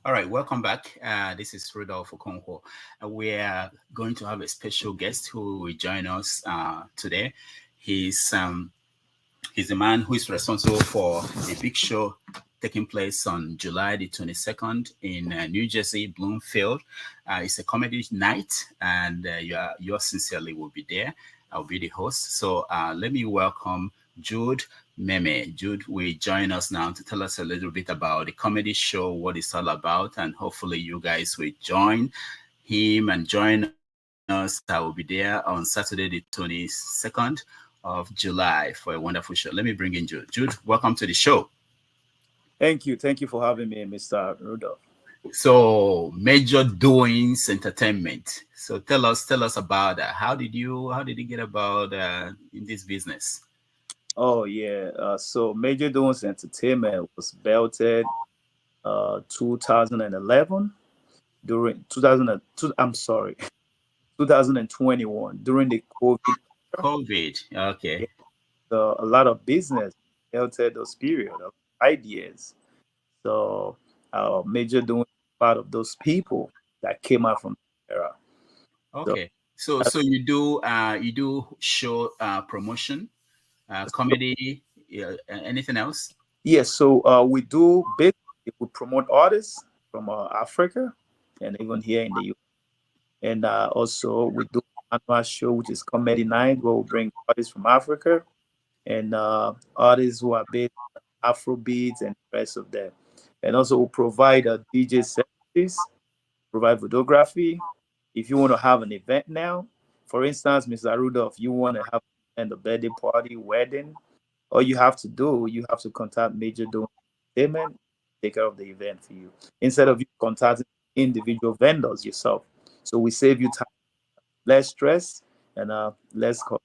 All right, welcome back. This is Rudolph Okonkwo. We are going to have a special guest who will join us today. He's he's the man who is responsible for a big show taking place on July the 22nd in New Jersey, Bloomfield. It's a comedy night, and yours sincerely will be there. I'll be the host. So let me welcome Jude Meme. Jude will join us now to tell us a little bit about the comedy show, what it's all about, and hopefully you guys will join him and join us. I will be there on Saturday, the 22nd of July for a wonderful show. Let me bring in Jude. Jude, welcome to the show. Thank you. Thank you for having me, Mr. Rudolph. So, Major Doings Entertainment. So, tell us about that. How did you get about in this business? Oh yeah. So Major Doings Entertainment was belted 2011 during 2002. I'm sorry, 2021 during the COVID. COVID. Yeah, Okay. so a lot of business belted those period of ideas. So Major Doings part of those people that came out from the era. So Okay. So you do show promotion, comedy, anything else? yes, so we do basically we promote artists from Africa and even here in the US. And also we do annual show which is comedy night where we bring artists from Africa and artists who are based on Afro beats and the rest of them. And also we provide DJ services, provide photography. If you want to have an event now, for instance, Mr. Rudolph, you want to have a birthday party, wedding, all you have to do, you have to contact Major Doing Entertainment, take care of the event for you, instead of you contacting individual vendors yourself. So we save you time, less stress, and less cost.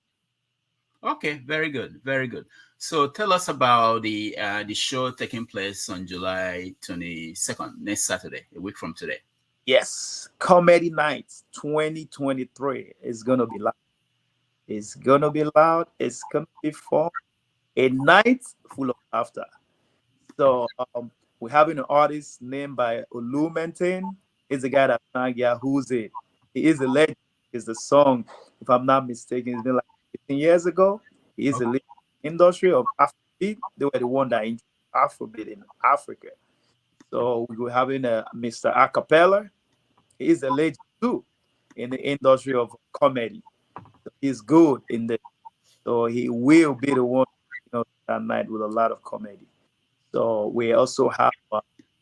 Okay, very good, very good. So tell us about the show taking place on July 22nd, next Saturday, a week from today. Yes, Comedy Nights 2023 is gonna be loud. It's gonna be loud. It's gonna be fun. A night full of laughter. So we're having an artist named by Olu Maintain. He's the guy that sang Yeah Who's It. He is a legend. He's the song, if I'm not mistaken, it's been like 15 years ago. He is a legend in the industry of Afrobeat. They were the one that introduced Afrobeat in Africa. So we were having Mr. Acapella. He is a legend too in the industry of comedy. So he's good in the so he will be the one, that night with a lot of comedy. So we also have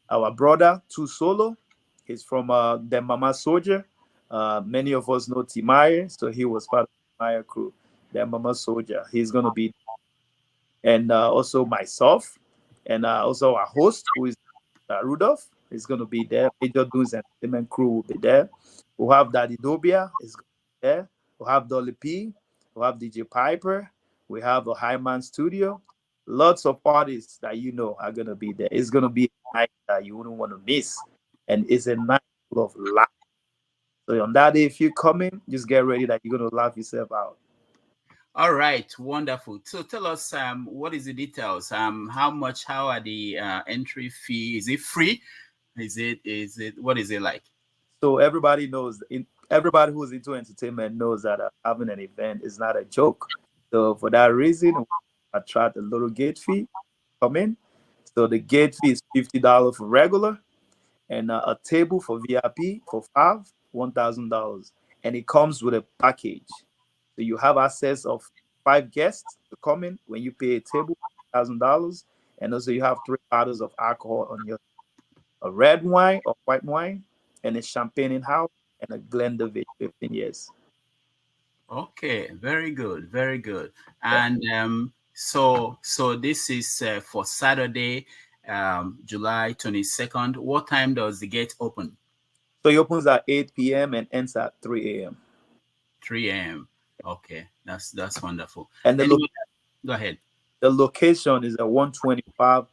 our brother Tu Solo. He's from the Mama Soldier. Many of us know Timaya, so he was part of the Timaya crew. The Mama Soldier. He's gonna be, and also myself, and also our host who is Rudolph is gonna be there. Major Dunes Entertainment crew will be there. We'll have Daddy Dobia is gonna be there. We'll have Dolly P. We'll have DJ Piper. We have a Highman Studio. Lots of artists that are gonna be there. It's gonna be a night that you wouldn't want to miss, and it's a night full of laugh. So on that day, if you come in, just get ready that you're gonna laugh yourself out. All right, wonderful. So tell us, what is the details? How are the entry fee? Is it free? Is it what is it like? So everybody knows, everybody who's into entertainment knows that having an event is not a joke. So for that reason, we attract a little gate fee come in. So the gate fee is $50 for regular, and a table for VIP for five, $1,000, and it comes with a package. So you have access of five guests to come in when you pay a table $1,000, and also you have 3 bottles of alcohol on your a red wine or white wine, and a champagne in house, and a Glenlivet 15 years. Okay, very good, very good. Yeah. And so this is for Saturday, July 22nd. What time does the gate open? So it opens at 8 p.m. and ends at 3 a.m. 3 a.m. Okay, that's wonderful. And Anyone? Go ahead. the location is at 125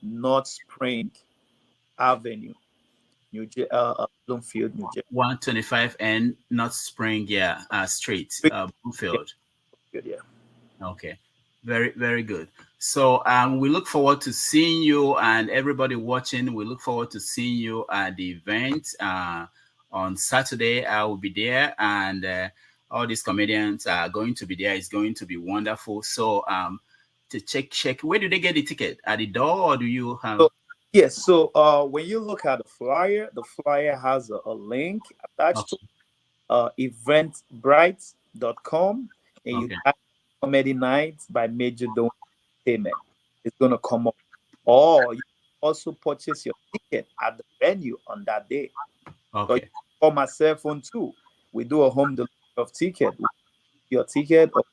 North Spring Avenue, Bloomfield, New Jersey. 125 and North Spring, yeah, Street, Spring- Bloomfield. Yeah. Okay, very good. So we look forward to seeing you, and everybody watching. We look forward to seeing you at the event on Saturday. I will be there, and all these comedians are going to be there. It's going to be wonderful. So to check, where do they get the ticket? At the door, or do you have? So yes, so when you look at the flyer has a link attached to Okay. eventbrite.com, and you Okay. type comedy nights by Major Dome Payment. It's gonna come up. Or you can also purchase your ticket at the venue on that day. Or you Okay. can call my cell phone too. We do a home delivery of ticket. Your ticket or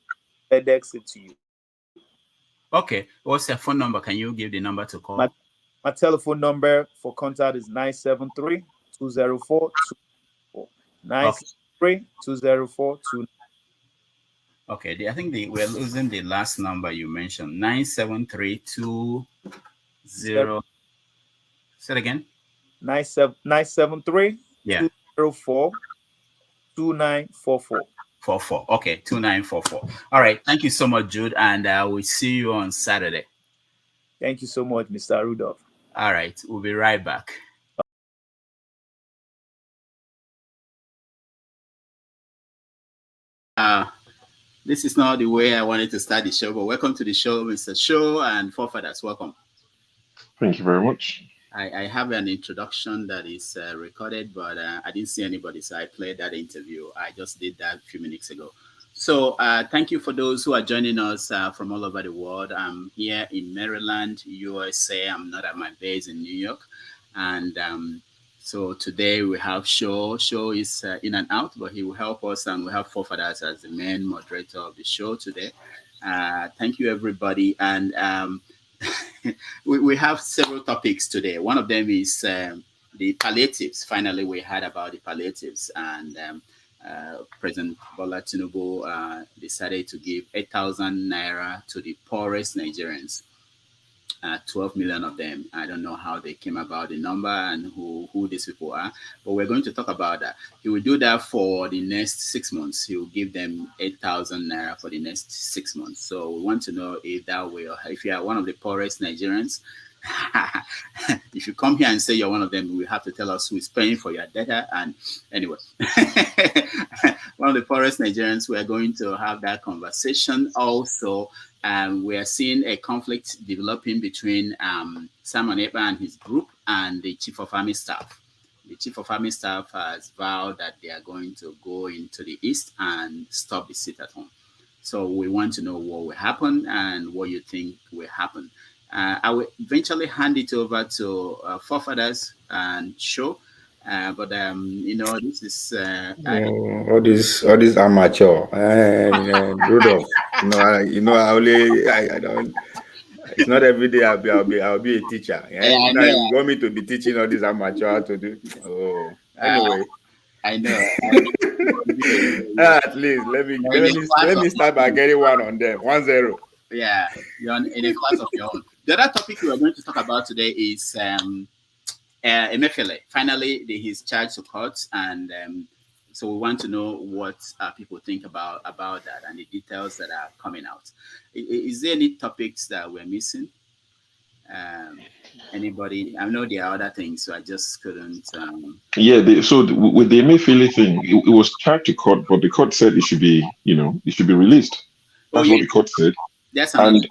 FedEx it to you. Okay. What's your phone number? Can you give the number to My call? my telephone number for contact is 973-204-204. Okay. 973-204-204. Okay. We're losing the last number you mentioned. 97320. Say it again. 973 Yeah. 2944. 44. Okay. 2944. All right. Thank you so much, Jude. And we'll see you on Saturday. Thank you so much, Mr. Rudolph. All right. We'll be right back. All right. This is not the way I wanted to start the show, but welcome to the show, Mr. Show and forefathers. Welcome. Thank you very much. I have an introduction that is recorded, but I didn't see anybody, so I played that interview. I just did that a few minutes ago. So thank you for those who are joining us from all over the world. I'm here in Maryland, USA. I'm not at my base in New York. And so today we have Show. Show is in and out, but he will help us, and we have forefathers as the main moderator of the show today. Thank you, everybody. And we have several topics today. One of them is the palliatives. Finally, we heard about the palliatives, and President Bola Tinubu decided to give 8,000 naira to the poorest Nigerians. 12 million of them. I don't know how they came about the number and who these people are, but we're going to talk about that. He will do that for the next 6 months. He will give them 8,000 naira for the next 6 months. So we want to know if that will, if you are one of the poorest Nigerians, if you come here and say you're one of them, we have to tell us who is paying for your data. And anyway, one of the poorest Nigerians, we are going to have that conversation. Also, we are seeing a conflict developing between Simon Ekpa and his group and the Chief of Army Staff. The Chief of Army Staff has vowed that they are going to go into the East and stop the sit at home. So we want to know what will happen and what you think will happen. I will eventually hand it over to forefathers and show. But this is all this amateur and Rudolph. I don't. It's not every day I'll be a teacher. I Now know. you want me to be teaching all this amateur how to do. Oh, anyway. I know. At least let me start by getting one on them. 1-0. Yeah, you're in a class of your own. The other topic we are going to talk about today is Emefiele. Finally, he's charged to court, and so we want to know what people think about that and the details that are coming out. Is there any topics that we're missing? Anybody? I know there are other things, so I just couldn't. With the Emefiele thing, it was charged to court, but the court said it should be released. That's what the court said. That's and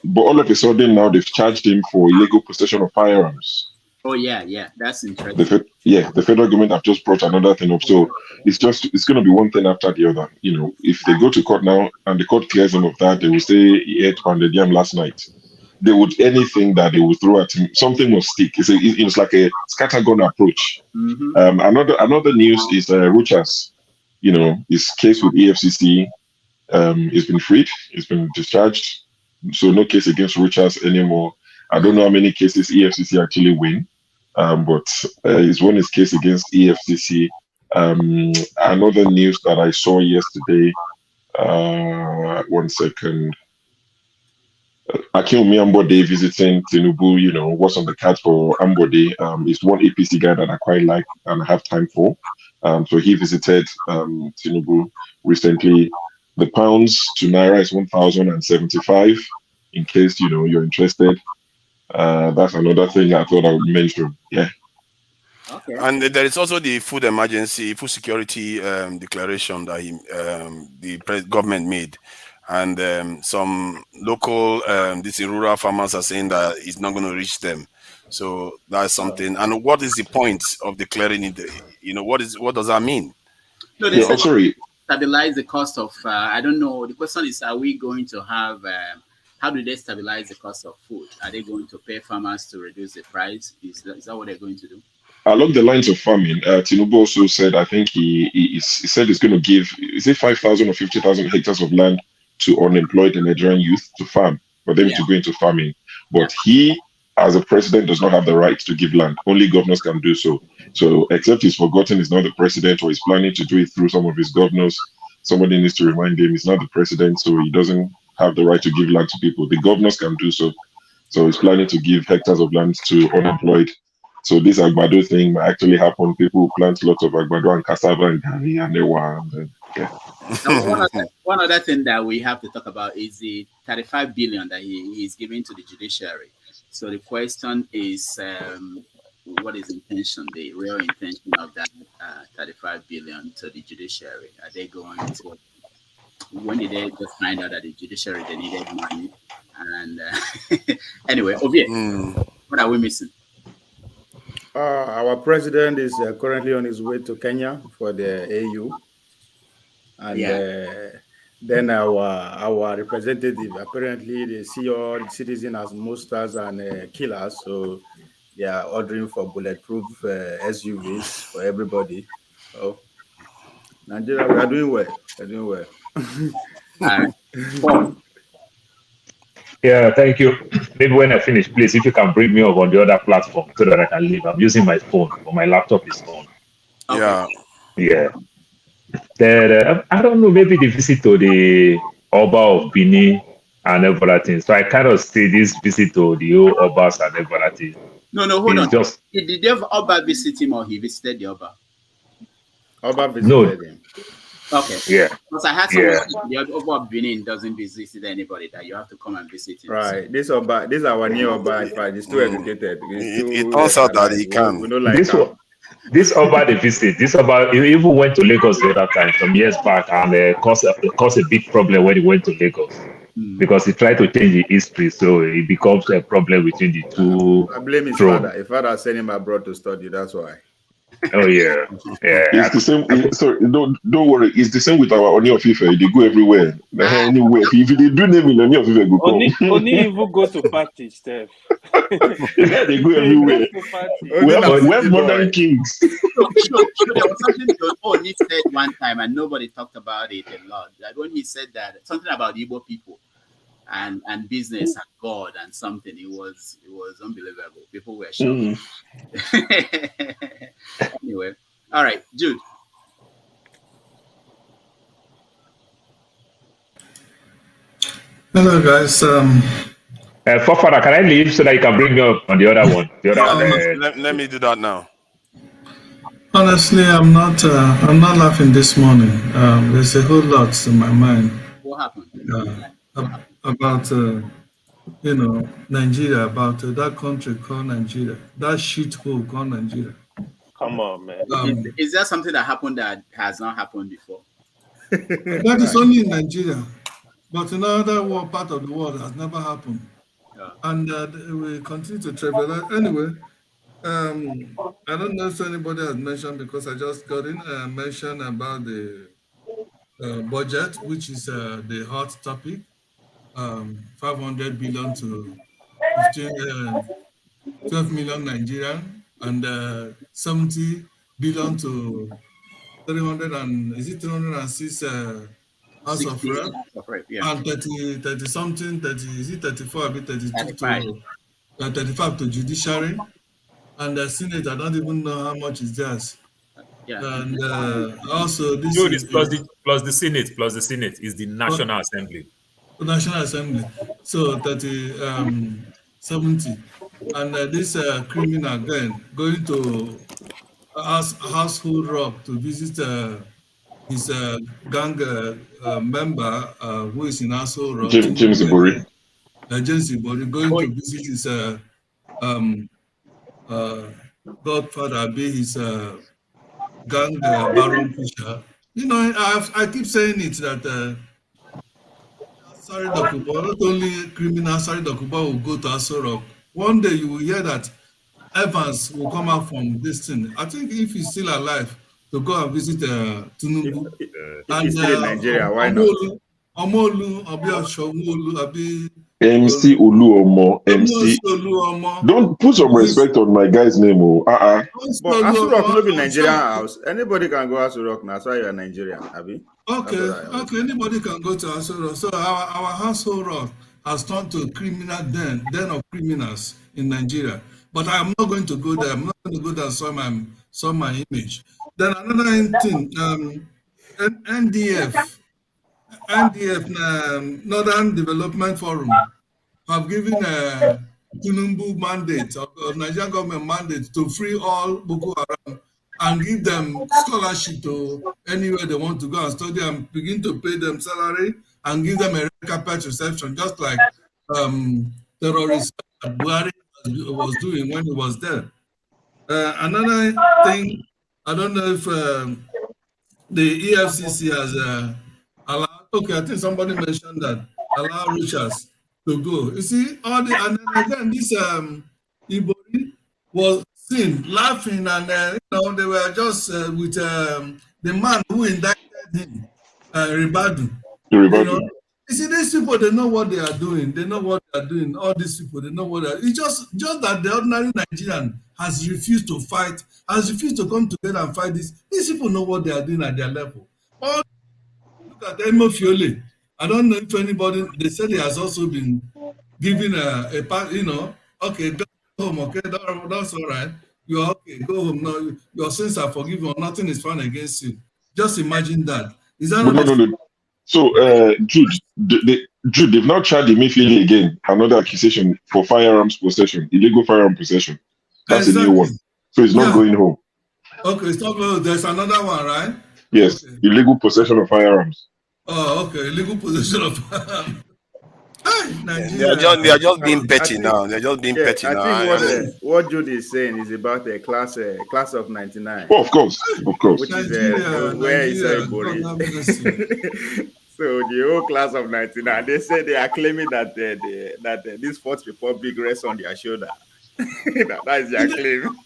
but all of a sudden now they've charged him for illegal possession of firearms. Oh yeah, that's interesting. The federal government have just brought another thing up, so it's going to be one thing after the other. If they go to court now and the court clears them of that, they will say he ate pounded yam last night. They would anything that they would throw at him, something will stick. It's like a scattergun approach. Mm-hmm. Another news is Ruchas. His case with EFCC. He's been freed. He's been discharged. So no case against Ruchas anymore. I don't know how many cases EFCC actually win, but he's won his case against EFCC. Another news that I saw yesterday. 1 second. Akinwumi Ambode visiting Tinubu. What's on the cards for Ambode? Is one APC guy that I quite like and I have time for. So he visited Tinubu recently. The pounds to naira is 1,075. in case you're interested. That's another thing I thought I would mention. Yeah. Okay. And there is also the food emergency, food security declaration that the government made, and some local, these rural farmers are saying that it's not going to reach them. So that's something. And what is the point of declaring it? What does that mean? No, they Yeah. said Oh, sorry. stabilize the cost of. I don't know. The question is, are we going to have? How do they stabilize the cost of food? Are they going to pay farmers to reduce the price? Is that what they're going to do? Along the lines of farming, Tinubu also said, I think he said he's going to give, is it 5,000 or 50,000 hectares of land to unemployed Nigerian youth to farm, for them Yeah. to go into farming. Yeah. But he, as a president, does not have the right to give land. Only governors can do so. So, except he's forgotten he's not the president, or he's planning to do it through some of his governors, somebody needs to remind him he's not the president, so he doesn't have the right to give land to people. The governors can do so. So he's planning to give hectares of land to unemployed. So this Agbado thing might actually happen. People plant lots of Agbado and cassava and Gari and Ewa. And yeah. Now, one other thing that we have to talk about is the 35 billion that he is giving to the judiciary. So the question is, what is intention, the real intention of that 35 billion to the judiciary? Are they going to? When did they just find out that the judiciary they needed money? And anyway, what are we missing? Our president is currently on his way to Kenya for the AU, and then our representative, apparently they see all citizens as monsters and killers, so they are ordering for bulletproof SUVs for everybody. So Nigeria, we are doing well. We're doing well. All right. Paul. Yeah, thank you. Maybe when I finish, please, if you can bring me up on the other platform so that I can leave. I'm using my phone, but my laptop is on. Okay. Yeah. I don't know, maybe the visit to the Oba of Bini and everything. So I kind of see this visit to the old Obas and everything. No, hold on. Did the Oba visit him or he visited the Oba? Oba visited him. Okay. Yeah. Because I had someone the Oba of Benin doesn't visit anybody, that you have to come and visit him. Right. This is our new Oba. In fact, he's too educated. It turns out that he can. We don't like this Oba the visit. This Oba, he even went to Lagos the other time, some years back, and caused a big problem when he went to Lagos. Because he tried to change the history, so it becomes a problem between the two. I blame his father. His father sent him abroad to study. That's why. Oh yeah. It's the same. Sorry, don't worry. It's the same with our Oni of Ife. They go everywhere. Anywhere. If they do name in Oni of Ife, go come. Oni even go to parties, Steph. Yeah, they go everywhere. Where's modern kings? Sure. There was something Oni said one time, and nobody talked about it a lot. Like when he said that something about Igbo people and business and God and something, it was unbelievable. People were shocked. Anyway, all right, Jude. Hello, guys. Fofana, can I leave so that you can bring me up on the other one? Let me do that now. Honestly, I'm not laughing this morning. There's a whole lot in my mind. What happened? About Nigeria, about that country called Nigeria, that shithole called Nigeria. Come on, man. Is there something that happened that has not happened before? That is only in Nigeria, but in another part of the world has never happened. And we continue to travel. Anyway, I don't know if anybody has mentioned, because I just got in mention about the budget, which is the hot topic. 500 billion to 12 million Nigerian, and 70 billion to 306 House of Rep, and 30 something, 30, is it 34 or 32 to 35 to judiciary, and the Senate, I don't even know how much is theirs. And also this is plus the Senate is the National Assembly. National Assembly. So 70. And this criminal again going to household rob to visit his gang member who is in household rob. James Ibori. agency, but he's going to visit his godfather, be his gang baron pusher. You know, I keep saying it that Sorry Dokubo, not only criminal Sorry Dokubo will go to Aso. One day you will hear that Evans will come out from this thing. I think if he's still alive, to go and visit Tinubu. If he's still in Nigeria, why not? Omolu, Abi MC Oluomo, MC. Don't put some respect on my guy's name. But Aso Rock no be Nigerian house. Anybody can go Aso Rock now. That's why you're Nigerian, Abi. Okay, anybody can go to Aso Rock. So our household rock has turned to a criminal den of criminals in Nigeria. But I'm not going to go there. I'm not going to go there and saw my image. Then another thing, NDF, Northern Development Forum, have given a Tinubu mandate, or Nigerian government mandate, to free all Boko Haram and give them scholarship to anywhere they want to go and study, and begin to pay them salary and give them a carpet reception, just like terrorists Buhari was doing when he was there. Another thing, I don't know if the EFCC has allowed, okay, I think somebody mentioned that, allow Richards to go. You see, and then again, this Ibori was seen laughing, and they were just with the man who indicted him, Ribadu. You see, these people, they know what they are doing. They know what they are doing. All these people, they know what they are. It's just that the ordinary Nigerian has refused to fight, has refused to come together and fight this. These people know what they are doing at their level. Look at Emo Fiole. I don't know if anybody, they said he has also been given a part, okay, go home, okay, that's all right. You're okay, go home. No, your sins are forgiven. Nothing is found against you. Just imagine that. Is that no. So, Jude, they've now charged Emefiele again, another accusation for firearms possession, illegal firearm possession. That's a new one. So he's not going home. Okay, it's not going. There's another one, right? Yes, okay. Illegal possession of firearms. Oh, okay, illegal possession of firearms. They are just being petty now. They're just being petty now. I think what Jude is saying is about a class of 99. Oh, of course. Which is where is Ibori. So the whole class of 99, they say they are claiming that this Fourth Republic rests on their shoulder. That is their claim.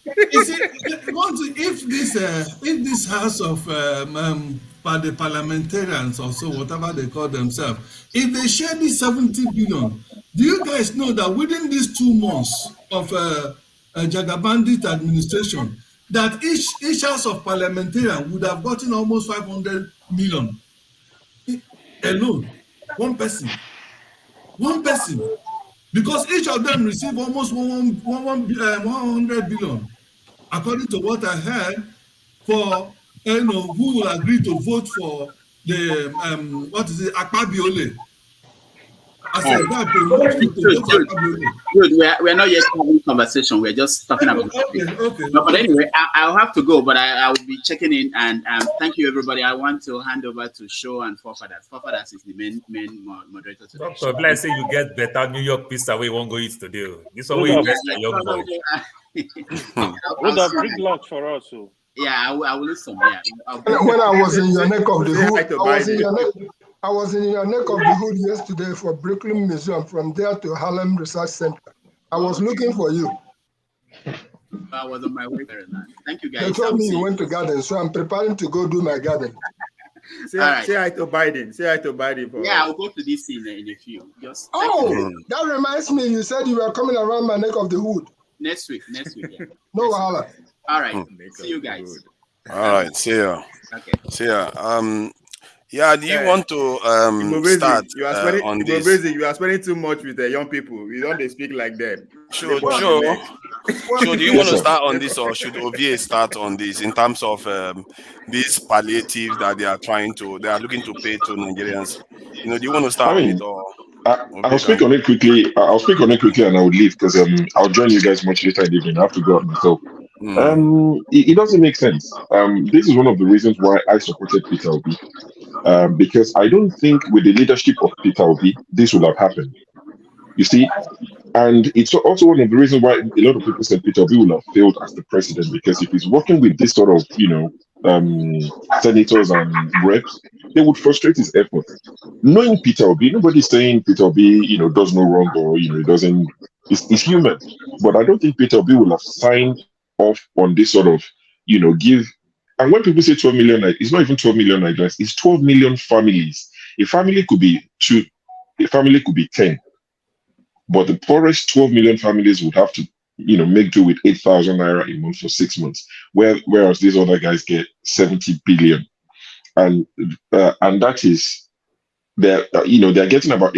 If this house of the parliamentarians or so, whatever they call themselves, if they share this 70 billion, do you guys know that within these 2 months of Jagabandit administration, that each house of parliamentarian would have gotten almost 500 million alone? One person, because each of them receive almost 100 billion, according to what I heard, for who will agree to vote for the Ekpa Biole. I said that to vote for Ekpa Biole. Good. We're not yet having conversation. We're just talking about. Okay. But anyway, I'll have to go. But I will be checking in, and thank you, everybody. I want to hand over to Show and Forefathers. Forefathers is the main moderator today. Doctor, let's say you get better New York pizza we won't go eat today. This one we invest in young boy. What a big lunch for us. So. Yeah, I will listen. Yeah. When I was in your neck of the hood, I was in your neck of the hood yesterday for Brooklyn Museum, from there to Harlem Research Center. I was looking for you. I was on my way there. Thank you, guys. They told me you went to garden, so I'm preparing to go do my garden. Say hi to Biden. Say hi to Biden. I'll go to this in a few. That reminds me, you said you were coming around my neck of the hood. Next week, yeah. No wahala. All right. See you guys. All right. See ya. Okay. See ya. Do you want to start on this? You are spending too much with the young people. You don't speak like that. Sure. Do you want to start on this, or should OVA start on this in terms of this palliative that they are looking to pay to Nigerians? Do you want to start on it, or? I'll speak on it quickly. And I will leave because I'll join you guys much later in the evening. I have to go out myself. It doesn't make sense. This is one of the reasons why I supported Peter Obi, because I don't think with the leadership of Peter Obi this would have happened. You see, and it's also one of the reasons why a lot of people said Peter Obi will have failed as the president, because if he's working with this sort of, senators and reps, they would frustrate his efforts. Knowing Peter Obi, nobody's saying Peter Obi, does no wrong, or he doesn't. He's human, but I don't think Peter Obi will have signed off on this sort of, give. And when people say 12 million, it's not even 12 million Nigerians; it's 12 million families. A family could be two, a family could be 10. But the poorest 12 million families would have to, make do with 8,000 naira a month for 6 months, whereas these other guys get 70 billion, and that is they're getting about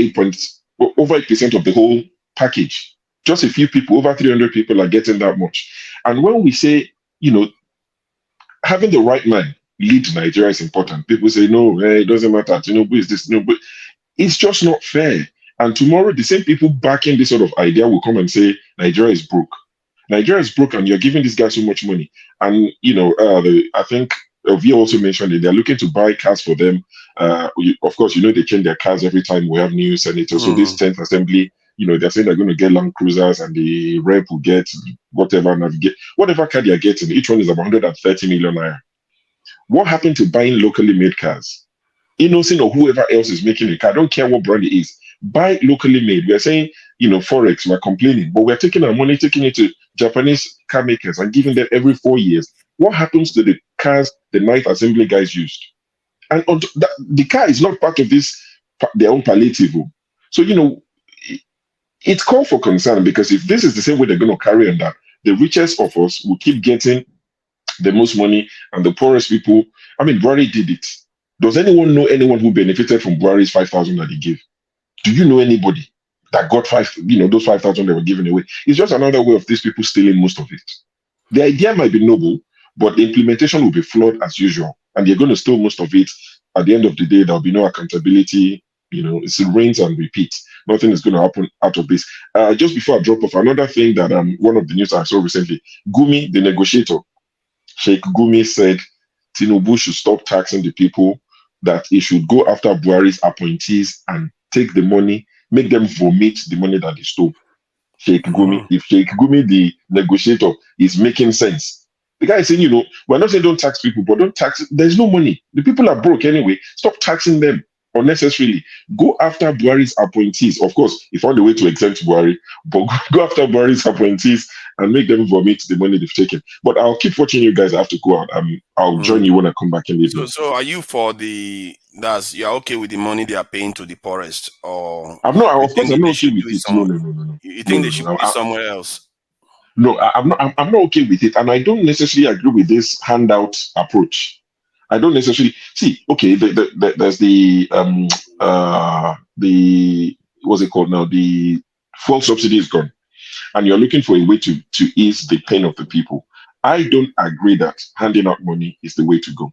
over 8% of the whole package. Just a few people, over 300 people, are getting that much. And when we say, having the right man lead Nigeria is important, people say no, it doesn't matter. Tinubu is this, but it's just not fair. And tomorrow, the same people backing this sort of idea will come and say Nigeria is broke. Nigeria is broke, and you're giving this guy so much money. And I think we also mentioned it. They're looking to buy cars for them. Of course, they change their cars every time we have new senators. So this 10th assembly, they're saying they're going to get Land Cruisers, and the rep will get whatever car they're getting. Each one is about 130 million naira. What happened to buying locally made cars? Innocent or whoever else is making the car, I don't care what brand it is. Buy locally made. We're saying, Forex, we're complaining, but we're taking our money, taking it to Japanese car makers and giving them every 4 years. What happens to the cars the ninth assembly guys used? And the car is not part of their own palliative. So, it's called for concern, because if this is the same way they're going to carry on, that the richest of us will keep getting the most money, and the poorest people, Buhari did it. Does anyone know anyone who benefited from Buhari's 5,000 that he gave? Do you know anybody that got those 5,000 they were giving away? It's just another way of these people stealing most of it. The idea might be noble, but the implementation will be flawed as usual, and they're going to steal most of it. At the end of the day, there'll be no accountability. It's rinse and repeat. Nothing is going to happen out of this. Just before I drop off, another thing that one of the news I saw recently, Gumi, the negotiator, Sheikh Gumi, said Tinubu should stop taxing the people, that he should go after Buhari's appointees and take the money, make them vomit the money that they stole. Sheikh Gumi, if Sheikh Gumi, the negotiator, is making sense. The guy is saying, we're not saying don't tax people, but don't tax. There's no money. The people are broke anyway. Stop taxing them unnecessarily. Go after Buhari's appointees. Of course, if on the way to exempt Buhari, but go after Buhari's appointees and make them vomit the money they've taken. But I'll keep watching you guys. I have to go out. I'll join you when I come back in the evening. So are you you're okay with the money they are paying to the poorest, or I'm not? Of course, I'm not okay with it. No. You think they should put it somewhere else? No, I'm not. I'm not okay with it, and I don't necessarily agree with this handout approach. I don't necessarily see. Okay, there's the what's it called now? The fuel subsidy is gone, and you're looking for a way to ease the pain of the people. I don't agree that handing out money is the way to go.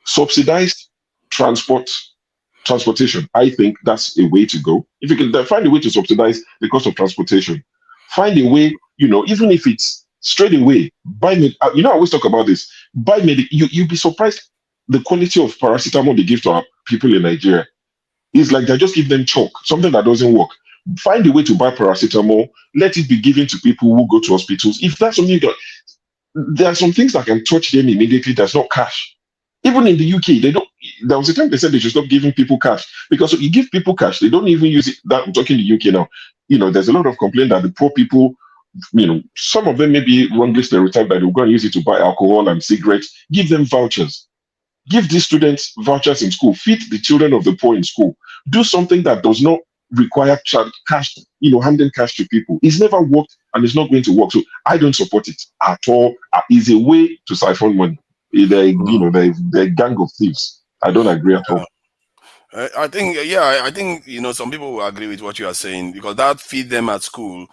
Subsidized transportation, I think that's a way to go. If you can find a way to subsidize the cost of transportation, find a way, even if it's straight away, buy me. I always talk about this. Buy me. You'll be surprised the quality of paracetamol they give to our people in Nigeria. Is like they just give them chalk, something that doesn't work. Find a way to buy paracetamol. Let it be given to people who go to hospitals. If that's something there are some things that can touch them immediately. That's not cash. Even in the UK, they don't. There was a time they said they should stop giving people cash, because if you give people cash, they don't even use it. That I'm talking the UK now. There's a lot of complaint that the poor people, some of them may be wrongly stereotyped that they'll go and use it to buy alcohol and cigarettes. Give them vouchers. Give these students vouchers in school. Feed the children of the poor in school. Do something that does not require cash, handing cash to people. It's never worked, and it's not going to work. So I don't support it at all. It's a way to siphon money. They're a gang of thieves. I don't agree at all. I think some people will agree with what you are saying, because that feed them at school,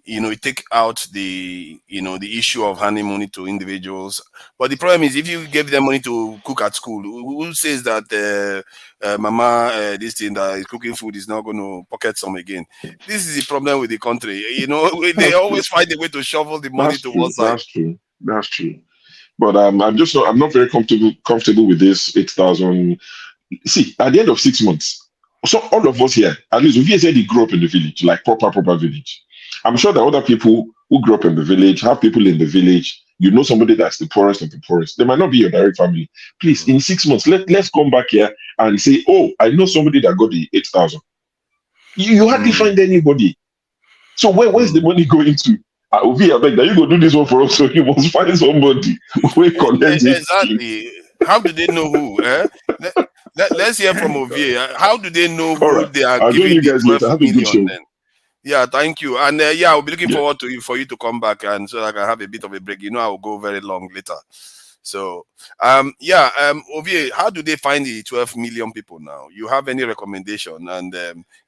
it take out the issue of handing money to individuals. But the problem is, if you give them money to cook at school, who says that mama this thing that is cooking food is not going to pocket some again? This is the problem with the country. They always find a way to shovel the money to one side. That's true. But I'm not very comfortable with this 8,000. See, at the end of 6 months, So all of us here, at least if you said he grew up in the village, like proper village. I'm sure that other people who grew up in the village have people in the village. You know somebody that's the poorest of the poorest. They might not be your direct family. Please, in 6 months, let's come back here and say, oh, I know somebody that got the 8,000. You hardly find anybody. So where's the money going to? Obi, I beg that you go do this one for us, so you must find somebody who collects it. Exactly. How do they know who? Let's hear from Ovi. How do they know who Right. they are I'll join giving you the guys 12 later. Have a good million show. then? Yeah, thank you. And I'll be looking forward to for you to come back, and so I can have a bit of a break. I will go very long later. So, Ovi, how do they find the 12 million people now? You have any recommendation, and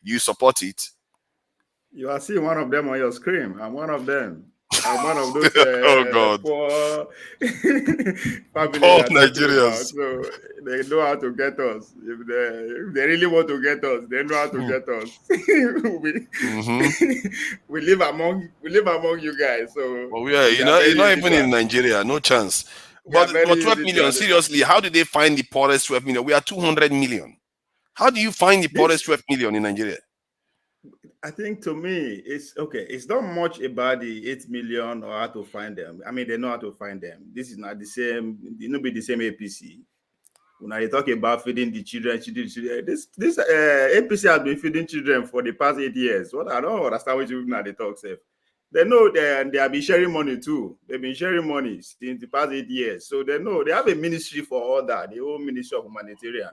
you support it? You are seeing one of them on your screen. I'm one of them. I'm one of those oh God, poor family poor that Nigerians. So they know how to get us. If they really want to get us, they know how to get us. we live among you guys. So well, you're not even in Nigeria, no chance. But 12 million, seriously, how do they find the poorest 12 million? We are 200 million. How do you find the poorest 12 million in Nigeria? I think to me, it's okay. It's not much about the 8 million or how to find them. I mean, they know how to find them. This is not the same, it will be the same APC. When I talk about feeding the children, this APC has been feeding children for the past 8 years. What I don't understand what you now they talk safe. They know they have been sharing money too. They've been sharing money since the past 8 years. So they know they have a ministry for all that, the whole Ministry of Humanitarian.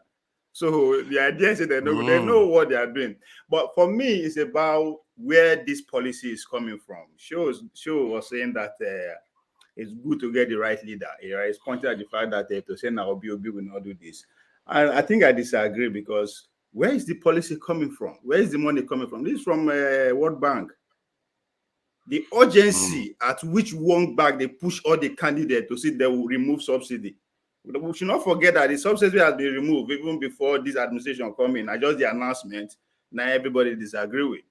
So the idea is that they know what they are doing. But for me, it's about where this policy is coming from. Show was saying that it's good to get the right leader. Right? It's pointed at the fact that to say now Obi will not do this. And I think I disagree, because where is the policy coming from? Where is the money coming from? This is from World Bank. The urgency at which World Bank they push all the candidates to see they will remove subsidy. We should not forget that the subsidy has been removed even before this administration come in. Just the announcement, now everybody disagree with.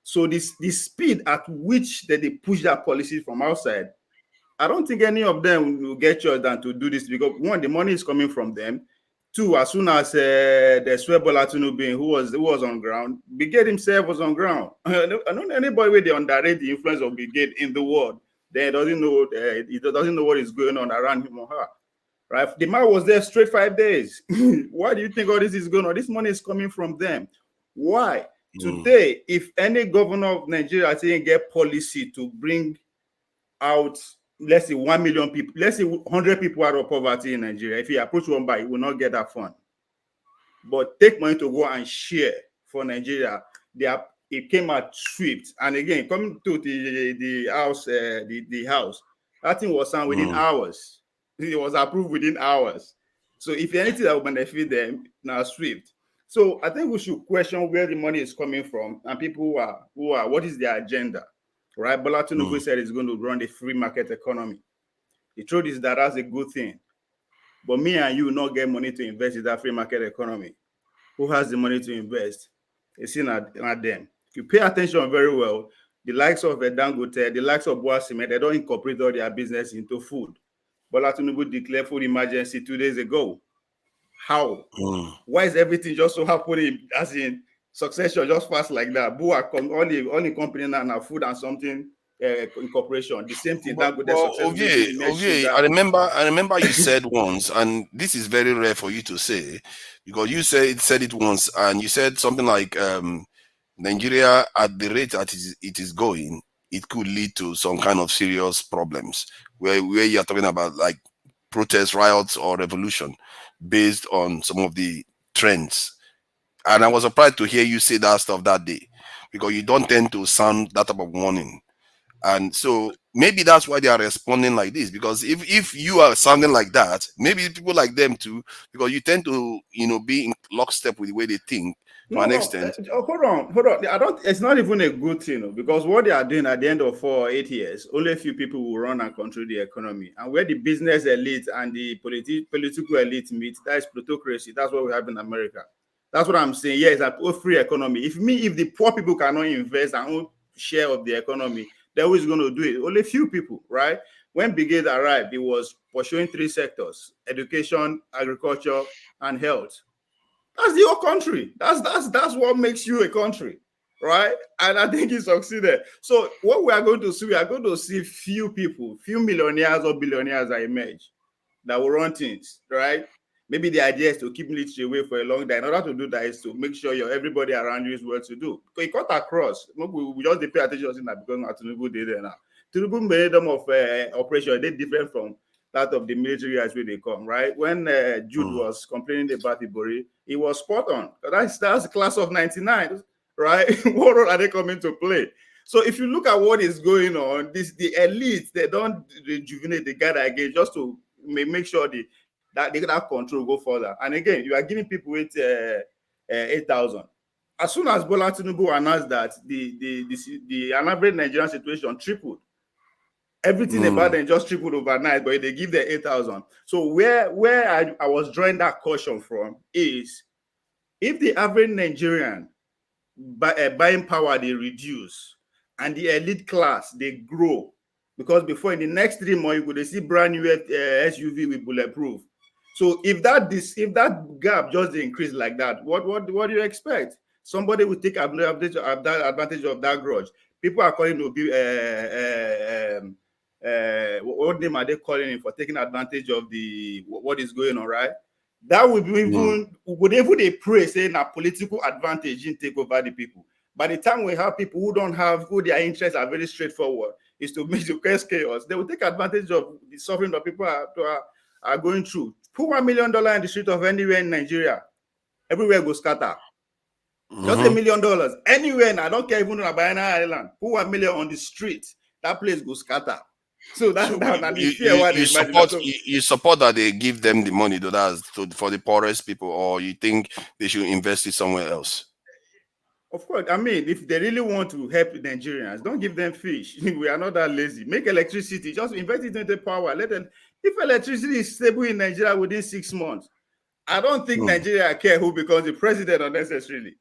So the speed at which they push that policy from outside, I don't think any of them will get choice than to do this, because one, the money is coming from them. Two, as soon as the swear Bola Tinubu, who was on ground, Brigade himself was on ground. I don't know anybody where they underrate the influence of Brigade in the world. They doesn't know what is going on around him or her. Right? The man was there straight 5 days. Why do you think all this is going on? This money is coming from them. Why? Today, if any governor of Nigeria saying get policy to bring out, let's say 1 million people, let's say 100 people out of poverty in Nigeria, if he approach one by, he will not get that fund. But take money to go and share for Nigeria, it came out swift. And again, coming to the house, the house, that thing was signed within hours. It was approved within hours. So if anything that will benefit them, now swift. So I think we should question where the money is coming from, and people who are what is their agenda, right? Bola Tinubu said he's going to run a free market economy. The truth is that that's a good thing. But me and you not get money to invest in that free market economy. Who has the money to invest? It's in at them. If you pay attention very well, the likes of Dangote, the likes of Boasime, they don't incorporate all their business into food. Bola Tinubu declared food emergency 2 days ago. How? Why is everything just so happening as in succession just fast like that? Only company now food and something incorporation. The same thing. I remember you said once, and this is very rare for you to say, because you said it once, and you said something like Nigeria at the rate that it is going, it could lead to some kind of serious problems where you're talking about like protest, riots, or revolution based on some of the trends. And I was surprised to hear you say that stuff that day, because you don't tend to sound that type of warning. And so maybe that's why they are responding like this, because if you are sounding like that, maybe people like them too, because you tend to be in lockstep with the way they think to an extent. Hold on. It's not even a good thing, because what they are doing at the end of 4 or 8 years, only a few people will run and control the economy. And where the business elite and the political elite meet, that is plutocracy. That's what we have in America. That's what I'm saying. Yes, a free economy. If the poor people cannot invest and own share of the economy, they're always going to do it. Only few people, right? When Brigade arrived, it was pursuing 3 sectors: education, agriculture, and health. That's the whole country. That's what makes you a country, right? And I think he succeeded. So what we are going to see few people, few millionaires or billionaires that emerge that will run things, right? Maybe the idea is to keep military away for a long time. In order to do that is to make sure everybody around you is well to do. Because it cut across. We just pay attention to that because Tinubu did it now. Tinubu made them of operation. They different from that of the military guys where they come, right? When Jude was complaining about Ibori, he was spot on. That's the class of 99, right? What role are they coming to play? So if you look at what is going on, the elite, they don't rejuvenate the guy again just to make sure that they can have control go further. And again, you are giving people with 8,000. As soon as Bola Tinubu announced that the average Nigerian situation tripled, everything about them just tripled overnight, but they give them 8,000. So where I was drawing that caution from is if the average Nigerian buying power they reduce and the elite class they grow, because before in the next 3 months you could see brand new SUV with bulletproof. So if that gap just increase like that, what do you expect? Somebody will take advantage of that grudge. People are calling to be what name are they calling him for taking advantage of what is going on, right? That would be would they pray saying a political advantage in take over the people. By the time we have people who their interests are very straightforward, is to make the chaos, they will take advantage of the suffering that people are going through. Put $1 million in the street of anywhere in Nigeria, everywhere go scatter. Just $1 million anywhere. I don't care even on a banana island. Put 1 million on the street, that place go scatter. So you support that they give them the money for the poorest people, or you think they should invest it somewhere else? Of course, I mean, if they really want to help Nigerians, don't give them fish. We are not that lazy. Make electricity, just invest it into power. If electricity is stable in Nigeria within 6 months, I don't think Nigeria care who becomes the president unnecessarily.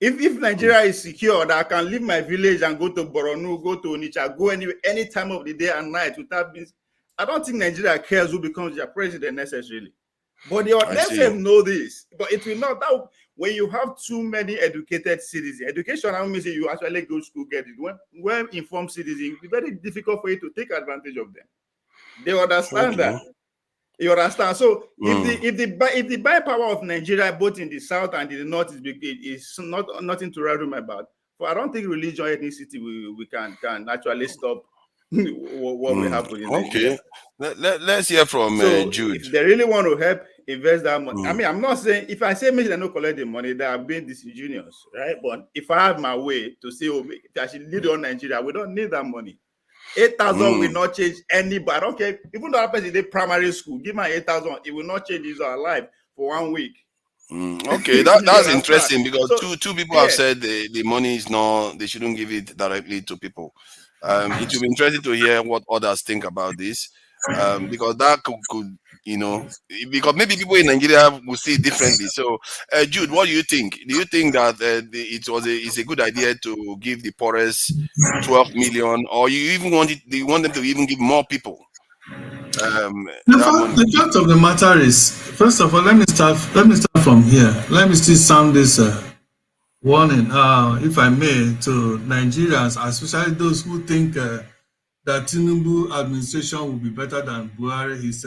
If Nigeria is secure, that I can leave my village and go to Borno, go to Onitsha, go any time of the day and night without being, I don't think Nigeria cares who becomes their president necessarily. But they themselves know this. But it will not. That when you have too many educated citizens, education, I don't mean say you actually go to school, get it. When well-informed citizens, it will be very difficult for you to take advantage of them. They understand that. You understand? So if the buying power of Nigeria, both in the south and in the north, is nothing to rattle about. But I don't think religion or ethnicity we can actually stop what will happen in Nigeria. Let's hear from Jude. If they really want to help invest that money, I mean, I'm not saying if I say maybe they don't collect the money, they are being disingenuous, right? But if I have my way to say, if I should lead on Nigeria, we don't need that money. 8,000 will not change anybody. I don't care. Even though that person did primary school, give my 8,000, it will not change his life for 1 week. Okay, that's interesting because two people have said the money is not, they shouldn't give it directly to people. It will be interesting to hear what others think about this, because that could because maybe people in Nigeria will see it differently. So, Jude, what do you think? Do you think that it's a good idea to give the poorest 12 million, or you even do you want them to even give more people? The fact of the matter is, first of all, let me start from here. Let me still sound this warning, if I may, to Nigerians, especially those who think that Tinubu administration will be better than Buhari, his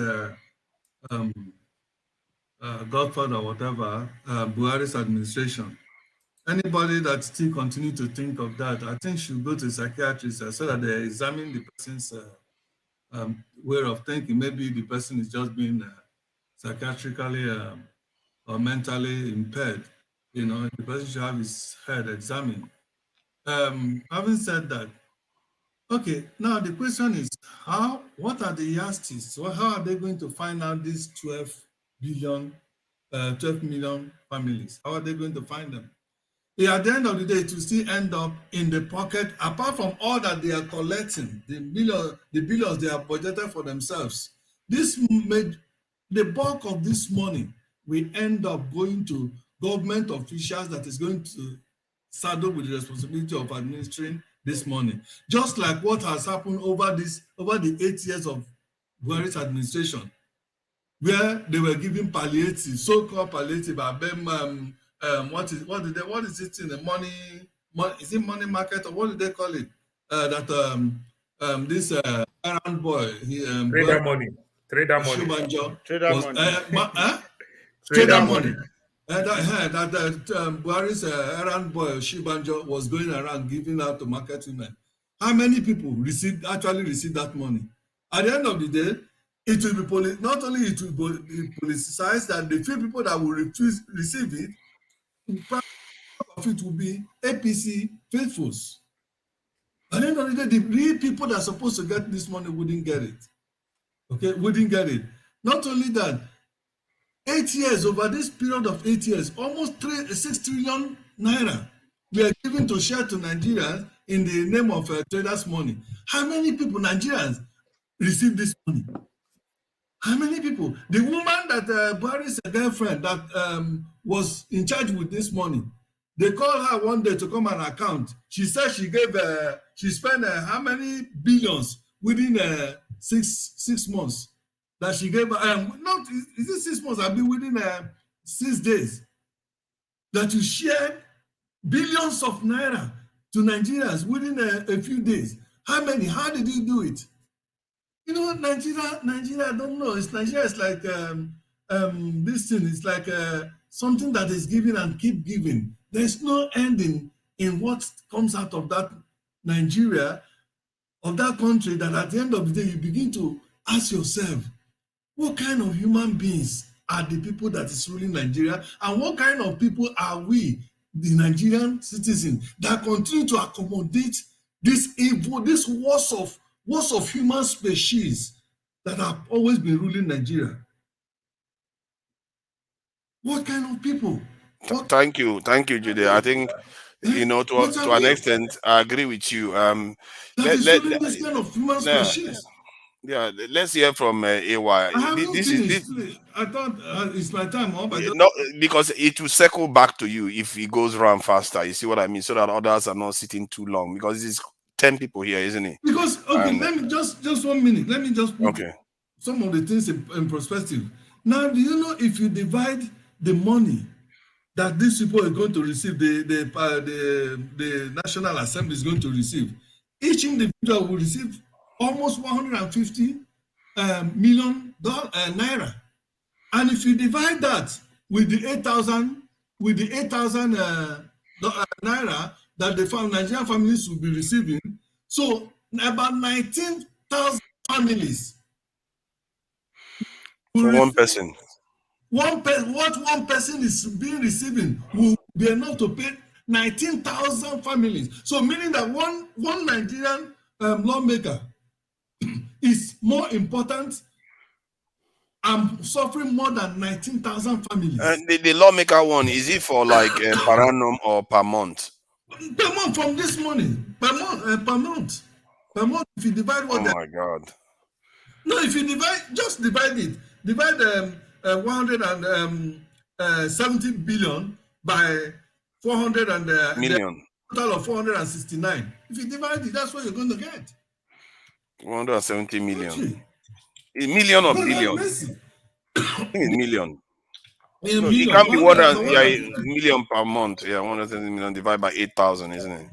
godfather or whatever, Buhari's administration. Anybody that still continue to think of that, I think should go to a psychiatrist so that they examine the person's way of thinking. Maybe the person is just being psychiatrically or mentally impaired. The person should have his head examined. Having said that, okay, now the question is, what are the yardsticks? So how are they going to find out these 12 million families? How are they going to find them? At the end of the day, to still end up in the pocket, apart from all that they are collecting, the billions they have budgeted for themselves. The bulk of this money will end up going to government officials that is going to saddle with the responsibility of administering this money. Just like what has happened over the 8 years of Buhari's administration. where they were giving palliative, so-called palliative, what is it in the money, is it money market or what do they call it? This errand boy, Trader money. Trader money. Trader was money. trader money. Buhari's errand boy Shibanjo was going around giving out to market women. How many people actually received that money? At the end of the day, it will be not only it will be politicized, that the few people that will receive it, part of it will be APC faithfuls. At the end of the day, the real people that are supposed to get this money wouldn't get it. Okay, wouldn't get it. Not only that, 8 years, over this period of 8 years, almost 6 trillion naira we are given to share to Nigerians in the name of traders' money. How many people, Nigerians, receive this money? How many people? The woman that Buhari's girlfriend that was in charge with this money, they called her one day to come and account. She said she gave, she spent how many billions within 6 months that she gave, not, is it 6 months? I've been within 6 days that you shared billions of naira to Nigerians within a few days. How many? How did you do it? You know, Nigeria, I don't know. Nigeria is like this thing. It's like something that is given and keep giving. There's no ending in what comes out of that Nigeria, of that country, that at the end of the day, you begin to ask yourself, what kind of human beings are the people that is ruling Nigeria? And what kind of people are we, the Nigerian citizens, that continue to accommodate this evil, this worst of human species that have always been ruling Nigeria? What kind of people? Thank you, Jude. I think, you know, to an extent, I agree with you. Ruling this kind of human species. Yeah, let's hear from AY. I haven't finished. I thought it's my time. No, because it will circle back to you if it goes round faster. You see what I mean? So that others are not sitting too long, because it's 10 people here, isn't it? Because let me just 1 minute. Let me just put some of the things in perspective. Now, do you know, if you divide the money that these people are going to receive, the National Assembly is going to receive, each individual will receive almost 150 million naira. And if you divide that with the 8,000 naira that the Nigerian families will be receiving, so about 19,000 families for one person. What one person is receiving will be enough to pay 19,000 families. So meaning that one Nigerian lawmaker is more important and suffering more than 19,000 families. The lawmaker one, is it for like per annum or per month? Per month, from this money, per month. If you divide what? Oh my God! No, if you just divide it. Divide 170 billion by 400 and million. Total of 469. If you divide it, that's what you're going to get. 170 million. A million or billion? I think it's million. No, it can't be more than million per month. Yeah, 170 million divided by 8,000, isn't it?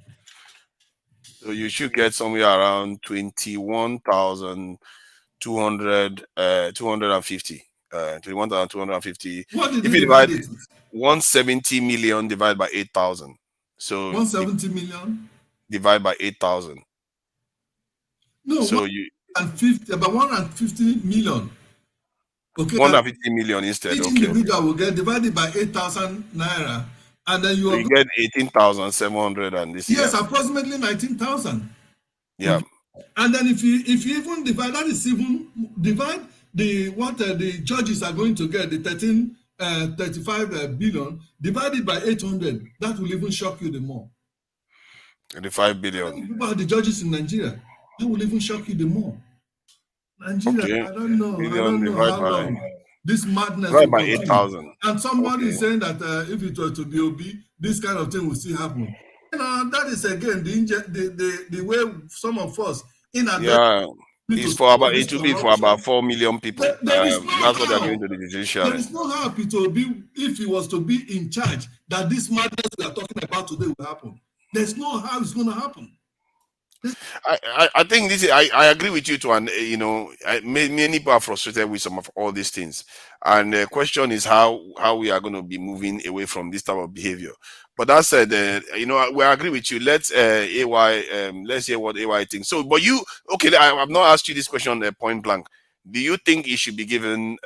So you should get somewhere around 21,250. 21,250. What did if you divide 170 million divided by 8,000, so 170 million divided by 8,000. No, so about 150 million. Okay, 150 million instead. Each individual will get divided by 8,000 naira, and then you get 18,700 and this. Yes, approximately 19,000. Yeah. Okay. And then if you even divide, that is even divide what the judges are going to get, the 35 billion divided by 800, that will even shock you the more. 35 billion. People are the judges in Nigeria. That will even shock you the more. Nigeria, I don't know how long this madness will by continue. 8,000. And somebody is saying that if it were to be OB, this kind of thing will still happen. You know, that is again the way some of us It's for about, it will be for about 4 million people. There is no That's what they're how. giving to the judiciary. There is no how it will be if he was to be in charge that this madness we are talking about today will happen. There's no how it's going to happen. I think this is, I agree with you too, and many people are frustrated with some of all these things, and the question is how we are going to be moving away from this type of behavior. But that said, we agree with you. Let's let's hear what AY thinks. So, but you, okay, I've not asked you this question point blank. Do you think it should be given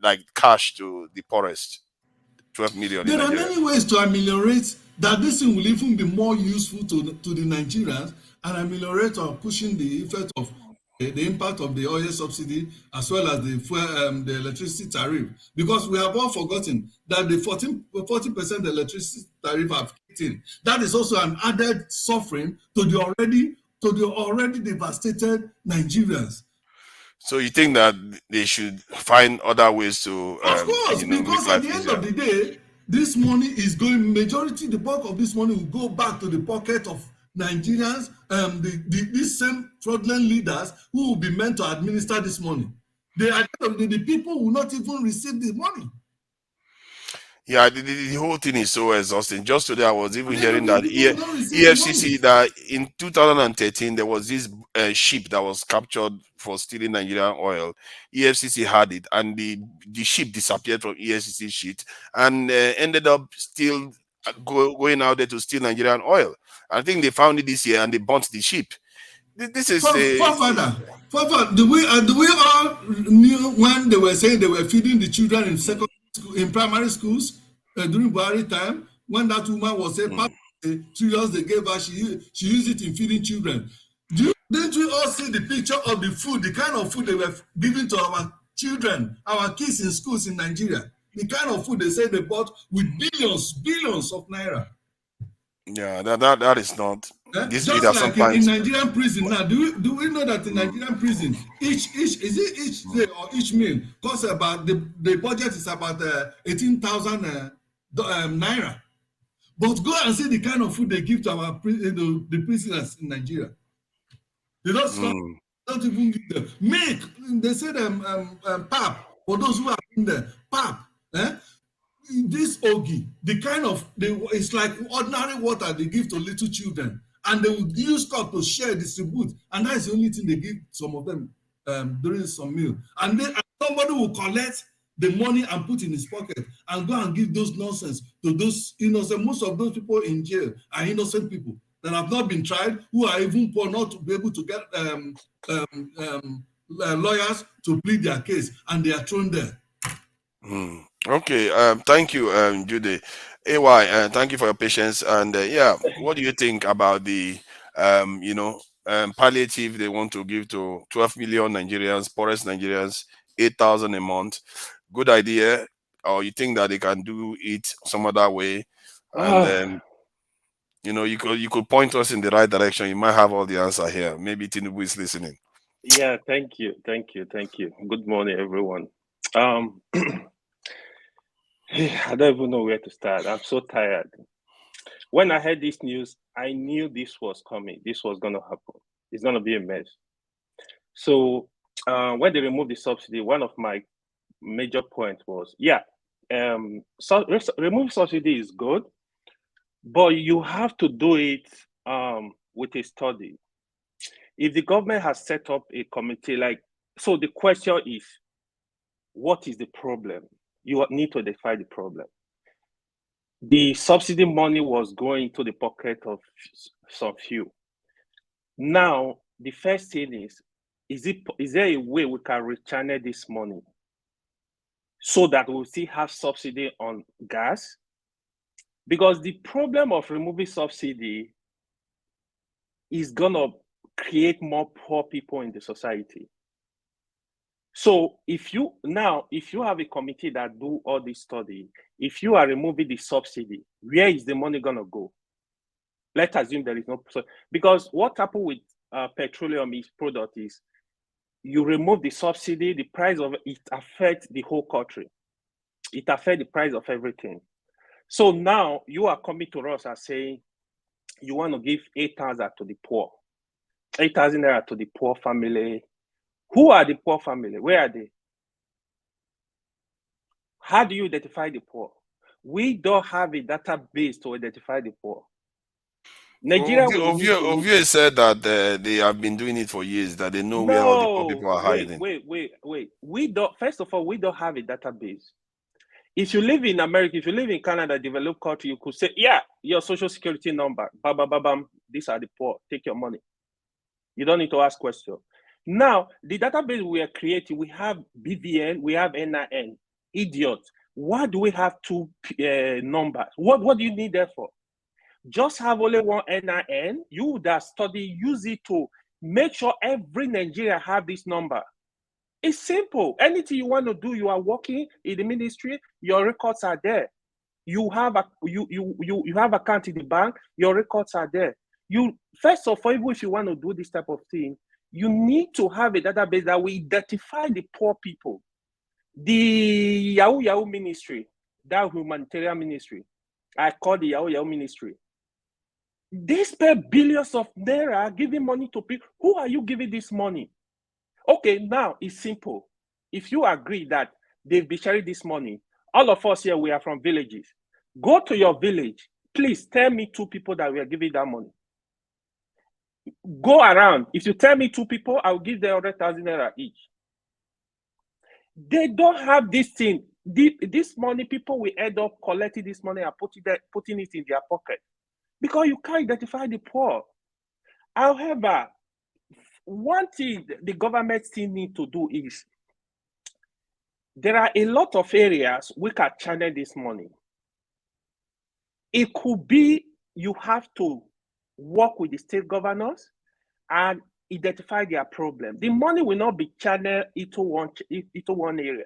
like cash to the poorest? 12 million. There are many ways to ameliorate that. This thing will even be more useful to the Nigerians and ameliorate or pushing the effect of the impact of the oil subsidy as well as the electricity tariff, because we have all forgotten that the 40% electricity tariff have kicked in. That is also an added suffering to the already devastated Nigerians. So you think that they should find other ways to, of course, because at the end of the day, this money is going, the bulk of this money will go back to the pocket of Nigerians, these same fraudulent leaders who will be meant to administer this money. The people will not even receive the money. Yeah, the whole thing is so exhausting. Just today, I was even hearing that EFCC, that in 2013, there was this ship that was captured for stealing Nigerian oil. EFCC had it, and the ship disappeared from EFCC sheet and ended up still going out there to steal Nigerian oil. I think they found it this year and they burnt the ship. This is Father, the way all knew when they were saying they were feeding the children in secondary school, in primary schools during Buhari time, when that woman was a part of the trillions they gave her, she used it in feeding children. Didn't we all see the picture of the food, the kind of food they were giving to our children, our kids in schools in Nigeria? The kind of food they said they bought with billions of naira. Yeah, that is not. Just like in Nigerian prison now, do we know that in Nigerian prison, each day or each meal costs about, the budget is about 18,000 naira. But go and see the kind of food they give to our the prisoners in Nigeria. They don't stop, don't even give them milk. They say pap for those who are in there. Pap, this ogi, the kind of it's like ordinary water they give to little children, and they will use cup to share, distribute, and that is the only thing they give some of them during some meal. And then somebody will collect the money and put in his pocket and go and give those nonsense to those innocent. Most of those people in jail are innocent people that have not been tried, who are even poor, not to be able to get lawyers to plead their case, and they are thrown there. Okay, thank you, Jude. AY, thank you for your patience. And yeah, what do you think about the palliative they want to give to 12 million Nigerians, poorest Nigerians, 8,000 a month? Good idea, or you think that they can do it some other way? And then you could point us in the right direction. You might have all the answer here. Maybe Tinubu is listening. Yeah, thank you. Good morning, everyone. I don't even know where to start. I'm so tired. When I heard this news, I knew this was coming. This was going to happen. It's going to be a mess. So when they removed the subsidy, one of my major points was, remove subsidy is good, but you have to do it with a study. If the government has set up a committee, so the question is, what is the problem? You need to identify the problem. The subsidy money was going to the pocket of some few. Now, the first thing is there a way we can rechannel this money so that we'll still have subsidy on gas? Because the problem of removing subsidy is gonna create more poor people in the society. So if you have a committee that do all this study, if you are removing the subsidy, where is the money gonna go? Let's assume there is no, because what happened with petroleum product is, you remove the subsidy, the price of it affects the whole country. It affects the price of everything. So now you are coming to us and saying you want to give 8,000 to the poor, 8,000 naira to the poor family Who are the poor family? Where are they? How do you identify the poor? We don't have a database to identify the poor. Nigeria Ovie said that they have been doing it for years, that they know where all the poor people are hiding. Wait. We don't. First of all, we don't have a database. If you live in America, if you live in Canada, developed country, you could say, yeah, your social security number, bam, these are the poor, take your money. You don't need to ask questions. Now, the database we are creating, we have BVN, we have NIN. Idiot. Why do we have two numbers? What do you need that for? Just have only one NIN. You that study, use it to make sure every Nigerian have this number. It's simple. Anything you want to do, you are working in the ministry, your records are there. You have you have account in the bank, your records are there. You first of all, even if you want to do this type of thing, you need to have a database that will identify the poor people. The Yahoo ministry, that humanitarian ministry, I call the Yahoo ministry. They spend billions of naira giving money to people. Who are you giving this money? Okay, now it's simple. If you agree that they've been sharing this money, all of us here, we are from villages. Go to your village. Please tell me 2 people that we are giving that money. Go around. If you tell me 2 people, I'll give them 100,000 naira each. They don't have this thing. This money, people will end up collecting this money and putting it in their pocket because you can't identify the poor. However, one thing the government still need to do is there are a lot of areas we can channel this money. It could be you have to work with the state governors and identify their problem. The money will not be channeled into one area.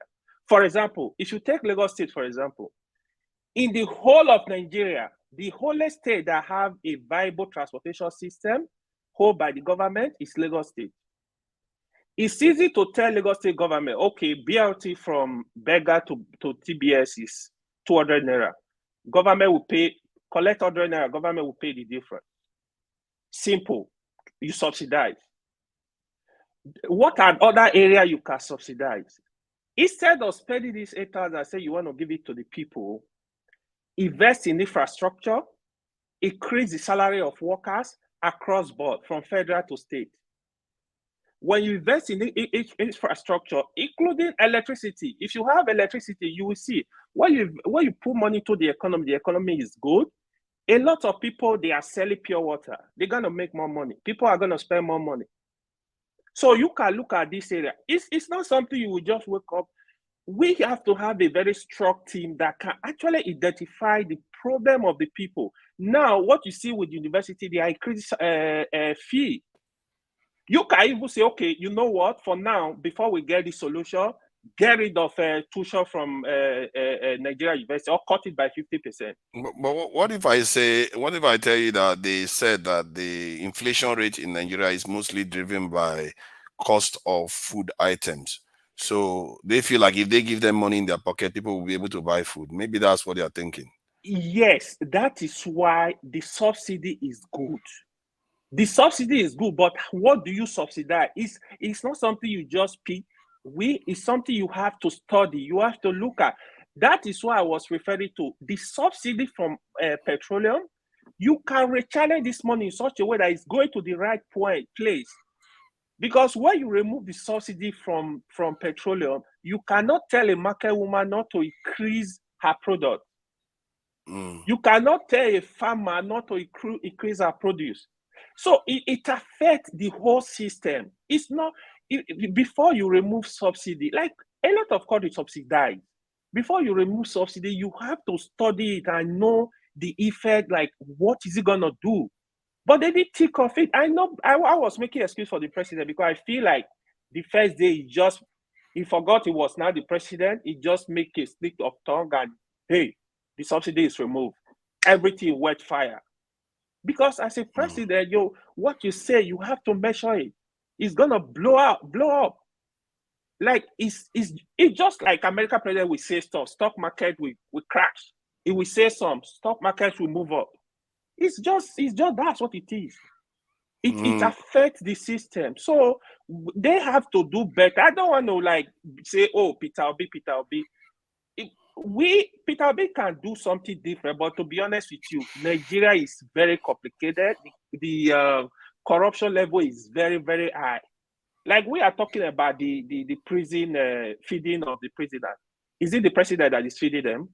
For example, if you take Lagos State, for example, in the whole of Nigeria, the only state that have a viable transportation system held by the government is Lagos State. It's easy to tell Lagos State government, okay, BRT from Berger to TBS is 200 naira. Government will pay, collect 100 naira, government will pay the difference. Simple. You subsidize. What are other areas you can subsidize? Instead of spending these 8,000 and say you want to give it to the people, invest in infrastructure, increase the salary of workers across board from federal to state. When you invest in infrastructure, including electricity, if you have electricity, you will see when you put money to the economy is good. A lot of people, they are selling pure water. They're going to make more money. People are going to spend more money. So you can look at this area. It's not something you will just wake up. We have to have a very strong team that can actually identify the problem of the people. Now, what you see with university, they are increasing fee. You can even say, okay, you know what? For now, before we get the solution, get rid of tuition from Nigeria University or cut it by 50%. But what if I tell you that they said that the inflation rate in Nigeria is mostly driven by cost of food items? So they feel like if they give them money in their pocket, people will be able to buy food. Maybe that's what they are thinking. Yes, that is why the subsidy is good. The subsidy is good, but what do you subsidize? It's not something you just pick. It's something you have to study. You have to look at. That is why I was referring to the subsidy from petroleum. You can rechannel this money in such a way that it's going to the right place. Because when you remove the subsidy from petroleum, you cannot tell a market woman not to increase her product. You cannot tell a farmer not to increase her produce. So it affects the whole system. It's not, before you remove subsidy, like a lot of countries subsidize. Before you remove subsidy, you have to study it and know the effect, like what is it going to do? But they didn't think of it. I know I was making an excuse for the president because I feel like the first day he forgot he was now the president. He just make a slip of tongue and, hey, the subsidy is removed. Everything wet fire. Because as a president, what you say, you have to measure it. It's gonna blow up. Like it's just like American president will say stuff. Stock market will crash. It will say some stock market will move up. It's just that's what it is. It affects the system. So they have to do better. I don't want to like say, oh, Peter Obi. Peter Obi can do something different, but to be honest with you, Nigeria is very complicated. The corruption level is very, very high. Like we are talking about the prison feeding of the president. Is it the president that is feeding them?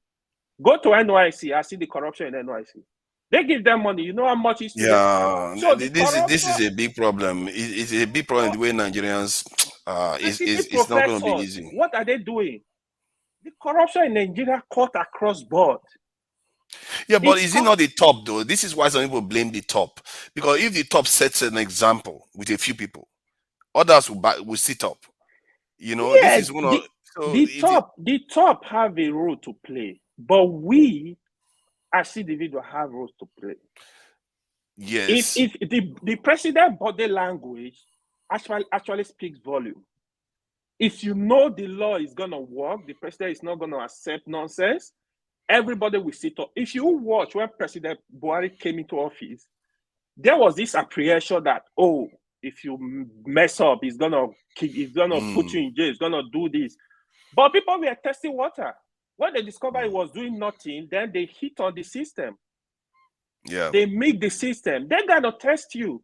Go to NYC. I see the corruption in NYC. They give them money. You know how much it's Yeah, so this is a big problem. It's a big problem the way Nigerians it's not going to be easy. What are they doing? The corruption in Nigeria cut across board. Yeah, but is it not the top though? This is why some people blame the top, because if the top sets an example with a few people, others will sit up. You know, yes, this is one of the top have a role to play, but we as individuals have roles to play. Yes. If the president body language actually speaks volume. If you know the law is gonna work, the president is not gonna accept nonsense. Everybody will sit up. If you watch when President Buhari came into office, there was this apprehension that, oh, if you mess up, he's gonna put you in jail, he's gonna do this. But people were testing water. When they discovered he was doing nothing, then they hit on the system. Yeah. They make the system. They're gonna test you.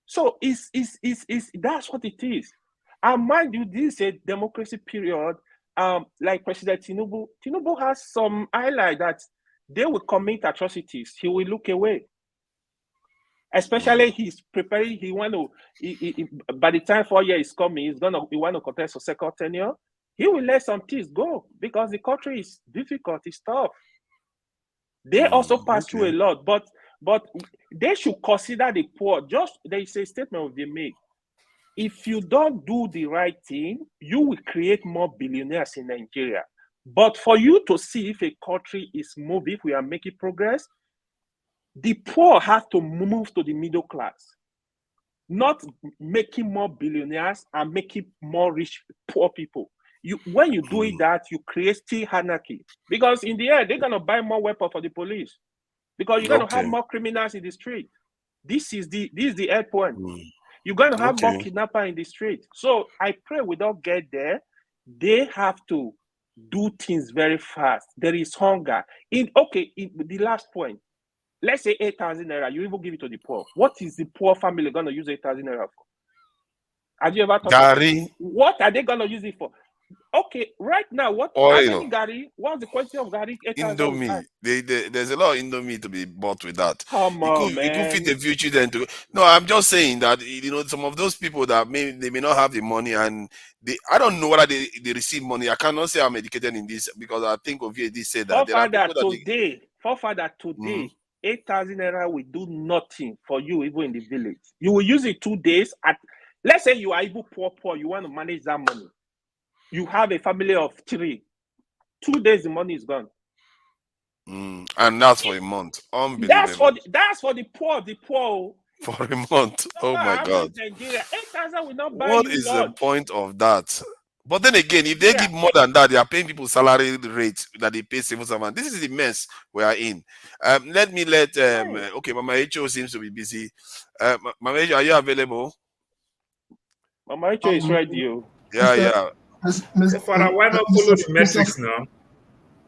So it's that's what it is. And mind you, this is a democracy period. Like President Tinubu has some highlight that they will commit atrocities. He will look away. Especially he's preparing. By the time 4 years is coming, he want to contest a second tenure. He will let some things go because the country is difficult. It's tough. They also pass through a lot, but they should consider the poor. Just there is a statement they make. If you don't do the right thing, you will create more billionaires in Nigeria. But for you to see if a country is moving, if we are making progress, the poor have to move to the middle class, not making more billionaires and making more rich poor people. When you do that, you create still anarchy. Because in the end, they're going to buy more weapons for the police. Because you're going to have more criminals in the street. This is the end point. You're going to have more kidnappers in the street. So I pray we don't get there. They have to do things very fast. There is hunger. The last point. Let's say 8,000 naira. You even give it to the poor. What is the poor family going to use 8,000 naira for? Have you ever thought Gary? What are they going to use it for? Okay, right now, how many Gary? What's the quantity of Gary? Indomie. There's a lot of Indomie to be bought with that. Come on, man. You could fit the future then to. No, I'm just saying that some of those people that they may not have the money and I don't know whether they receive money. I cannot say I'm educated in this because I think Oviedi said that. Forefather today, 8,000 naira will do nothing for you even in the village. You will use it 2 days. Let's say you are even poor. You want to manage that money. You have a family of 3. 2 days, the money is gone. And that's for a month. Unbelievable. That's for the poor. The poor. For a month. Oh my God. Nigeria, 8,000 will not buy what you is lunch. The point of that? But then again, if they give more than that, they are paying people salary rates that they pay civil servants. This is the mess we are in. Mama H.O. seems to be busy. Mama H.O., are you available? Mama H.O. is ready. Yeah. Father, why not follow the metrics now?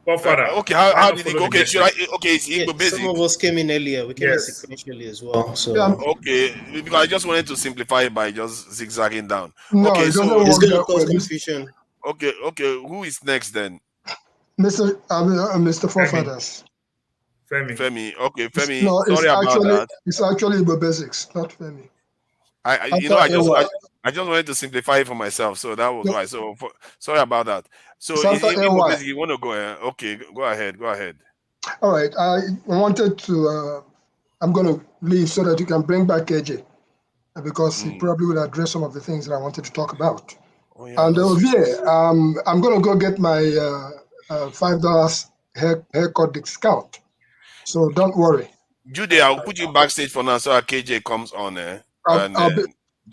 Okay, how did it go? Okay, it's Igbo basic. Some of us came in earlier. We came in sequentially as well. So okay, because I just wanted to simplify it by just zigzagging down. No, okay, so it's going to cause confusion. Okay. Who is next then? Mr. Forefathers. Femi. Okay, Femi. No, sorry about that. It's actually Igbo basics, not Femi. I just wanted to simplify it for myself, so that was why. So sorry about that. So if you want to go ahead, okay, go ahead. All right. I wanted to. I'm going to leave so that you can bring back KJ, because he probably will address some of the things that I wanted to talk about. Oh, yeah, and Ovie, I'm going to go get my $5 haircut discount. So don't worry. Jude, I'll put you backstage for now so that KJ comes on.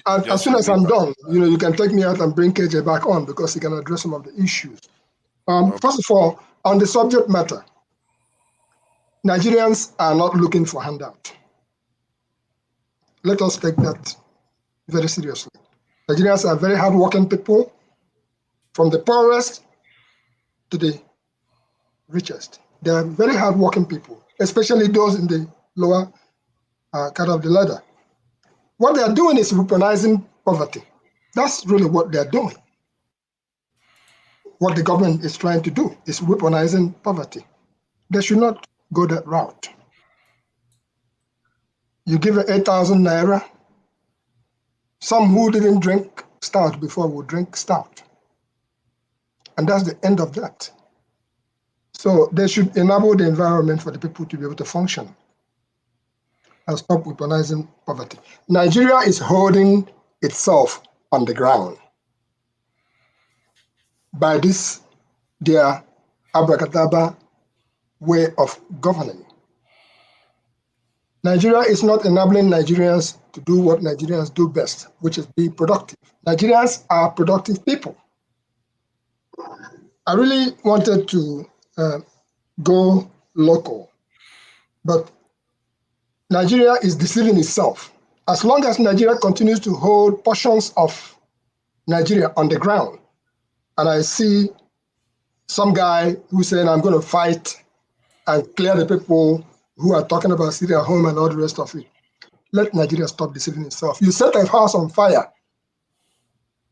As soon as I'm done, you can take me out and bring KJ back on because he can address some of the issues. First of all, on the subject matter, Nigerians are not looking for handout. Let us take that very seriously. Nigerians are very hardworking people, from the poorest to the richest. They are very hardworking people, especially those in the lower part of the ladder. What they are doing is weaponizing poverty. That's really what they are doing. What the government is trying to do is weaponizing poverty. They should not go that route. You give 8,000 naira. Some who didn't drink stout before will drink stout. And that's the end of that. So they should enable the environment for the people to be able to function and stop weaponizing poverty. Nigeria is holding itself on the ground by this, their abracadabra way of governing. Nigeria is not enabling Nigerians to do what Nigerians do best, which is be productive. Nigerians are productive people. I really wanted to go local, but Nigeria is deceiving itself. As long as Nigeria continues to hold portions of Nigeria on the ground, and I see some guy who's saying, I'm going to fight and clear the people who are talking about sitting at home and all the rest of it. Let Nigeria stop deceiving itself. You set a house on fire,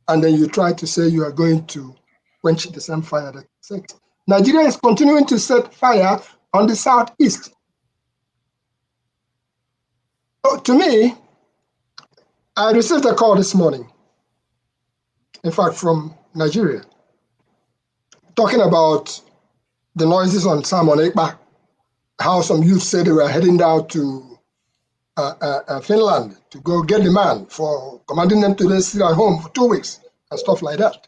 and then you try to say you are going to quench the same fire that you set. Nigeria is continuing to set fire on the southeast. So to me, I received a call this morning, in fact, from Nigeria, talking about the noises on Salmon Ekpa, how some youth said they were heading down to Finland to go get the man for commanding them to sit at home for 2 weeks and stuff like that.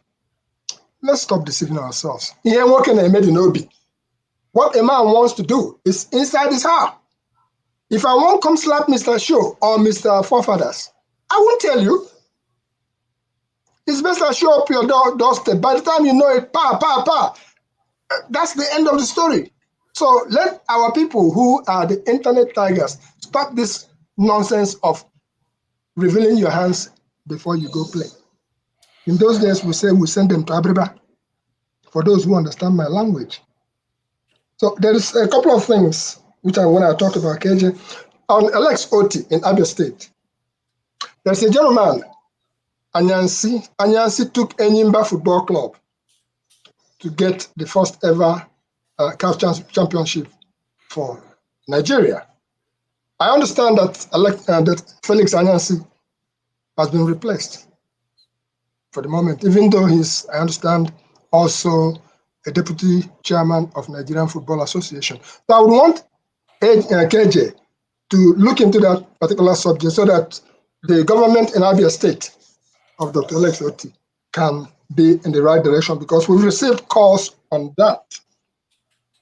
Let's stop deceiving ourselves. What a man wants to do is inside his heart. If I won't come slap Mr. Show or Mr. Forefathers, I won't tell you. It's best I show up your doorstep. By the time you know it, that's the end of the story. So let our people who are the internet tigers stop this nonsense of revealing your hands before you go play. In those days, we say we send them to Abriba, for those who understand my language. So there is a couple of things which I want to talk about, KJ. On Alex Oti in Abia State, there's a gentleman, Anyansi. Anyansi took Enyimba Football Club to get the first ever CAF championship for Nigeria. I understand that that Felix Anyansi has been replaced for the moment, even though he's, I understand, also a deputy chairman of Nigerian Football Association. So I would want KJ to look into that particular subject so that the government in Abia State of Dr. Alex Oti can be in the right direction, because we've received calls on that.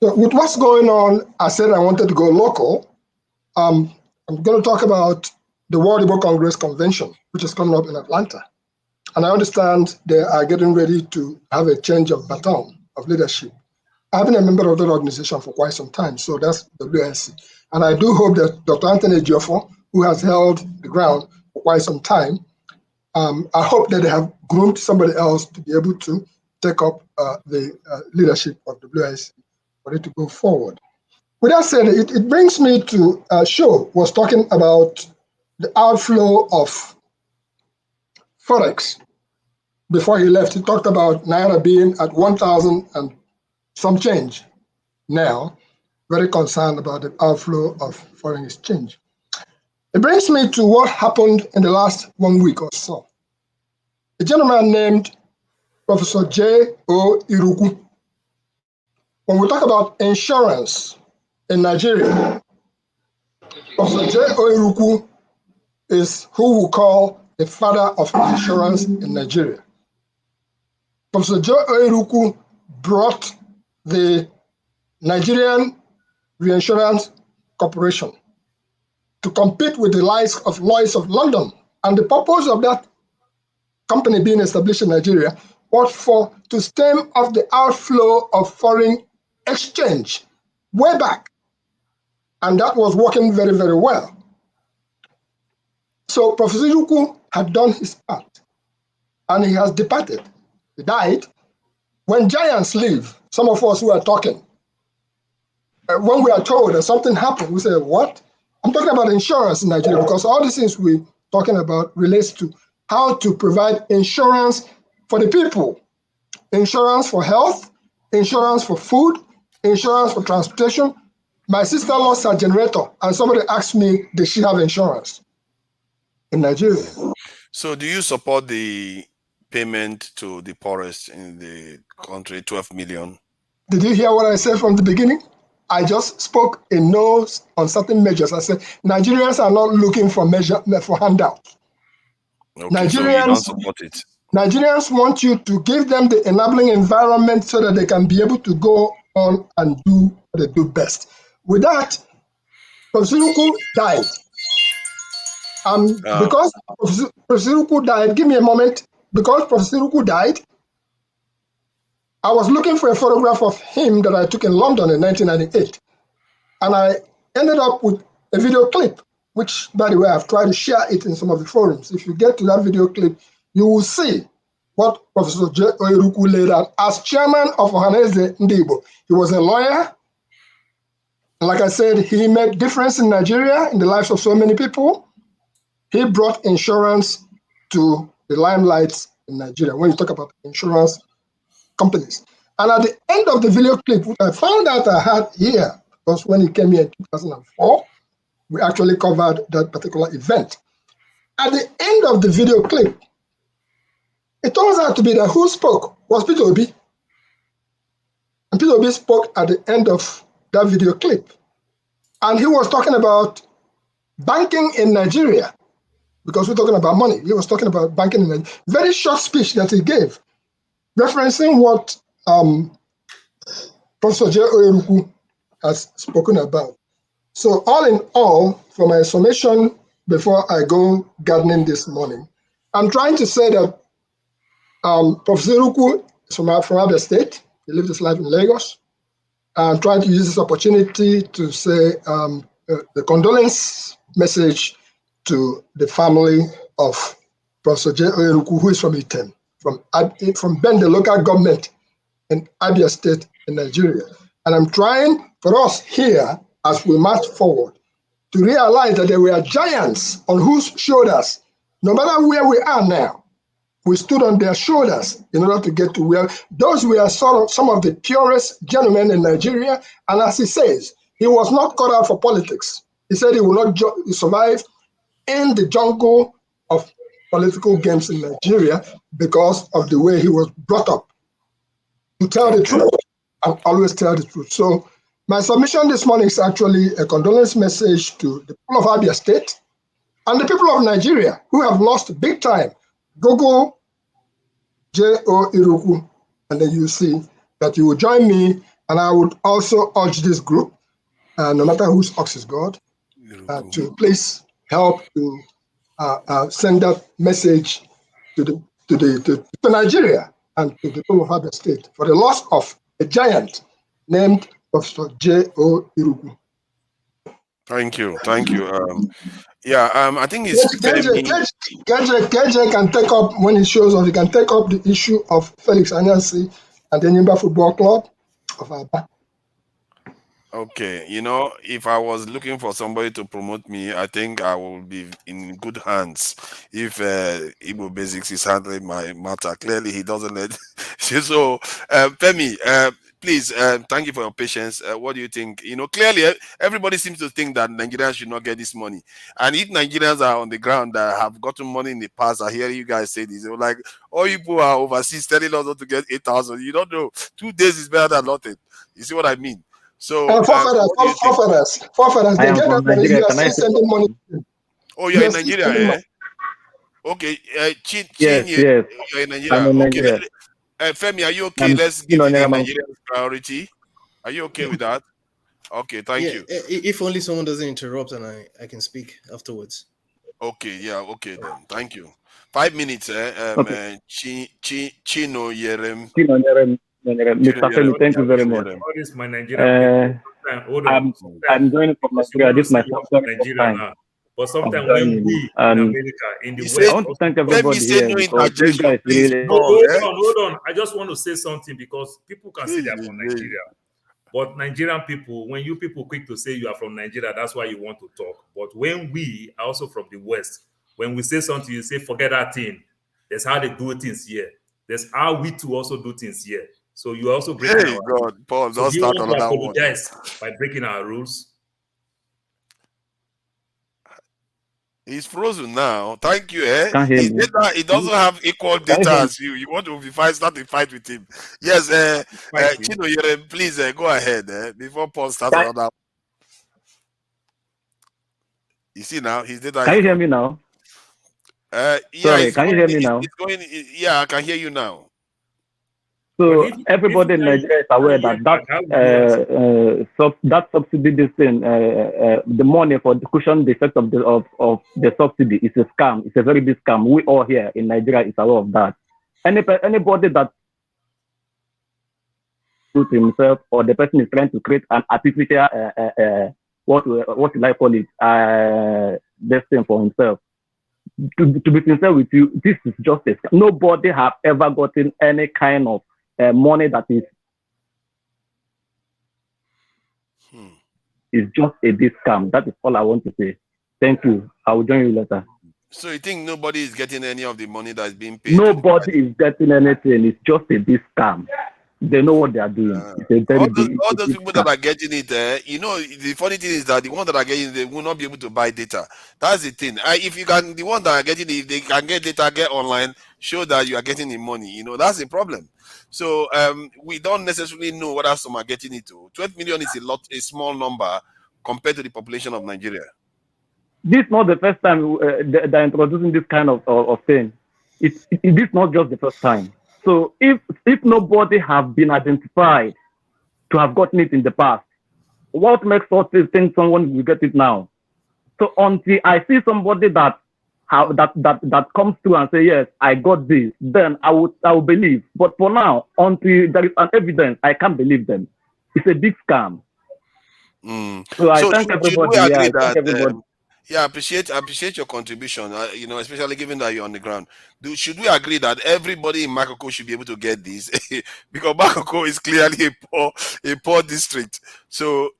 So with what's going on, I said I wanted to go local. I'm going to talk about the World Igbo Congress Convention, which is coming up in Atlanta. And I understand they are getting ready to have a change of baton of leadership. I've been a member of that organization for quite some time, so that's WNC. And I do hope that Dr. Anthony Giofo, who has held the ground for quite some time, I hope that they have groomed somebody else to be able to take up the leadership of WNC for it to go forward. With that said, it brings me to Show was talking about the outflow of Forex. Before he left, he talked about Naira being at 1,000 and some change now, very concerned about the outflow of foreign exchange. It brings me to what happened in the last 1 week or so. A gentleman named Professor J.O. Iruku. When we talk about insurance in Nigeria, Professor J.O. Iruku is who we call the father of insurance in Nigeria. Professor J.O. Iruku brought the Nigerian Reinsurance Corporation to compete with the likes of Lloyd's of London. And the purpose of that company being established in Nigeria was to stem off the outflow of foreign exchange way back. And that was working very, very well. So Professor Yuku had done his part, and he has departed. He died. When giants leave, some of us who are talking, when we are told that something happened, we say, what? I'm talking about insurance in Nigeria, because all these things we're talking about relates to how to provide insurance for the people. Insurance for health, insurance for food, insurance for transportation. My sister lost her generator, and somebody asked me, did she have insurance in Nigeria? So do you support the payment to the poorest in the country, 12 million? Did you hear what I said from the beginning? I just spoke in no's on certain measures. I said Nigerians are not looking for handouts. Okay, so you don't support it. Nigerians want you to give them the enabling environment so that they can be able to go on and do what they do best. With that, Professor Yuku died. Because Professor Yuku died, give me a moment. Because Professor Yuku died, I was looking for a photograph of him that I took in London in 1998. And I ended up with a video clip, which, by the way, I've tried to share it in some of the forums. If you get to that video clip, you will see what Professor J. Oyeruku laid out as chairman of Ohaneze Ndibo. He was a lawyer. Like I said, he made difference in Nigeria, in the lives of so many people. He brought insurance to the limelight in Nigeria when you talk about insurance companies. And at the end of the video clip, which I found out I had here, because when he came here in 2004, we actually covered that particular event. At the end of the video clip, it turns out to be that who spoke was Peter Obi. And Peter Obi spoke at the end of that video clip. And he was talking about banking in Nigeria, because we're talking about money. He was talking about banking in Nigeria. Very short speech that he gave, referencing what Professor J. Oyeruku has spoken about. So all in all, for my summation before I go gardening this morning, I'm trying to say that Professor Ruku is from Abia State. He lived his life in Lagos. I'm trying to use this opportunity to say the condolence message to the family of Professor J. Oyeruku, who is from Item, from Ben, the local government in Abia State in Nigeria. And I'm trying for us here, as we march forward, to realize that there were giants on whose shoulders, no matter where we are now, we stood on their shoulders in order to get to where those were some of the purest gentlemen in Nigeria. And as he says, he was not cut out for politics. He said he will not survive in the jungle of political games in Nigeria because of the way he was brought up to tell the truth and always tell the truth. So my submission this morning is actually a condolence message to the people of Abia State and the people of Nigeria who have lost big time. Google J.O. Iruku, and then you see that you will join me. And I would also urge this group, no matter whose ox is God, to please help to send that message to Nigeria and to the people of Abia State for the loss of a giant named Professor J.O. Iruku. Thank you. I think it's KJ can take up, when he shows up, he can take up the issue of Felix Anyansi and the Nimba Football Club of Aba. Okay, if I was looking for somebody to promote me, I think I will be in good hands if Igbo Basics is handling my matter. Clearly, he doesn't let. So, Femi, please, thank you for your patience. What do you think? Clearly, everybody seems to think that Nigerians should not get this money. And if Nigerians are on the ground that have gotten money in the past, I hear you guys say this. They're like, all you people are overseas telling us not to get 8,000. You don't know. 2 days is better than nothing. You see what I mean? So, forefathers, they get that money. You are still sending money. Oh, you're in Nigeria, eh? Okay, yes. you're in Nigeria. I'm in Okay, Nigeria. Femi, are you okay? Let's give the Nigerians priority. Are you okay with that? Okay, thank you. If only someone doesn't interrupt and I can speak afterwards. Okay, okay then. Thank you. 5 minutes, Okay. Chino Yerem. Mr. Femi, thank you very much. This is my Nigerian I'm joining from Nigeria. This is my first time. But sometimes when we in America, in the West, I want to thank everybody say here no because you interjection, guys please. really. Hold on. I just want to say something because people can say they're from Nigeria. But Nigerian people, when you people quick to say you are from Nigeria, that's why you want to talk. But when we are also from the West, when we say something, you say, forget that thing. That's how they do things here. That's how we too also do things here. So you are also breaking our rules. Paul, so don't do you start want to another one. apologize by breaking our rules? He's frozen now. Thank you. Can't hear His me. data, he doesn't have equal data as you. You want to start a fight with him. Yes, Chino, please go ahead before Paul starts another. You see now, his data. Can you hear me now? Yeah, Sorry, can you hear me now? It's going. Yeah, I can hear you now. So everybody in Nigeria is aware that that subsidy, this thing, the money for the cushion the effect of the subsidy is a scam. It's a very big scam. We all here in Nigeria is aware of that. Anybody that puts himself or the person is trying to create an artificial what will I call it this thing for himself. To be sincere with you, this is just a scam. Nobody have ever gotten any kind of money that is just a big scam. That is all I want to say. Thank you. I will join you later. So you think nobody is getting any of the money that is being paid? Nobody is getting anything. It's just a big scam. They know what they are doing. It's a very all those people that are getting it, the funny thing is that the ones that are getting it, they will not be able to buy data. That's the thing. If you can, the ones that are getting it, if they can get data, get online, show that you are getting the money. That's the problem. So we don't necessarily know what else some are getting it to. 12 million is a small number compared to the population of Nigeria. This is not the first time they're introducing this kind of thing. This is not just the first time. So if nobody have been identified to have gotten it in the past, what makes us think someone will get it now? So until I see somebody that comes through and say, yes, I got this, then I will believe. But for now, until there is an evidence, I can't believe them. It's a big scam. So I thank everybody. I thank everybody. Yeah, appreciate your contribution. Especially given that you're on the ground. Should we agree that everybody in Makoko should be able to get this? Because Makoko is clearly a poor district. So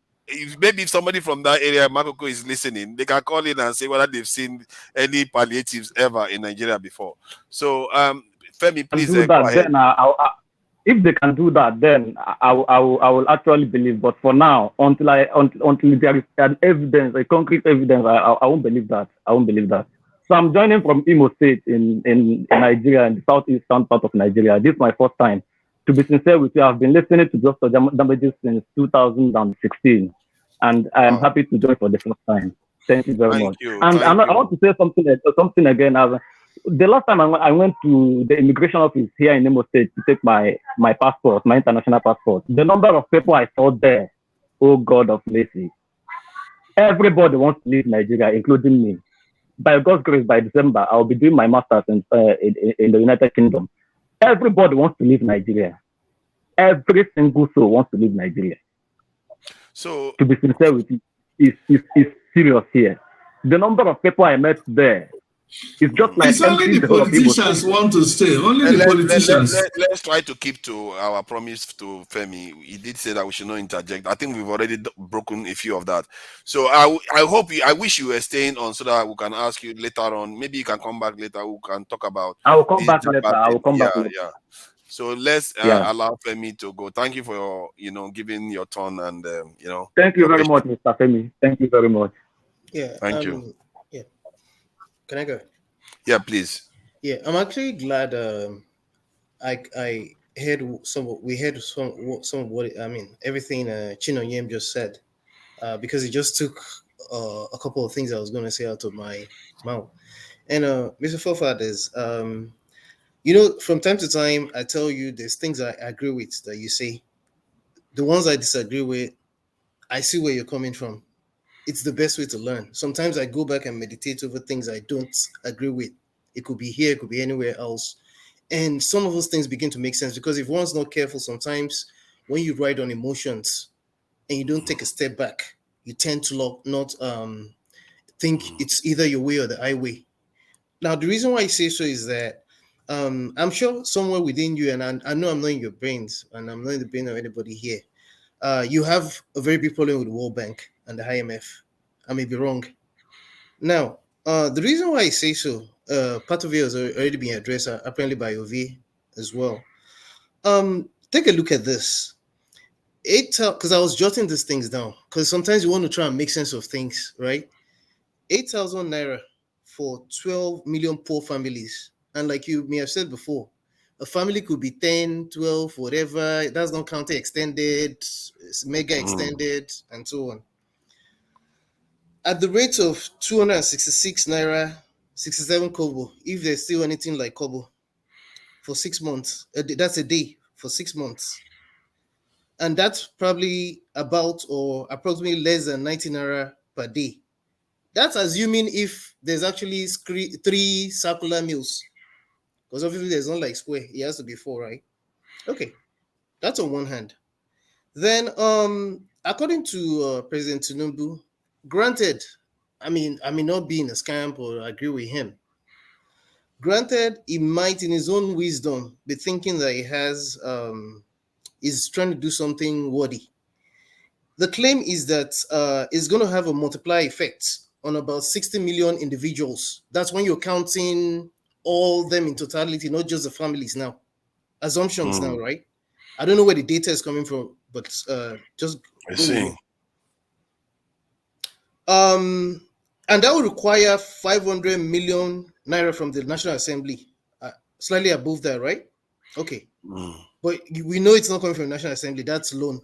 maybe if somebody from that area, Makoko, is listening, they can call in and say whether they've seen any palliatives ever in Nigeria before. So Femi, please go ahead. If they can do that, then I will actually believe. But for now, until there is an evidence, a concrete evidence, I won't believe that. I won't believe that. So I'm joining from Imo State in Nigeria, in the southeastern part of Nigeria. This is my first time. To be sincere with you, I've been listening to Just Damages since 2016, and I am happy to join for the first time. Thank you very much. And I want to say something again. The last time I went to the immigration office here in Imo State to take my passport, my international passport, the number of people I saw there, oh God of mercy, everybody wants to leave Nigeria, including me. By God's grace, by December, I'll be doing my master's in the United Kingdom. Everybody wants to leave Nigeria. Every single soul wants to leave Nigeria. So, to be sincere with you, it's serious here. The number of people I met there, it's just like it's only the politicians want to stay. Only the politicians. Let's try to keep to our promise to Femi. He did say that we should not interject. I think we've already broken a few of that. So I wish you were staying on so that we can ask you later on. Maybe you can come back later. We can talk about. I will come back later. I will come back later. Yeah. So let's allow Femi to go. Thank you for giving your turn and Thank you very much, Mr. Femi. Thank you very much. Yeah. Thank you. Yeah. Can I go? Yeah, please. Yeah, I'm actually glad. I heard some of what everything Chino Yem just said, because it just took a couple of things I was going to say out of my mouth. And Mr. Fofathers, from time to time I tell you there's things I agree with that you say. The ones I disagree with, I see where you're coming from. It's the best way to learn. Sometimes I go back and meditate over things I don't agree with. It could be here, it could be anywhere else. And some of those things begin to make sense because if one's not careful, sometimes when you ride on emotions and you don't take a step back, you tend to not think it's either your way or the highway. Now, the reason why I say so is that I'm sure somewhere within you, and I know I'm not in your brains, and I'm not in the brain of anybody here, you have a very big problem with the World Bank and the IMF. I may be wrong. Now, the reason why I say so, part of it has already been addressed apparently by Ovi as well. Take a look at this. Because I was jotting these things down, because sometimes you want to try and make sense of things, right? 8,000 naira for 12 million poor families. And like you may have said before, a family could be 10, 12, whatever. That's not counting extended, mega extended, and so on. At the rate of 266 naira, 67 kobo, if there's still anything like kobo, for 6 months, that's a day for 6 months. And that's probably about or approximately less than 90 naira per day. That's assuming if there's actually 3 circular meals, because obviously there's not like square, it has to be 4, right? Okay, that's on one hand. Then, according to President Tinubu, granted, I may not be in a scam or agree with him. Granted, he might, in his own wisdom, be thinking that he has is trying to do something worthy. The claim is that it's going to have a multiplier effect on about 60 million individuals. That's when you're counting all them in totality, not just the families now. Assumptions now, right? I don't know where the data is coming from, but just I see. And that would require 500 million naira from the National Assembly, slightly above that, right? Okay. But we know it's not coming from the National Assembly. That's loan,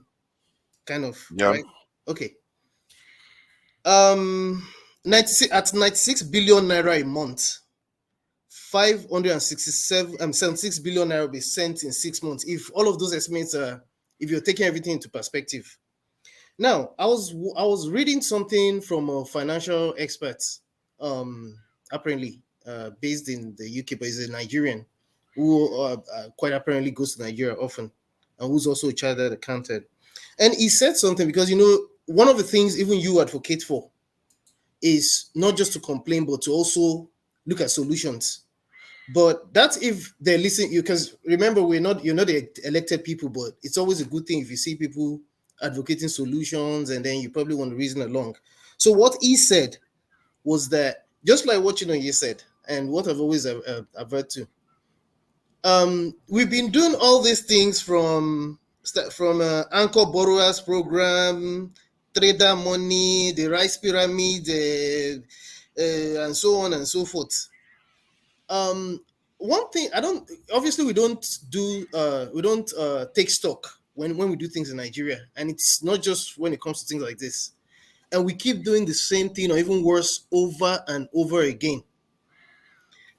kind of, right? Okay. 96 billion naira a month, 76 billion naira will be sent in 6 months. If all of those estimates are, if you're taking everything into perspective. Now, I was reading something from a financial expert, apparently based in the UK, but he's a Nigerian who quite apparently goes to Nigeria often, and who's also a chartered accountant. And he said something, because one of the things even you advocate for is not just to complain, but to also look at solutions. But that's if they're listening, because remember, you're not the elected people, but it's always a good thing if you see people advocating solutions, and then you probably want to reason along. So what he said was that, just like what you said, and what I've always averted to, we've been doing all these things from Anchor Borrowers Program, Trader Money, the Rice Pyramid, and so on and so forth. One thing we don't take stock when we do things in Nigeria, and it's not just when it comes to things like this, and we keep doing the same thing or even worse over and over again.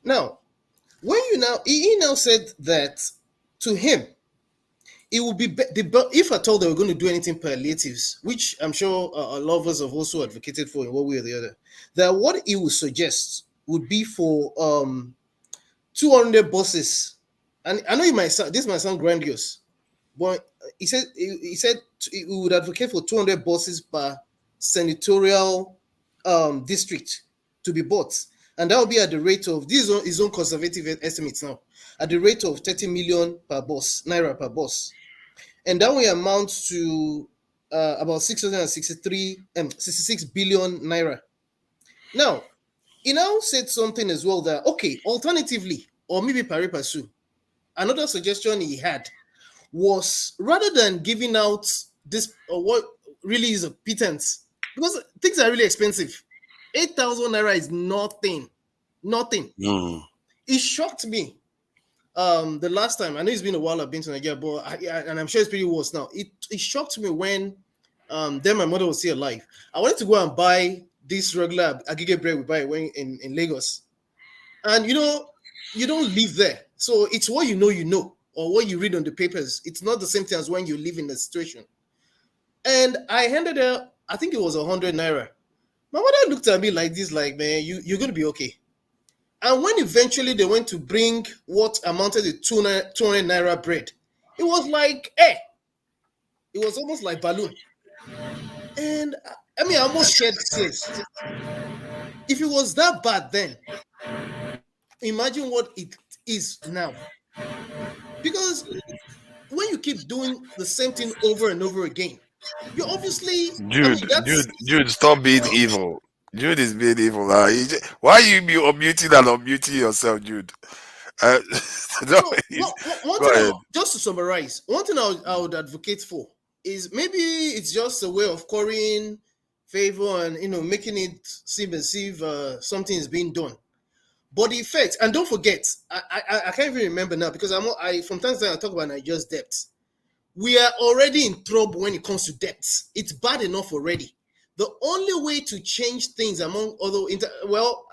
Now, when he now said that to him, it would be if at all they were going to do anything palliatives, which I'm sure a lot of us have also advocated for in one way or the other, that what he would suggest would be for 200 buses. And I know this might sound grandiose, but he said he would advocate for 200 buses per senatorial district to be bought, and that will be at the rate of, this is his own conservative estimates now, at the rate of 30 million naira per bus, and that will amount to about 66 billion naira. Now, he now said something as well that, okay, alternatively, or maybe pari passu, another suggestion he had was, rather than giving out this, or what really is a pittance, because things are really expensive, 8,000 naira is nothing. It shocked me. The last time, I know it's been a while I've been to Nigeria, but and I'm sure it's pretty worse now. It shocked me when then my mother was still alive. I wanted to go and buy this regular agege bread we buy when in Lagos, and you don't live there, so it's what you know, or what you read on the papers. It's not the same thing as when you live in the situation. And I handed her, I think it was 100 naira. My mother looked at me like this, like, man, you're gonna be okay. And when eventually they went to bring what amounted to 200 naira bread, it was like, it was almost like balloon. And I almost shed tears. If it was that bad then, imagine what it is now. Because when you keep doing the same thing over and over again, you're obviously, I mean, Jude, stop being evil. Jude is being evil. Why you be unmuting and unmuting yourself, Jude? No, so one go thing, ahead. just to summarize, one thing I would advocate for is maybe it's just a way of currying favor and making it seem as if something is being done. But the effect, and don't forget, I can't even remember now because I from time to time I talk about Nigeria's debt. We are already in trouble when it comes to debt. It's bad enough already. The only way to change things among other, while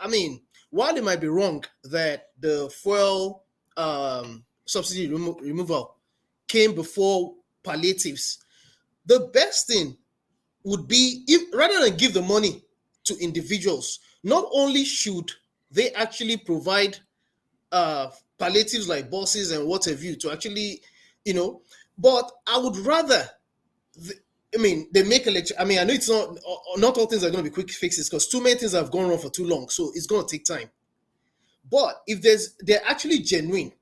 it might be wrong that the fuel subsidy removal came before palliatives, the best thing would be, if rather than give the money to individuals, not only should they actually provide palliatives like buses and what have you to actually, but I would rather, they make election. I know it's not all things are going to be quick fixes because too many things have gone wrong for too long, so it's going to take time. But if they're actually genuine,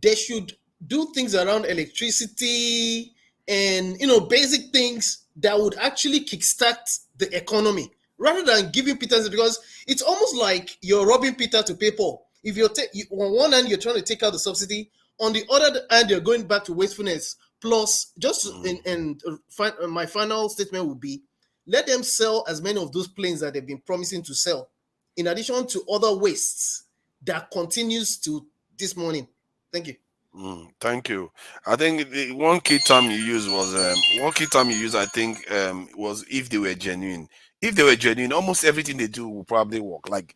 they should do things around electricity and basic things that would actually kickstart the economy rather than giving Peter, because it's almost like you're robbing Peter to pay Paul. If on one hand you're trying to take out the subsidy, on the other hand you're going back to wastefulness. Plus, my final statement would be, let them sell as many of those planes that they've been promising to sell, in addition to other wastes that continues to this morning. Thank you. Thank you. I think the one key term you used was I think was if they were genuine. If they were genuine, almost everything they do will probably work. Like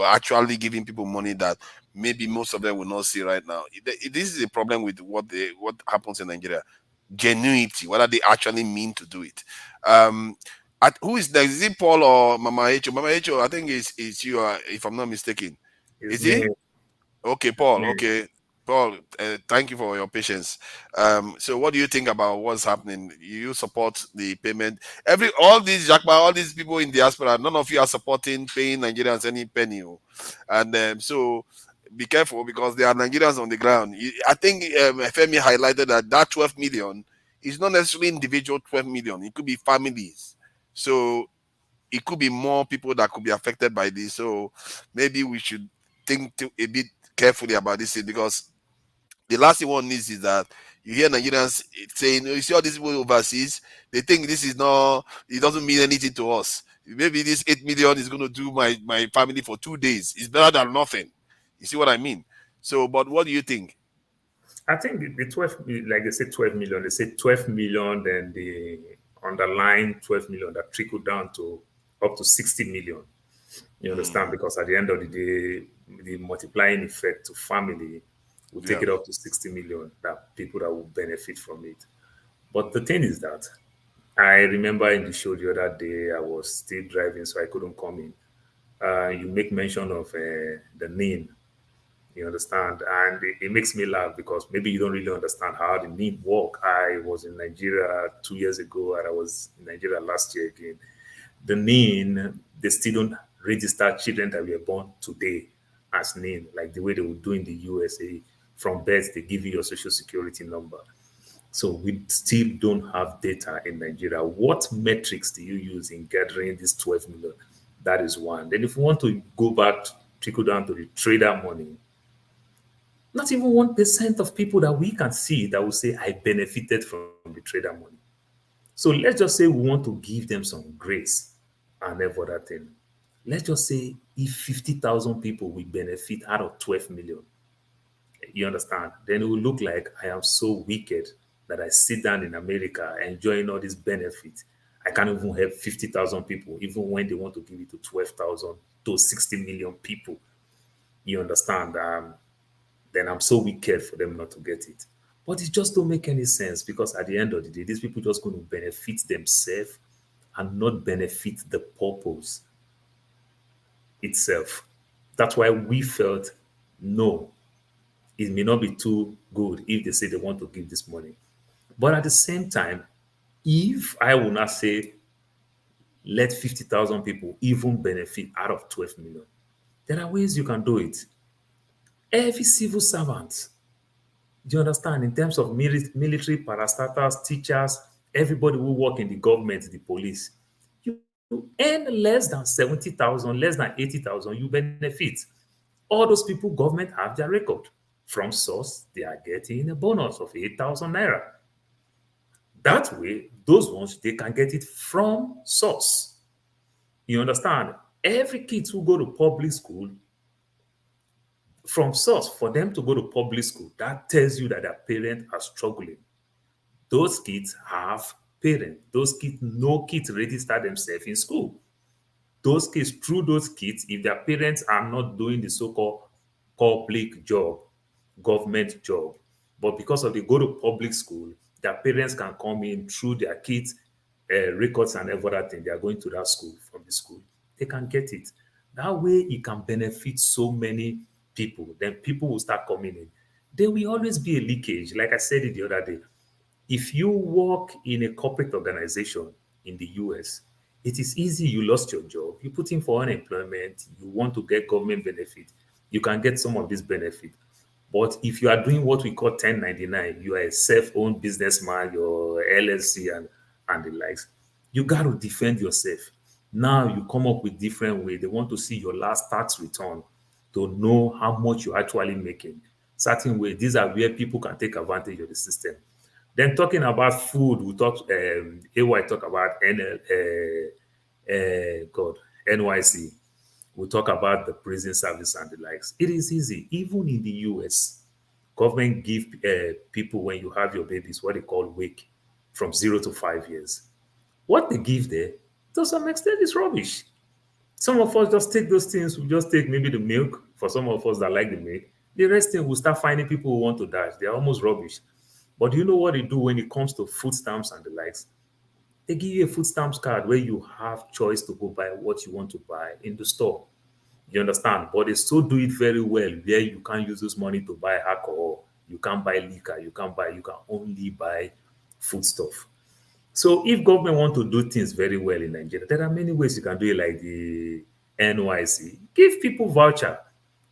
actually giving people money that maybe most of them will not see right now. This is a problem with what happens in Nigeria. Genuinity, whether they actually mean to do it. Who is next? Is it Paul or Mama Echo? Mama Echo, I think it's you, if I'm not mistaken. Is he? Okay, Paul. Okay. Paul, thank you for your patience. So what do you think about what's happening? You support the payment? All these all these people in diaspora, none of you are supporting paying Nigerians any penny. And so be careful because there are Nigerians on the ground. I think Femi highlighted that 12 million is not necessarily individual 12 million. It could be families. So it could be more people that could be affected by this. So maybe we should think a bit carefully about this because the last thing one needs is that you hear Nigerians saying, you see all these people overseas, they think this is it doesn't mean anything to us. Maybe this 8 million is going to do my family for 2 days. It's better than nothing. You see what I mean? So, but what do you think? I think the 12, like they say 12 million, they say 12 million, then the underlying 12 million that trickle down to up to 60 million. You understand? Because at the end of the day, the multiplying effect to family will take it up to 60 million, that people that will benefit from it. But the thing is that I remember in the show the other day, I was still driving, so I couldn't come in. You make mention of the NIN, you understand? And it makes me laugh because maybe you don't really understand how the NIN work. I was in Nigeria 2 years ago, and I was in Nigeria last year again. The NIN, they still don't register children that were born today as NIN, like the way they would do in the USA. From birth, they give you your social security number. So we still don't have data in Nigeria. What metrics do you use in gathering this 12 million? That is one. Then if we want to go back, trickle down to the trader money, not even 1% of people that we can see that will say, I benefited from the trader money. So let's just say we want to give them some grace and every other thing. Let's just say if 50,000 people will benefit out of 12 million, you understand? Then it will look like I am so wicked that I sit down in America enjoying all these benefits. I can't even help 50,000 people, even when they want to give it to 12,000 to 60 million people. You understand? Then I'm so wicked for them not to get it. But it just don't make any sense because at the end of the day, these people just going to benefit themselves and not benefit the purpose itself. That's why we felt, no, it may not be too good if they say they want to give this money. But at the same time, if I will not say, let 50,000 people even benefit out of 12 million. There are ways you can do it. Every civil servant, do you understand, in terms of military, parastatals, teachers, everybody who work in the government, the police, you earn less than 70,000, less than 80,000, you benefit. All those people, government have their record. From source, they are getting a bonus of 8,000 naira. That way, those ones, they can get it from source. You understand? Every kid who go to public school, from source, for them to go to public school, that tells you that their parents are struggling. Those kids have parents. Those kids, no kids register themselves in school. Those kids, through those kids, if their parents are not doing the so-called public job, government job, but because of they go to public school, their parents can come in through their kids' records and everything. They are going to that school, from the school. They can get it. That way, it can benefit so many people. Then people will start coming in. There will always be a leakage. Like I said it the other day, if you work in a corporate organization in the US, it is easy. You lost your job. You put in for unemployment. You want to get government benefit. You can get some of this benefit. But if you are doing what we call 1099, you are a self-owned businessman, your LLC and the likes, you got to defend yourself. Now you come up with different ways. They want to see your last tax return to know how much you're actually making. Certain ways, these are where people can take advantage of the system. Then talking about food, we talk, AY talk about NYC. We talk about the prison service and the likes. It is easy. Even in the US, government give people, when you have your babies, what they call WAKE, from 0 to 5 years. What they give there, to some extent, is rubbish. Some of us just take those things. We just take maybe the milk, for some of us that like the milk. The rest thing, we'll start finding people who want to dash. They're almost rubbish. But do you know what they do when it comes to food stamps and the likes? They give you a food stamps card where you have choice to go buy what you want to buy in the store. You understand? But they still do it very well, where you can't use this money to buy alcohol. You can't buy liquor. You can only buy food stuff. So if government want to do things very well in Nigeria, there are many ways you can do it, like the NYC. Give people voucher.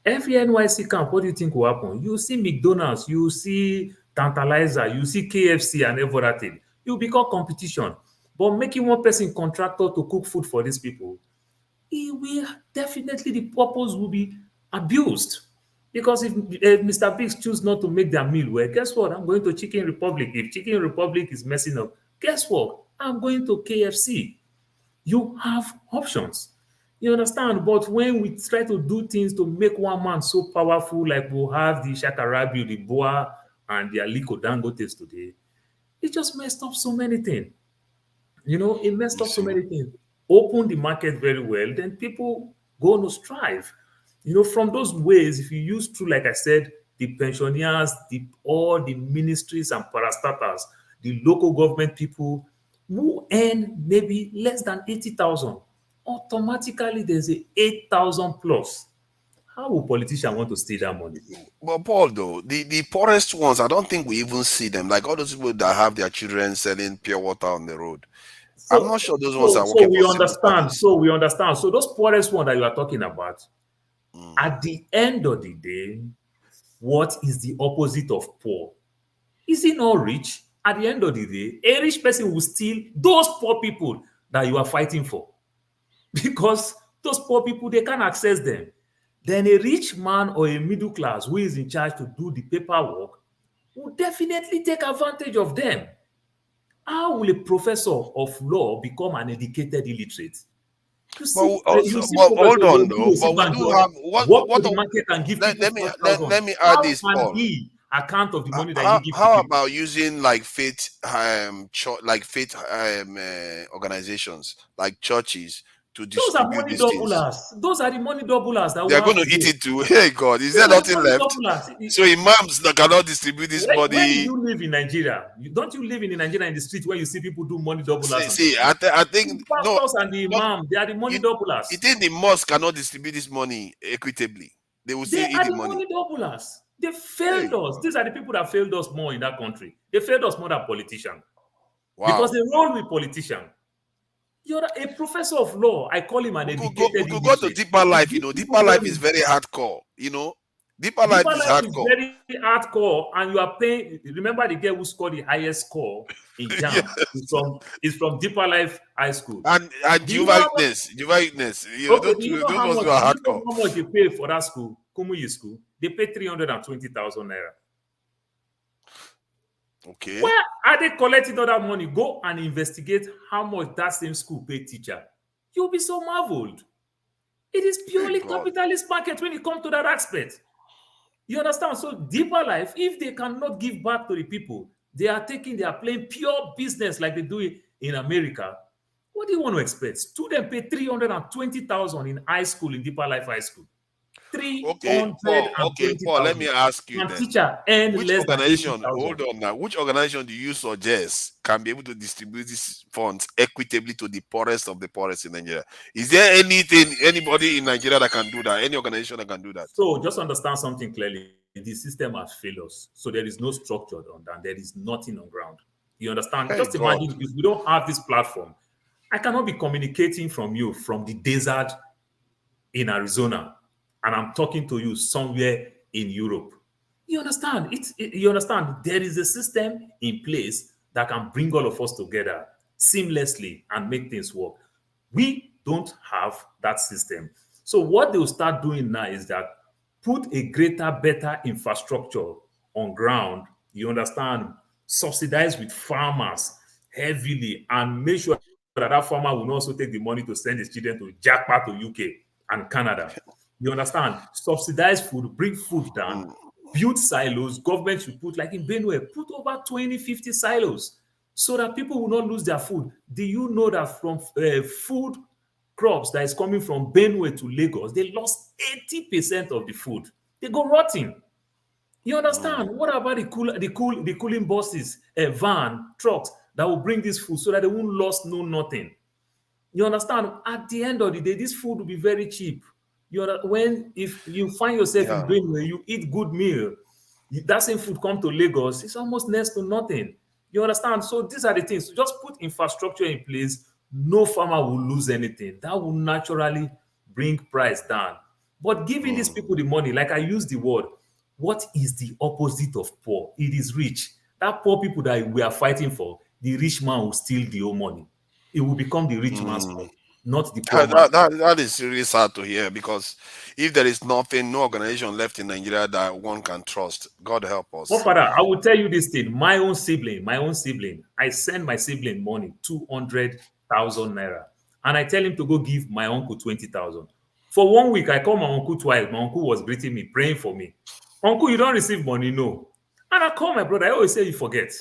Every NYC camp, what do you think will happen? You see McDonald's, you see Tantalizer, you see KFC and everything. You become competition. But making one person contractor to cook food for these people, it will definitely, the purpose will be abused. Because if Mr. Biggs choose not to make their meal, well, guess what? I'm going to Chicken Republic. If Chicken Republic is messing up, guess what? I'm going to KFC. You have options. You understand? But when we try to do things to make one man so powerful, like we'll have the Shakarabi, the Boa, and the Aliko Dangotes today, it just messed up so many things. You know, it messed up so many things. Open the market very well, then people go to strive. You know, from those ways, if you use through, like I said, the pensioners, all the ministries and parastatals, the local government people who earn maybe less than 80,000, automatically there's a 8,000 plus. How will politicians want to steal that money? But Paul, though, the poorest ones, I don't think we even see them. Like all those people that have their children selling pure water on the road. So, I'm not sure those ones are working so we for civil understand. service. So we understand. So those poorest ones that you are talking about, at the end of the day, what is the opposite of poor? Is he not rich? At the end of the day, a rich person will steal those poor people that you are fighting for. Because those poor people, they can't access them. Then a rich man or a middle class who is in charge to do the paperwork will definitely take advantage of them. How will a professor of law become an educated illiterate? You see, hold on, though. But we do have what the market and give people let me add this, Paul. Paul. He account of the money that you give how people? about using like faith organizations like churches to distribute these things? Those are the money doublers that they are going to eat it too. Hey God, is there nothing left? So imams that cannot distribute this money. Where do you live in Nigeria? Don't you live in Nigeria in the street where you see people do money doublers? See, I think the pastors and the imam, they are the money doublers. You think the mosque cannot distribute this money equitably? They will still eat the money. Doublers. They failed us. These are the people that failed us more in that country. They failed us more than politicians. Wow. Because they roll with politicians. You're a professor of law. I call him an educated. We could go to deeper life. Deeper life is very hardcore. Deeper life is hardcore. Very hardcore, and you are paying. Remember the girl who scored the highest score in JAM is from Deeper Life High School. And Jehovah's Witness. Okay, do you know how hardcore. much they pay for that school, Kumuyi school? They pay 320,000 naira. Okay. Where are they collecting all that money? Go and investigate how much that same school pay teacher. You'll be so marveled. It is purely capitalist market when it comes to that aspect. You understand? So Deeper Life, if they cannot give back to the people, they are playing pure business like they do in America. What do you want to expect? Students pay 320,000 in high school, in Deeper Life High School. Okay, Paul, let me ask you then. Teacher which organization, hold on now, which organization do you suggest can be able to distribute these funds equitably to the poorest of the poorest in Nigeria? Is there anybody in Nigeria that can do that? Any organization that can do that? So just understand something clearly. The system has failed us. So there is no structure on that. There is nothing on ground. You understand? Just imagine if we don't have this platform, I cannot be communicating from you from the desert in Arizona, and I'm talking to you somewhere in Europe. You understand? You understand? There is a system in place that can bring all of us together seamlessly and make things work. We don't have that system. So what they'll start doing now is that put a greater, better infrastructure on ground. You understand? Subsidize with farmers heavily and make sure that farmer will also take the money to send his children to Japan, to UK and Canada. You understand? Subsidize food, bring food down, build silos. Government should put, like in Benue, put over 20, 50 silos so that people will not lose their food. Do you know that from food crops that is coming from Benue to Lagos, they lost 80% of the food? They go rotting. You understand? What about the cooling buses, van, trucks that will bring this food so that they won't lose nothing? You understand? At the end of the day, this food will be very cheap. If you find yourself in Benue, you eat good meal, that same food come to Lagos, it's almost next to nothing. You understand? So these are the things. So just put infrastructure in place. No farmer will lose anything. That will naturally bring price down. But giving these people the money, like I use the word, what is the opposite of poor? It is rich. That poor people that we are fighting for, the rich man will steal the old money. It will become the rich man's fault, not the poor man's. That is really sad to hear, because if there is no organization left in Nigeria that one can trust, God help us. Oh, Father, I will tell you this thing. My own sibling, I send my sibling money, 200,000 naira. And I tell him to go give my uncle 20,000. For 1 week, I call my uncle twice. My uncle was greeting me, praying for me. Uncle, you don't receive money? No. And I call my brother. I always say you forget.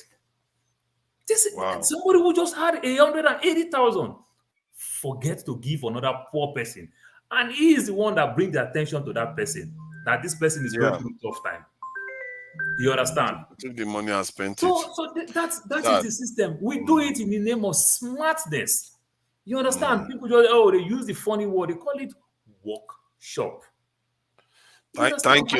Somebody who just had 180,000 forget to give another poor person, and he is the one that brings the attention to that person, that this person is going through a tough time. You understand? Took the money and spent it. So that is the system. We do it in the name of smartness. You understand? People just they use the funny word. They call it workshop. Thank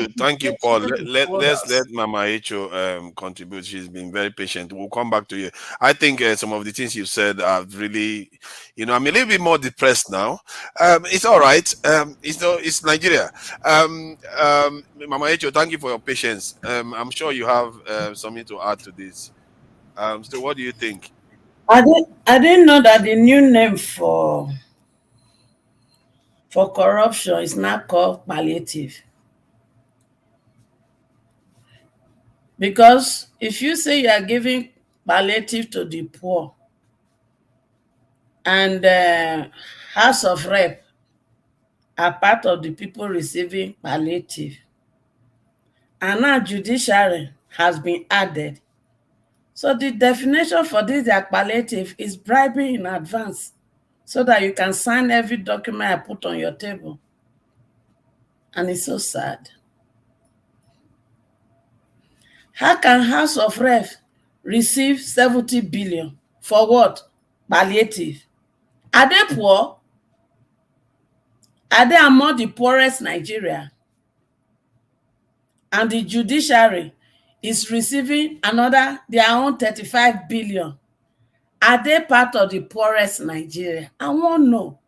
you, Paul. Let's let Mama Echo contribute. She's been very patient. We'll come back to you. I think some of the things you said are really, I'm a little bit more depressed now. It's all right. It's Nigeria. Mama Echo, thank you for your patience. I'm sure you have something to add to this. So what do you think? I didn't know that the new name for corruption is now called palliative. Because if you say you are giving palliative to the poor, and House of Rep are part of the people receiving palliative, and now judiciary has been added. So the definition for this palliative is bribing in advance so that you can sign every document I put on your table. And it's so sad. How can House of Rep receive 70 billion for what? Palliative. Are they poor? Are they among the poorest Nigeria? And the judiciary is receiving their own 35 billion. Are they part of the poorest Nigeria? I won't know.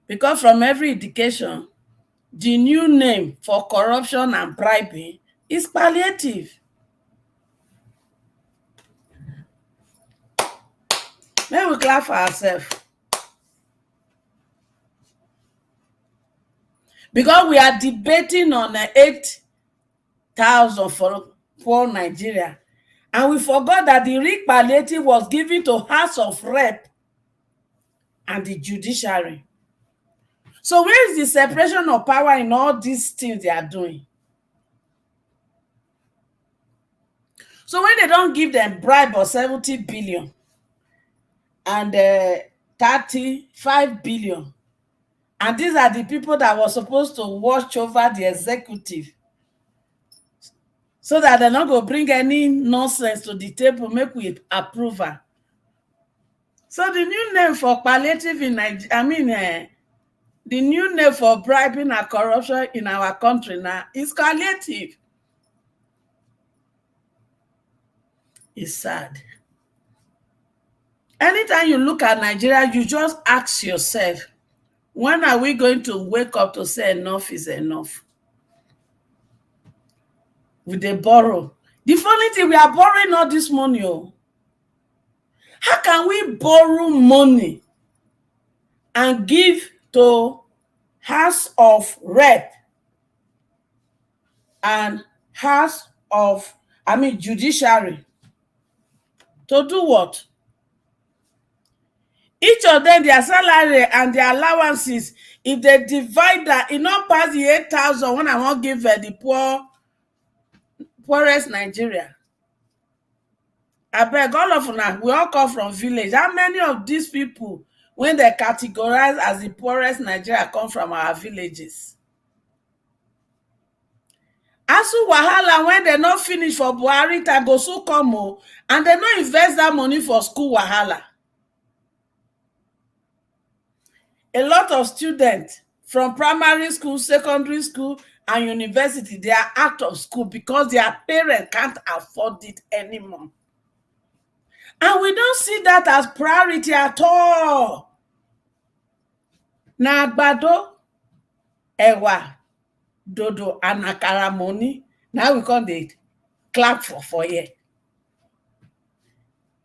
Because from every indication, the new name for corruption and bribing is palliative. Then we clap for ourselves. Because we are debating on 8,000 for poor Nigeria. And we forgot that the real palliative was given to House of Rep and the judiciary. So where is the separation of power in all these things they are doing? So when they don't give them bribe of 70 billion and 35 billion, and these are the people that were supposed to watch over the executive, so that they're not going to bring any nonsense to the table, make we approve her. So the new name for palliative in Nigeria, the new name for bribing and corruption in our country now is palliative. It's sad. Anytime you look at Nigeria, you just ask yourself, when are we going to wake up to say enough is enough? Will they borrow? The funny thing, we are borrowing all this money. Oh. How can we borrow money and give to House of Rep and House of, Judiciary? To do what? Each of them, their salary and their allowances, if they divide that, it not pass the 8,000 when I want to give the poorest Nigeria. I beg all of them, we all come from village. How many of these people, when they categorize as the poorest Nigeria, come from our villages? Asu wahala, when they not finish for Buhari, go so come and they not invest that money for school wahala. A lot of students from primary school, secondary school, and university, they are out of school because their parents can't afford it anymore. And we don't see that as priority at all. Na agbado, ewa, dodo, and akara money. Now we call it clap for here.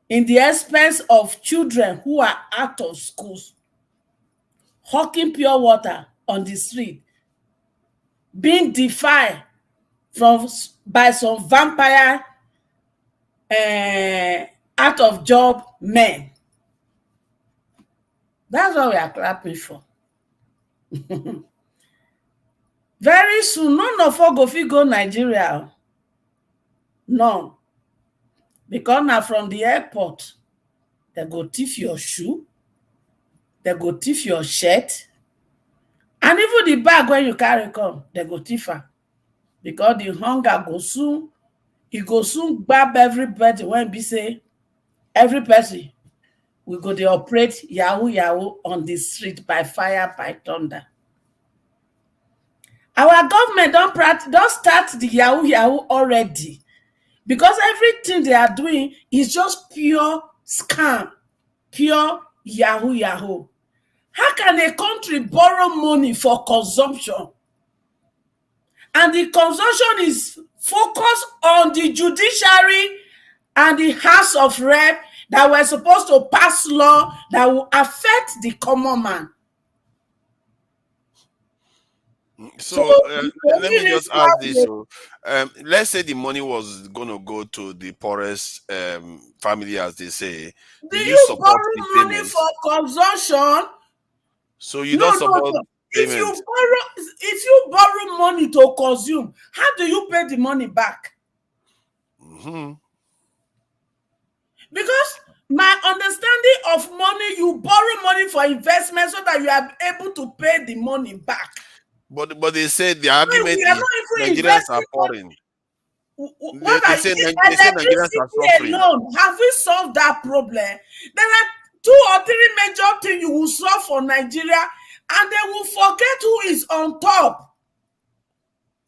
In the expense of children who are out of schools, hawking pure water on the street, being defied by some vampire out of job men. That's what we are clapping for. Very soon, none of us go fit go Nigeria. None. Because now from the airport, they go thief your shoe, they go thief your shirt, and even the bag when you carry come, they go thief her. Because the hunger go soon, it go soon grab everybody when we say, every person we go to operate yahoo on the street by fire, by thunder. Our government don't start the yahoo already, because everything they are doing is just pure scam, pure yahoo. How can a country borrow money for consumption, and the consumption is focused on the judiciary and the House of Rep that were supposed to pass law that will affect the common man? So let me just ask this. So, let's say the money was going to go to the poorest family, as they say. Do you support borrow money for consumption? So you don't support payments. If you borrow money to consume, how do you pay the money back? Mm-hmm. Because my understanding of money, you borrow money for investment so that you are able to pay the money back. But they said the argument is Nigerians are pouring. They say Nigerians are suffering. Alone, have we solved that problem? There are 2 or 3 major things you will solve for Nigeria, and they will forget who is on top.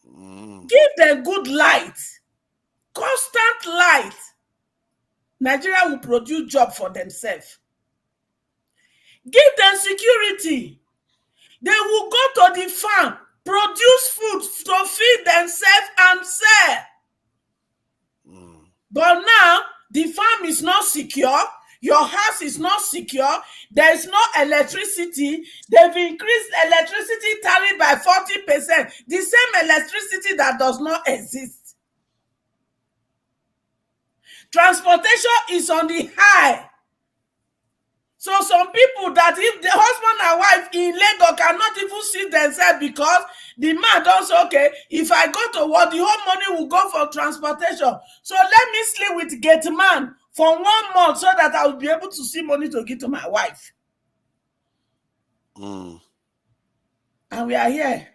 Give them good light, constant light. Nigeria will produce job for themselves. Give them security. They will go to the farm, produce food to feed themselves and sell. But now, the farm is not secure. Your house is not secure. There is no electricity. They've increased electricity tariff by 40%. The same electricity that does not exist. Transportation is on the high. So some people that if the husband and wife in Lagos cannot even see themselves because the man don't say, okay, if I go to work, the whole money will go for transportation. So let me sleep with gate man for 1 month so that I will be able to see money to give to my wife. And we are here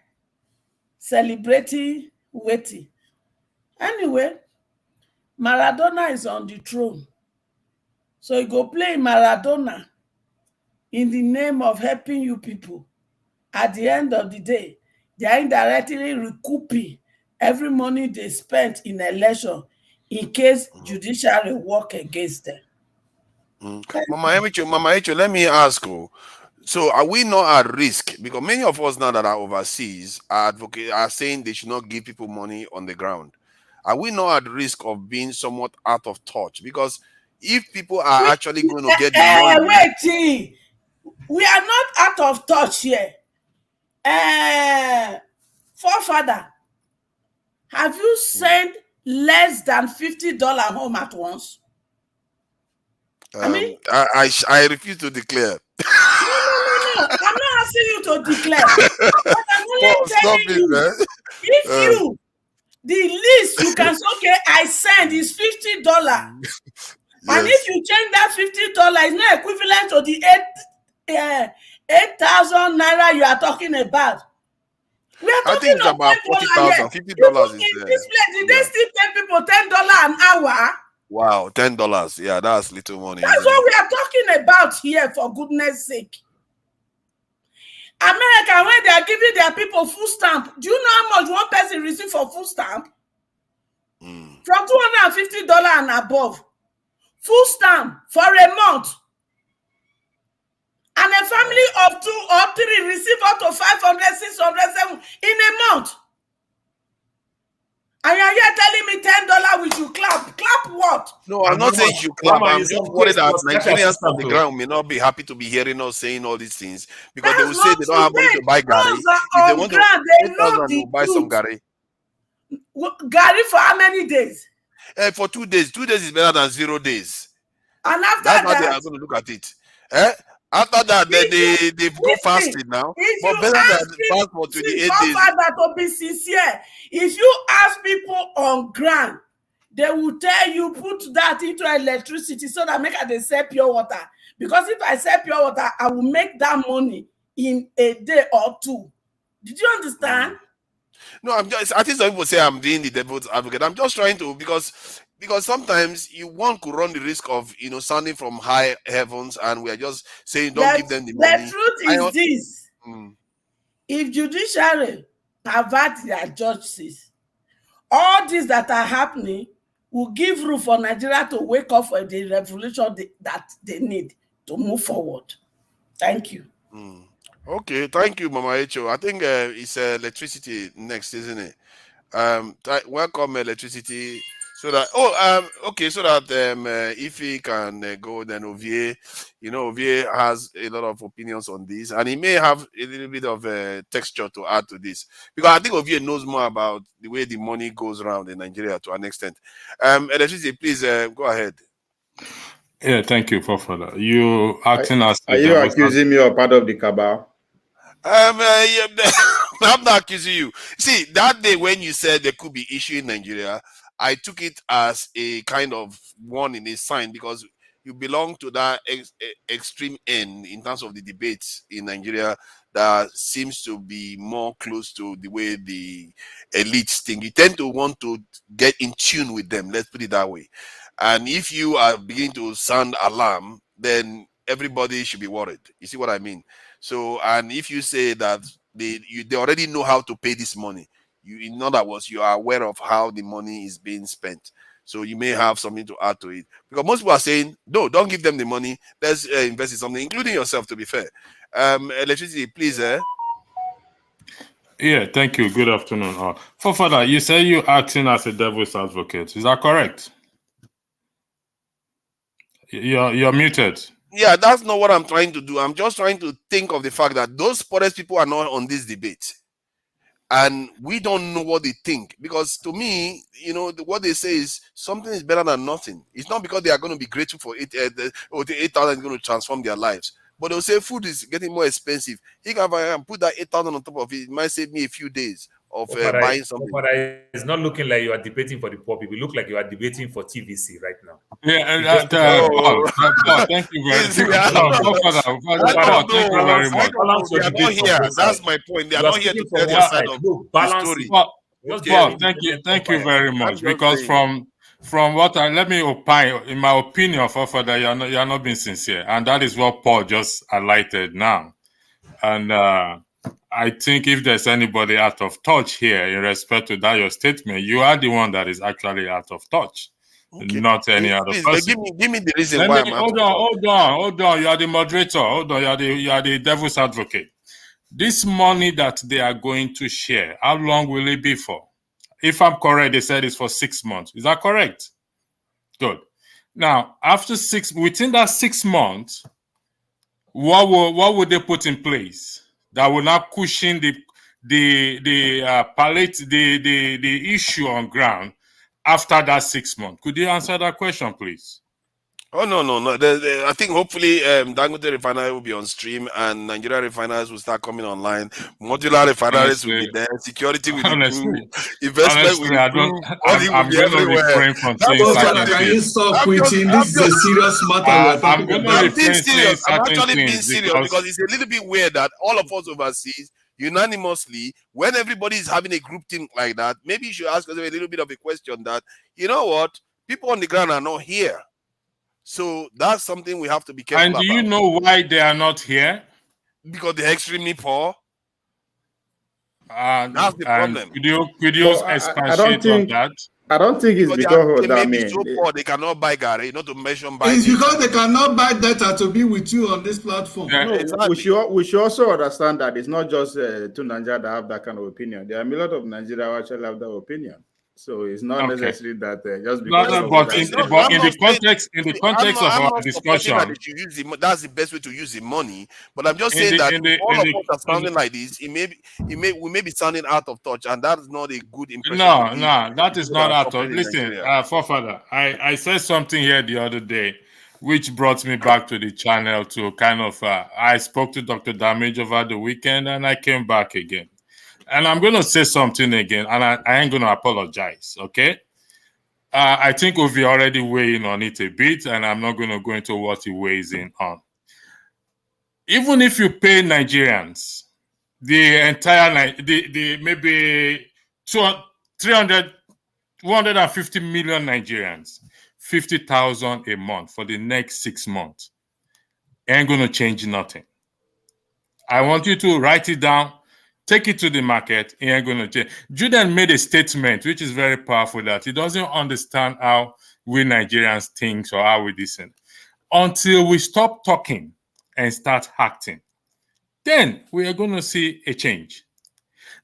celebrating, waiting. Anyway, Maradona is on the throne. So he go play Maradona in the name of helping you people. At the end of the day, they are indirectly recouping every money they spent in election in case judiciary work against them. Mama Echo, let me ask you. So are we not at risk? Because many of us now that are overseas are saying they should not give people money on the ground. Are we not at risk of being somewhat out of touch? Because if people are actually going to get the money... Wait, we are not out of touch here. Forefather, have you sent less than $50 home at once? I refuse to declare. No. I'm not asking you to declare. But I'm only telling you, if you, the least you can say, okay, I send is $50. And if you change that $50, it's not equivalent to the 8,000 naira you are talking about. We are talking about $40,000, $50 is in this place, did they still pay people $10 an hour? Wow, $10. Yeah, that's little money. That's what we are talking about here, for goodness sake. America, when they are giving their people food stamp, do you know how much one person receives for food stamp? From $250 and above. Food stamp for a month. And a family of 2 or 3 receive up to 500, 600, 700 in a month. And you're here telling me $10 we should clap. Clap what? No, I'm not saying you should clap. I'm just worried that Nigerians on the ground may not be happy to be hearing us saying all these things because they will say they don't have money to buy Gary. If they want to buy some Gary. Gary for how many days? For 2 days. 2 days is better than 0 days. And after that's how they are going to look at it. After that, they go fasting now. But better than fast for 28 days. To be sincere, if you ask people on ground, they will tell you put that into electricity so that make they sell pure water. Because if I sell pure water, I will make that money in a day or 2. Did you understand? No, I think some people say I'm being the devil's advocate. I'm just trying to because sometimes one could run the risk of sounding from high heavens, and we are just saying don't give them the money. The truth is this: if judiciary pervert their justice, all these that are happening will give room for Nigeria to wake up for the revolution that they need to move forward. Thank you. Okay, thank you, Mama Echo. I think it's electricity next, isn't it? Welcome electricity. So that so that if he can go, then Ovie, Ovie has a lot of opinions on this, and he may have a little bit of texture to add to this because I think Ovie knows more about the way the money goes around in Nigeria to an extent. Electricity, please go ahead. Yeah, thank you, Forefather. You acting as are you accusing me of part of the cabal? I'm not accusing you. See, that day when you said there could be issue in Nigeria, I took it as a kind of warning, a sign, because you belong to that extreme end in terms of the debates in Nigeria that seems to be more close to the way the elites think. You tend to want to get in tune with them, let's put it that way. And if you are beginning to sound alarm, then everybody should be worried. You see what I mean? So, and if you say that they already know how to pay this money, in other words, you are aware of how the money is being spent. So you may have something to add to it, because most people are saying, no, don't give them the money. Let's invest in something, including yourself, to be fair. Electricity, please. Yeah, thank you. Good afternoon. Fofada, you say you're acting as a devil's advocate. Is that correct? You're muted. Yeah, that's not what I'm trying to do. I'm just trying to think of the fact that those poorest people are not on this debate. And we don't know what they think. Because to me, what they say is something is better than nothing. It's not because they are going to be grateful for it, or the 8,000 is going to transform their lives. But they'll say food is getting more expensive. If I can put that 8,000 on top of it, it might save me a few days of buying something. But it's not looking like you are debating for the poor people. It look like you are debating for TVC right now. Yeah, Paul, thank you very much. Thank you very much. That's my point. They are not here to tell their side of the story. Paul, thank you very much. Because from what let me opine, in my opinion, Fofada, you are not being sincere, and that is what Paul just highlighted now. And I think if there's anybody out of touch here in respect to that your statement, you are the one that is actually out of touch. Okay. Not any other person. Give me the reason why I'm hold on. You are the moderator. Hold on. You are the devil's advocate. This money that they are going to share, how long will it be for? If I'm correct, they said it's for 6 months. Is that correct? Good. Now, within that 6 months, what would they put in place that will not cushion the issue on ground after that 6 months? Could you answer that question, please? Oh, no. I think hopefully Dangote refinery will be on stream and Nigeria refineries will start coming online. Modular refineries will be there. Security will improve. Investment will improve. I'm going to refrain from saying certain things. Can you stop quitting? This is a serious matter. I'm going to refrain saying I'm certain actually being things serious because it's a little bit weird that all of us overseas unanimously, when everybody is having a group thing like that, maybe you should ask us a little bit of a question that, you know what, people on the ground are not here. So that's something we have to be careful about. And do you know why they are not here? Because they're extremely poor. That's the problem. Could you expatiate on that? I don't think it's because of that. They may be so poor they cannot buy Gary, not to mention buy. It's because they cannot buy data to be with you on this platform. Yeah, no, exactly. We should also understand that it's not just to Nigeria that have that kind of opinion. There are a lot of Nigeria who actually have that opinion. So it's not necessary that just because. In the context of our discussion, that's the best way to use the money. But I'm just saying that all of us are sounding like this. We may be sounding out of touch, and that's not a good impression. No, that is not out of. Listen, Forefather, I said something here the other day, which brought me back to the channel to kind of. I spoke to Dr. Damage over the weekend, and I came back again. And I'm going to say something again, and I ain't going to apologize, okay? I think we'll be already weighing on it a bit, and I'm not going to go into what he weighs in on. Even if you pay Nigerians, the entire, the maybe 150 million Nigerians, 50,000 a month for the next 6 months, ain't going to change nothing. I want you to write it down. Take it to the market. He ain't going to change. Julian made a statement, which is very powerful, that he doesn't understand how we Nigerians think or how we listen. Until we stop talking and start acting, then we are going to see a change.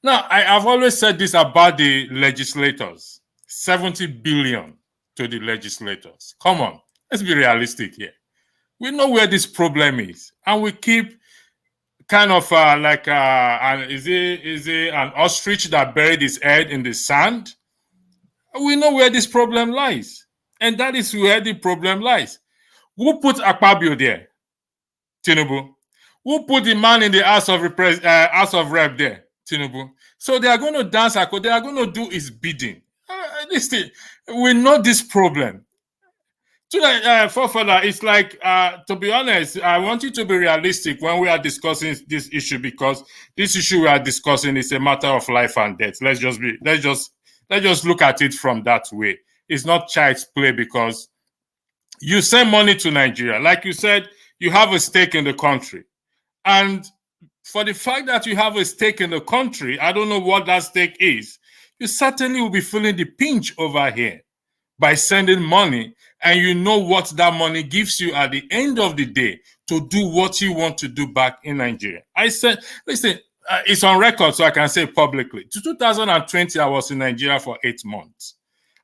Now, I've always said this about the legislators. 70 billion to the legislators. Come on, let's be realistic here. We know where this problem is, and we keep kind of is it an ostrich that buried his head in the sand? We know where this problem lies, and that is where the problem lies. Who put Akpabio there? Tinubu. Who put the man in the House of Rep there? Tinubu. So they are going to dance. They are going to do his bidding. Listen, we know this problem. Further, it's like, to be honest, I want you to be realistic when we are discussing this issue, because this issue we are discussing is a matter of life and death. Let's just look at it from that way. It's not child's play, because you send money to Nigeria. Like you said, you have a stake in the country. And for the fact that you have a stake in the country, I don't know what that stake is, you certainly will be feeling the pinch over here by sending money, and you know what that money gives you at the end of the day to do what you want to do back in Nigeria. I said, listen, it's on record, so I can say publicly. To 2020, I was in Nigeria for 8 months.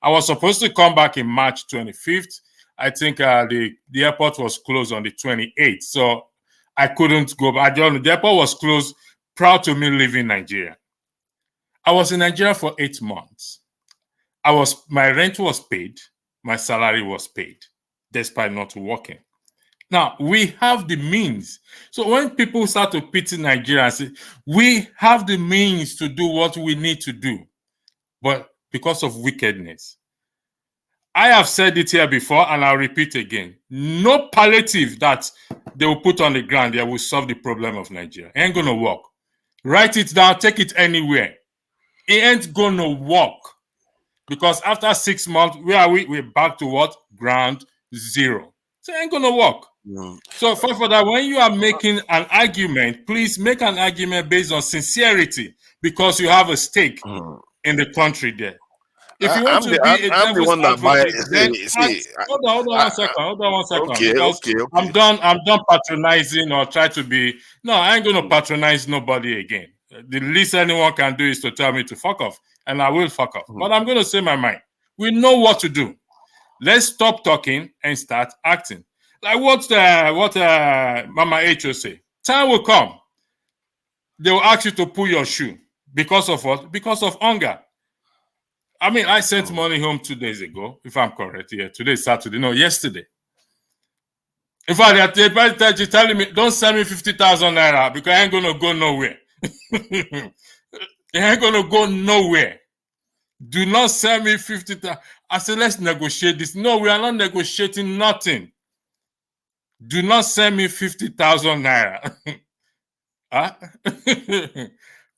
I was supposed to come back in March 25th. I think the airport was closed on the 28th, so I couldn't go back. The airport was closed prior to me leaving Nigeria. I was in Nigeria for 8 months. My rent was paid, my salary was paid, despite not working. Now, we have the means. So when people start to pity Nigeria and say, we have the means to do what we need to do, but because of wickedness. I have said it here before, and I'll repeat again. No palliative that they will put on the ground there will solve the problem of Nigeria. It ain't going to work. Write it down, take it anywhere. It ain't going to work. Because after 6 months, where are we? We're back to what? Ground zero. So it ain't going to work. So for that, when you are making an argument, please make an argument based on sincerity, because you have a stake in the country there. If you want to be a devil's advocate, then hold on one second. Okay, because I'm done patronizing or try to be. No, I ain't going to patronize nobody again. The least anyone can do is to tell me to fuck off, and I will fuck off. But I'm going to say my mind. We know what to do. Let's stop talking and start acting. Like what Mama H will say. Time will come. They will ask you to pull your shoe. Because of what? Because of hunger. I mean, I sent money home 2 days ago, if I'm correct. Yeah, today's Saturday. No, yesterday. In fact, they're telling me, don't send me 50,000 naira because I ain't going to go nowhere. It ain't going to go nowhere. Do not send me 50,000. I said, let's negotiate this. No, we are not negotiating nothing. Do not send me 50,000 naira. Huh?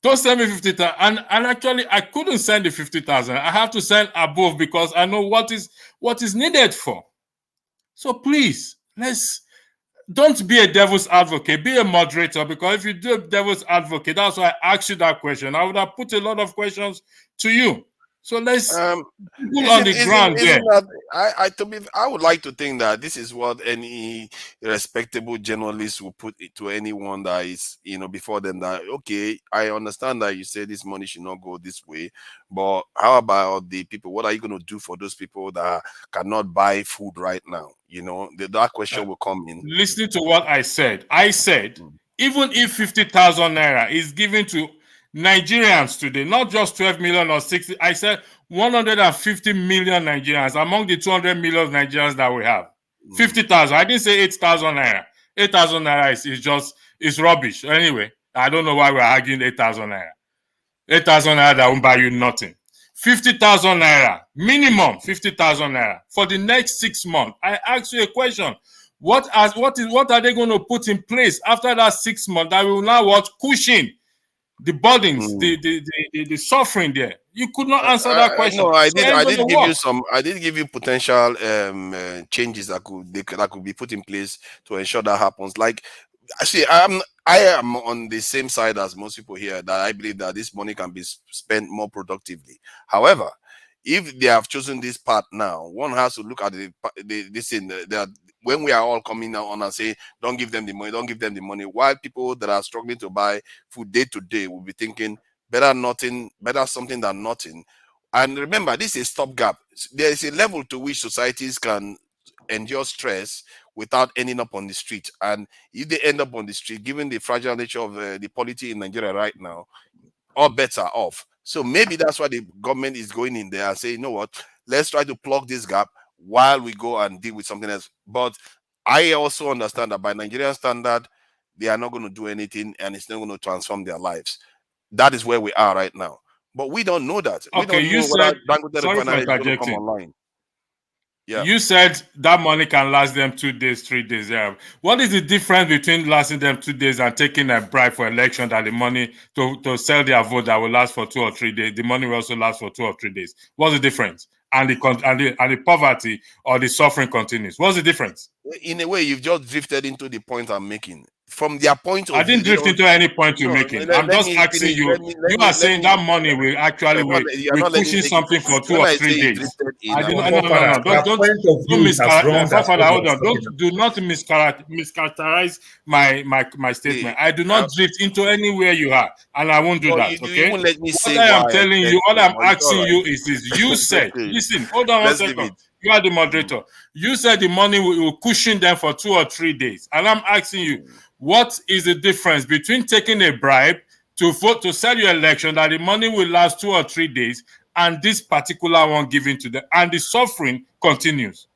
Don't send me 50,000. And actually, I couldn't send the 50,000. I have to send above because I know what is needed for. So please, don't be a devil's advocate. Be a moderator, because if you do a devil's advocate, that's why I asked you that question. I would have put a lot of questions to you. So let's put on the ground there. I would like to think that this is what any respectable journalist will put it to anyone that is, before them, that, okay, I understand that you say this money should not go this way, but how about the people? What are you going to do for those people that cannot buy food right now? That question will come in. Listening to what I said, even if 50,000 naira is given to Nigerians today, not just 12 million or 60, I said 150 million Nigerians among the 200 million Nigerians that we have. 50,000. I didn't say 8,000 naira. 8,000 naira is rubbish. Anyway, I don't know why we're arguing 8,000 naira. 8,000 naira that won't buy you nothing. 50,000 naira, minimum 50,000 naira for the next 6 months. I asked you a question. What are they going to put in place after that 6 months that will now cushion the burdens, the suffering there? You could not answer that question. No, I did give you potential changes that could be put in place to ensure that happens. Like, actually, I am on the same side as most people here, that I believe that this money can be spent more productively. However, if they have chosen this path now, one has to look at this thing that when we are all coming out on and say, don't give them the money, while people that are struggling to buy food day to day will be thinking, better something than nothing. And remember, this is a stopgap. There is a level to which societies can endure stress without ending up on the street. And if they end up on the street, given the fragile nature of the polity in Nigeria right now, all bets are off. So maybe that's why the government is going in there and saying, you know what, let's try to plug this gap while we go and deal with something else. But I also understand that by Nigerian standard, they are not going to do anything, and it's not going to transform their lives. That is where we are right now. But we don't know that. Okay, we don't know whether Dangote refinery is going to come online. Yeah. You said that money can last them 2 days, 3 days. Yeah. What is the difference between lasting them 2 days and taking a bribe for election, that the money to sell their vote that will last for 2 or 3 days? The money will also last for 2 or 3 days. What's the difference? And the poverty or the suffering continues. What's the difference? In a way, you've just drifted into the point I'm making. from their point of I didn't view, drift into any point you're making. I'm just asking you. You are saying that money will actually we're pushing something for 2 or 3 days. I did not. No. Do not mischaracterize my statement. I do not drift into anywhere you are, and I won't do that. Okay. What I am telling you, all I'm asking you is this: you said, listen, hold on one second. You are the moderator. You said the money will cushion them for 2 or 3 days, and I'm asking you. What is the difference between taking a bribe to vote to sell your election that the money will last 2 or 3 days and this particular one given to them and the suffering continues?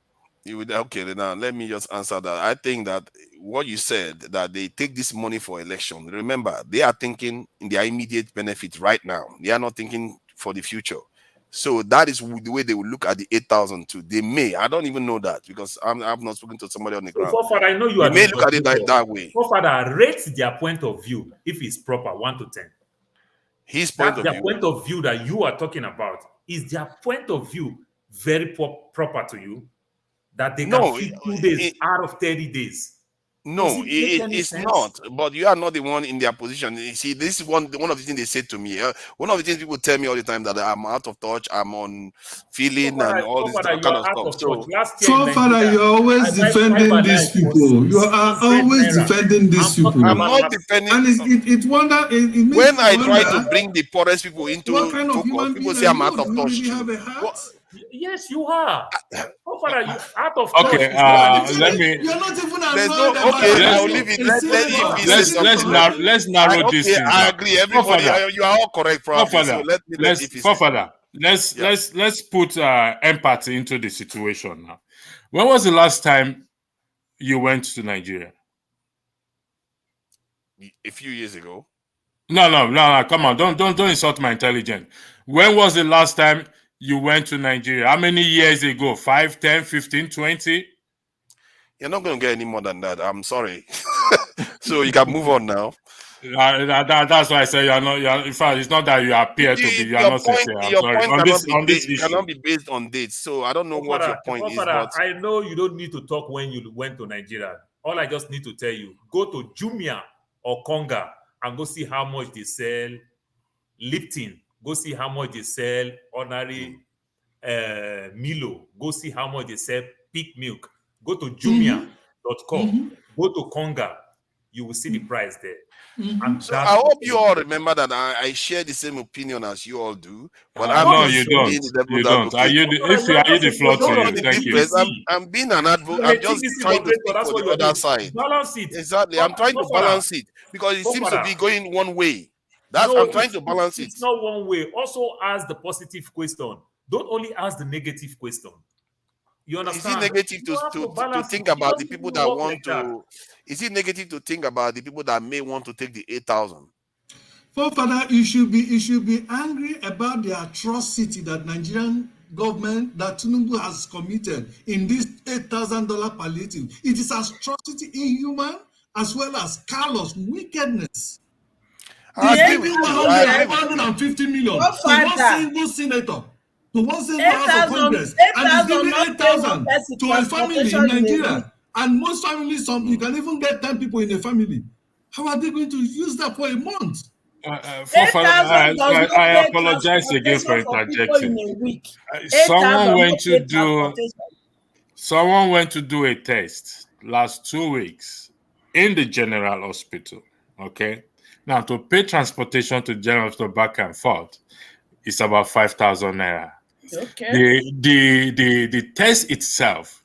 Okay, now let me just answer that. I think that what you said, that they take this money for election, remember, they are thinking in their immediate benefit right now. They are not thinking for the future. So that is the way they will look at the 8,000 too. They may, I don't even know that because I've not spoken to somebody on the ground. Forefather, I know you they are may look at it that way. Forefather rates their point of view if it's proper, 1 to 10. His point of view. Their point of view that you are talking about, is their point of view very proper to you? That they can feed 2 days out of 30 days? No, it's not. But you are not the one in their position. You see, this is one of the things they said to me. One of the things people tell me all the time that I'm out of touch, I'm on feeling and all this kind of stuff. So, Forefather, you're always defending these people. You are always defending these people. I'm not defending. And it wonder. It makes when I wonder, try to bring the poorest people into focus, people say I'm out of touch too. Yes, you are. Forefather, you out of okay, touch. let me. You're not even I'll leave it. Let's narrow this thing. I agree. Everybody, you are all correct, probably. So let's put empathy into the situation now. When was the last time you went to Nigeria? A few years ago. No. Come on, don't insult my intelligence. When was the last time you went to Nigeria? How many years ago? 5, 10, 15, 20? You're not going to get any more than that. I'm sorry. So you can move on now. That's why I say you're not. In fact, it's not that you appear to be. You are not sincere. I'm sorry. On this issue cannot be based on dates. So I don't know what your point is. But I know you don't need to talk when you went to Nigeria. All I just need to tell you: go to Jumia or Konga and go see how much they sell Lipton. Go see how much they sell ordinary Milo. Go see how much they sell peak milk. Go to Jumia.com. Go to Konga. You will see the price there. So I hope you all remember that I share the same opinion as you all do. But no, you don't. You don't. Are you the floor to you? Thank you. I'm being an advocate. I'm just trying to speak for the other side. Balance it. Exactly. I'm trying to balance it because it seems to be going one way. I'm trying to balance it. It's not one way. Also ask the positive question. Don't only ask the negative question. You understand? Is it negative to think about the people that want to? Is it negative to think about the people that may want to take the 8,000? Forefather, you should be angry about the atrocity that Nigerian government, that Tinubu has committed in this $8,000 palliative. It is atrocity, inhuman, as well as callous wickedness. I agree with you. 150 million to one single senator, to one single House of Congress, and he's giving 8,000 to a family in Nigeria. And most families, you can even get 10 people in a family. How are they going to use that for a month? I apologize again for interjecting. Someone went to do a test last 2 weeks in the general hospital. Okay. Now, to pay transportation to general hospital back and forth is about 5,000 naira. Okay. The test itself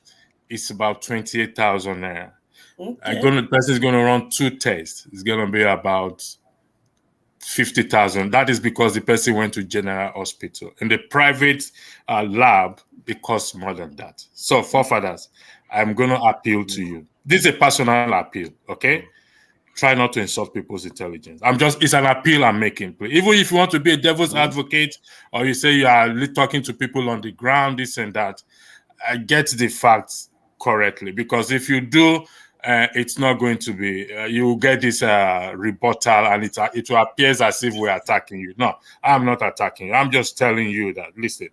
is about 28,000 naira. Okay. The person is going to run 2 tests. It's going to be about 50,000. That is because the person went to general hospital. In the private lab, it costs more than that. So, forefathers, I'm going to appeal to you. This is a personal appeal, okay? Try not to insult people's intelligence. It's an appeal I'm making. Even if you want to be a devil's advocate, or you say you are talking to people on the ground, this and that, get the facts correctly. Because if you do, it's not going to be, you will get this rebuttal, and it will appear as if we're attacking you. No, I'm not attacking you. I'm just telling you that, listen,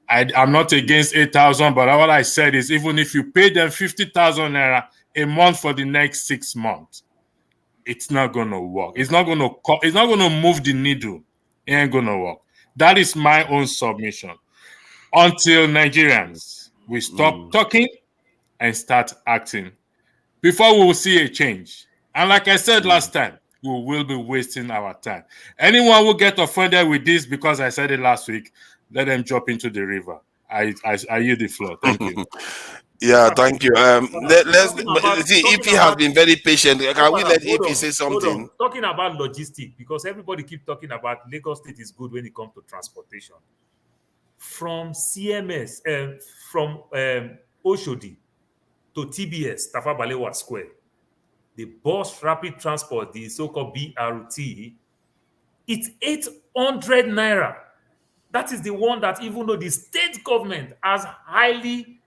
I'm not against 8,000, but what I said is even if you pay them 50,000 naira a month for the next 6 months, it's not gonna work. It's not gonna move the needle. It ain't gonna work. That is my own submission. Until Nigerians we stop talking and start acting, before we will see a change. And like I said last time, we will be wasting our time. Anyone who get offended with this because I said it last week, let them drop into the river. I yield the floor. Thank you. Yeah, thank you. Let's see if he has been very patient. Can we let EP say something? Talking about logistics, because everybody keep talking about Lagos State is good when it comes to transportation. From CMS, from Oshodi to TBS, Tafa Balewa Square, the bus rapid transport, the so-called BRT, it's 800 naira. That is the one that even though the state government has highly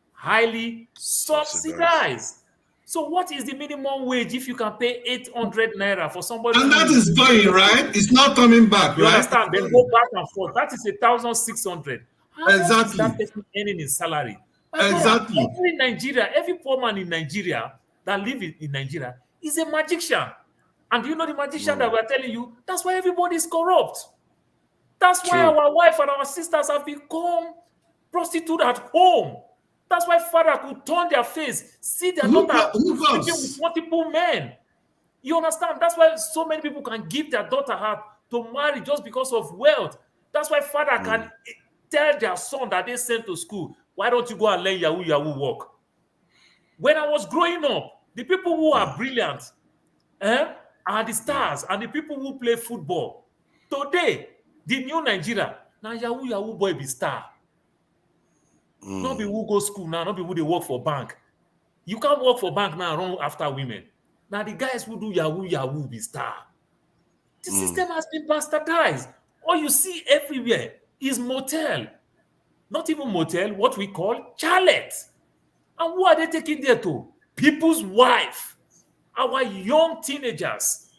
subsidized. So what is the minimum wage if you can pay 800 naira for somebody? And that is going, right? It's not coming back, you right? Understand? Then go back and forth. That is 1,600. How much is that person earning in salary? Exactly. Every Nigeria, every poor man in Nigeria that live in Nigeria is a magician. And you know the magician that we're telling you, that's why everybody is corrupt. That's why our wife and our sisters have become prostitute at home. That's why father could turn their face, see their daughter sleeping with multiple men. You understand? That's why so many people can give their daughter her to marry just because of wealth. That's why father can tell their son that they sent to school, why don't you go and learn Yahoo work? When I was growing up, the people who are brilliant are the stars and the people who play football. Today, the new Nigeria, now Yahoo boy be star. Not be who go school now, not be who they work for bank. You can't work for bank now run after women. Now the guys who do Yahoo be star. The system has been bastardized. All you see everywhere is motel. Not even motel, what we call chalet. And who are they taking there to? People's wife, our young teenagers,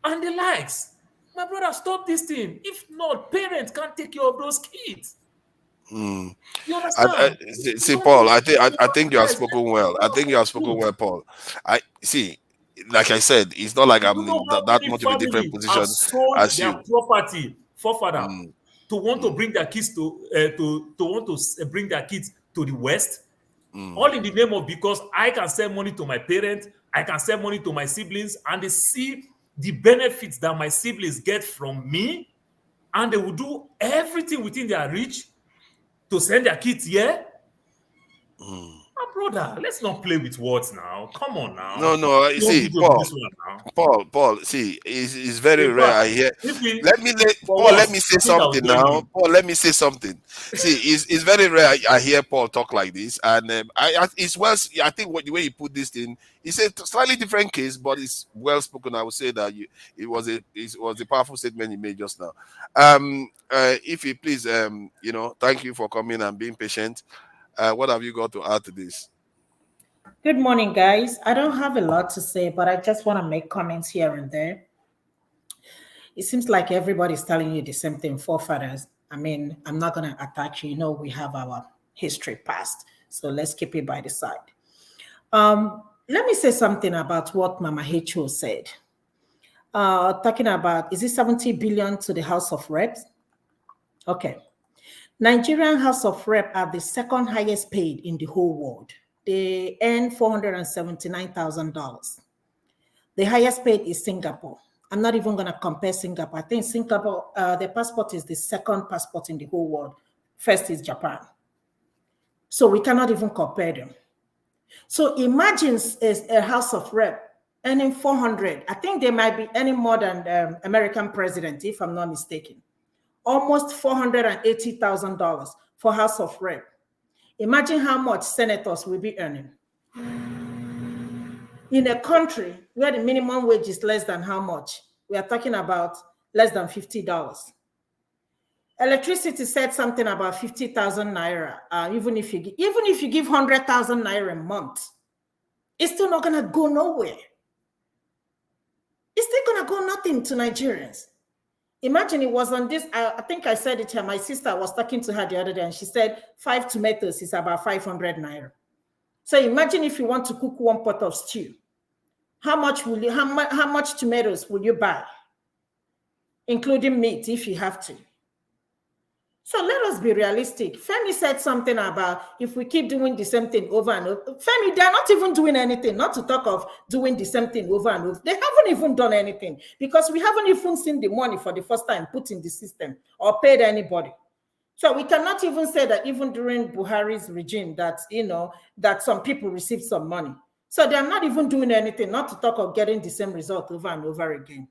and the likes. My brother, stop this thing. If not, parents can't take care of those kids. You understand? See, Paul, I think you have spoken well. I think you have spoken well, Paul. I see, like I said, it's not like I'm in that much of a different position as their you. Property, forefather, to want to bring their kids to bring their kids to the West, all in the name of because I can send money to my parents, I can send money to my siblings, and they see the benefits that my siblings get from me, and they will do everything within their reach to send their kids here. My brother, let's not play with words now. Come on now. No. You see, Paul. See, it's very rare. I hear. Let me say something now. Paul, let me say something. See, it's very rare. I hear Paul talk like this, and it's well. I think the way you put this in, it's a slightly different case, but it's well spoken. I would say that it was a powerful statement you made just now. If you please, thank you for coming and being patient. What have you got to add to this? Good morning, guys. I don't have a lot to say, but I just want to make comments here and there. It seems like everybody's telling you the same thing, forefathers. I mean, I'm not going to attack you. You know, we have our history past, so let's keep it by the side. Let me say something about what Mama H.O. said. Talking about, is it 70 billion to the House of Reps? Okay. Nigerian House of Rep are the second highest paid in the whole world. They earn $479,000. The highest paid is Singapore. I'm not even going to compare Singapore. I think Singapore, their passport is the second passport in the whole world. First is Japan. So we cannot even compare them. So imagine a House of Rep earning 400. I think they might be earning more than the American president, if I'm not mistaken. Almost $480,000 for House of Rep. Imagine how much senators will be earning. In a country where the minimum wage is less than how much? We are talking about less than $50. Electricity said something about 50,000 naira. Even if you give 100,000 naira a month, it's still not gonna go nowhere. It's still gonna go nothing to Nigerians. Imagine it was on this, I think I said it here, my sister was talking to her the other day and she said 5 tomatoes is about 500 naira. So imagine if you want to cook one pot of stew. How much will you? How much tomatoes will you buy, including meat, if you have to? So let us be realistic. Femi said something about if we keep doing the same thing over and over. Femi, they're not even doing anything, not to talk of doing the same thing over and over. They haven't even done anything because we haven't even seen the money for the first time put in the system or paid anybody. So we cannot even say that even during Buhari's regime that, that some people received some money. So they're not even doing anything, not to talk of getting the same result over and over again.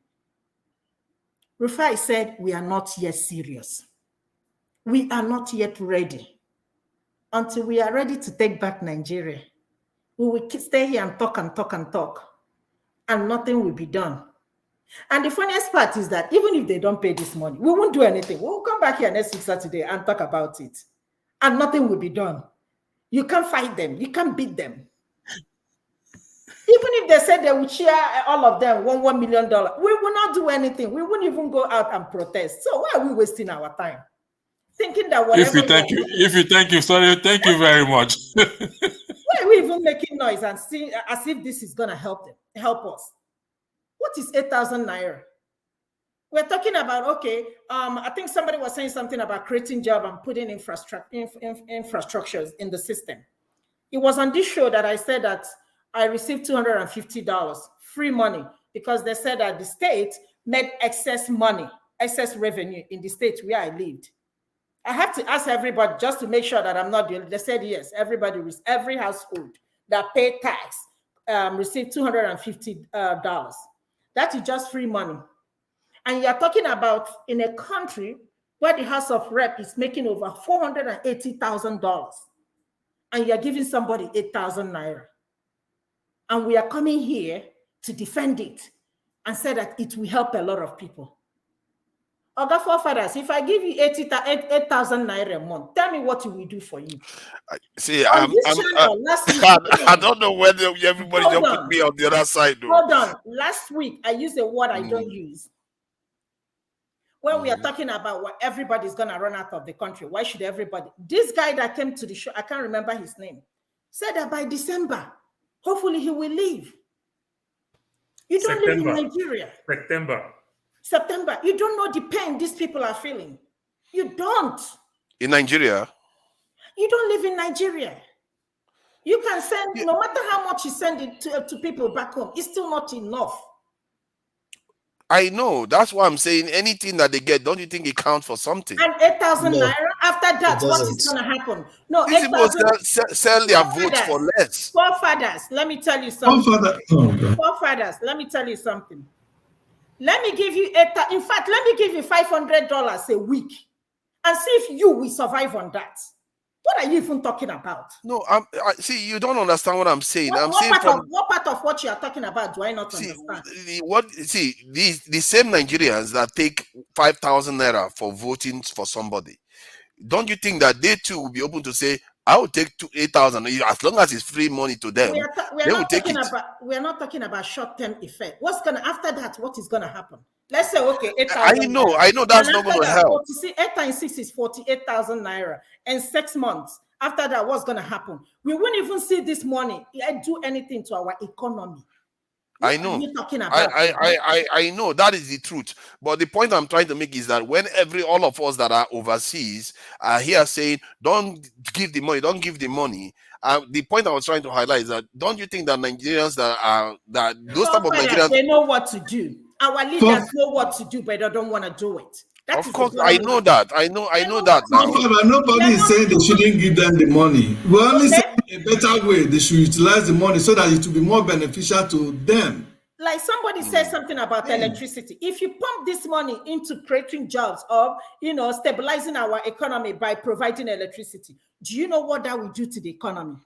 Rufai said, we are not yet serious. We are not yet ready. Until we are ready to take back Nigeria, we will stay here and talk and talk and talk, and nothing will be done. And the funniest part is that even if they don't pay this money, we won't do anything. We'll come back here next week Saturday and talk about it, and nothing will be done. You can't fight them. You can't beat them. Even if they said they would share all of them $1 million, we will not do anything. We won't even go out and protest. So why are we wasting our time? Thinking that whatever. Thank you very much. Why are we even making noise and seeing as if this is gonna help us? What is 8,000 naira? We're talking about, okay, I think somebody was saying something about creating job and putting infrastructures in the system. It was on this show that I said that I received $250 free money because they said that the state made excess money, excess revenue in the state where I lived. I have to ask everybody just to make sure that I'm not the only. They said yes, every household that paid tax received $250. That is just free money. And you're talking about in a country where the House of Rep is making over $480,000 and you're giving somebody 8,000 naira. And we are coming here to defend it and say that it will help a lot of people. Oga forefathers, if I give you 8,000 naira a month, tell me what it will do for you. See, I don't know whether everybody just put me on the other side. Though. Hold on. Last week, I used a word I don't use. When we are talking about what everybody's going to run out of the country, why should everybody? This guy that came to the show, I can't remember his name, said that by December, hopefully he will leave. You don't live in Nigeria. September. You don't know the pain these people are feeling. You don't. In Nigeria? You don't live in Nigeria. You can send, no matter how much you send it to people back home, it's still not enough. I know. That's why I'm saying anything that they get, don't you think it counts for something? And 8,000 naira, after that, what is going to happen? No, these people sell their votes for less. Forefathers, let me tell you something. Forefathers, let me tell you something. Let me give you in fact, let me give you $500 a week and see if you will survive on that. What are you even talking about? No, see, you don't understand what I'm saying. What part of what you are talking about do I not understand? The same Nigerians that take 5,000 naira for voting for somebody, don't you think that they too will be open to say, I will take 8,000 as long as it's free money to them? They will take it. We are not talking about short-term effect. What's gonna after that? What is gonna happen? Let's say, okay, 8,000. I know that's not going to help. 8 times 6 is 48,000 naira, and 6 months after that, what's gonna happen? We won't even see this money do anything to our economy. I know. I know that is the truth. But the point I'm trying to make is that when all of us that are overseas are here saying, don't give the money, the point I was trying to highlight is that don't you think that Nigerians those type of Nigerians, they know what to do. Our leaders know what to do, but they don't want to do it. Of course, I know that. I know that now. Nobody is saying they shouldn't give them the money. We only say a better way they should utilize the money so that it will be more beneficial to them. Like somebody said something about electricity. If you pump this money into creating jobs or stabilizing our economy by providing electricity, do you know what that will do to the economy?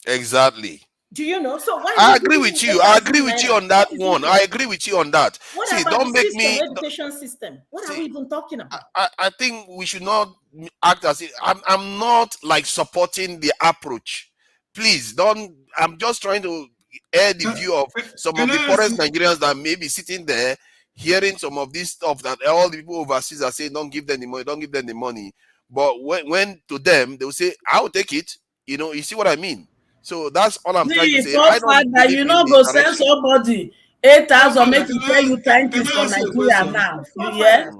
Exactly. Do you know? So why? I agree with you. I agree with you on that one. I agree with you on that. What about don't make me education system? What are we even talking about? I think we should not act as if I'm not like supporting the approach. Please don't. I'm just trying to air the view of some of the poorest Nigerians that may be sitting there hearing some of this stuff that all the people overseas are saying, don't give them the money, don't give them the money. But when to them, they will say, I'll take it. You see what I mean? So that's all I'm trying to See, say. so I far don't that believe you in know the go send direction. somebody 8,000 make Can you tell you thank you I for ask you a Nigeria question? now. Yeah.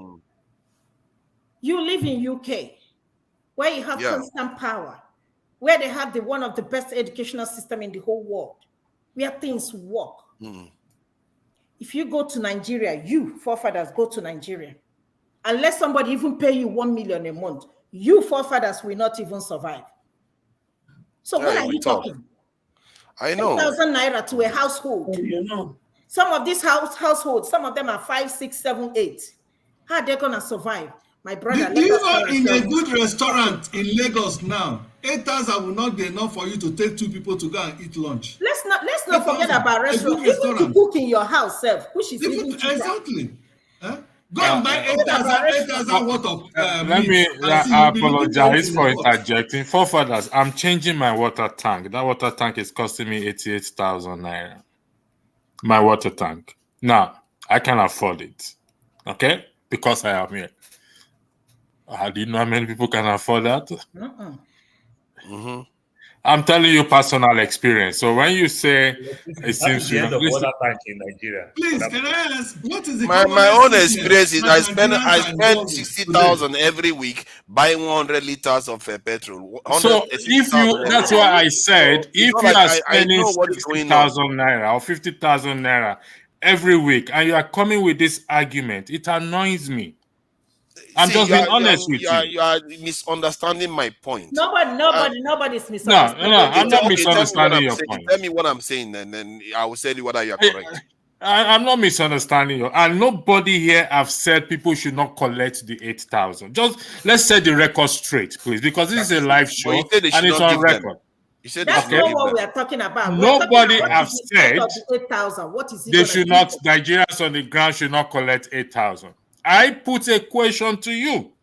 You live in UK, where you have constant power, where they have one of the best educational system in the whole world, where things work. If you go to Nigeria, you forefathers go to Nigeria, unless somebody even pay you 1 million a month, you forefathers will not even survive. So what are you talking? I know. 8,000 naira to a household. You know. Some of these households, some of them are 5, 6, 7, 8. How are they gonna survive? My brother, Do you know in a good restaurant in Lagos now, 8,000 will not be enough for you to take 2 people to go and eat lunch. Let's not forget about restaurants. Even to cook in your house, which is even cheaper. Exactly. Go and buy 8,000 worth of let me I apologize for interjecting. Forefathers, I'm changing my water tank. That water tank is costing me 88,000 naira. My water tank. Now, I can afford it. Okay? Because I am here. How do you know how many people can afford that? I'm telling you personal experience. So when you say it seems the end of water tank in Nigeria. Please, can I ask what is the my own experience is I spend 60,000 every week buying 100 liters of petrol. So if you, that's why I said, if you are spending 60,000 naira or 50,000 naira every week and you are coming with this argument, it annoys me. I'm just being honest with you. You are misunderstanding my point. Nobody's misunderstanding. No, I'm not misunderstanding your point. Tell me what I'm saying, and then I will tell you whether you are correct. I'm not misunderstanding you, and nobody here have said people should not collect the 8,000. Just let's set the record straight, please, because this is a live show and it's on record. That's not what we are talking about. Nobody have said 8,000. What is it? They should not. Nigerians on the ground should not collect 8,000. I put a question to you.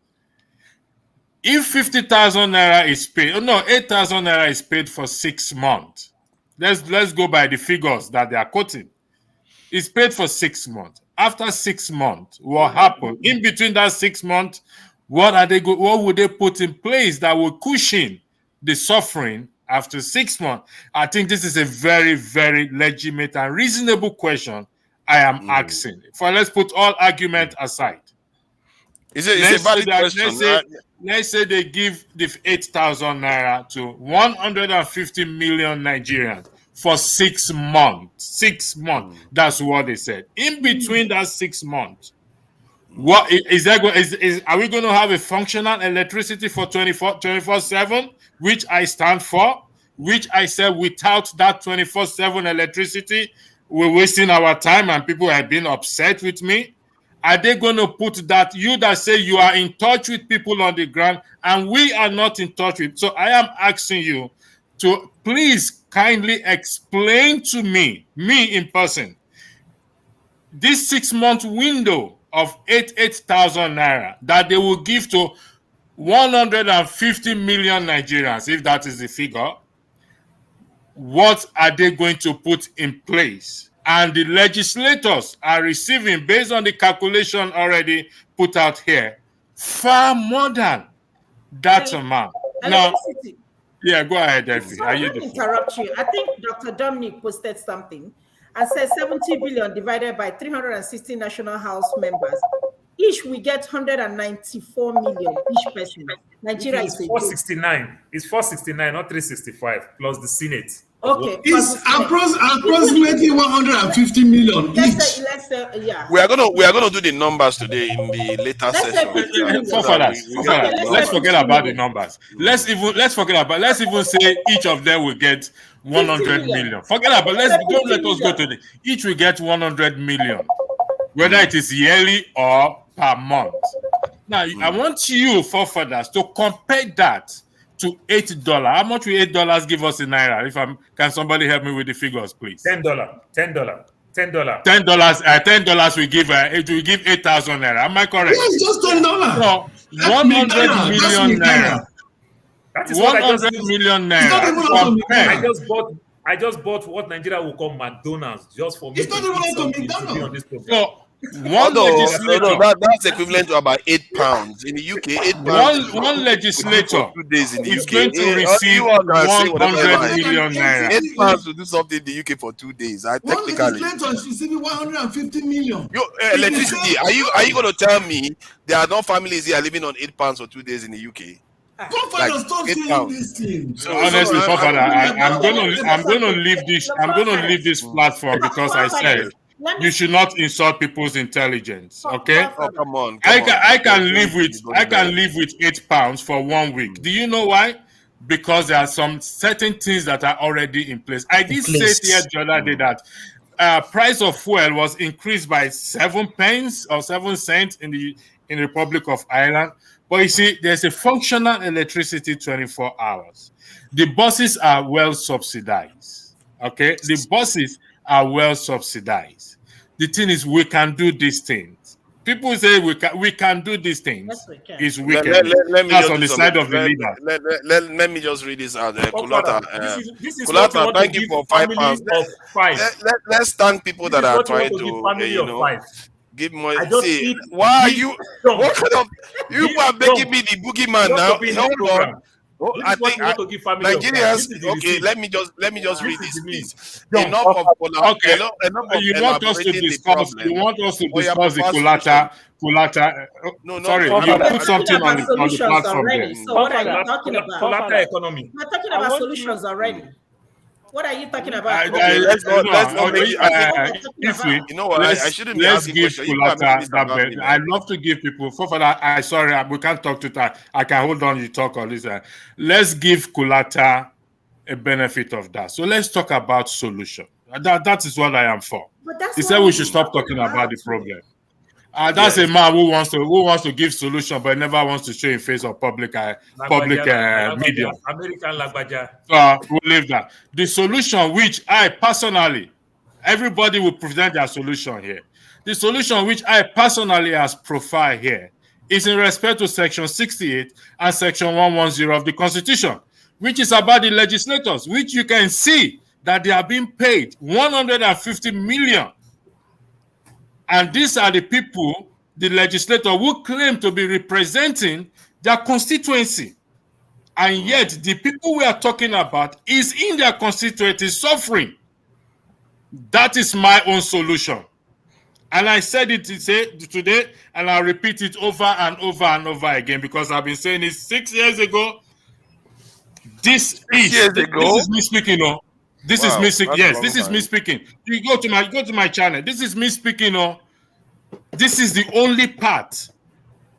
If 50,000 naira is paid, 8,000 naira is paid for 6 months. Let's go by the figures that they are quoting. It's paid for 6 months. After 6 months, what happened? In between that 6 months, what would they put in place that will cushion the suffering after 6 months? I think this is a very, very legitimate and reasonable question I am asking. Let's put all argument aside. It's a valid question. Let's say they give the 8,000 naira to 150 million Nigerians for 6 months. 6 months. That's what they said. In between that 6 months, what is there? Are we going to have a functional electricity for 24/7, which I stand for? Which I said without that 24/7 electricity, we're wasting our time and people have been upset with me. Are they going to put that, you that say you are in touch with people on the ground and we are not in touch with? So I am asking you to please kindly explain to me in person, this 6 month window of 8,000 naira that they will give to 150 million Nigerians, if that is the figure. What are they going to put in place? And the legislators are receiving, based on the calculation already put out here, far more than that amount. Now, yeah, go ahead, Effie. Sorry, let me interrupt you. I think Dr. Dominic posted something and said 70 billion divided by 360 national house members. Each we get 194 million each person. Nigeria is 469. It's 469, not 365, plus the Senate. Okay. It's approximately 150 million each. Let's say, yeah. We are gonna do the numbers today in the later session. Let's forget about the numbers. Let's even say each of them will get 100 million. Forget about. Don't let us go to the. Each will get 100 million, whether it is yearly or per month. Now, I want you, forefathers, to compare that to $8. How much will $8 give us in naira? Can somebody help me with the figures, please? $10. $10 will give 8,000 naira. Am I correct? Yes, just $10. No, 100 million naira. That is what 100 million naira. I just bought what Nigeria will call McDonald's just for me to eat something to be on this program. So One legislator. That's equivalent to about £8 in the UK. £8. One legislator for 2 days in the is UK. going to receive You all can say whatever you 100 like. million naira. £8 to do something in the UK for 2 days. One Technically, legislator is receiving 150 million. electricity. Are you going to tell me there are no families here living on £8 for 2 days in the UK? Forefathers, stop saying this thing. Honestly, forefather, I'm gonna leave this platform because I said you should not insult people's intelligence. Okay? Oh, come on. I can live with £8 for 1 week. Do you know why? Because there are some certain things that are already in place. I did say here the other day that price of fuel was increased by 7 pence or 7 cents in the Republic of Ireland. But you see, there's a functional electricity 24 hours. The buses are well subsidized. Okay? The buses are well subsidized. The thing is, we can do these things. People say we can do these things. Yes, we can. It's wicked. That's on the side of the leader. Let me just read this out. Kulata, Kulata, this is what Kulata, thank you for £5. Let's thank people that are trying to give more. See, why are you? What kind of you are making me the boogeyman now? Hold on. I think Nigerians. Okay, let me just read this, please. Enough of okay. You want us to discuss? You want us to discuss the Kulata? No, sorry, you put something on the platform there. So what are you talking about? Kulata economy. We're talking about solutions already. What are you talking about? Let's give Kulata. I love to give people. Sorry, we can't talk to that. I can hold on. You talk or listen. Let's give Kulata a benefit of that. So let's talk about solution. That is what I am for. He said we should stop talking about the problem. That's a man who wants to give solution, but never wants to show in face of public media. American Lagbaja. We'll leave that. The solution which I personally, everybody will present their solution here. The solution which I personally has profiled here is in respect to Section 68 and Section 110 of the Constitution, which is about the legislators, which you can see that they are being paid 150 million. And these are the people, the legislator, who claim to be representing their constituency. And yet, the people we are talking about is in their constituency suffering. That is my own solution. And I said it today, and I'll repeat it over and over and over again, because I've been saying it 6 years ago. This is me speaking. This is me speaking. Yes, this is me speaking. You go to my channel. This is me speaking. This is the only path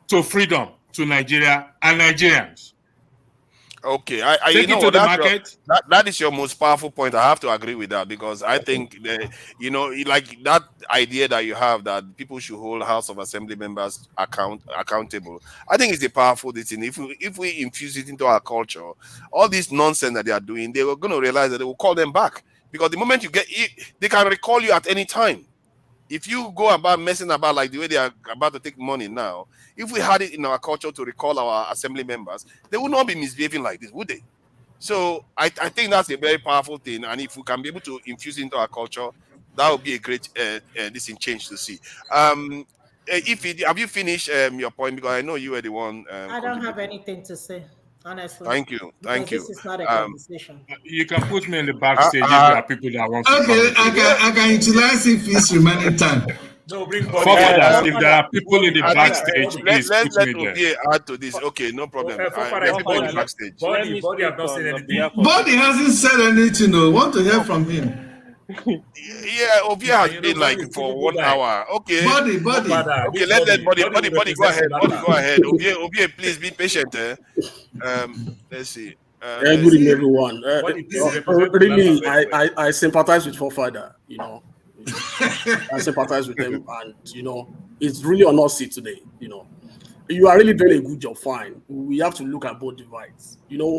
to freedom to Nigeria and Nigerians. Okay, that is your most powerful point. I have to agree with that, because I think like that idea that you have that people should hold House of Assembly members accountable. I think it's a powerful thing. If we infuse it into our culture, all this nonsense that they are doing, they were going to realize that they will call them back, because the moment you get it, they can recall you at any time. If you go about messing about like the way they are about to take money now, if we had it in our culture to recall our assembly members, they would not be misbehaving like this, would they? So I think that's a very powerful thing. And if we can be able to infuse it into our culture, that would be a great change to see. Have you finished your point? Because I know you were the one. I don't have anything to say, honestly. Thank you. This is not a conversation. You can put me in the backstage if there are people that want to. Okay, I can utilize if it's remaining time. No, bring if there are people in the backstage, please let's put me there. add to this. Okay, no problem. People in the backstage. Body have not said anything. Body hasn't said anything. No, want to hear from him. Yeah, Ovia has been like for 1 hour. Okay. Body. Okay, let body go ahead. Go ahead. Ovia, please be patient. Let's see. Good evening, everyone. Really, I sympathize with forefather. I sympathize with them, and it's really on us today. You are really doing a good job. Fine. We have to look at both divides.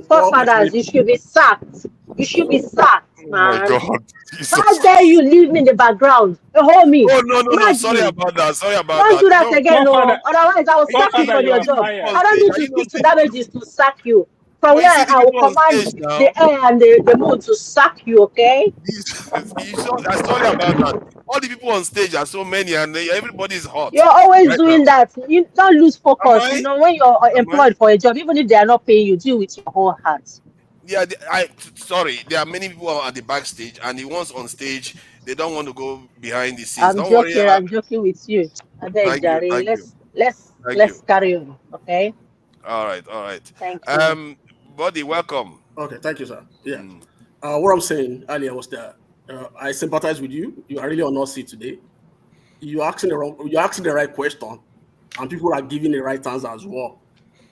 Forefathers, you should be sacked. You should be sacked, man. Oh my God. How dare you leave me in the background? Hold me. Oh no. Sorry about that. Don't do that again. No. Otherwise, I will sack you from your job. I don't need to speak to damages to sack you. From where I will command the air and the moon to sack you, okay? Sorry about that. all the people on stage are so many, and everybody's hot. You're always right doing now. that. You don't lose focus. I? You know, when you're employed for a job, even if they are not paying you, do it with your whole heart. Yeah, sorry. There are many people at the backstage, and the ones on stage, they don't want to go behind the scenes. Don't worry. I'm joking with you. I beg, Thank you, Jare. thank you, thank Let's you. carry on. Okay. All right. Thank you. Buddy, welcome. Okay, thank you, sir. Yeah. What I'm saying earlier was that I sympathize with you. You are really on our seat today. You're asking the right question, and people are giving the right answer as well.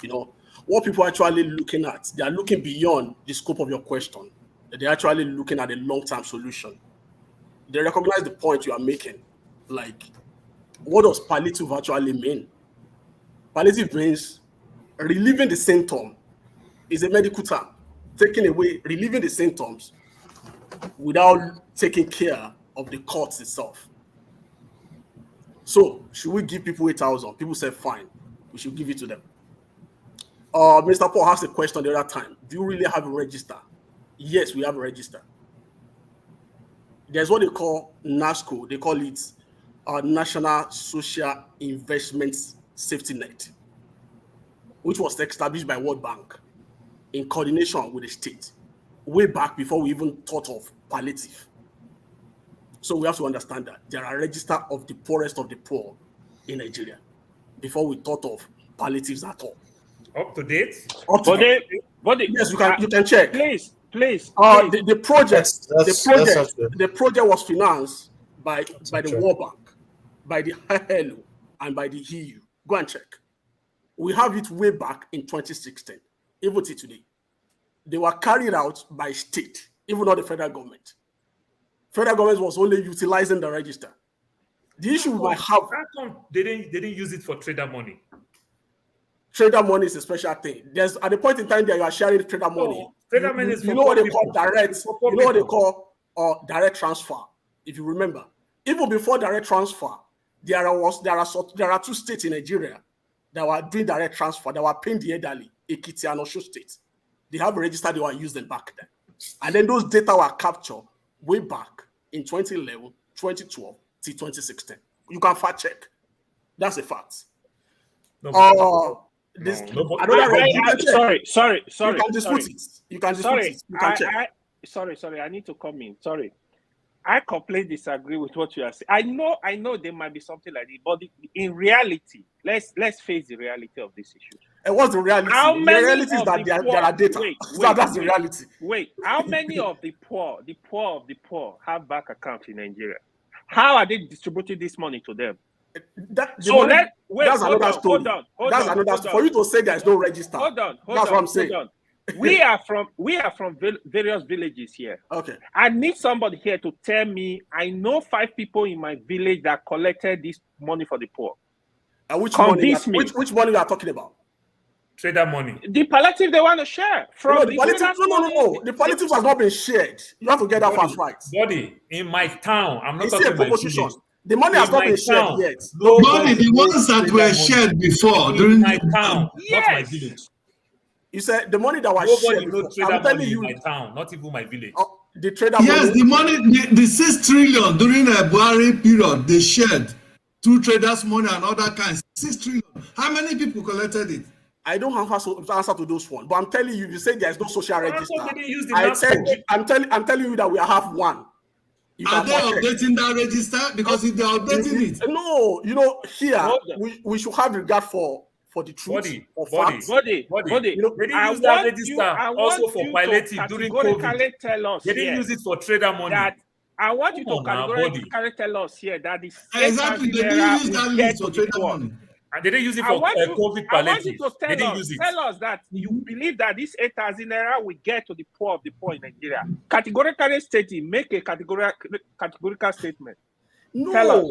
You know what people are actually looking at. They are looking beyond the scope of your question. They're actually looking at a long-term solution. They recognize the point you are making. Like, what does palliative actually mean? Palliative means relieving the symptom. Is a medical term. Relieving the symptoms without taking care of the cause itself. So, should we give people 8,000? People said, fine, we should give it to them. Mr. Paul asked a question the other time. Do you really have a register? Yes, we have a register. There's what they call NASCO. They call it National Social Investment Safety Net, which was established by World Bank in coordination with the state, way back before we even thought of palliative. So we have to understand that there are registers of the poorest of the poor in Nigeria before we thought of palliatives at all. Up to date? Yes, you can check. Please. The project was financed by the World Bank, by the HELO, and by the EU. Go and check. We have it way back in 2016, even till today. They were carried out by state, even not the federal government. Federal government was only utilizing the register. The issue we might have. How come they didn't use it for trader money? Trader money is a special thing. There's at the point in time that you are sharing trader money. Trader money is you know what they call direct. You know what they call direct transfer. If you remember, even before direct transfer, there are two states in Nigeria that were doing direct transfer. That were paying the elderly, Ekiti and Osho State. They have a register they were using back then, and then those data were captured way back in 2011, 2012 till 2016. You can fact check. That's a fact. Sorry. You can dispute it. You can dispute it. You can check. Sorry. I need to come in. Sorry. I completely disagree with what you are saying. I know there might be something like this, but in reality, let's face the reality of this issue. And what's the reality? The reality is that there are data. That's the reality. Wait, how many of the poor of the poor have bank accounts in Nigeria? How are they distributing this money to them? That's another story. For you to say there is no register. That's what I'm saying. We are from various villages here. Okay. I need somebody here to tell me. I know 5 people in my village that collected this money for the poor. Which money you are talking about? Trader money. The palliative they want to share from the palliative. No. The palliative has not been shared. You have to get that fast right. Buddy, in my town, I'm not talking about village. The money has not been shared yet. Buddy, the ones that were shared before during my town, not my village. You said the money that was shared. I'm telling you, my town, not even my village. The trader. Yes, the money, the 6 trillion during the Buhari period, they shared through traders' money and other kinds. 6 trillion. How many people collected it? I don't have answer to those ones, but I'm telling you, you say there is no social register. I'm telling you that we have one. Are they updating that register? Because if they're updating it, no, here we should have regard for the truth or facts. Body. They didn't use that register also for palliative during COVID. They didn't use it for trader money. I want you to categorically tell us here that the exactly they didn't use that list for trader money. And they didn't use it for COVID palliative. I want you to tell us that you believe that this 8,000 naira will get to the poor of the poor in Nigeria. Categorically stating, make a categorical statement. No, tell us.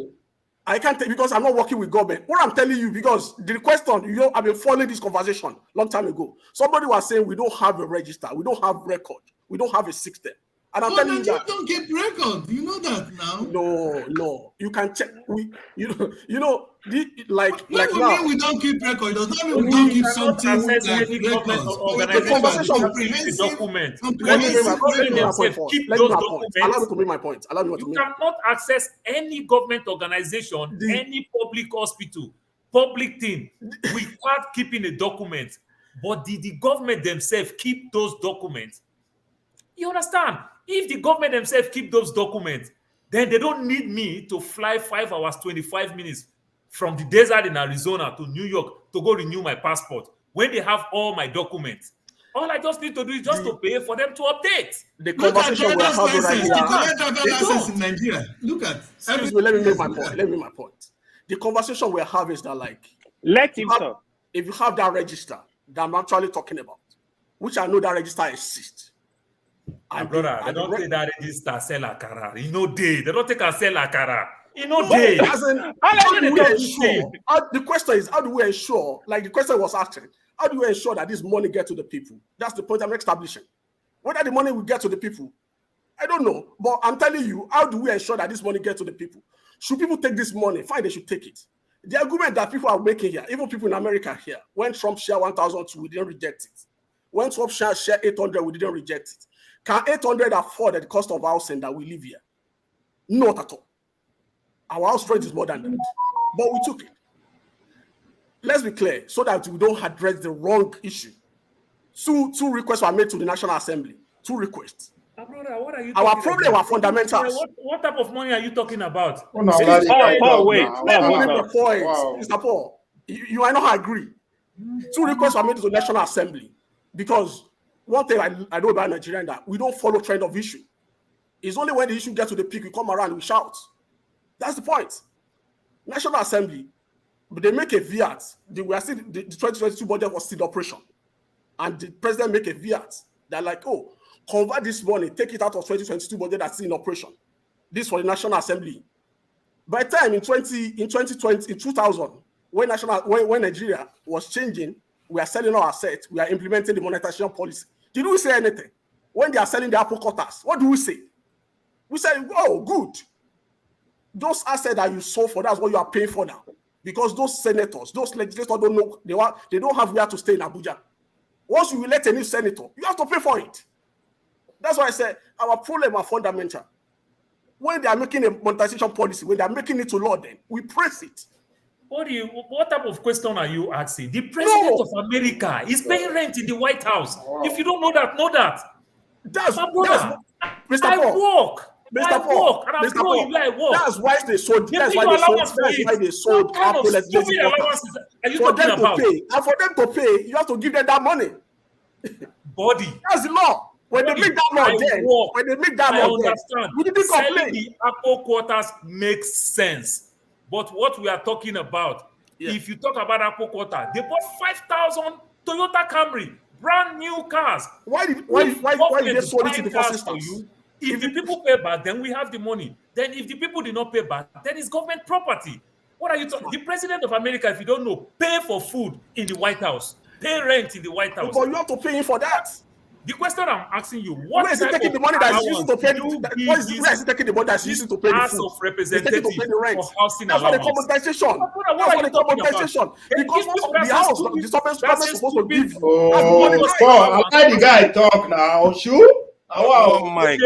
I can't because I'm not working with government. What I'm telling you, because the question, I've been following this conversation long time ago. Somebody was saying we don't have a register, we don't have record, we don't have a system. And I'm But telling you Nigeria that don't keep record. You know that now. No, you can check. Like When we now. mean we don't keep record, does that mean we You don't keep cannot something access like any government records? But we're The talking about organization conversation. without keeping a comprehensive, document. Let me make Only the comprehensive government my record. point themselves first. keep Let me those make my point. Allow me documents. to make my point. Allow me to You make. cannot access any government organization, any public hospital, public thing without keeping a document. But did the government themselves keep those documents? You understand? If the government themselves keep those documents, then they don't need me to fly 5 hours, 25 minutes from the desert in Arizona to New York to go renew my passport when they have all my documents. All I just need to do is just to pay for them to update. The Look at conversation we're driver's having right license. here. To collect driver's They license don't. in Nigeria. Look at. Excuse me. Let me make my Look point. at. Let me make my point. The conversation we're having is that, like, Let him talk. if you have that register that I'm actually talking about, which I know that register exists. My brother, they don't take that register sell akara. They don't take a sell akara. Day. How do we ensure? The question is, how do we ensure? Like the question was asking, how do we ensure that this money gets to the people? That's the point I'm establishing. Whether the money will get to the people, I don't know. But I'm telling you, how do we ensure that this money gets to the people? Should people take this money? Fine, they should take it. The argument that people are making here, even people in America here, when Trump share 1,002, we didn't reject it. When Trump share 800, we didn't reject it. Can 800 afford the cost of housing that we live here? Not at all. Our house rate is more than that. But we took it. Let's be clear, so that we don't address the wrong issue. Two requests were made to the National Assembly. 2 requests. Brother, what are you Our talking problem about? are fundamentals. What type of money are you talking about? Paul, wait. Let me make my point. Mr. Paul, you might not agree. 2 requests were made to the National Assembly because one thing I know about Nigerians that we don't follow trend of issue. It's only when the issue gets to the peak, we come around and we shout. That's the point. National Assembly, but they make a fiat. The 2022 budget was still in operation. And the president make a fiat. They're like, oh, convert this money, take it out of 2022 budget that's still in operation. This for the National Assembly. By the time in 2000, when Nigeria was changing, we are selling our assets, we are implementing the monetization policy. Did we say anything? When they are selling the apple quarters, what do we say? We say, oh, good. Those assets that you sold for, that's what you are paying for now. Because those senators, those legislators don't know, they don't have where to stay in Abuja. Once you elect a new senator, you have to pay for it. That's why I said our problem are fundamental. When they are making a monetization policy, when they are making it to law, then we press it. What type of question are you asking? The president of America is paying rent in the White House. If you don't know that, know that. That's Mr. Mr. Paul. I work, and I'm growing where I work. That's why they sold. That's why they sold Apple legislative allowances are you for talking them about? to pay. And for them to pay, you have to give them that money. Body. That's the law. When they make that law, then we didn't complain. Selling the Apple quarters makes sense. But what we are talking about, if you talk about Apple quarter, they bought 5,000 Toyota Camry, brand new cars. Why did they sold it in the first instance? If the people pay back, then we have the money. Then if the people did not pay back, then it's government property. What are you talking? The president of America, if you don't know, pay for food in the White House, pay rent in the White House. But you have to pay him for that. The question I'm asking you, what where is he taking the money that's used to pay? Where is he taking the money that's used to pay the food? Of representative for housing that's allowance. For the compensation. What are you talking about? Because the house, the government is supposed to give. Oh, Paul, I let the guy talk now. Sure. Oh my God.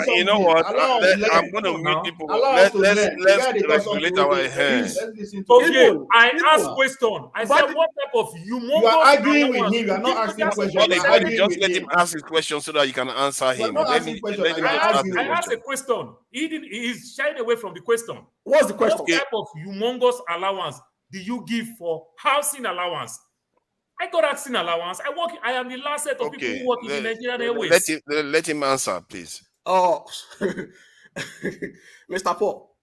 You know what? I'm going to meet people. Let's regulate our hands. Okay, I asked question. I said, what type of humongous... You are arguing with him. You are not asking questions. Just let him ask his question so that you can answer him. I asked a question. He's shying away from the question. What's the question? What type of humongous allowance do you give for housing allowance? I got housing allowance. I am the last set of people who work in the Nigerian Airways. Let him answer, please. Oh, Mr. Paul,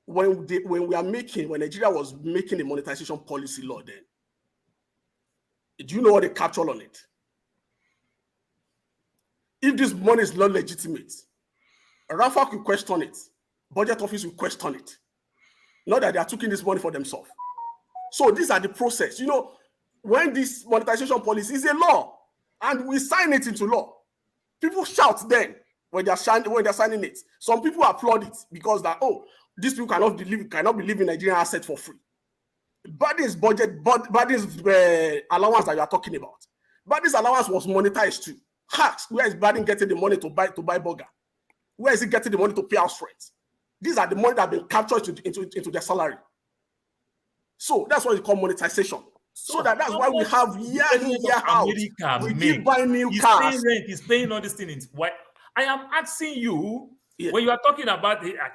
when Nigeria was making the monetization policy law, then do you know what they captured on it? If this money is not legitimate, Rafa will question it. Budget office will question it. Not that they are taking this money for themselves. So these are the process. You know, when this monetization policy is a law, and we sign it into law. People shout then when they're signing it. Some people applaud it because that, oh, these people cannot be living Nigerian assets for free. But this budget, but this allowance that you are talking about, but this allowance was monetized too. Where is Biden getting the money to buy burger? Where is he getting the money to pay house rent? These are the money that have been captured into their salary. So that's what we call monetization. So that's why we have year in, year out. We keep buying new cars. He's paying rent, he's paying all these things. Why? I am asking you, when you are talking about it, I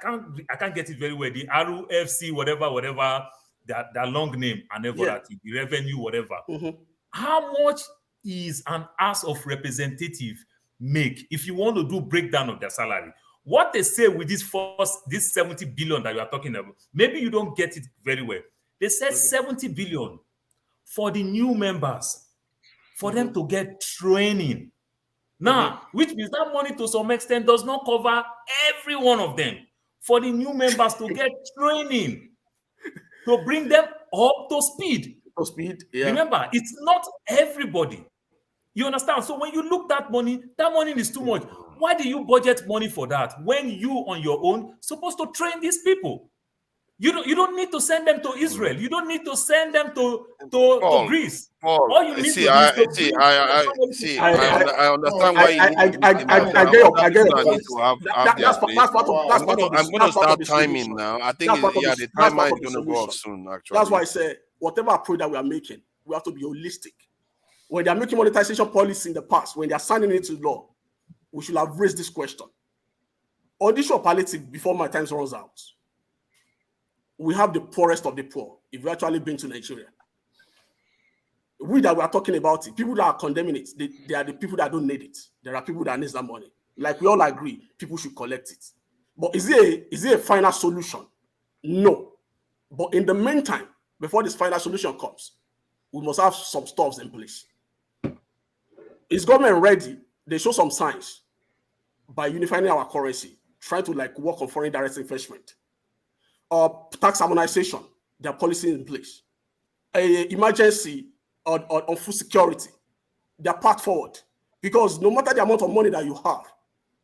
can't get it very well. The RUFC, whatever, that long name and everything, the revenue, whatever. How much is an House of Representative make if you want to do breakdown of their salary? What they say with this 70 billion that you are talking about, maybe you don't get it very well. They said 70 billion for the new members, for them to get training. Now, which means that money to some extent does not cover every one of them. For the new members to get training, to bring them up to speed. Remember, it's not everybody. You understand? So when you look that money is too much. Why do you budget money for that when you on your own supposed to train these people? You don't need to send them to Israel. You don't need to send them to Greece. All you need I understand why you need I'm going to start timing now. I think the timer is going to go off soon, actually. That's why I say whatever approach that we are making, we have to be holistic. When they are making monetization policy in the past, when they are signing it to law, we should have raised this question. On the issue of palliative, before my time runs out, we have the poorest of the poor. If you've actually been to Nigeria, we are talking about it, people that are condemning it, they are the people that don't need it. There are people that need that money. Like we all agree, people should collect it. But is it a final solution? No. But in the meantime, before this final solution comes, we must have some stuffs in place. Is government ready? They show some signs by unifying our currency, trying to work on foreign direct investment. Tax harmonization, their policy in place. Emergency on food security, their path forward. Because no matter the amount of money that you have,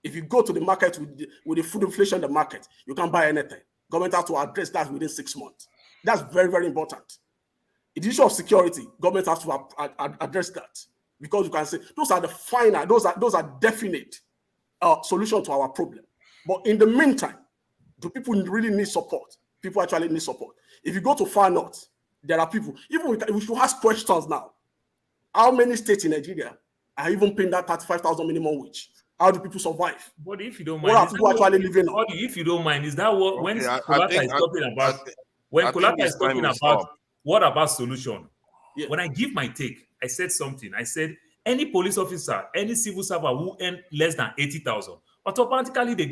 if you go to the market with the food inflation in the market, you can't buy anything. Government has to address that within 6 months. That's very, very important. The issue of security, government has to address that. Because you can say those are the final, those are definite solutions to our problem. But in the meantime, do people really need support? People actually need support. If you go to far north, there are people. Even we should ask questions now. How many states in Nigeria are even paying that 35,000 minimum wage? How do people survive? But if you don't mind, what are people actually living on? If you don't mind, is that what when Kolata is talking about? When Kolata is talking about what about solution? Yeah. When I give my take, I said something. I said any police officer, any civil servant who earn less than 80,000, automatically they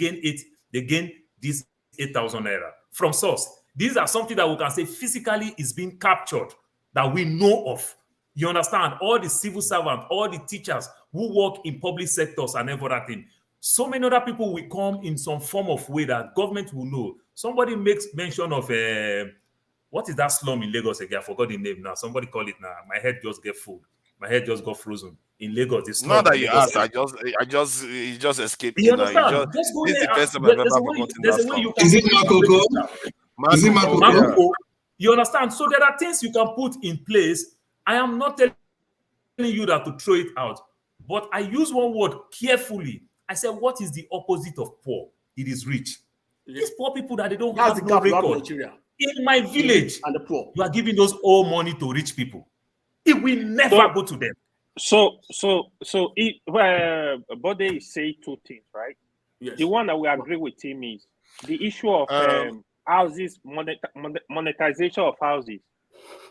gain this 8,000 naira from source. These are something that we can say physically is being captured that we know of. You understand? All the civil servants, all the teachers who work in public sectors and everything. So many other people will come in some form of way that government will know. Somebody makes mention of what is that slum in Lagos again? I forgot the name now. Somebody call it now. My head just get full. My head just got frozen. In Lagos, this not that you asked. It just escaped. You understand? This is the first time I've ever forgotten that slum. Is it Makoko? Is it Makoko? You understand? So there are things you can put in place. I am not telling you that to throw it out, but I use one word carefully. I said, what is the opposite of poor? It is rich. These poor people that they don't have no record. In my village, and the poor, you are giving those all money to rich people. It will never go to them. So Bode say two things, right? Yes. The one that we agree with him is the issue of houses, monetization of houses.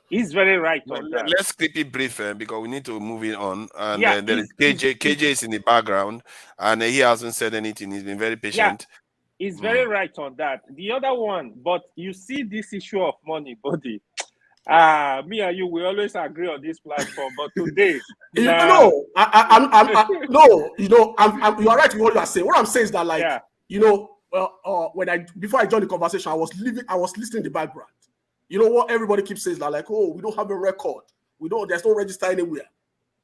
He's very right on that. Let's keep it brief because we need to move it on. And there is KJ. KJ is in the background, and he hasn't said anything. He's been very patient. Yeah, he's very right on that. The other one, but you see this issue of money, Body. Me and you, we always agree on this platform, but today, you are right with what you are saying. What I'm saying is that, before I joined the conversation, I was listening in the background. You know what everybody keeps saying that, we don't have a record. There's no register anywhere.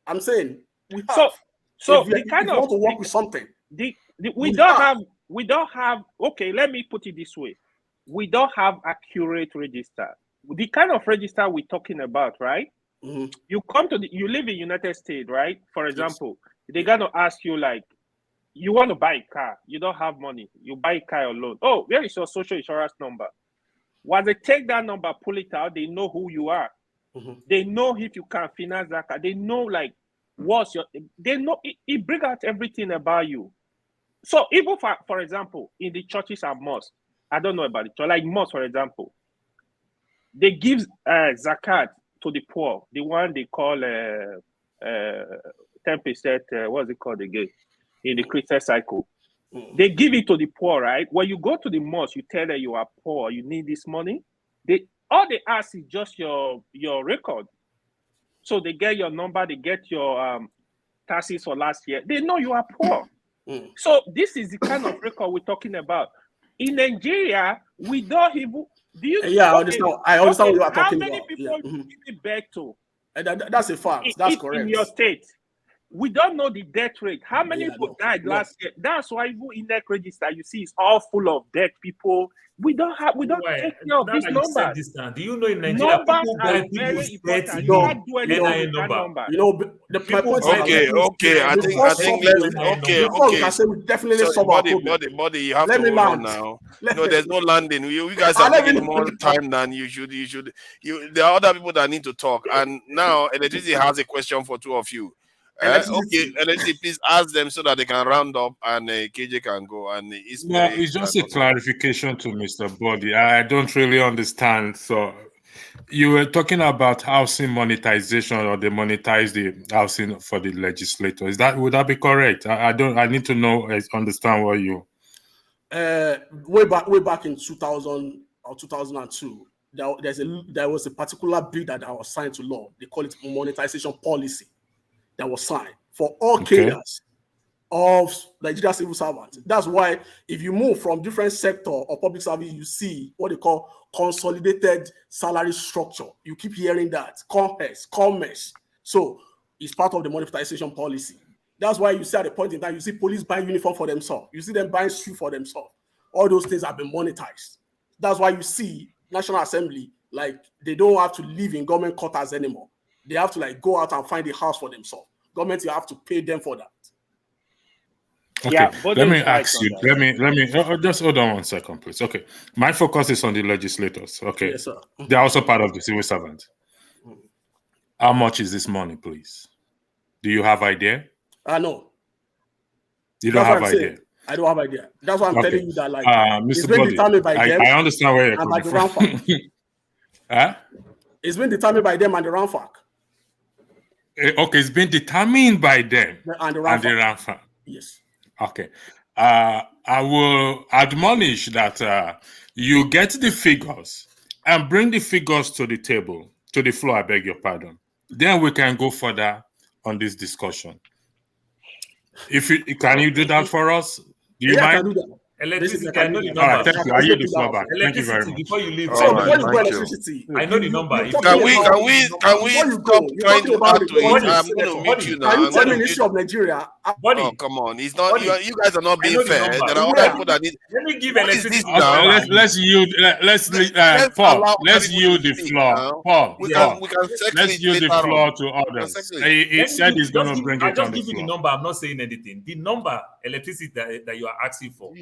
I'm saying We have. So if you want to work with something, we don't have. Okay, let me put it this way: we don't have accurate register. The kind of register we're talking about, right? Mm-hmm. You live in United States, right? For example, they're gonna ask you like, you want to buy a car, you don't have money, you buy a car alone. Oh, where is your social insurance number? Once they take that number, pull it out, they know who you are. Mm-hmm. They know if you can finance that car. They know like they know it brings out everything about you. So even for example, in the churches and mosques, I don't know about it, like mosques, for example, they give zakat to the poor, the one they call 10%, what's it called again, in the Christian cycle. They give it to the poor, right? When you go to the mosque, you tell them you are poor, you need this money. All they ask is just your record. So they get your number, they get your taxes for last year. They know you are poor. So this is the kind of record we're talking about. In Nigeria, we don't even. I understand what you are talking about. How many people give birth to? That's a fact. That's correct. In your state, we don't know the death rate. How many people died last year? That's why even in that register, you see, it's all full of dead people. We don't take care of these numbers. Do you know in Nigeria people are very important. You can't do anything with that number. My point is okay. I think before we can say we definitely solve our problem. Buddy, you have to hold on now. No, there's no landing. You guys are taking more time than you should. There are other people that need to talk, and now Electricity has a question for two of you. Okay, Electricity, please ask them so that they can round up and KJ can go. And it's just a clarification to Mr. Body. I don't really understand. So you were talking about housing monetization, or they monetize the housing for the legislator. Would that be correct? I need to know, understand what you. Way back in 2000 or 2002, there was a particular bill that was signed to law. They call it monetization policy. That was signed for all cadres of Nigeria civil servants. That's why if you move from different sector or public service, you see what they call consolidated salary structure. You keep hearing that, commerce. So it's part of the monetization policy. That's why you see at the point in time, you see police buying uniform for themselves. You see them buying shoe for themselves. All those things have been monetized. That's why you see National Assembly, like they don't have to live in government quarters anymore. They have to like go out and find a house for themselves. Government, you have to pay them for that. Okay, let me ask you. Let me just hold on 1 second, please. Okay, my focus is on the legislators. Okay, yes, sir. They're also part of the civil servants. How much is this money, please? Do you have idea? No. You don't have idea. I don't have idea. That's why I'm telling you that, like, Mr. it's been determined by them. I understand where you're coming from. It's been determined by them and the RANFAC. Okay, it's been determined by them and the RANFAC. Yes. Okay. I will admonish that you get the figures and bring the figures to the table, to the floor, I beg your pardon. Then we can go further on this discussion. Can you do that for us? Do you mind? I can do that. Electricity, I know the number. All right, thank you. I yield the floor back. Thank you very much. Before you leave, electricity. I know the number. Can we stop trying to add to it? I'm going to meet you now. Can you tell me the issue of Nigeria? Oh, come on. It's not. You guys are not being fair. There are other people that need. Let me give electricity now. Let's yield. Paul. Let's yield the floor. Paul. We can. Let's yield the floor to others. He said he's going to bring it on the floor. I'll just give you the number. I'm not saying anything. The number electricity that you are asking for.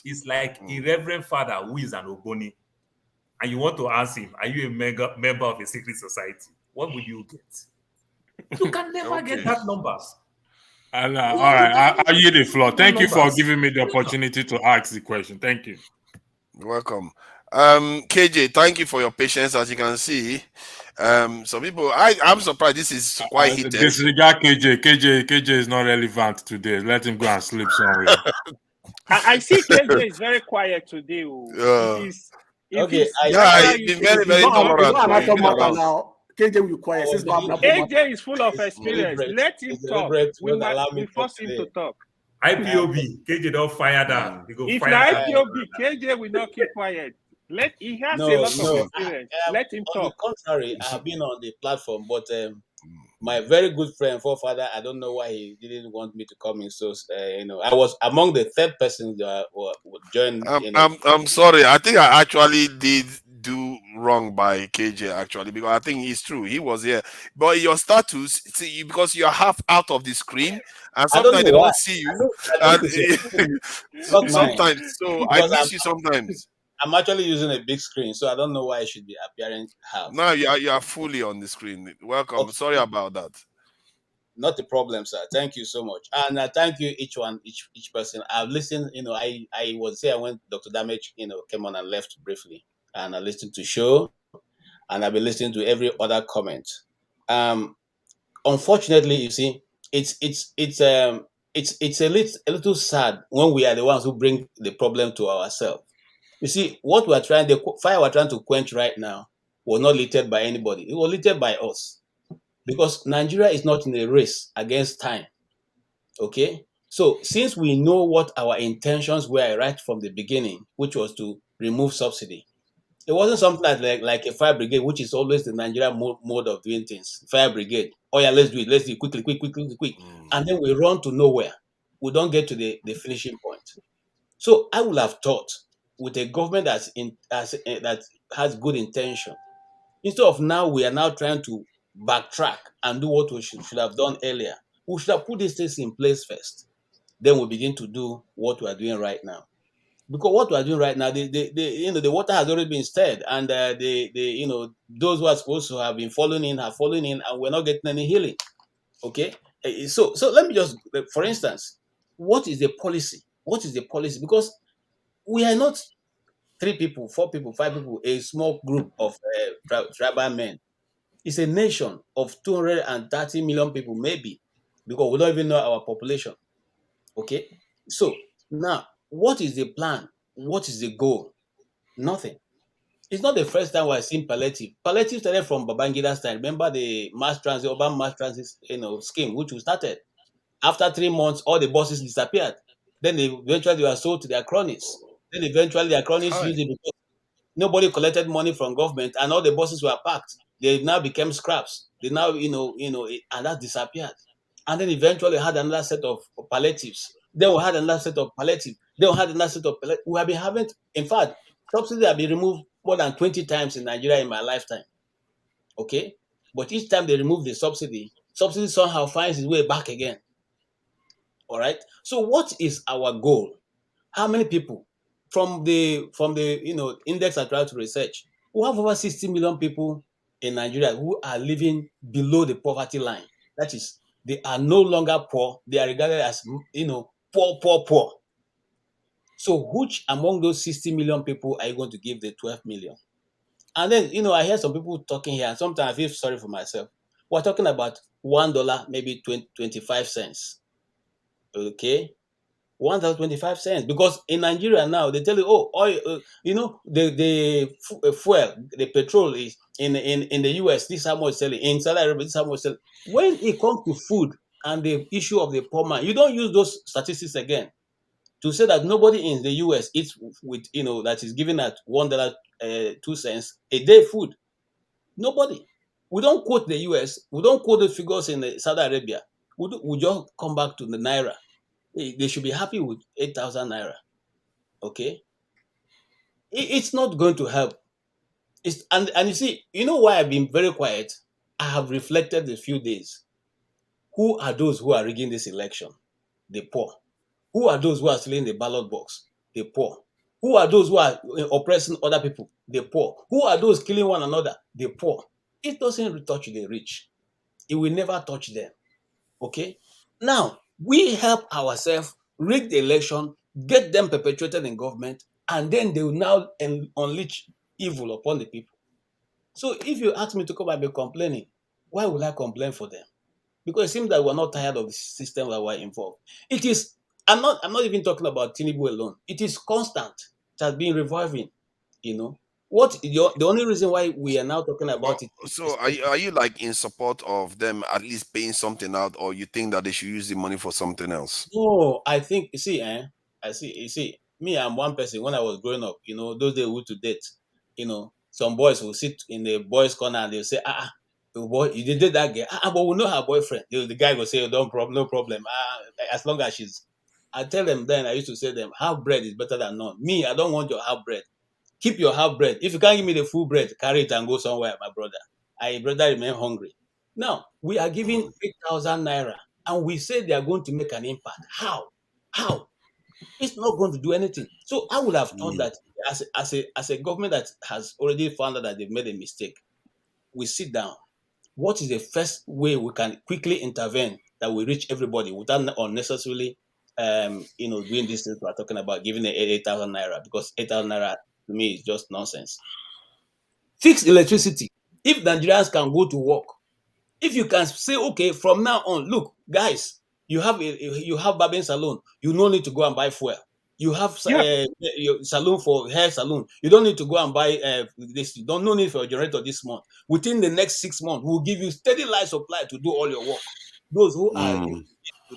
It's like a reverend father who is an Ogboni, and you want to ask him, are you a member of a secret society? What would you get? You can never get that numbers. All right, I'll yield the floor. Thank you for giving me the opportunity to ask the question. Thank you. You're welcome. KJ, thank you for your patience. As you can see, some people, I'm surprised this is quite heated. Disregard KJ. KJ is not relevant today. Let him go and sleep somewhere. I see KJ is very quiet today. He's been very, very tolerant. KJ will be quiet. KJ is full of experience. Let him talk. We force him to talk. IPOB, KJ don't fire that. If not IPOB, KJ will not keep quiet. He has a lot of experience. Let him talk. On the contrary, I have been on the platform, but my very good friend, forefather, I don't know why he didn't want me to come in. So, I was among the third person that joined. I'm sorry. I think I actually did do wrong by KJ actually, because I think it's true. He was here, but your status, see, because you're half out of the screen, and I don't sometimes know they why. don't see you, I think and it's not mine sometimes. So I because miss you sometimes. I'm actually using a big screen, so I don't know why it should be appearing half. Now you are fully on the screen. Welcome. Okay. Sorry about that. Not a problem, sir. Thank you so much, and thank you each person. I've listened. I was here when Dr. Damage came on and left briefly, and I listened to show, and I've been listening to every other comment. Unfortunately, you see, it's a little sad when we are the ones who bring the problem to ourselves. You see, what the fire we're trying to quench right now was not lit by anybody. It was lit by us, because Nigeria is not in a race against time. Okay, so since we know what our intentions were right from the beginning, which was to remove subsidy, it wasn't something like a fire brigade, which is always the Nigerian mode of doing things. Fire brigade. Oh yeah, let's do it quickly, quick. And then we run to nowhere. We don't get to the finishing point. So I would have thought, with a government that has good intention, instead of now we are now trying to backtrack and do what we should have done earlier, we should have put these things in place first. Then we begin to do what we are doing right now. Because what we are doing right now, the water has already been stirred, and those who are supposed to have been falling in have fallen in, and we're not getting any healing. Okay, so let me just, for instance, what is the policy? What is the policy? Because we are not 3 people, 4 people, 5 people, a small group of tribal men. It's a nation of 230 million people, maybe, because we don't even know our population. Okay, so now, what is the plan? What is the goal? Nothing. It's not the first time we're seeing palliative. Palliative started from Babangida's time. Remember the urban mass transit, scheme, which we started. After 3 months, all the buses disappeared. Then eventually they were sold to their cronies. Then eventually their cronies used it because nobody collected money from government, and all the buses were packed. They now became scraps. They now, and that disappeared. And then eventually had another set of palliatives. Then we had another set of palliative. Then we had another set of palliative. We have been having, in fact, subsidy have been removed more than 20 times in Nigeria in my lifetime. Okay? But each time they remove the subsidy somehow finds its way back again. All right? So what is our goal? How many people from the index I tried to research? We have over 60 million people in Nigeria who are living below the poverty line. That is, they are no longer poor. They are regarded as poor. So which among those 60 million people are you going to give the 12 million? And then I hear some people talking here, and sometimes I feel sorry for myself. We're talking about $1, maybe 25 cents. Okay, $1.25, because in Nigeria now they tell you, oh, oil, the fuel, the petrol is in the US. This is how much selling in Saudi Arabia. This is how much selling. When it comes to food and the issue of the poor man, you don't use those statistics again to say that nobody in the US eats with that is given at $1.02 a day food. Nobody. We don't quote the US. We don't quote the figures in Saudi Arabia. We just come back to the naira. They should be happy with 8,000 naira. Okay, it's not going to help. And you see, why I've been very quiet. I have reflected a few days. Who are those who are rigging this election? The poor. Who are those who are stealing the ballot box? The poor. Who are those who are oppressing other people? The poor. Who are those killing one another? The poor. It doesn't touch the rich. It will never touch them. Okay? Now, we help ourselves rig the election, get them perpetuated in government, and then they will now unleash evil upon the people. So if you ask me to come and be complaining, why would I complain for them? Because it seems that we're not tired of the system that we're involved. It is, I'm not even talking about Tinubu alone. It is constant. It has been reviving, the only reason why we are now talking about it is, So are you like in support of them at least paying something out, or you think that they should use the money for something else? no, I think, you see, me, I'm one person. When I was growing up, those days we to date, some boys will sit in the boys' corner and they'll say, Boy, you did that girl. But we know her boyfriend. The guy will say, no problem. As long as she's. I tell them then, I used to say them, half bread is better than none. Me, I don't want your half bread. Keep your half bread. If you can't give me the full bread, carry it and go somewhere, my brother. I brother remain hungry. Now, we are giving 8,000 naira and we say they are going to make an impact. How? It's not going to do anything. So I would have thought that as a government that has already found out that they've made a mistake, we sit down. What is the first way we can quickly intervene that will reach everybody without unnecessarily, doing these things we are talking about, giving the 8,000 naira, because 8,000 naira to me is just nonsense. Fix electricity. If Nigerians can go to work, if you can say, okay, from now on, look, guys, you have barbering salon, you no need to go and buy fuel. You have your salon for hair salon. You don't need to go and buy this. You don't no need for a generator this month. Within the next 6 months, we'll give you steady light supply to do all your work. Those who are in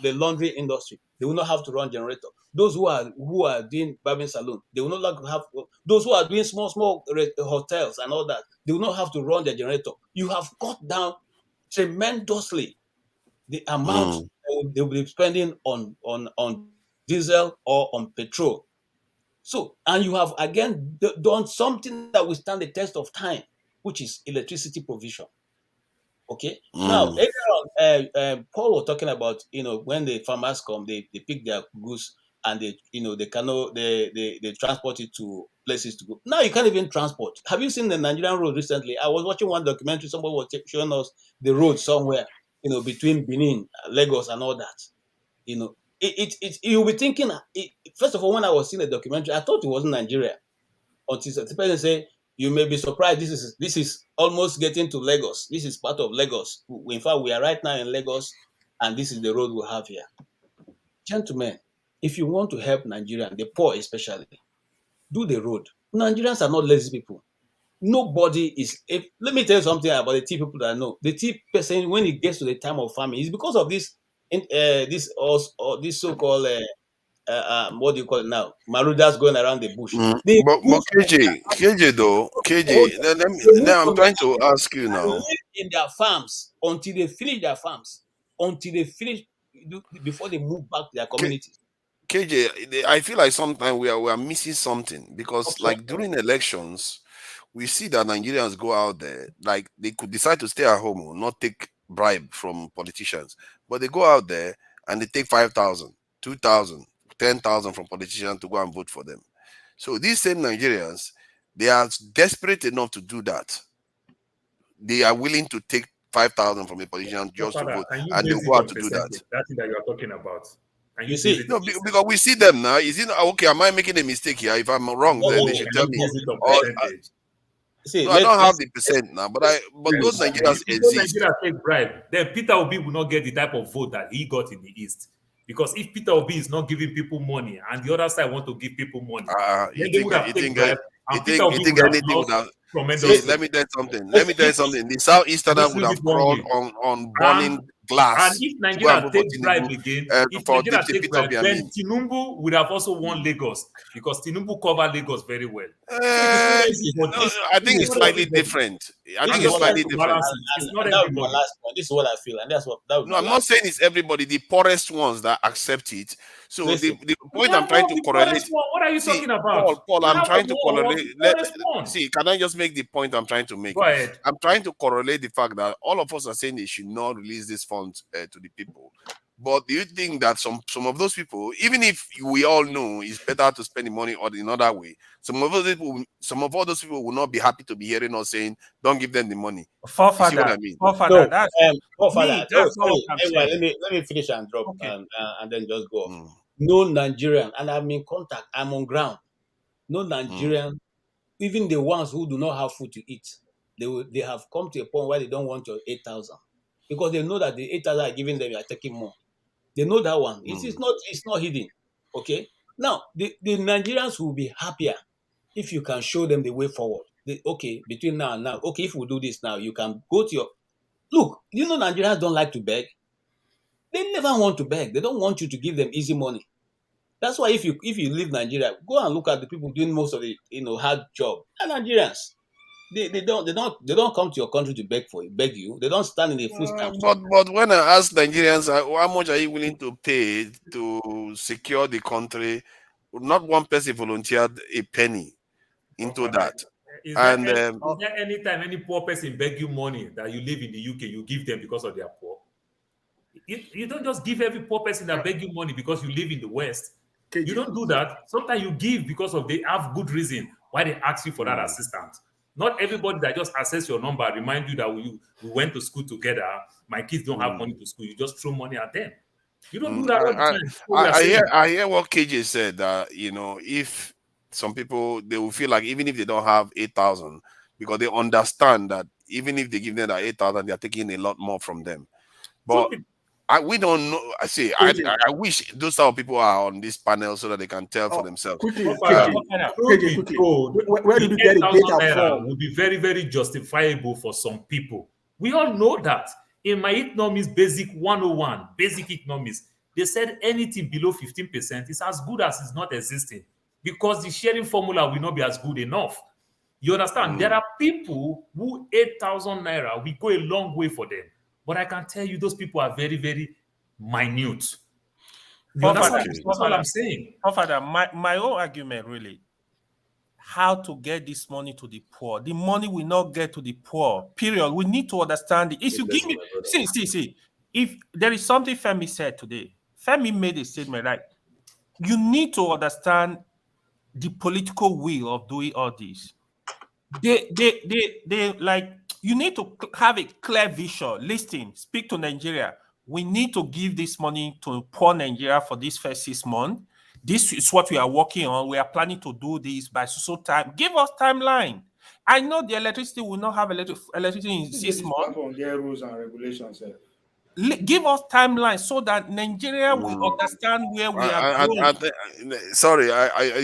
the laundry industry, they will not have to run generator. Those who are doing barbering salon, they will not have. Those who are doing small hotels and all that, they will not have to run their generator. You have cut down tremendously the amount they will be spending on diesel or on petrol. So, and you have again done something that will stand the test of time, which is electricity provision. Okay. Now, Paul was talking about, when the farmers come, they pick their goods and they transport it to places to go. Now you can't even transport. Have you seen the Nigerian road recently? I was watching one documentary. Somebody was showing us the road somewhere, between Benin, Lagos, and all that. You'll be thinking. First of all, when I was seeing the documentary, I thought it wasn't Nigeria. Until the person say, you may be surprised. This is almost getting to Lagos. This is part of Lagos. In fact, we are right now in Lagos, and this is the road we have here. Gentlemen, if you want to help Nigerians, the poor especially, do the road. Nigerians are not lazy people. Nobody is. Let me tell you something about the tea people that I know. The tea person, when it gets to the time of famine, it's because of this so-called what do you call it now? Marauders going around the bush. But KJ though, now I'm trying to ask you They now. live in their farms until they finish their farms, before they move back to their communities. KJ, I feel like sometimes we are missing something, because like during elections, we see that Nigerians go out there, like they could decide to stay at home or not take bribe from politicians, but they go out there and they take 5,000, 2,000, 10,000 from politicians to go and vote for them. So these same Nigerians, they are desperate enough to do that. They are willing to take 5,000 from a politician just to vote, and they'll go out to do that. That thing that you are talking about. You see, no, because we see them now. Is it okay? Am I making a mistake here? If I'm wrong, then they should tell me. No, I don't have the percent now, but those Nigerians exist. Nigeria take bribe, then Peter Obi will not get the type of vote that he got in the East. Because if Peter Obi is not giving people money and the other side want to give people money, you think anything would have? Let me tell you something. The Southeasterners would have crawled on burning glass. And if Nigeria takes bribe again, then Tinubu would have also won Lagos, because Tinubu covered Lagos very well. I think it's slightly different. It's not everybody. This is what I feel, and that's what. No, I'm not saying it's everybody. The poorest ones that accept it. So the point I'm trying to correlate. What are you talking about? Paul, I'm trying to correlate. Can I just make the point I'm trying to make? Go ahead. I'm trying to correlate the fact that all of us are saying they should not release these funds to the people. But do you think that some of those people, even if we all know it's better to spend the money or in another way, some of all those people will not be happy to be hearing us saying, "Don't give them the money." Forefather, you see what I mean? Forefather, Let me finish and drop, and then just go off. No Nigerian, and I'm in contact. I'm on ground. No Nigerian, even the ones who do not have food to eat, they have come to a point where they don't want your 8,000, because they know that the 8,000 are giving them, you are taking more. They know that one. It's not hidden. Okay. Now the Nigerians will be happier if you can show them the way forward. Between now and now, if we do this now, you can go to your look. Nigerians don't like to beg. They never want to beg. They don't want you to give them easy money. That's why if you leave Nigeria, go and look at the people doing most of the hard job. They're Nigerians. They don't come to your country to beg you. They don't stand in the food stamps. But when I ask Nigerians how much are you willing to pay to secure the country, not one person volunteered a penny into that. Is And there any time any poor person beg you money that you live in the UK, you give them because of their poor? You don't just give every poor person that beg you money because you live in the West. You don't do that. Sometimes you give because of they have good reason why they ask you for that assistance. Not everybody that just access your number remind you that we went to school together. My kids don't have money to school. You just throw money at them. You don't do that all the time. I hear what KJ said that if some people they will feel like even if they don't have 8,000 because they understand that even if they give them that 8,000 they are taking a lot more from them. But we don't know. I wish those type of people are on this panel so that they can tell for themselves. Quickly. Where did you get the data from? Would be very, very justifiable for some people. We all know that. In my economics basic 101, basic economics, they said anything below 15% is as good as it's not existing because the sharing formula will not be as good enough. You understand? There are people who 8,000 naira will go a long way for them. But I can tell you those people are very, very minute. That's what I'm saying. Father, my own argument really, how to get this money to the poor. The money will not get to the poor, period. We need to understand it. If you give me, see, if there is something Femi said today, Femi made a statement like, you need to understand the political will of doing all this. They like, you need to have a clear vision. Listen, speak to Nigeria. We need to give this money to poor Nigeria for this first 6 months. This is what we are working on. We are planning to do this by so time. Give us timeline. I know the electricity will not have electricity in 6 months. On their rules and regulations. Give us timeline so that Nigeria will understand where we are going. Sorry,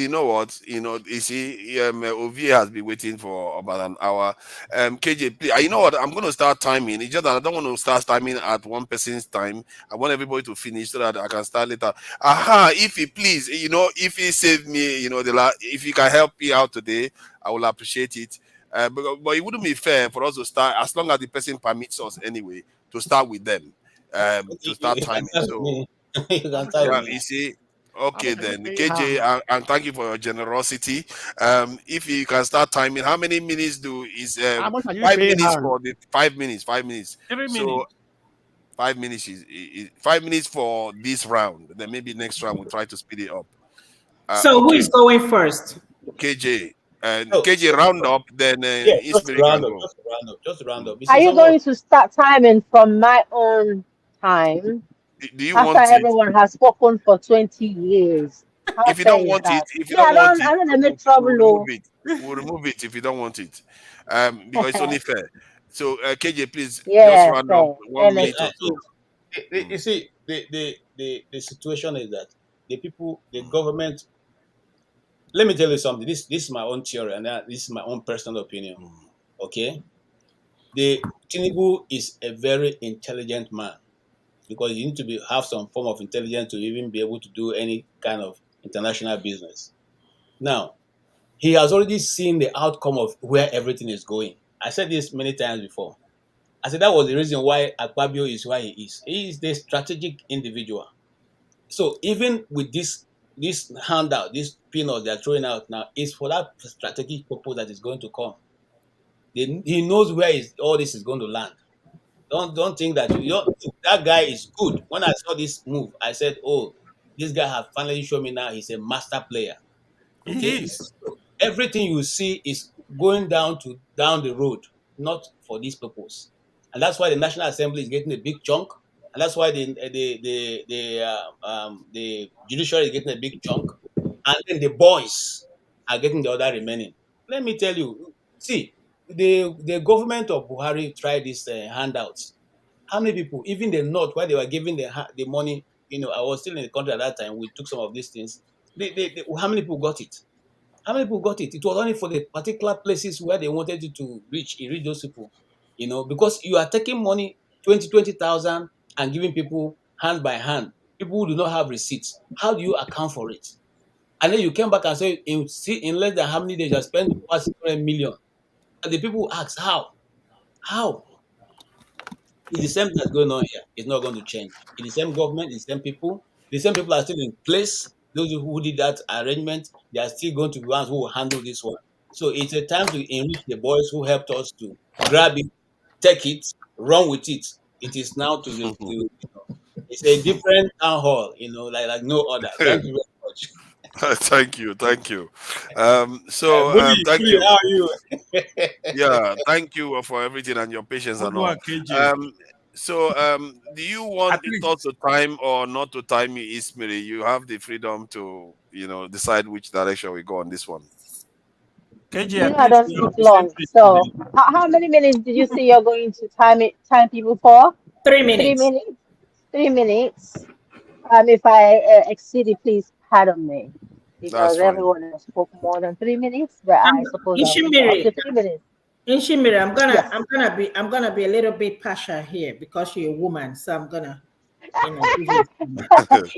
you know what? You see, Ovie has been waiting for about an hour. KJ, please, you know what? I'm going to start timing. It's just that I don't want to start timing at one person's time. I want everybody to finish so that I can start later. If he please, if he save me, if you can help me out today, I will appreciate it. But it wouldn't be fair for us to start as long as the person permits us anyway to start with them. To start timing. So you see, okay then, KJ, and thank you for your generosity. If you can start timing, how many minutes is 5 minutes for the 5 minutes? 5 minutes. 3 minutes. So 5 minutes is 5 minutes for this round. Then maybe next round we'll try to speed it up. So who is going first? KJ. KJ round up, then just round up. Are you going to start timing from my own time? Do you after want everyone has spoken for 20 years? How if you don't want that? it, if you don't want it, I don't make trouble. We'll remove it if you don't want it. Because it's only fair. So KJ, please yeah, just round up 1 minute or so. You see, the situation is that the government. Let me tell you something. This is my own theory, and this is my own personal opinion. Okay, the Tinubu is a very intelligent man because you need to have some form of intelligence to even be able to do any kind of international business. Now, he has already seen the outcome of where everything is going. I said this many times before. I said that was the reason why Akpabio is why he is. He is the strategic individual. So even with this handout, this peanut they're throwing out now, is for that strategic purpose that is going to come. He knows where all this is going to land. Don't think that that guy is good. When I saw this move, I said, "Oh, this guy has finally shown me now he's a master player." Okay? He is. So everything you see is going down the road, not for this purpose, and that's why the National Assembly is getting a big chunk, and that's why the judiciary is getting a big chunk, and then the boys are getting the other remaining. Let me tell you, see, the government of Buhari tried these handouts. How many people, even the North, where they were giving the money, I was still in the country at that time. We took some of these things. How many people got it? How many people got it? It was only for the particular places where they wanted you to reach those people, because you are taking money, 20,000 and giving people hand by hand. People who do not have receipts. How do you account for it? And then you came back and say, in less than how many days you have spent over 600 million. the people ask how? How? It's the same thing that's going on here. It's not going to change. It's the same government, it's the same people. The same people are still in place. Those who did that arrangement, they are still going to be ones who will handle this one. So it's a time to enrich the boys who helped us to grab it, take it, run with it. It is now it's a different town hall, like no other. Thank you very much. Thank you. Thank you. Thank Bully, you. how are you? Yeah, thank you for everything and your patience Good and all. one, KJ. Do you want At it least thought to time or not to time you, Ismiri? You have the freedom to, decide which direction we go on this one. KJ, You at know, I least don't we're on speak the same long. page So, today. how many minutes did you say you're going to time people for? 3 3 minutes. minutes. 3 minutes. If I exceed it, please pardon me, That's because fine. everyone has spoken more than 3 minutes. But I suppose I'll enter up Ishimiri, to 3 minutes. Ishimiri, Yes. I'm gonna be a little bit partial here because you're a woman, so I'm gonna, give you.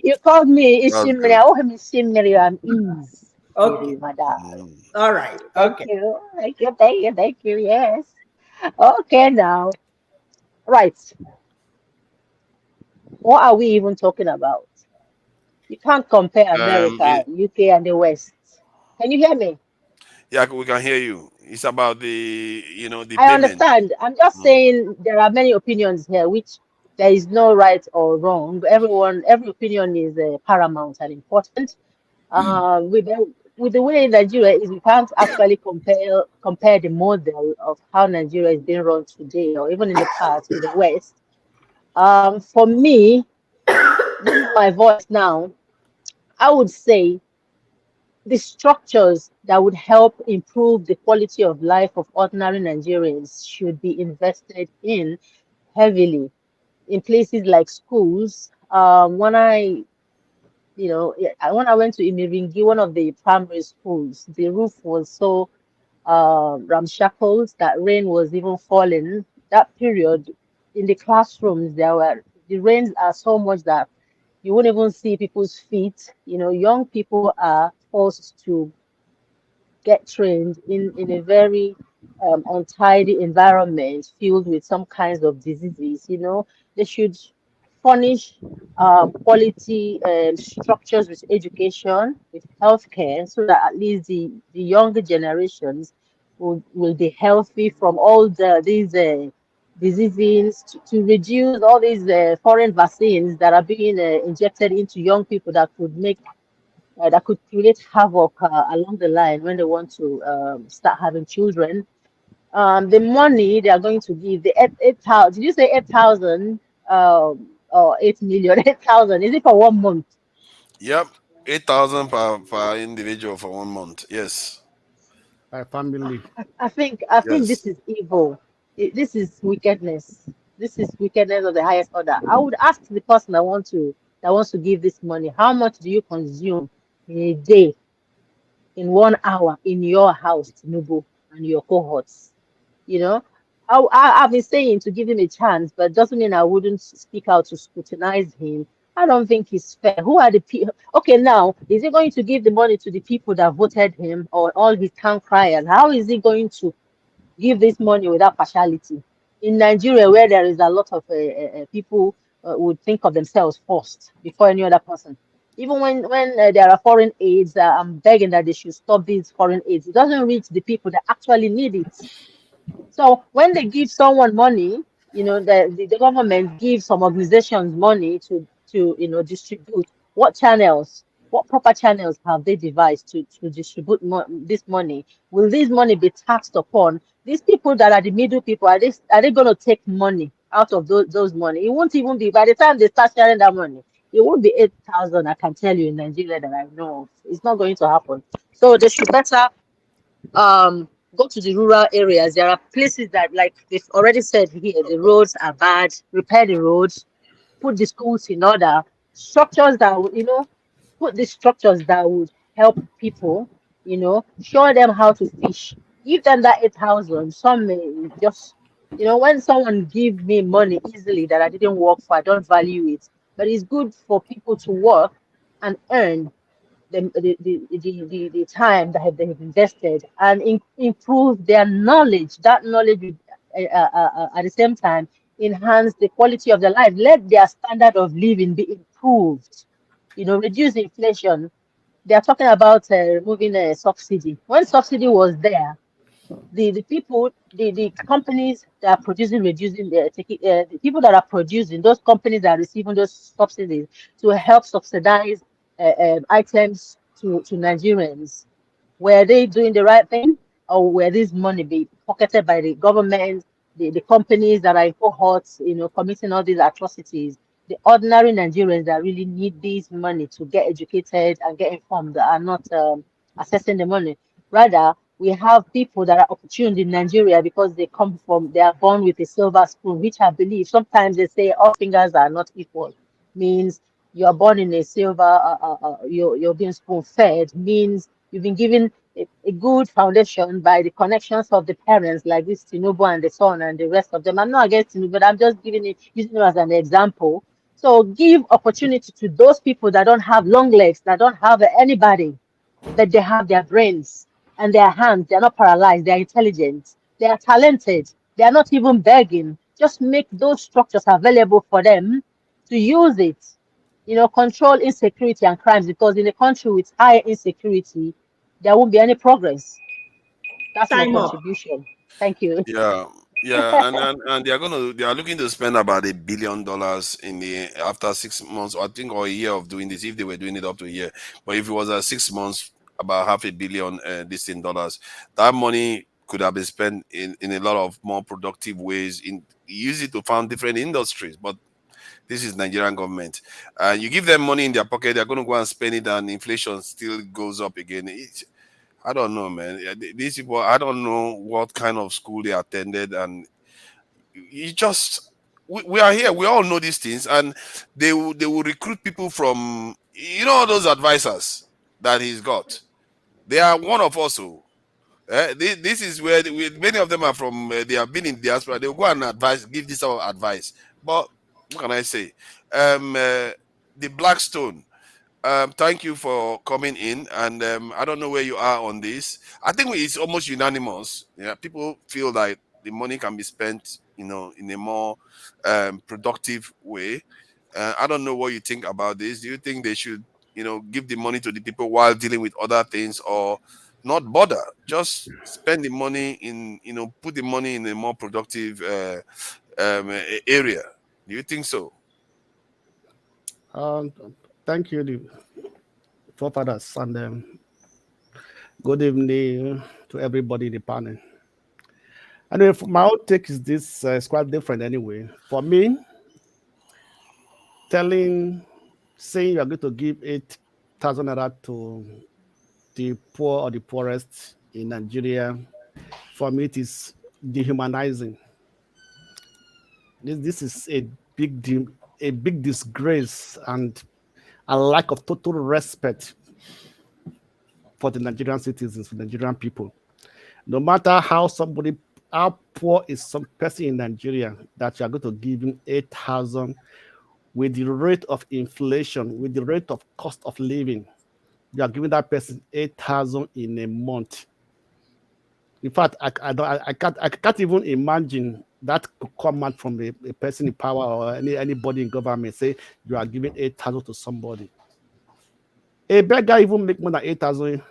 You called me That's Ishimiri. good. Oh, Ishimiri, I'm Ease. Okay. My dad. All right. Thank Okay. you. Thank you. Thank you. Thank you. Yes. Okay, now. Right. What are we even talking about? You can't compare America, It, UK, and the West. Can you hear me? yeah, we can hear you. It's about the I payment. understand. I'm just saying there are many opinions here, which there is no right or wrong. Every opinion is paramount and important. With the way Nigeria is, we can't actually compare the model of how Nigeria is being run today, or even in the past, with the West. For me, this is my voice now. I would say the structures that would help improve the quality of life of ordinary Nigerians should be invested in heavily in places like schools. When I went to Imiringi, one of the primary schools, the roof was so ramshackles that rain was even falling. That period in the classrooms, the rains are so much that you won't even see people's feet. Young people are forced to get trained in a very untidy environment filled with some kinds of diseases. They should furnish quality structures with education, with healthcare, so that at least the younger generations will be healthy from all these diseases, to reduce all these foreign vaccines that are being injected into young people that could create havoc along the line when they want to start having children. The money they are going to give, the 8,000, did you say 8,000 or 8 million? 8,000, is it for 1 month? Yep, 8,000 per individual for 1 month. Yes. By family. I think Yes. this is evil. This is wickedness. This is wickedness of the highest order. I would ask the person that wants to give this money, how much do you consume in a day, in 1 hour, in your house, Tinubu, and your cohorts? You know, I've been saying to give him a chance, but doesn't mean I wouldn't speak out to scrutinize him. I don't think it's fair. Who are the people? Okay, now, is he going to give the money to the people that voted him, or all his town criers? How is he going to give this money without partiality? In Nigeria, where there is a lot of people would think of themselves first before any other person. Even when there are foreign aids, I'm begging that they should stop these foreign aids. It doesn't reach the people that actually need it. So when they give someone money, the government gives some organizations money to distribute. What proper channels have they devised to distribute this money? Will this money be taxed upon these people that are the middle people? Are they going to take money out of those money? It won't even be, by the time they start sharing that money, it won't be 8,000. I can tell you, in Nigeria, that I know of. It's not going to happen. So they should better go to the rural areas. There are places that, like they've already said here, the roads are bad. Repair the roads, put the schools in order, structures that put the structures that would help people. Show them how to fish. Give them that 8,000. Some may just, when someone give me money easily that I didn't work for, I don't value it. But it's good for people to work and earn, the time that they have invested and improve their knowledge. That knowledge will, at the same time, enhance the quality of their life. Let their standard of living be improved. Reduce inflation. They are talking about removing a subsidy. When subsidy was there, the people, the companies that are producing, reducing the people that are producing, those companies that are receiving those subsidies to help subsidize items to Nigerians. Were they doing the right thing, or were this money be pocketed by the government, the companies that are in cohorts, committing all these atrocities? The ordinary Nigerians that really need this money to get educated and get informed are not accessing the money. Rather, we have people that are opportune in Nigeria because they are born with a silver spoon, which I believe sometimes they say all fingers are not equal. Means you are born in a silver, you're being spoon fed, means you've been given a good foundation by the connections of the parents, like this Tinubu and the son and the rest of them. I'm not against Tinubu, but I'm just using it as an example. So give opportunity to those people that don't have long legs, that don't have anybody, that they have their brains and their hands. They're not paralyzed. They're intelligent. They are talented. They are not even begging. Just make those structures available for them to use it. Control insecurity and crimes, because in a country with high insecurity, there won't be any progress. That's my Time up. contribution. Thank you. Yeah, and they are looking to spend about $1 billion after 6 months, I think, or a year of doing this, if they were doing it up to a year. But if it was 6 months, about $500 million this in dollars, that money could have been spent in a lot of more productive ways. Use it to found different industries. But this is Nigerian government. You give them money in their pocket, they're going to go and spend it, and inflation still goes up again. I don't know, man. These people, I don't know what kind of school they attended, and you just we are here. We all know these things, and they will recruit people from all those advisors that he's got. They are one of us. This is where many of them are from. They have been in diaspora. They will go and give this sort of advice. But what can I say? The Blackstone. Thank you for coming in, and I don't know where you are on this. I think it's almost unanimous. Yeah, people feel like the money can be spent, in a more productive way. I don't know what you think about this. Do you think they should, give the money to the people while dealing with other things, or not bother? Just spend the money put the money in a more productive area. Do you think so? Thank you, the forefathers, and good evening to everybody in the panel. Anyway, my own take is this is quite different anyway. For me, saying you are going to give 8,000 naira to the poor or the poorest in Nigeria, for me, it is dehumanizing. This is a big disgrace and a lack of total respect for the Nigerian citizens, for the Nigerian people. No matter how poor is some person in Nigeria, that you are going to give him 8,000 with the rate of inflation, with the rate of cost of living, you are giving that person 8,000 in a month. In fact, I can't even imagine that could come out from a person in power or anybody in government. Say you are giving 8,000 to somebody. A beggar even make more than 8,000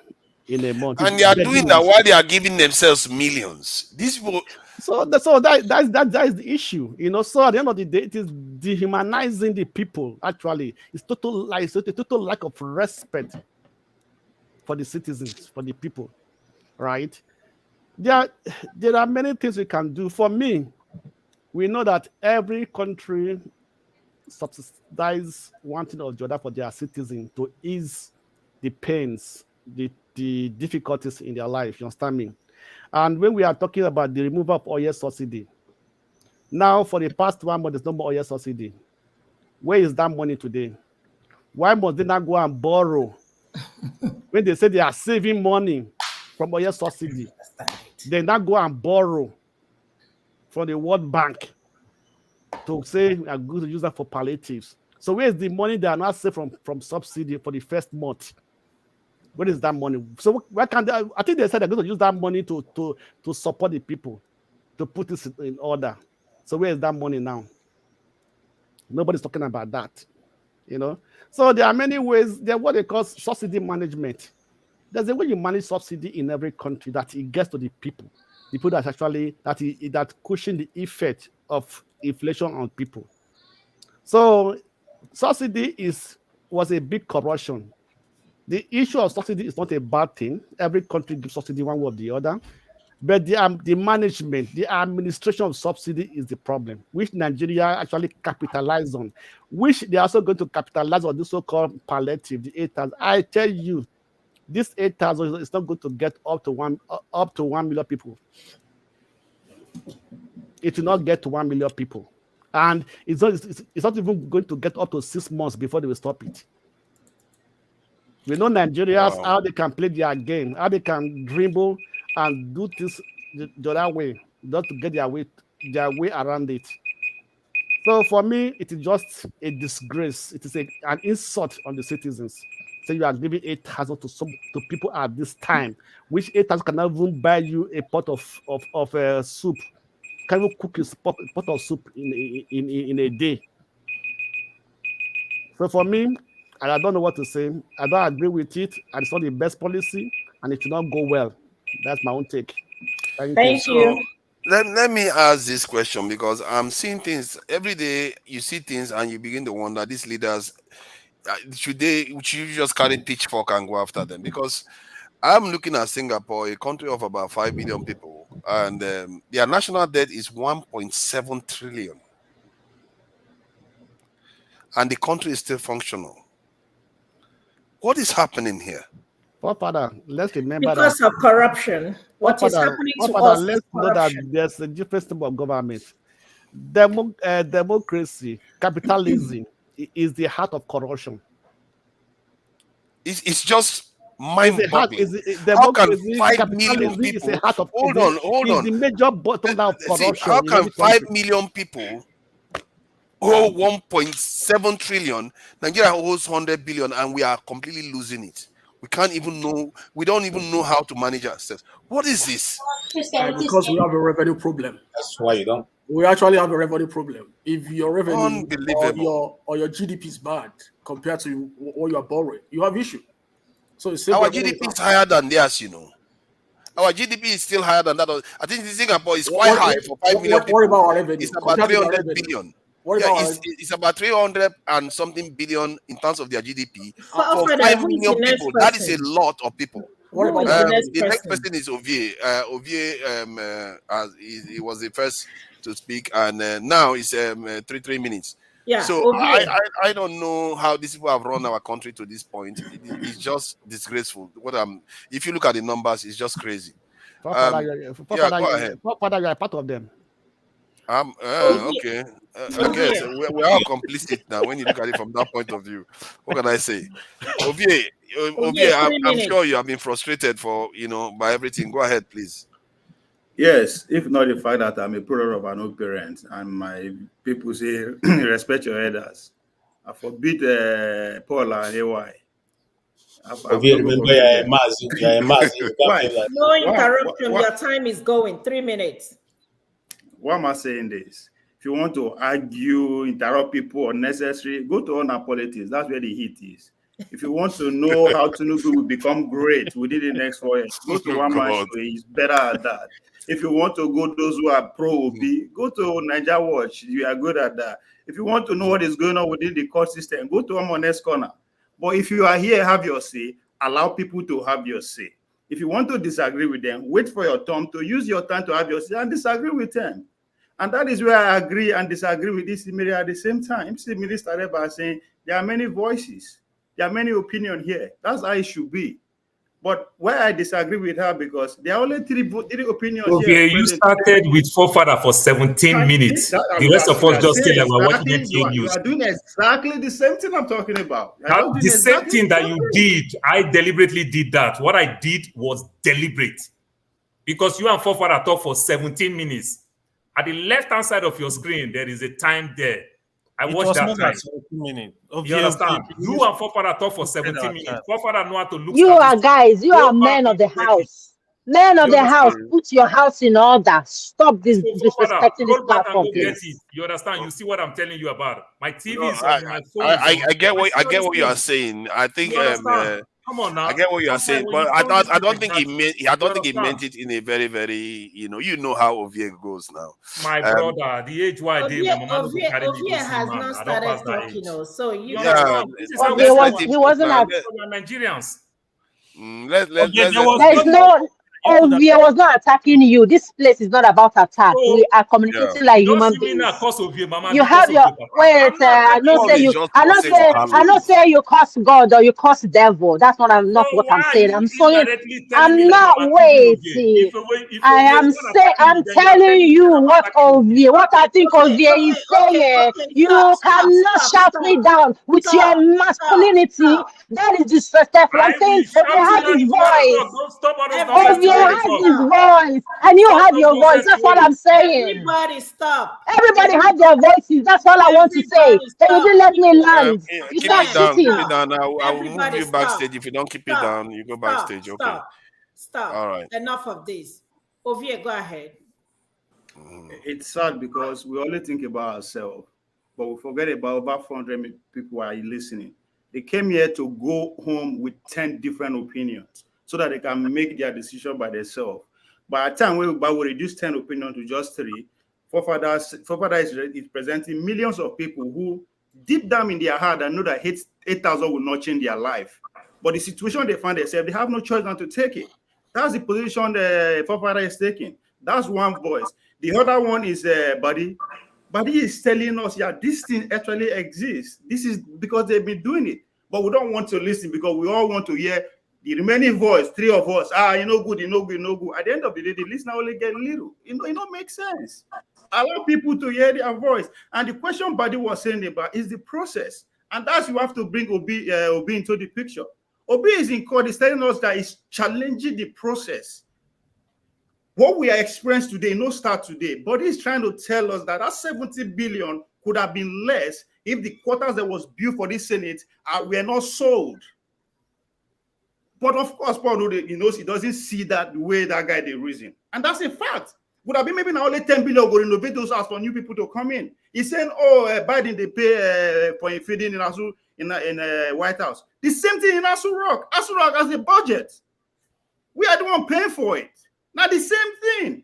in a month. And they are doing that while they are giving themselves millions. These people. So that is the issue, So at the end of the day, it is dehumanizing the people. Actually, it's a total lack of respect for the citizens, for the people, right? There are many things we can do. For me, we know that every country subsidize one thing or the other for their citizens to ease the pains, the difficulties in their life. You understand me? And when we are talking about the removal of oil subsidy, now for the past 1 month, there's no more oil subsidy. Where is that money today? Why must they not go and borrow when they say they are saving money from oil subsidy? They not go and borrow from the World Bank to say we are going to use that for palliatives. So where is the money they are not saved from subsidy for the first month? Where is that money? So where can they, I think they said they're going to use that money to support the people, to put this in order. So where is that money now? Nobody's talking about that, you know. So there are many ways. There's what they call subsidy management. There's a way you manage subsidy in every country that it gets to the people that actually that cushion the effect of inflation on people. So subsidy was a big corruption. The issue of subsidy is not a bad thing. Every country gives subsidy one way or the other. But the management, the administration of subsidy is the problem, which Nigeria actually capitalized on, which they are also going to capitalize on this so-called palliative, the 8,000. I tell you, this 8,000 is not going to get up to 1 million people. It will not get to 1 million people. And it's not even going to get up to 6 months before they will stop it. We know Nigerians, how they can play their game, how they can dribble and do this the other way, just to get their way around it. So for me, it is just a disgrace. It is an insult on the citizens. So you are giving 8,000 to people at this time, which 8,000 cannot even buy you a pot of soup. Can you cook a pot of soup in a day? So for me, I don't know what to say. I don't agree with it, and it's not the best policy, and it should not go well. That's my own take. Thank you. Let me ask this question, because I'm seeing things every day. You see things and you begin to wonder, these leaders, should you just carry pitchfork and go after them? Because I'm looking at Singapore, a country of about 5 million people, and their national debt is 1.7 trillion. And the country is still functional. What is happening here? Father, let's remember because of corruption. What is happening to us is let's know that there's a different type of government. Democracy, capitalism is the heart of corruption. It's just mind-boggling. How can 5 million people? Hold on. The major bottom of corruption. How can 5 million people owe 1.7 trillion? Nigeria owes 100 billion, and we are completely losing it. We can't even know. We don't even know how to manage ourselves. What is this? Because we have a revenue problem. That's why you don't. We actually have a revenue problem. If your revenue or your GDP is bad compared to what you are borrowing, you have issue. So our GDP is higher than theirs, you know. Our GDP is still higher than that. I think Singapore is quite high for 5 million people. What about our revenue? It's about 300 billion. It's about 300 and something billion in terms of their GDP for 5 million people. That is a lot of people. The next person is Ovie. He was the first to speak, and now it's 3 minutes. Yeah. So I don't know how these people have run our country to this point. It's just disgraceful. If you look at the numbers, it's just crazy. Father, go ahead. Father, you are part of them. Okay. I guess we're all complicit now when you look at it from that point of view. What can I say? Ovie, I'm sure you have been frustrated by everything. Go ahead, please. Yes, if not the fact that I'm a product of an old parent and my people say respect your elders. I forbid Paula and AY. Remember, you're a Mazi. No interruption. Your time is going. 3 minutes. Why am I saying this? If you want to argue, interrupt people unnecessary, go to honor politics. That's where the heat is. If you want to know how Tinubu will become great within the next 4 years, go to one man show. He's better at that. If you want to go those who are pro-OB, go to Niger Watch. You are good at that. If you want to know what is going on within the court system, go to Amones Corner. But if you are here, have your say, allow people to have your say. If you want to disagree with them, wait for your turn to use your time to have your say and disagree with them. And that is where I agree and disagree with this media at the same time. Minister started by saying there are many voices, there are many opinions here. That's how it should be. But where I disagree with her, because there are only three opinions here. You started with forefather for 17 minutes. The rest of us just say like we're watching NTA News. You are doing exactly the same thing I'm talking about. The same thing that you did, I deliberately did that. What I did was deliberate. Because you and forefather talk for 17 minutes. At the left-hand side of your screen, there is a time there. I It watched was that more than time. 17 minutes. You understand? You and Forefather talk for 17 minutes. Forefather know how to look You are statistics. guys, you are men of the house. Men of You the house, understand? put your house in order. Stop this So Forefather, disrespecting this roll back and platform, go get it. please. You understand? You see what I'm telling you about. My TV No, is on, my phone is on. I get what I see all these you are things. saying. I think You understand? Come on now. I get what you are That's why saying, when but you tell me I don't like think that, I don't you think he meant understand? it in a very, very, you know how Ovie goes now. My brother, the age why I did, my mama no go carry me go see has man. not I don't pass started that talking, age. so You you understand? This is how we Okay, say he wasn't at. we are Nigerians. Let's There is no. We was not attacking you. This place is not about attack. So, We are communicating like you don't human see me now beings. cause of you, mama. You Because have of your you, papa. wait. I'm not I not say attacking you. you. I not say you curse God or you curse devil. That's not. So Not what I'm why are saying. you I'm saying. indirectly telling me I'm like not I'm attacking Ovie? waiting. If I Ovie is am not say. attacking me, I'm then you are telling telling me you that I'm what attacking Ovie. What I think Ovie is saying. You cannot shout me down with your masculinity. That is disrespectful. I'm I will saying Ovie shout you has down his if you want to talk. voice. Don't stop all those nonsense Ovie the way they has talk. his voice, and you Stop have those your voice. nonsense That's the way what they I'm saying. Everybody stop. Everybody have their voices. That's all I want to say. Everybody Then you stop. didn't let me land. You keep start it down, keep it cheating. down. I will move Everybody you stop. backstage. If you don't keep it Stop. down, you go Stop. backstage. Okay. Stop. All right. Enough of this. Ovie, go ahead. It's sad because we only think about ourselves, but we forget about over 400 people are listening. They came here to go home with 10 different opinions so that they can make their decision by themselves. By the time we reduce 10 opinions to just 3, Forefather is presenting millions of people who deep down in their heart and know that 8,000 will not change their life. But the situation they find themselves, they have no choice than to take it. That's the position the Forefather is taking. That's one voice. The other one is Buddy. Buddy is telling us, yeah, this thing actually exists. This is because they've been doing it. But we don't want to listen because we all want to hear the remaining voice, 3 of us. You know good, you know good, you know good. At the end of the day, the listener only get little. It don't make sense. Allow people to hear their voice. And the question Buddy was saying about is the process. And that's you have to bring Obi into the picture. Obi is in court, is telling us that he's challenging the process. What we are experiencing today, no start today, but he's trying to tell us that 70 billion could have been less if the quarters that was built for this Senate were not sold. But of course, Paul, he knows he doesn't see that the way that guy they reason. And that's a fact. Would have been maybe now only 10 billion go renovate those houses for new people to come in. He's saying, Biden, they pay for a feeding in White House. The same thing in Asu Rock. Asu Rock has a budget. We are the one paying for it. Now the same thing.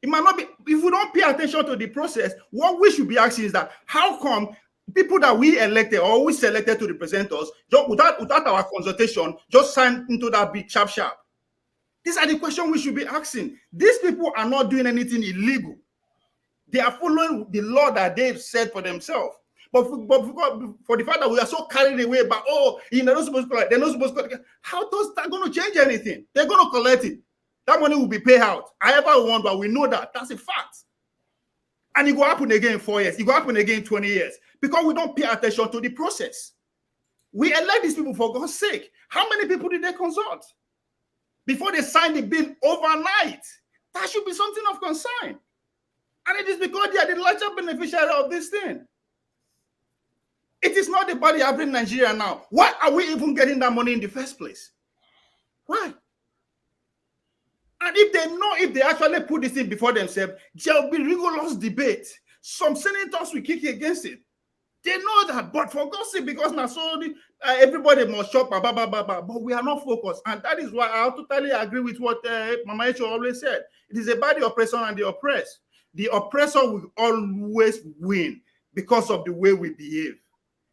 It might not be, if we don't pay attention to the process, what we should be asking is that how come people that we elected or we selected to represent us, just without our consultation, just sign into that big sharp. These are the questions we should be asking. These people are not doing anything illegal. They are following the law that they've set for themselves. But for the fact that we are so carried away by, they're not supposed to collect, they're not supposed to collect. How does that going to change anything? They're going to collect it. That money will be paid out. However we want, but we know that. That's a fact. And it will happen again in 4 years. It will happen again in 20 years. Because we don't pay attention to the process. We elect these people for God's sake. How many people did they consult? Before they signed the bill overnight. That should be something of concern. And it is because they are the larger beneficiary of this thing. It is not the body happening in Nigeria now. Why are we even getting that money in the first place? Why? And if they actually put this in before themselves, there will be rigorous debate. Some senators will kick against it. They know that, but for God's sake, because now everybody must shop, but we are not focused. And that is why I totally agree with what Mama Echo always said. It is about the oppressor and the oppressed. The oppressor will always win because of the way we behave.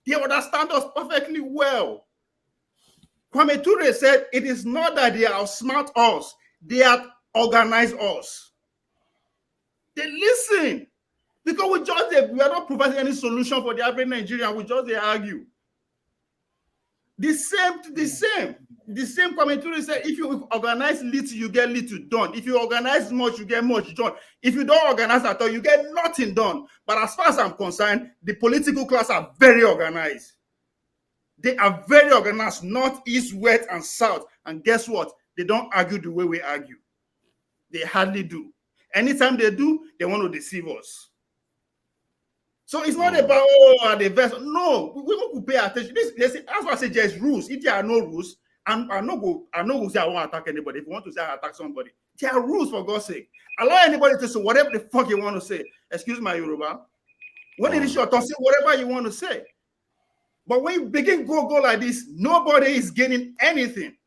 They understand us perfectly well. Kwame Ture said, it is not that they outsmart us, they have organized us. They listen. Because we are not providing any solution for the average Nigerian, we just argue. The same Kwame Ture said, if you organize little, you get little done. If you organize much, you get much done. If you don't organize at all, you get nothing done. But as far as I'm concerned, the political class are very organized. They are very organized, north, east, west, and south. And guess what? They don't argue the way we argue. They hardly do. Anytime they do, they want to deceive us. So it's not about the vessel. No, we will pay attention. That's why I say there's rules. If there are no rules, I'm not go say I want to attack anybody. If you want to say I attack somebody, there are rules for God's sake. Allow anybody to say whatever the fuck you want to say. Excuse my Yoruba. When it is your turn, say whatever you want to say. But when you begin go like this, nobody is gaining anything.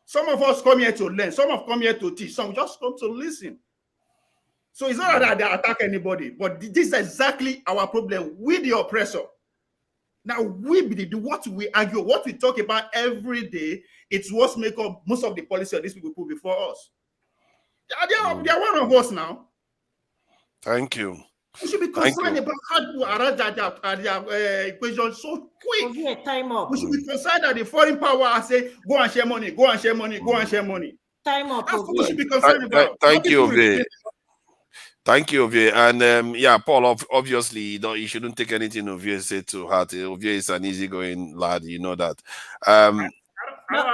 Some of us come here to learn. Some have come here to teach. Some just come to listen. So it's not that they attack anybody, but this is exactly our problem with the oppressor. Now, what we argue, what we talk about every day, it's what makes up most of the policy of these people put before us. They are one of us now. Thank you. We should be concerned about how to arrange their equation so quick. Time up. We should be concerned that the foreign power say, go and share money, go and share money, go and share money. Time up. That's what we should be concerned about. Thank you, Ovie. Thank you, Ovie. And yeah, Paul, obviously, you shouldn't take anything Ovie said to heart. Ovie is an easygoing lad, you know that.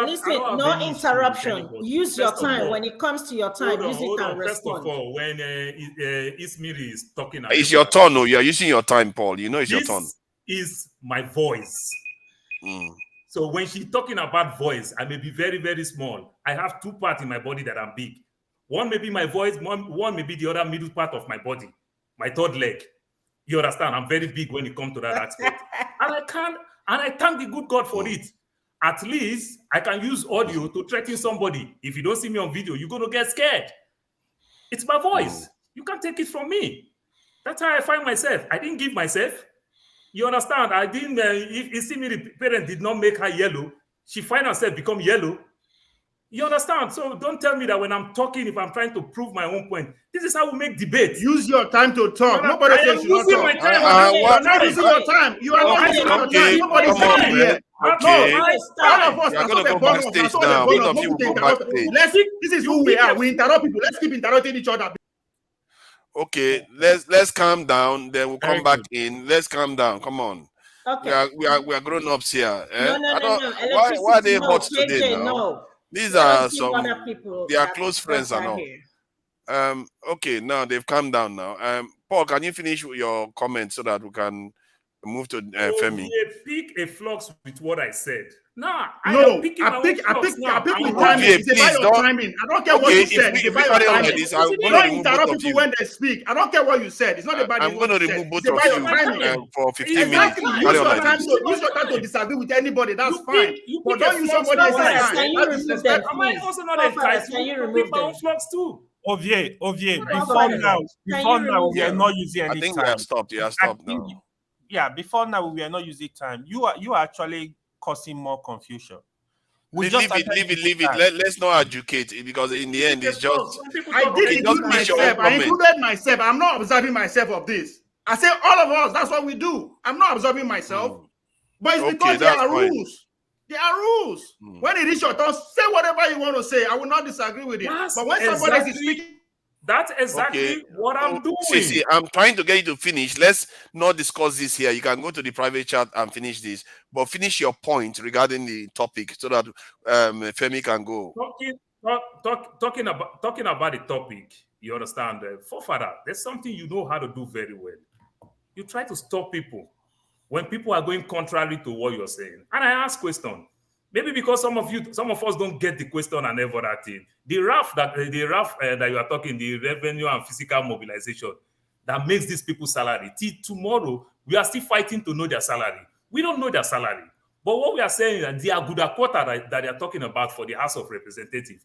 Listen, no interruption. Use your time. When it comes to your time, use it and respond. First of all, when Ismiri is talking... It's your turn, you are using your time, Paul. You know it's your turn. This is my voice. So when she's talking about voice, I may be very, very small. I have two parts in my body that are big. One may be my voice, one may be the other middle part of my body, my third leg. You understand? I'm very big when it comes to that aspect. And I thank the good God for it. At least I can use audio to threaten somebody. If you don't see me on video, you're going to get scared. It's my voice. You can't take it from me. That's how I find myself. I didn't give myself. You understand? I didn't, if you see me, the parent did not make her yellow. She find herself become yellow. You understand? So don't tell me that when I'm talking, if I'm trying to prove my own point, this is how we make debate. Use your time to talk. Nobody says you using my time. You are not using your time. You are not using your time. Nobody's saying here. Okay. All of us are going to go backstage now. Both of you will go backstage. This is who we are. We interrupt people. Let's keep interrupting each other. Okay, let's calm down. Then we'll come back in. Let's calm down. Come on. Okay. We are grown ups here. No. Why are they hot today now? No. These are they are close friends and all. Okay, now they've calmed down now. Paul, can you finish your comment so that we can move to Femi? Pick a flux with what I said. Nah, I pick with timing. It's about your timing. I don't care what you said. It's about your timing. You don't interrupt people when they speak. I don't care what you said. It's not about I'm going to remove both of you for 15 minutes. Use your time to disagree with anybody. That's fine. But don't use somebody else's time. Can you remove them? Am I also not entitled to pick my own flux too? Ovie, before now, we are not using any time. I think we have stopped. You have stopped now. Yeah, before now, we are not using time. You are actually causing more confusion. Leave it. Let's not educate it, because in the end, it's just. I did include myself. I included myself. I'm not observing myself of this. I say all of us. That's what we do. I'm not observing myself, but it's because there are rules. There are rules. When it is your turn, say whatever you want to say. I will not disagree with it. But when somebody is speaking. That's exactly what I'm doing. See, I'm trying to get you to finish. Let's not discuss this here. You can go to the private chat and finish this. But finish your point regarding the topic so that Femi can go. Talking about the topic, you understand? Forefather, there's something you know how to do very well. You try to stop people when people are going contrary to what you're saying. And I ask question. Maybe because some of us don't get the question and ever that thing. The RAF that you are talking, the revenue and physical mobilization, that makes these people salary. Till tomorrow, we are still fighting to know their salary. We don't know their salary. But what we are saying is that the Aguda quota that they are talking about for the House of Representatives,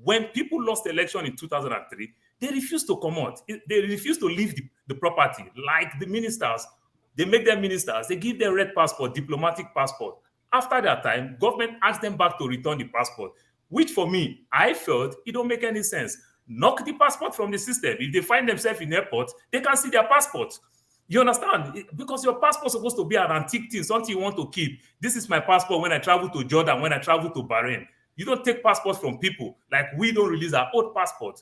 when people lost the election in 2003, they refused to come out. They refused to leave the property. Like the ministers, they make them ministers. They give them red passport, diplomatic passport. After that time, government asked them back to return the passport, which for me, I felt it don't make any sense. Knock the passport from the system. If they find themselves in airport, they can see their passport. You understand? Because your passport is supposed to be an antique thing, something you want to keep. This is my passport when I travel to Jordan, when I travel to Bahrain. You don't take passports from people like we don't release our old passport.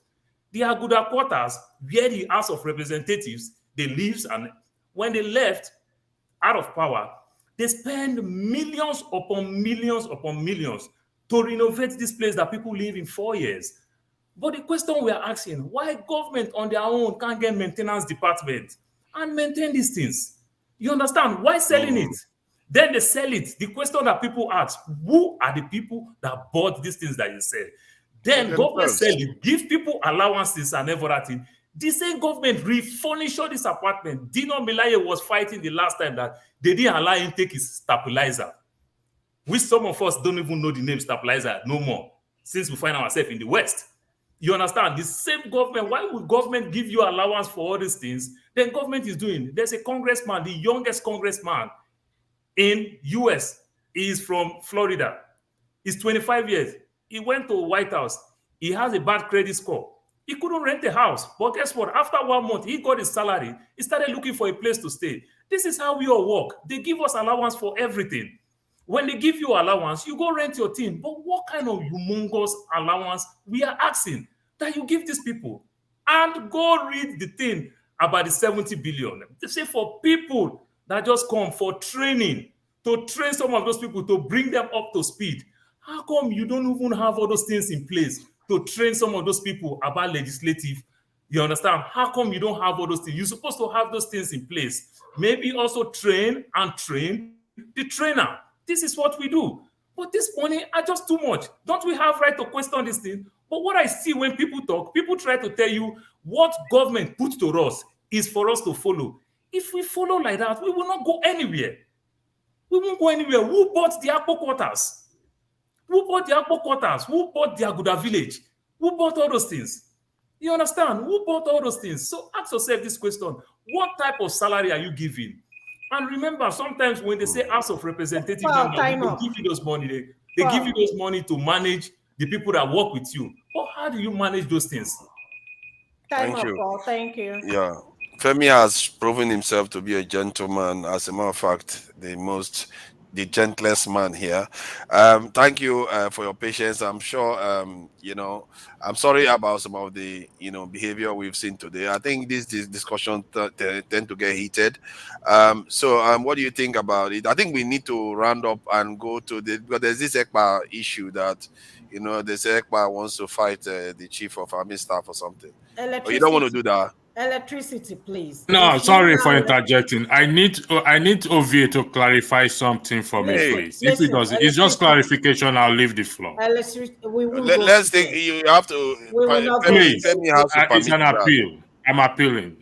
The Aguda quarters, where the House of Representatives, they live, and when they left out of power, they spend millions upon millions upon millions to renovate this place that people live in 4 years. But the question we are asking, why government on their own can't get maintenance department? and maintain these things. You understand? Why selling it? Then they sell it. The question that people ask, who are the people that bought these things that you sell? Then government sell it, give people allowances and everything. The same government refurnish all this apartment. Dino Melaye was fighting the last time that they didn't allow him take his stabilizer, which some of us don't even know the name stabilizer no more, since we find ourselves in the West. You understand? The same government, why would government give you allowance for all these things? Then government is doing. There's a congressman, the youngest congressman in US. He is from Florida. He's 25 years. He went to White House. He has a bad credit score. He couldn't rent a house. But guess what? After 1 month, he got his salary. He started looking for a place to stay. This is how we all work. They give us allowance for everything. When they give you allowance, you go rent your thing. But what kind of humongous allowance we are asking that you give these people? And go read the thing about the 70 billion. They say for people that just come for training, to train some of those people, to bring them up to speed. How come you don't even have all those things in place to train some of those people about legislative? You understand? How come you don't have all those things? You're supposed to have those things in place. Maybe also train the trainer. This is what we do. But this money are just too much. Don't we have right to question this thing? But what I see when people talk, people try to tell you what government put to us is for us to follow. If we follow like that, we will not go anywhere. We won't go anywhere. Who bought the Akpo quarters? Who bought the Akpo quarters? Who bought the Aguda village? Who bought all those things? You understand? Who bought all those things? So ask yourself this question. What type of salary are you giving? And remember, sometimes when they say House of Representatives, Well, they give you those money. They give you those money to manage the people that work with you. But how do you manage those things? Thank you. Paul. Thank you. Yeah. Femi has proven himself to be a gentleman. As a matter of fact, the gentlest man here. Thank you for your patience. I'm sure, I'm sorry about some of the, behavior we've seen today. I think this discussion tend to get heated. So what do you think about it? I think we need to round up and go to because there's this Ekpa issue that, they say Ekpa wants to fight the chief of army staff or something. But you don't want to do that. Electricity, please. No, sorry for interjecting. I need Ovie to clarify something for me, please. If he doesn't, it's just clarification. I'll leave the floor. Let's think. You have to. Please, it's an appeal. I'm appealing.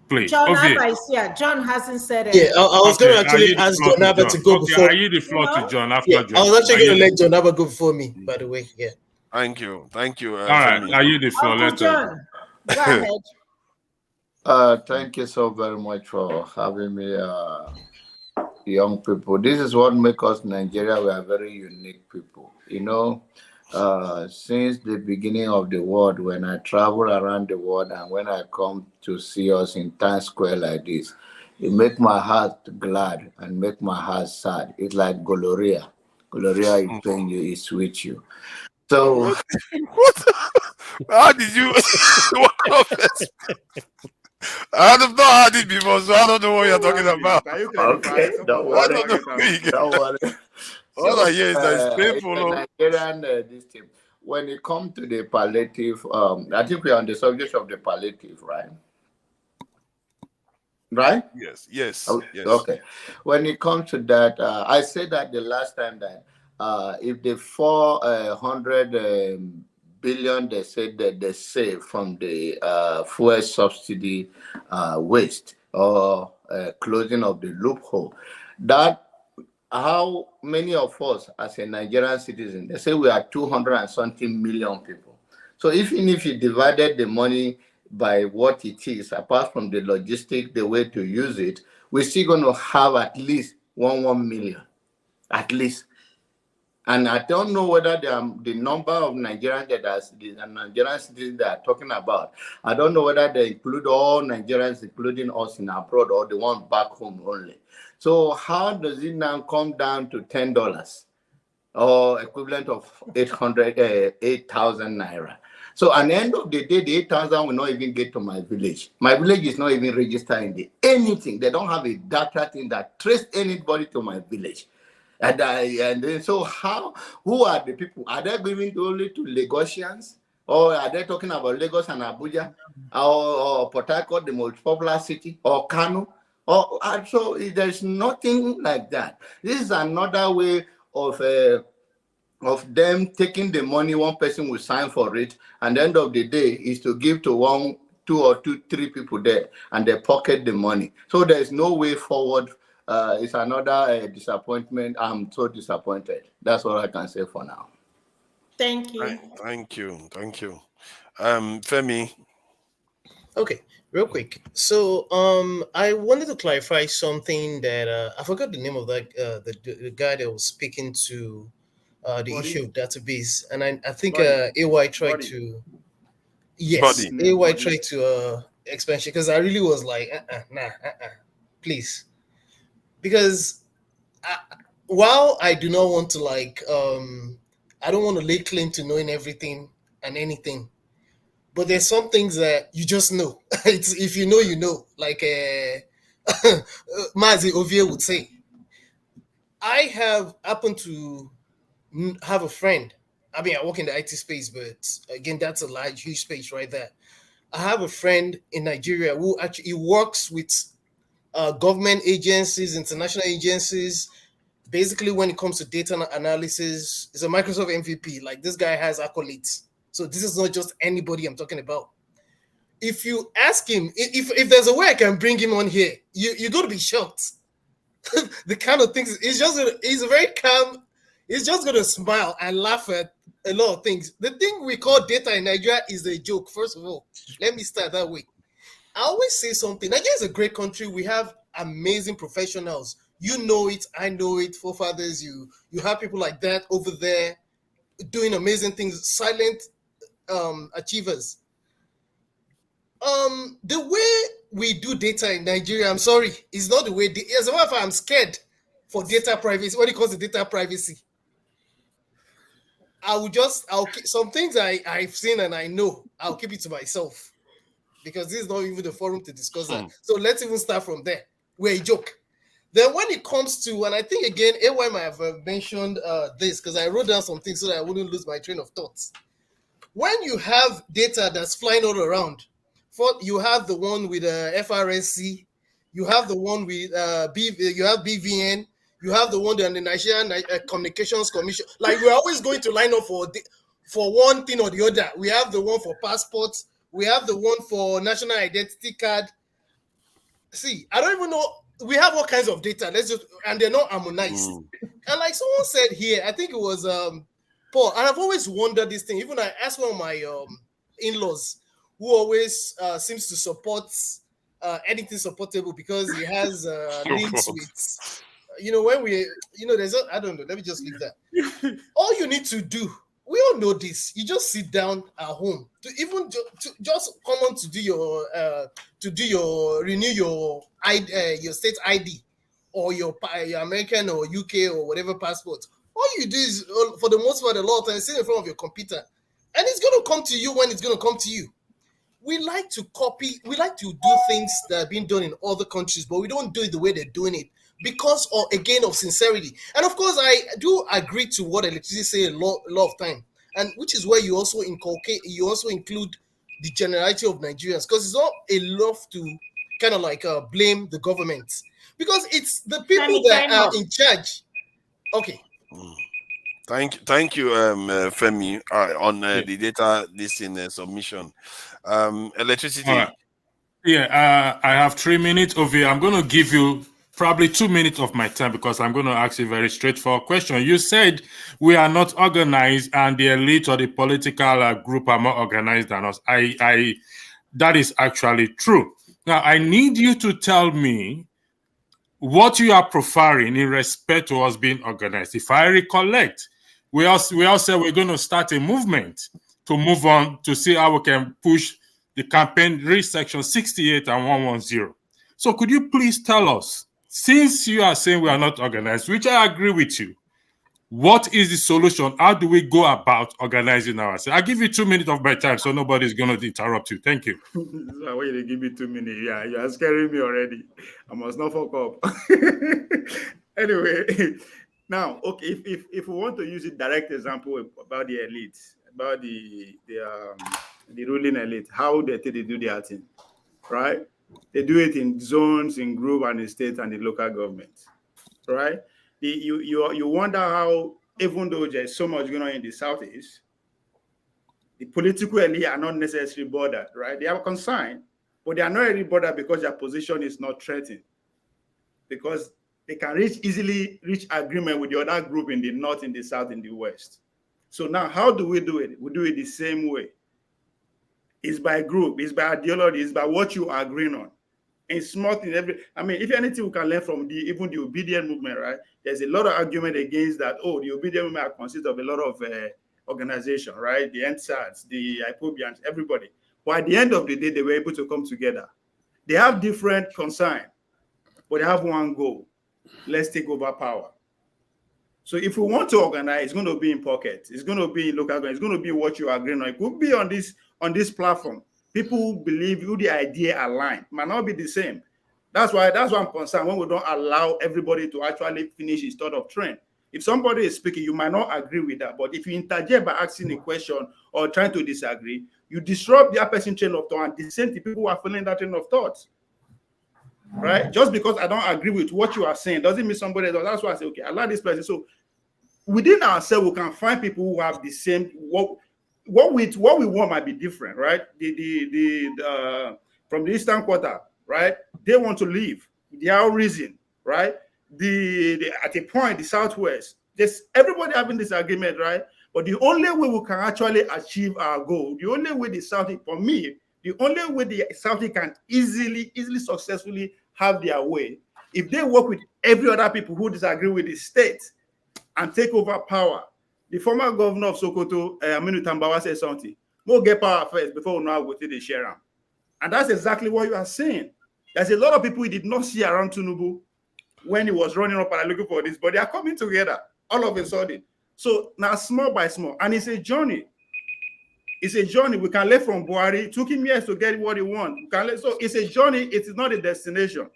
Please, John Ovie. Abba is here. John hasn't said anything. Yeah, I was going to actually ask John Abba to go before. I yield the floor to John after John. I was actually going to let John Abba go before me, by the way. Yeah. Thank you. All right, I yield the floor. Uncle John, go ahead. Thank you so very much for having me, young people. This is what makes us Nigeria. We are very unique people. Since the beginning of the world, when I travel around the world and when I come to see us in Times Square like this, it makes my heart glad and make my heart sad. It's like gonorrhea. Gonorrhea is pain you, it's with you. So, what? How did you? I have not heard it before, so I don't know what you're talking about. Okay, don't worry. Don't worry. All I hear is that it's painful. Nigerian, this thing. When it comes to the palliative, I think we are on the subject of the palliative, right? Right? Yes. Okay. When it comes to that, I said that the last time that if the 400 billion they said that they save from the fuel subsidy waste or closing of the loophole, that how many of us as a Nigerian citizen, they say we are 200 and something million people. So even if you divided the money by what it is, apart from the logistic, the way to use it, we're still going to have at least 1 million, at least. And I don't know whether the number of Nigerians Nigerian citizens they are talking about, I don't know whether they include all Nigerians, including us in abroad, or the one back home only. So how does it now come down to $10 or equivalent of 8,000 naira? So at the end of the day, the 8,000 will not even get to my village. My village is not even registered in anything. They don't have a data thing that traces anybody to my village. And then, so who are the people? Are they giving only to Lagosians? Or are they talking about Lagos and Abuja? Or Port Harcourt, the most popular city? Or Kano? Or so there's nothing like that. This is another way of them taking the money. One person will sign for it, and the end of the day is to give to one, two, or two, three people there, and they pocket the money. So there's no way forward. It's another disappointment. I'm so disappointed. That's what I can say for now. Thank you. Thank you. Femi. Okay, real quick. So I wanted to clarify something that I forgot the name of that the guy that was speaking to the issue of database, and I think AY tried to yes, AY tried to expansion, because I really was like please, because while I do not want to I don't want to lay claim to knowing everything and anything, but there's some things that you just know. It's if you know, you know. Like Mazi Ovie would say. I have happened to have a friend. I mean, I work in the IT space, but again, that's a large, huge space right there. I have a friend in Nigeria who actually works with government agencies, international agencies. Basically, when it comes to data analysis, it's a Microsoft MVP. Like, this guy has accolades. So this is not just anybody I'm talking about. If you ask him, if there's a way I can bring him on here, you're going to be shocked. The kind of things, he's very calm. He's just going to smile and laugh at a lot of things. The thing we call data in Nigeria is a joke, first of all. Let me start that way. I always say something. Nigeria is a great country. We have amazing professionals. You know it. I know it. Forefathers, you have people like that over there doing amazing things, silent achievers. The way we do data in Nigeria, I'm sorry, is not the way. As a matter of fact, I'm scared for data privacy. When it comes to data privacy, I'll keep some things I've seen and I know. I'll keep it to myself, because this is not even the forum to discuss that. So let's even start from there. We're a joke. Then when it comes to, and I think again, AY might have mentioned this, because I wrote down some things so that I wouldn't lose my train of thoughts. When you have data that's flying all around, you have the one with FRSC, you have the one with you have BVN, you have the one on the Nigerian Communications Commission. Like, we're always going to line up for one thing or the other. We have the one for passports, we have the one for national identity card. See, I don't even know. We have all kinds of data. And they're not harmonized. And like someone said here, I think it was Paul, and I've always wondered this thing. Even I asked one of my in-laws, who always seems to support anything supportable, because he has links with, when there's I don't know. Let me just leave that. All you need to do, we all know this. You just sit down at home to even just come on to renew your state ID, or your American or UK or whatever passport. All you do is, for the most part, a lot of times, sit in front of your computer, and it's going to come to you when it's going to come to you. We like to copy, we like to do things that are being done in other countries, but we don't do it the way they're doing it, because of sincerity. And of course, I do agree to what electricity say a lot of time, and which is where you also include the generality of Nigerians, because it's not enough to kind of blame the government, because it's the people that are in charge. Okay. Thank you, Femi, on the data listing submission. Electricity. Right. Yeah, I have 3 minutes of it. I'm going to give you probably 2 minutes of my time, because I'm going to ask you a very straightforward question. You said we are not organized, and the elite or the political group are more organized than us. That is actually true. Now, I need you to tell me what you are preferring in respect to us being organized. If I recollect, we all said we're going to start a movement to move on to see how we can push the campaign reach section 68 and 110. So could you please tell us, since you are saying we are not organized, which I agree with you, what is the solution? How do we go about organizing ourselves? I'll give you 2 minutes of my time, so nobody's going to interrupt you. Thank you. I want you to give me 2 minutes. Yeah, you are scaring me already. I must not fuck up. Anyway, now, okay, if we want to use a direct example about the elites, about the ruling elite, how they do their thing, right? They do it in zones, in group, and in state and the local government, right? You wonder how, even though there's so much going on in the southeast, the political elite are not necessarily bothered, right? They are concerned, but they are not really bothered because their position is not threatened, because they can easily reach agreement with the other group in the north, in the south, in the west. So now, how do we do it? We do it the same way. It's by group, it's by ideology, it's by what you are agreeing on. And smart in every, I mean, if anything we can learn from even the obedient movement, right? There's a lot of argument against that. Oh, the obedient movement consists of a lot of organization, right? The NSAS, the IPOBians, everybody. But at the end of the day, they were able to come together. They have different concerns, but they have one goal. Let's take over power. So if we want to organize, it's going to be in pocket. It's going to be in local government. It's going to be what you are agreeing on. It could be on this platform. People who believe who the idea align might not be the same. That's why I'm concerned when we don't allow everybody to actually finish his thought of trend. If somebody is speaking, you might not agree with that. But if you interject by asking a question or trying to disagree, you disrupt the person's train of thought, and the same people who are following that train of thought. Right? Just because I don't agree with what you are saying doesn't mean somebody else. That's why I say, okay, I like this person. So within ourselves, we can find people who have the same what we want might be different, right? From the Eastern Quarter, right? They want to leave. Their reason, right? At a point, the Southwest, there's everybody having this agreement, right? But the only way we can actually achieve our goal, the only way the South, for me, the only way the South can easily, successfully have their way, if they work with every other people who disagree with the state and take over power. The former governor of Sokoto, Aminu Tambawa, said something. We'll get power first before we know how to take the share. And that's exactly what you are saying. There's a lot of people we did not see around Tinubu when he was running up and looking for this, but they are coming together all of a sudden. So now, small by small, and it's a journey. It's a journey. We can learn from Buhari. It took him years to get what he wants. So it's a journey. It is not a destination.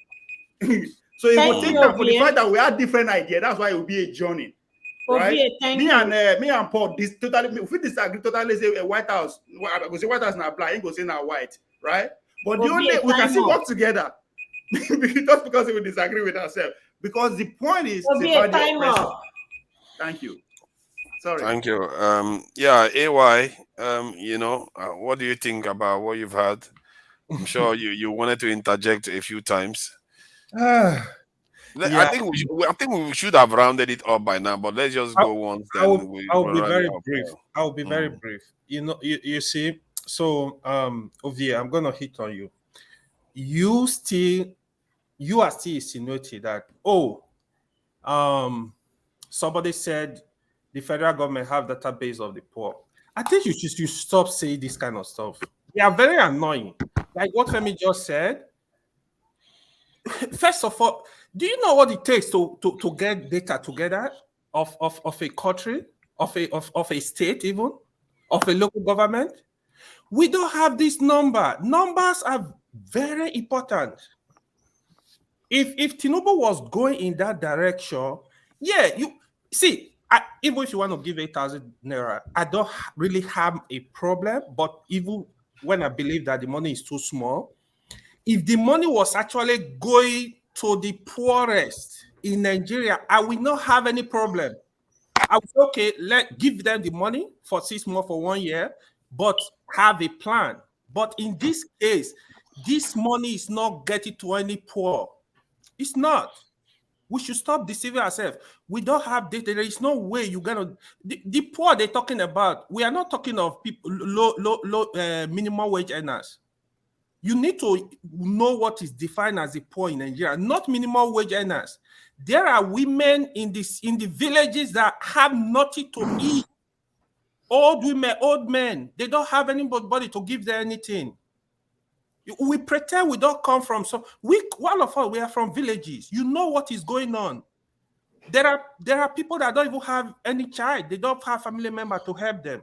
So it will take time for the fact that we have different ideas. That's why it will be a journey. Right? Me and Paul, this totally, if we disagree totally, say a White House, I go say White House now black, he go say now white, right? But the only we can still work together just because we disagree with ourselves. Because the point is Thank you. Sorry. Thank you. Yeah, AY, what do you think about what you've had? I'm sure you wanted to interject a few times. Yeah. I think we should have rounded it up by now, but let's just go once. I'll be very brief. I'll be very brief. You see, so Ovie, I'm gonna hit on you. You are still insinuating that somebody said the federal government have database of the poor. I think you should stop saying this kind of stuff. They are very annoying. Like what Femi just said. First of all, do you know what it takes to get data together of a country, of a state, even of a local government? We don't have this number. Numbers are very important. If Tinubu was going in that direction, yeah, you see, even if you want to give 8,000 naira, I don't really have a problem. But even when I believe that the money is too small, if the money was actually going to the poorest in Nigeria, I will not have any problem. I would say, okay, give them the money for 6 months, for 1 year, but have a plan. But in this case, this money is not getting to any poor. It's not. We should stop deceiving ourselves. We don't have data. There is no way you're gonna. The poor they're talking about. We are not talking of people low minimum wage earners. You need to know what is defined as the poor in Nigeria, not minimum wage earners. There are women in the villages that have nothing to eat. Old women, old men, they don't have anybody to give them anything. We pretend we don't come from all of us, we are from villages. You know what is going on. There are people that don't even have any child. They don't have family member to help them.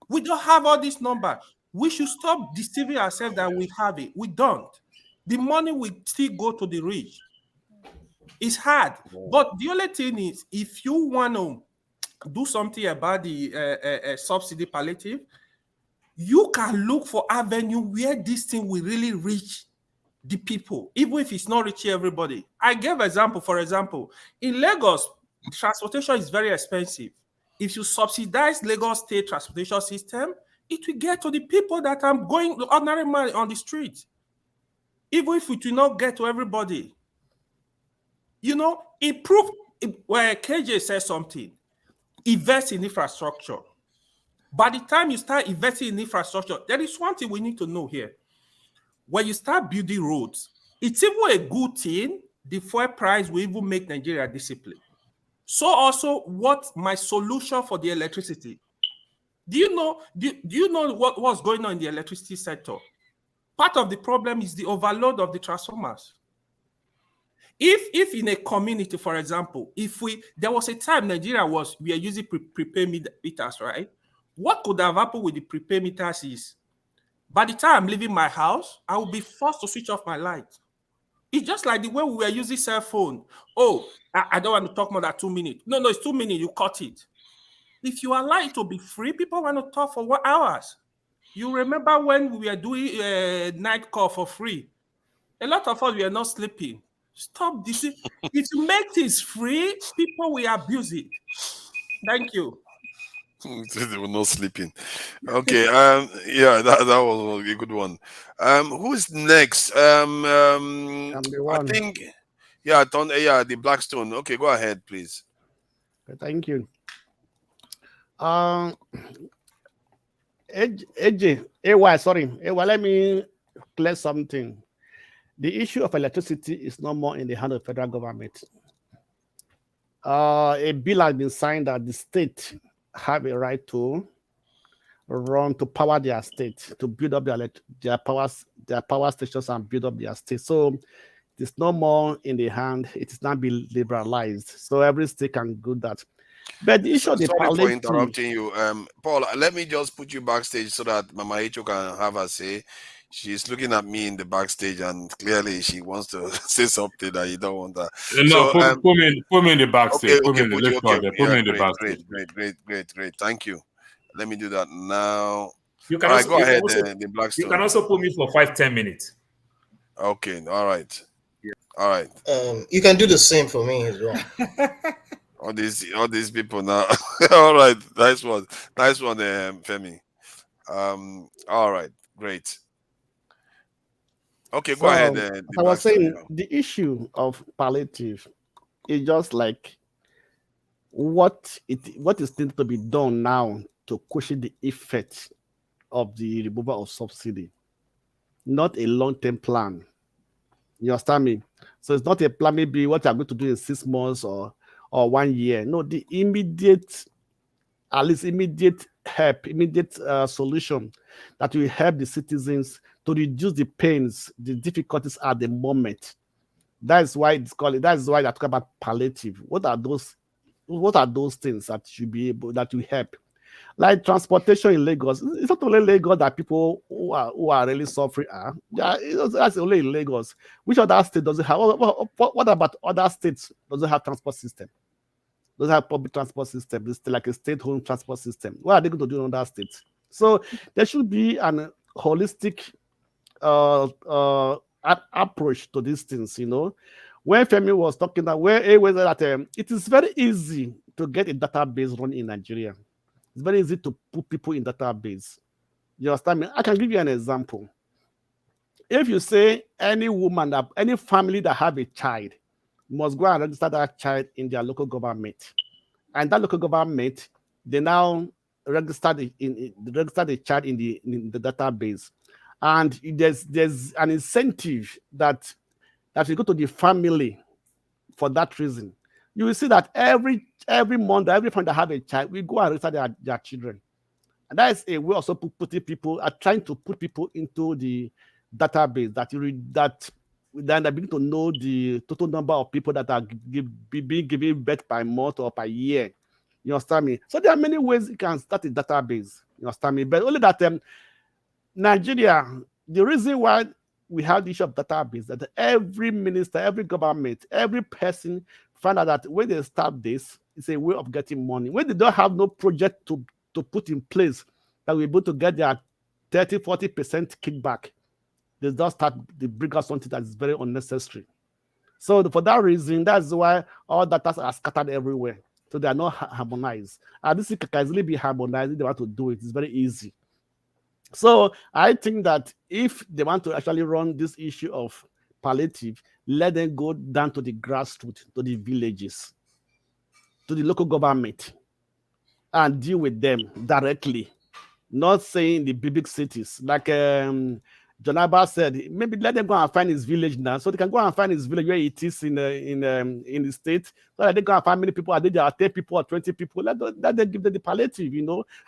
We don't have all this number. We should stop deceiving ourselves that we have it. We don't. The money will still go to the rich. It's hard. But the only thing is, if you want to do something about the subsidy palliative, you can look for avenue where this thing will really reach the people, even if it's not reaching everybody. I gave example, for example, in Lagos, transportation is very expensive. If you subsidize Lagos state transportation system, it will get to the people that are going, the ordinary man on the street. Even if it will not get to everybody. You know, improve, where KJ says something, invest in infrastructure. By the time you start investing in infrastructure, there is one thing we need to know here. When you start building roads, it's even a good thing. The fuel price will even make Nigeria disciplined. So also, what my solution for the electricity? Do you know what's going on in the electricity sector? Part of the problem is the overload of the transformers. If in a community, for example, there was a time Nigeria we are using prepaid meters, right? What could have happened with the prepaid meters is, by the time I'm leaving my house, I will be forced to switch off my light. It's just like the way we were using cell phone. Oh, I don't want to talk more than 2 minutes. No, it's 2 minutes, you cut it. If you allow it to be free, people want to talk for 1 hour. You remember when we were doing night call for free? A lot of us were not sleeping. Stop this. If you make things free, people will abuse it. Thank you. They were not sleeping. Okay. Yeah, that was a good one. Who's next? I think. Yeah, the Blackstone. Okay, go ahead, please. Thank you. Sorry. Let me clear something. The issue of electricity is no more in the hand of the federal government. A bill has been signed that the state have a right to power their state, to build up their power stations and build up their state. So it's no more in the hand. It is not being liberalized. So every state can do that. But the issue of the Sorry for interrupting you. Paul, let me just put you backstage so that Mama Echo can have a say. She's looking at me in the backstage and clearly she wants to say something that you don't want that. No, put me in the backstage. Okay, put me in the backstage. Great. Thank you. Let me do that now. You can all also, right, go ahead, the Blackstone. You can also put me for 5-10 minutes. Okay, all right. All right. You can do the same for me as well. all these people now. All right, nice one, Femi. All right, great. Okay, go ahead. I was saying the issue of palliative is just like what is needed to be done now to cushion the effect of the removal of subsidy, not a long-term plan. You understand me? So it's not a plan, maybe what you're going to do in 6 months or 1 year. No, the immediate help, immediate solution that will help the citizens to reduce the pains, the difficulties at the moment. That is why it's called. That is why they talk about palliative. What are those things that will help? Like transportation in Lagos. It's not only Lagos that people who are really suffering are. Yeah, that's only in Lagos. Which other state doesn't have? What about other states doesn't have transport system? Doesn't have public transport system? It's like a state-owned transport system. What are they going to do in other states? So there should be an holistic approach to these things. You know, when Femi was talking that it is very easy to get a database run in Nigeria. It's very easy to put people in database. You understand me? I can give you an example. If you say any family that have a child must go and register that child in their local government, and that local government, they now register the child in the database, and there's an incentive that you go to the family for that reason. You will see that every month, every family that have a child, we go and register their children. And that is a way also trying to put people into the database that then they begin to know the total number of people that are being given birth by month or by year. You understand me? So there are many ways you can start a database. You understand me? But only that Nigeria, the reason why we have the issue of database that every minister, every government, every person find out that when they start this, it's a way of getting money. When they don't have no project to put in place that will be able to get their 30-40% kickback, they just start the bring out something that is very unnecessary. So for that reason, that's why all data are scattered everywhere. So they are not harmonized. And this can easily be harmonized if they want to do it. It's very easy. So I think that if they want to actually run this issue of palliative, let them go down to the grassroots, to the villages, to the local government, and deal with them directly. Not saying the big cities. Like John Abba said, maybe let them go and find his village now, so they can go and find his village where it is in the state. So that they go and find many people. I think there are 10 people or 20 people. Let them give them the palliative,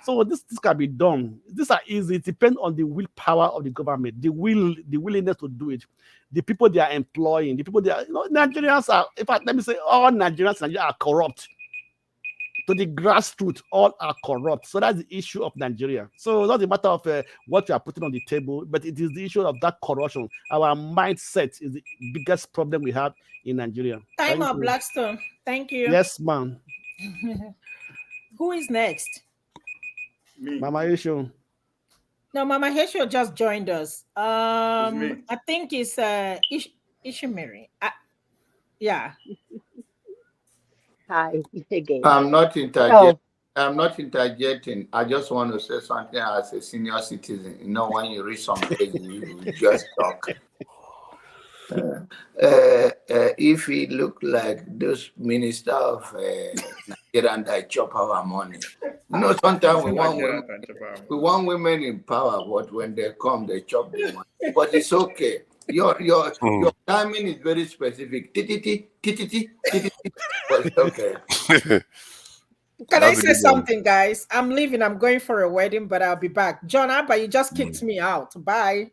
So this can be done. These are easy. It depends on the willpower of the government, the willingness to do it, the people they are employing, the people they are. Nigerians are. In fact, let me say, all Nigerians are corrupt. To the grassroots, all are corrupt. So that's the issue of Nigeria. So it's not a matter of what you are putting on the table, but it is the issue of that corruption. Our mindset is the biggest problem we have in Nigeria. Time up, Blackstone. Thank you. Yes, ma'am. Who is next? Me. Mama Isho. No, Mama Hesho just joined us. I think it's Ishimiri. Yeah. Hi again. I'm not interjecting. Oh. I'm not interjecting. I just want to say something as a senior citizen. When you reach some age, you just talk. If he look like those minister of Nigeria that chop our money, sometimes we want women in power, but when they come, they chop the money. But it's okay. Your timing is very specific. But it's okay. Can I say something, guys? I'm leaving. I'm going for a wedding, but I'll be back. John Abba, you just kicked me out. Bye.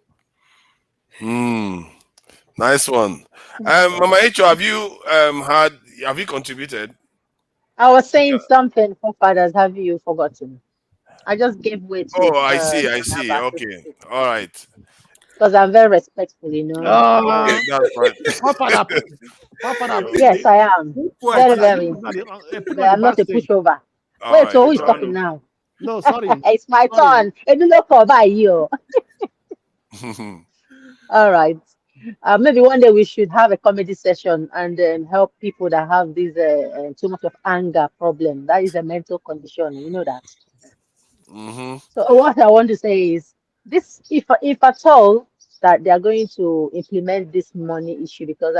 Nice one. Mama Echo, have you contributed? I was saying something for fathers. Have you forgotten? I just gave way to. Oh, I see. Okay. All right. Because I'm very respectful, Okay, that's fine. Yes, I am. Very, very. I'm not a pushover. Wait, so who is talking now? No, sorry. It's my turn. All right. Maybe one day we should have a comedy session and help people that have this too much of anger problem. That is a mental condition. You know that. So what I want to say is this: if at all that they are going to implement this money issue, because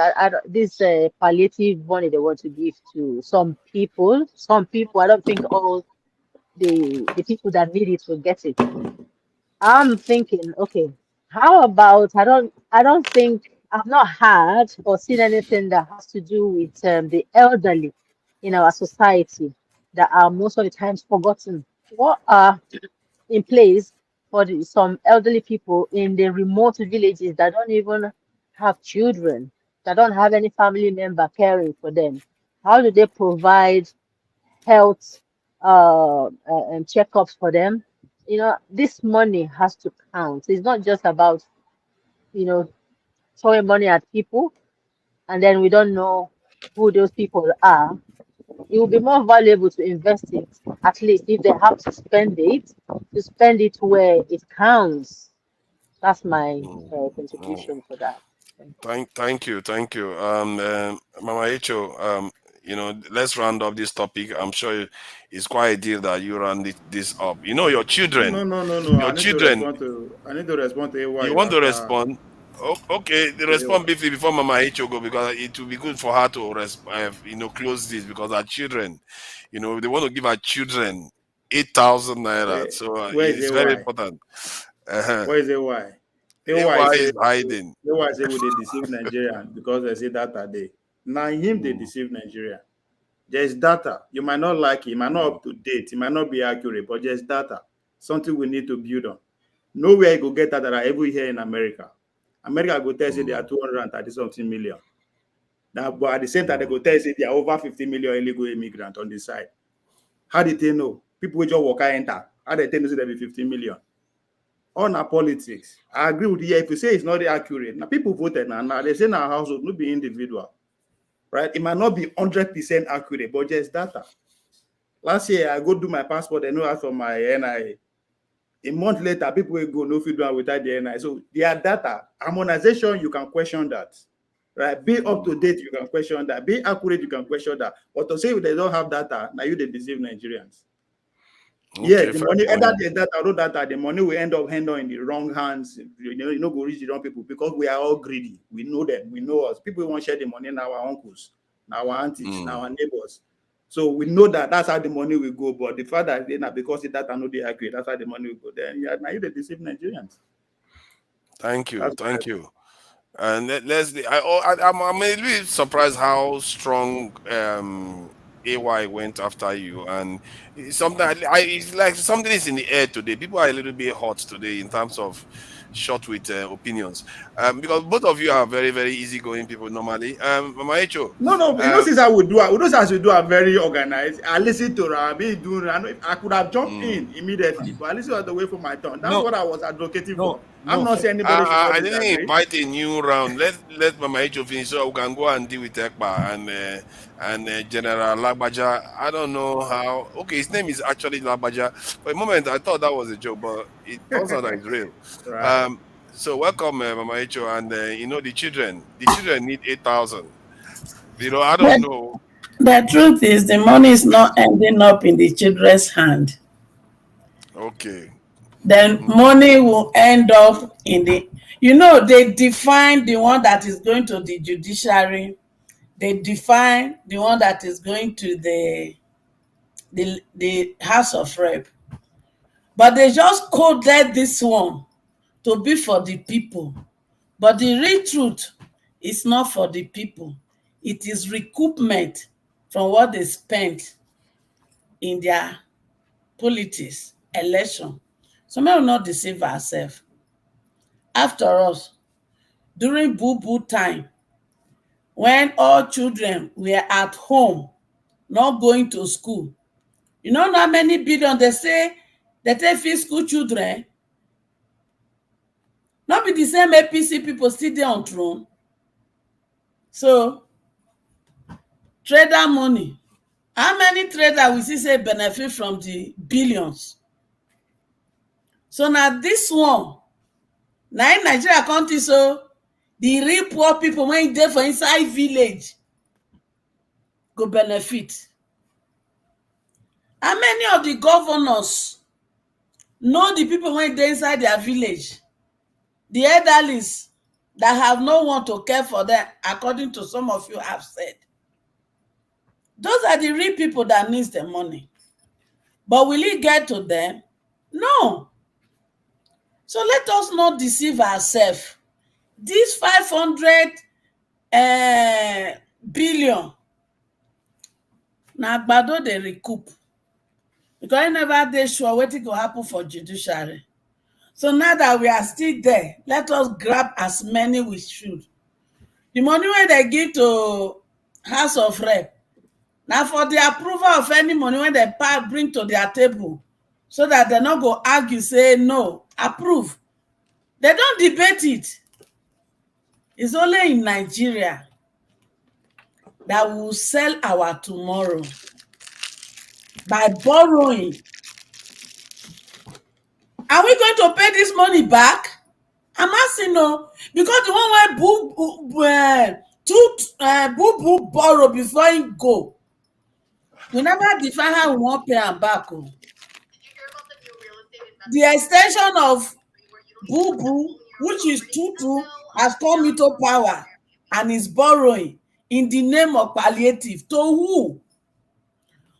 this palliative money they want to give to some people. I don't think all the people that need it will get it. I'm thinking, okay, how about I don't think I've not heard or seen anything that has to do with the elderly in our society that are most of the times forgotten. What are in place for some elderly people in the remote villages that don't even have children, that don't have any family member caring for them? How do they provide health and checkups for them? This money has to count. It's not just about, throwing money at people and then we don't know who those people are. It will be more valuable to invest it, at least if they have to spend it where it counts. That's my contribution for that. Thank you. Mama Echo, let's round up this topic. I'm sure it's quite a deal that you round this up. Your children. No. Your children. I need to respond to AY. You want to respond? Okay, respond briefly before Mama Echo go, because it will be good for her to close this, because our children, they want to give our children 8,000 naira. So it's very important. Where is AY? AY is hiding. AY say they deceive Nigerians because they say data day. Now him they deceive Nigeria. There's data. You might not like it, it might not up to date, it might not be accurate, but there's data. Something we need to build on. Nowhere you go get that are every here in America. America go tell you they are 230 something million. Now, but at the same time, they go tell you there are over 50 million illegal immigrants on this side. How did they know? People with your worker enter. How did they know there be 15 million? On our politics, I agree with you. If you say it's not accurate, now people voted now they say in our household, not be individual. right? It might not be 100% accurate, but just data. Last year, I go do my passport and no ask for my NIA. A month later, people will go no feed without the NIA. So their data harmonization, you can question that, right? Be up to date, you can question that. Be accurate, you can question that. But to say if they don't have data, now you they deceive Nigerians. Okay, Yeah, the fair money, point. either the data or no data, the money will end up in the wrong hands. You know, go reach the wrong people because we are all greedy. We know them, we know us. People won't share the money now, our uncles, now our aunties, now our neighbors. So we know that that's how the money will go. But the fact that because the data no they accurate, that's how the money will go. Then yeah, now you they deceive Nigerians. Thank you, That's thank you. And Leslie, I'm a little bit surprised how strong AY went after you, and it's it's like something is in the air today. People are a little bit hot today in terms of short with opinions, because both of you are very, very easygoing people normally. Mama Echo, No, you know, since I would do, those as we do are very organized. I listen to Rabi doing. I could have jumped in immediately, but I listen to the way for my turn. That's what I was advocating for. I'm not saying anybody should not I didn't disagree. invite a new round. Let Mama Echo finish so we can go and deal with Ekpa and General Lagbaja. I don't know how. Okay, his name is actually Lagbaja. For a moment, I thought that was a joke, but it turns out that it's real. Right. So welcome, Mama Echo, and you know the children. The children need 8,000. You know, I don't know. The truth is, the money is not ending up in the children's hand. Okay. Then money will end up in the, they define the one that is going to the judiciary. They define the one that is going to the House of Rep. But they just coded this one to be for the people. But the real truth is not for the people. It is recoupment from what they spent in their politics, election. So may we not deceive ourselves. After us, during boo-boo time, when all children were at home, not going to school, you know how many billion they say they take feed school children? Not be the same APC people still there on throne. So, trader money. How many traders we see say benefit from the billions? So now this one, now in Nigeria country, so the real poor people when they for inside village go benefit. How many of the governors know the people when they inside their village? The elderlies that have no one to care for them, according to some of you have said. Those are the real people that needs the money. But will it get to them? No. So let us not deceive ourselves. This 500 billion, na agbado they recoup. Because I never dey sure wetin go happen for judiciary. So now that we are still there, let us grab as many we should. The money when they give to House of Rep, now for the approval of any money when they bring to their table, so that they not go argue, say no, approve. They don't debate it. It's only in Nigeria that we will sell our tomorrow by borrowing. Are we going to pay this money back? I'm asking no, because the one where boo borrow before he go, we never define how we want pay am back. The extension of boo, which is Tutu, has come into power and is borrowing in the name of palliative to who?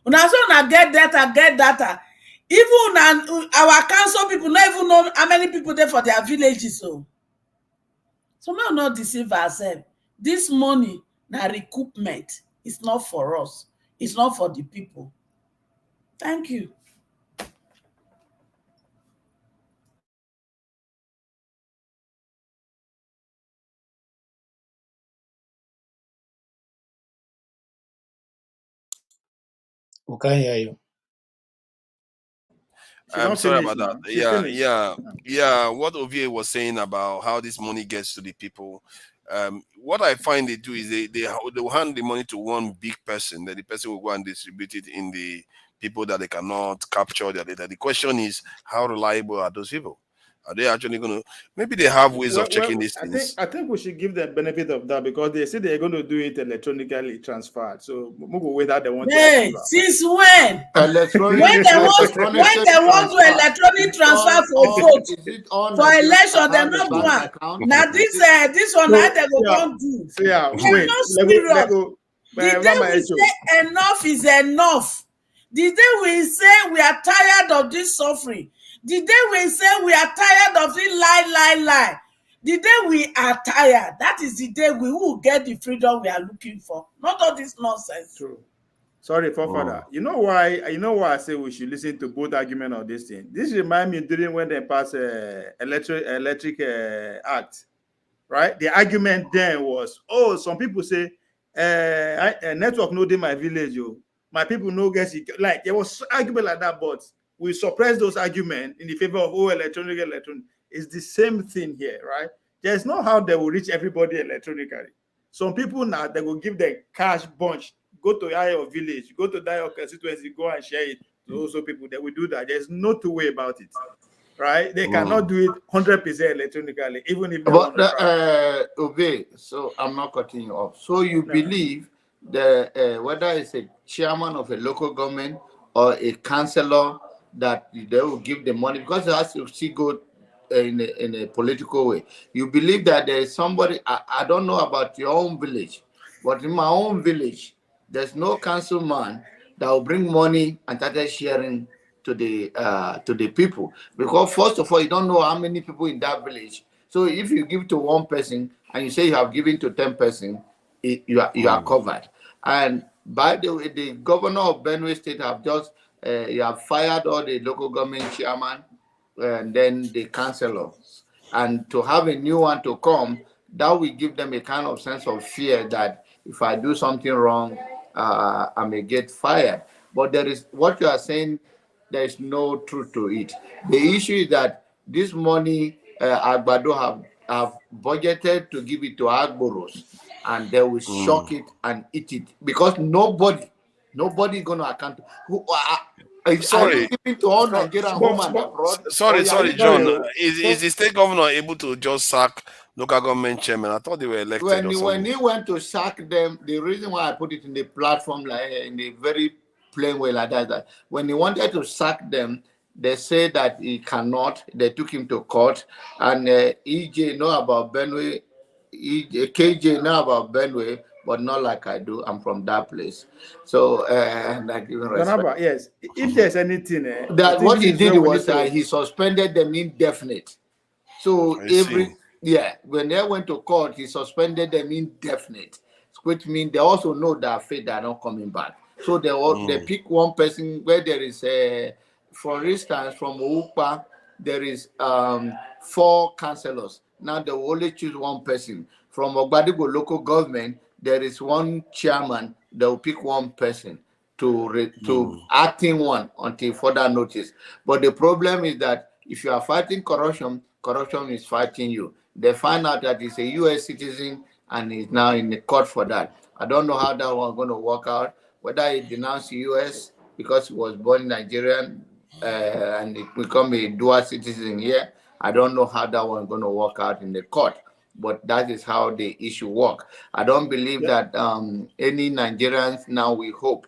Una so una get data. Even our council people don't even know how many people there for their villages. So may we not deceive ourselves. This money, na recoupment. It's not for us. It's not for the people. Thank you. We can't hear you. I'm sorry about that. Yeah. What Ovie was saying about how this money gets to the people What I find they do is they will hand the money to one big person, then the person will go and distribute it in the people that they cannot capture their data. The question is, how reliable are those people? Are they actually going to? Maybe they have ways of checking these things. I think we should give them benefit of that because they say they're going to do it electronically transferred. So we'll wait that they want Hey, to. since when? Electronic, when they want to electronic transfer for vote for election, they not do one. Now this one now they go don't do. So yeah, wait. Not serious. The day we say enough is enough. The day we say we are tired of this suffering. The day we say we are tired of it lie. The day we are tired, that is the day we will get the freedom we are looking for. Not all this nonsense. True. Sorry, Father. You know why I say we should listen to both arguments on this thing. This reminds me during when they passed electric act, right? The argument then was, some people say network no dey my village, my people no get it. Like there was argument like that, but we suppress those arguments in the favor of electronic. It's the same thing here, right? There's no how they will reach everybody electronically. Some people now they will give them cash bunch, go to your village, go to your constituency, go and share it to also people that will do that. There's no two way about it, right? They cannot do it 100% electronically, even if they want to try. Okay, so I'm not cutting you off. So you believe that whether it's a chairman of a local government or a councillor, that they will give the money because it has to see go in a political way. You believe that there is somebody, I don't know about your own village, but in my own village, there's no councilman that will bring money and start sharing to the people. Because first of all, you don't know how many people in that village. So if you give to one person and you say you have given to 10 person, you are covered. And by the way, the governor of Benue State have just you have fired all the local government chairman and then the councillors. And to have a new one to come, that will give them a kind of sense of fear that if I do something wrong, I may get fired. But there is what you are saying, there is no truth to it. The issue is that this money Agbado have budgeted to give it to Agboros, and they will shock it and eat it because nobody is going to account. Sorry, to all Nigerian home and abroad. Sorry, John. Is the state governor able to just sack local government chairman? I thought they were elected. When he went to sack them, the reason why I put it in the platform like in a very plain way like that when he wanted to sack them, they said that he cannot. They took him to court, and EJ know about Benue, KJ know about Benue, but not like I do. I'm from that place, so and I give him respect. Yes, if there's anything, that what he did was he suspended them indefinite. So when they went to court, he suspended them indefinite, which means they also know that fate are not coming back. So they pick one person where there is for instance, from Ekpa, there is 4 councillors. Now they will only choose one person. From Ogbadigo local government, there is 1 chairman. They will pick one person to acting one until further notice. But the problem is that if you are fighting corruption, corruption is fighting you. They find out that he's a U.S. citizen and he's now in the court for that. I don't know how that one's going to work out. Whether he denounced the U.S. because he was born Nigerian and he become a dual citizen here. I don't know how that one's going to work out in the court. But that is how the issue works. I don't believe that any Nigerians now, we hope,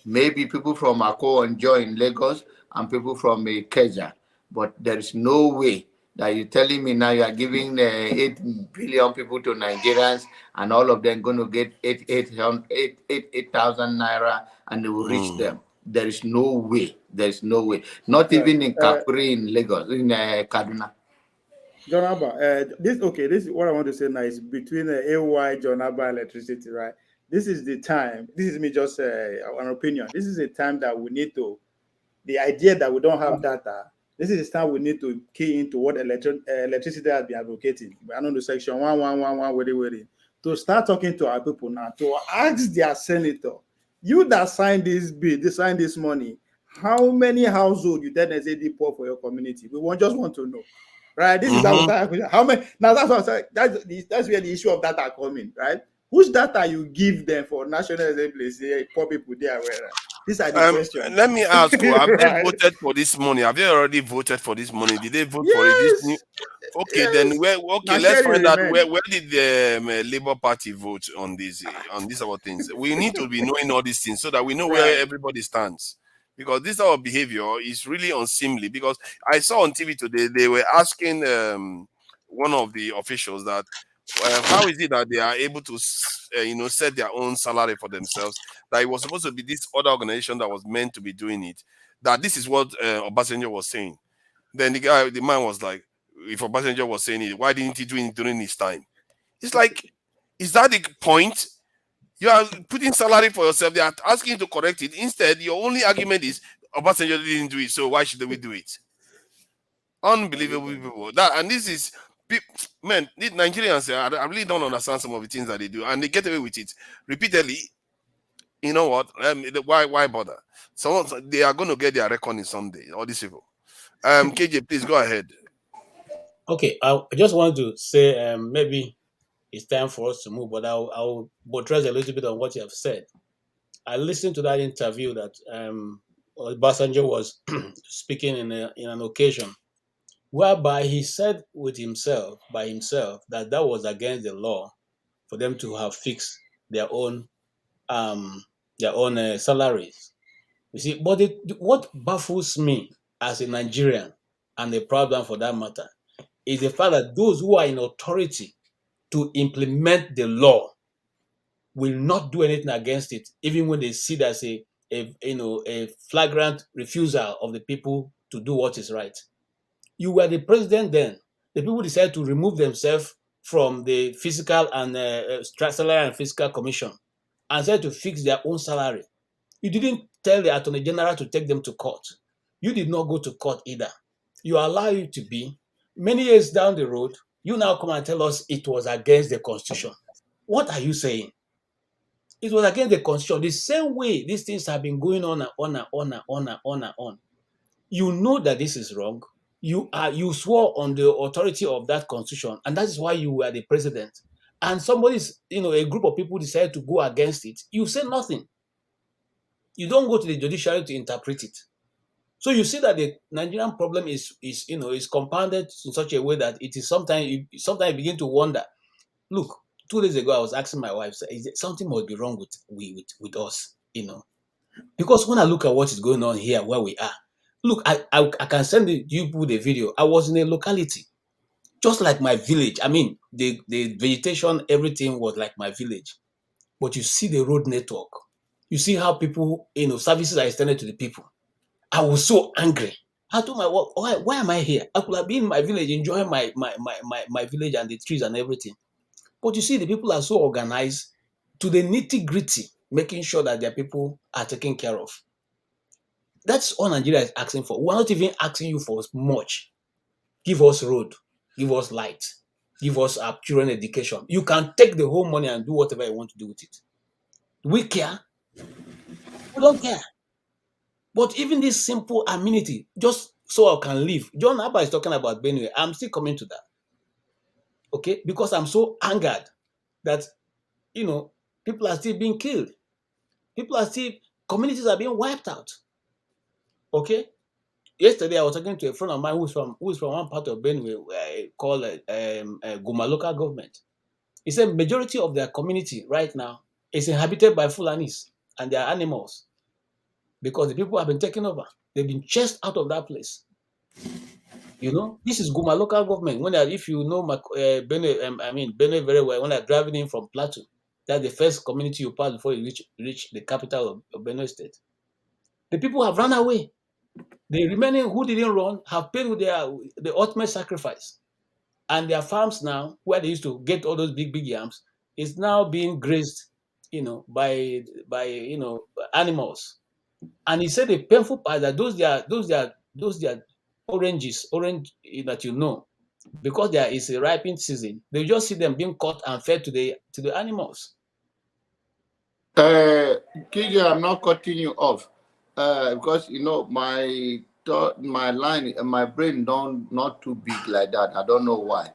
maybe people from Akko and Joy in Lagos and people from Ikeja. But there is no way that you're telling me now you are giving 8 billion people to Nigerians and all of them going to get 8,000 naira and they will reach them. There is no way. There is no way. Not even in Kakuri in Lagos, in Kaduna. John Abba, this is what I want to say now is between AY, John Abba, electricity, right? This is the time. This is me just an opinion. This is a time that we need to, the idea that we don't have data. This is the time we need to key into what electricity has been advocating. I know the section 1111 to start talking to our people now, to ask their senator, you that signed this bill, they signed this money, how many households you tell them say they pour for your community? We just want to know. right? This is how many. Now that's what I'm saying. That's where the issue of data come in, right? Which data you give them for National Assembly? Say poor people there, where these are the questions. Let me ask you: have they Right? voted for this money? Have they already voted for this money? Did they vote for it? This new. Yes. Okay, then where? Okay, Now let's sharing find out remain. where did the Labour Party vote on these other things. We need to be knowing all these things so that we know where everybody stands. Because this our behavior is really unseemly. Because I saw on TV today they were asking one of the officials that how is it that they are able to set their own salary for themselves? That it was supposed to be this other organization that was meant to be doing it. That this is what Obasanjo was saying. Then the man was like, if Obasanjo was saying it, why didn't he do it during his time? It's like, is that the point? You are putting salary for yourself. They are asking you to correct it. Instead, your only argument is Obasanjo didn't do it, so why should we do it? Unbelievable people. And this is, man, these Nigerians, I really don't understand some of the things that they do, and they get away with it repeatedly. You know what? Why bother? So they are going to get their reckoning someday. All these people. KJ, please go ahead. Okay, I just want to say maybe it's time for us to move, but I'll buttress a little bit on what you have said. I listened to that interview that Obasanjo was speaking in an occasion whereby he said by himself that was against the law for them to have fixed their own salaries. You see, but what baffles me as a Nigerian and a proud one for that matter is the fact that those who are in authority to implement the law will not do anything against it, even when they see that as a flagrant refusal of the people to do what is right. You were the president then. The people decided to remove themselves from the fiscal and salary and fiscal commission and said to fix their own salary. You didn't tell the attorney general to take them to court. You did not go to court either. You allow it to be. Many years down the road, you now come and tell us it was against the constitution. What are you saying? It was against the constitution. The same way these things have been going on and on and on and on and on and on. You know that this is wrong. You swore on the authority of that constitution, and that is why you were the president. And a group of people decided to go against it. You say nothing. You don't go to the judiciary to interpret it. So you see that the Nigerian problem is compounded in such a way that it is sometimes you begin to wonder. Look, 2 days ago I was asking my wife, something must be wrong with us, because when I look at what is going on here where we are, look, I can send you people the video. I was in a locality, just like my village. I mean, the vegetation, everything was like my village. But you see the road network. You see how people, services are extended to the people. I was so angry. I told my wife, why am I here? I could have been in my village enjoying my village and the trees and everything. But you see, the people are so organized to the nitty-gritty, making sure that their people are taken care of. That's all Nigeria is asking for. We're not even asking you for much. Give us road, give us light, give us our children education. You can take the whole money and do whatever you want to do with it. Do we care? We don't care. But even this simple amenity, just so I can live. John Abba is talking about Benue. I'm still coming to that. Okay? Because I'm so angered that, people are still being killed. Communities are being wiped out. Okay? Yesterday, I was talking to a friend of mine who's from one part of Benue called Guma local government. He said majority of their community right now is inhabited by Fulanis and their animals because the people have been taken over. They've been chased out of that place. This is Guma local government. If you know Benue very well, when they're driving in from Plateau, that's the first community you pass before you reach the capital of Benue State. The people have run away. The remaining who didn't run have paid with the ultimate sacrifice. And their farms now, where they used to get all those big yams, is now being grazed, by animals. And he said the painful part that those are orange that because there is a ripening season, they just see them being caught and fed to the animals. KJ, I'm not cutting you off because my thought my line, my brain don't not too big like that. I don't know why.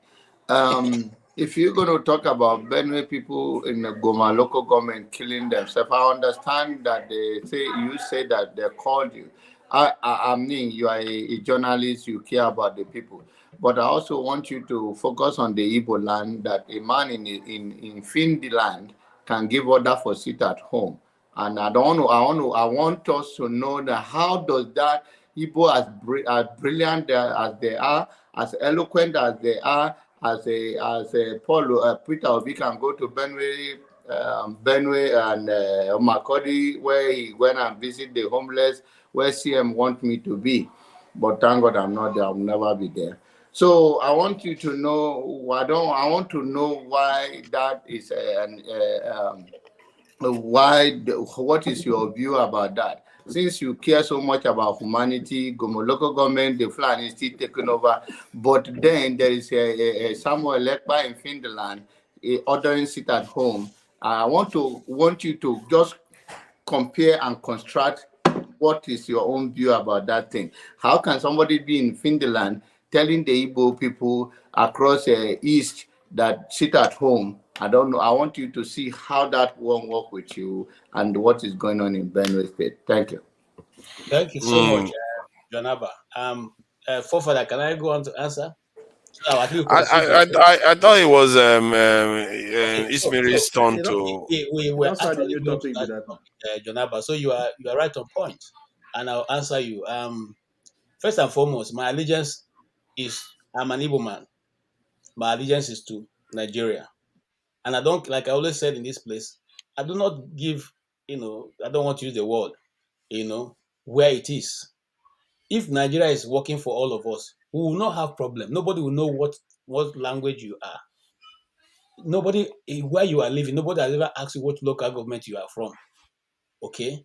If you're going to talk about Benue people in the Goma local government killing themselves, I understand that they say you say that they called you. I mean, you are a journalist. You care about the people, but I also want you to focus on the Igbo land. That a man in Finland can give order for sit at home. And I want us to know that how does that Igbo as brilliant as they are, as eloquent as they are, as Paul Peter Obi can go to Benue and Makodi, where he went and visit the homeless, where CM want me to be. But thank God I'm not there. I'll never be there. So I want you to know. I want to know why that is what is your view about that? Since you care so much about humanity, Gomo local government, the flag is still taking over. But then there is a Samuel Ekpa in Finland ordering sit at home. I want you to just compare and construct what is your own view about that thing. How can somebody be in Finland telling the Igbo people across East that sit at home? I don't know. I want you to see how that won't work with you and what is going on in Benue State. Thank you. Thank you so much, Jonaba. Forefather, can I go on to answer? So at least I thought it was okay, Ismail's turn to. we were actually going to that topic, Jonaba. So you are right on point, and I'll answer you. First and foremost, my allegiance is I'm an Igbo man. My allegiance is to Nigeria, and I don't, like I always said in this place, I do not give, I don't want to use the word, where it is. If Nigeria is working for all of us, we will not have problem. Nobody will know what language you are. Nobody, where you are living, nobody has ever asked you what local government you are from. Okay,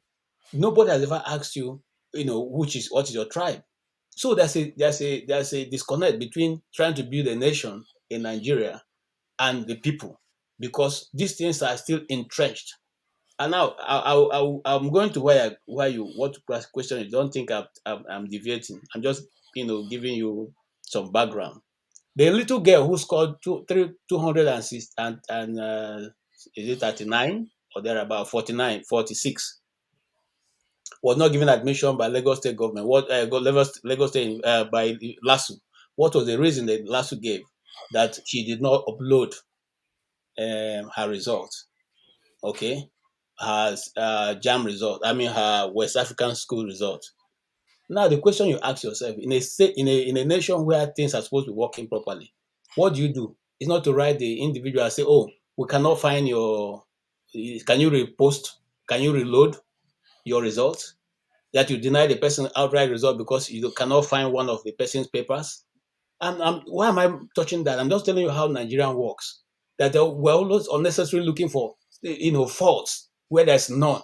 nobody has ever asked you, what is your tribe. So there's a disconnect between trying to build a nation in Nigeria and the people, because these things are still entrenched. And now I'm going to what question you don't think I'm deviating. I'm just giving you some background. The little girl who scored 206 and is it 39 or thereabout 49, 46 was not given admission by Lagos State government. What Lagos State by LASU? What was the reason that LASU gave that she did not upload her results? Okay, her JAM result. I mean her West African school result. Now the question you ask yourself in a nation where things are supposed to be working properly, what do? It's not to write the individual and say, oh, we cannot find your. Can you repost? Can you reload your results? That you deny the person outright result because you cannot find one of the person's papers. And why am I touching that? I'm just telling you how Nigerian works. That we're always unnecessarily looking for, faults where there's none.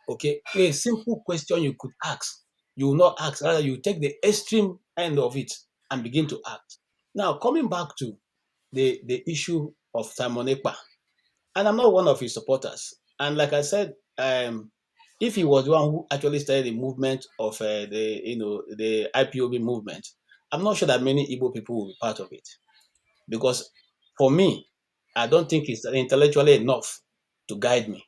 Okay, a simple question you could ask, you will not ask. Rather, you take the extreme end of it and begin to act. Now, coming back to the issue of Simon Ekpa, and I'm not one of his supporters. And like I said, if he was the one who actually started the movement of the IPOB movement, I'm not sure that many Igbo people will be part of it. Because for me, I don't think it's intellectually enough to guide me.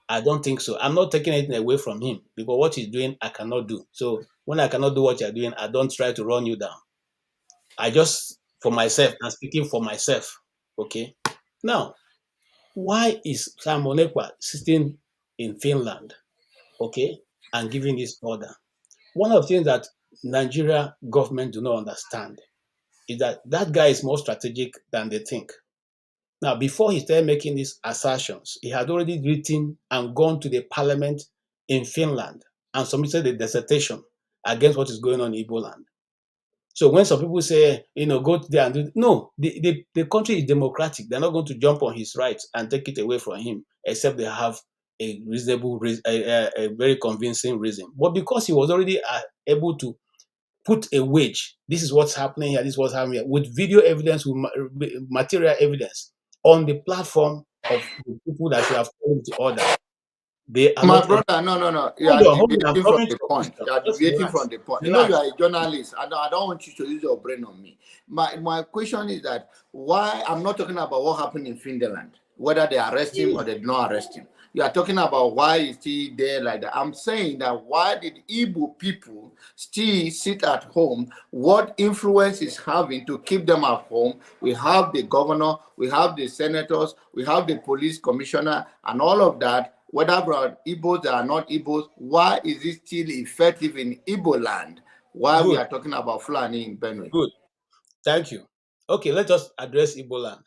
I don't think so. I'm not taking anything away from him because what he's doing, I cannot do. So when I cannot do what you're doing, I don't try to run you down. I just, for myself, I'm speaking for myself. Okay. Now, why is Simon Ekpa sitting in Finland, okay, and giving this order? One of the things that Nigeria government do not understand is that that guy is more strategic than they think. Now, before he started making these assertions, he had already written and gone to the parliament in Finland and submitted a dissertation against what is going on in Igbo land. So when some people say, go there and do, no, the country is democratic. They're not going to jump on his rights and take it away from him, except they have a reasonable, a very convincing reason. But because he was already able to put a wage, this is what's happening here, this is what's happening here, with video evidence, with material evidence on the platform of the people that should have called to order. They are My not. brother, no. You Hold are on, hold on. I'm deviating from coming to the your point. question. You are Just deviating relax. from the point. You know, you Relax. are a journalist. I don't want you to use your brain on me. My question is that why I'm not talking about what happened in Finland, whether they arrest him or they did not arrest him. You are talking about why is he there like that. I'm saying that why did Igbo people still sit at home? What influence is having to keep them at home? We have the governor, we have the senators, we have the police commissioner, and all of that. Whether about Igbos or not Igbos, why is it still effective in Igbo land? Why we Good. are talking about Fulani in Benue? Good. Thank you. Okay, let us address Igbo land.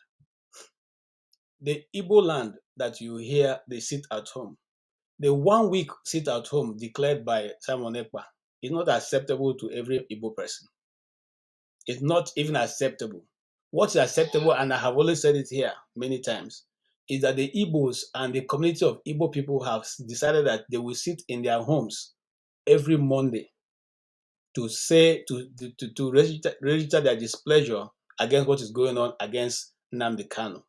The Igbo land that you hear they sit at home, the 1 week sit at home declared by Simon Ekpa is not acceptable to every Igbo person. It's not even acceptable. What is acceptable, and I have always said it here many times, is that the Igbos and the community of Igbo people have decided that they will sit in their homes every Monday to say to register their displeasure against what is going on against Nnamdi Kanu.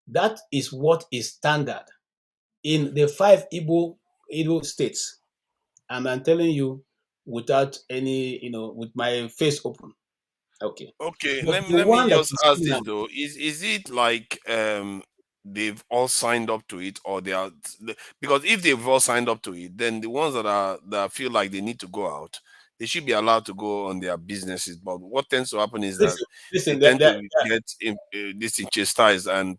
That is what is standard in the 5 Igbo states. And I'm telling you, without any, with my face open. Okay. Okay, But the let me one that just is ask still this now, though. Is it like they've all signed up to it, or they are, because if they've all signed up to it, then the ones that feel like they need to go out, they should be allowed to go on their businesses. But what tends to happen is that they listen, tend to get this thing chastised and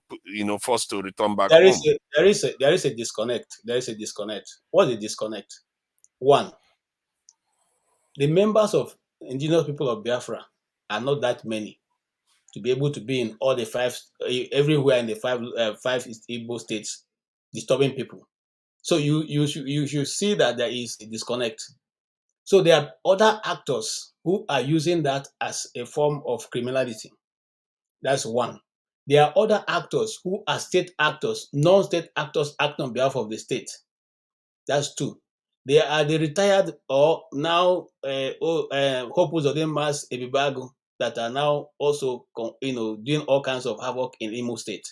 forced to return back home. there is a disconnect. There is a disconnect. What's the disconnect? One, the members of indigenous people of Biafra are not that many to be able to be in all the 5, everywhere in the 5 Igbo states, disturbing people. So you should see that there is a disconnect. So there are other actors who are using that as a form of criminality. That's one. There are other actors who are state actors, non-state actors acting on behalf of the state. That's two. There are the retired or now Hopus Odemas Ebibago that are now also doing all kinds of havoc in Imo State.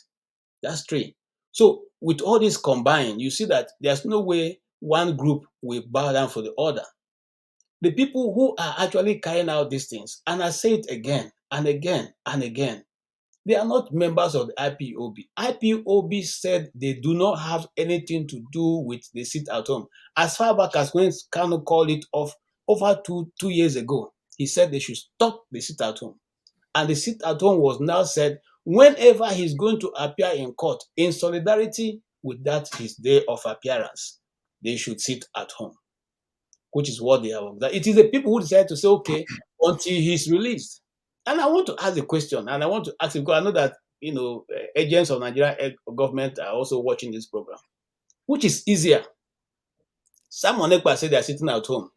That's three. So with all this combined, you see that there's no way one group will bow down for the other. The people who are actually carrying out these things, and I say it again and again and again, they are not members of the IPOB. IPOB said they do not have anything to do with the sit at home. As far back as when Kanu called it off over two years ago, he said they should stop the sit at home. And the sit at home was now said whenever he's going to appear in court in solidarity with that his day of appearance, they should sit at home, which is what they have. It is the people who decide to say, okay, until he's released. And I want to ask a question, and I want to ask, because I know that agents of Nigerian government are also watching this program. Which is easier? Simon Ekpa said they are sitting at home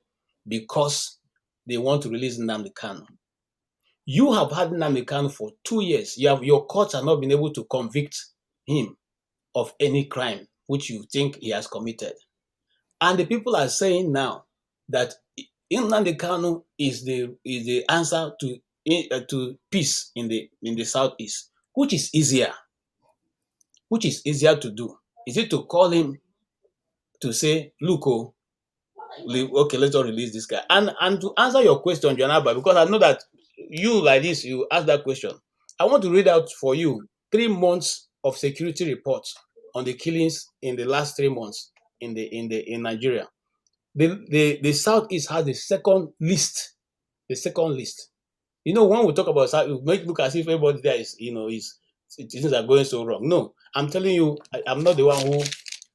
because they want to release Nnamdi Kanu. You have had Nnamdi Kanu for 2 years. Your courts have not been able to convict him of any crime which you think he has committed. And the people are saying now that Nnamdi Kanu is the answer to peace in the southeast. Which is easier? Which is easier to do? Is it to call him to say, look, okay, let's all release this guy? And to answer your question, Janaba, because I know that you like this, you ask that question. I want to read out for you 3 months of security reports on the killings in the last 3 months in Nigeria. The Southeast has the second list. The second list. When we talk about South, we make it look as if everybody there is, things are going so wrong. No, I'm telling you, I'm not the one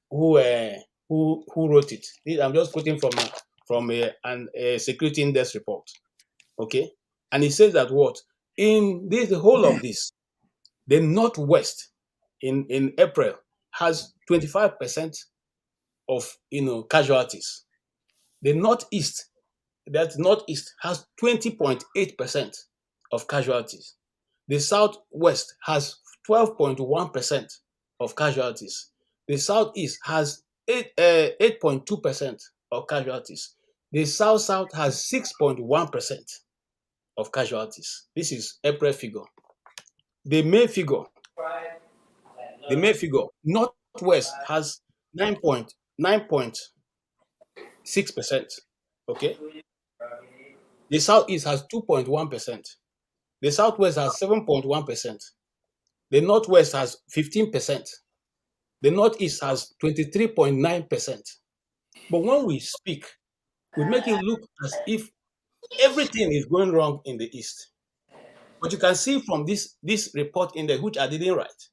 who wrote it. I'm just quoting from a security index report. Okay, and it says that what in the whole of this, the Northwest in April has 25% of casualties. The Northeast has 20.8% of casualties. The Southwest has 12.1% of casualties. The Southeast has 8.2% of casualties. The South has 6.1% of casualties. This is April figure. The May figure, Northwest has 9.2%. 9.6%. Okay. The Southeast has 2.1%. The Southwest has 7.1%. The Northwest has 15%. The Northeast has 23.9%. But when we speak, we make it look as if everything is going wrong in the East. But you can see from this report in there, which I didn't write,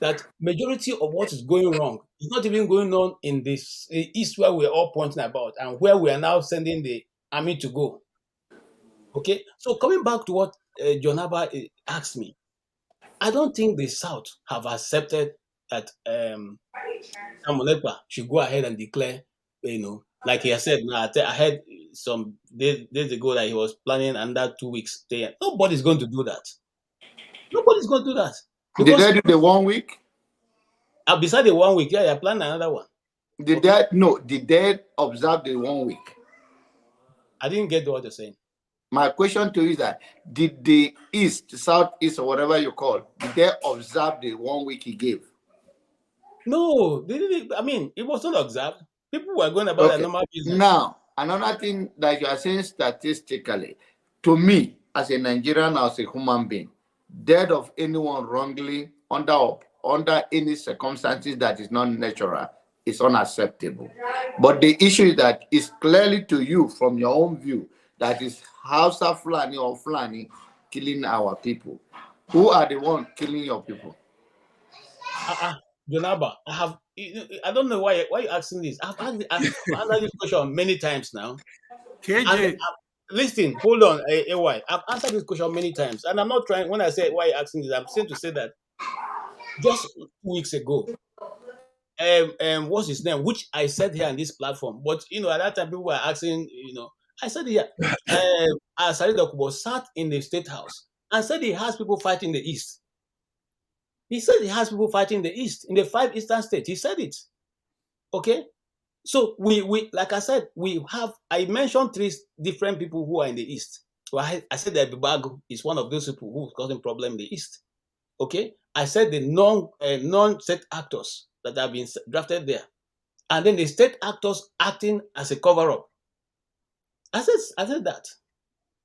that majority of what is going wrong is not even going on in this East where we're all pointing about and where we are now sending the army to go. Okay, so coming back to what John Abba asked me, I don't think the South have accepted that Samuel Ekpa should go ahead and declare, like he has said. Now, I heard some days ago that he was planning under 2 weeks. Nobody's going to do that. Nobody's going to do that. Did they do the 1 week? Beside the 1 week, yeah, I planned another one. Did they observe the 1 week? I didn't get what you're saying. My question to you is that did the East, Southeast, or whatever you call, did they observe the 1 week he gave? No, they didn't. I mean, it was not observed. People were going about their normal business. Now, another thing that you are saying statistically, to me, as a Nigerian, as a human being, death of anyone wrongly under any circumstances that is not natural is unacceptable. But the issue is that it's clearly to you from your own view that is Hausa Fulani or Fulani killing our people. Who are the ones killing your people? Jonaba, I don't know why you're asking this. I've answered this question many times now. KJ. Listen, hold on, AY. I've answered this question many times, and I'm not trying. When I say why you're asking this, I'm saying to say that just 2 weeks ago, what's his name? Which I said here on this platform, but at that time people were asking. I said here, Asari Dokubo sat in the State House and said he has people fighting the East. He said he has people fighting the East in the 5 eastern states. He said it. Okay. So we like I said, I mentioned 3 different people who are in the East. Well, I said that Bibago is one of those people who is causing problem in the East. Okay. I said the non-state actors that have been drafted there. And then the state actors acting as a cover-up. I said that.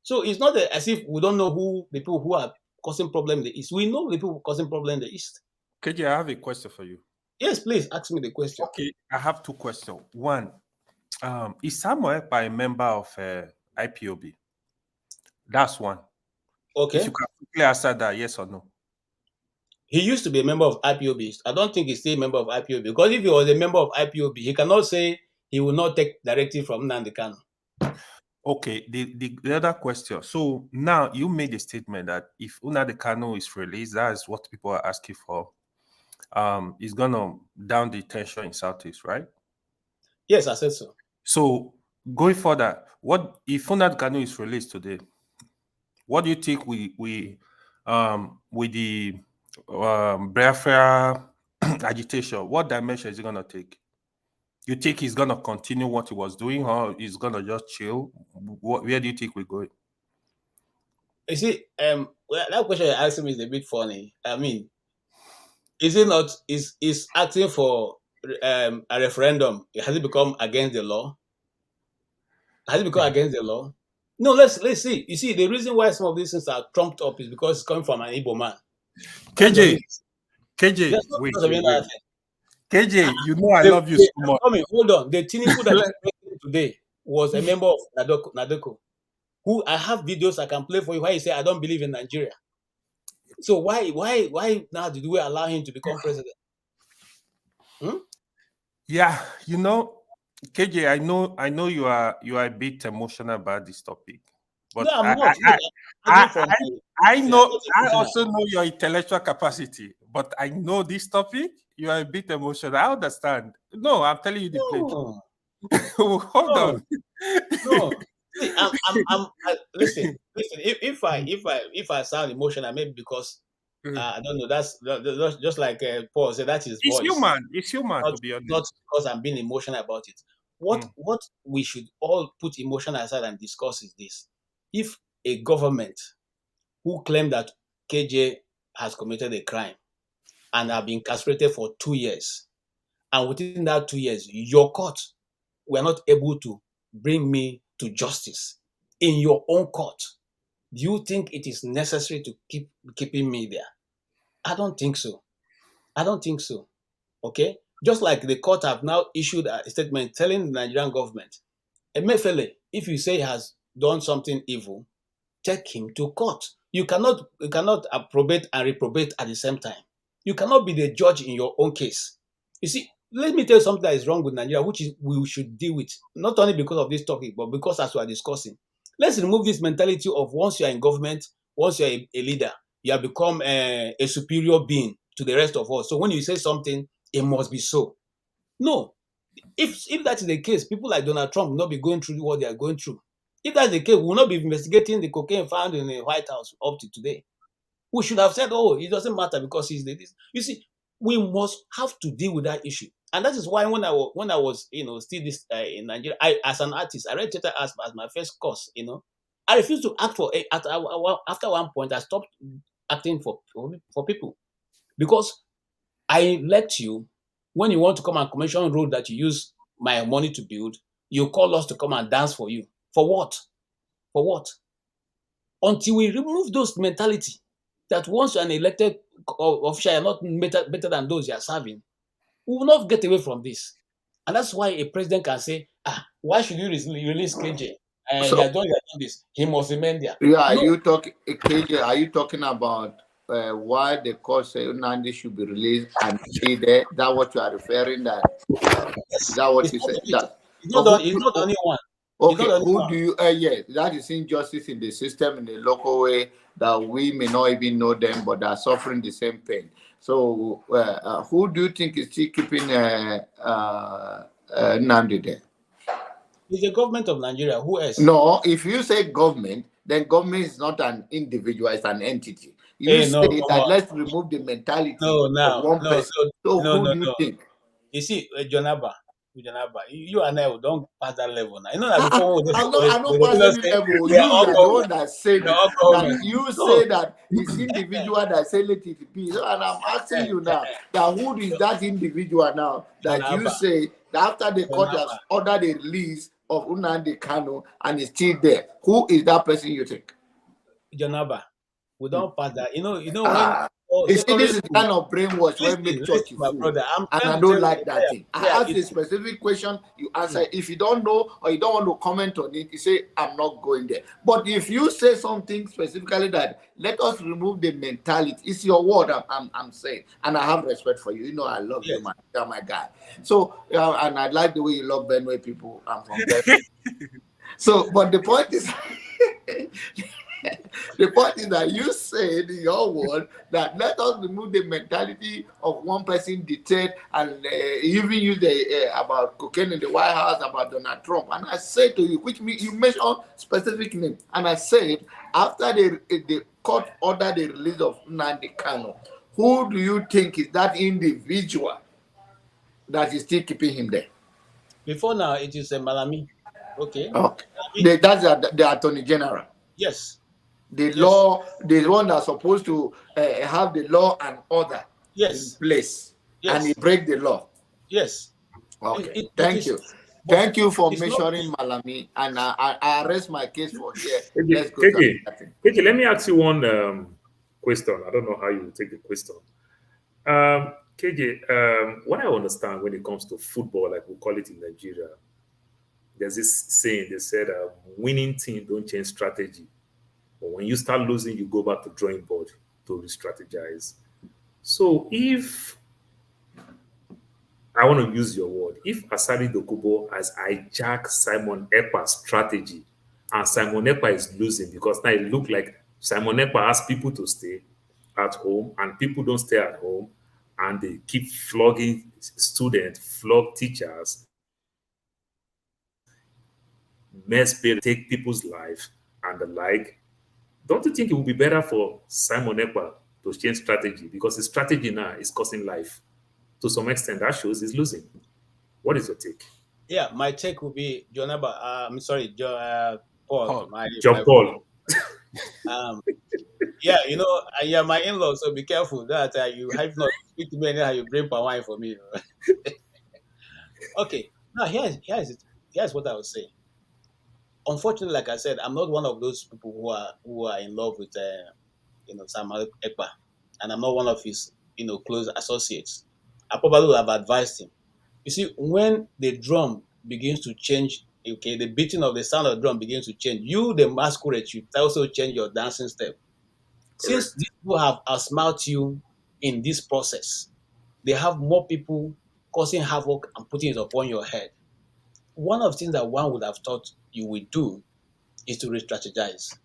So it's not as if we don't know who the people who are causing problem in the East. We know the people causing problem in the East. KJ, I have a question for you. Yes, please ask me the question. Okay, I have 2 questions. One, is Samuel Ekpa a member of IPOB? That's one. Okay. If you can quickly answer that, yes or no? He used to be a member of IPOB. I don't think he's still a member of IPOB, because if he was a member of IPOB, he cannot say he will not take directive from Nnamdi Kanu. Okay, the other question. So now you made a statement that if Nnamdi Kanu is released, that is what people are asking for. It's gonna down the tension in Southeast, right? Yes, I said so. So going further, what if Nnamdi Kanu is released today? What do you think we with the Biafra agitation, what dimension is it gonna take? You think he's gonna continue what he was doing, or he's gonna just chill? Where do you think we're going? You see, that question you're asking me is a bit funny. I mean, is it not? Is acting for a referendum? Has it become against the law? Has it become against the law? No. Let's see. You see, the reason why some of these things are trumped up is because it's coming from an Igbo man. KJ, wait. KJ, you know I love you so much. Hold on. The Tinubu that is president today was a member of Nadeko, who I have videos I can play for you where he said, I don't believe in Nigeria. So why now did we allow him to become president? Yeah, KJ, I know you are a bit emotional about this topic. But no, I'm not. I know. I also know your intellectual capacity, but I know this topic. You are a bit emotional. I understand. No, I'm telling you the truth. Hold on. No. See, listen. If I sound emotional, maybe because I don't know. That's just like Paul said. That is it's voice. It's human. To be honest, not because I'm being emotional about it. What we should all put emotion aside and discuss is this: if a government who claim that KJ has committed a crime and have been incarcerated for 2 years, and within that 2 years, your court were not able to bring me to justice in your own court, do you think it is necessary to keep keeping me there? I don't think so. I don't think so. Okay? Just like the court have now issued a statement telling the Nigerian government, Emefiele, if you say he has done something evil, take him to court. You cannot approbate and reprobate at the same time. You cannot be the judge in your own case. You see, let me tell you something that is wrong with Nigeria, which is we should deal with, not only because of this topic, but because as we are discussing. Let's remove this mentality of once you are in government, once you are a leader, you have become a superior being to the rest of us. So when you say something, it must be so. No. If that is the case, people like Donald Trump will not be going through what they are going through. If that's the case, we will not be investigating the cocaine found in the White House up to today. We should have said, oh, it doesn't matter because he's this. You see, we must have to deal with that issue. And that is why when I was still this in Nigeria, as an artist, I read theater as my first course, I refused to act for after one point, I stopped acting for people. Because I let you, when you want to come and commission road that you use my money to build, you call us to come and dance for you. For what? For what? Until we remove those mentality that once you're an elected official, you're not better than those you are serving, we will not get away from this. And that's why a president can say, why should you release KJ? He has done this. He must remain there. Yeah, are you talking, KJ? Are you talking about why the court say Nandi should be released and stay there? Is that what you are referring? Is that what you said? He's not the only one. Okay, who do you? Yes, that is injustice in the system in a local way that we may not even know them, but are suffering the same pain. So, who do you think is still keeping Nandi there? It's the government of Nigeria. Who else? No, if you say government, then government is not an individual; it's an entity. You say that let's remove the mentality of one person. So, who do you think? You see, Jonaba, you and I don't pass that level now. You know that before I'm not passing the level. You are the one that said that you say that it's individual that say let it be. So, and I'm asking you now that who is that individual now that you say that after the court has ordered the release of Nnamdi Kanu and is still there? Who is that person you think? Jonaba, we don't pass that. You know when. You see, this is the kind of brainwash when make church my brother. and I don't like that thing. I ask a specific question, you answer. If you don't know or you don't want to comment on it, you say, I'm not going there. But if you say something specifically that let us remove the mentality, it's your word I'm saying. And I have respect for you. You know I love you, man. You're my guy. So, and I like the way you love Benway people. I'm from Benway. So, but the point is... The point is that you said in your word that let us remove the mentality of one person detained and even use the about cocaine in the White House, about Donald Trump. And I said to you, which means you mentioned specific name. And I said, after the court ordered the release of Nnamdi Kanu, who do you think is that individual that is still keeping him there? Before now, it is Malami. Okay. That's the Attorney General. Yes. The law, the one that's supposed to have the law and order in place, and he break the law. Yes. Okay. Thank you. Thank you for mentioning Malami, and I arrest my case for here. Let's go. KJ, let me ask you one question. I don't know how you will take the question. KJ, what I understand when it comes to football, like we call it in Nigeria, there's this saying, they said, winning team don't change strategy. But when you start losing, you go back to drawing board to re-strategize. So if I want to use your word, if Asari Dokubo has hijacked Simon Ekpa's strategy and Simon Ekpa is losing because now it looks like Simon Ekpa asks people to stay at home and people don't stay at home and they keep flogging students, flog teachers, mess parents, take people's life and the like. Don't you think it would be better for Simon Ekpa to change strategy? Because his strategy now is costing life. To some extent, that shows he's losing. What is your take? Yeah, my take would be Jonaba. I'm sorry, Paul. John Paul. Yeah, you're my in-law, so be careful that you have not speak to me anyhow. You bring palm wine for me. Okay, now here's what I would say. Unfortunately, like I said, I'm not one of those people who are in love with Sam Ekpa, and I'm not one of his close associates. I probably would have advised him. You see, when the drum begins to change, okay, the beating of the sound of the drum begins to change, you, the masquerade, should also change your dancing step. Since these people have outsmarted you in this process, they have more people causing havoc and putting it upon your head. One of the things that one would have thought you would do is to re-strategize.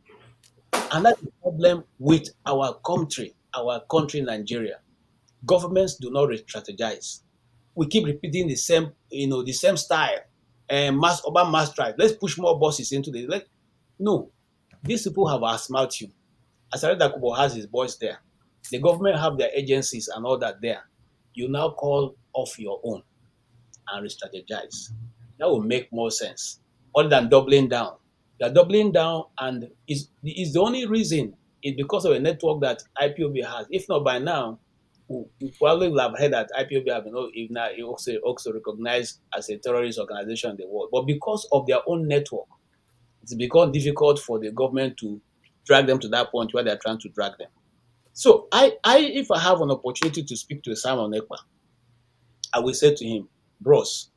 And that's the problem with our country, Nigeria. Governments do not re-strategize. We keep repeating the same style and urban mass drive. Let's push more buses into no. These people have outsmarted you. Asareda Kubo has his boys there. The government have their agencies and all that there. You now call off your own and re-strategize. That will make more sense. Other than doubling down. They're doubling down, and is the only reason is because of a network that IPOB has. If not by now, we probably will have heard that IPOB have been also recognized as a terrorist organization in the world. But because of their own network, it's become difficult for the government to drag them to that point where they're trying to drag them. So if I have an opportunity to speak to Simon Ekpa, I will say to him, bros,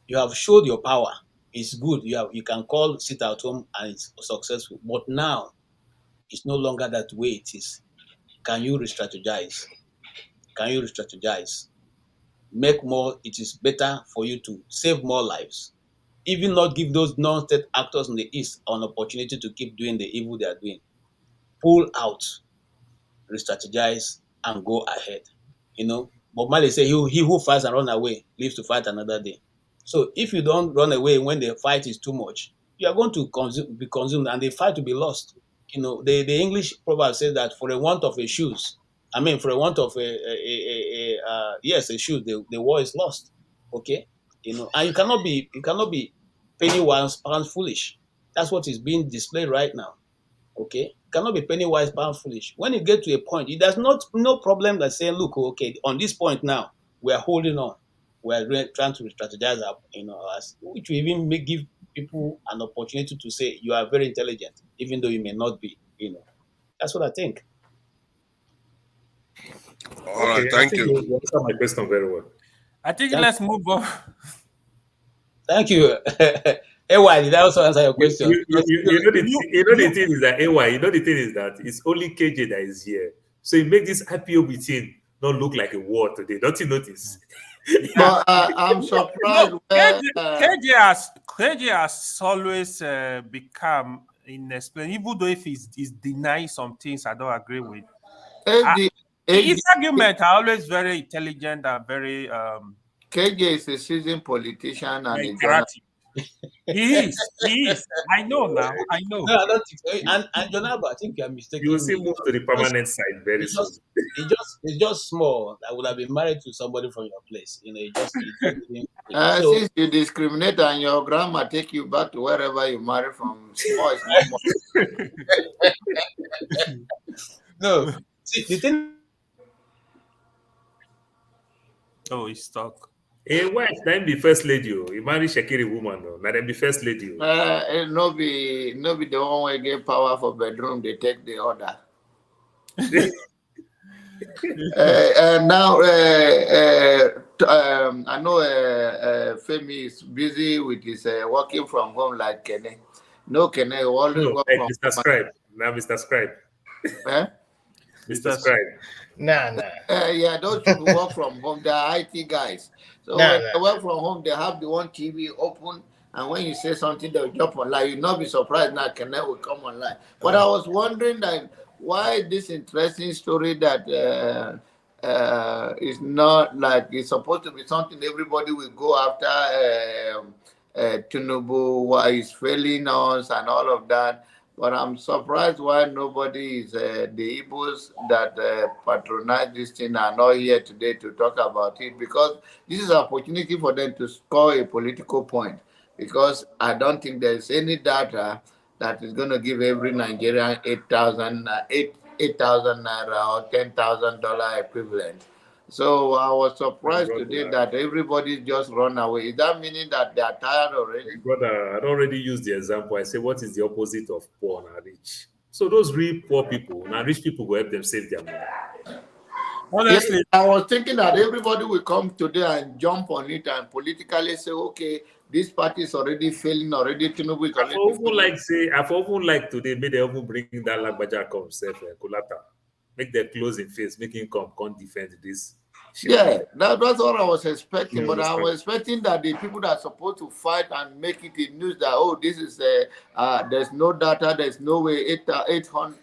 you have showed your power. It's good. You can call sit at home and it's successful. But now it's no longer that way it is. Can you re-strategize? Can you re-strategize? Make more. It is better for you to save more lives. Even not give those non-state actors in the East an opportunity to keep doing the evil they are doing. Pull out, re-strategize, and go ahead. Bob Marley say, he who fights and run away lives to fight another day. So if you don't run away when the fight is too much, you are going to be consumed and the fight will be lost. The English proverb says that for a want of a shoes, for a want of a shoe, the war is lost. Okay, and you cannot be penny wise pound foolish. That's what is being displayed right now. Okay, cannot be penny wise pound foolish. When you get to a point, there's no problem that saying, look, okay, on this point now, we are holding on. We are trying to strategize which will even give people an opportunity to say you are very intelligent, even though you may not be. That's what I think. All right, thank you. You answered my question very well. I think let's move on. Thank you. Ewa, did I also answer your question? The thing is that it's only KJ that is here. So you make this IPOB thing not look like a war today. Don't you notice? But I'm surprised. KJ has always become inexplainable, even though if he's denying some things I don't agree with. His arguments are always very intelligent and very KJ is a seasoned politician and a journalist. He is. I know now. I know. No, I don't think so. And Jonaba, I think you are mistaken. You will see move to the permanent side very soon. It's just small. I would have been married to somebody from your place. Since you discriminate and your grandma take you back to wherever you marry from, small is no more. No. See, the thing. Oh, he's stuck. Hey, wife, then be first lady. You marry Shakiri woman, no? Now then be first lady. No be the one way get power for bedroom. They take the order. Now, I know Femi is busy with his working from home like Kene. No, Kene always work from Mr. Scribe. Now, Mr. Scribe. Mr. Scribe. Nah. Yeah, those people work from home. They are IT guys. So when they work from home, they have the one TV open. And when you say something, they'll jump online. You'll not be surprised now Kenneth will come online. But I was wondering that why this interesting story that is not like it's supposed to be something everybody will go after Tinubu, why he's failing us and all of that. But I'm surprised why nobody is the Igbos that patronize this thing are not here today to talk about it, because this is an opportunity for them to score a political point. Because I don't think there's any data that is going to give every Nigerian 8,000 naira or $10,000 equivalent. So I was surprised today that everybody just run away. Is that meaning that they are tired already? Brother, I already used the example. I say, what is the opposite of poor and rich? So those real poor people, now rich people will help them save their money. Honestly, I was thinking that everybody will come today and jump on it and politically say, okay, this party is already failing, already Tinubu is already failing. I've often like today, made them even bring that Lagbaja come self, Kulata. Make their close in face, make him come defend this. Yeah, that's what I was expecting. But I was expecting that the people that are supposed to fight and make it in news that, oh, this is there's no data, there's no way 8,000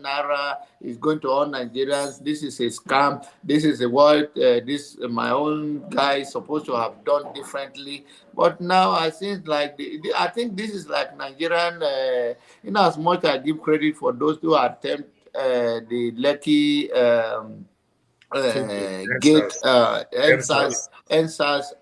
naira is going to all Nigerians. This is a scam. This is what this my own guy is supposed to have done differently. But now I think like I think this is like Nigerian. In as much I give credit for those who attempt the Lekki. Gate NSAS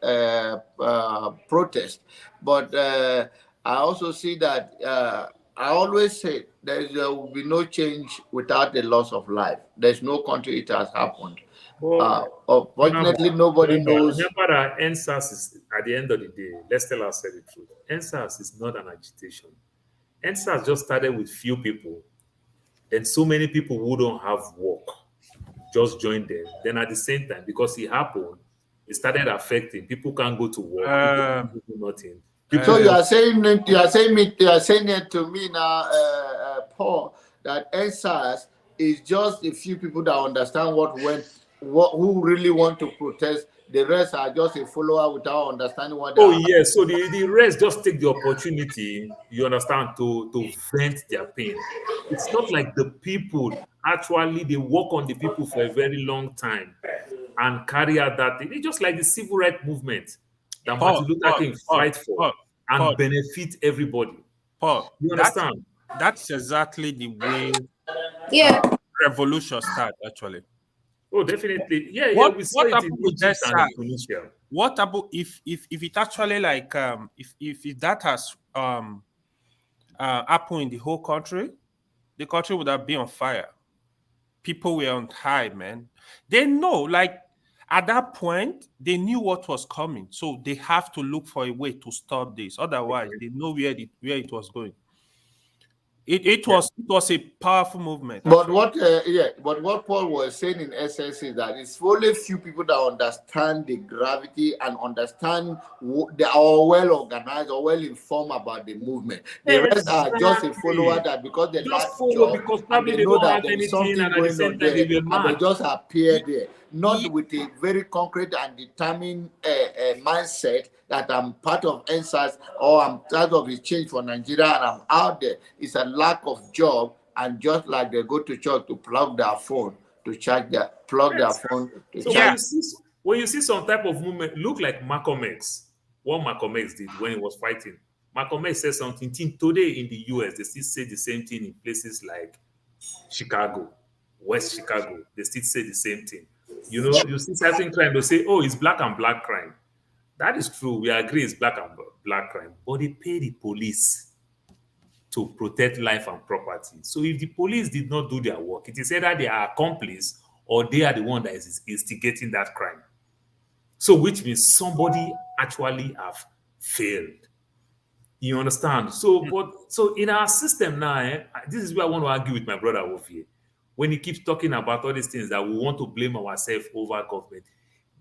protest, but I also see that I always say there will be no change without the loss of life. There's no country it has happened. Unfortunately, nobody knows. Remember that NSAS is, at the end of the day, let's tell ourselves the truth. NSAS is not an agitation. NSAS just started with few people, and so many people who don't have work just joined them. Then at the same time, because it happened, it started affecting. People can't go to work. People can't do nothing. So you are saying it to me now, Paul, that NSAS is just a few people that understand who really want to protest. The rest are just a follower without understanding what. Yes. So the rest just take the opportunity, you understand, to vent their pain. It's not like the people actually they work on the people for a very long time and carry out that thing. It's just like the civil rights movement that Martin Luther King fight for and benefit everybody. Paul, you understand? That's exactly the way revolution starts, actually. Oh, definitely. Yeah, what we saw it in Egypt and in Tunisia. What about if it actually like if that has happened in the whole country, the country would have been on fire. People were on high, man. They know, like at that point, they knew what was coming, so they have to look for a way to stop this. Otherwise, they know where it was going. It was a powerful movement. But what Paul was saying in essence is that it's only few people that understand the gravity and understand they are well organized or well informed about the movement. The rest are just a follower that because they lack job because and they know that there's something going on there and they just appear there, not with a very concrete and determined mindset that I'm part of NSAS or I'm part of the change for Nigeria and I'm out there. It's a lack of job, and just like they go to church to plug their phone to charge their phone to charge. When you see some type of movement, look like Malcolm X. What Malcolm X did when he was fighting. Malcolm X said something. Today in the US, they still say the same thing in places like Chicago, West Chicago. They still say the same thing. You know, you see certain crime, they say, oh, it's black and black crime. That is true. We agree it's black and black crime. But they pay the police to protect life and property. So if the police did not do their work, it is either they are accomplice or they are the one that is instigating that crime. So which means somebody actually have failed. You understand? So in our system now, this is where I want to argue with my brother Wofie. When he keeps talking about all these things that we want to blame ourselves over government.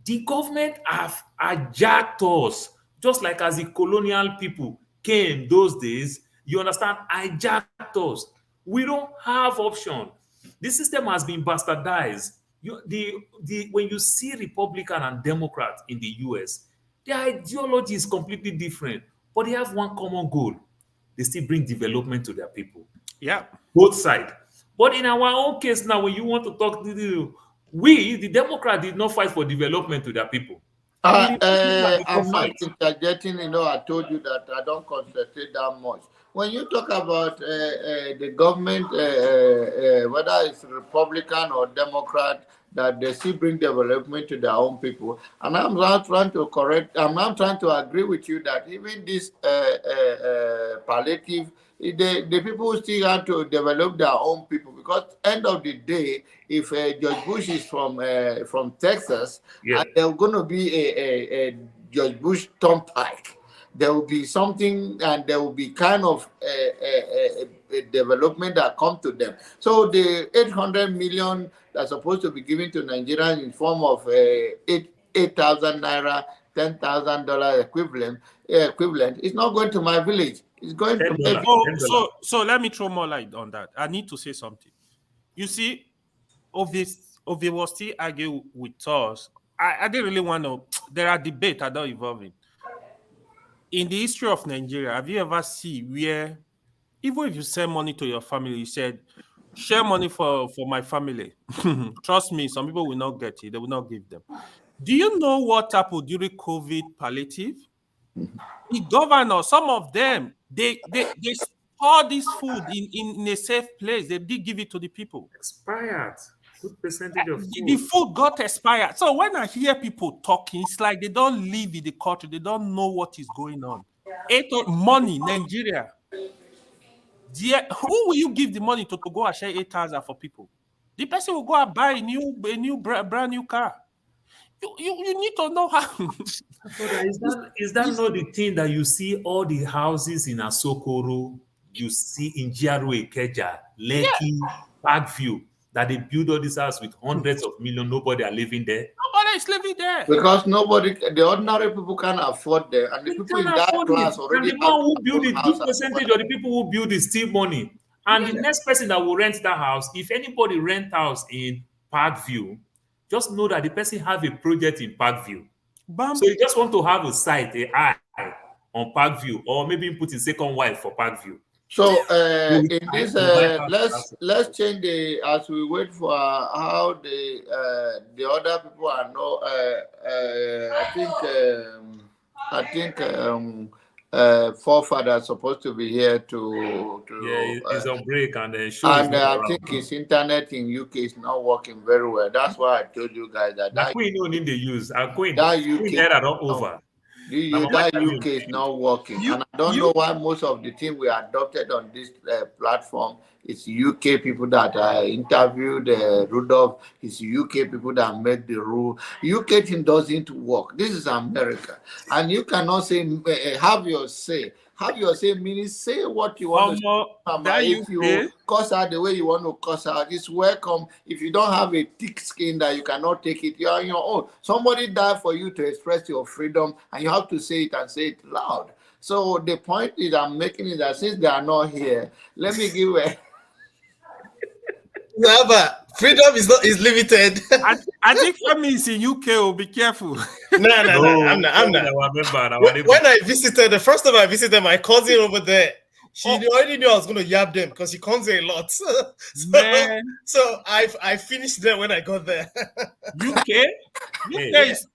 The government have hijacked us, just like as the colonial people came those days, you understand, hijacked us. We don't have option. The system has been bastardized. When you see Republican and Democrat in the US, their ideology is completely different, but they have one common goal. They still bring development to their people. Yeah. Both sides. But in our own case now, when you want to talk, we, the Democrats, did not fight for development to their people. I'm not interjecting, I told you that I don't concentrate that much. When you talk about the government, whether it's Republican or Democrat, that they still bring development to their own people. And I'm not trying to agree with you that even this palliative the people still have to develop their own people, because end of the day, if George Bush is from Texas, Yeah. and there's going to be a George Bush turnpike, there will be something, and there will be kind of a development that come to them. So the 800 million that's supposed to be given to Nigerians in form of 8,000 naira, $10,000 equivalent is not going to my village. It's going to maybe. So let me throw more light on that. I need to say something. You see, Ovi was still argue with us. I didn't really want to. There are debates I don't involve in the history of Nigeria. Have you ever seen where, even if you send money to your family, you said, share money for my family. Trust me, some people will not get it. They will not give them. Do you know what happened during COVID palliative? The governor, some of them, they store this food in a safe place. They did give it to the people. Expired. Good percentage of The food got expired. So when I hear people talking, it's like they don't live in the country. They don't know what is going on. Money, Nigeria. Who will you give the money to go and share 8,000 for people? The person will go and buy a brand new car. You need to know how. Is that not the thing that you see all the houses in Asokoro, you see in GRA Ikeja, Lekki, Parkview, that they build all these houses with hundreds of millions, nobody are living there? Nobody is living there. Because the ordinary people can't afford them, and the people in that class already and the man who build it, good percentage of the people who build it steal money. And the next person that will rent that house, if anybody rent house in Parkview, just know that the person have a project in Parkview. So you just want to have a site, a eye on Parkview, or maybe put in second wife for Parkview. So in this, let's change the, as we wait for how the other people are no. I think forefather supposed to be here to he's on break, and I think his internet in UK is not working very well. That's why I told you guys that Queen no need they use. Queen that UK era not over. That UK is not working, and I don't know why most of the team we adopted on this platform is UK people that I interviewed. Rudolph is UK people that made the rule. UK team doesn't work. This is America, and you cannot say have your say. Have your say, meaning say what you want to say. If you cuss out the way you want to cuss out, it's welcome. If you don't have a thick skin that you cannot take it, you're on your own. Somebody died for you to express your freedom, and you have to say it and say it loud. So the point is I'm making is that since they are not here, let me give a... No, but freedom is limited. I think Femi is in UK. Oh, be careful. No, I'm not. When I visited, the first time I visited my cousin over there, she already knew I was going to yab them because she comes here a lot. So I finished there when I got there. UK is.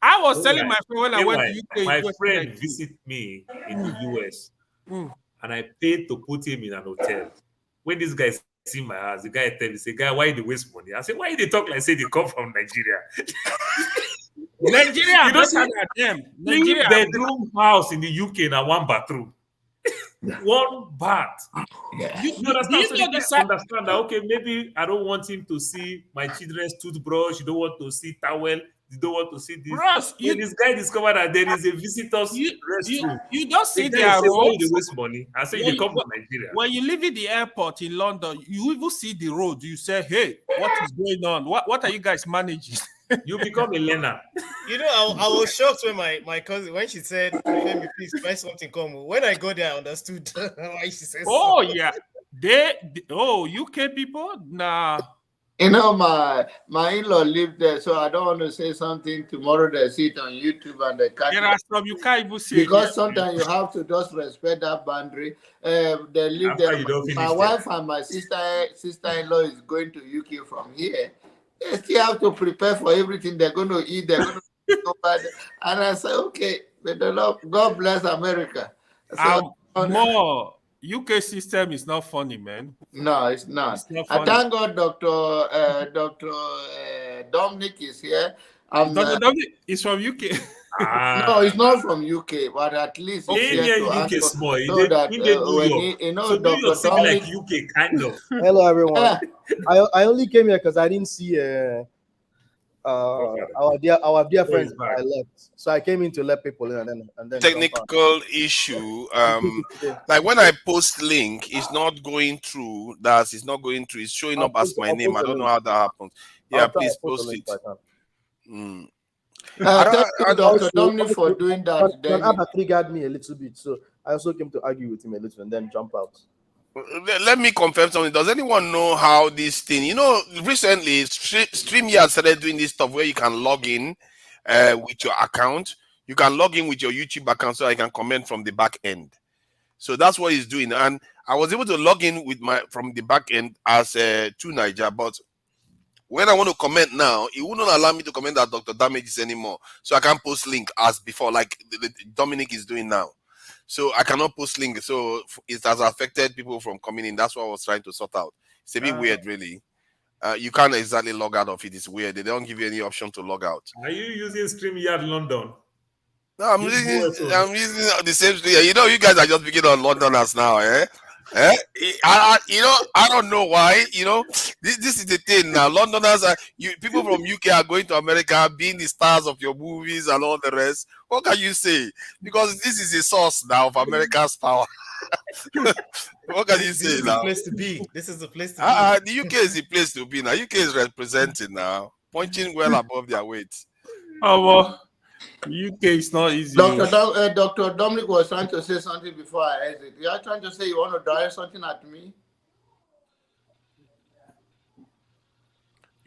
I was telling my friend when I went to UK. My friend visited me in the US, and I paid to put him in an hotel. When this guy see my house, the guy tell me, say, "Guy, why you waste money?" I say, "Why they talk like say they come from Nigeria?" Nigeria, you don't see them. Nigeria bedroom house in the UK na one bathroom, one bath. You understand? So understand that? Okay, maybe I don't want him to see my children's toothbrush. You don't want to see towel. You don't want to see this. Bros, this guy discovered that there is a visitor's restroom. You don't see the their roads. Why they waste money? I say they come from Nigeria. When you live in the airport in London, you even see the road. You say, "Hey, what is going on? What are you guys managing?" You become a learner. You know, I was shocked when my cousin, when she said, "Femi, please buy something common." When I got there, I understood why she said. Oh yeah, UK people, nah. You know, my in-law lived there, so I don't want to say something tomorrow. They see it on YouTube and they catch there are some you can't even see because sometimes you have to just respect that boundary. They live there. My wife and my sister-in-law is going to UK from here. They still have to prepare for everything they're going to eat. They're going to nobody. And I say, okay, may the Lord, God bless America. So, more. UK system is not funny, man. No, it's not. It's not I thank God Dr. Dominic is here. Dr. Dominic is from UK. No, it's not from UK, but at least it's In here here to in UK answer small. so that In New when York. you know So New York Dr. seem Dominic. like UK, kind of. Hello, everyone. I only came here because I didn't see our dear friends I left, so I came in to let people in and then technical issue. Like when I post link, it's not going through. It's not going through. It's showing up as my name. I don't know how that happens. Yeah, please post it. Thank you, Dr. Dominic, for doing that. John Abba triggered me a little bit, so I also came to argue with him a little and then jump out. Let me confirm something. Does anyone know how this thing? Recently, StreamYard started doing this stuff where you can log in with your account. You can log in with your YouTube account so I can comment from the back end. So that's what he's doing. And I was able to log in with from the back end as to Niger, but when I want to comment now, it wouldn't allow me to comment that Dr. Damages anymore. So I can't post link as before, like Dominic is doing now. So I cannot post link. So it has affected people from coming in. That's what I was trying to sort out. It's a bit weird, really. You can't exactly log out of it. It's weird. They don't give you any option to log out. Are you using StreamYard London? No, I'm using the same thing. You guys are just picking on Londoners now, eh? I don't know why. This is the thing now. Londoners people from UK are going to America, being the stars of your movies and all the rest. What can you say? Because this is a source now of America's power. What can you say now? This is the place to be. This is the place to be. The UK is the place to be now. UK is representing now, punching well above their weight. Oh well. UK is not easy. Dr. Dominic was trying to say something before I exit. You are trying to say you want to direct something at me?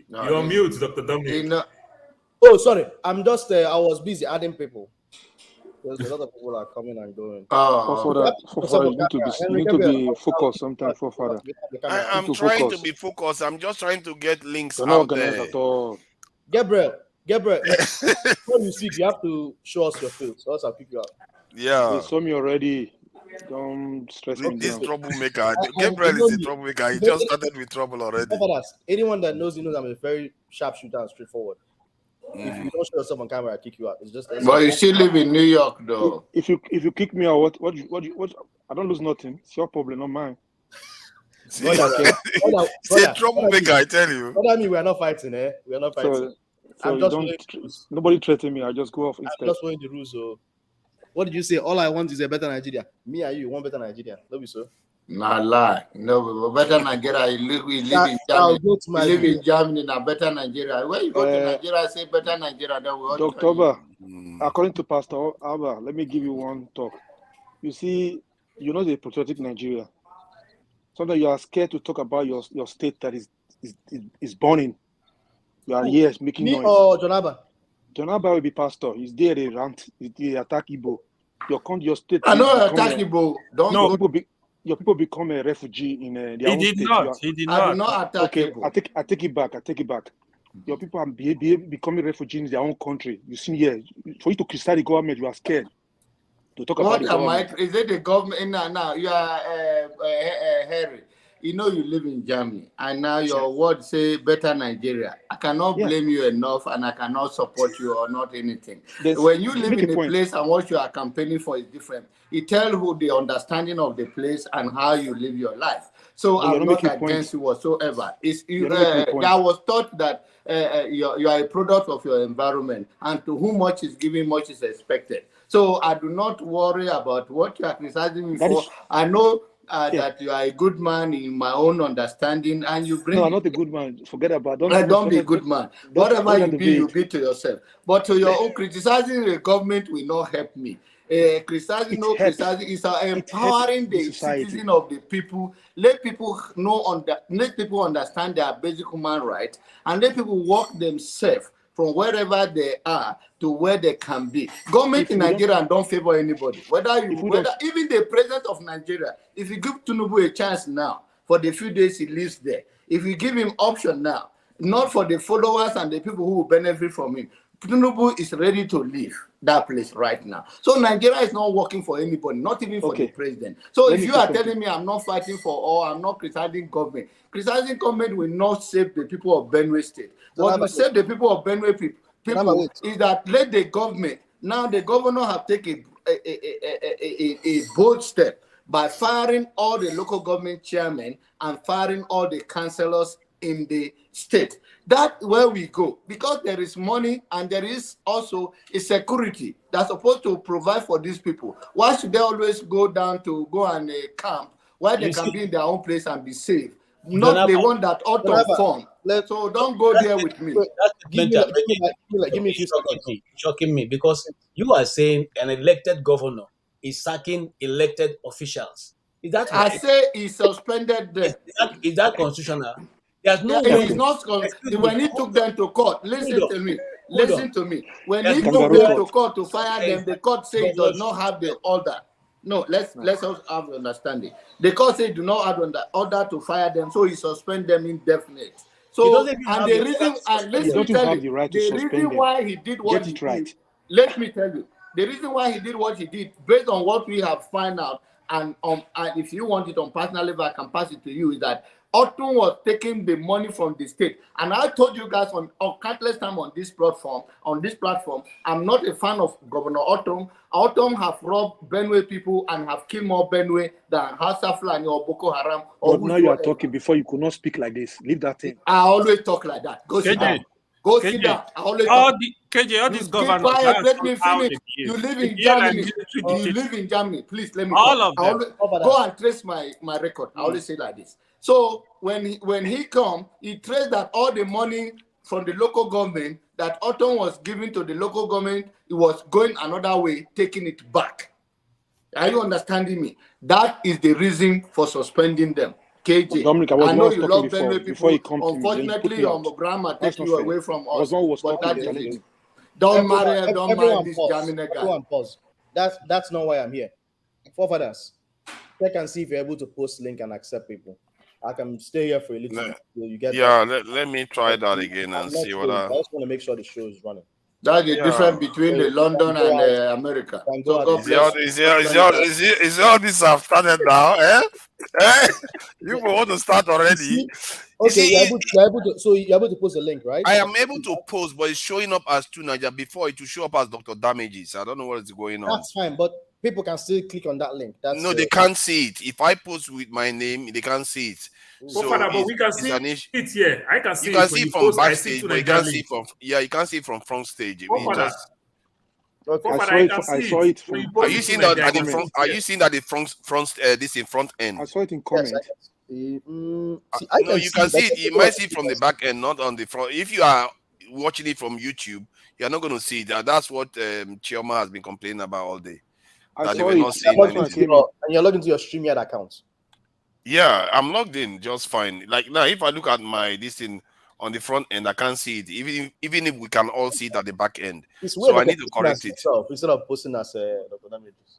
No, you're on mute, Dr. Dominic. Oh, sorry. I'm just, I was busy adding people. There's a lot of people are coming and going. You need to be focused sometimes, Father. I'm trying to be focused. I'm just trying to get links out there. At all. Gabriel, when you speak, you have to show us your face, or else I'll pick you up. Yeah. They saw me already. Don't stress me. This troublemaker. Gabriel is a troublemaker. He just started with trouble already. Anyone that knows I'm a very sharpshooter and straightforward. If you don't show yourself on camera, I kick you out. It's just. But you still live in New York, though. If you kick me out, what? I don't lose nothing. It's your problem, not mine. It's a troublemaker, I tell you. What I mean, we are not fighting, eh? We are not fighting. Nobody threaten me. I just go off instead. I'm just following the rules. So, what did you say? All I want is a better Nigeria. Me and you want better Nigeria. Don't be so. Nah, lie. No, better Nigeria. We live in Germany. We live in Germany. Now, better Nigeria. When you go to Nigeria, say better Nigeria. Then we Dr. Abba, according to Pastor Abba, let me give you one talk. You see, the patriotic Nigeria. Sometimes you are scared to talk about your state that is burning. You are here making noise. Or John Abba? John Abba will be pastor. He's there. They rant. They attack Igbo. Your state. I know attack Igbo. Your people become a refugee in their own state. He did I not. did not attack Igbo. I take it back. Your people are becoming refugees in their own country. You see here, for you to criticize the government, you are scared to talk about the government. Is it the government? Now you are Harry. You live in Germany, and now your word say better Nigeria. I cannot blame you enough, and I cannot support you or not anything. When you live in a place and what you are campaigning for is different, it tells who the understanding of the place and how you live your life. So I'm not against you whatsoever. I was taught that you are a product of your environment, and to whom much is given, much is expected. So I do not worry about what you are criticizing me for. I know that you are a good man in my own understanding, and you bring. No, I'm not a good man. Forget about. Don't be a good man. Whatever you be to yourself. But to your own, criticizing the government will not help me. Criticizing is empowering the citizen of the people. Let people let people understand their basic human rights, and let people work themselves from wherever they are to where they can be. Government in Nigeria don't favor anybody. Even the president of Nigeria, if you give Tinubu a chance now, for the few days he lives there, if you give him option now, not for the followers and the people who will benefit from him, Tinubu is ready to leave that place right now. So Nigeria is not working for anybody, not even for the president. So if you are telling me I'm not fighting for or I'm not criticizing government will not save the people of Benue State. What will save the people of Benue people is that let the government, now the governor have taken a bold step by firing all the local government chairmen and firing all the councillors in the state. That's where we go, because there is money and there is also a security that's supposed to provide for these people. Why should they always go down to go and camp where they can be in their own place and be safe? Not the one that ought to form. So don't go there with me. Give me a few seconds. Shocking me because you are saying an elected governor is sacking elected officials. Is that right? I say he suspended them. Is that constitutional? There's no yeah, way. It's not. When he took them to court, listen to me. Listen to me. When There's he no took them way. to court to fire them, the court said he does not have the order. No, let's us have understanding. The court said do not have the order to fire them, so he suspend them indefinite. So and the reason, and let me tell you, the reason why he did what he did. Let me tell you, the reason why he did what he did, based on what we have found out, and if you want it on personal level, I can pass it to you, is that Otton was taking the money from the state. And I told you guys on countless time on this platform, I'm not a fan of Governor Otton. Otton have robbed Benue people and have killed more Benue than Hausa Fulani or Boko Haram. But now you are talking before you could not speak like this. Leave that thing. I always talk like that. Go sit down. Go sit down. I always all talk. these governors. Quiet, let me finish. You live in Germany. You live in Germany. Please let me all talk. of them. Always, go and trace my record. I always say like this. So when he come, he traced that all the money from the local government that Otton was giving to the local government, it was going another way, taking it back. Are you understanding me? That is the reason for suspending them. KJ, Dominic, I know you love before, Benue people. Unfortunately, your grandma take you away from us. But that is it. Don't marry this Jamina guy. Everyone pause. That's not why I'm here. Forefathers, check and see if you're able to post link and accept people. I can stay here for a little bit till you get let me try that again and see what I just want to make sure the show is running. That's the difference between the London and America. So God bless. Is all this have started now? You want to start already? Okay, you're able to. So you're able to post a link, right? I am able to post, but it's showing up as 2 Niger before it will show up as Dr. Damages. I don't know what is going on. That's fine, but people can still click on that link. No, they can't see it. If I post with my name, they can't see it. So but we can see it here. I can see you can it see when from post, backstage, but you can't see from you can't see from front stage. Okay. I saw it from. Are you seeing that at the front? Are you seeing that the front this in front end? I saw it in comment. No, you can see it. You might see it from the back end, not on the front. If you are watching it from YouTube, you're not going to see that. That's what Chioma has been complaining about all day. I that saw they were not seeing anything. And you're logged into your StreamYard account. Yeah, I'm logged in just fine. Like now, if I look at my this thing on the front end, I can't see it. Even if we can all see it at the back end, so I need to correct it instead of posting as Dr. Damages.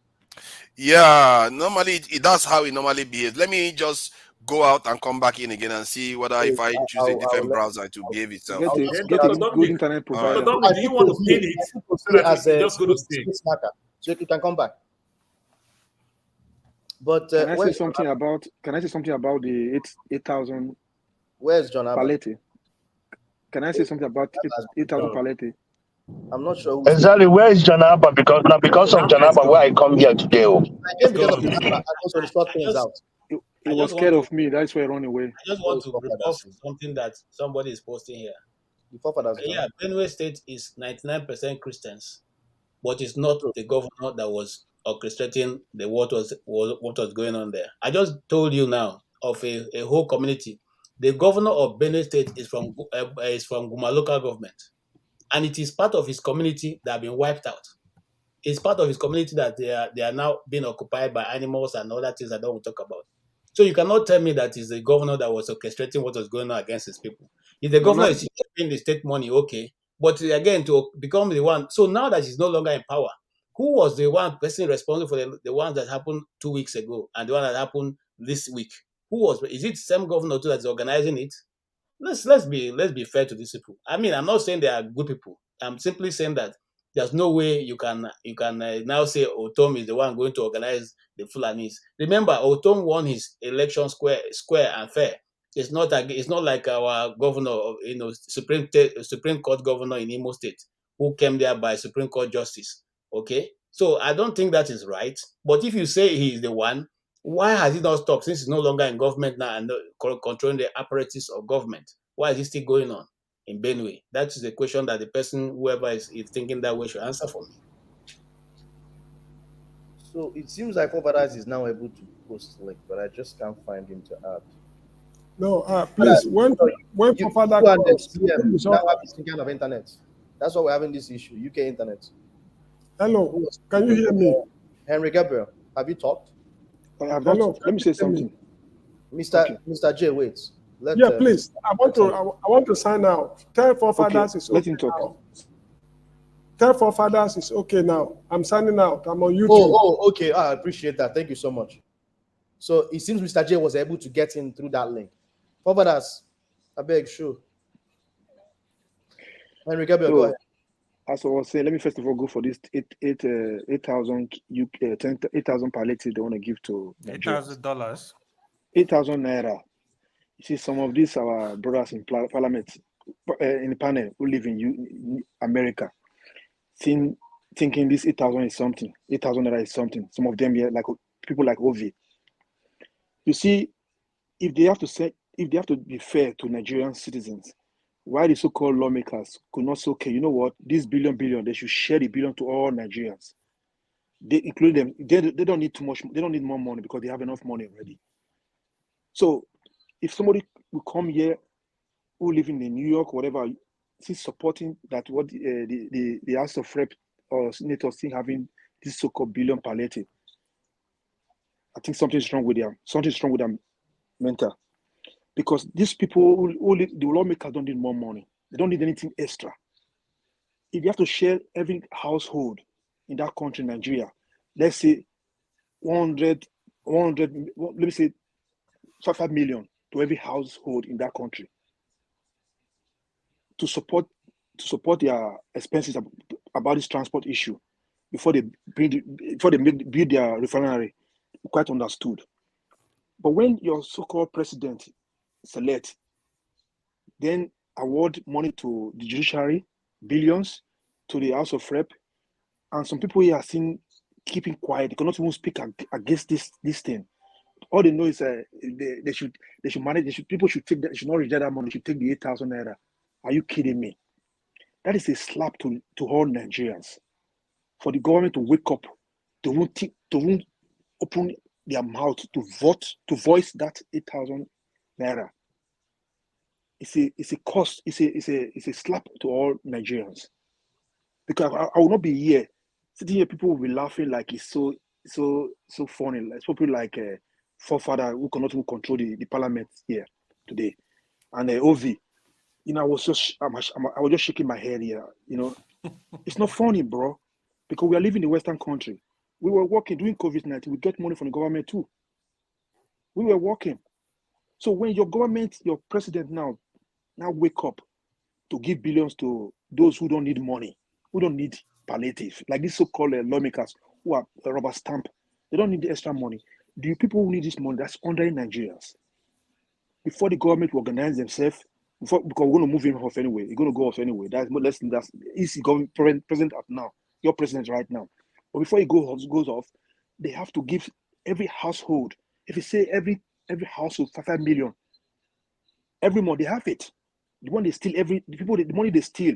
Yeah, normally that's how it normally behaves. Let me just go out and come back in again and see whether if I choose a different browser to behave itself. Get a good internet provider. Do you want to pin it so that you just go to Steam? So you can come back. But can I say something about the 8,000? Where's John Palette? Can I say something about 8,000 Palette? I'm not sure. Exactly. Where is Janaba? Because of Janaba, where I come here today. I came because of Janaba. I also sort things out. He was scared of me. That's why I run away. I just want to report something that somebody is posting here. Yeah, Benue State is 99% Christians, but it's not the governor that was orchestrating what was going on there. I just told you now of a whole community. The governor of Benue State is from Guma local government, and it is part of his community that have been wiped out. It's part of his community that they are now being occupied by animals and other things I don't want to talk about. So you cannot tell me that it's the governor that was orchestrating what was going on against his people. If the governor is paying the state money, okay, but again to become the one. So now that he's no longer in power, who was the one person responsible for the ones that happened 2 weeks ago and the one that happened this week? Who was? Is it the same governor too that's organizing it? Let's be fair to these people. I mean, I'm not saying they are good people. I'm simply saying that there's no way you can now say Otom is the one going to organize the Fulanis. Remember, Otom won his election square and fair. It's not like our governor, Supreme Court governor in Imo State, who came there by Supreme Court justice. Okay, so I don't think that is right. But if you say he is the one, why has he not stopped since he's no longer in government now and controlling the apparatus of government? Why is he still going on in Benue? That is the question that the person, whoever is thinking that way, should answer for me. So it seems like Fofadas is now able to post link, but I just can't find him to add. No, please, when Fofada you and the comes, CM now have this kind of internet. That's why we're having this issue. UK internet. Hello, can you hear me? Henry Gabriel, have you talked? Let me say something. Mr. J, wait. Please. I want to sign out. Tell Fofadas it's okay. Let him talk. Now. Tell Fofadas it's okay now. I'm signing out. I'm on YouTube. Oh, okay. I appreciate that. Thank you so much. So it seems Mr. J was able to get in through that link. Fofadas, I beg, sure. Henry Gabriel, go ahead. As I was saying, let me first of all go for this 8,000 palliative they want to give to Nigeria. $8,000. 8,000 naira. You see, some of these our brothers in parliament, in the panel who live in America, thinking this 8,000 is something. 8,000 naira is something. Some of them here, like people like Ovi. You see, if they have to be fair to Nigerian citizens, why the so-called lawmakers could not say, okay, you know what, this billion, they should share the billion to all Nigerians. They include them. They don't need too much. They don't need more money because they have enough money already. So if somebody will come here who live in New York, whatever, see supporting that what the House of Rep or senators think having this so-called billion palliative, I think something's wrong with them. Something's wrong with them mental. Because these people, the lawmakers don't need more money. They don't need anything extra. If you have to share every household in that country, Nigeria, let's say 100, let me say 5 million to every household in that country to support their expenses about this transport issue before they build their refinery, quite understood. But when your so-called president select, then award money to the judiciary, billions to the House of Rep, and some people here are seen keeping quiet. They cannot even speak against this thing. All they know is they should manage. People should take that. They should not reject that money. They should take the 8,000 naira. Are you kidding me? That is a slap to all Nigerians. For the government to wake up, to won't open their mouth to voice that 8,000 naira. It's a cost. It's a slap to all Nigerians. Because I will not be here sitting here. People will be laughing like it's so funny. Like people like forefather who cannot even control the parliament here today, and Ovi. You know, I was just shaking my head here. You know, it's not funny, bro, because we are living in the Western country. We were working during COVID-19. We get money from the government too. We were working. So when your government, your president now wake up to give billions to those who don't need money, who don't need palliative, like these so-called lawmakers who are rubber stamp, they don't need the extra money. Do you people who need this money that's under Nigerians? Before the government will organize themselves, because we're going to move him off anyway, he's going to go off anyway. That's easy government president now, your president right now. But before he goes off, they have to give every household. If you say every household 5 million, every month they have it. The one they steal, the money they steal.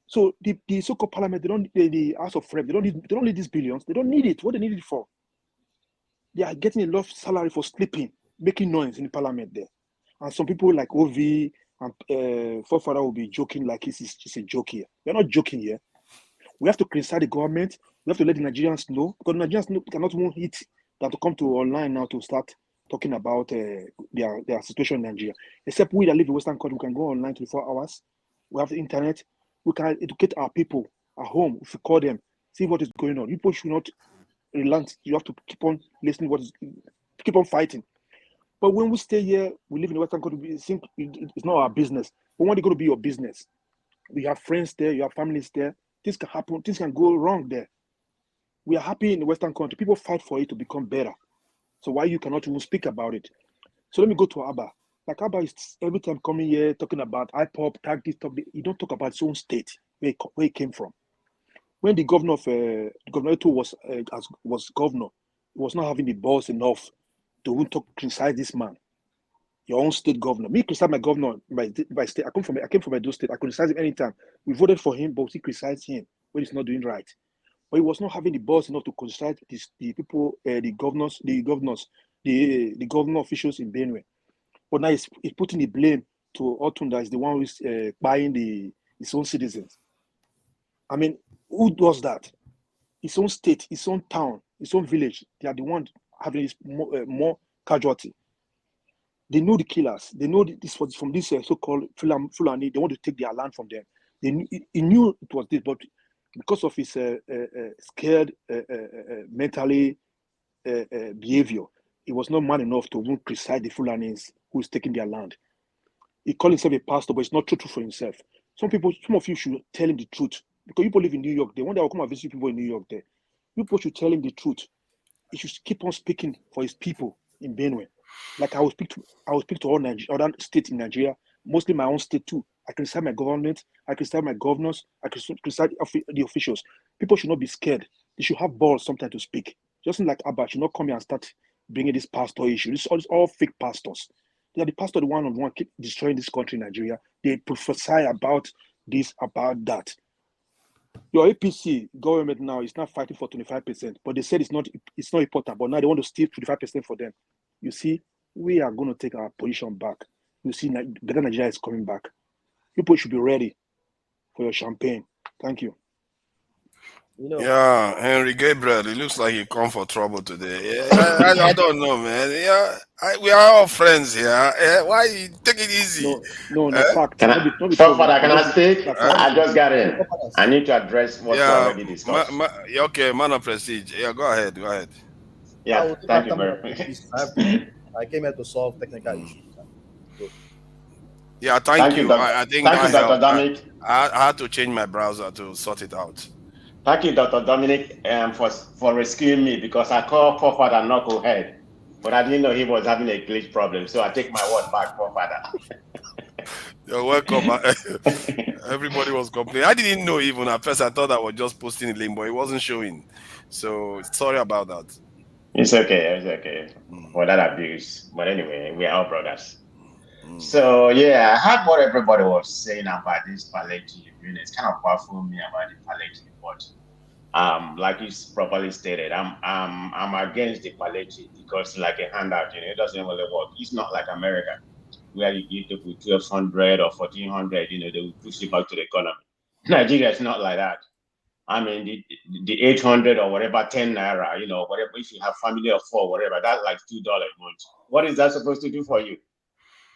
So the so-called parliament, the House of Rep, they don't need these billions. They don't need it. What they need it for? They are getting a lot of salary for sleeping, making noise in the parliament there. And some people like Ovi and forefather will be joking like it's just a joke here. We're not joking here. We have to criticize the government. We have to let the Nigerians know, because the Nigerians cannot even hit that to come to online now to start talking about their situation in Nigeria. Except we that live in Western country, we can go online 24 hours. We have the internet. We can educate our people at home. If we call them, see what is going on. People should not relent. You have to keep on listening. Keep on fighting. But when we stay here, we live in the Western country. We think it's not our business. But when it's going to be your business, we have friends there. You have families there. Things can happen. Things can go wrong there. We are happy in the Western country. People fight for it to become better. So why you cannot even speak about it? So let me go to Abba. Like Abba is every time coming here talking about IPOP, tag this, talk. He don't talk about his own state. where he came from. When the governor of Governor Eto was governor, he was not having the balls enough to criticize this man. Your own state governor. Me criticize my governor by state. I came from Edo State. I criticize him anytime. We voted for him, but we criticize him when he's not doing right. But he was not having the balls enough to criticize the people, the governor officials in Benue. But now he's putting the blame to Otunda as the one who's buying his own citizens. I mean, who does that? His own state, his own town, his own village. They are the ones having this more casualty. They know the killers. They know this was from this so-called Fulani. They want to take their land from them. He knew it was this, but because of his scared mentally behavior, he was not man enough to even criticize the Fulanis who is taking their land. He called himself a pastor, but it's not true for himself. Some of you should tell him the truth. Because people live in New York, one day I'll come and visit people in New York there. People should tell him the truth. He should keep on speaking for his people in Benue. Like I will speak to all other states in Nigeria, mostly my own state too. I criticize my government, I criticize my governors, I criticize the officials. People should not be scared. They should have balls sometimes to speak. Just like Abba should not come here and start bringing this pastor issue. It's all fake pastors. They are the pastor, the one keep destroying this country, Nigeria. They prophesy about this, about that. Your APC government now is not fighting for 25%, but they said it's not important. But now they want to steal 25% for them. You see, we are going to take our position back. You see, better Nigeria is coming back. People should be ready for your champagne. Thank you. Yeah, Henry Gabriel, it looks like he come for trouble today. Yeah, I don't know, man. Yeah, we are all friends here. Why you take it easy? No, fact. Can I speak? I just got in. I need to address what we already discussed. Okay, man of prestige. Yeah, go ahead. Yeah, thank you very much. I came here to solve technical issues. Good. Yeah, thank you. I think thank you, Dr. Dominic. I had to change my browser to sort it out. Thank you, Dr. Dominic, for rescuing me because I called forefather knucklehead, but I didn't know he was having a glitch problem. So I take my word back, forefather. You're welcome. Everybody was complaining. I didn't know even at first. I thought I was just posting a link, but it wasn't showing. So sorry about that. It's okay. For that abuse. But anyway, we are all brothers. So yeah, I heard what everybody was saying about this palliative. It's kind of baffled me about the palliative, but like you properly stated, I'm against the palliative because it's like a handout. It doesn't really work. It's not like America, where you give people 1,200 or 1,400. They will push it back to the economy. Nigeria is not like that. I mean, the 800 or whatever, 10 naira, whatever. If you have family of 4, whatever, that's like $2 a month. What is that supposed to do for you?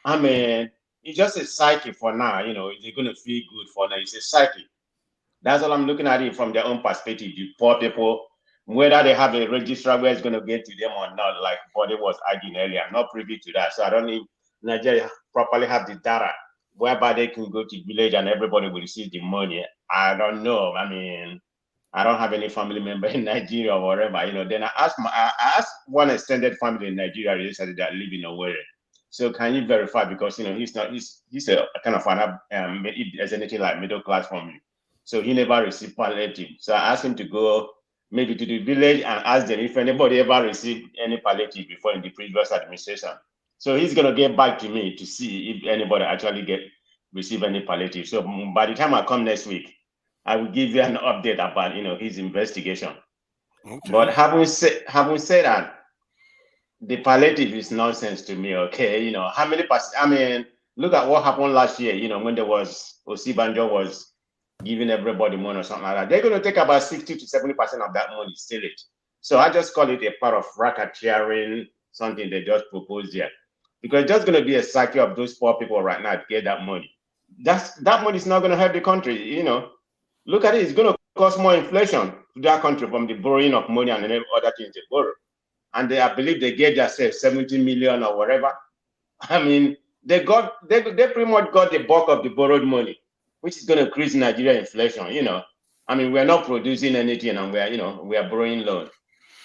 I mean, it's just a psyche for now. They're going to feel good for now. It's a psyche. That's all I'm looking at it from their own perspective. The poor people, whether they have a registrar where it's going to get to them or not, like Body was arguing earlier, I'm not privy to that. So I don't think Nigeria properly have the data whereby they can go to village and everybody will receive the money. I don't know. I mean, I don't have any family member in Nigeria or whatever. Then I asked one extended family in Nigeria recently that live in Owerri. So can you verify? Because he's a kind of if there's anything like middle class family. So he never received palliative. So I asked him to go maybe to the village and ask them if anybody ever received any palliative before in the previous administration. So he's gonna get back to me to see if anybody actually receive any palliative. So by the time I come next week, I will give you an update about his investigation. Okay. But having said that, the palliative is nonsense to me. Okay, how many? I mean, look at what happened last year. When there was Osibanjo was giving everybody money or something like that. They're going to take about 60 to 70% of that money, steal it. So I just call it a part of racketeering, something they just proposed here, because it's just going to be a cycle of those poor people right now to get that money. That money is not going to help the country. Look at it; it's going to cause more inflation to that country from the borrowing of money and other things they borrow. And I believe they get themselves 70 million or whatever. I mean, they pretty much got the bulk of the borrowed money, which is going to increase Nigeria inflation. I mean, we're not producing anything, and we are borrowing loan,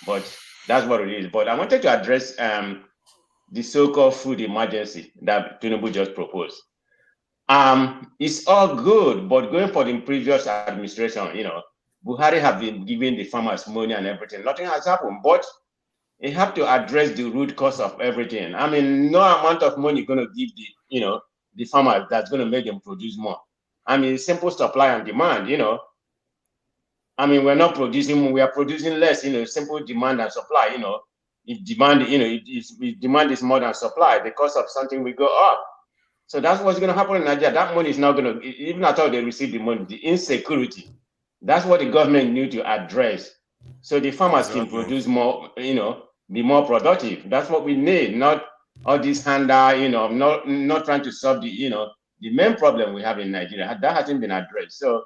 but that's what it is. But I wanted to address the so-called food emergency that Tinubu just proposed. It's all good, but going for the previous administration, Buhari have been giving the farmers money and everything. Nothing has happened, but you have to address the root cause of everything. I mean, no amount of money going to give the farmers that's going to make them produce more. I mean, simple supply and demand. I mean, we're not producing, we are producing less. Simple demand and supply. If demand, if demand is more than supply, the cost of something will go up. So that's what's going to happen in Nigeria. That money is not going to, even at all they receive the money, the insecurity. That's what the government need to address. So the farmers can produce more, be more productive. That's what we need, not all this handout, not trying to solve the main problem we have in Nigeria. That hasn't been addressed. So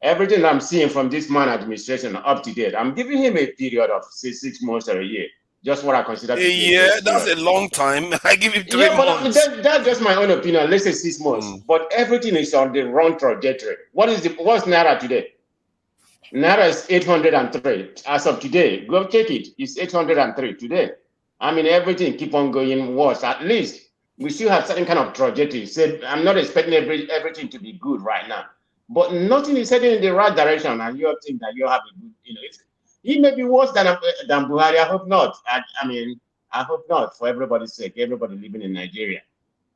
everything I'm seeing from this man administration up to date, I'm giving him a period of 6 months or a year. Just what I consider to be A year, that's a long time. I give him 3 months. But that's just my own opinion. Let's say 6 months. But everything is on the wrong trajectory. What's Naira today? Naira is 803 as of today. Go check it. It's 803 today. I mean, everything keep on going worse. At least we still have certain kind of trajectory. So I'm not expecting everything to be good right now. But nothing is heading in the right direction, and you think that you have a good, it may be worse than Buhari. I hope not. I mean, I hope not, for everybody's sake. Everybody living in Nigeria.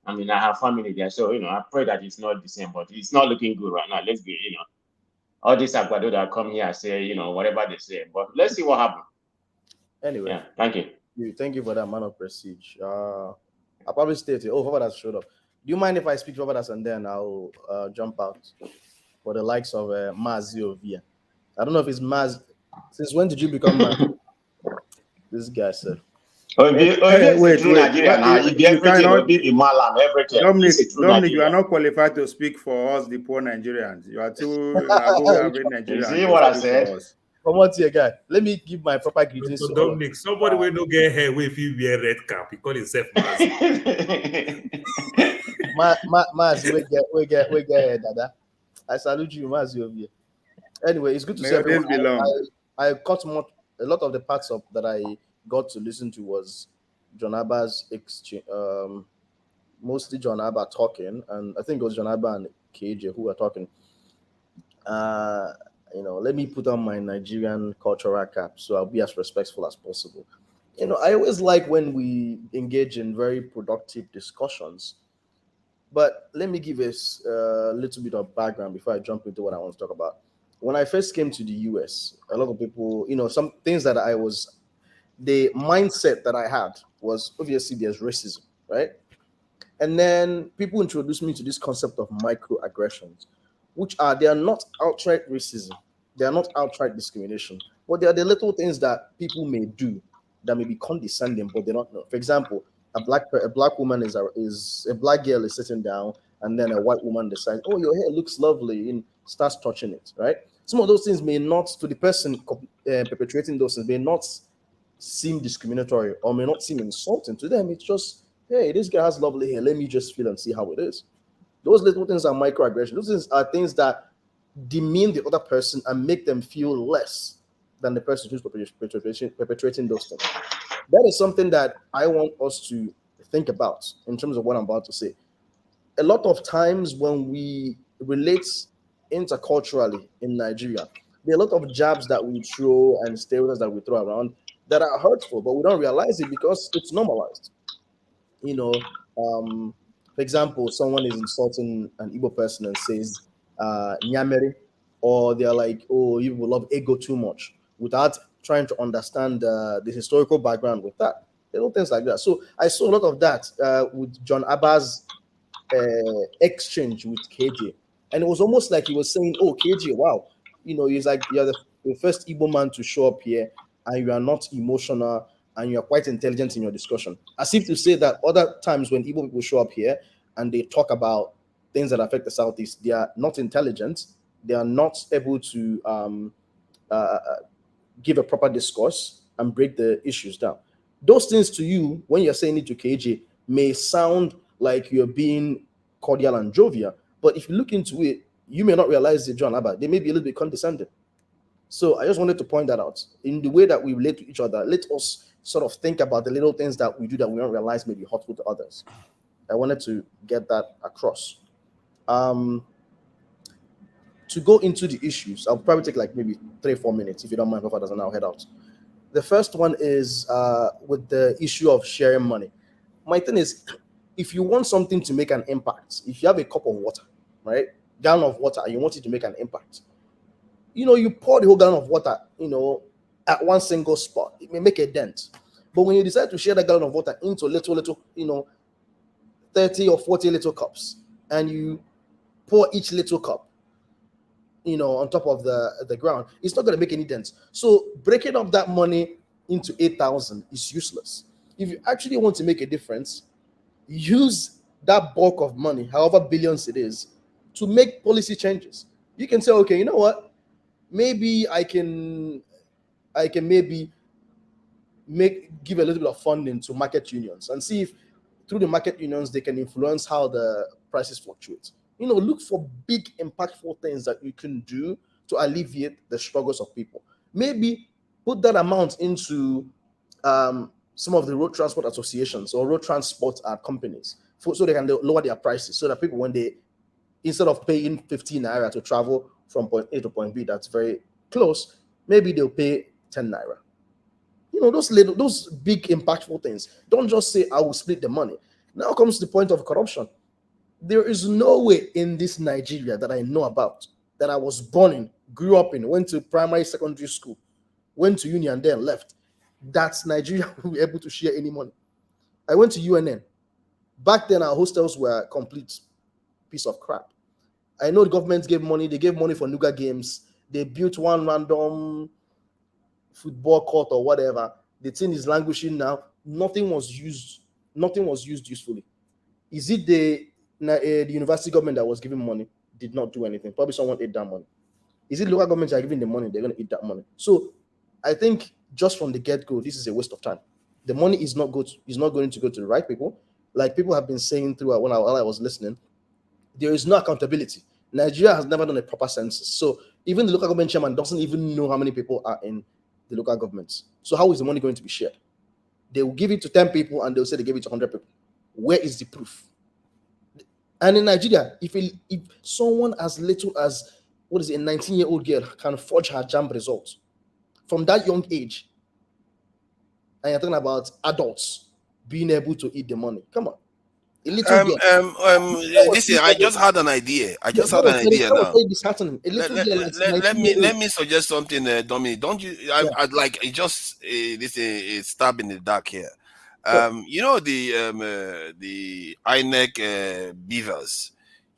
I mean, I have family there, so I pray that it's not the same. But it's not looking good right now. Let's be, all these Aguado that come here say, whatever they say. But let's see what happens. Anyway, yeah, thank you. Thank you for that man of prestige. I'll probably stay here. Oh, Fafadas showed up. Do you mind if I speak Fafadas and then I'll jump out for the likes of Mazio Via? I don't know if it's Maz. Since when did you become Maz? This guy said. Wait. Dominic, you are not qualified to speak for us, the poor Nigerians. You are too average Nigerians. See what I said? Come on, here, guy. Let me give my proper greetings to Dominic. Somebody will not get hair if you wear red cap. He call himself Maz. Maz, we get here, Dada. I salute you, Maz. Anyway, it's good to see everyone. I caught a lot of the parts of that I got to listen to was John Abba's exchange, mostly John Abba talking, and I think it was John Abba and KJ who were talking. Let me put on my Nigerian cultural cap so I'll be as respectful as possible. I always like when we engage in very productive discussions. But let me give us a little bit of background before I jump into what I want to talk about. When I first came to the US, a lot of people, some things that the mindset that I had was obviously there's racism, right? And then people introduced me to this concept of microaggressions, they are not outright racism. They are not outright discrimination, but they are the little things that people may do that may be condescending, but they don't know. For example, a black woman is a black girl is sitting down, and then a white woman decides, "Oh, your hair looks lovely," and starts touching it, right? Some of those things may not, to the person perpetrating those things, may not seem discriminatory or may not seem insulting to them. It's just, hey, this guy has lovely hair. Let me just feel and see how it is. Those little things are microaggressions. Those things are things that demean the other person and make them feel less than the person who's perpetrating those things. That is something that I want us to think about in terms of what I'm about to say. A lot of times when we relate interculturally in Nigeria, there are a lot of jabs that we throw and stereotypes that we throw around that are hurtful, but we don't realize it because it's normalized. For example, someone is insulting an Igbo person and says, Nyamere, or they're like, "Oh, you will love ego too much," without trying to understand the historical background with that. Little things like that. So I saw a lot of that with John Abba's exchange with KJ. And it was almost like he was saying, "Oh, KJ, wow, he's like, you're the first Igbo man to show up here, and you are not emotional, and you are quite intelligent in your discussion." As if to say that other times when Igbo people show up here and they talk about things that affect the Southeast, they are not intelligent, they are not able to give a proper discourse and break the issues down. Those things to you, when you're saying it to KJ, may sound like you're being cordial and jovial, but if you look into it, you may not realize that John Abba, they may be a little bit condescending. So I just wanted to point that out. In the way that we relate to each other, let us sort of think about the little things that we do that we don't realize may be hurtful to others. I wanted to get that across. To go into the issues, I'll probably take like maybe 3-4 minutes if you don't mind, if I doesn't now head out. The first one is with the issue of sharing money. My thing is, if you want something to make an impact, if you have a cup of water, right, gallon of water, and you want it to make an impact, you pour the whole gallon of water, at one single spot, it may make a dent. But when you decide to share that gallon of water into little, 30 or 40 little cups, and you pour each little cup, on top of the ground, it's not going to make any dents. So breaking up that money into 8,000 is useless. If you actually want to make a difference, use that bulk of money, however billions it is, to make policy changes. You can say, okay, you know what? Maybe I can maybe give a little bit of funding to market unions and see if through the market unions they can influence how the prices fluctuate. Look for big impactful things that you can do to alleviate the struggles of people. Maybe put that amount into some of the road transport associations or road transport companies so they can lower their prices, so that people, when they, instead of paying 15 naira to travel from point A to point B, that's very close, maybe they'll pay 10 naira. Those big impactful things. Don't just say, I will split the money. Now comes the point of corruption. There is no way in this Nigeria that I know about, that I was born in, grew up in, went to primary, secondary school, went to uni and then left, that Nigeria will be able to share any money. I went to UNN. Back then, our hostels were a complete piece of crap. I know the government gave money. They gave money for Nuga games. They built one random football court or whatever. The thing is languishing now. Nothing was used usefully. Is it the university government that was giving money? Did not do anything. Probably someone ate that money. Is it local governments that are giving the money? They're going to eat that money. So I think just from the get-go, this is a waste of time. The money is not going to go to the right people. Like people have been saying throughout while I was listening, there is no accountability. Nigeria has never done a proper census. So even the local government chairman doesn't even know how many people are in the local governments. So how is the money going to be shared? They will give it to 10 people and they'll say they gave it to 100 people. Where is the proof? And in Nigeria, if someone as little as, a 19-year-old girl can forge her JAMB results from that young age, and you're talking about adults being able to eat the money. Come on. A little girl. Listen, I just had an idea. Now. Let me suggest something, Dominic. Don't you? I'd like just this is stab in the dark here. The INEC beavers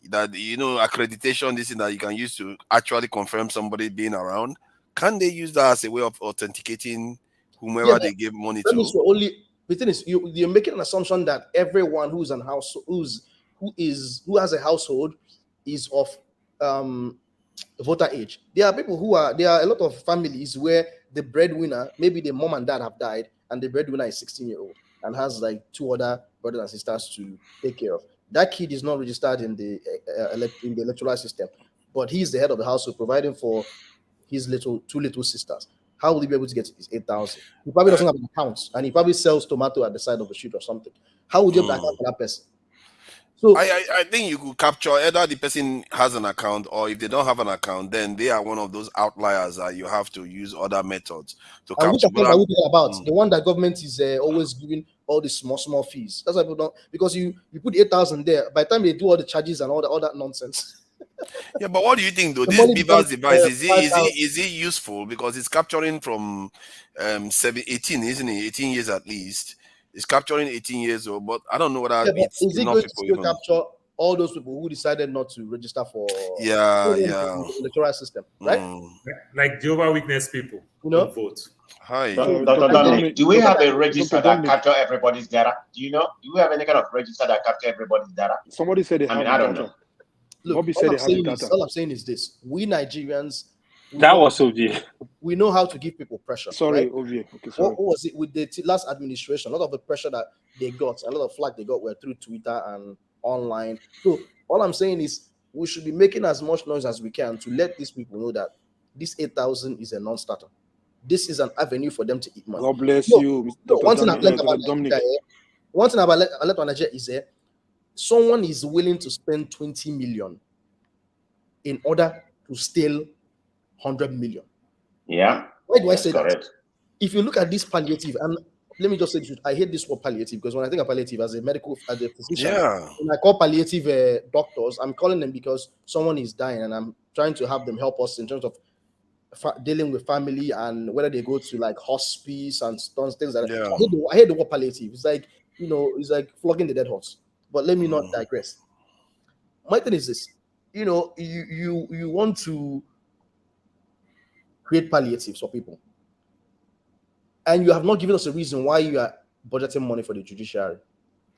that accreditation, this is that you can use to actually confirm somebody being around. Can they use that as a way of authenticating whomever they give money to? The thing is, you're making an assumption that everyone who has a household is of voter age. There are a lot of families where the breadwinner, maybe the mom and dad have died, and the breadwinner is 16-year-old and has like 2 other brothers and sisters to take care of. That kid is not registered in the electoral system, but he's the head of the household, providing for his 2 little sisters. How will he be able to get his 8,000? He probably doesn't have an account, and he probably sells tomato at the side of the street or something. How would you back up for that person? So I think you could capture either the person has an account, or if they don't have an account, then they are one of those outliers that you have to use other methods to capture. Which account are we talking about? The one that government is always giving all the small fees. That's why people don't, because you put 8,000 there. By the time they do all the charges and all that nonsense. Yeah, but what do you think though? This beaver's device, is it useful? Because it's capturing from 18, isn't it? 18 years at least. It's capturing 18 years old, but I don't know whether it's is it going to still capture all those people who decided not to register for the electoral system, right? Like Jehovah's Witness people who vote. Hi. Dr. Dominic, do we have a register that capture everybody's data? Do we have any kind of register that capture everybody's data? Somebody said they have I don't know. Look, all I'm saying is this: we Nigerians, we know how to give people pressure. Sorry, right? Okay, sorry. What was it with the last administration? A lot of the pressure that they got, a lot of flack they got were through Twitter and online. So all I'm saying is we should be making as much noise as we can to let these people know that this 8,000 is a non-starter. This is an avenue for them to eat money. God bless you, One thing I learned about Nigeria is someone is willing to spend 20 million in order to steal 100 million. Yeah. Why do I That's say correct. that? If you look at this palliative, and let me just say the truth, I hate this word palliative, because when I think of palliative as a physician, Yeah. when I call palliative doctors, I'm calling them because someone is dying and I'm trying to have them help us in terms of dealing with family and whether they go to like hospice and things like that. Yeah. I hate the word palliative. It's like, it's like flogging the dead horse. But let me not digress. My thing is this: you want to create palliatives for people, and you have not given us a reason why you are budgeting money for the judiciary.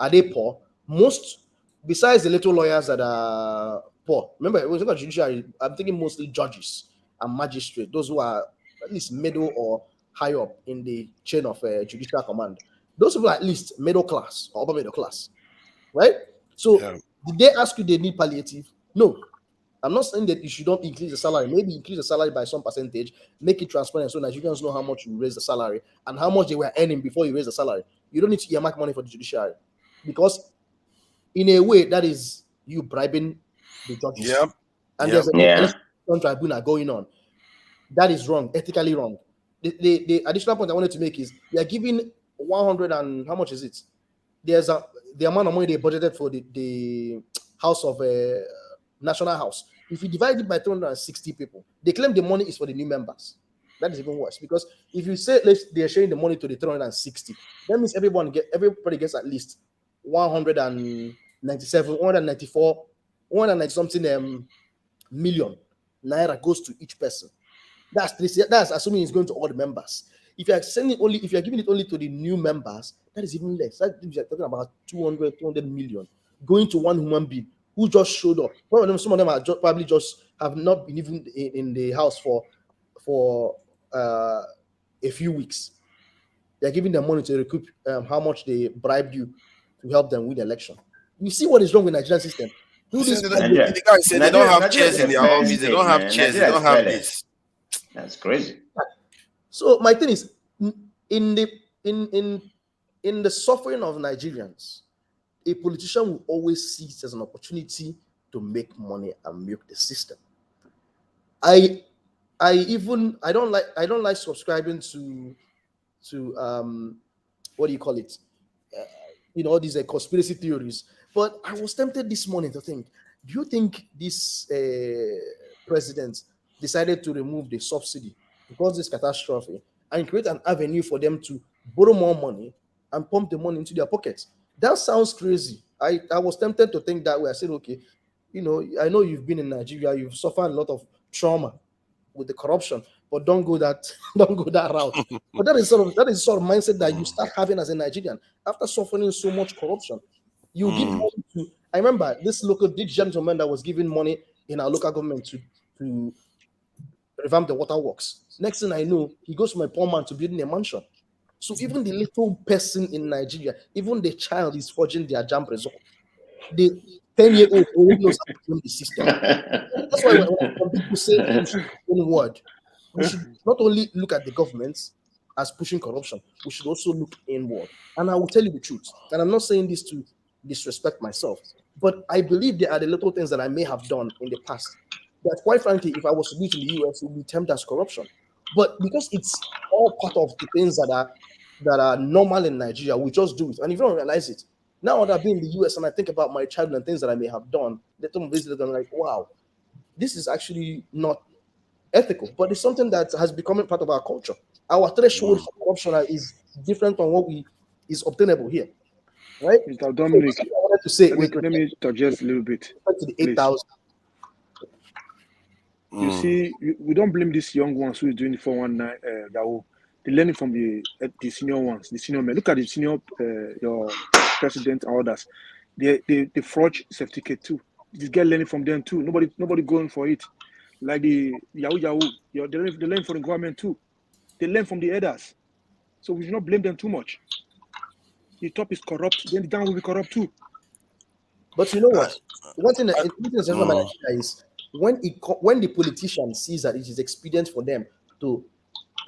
Are they poor? Most, besides the little lawyers that are poor. Remember, when we talk about judiciary, I'm thinking mostly judges and magistrates, those who are at least middle or high up in the chain of judicial command. Those people are at least middle class or upper middle class, right? So, did they ask you they need palliative? No. I'm not saying that you should not increase the salary. Maybe increase the salary by some percentage, make it transparent so Nigerians know how much you raise the salary and how much they were earning before you raise the salary. You don't need to earmark money for the judiciary, because in a way that is you bribing the judges. Yep. And Yep. there's an election tribunal going on. That is wrong, ethically wrong. The additional point I wanted to make is we are giving 100 and how much is it? There's the amount of money they budgeted for the House of National House. If you divide it by 360 people, they claim the money is for the new members. That is even worse, because if you say they're sharing the money to the 360, that means everybody gets at least 197, 194, 190 something million naira goes to each person. That's assuming it's going to all the members. If you're giving it only to the new members, that is even less. You're talking about 200 million going to one human being who just showed up. Some of them are probably just have not been even in the house for a few weeks. They're giving them money to recoup how much they bribed you to help them win the election. You see what is wrong with the Nigerian system? The guy said they don't have chairs in their office. They don't have chairs. They don't have this. That's crazy. So my thing is, in the suffering of Nigerians, a politician will always see it as an opportunity to make money and milk the system. I don't like subscribing to what do you call it? All these conspiracy theories. But I was tempted this morning to think, do you think this president decided to remove the subsidy because this catastrophe and create an avenue for them to borrow more money and pump the money into their pockets? That sounds crazy. I was tempted to think that way. I said, okay, I know you've been in Nigeria, you've suffered a lot of trauma with the corruption, but don't go that route. But that is sort of mindset that you start having as a Nigerian after suffering so much corruption. You give money to. I remember this gentleman that was giving money in our local government to revamp the water works. Next thing I know, he goes from a poor man to building a mansion. So even the little person in Nigeria, even the child is forging their jump result. The 10-year-old already knows how to game the system. That's why when people say we should inward, we should not only look at the governments as pushing corruption, we should also look inward. And I will tell you the truth. And I'm not saying this to disrespect myself, but I believe there are the little things that I may have done in the past that, quite frankly, if I was to do it in the US, it would be termed as corruption. But because it's all part of the things that are normal in Nigeria, we just do it. And if you don't realize it, now that I've been in the US and I think about my childhood and things that I may have done, I'm like, wow, this is actually not ethical, but it's something that has become part of our culture. Our threshold for corruption is different from what is obtainable here, right? Mr. Dominic, so I wanted to say, let me suggest a little bit. To the 8,000. You see, we don't blame these young ones who is doing the 419 that they're learning from the senior ones, the senior men. Look at the senior, your president and others. They forge certificate too. This guy learning from them too. Nobody going for it. Like the Yahoo, they learn from the government too. They learn from the others. So we should not blame them too much. The top is corrupt, then the down will be corrupt too. But you know what? One thing about Nigeria is when the politician sees that it is expedient for them to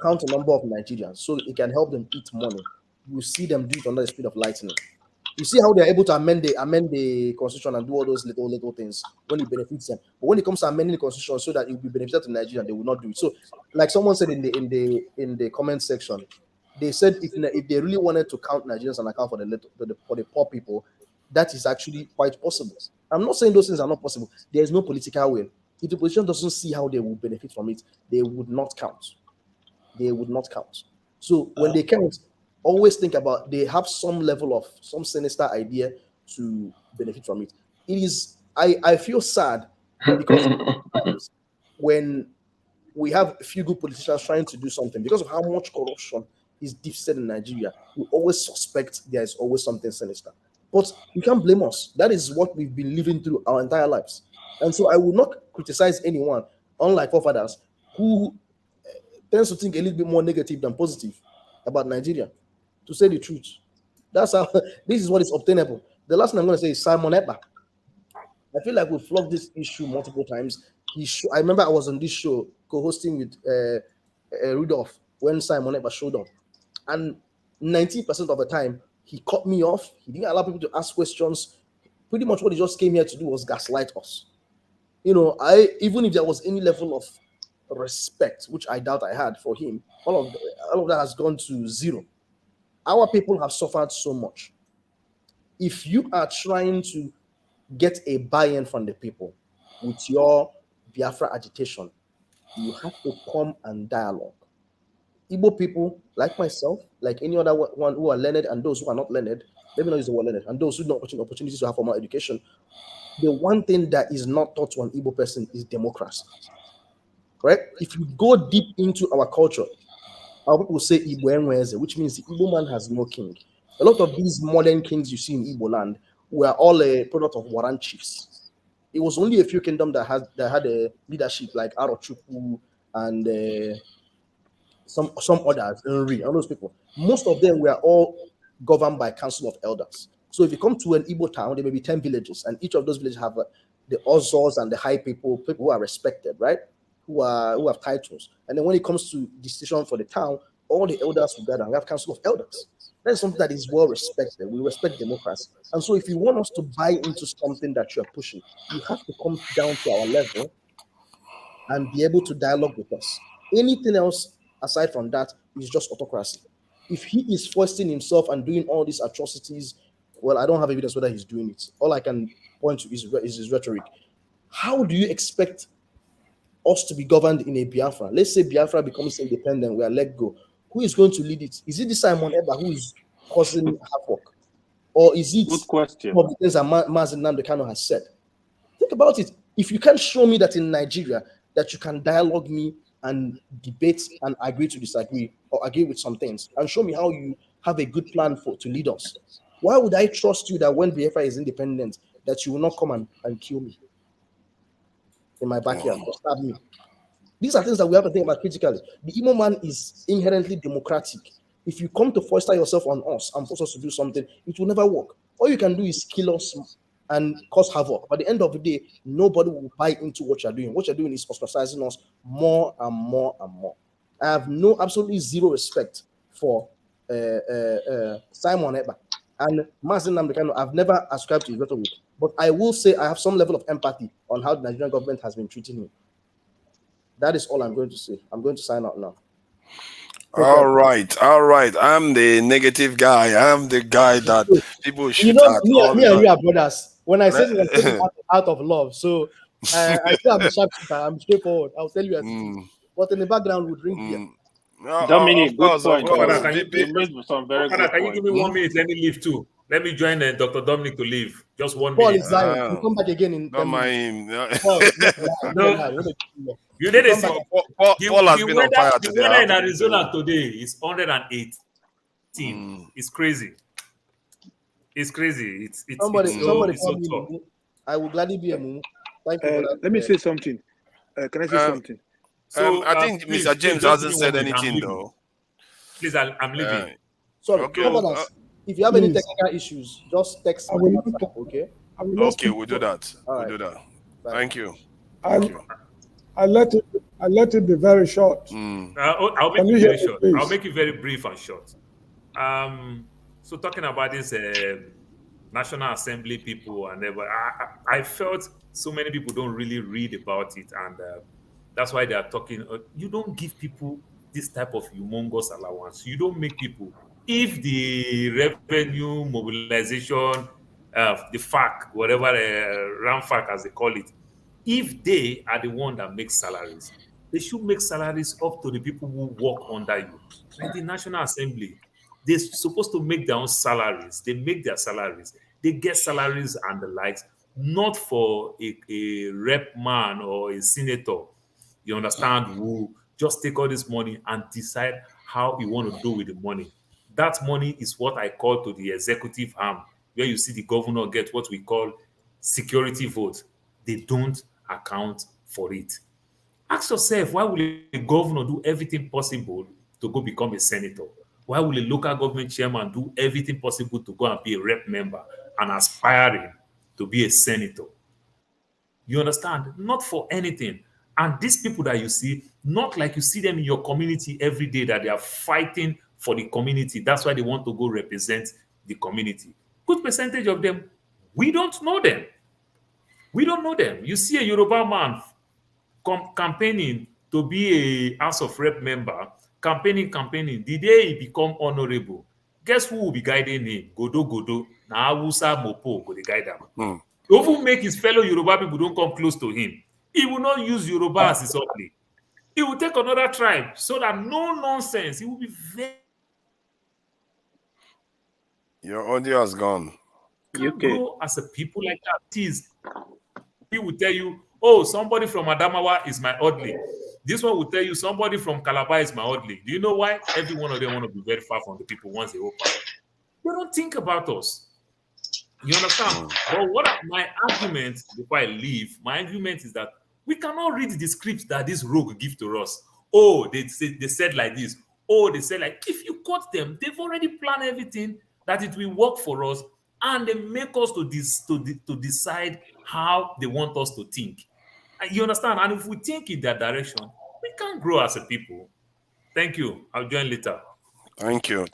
count a number of Nigerians so it can help them eat money, you see them do it under the speed of lightning. You see how they're able to amend the constitution and do all those little things when it benefits them. But when it comes to amending the constitution so that it will be beneficial to Nigeria, they will not do it. So, like someone said in the comment section, they said if they really wanted to count Nigerians and account for the poor people, that is actually quite possible. I'm not saying those things are not possible. There is no political will. If the politician doesn't see how they will benefit from it, they would not count. They would not count. So when they count, always think about they have some level of some sinister idea to benefit from it. It is I feel sad because when we have a few good politicians trying to do something because of how much corruption is deep set in Nigeria, we always suspect there is always something sinister. But you can't blame us. That is what we've been living through our entire lives. And so I will not criticize anyone, unlike forefathers, who tends to think a little bit more negative than positive about Nigeria. To say the truth, that's how this is what is obtainable. The last thing I'm going to say is Simon Ekpa. I feel like we've flogged this issue multiple times. I remember I was on this show co-hosting with Rudolph when Simon Ekpa showed up, and 90% of the time he cut me off. He didn't allow people to ask questions. Pretty much what he just came here to do was gaslight us. Even if there was any level of respect, which I doubt I had for him, all of that has gone to zero. Our people have suffered so much. If you are trying to get a buy-in from the people with your Biafra agitation, you have to come and dialogue. Igbo people, like myself, like any other one who are learned and those who are not learned, let me not use the word learned, and those who don't have opportunities to have formal education, the one thing that is not taught to an Igbo person is democracy. Right? If you go deep into our culture, our people say Igbo Enweze, which means the Igbo man has no king. A lot of these modern kings you see in Igbo land were all a product of Waran chiefs. It was only a few kingdoms that had a leadership like Arochukwu and some others, Henry, all those people. Most of them were all governed by council of elders. So if you come to an Igbo town, there may be 10 villages, and each of those villages have the Ozors and the high people who are respected, right? Who have titles. And then when it comes to decision for the town, all the elders will gather and we have council of elders. That is something that is well respected. We respect democracy. And so if you want us to buy into something that you're pushing, you have to come down to our level and be able to dialogue with us. Anything else aside from that is just autocracy. If he is foisting himself and doing all these atrocities, well, I don't have evidence whether he's doing it. All I can point to is his rhetoric. How do you expect us to be governed in a Biafra? Let's say Biafra becomes independent, we are let go. Who is going to lead it? Is it the Simon Ekpa who is causing havoc? Or is it good question? Some of the things that Mazen Nnamdi Kanu has said? Think about it. If you can't show me that in Nigeria that you can dialogue me and debate and agree to disagree or agree with some things, and show me how you have a good plan to lead us, why would I trust you that when Biafra is independent that you will not come and kill me in my backyard or stab me? These are things that we have to think about critically. The Imo man is inherently democratic. If you come to foster yourself on us and force us to do something, it will never work. All you can do is kill us and cause havoc. But at the end of the day, nobody will buy into what you're doing. What you're doing is ostracizing us more and more and more. I have absolutely zero respect for Simon Ekpa and Mazen Nnamdi Kanu. I've never ascribed to his rhetoric, but I will say I have some level of empathy on how the Nigerian government has been treating him. That is all I'm going to say. I'm going to sign out now. All right. I'm the negative guy. I'm the guy that people shoot at. Me and you are brothers. When I say it, I'm out of love. So I still am a sharpshooter. I'm straightforward. I'll tell you as it is. But in the background, we drink beer. Dominic, good point. Can you give me 1 minute? Let me leave too. Let me join Dr. Dominic to leave. Just 1 Paul minute. is lying. We'll come back again in 10 minutes. Paul, you did it. Paul has been on fire today. The weather in Arizona today is 118. It's crazy. It's crazy. It's somebody so tough. I will gladly be a move. Thank you for that. Let me say something. Can I say something? So I think Mr. James hasn't said anything though. Please, I'm leaving. Sorry, okay. If you have any technical issues, just text me. Okay. Okay, we'll do that. We'll do that. Thank you. I let it be very short. I'll make it very short. I'll make it very brief and short. So talking about this National Assembly people are never. I felt so many people don't really read about it, and that's why they are talking. You don't give people this type of humongous allowance. You don't make people. If the revenue mobilization, the FAC, whatever RAM FAC as they call it, if they are the one that makes salaries, they should make salaries up to the people who work under you. Like the National Assembly, they're supposed to make their own salaries. They make their salaries. They get salaries and the likes, not for a rep man or a senator. You understand? Who just take all this money and decide how you want to do with the money. That money is what I call to the executive arm, where you see the governor get what we call security vote. They don't account for it. Ask yourself, why will a governor do everything possible to go become a senator? Why will a local government chairman do everything possible to go and be a rep member and aspiring to be a senator? You understand? Not for anything. And these people that you see, not like you see them in your community every day that they are fighting for the community. That's why they want to go represent the community. Good percentage of them, we don't know them. We don't know them. You see a Yoruba man campaigning to be a House of Rep member, campaigning. The day he become honorable, guess who will be guiding him? Godo. Na Hausa Mopo go dey guide am. To even make his fellow Yoruba people don't come close to him. He will not use Yoruba as his only. He will take another tribe so that no nonsense. He will be very. Your audio has gone. Can't grow as a people like that. He will tell you, oh, somebody from Adamawa is my oddly. This one will tell you somebody from Calabar is my oddly. Do you know why? Every one of them want to be very far from the people once they open. They don't think about us. You understand? But my argument before I leave, my argument is that we cannot read the scripts that this rogue give to us. Oh, they said like this. Oh, they said like, if you quote them, they've already planned everything that it will work for us, and they make us to decide how they want us to think. You understand? And if we think in that direction, we can grow as a people. Thank you. I'll join later. Thank you.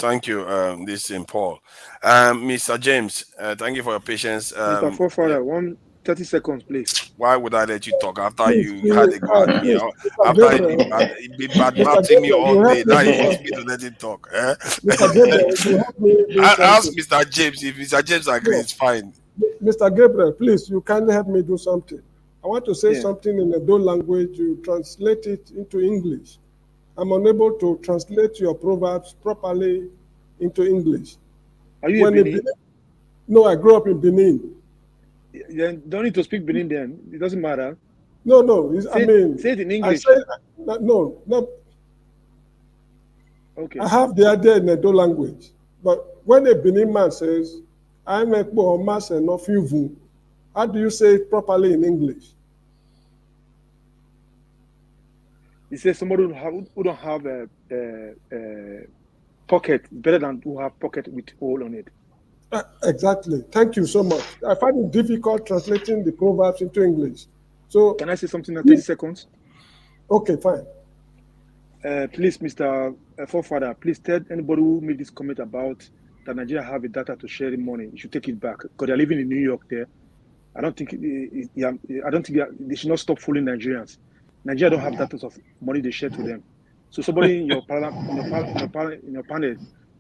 This is St. Paul. Mr. James, thank you for your patience. Mr. Forefather, 30 seconds, please. Why would I let you talk after Please, you had a go at me? After you be bad-mouthing me all day, now you want me to let him talk. Eh? Ask Mr. James. If Mr. James agrees, it's fine. Mr. Gabriel, please, you kindly help me do something. I want to say something in the Edo language. You translate it into English. I'm unable to translate your proverbs properly into English. Are you in Benin? No, I grew up in Benin. Then don't need to speak Benin then. It doesn't matter. No. Say it in English. No. Okay. I have the idea in the Edo language. But when a Benin man says, I'm Ekpa or Mas enough you, how do you say it properly in English? He says somebody who don't have a pocket better than who have pocket with hole on it. Exactly. Thank you so much. I find it difficult translating the proverbs into English. So can I say something in 30 seconds? Okay, fine. Please, Mr. Forefather, please tell anybody who made this comment about that Nigeria have a data to share the money. You should take it back because they're living in New York there. I don't think they should not stop fooling Nigerians. Nigeria don't have data of money they share to them. So somebody in your panel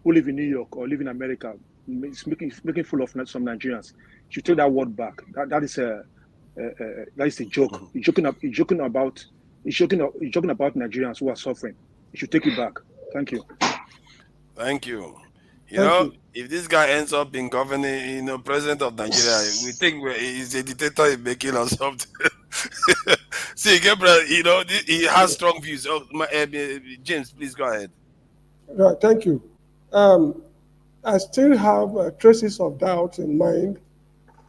who live in New York or live in America is making fool of some Nigerians. You should take that word back. That is a joke. He's joking about Nigerians who are suffering. You should take it back. Thank you. Thank you. You know, if this guy ends up being governing, president of Nigeria, we think he's a dictator in making or something. See, Gabriel, he has strong views. James, please go ahead. Right, thank you. I still have traces of doubt in mind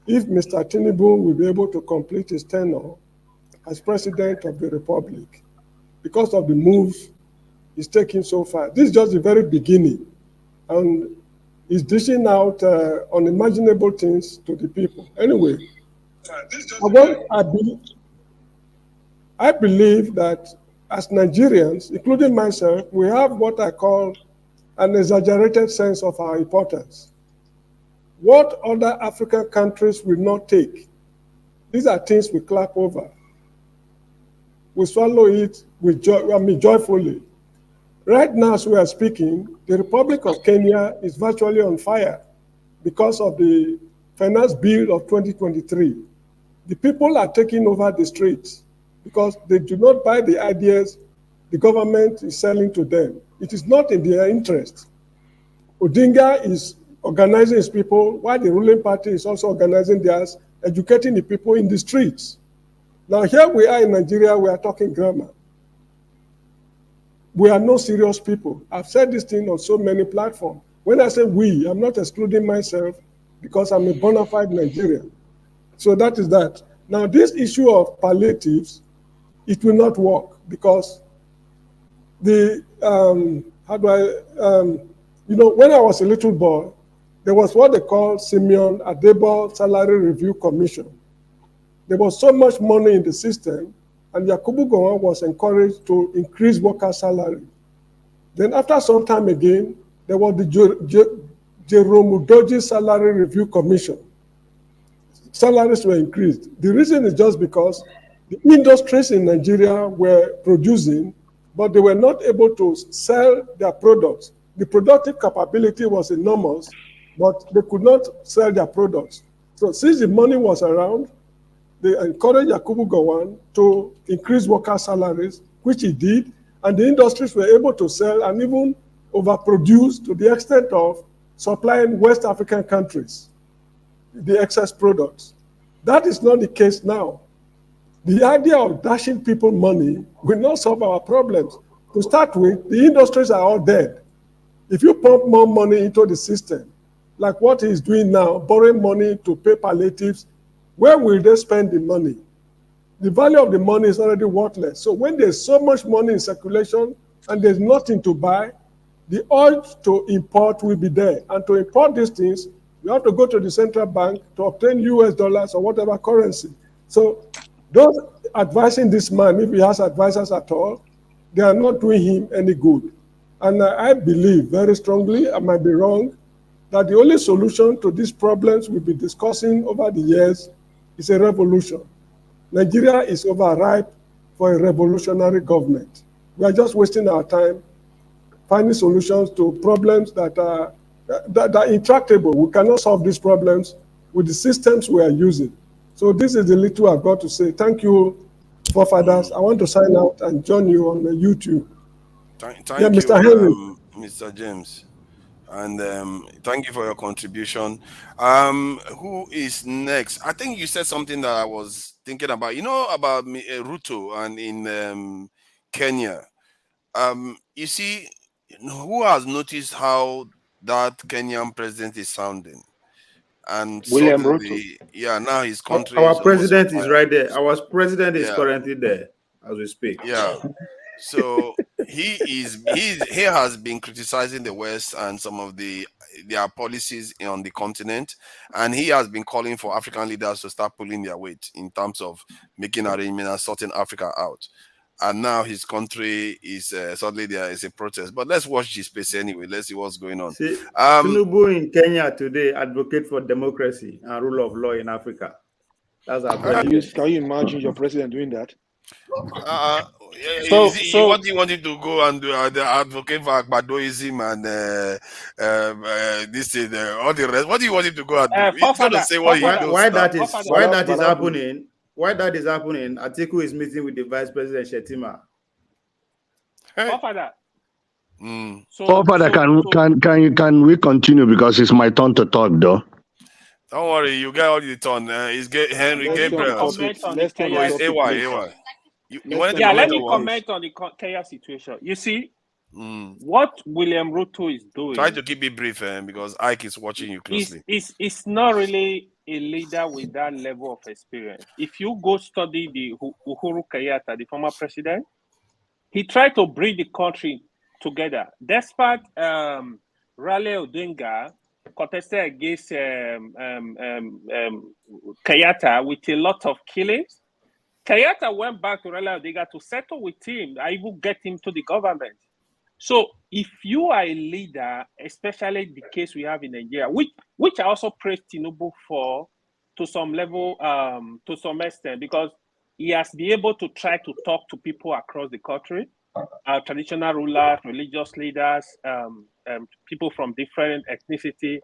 if Mr. Tinubu will be able to complete his tenure as president of the Republic because of the moves he's taking so far. This is just the very beginning. And he's dishing out unimaginable things to the people. Anyway, I believe that as Nigerians, including myself, we have what I call an exaggerated sense of our importance. What other African countries will not take? These are things we clap over. We swallow it with joyfully. Right now, as we are speaking, the Republic of Kenya is virtually on fire because of the finance bill of 2023. The people are taking over the streets because they do not buy the ideas the government is selling to them. It is not in their interest. Odinga is organizing his people, while the ruling party is also organizing theirs, educating the people in the streets. Now here we are in Nigeria, we are talking grammar. We are no serious people. I've said this thing on so many platforms. When I say we, I'm not excluding myself because I'm a bona fide Nigerian. So that is that. Now this issue of palliatives, it will not work because the, when I was a little boy, there was what they call Simeon Adebo Salary Review Commission. There was so much money in the system, and Yakubu Gowon was encouraged to increase worker salary. Then after some time again, there was the Jerome Udoji Salary Review Commission. Salaries were increased. The reason is just because the industries in Nigeria were producing, but they were not able to sell their products. The productive capability was enormous, but they could not sell their products. So since the money was around, they encouraged Yakubu Gowon to increase worker salaries, which he did, and the industries were able to sell and even overproduce to the extent of supplying West African countries the excess products. That is not the case now. The idea of dashing people money will not solve our problems. To start with, the industries are all dead. If you pump more money into the system, like what he's doing now, borrowing money to pay palliatives, where will they spend the money? The value of the money is already worthless. So when there's so much money in circulation and there's nothing to buy, the urge to import will be there. And to import these things, you have to go to the central bank to obtain US dollars or whatever currency. So those advising this man, if he has advisors at all, they are not doing him any good. And I believe very strongly, I might be wrong, that the only solution to these problems we'll be discussing over the years is a revolution. Nigeria is overripe for a revolutionary government. We are just wasting our time finding solutions to problems that are intractable. We cannot solve these problems with the systems we are using. So this is the little I've got to say. Thank you, forefathers. I want to sign out and join you on the YouTube. Thank Mr. you, Henry. Mr. James. And thank you for your contribution. Who is next? I think you said something that I was thinking about. You know about Ruto and in Kenya. You see, who has noticed how that Kenyan president is sounding? And William suddenly, yeah, now his country Our is almost on president is fire. right there. Our president is Yeah, currently there as we speak. yeah. So he has been criticizing the West and some of their policies on the continent, and he has been calling for African leaders to start pulling their weight in terms of making arrangements and sorting Africa out. And now his country is suddenly there is a protest. But let's watch this space anyway. Let's see what's going on. See, Tinubu in Kenya today advocate for democracy and rule of law in Africa. That's our president. Can you imagine your president doing that? What do you want him to go and do? Advocate for Agbadoism and this thing, all the rest. What do you want him to go and do? He's going to say what he knows. Why that is happening? Why that is happening? Atiku is meeting with the Vice President Shetima. Forefather. Forefather, can we continue because it's my turn to talk though? Don't worry, you get all the turn. It's Henry Gabriel. Let me comment on the Kenya situation. You see, what William Ruto is doing. Try to keep it brief, because Ike is watching you closely. It's not really a leader with that level of experience. If you go study the Uhuru Kenyatta, the former president, he tried to bring the country together. Despite Rale Odinga contested against Kenyatta with a lot of killings, Kenyatta went back to Rale Odinga to settle with him. I even get him to the government. So if you are a leader, especially the case we have in Nigeria, which I also praise Tinubu for to some level, to some extent, because he has been able to try to talk to people across the country, traditional rulers, religious leaders, people from different ethnicity.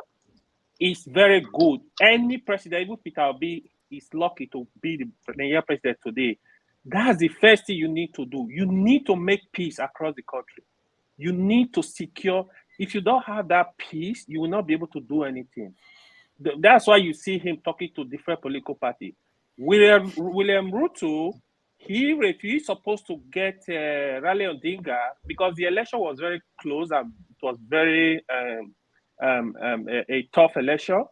It's very good. Any president, even Peter Obi, is lucky to be the Nigerian president today. That's the first thing you need to do. You need to make peace across the country. You need to secure. If you don't have that peace, you will not be able to do anything. That's why you see him talking to different political parties. William Ruto, he's supposed to get Rally Odinga because the election was very close and it was very a tough election.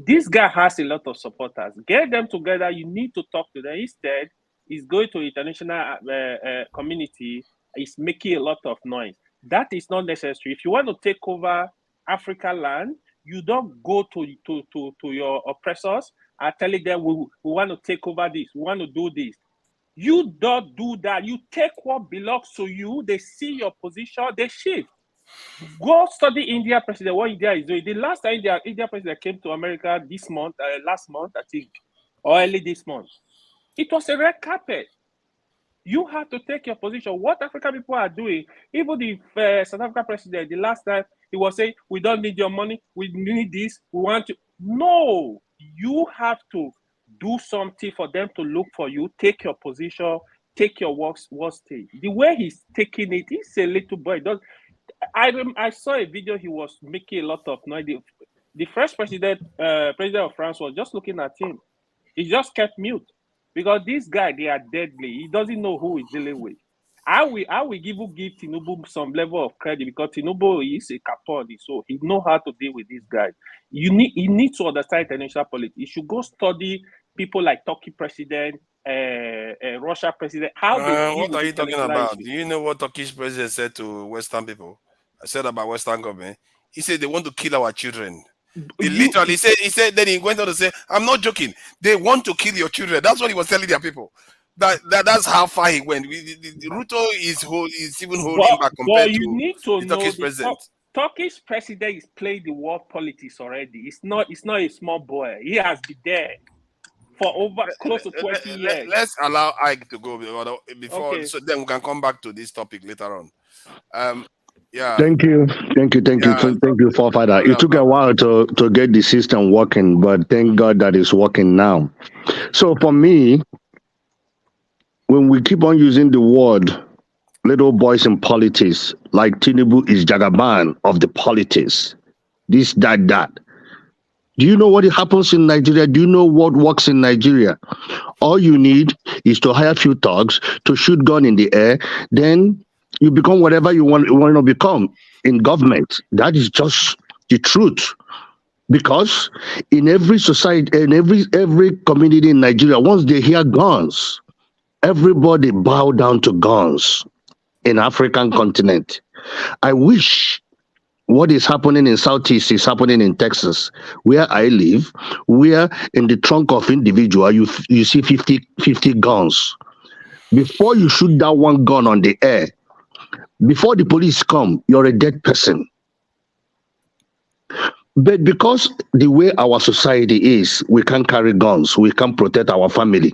This guy has a lot of supporters. Get them together. You need to talk to them. Instead, he's going to international community. He's making a lot of noise. That is not necessary. If you want to take over Africa land, you don't go to your oppressors and telling them we want to take over this, we want to do this. You don't do that. You take what belongs to you. They see your position, they shift. Go study India president, what India is doing. The last time India president came to America this month, last month, I think, or early this month, it was a red carpet. You have to take your position. What African people are doing, even the South African president, the last time he was saying, we don't need your money, we need this, we want to. No, you have to do something for them to look for you, take your position, take your work stage. The way he's taking it, he's a little boy. I saw a video, he was making a lot of noise. The first president of France was just looking at him. He just kept mute. Because this guy, they are deadly. He doesn't know who he's dealing with. I will give Tinubu some level of credit because Tinubu is a capone, so he knows how to deal with this guy. You need to understand international politics. You should go study people like Turkey president, Russia president. What are you talking about? Do you know what Turkish president said to Western people? I said about Western government. He said they want to kill our children. He literally said, then he went on to say, I'm not joking. They want to kill your children. That's what he was telling their people. That's how far he went. Ruto is even holding back compared to the Turkish president. Turkish president is playing the world politics already. It's not a small boy. He has been there for over close to 20 years. Let's allow Ike to go before, okay. So then we can come back to this topic later on. Yeah. Thank you, forefather. It took a while to get the system working, but thank God that it's working now. So for me, when we keep on using the word little boys in politics, like Tinubu is Jagaban of the politics, this, that. Do you know what happens in Nigeria? Do you know what works in Nigeria? All you need is to hire a few thugs to shoot gun in the air, then you become whatever you want to become in government. That is just the truth. Because in every society, in every community in Nigeria, once they hear guns, everybody bow down to guns in African continent. I wish what is happening in Southeast is happening in Texas, where I live, where in the trunk of individual, you see 50 guns. Before you shoot that one gun on the air, before the police come, you're a dead person. But because the way our society is, we can't carry guns, we can't protect our family,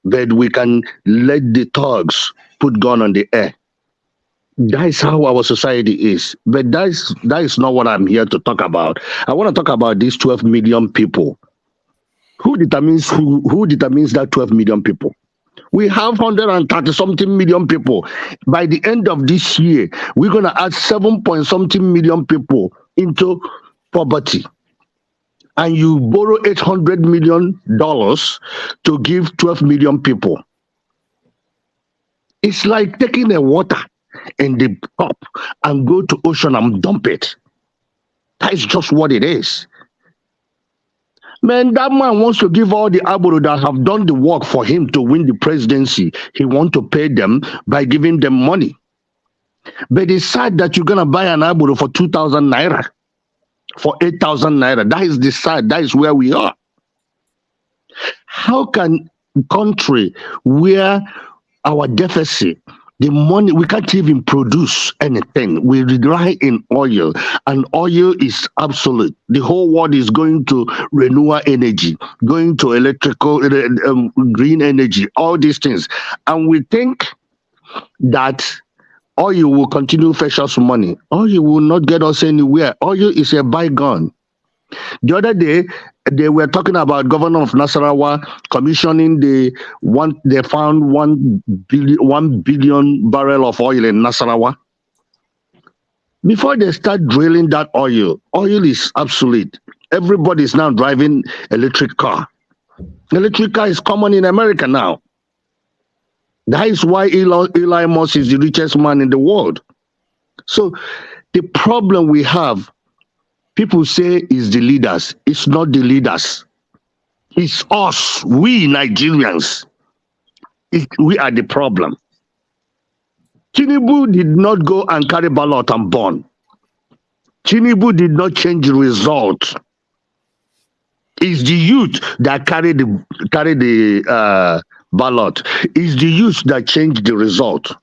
but we can let the thugs put gun on the air. That is how our society is. But that is not what I'm here to talk about. I want to talk about these 12 million people. Who determines that 12 million people? We have 130-something million people. By the end of this year, we're going to add 7-point-something million people into poverty. And you borrow $800 million to give 12 million people. It's like taking the water in the cup and go to ocean and dump it. That is just what it is. Man, that man wants to give all the Agboro that have done the work for him to win the presidency. He wants to pay them by giving them money. But it's sad that you're going to buy an Agboro for 2,000 naira, for 8,000 naira. That is the sad. That is where we are. How can a country where our deficit The money, we can't even produce anything. We rely in oil, and oil is absolute. The whole world is going to renewable energy, going to electrical, green energy, all these things. And we think that oil will continue to fetch us money. Oil will not get us anywhere. Oil is a bygone. The other day, they were talking about governor of Nasarawa commissioning they found 1 billion barrel of oil in Nasarawa. Before they start drilling that oil is obsolete. Everybody is now driving electric car. Electric car is common in America now. That is why Elon Musk is the richest man in the world. So the problem we have, people say is the leaders. It's not the leaders. It's us, we Nigerians. We are the problem. Tinubu did not go and carry ballot and burn. Tinubu did not change the result. It's the youth that carry the ballot. It's the youth that changed the result.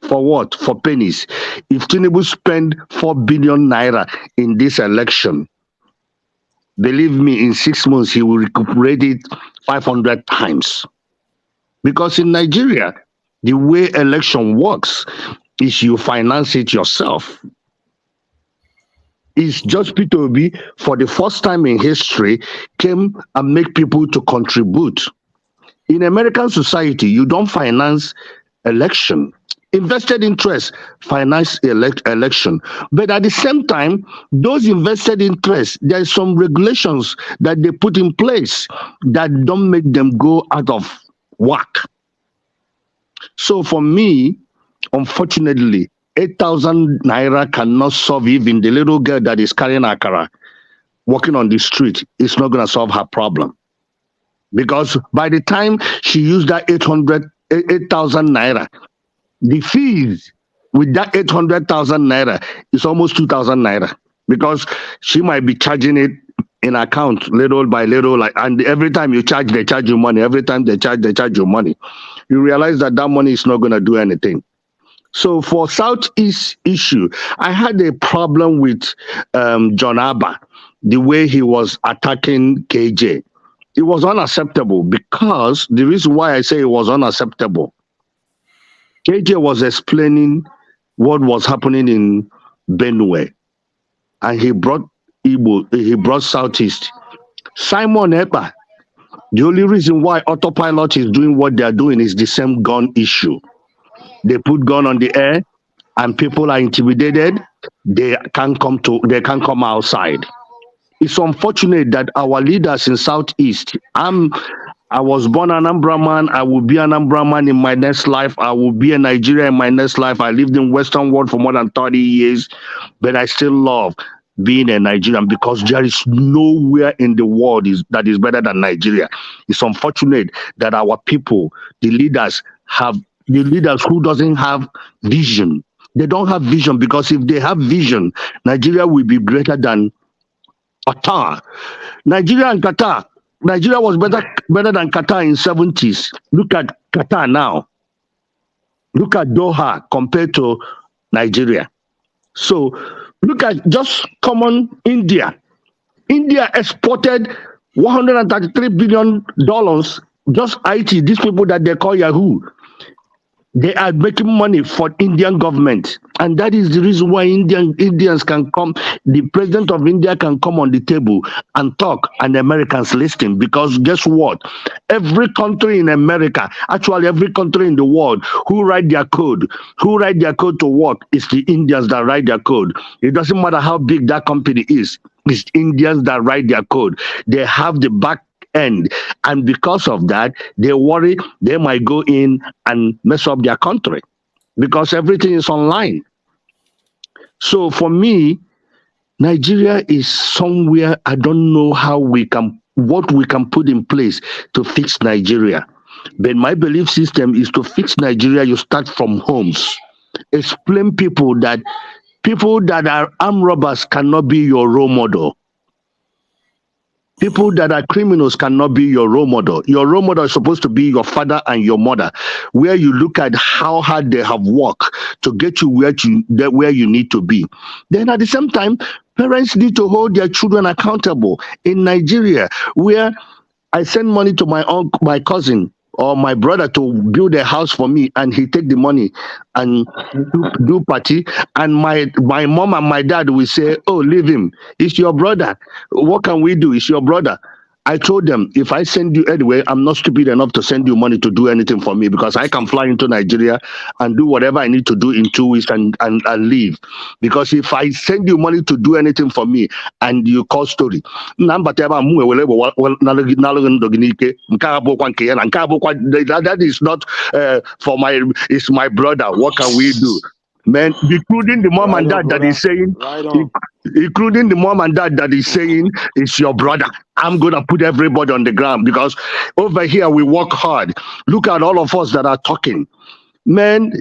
For what? For pennies. If Tinubu spend 4 billion naira in this election, believe me, in 6 months he will recuperate it 500 times. Because in Nigeria, the way election works is you finance it yourself. It's just Peter Obi, for the first time in history, came and make people to contribute. In American society, you don't finance election. Invested interest finance election. But at the same time, those invested interests, there's some regulations that they put in place that don't make them go out of whack. So for me, unfortunately, 8,000 naira cannot solve even the little girl that is carrying akara, walking on the street. It's not going to solve her problem. Because by the time she used that 8,000 naira, the fees with that 800,000 naira is almost 2,000 naira. Because she might be charging it in account little by little, and every time you charge, they charge you money. Every time they charge you money. You realize that money is not going to do anything. So for Southeast issue, I had a problem with John Abba, the way he was attacking KJ. It was unacceptable, because the reason why I say it was unacceptable, KJ was explaining what was happening in Benue, and he brought Southeast. Simon Ekpa, the only reason why autopilot is doing what they are doing is the same gun issue. They put gun on the air, and people are intimidated. They can't come outside. It's unfortunate that our leaders in Southeast. I was born an Anambra man. I will be an Anambra man in my next life. I will be a Nigerian in my next life. I lived in Western world for more than 30 years, but I still love being a Nigerian, because there is nowhere in the world that is better than Nigeria. It's unfortunate that our people, the leaders who doesn't have vision. They don't have vision, because if they have vision, Nigeria will be greater than Qatar. Nigeria and Qatar. Nigeria was better than Qatar in 70s. Look at Qatar now. Look at Doha compared to Nigeria. So look at just common India. India exported $133 billion. Just IT, these people that they call Yahoo. They are making money for Indian government. And that is the reason why Indians can come, the president of India can come on the table and talk, and Americans listen. Because guess what? Every country in America, actually every country in the world, who write their code to work, is the Indians that write their code. It doesn't matter how big that company is. It's Indians that write their code. They have the back end, and because of that, they worry they might go in and mess up their country, because everything is online. So for me, Nigeria is somewhere I don't know what we can put in place to fix Nigeria. But my belief system is, to fix Nigeria, you start from homes. Explain people that are armed robbers cannot be your role model. People that are criminals cannot be your role model. Your role model is supposed to be your father and your mother, where you look at how hard they have worked to get you where you need to be. Then at the same time, parents need to hold their children accountable. In Nigeria, where I send money to my cousin or my brother to build a house for me, and he take the money and do party, and my mom and my dad will say, "Oh, leave him. It's your brother. What can we do? It's your brother." I told them, if I send you anyway, I'm not stupid enough to send you money to do anything for me, because I can fly into Nigeria and do whatever I need to do in 2 weeks and leave. Because if I send you money to do anything for me and you call story, that is not for my, it's my brother. What can we do? Man, including the mom and dad that is saying, including the mom and dad that is saying, it's your brother. I'm going to put everybody on the ground, because over here we work hard. Look at all of us that are talking. Man,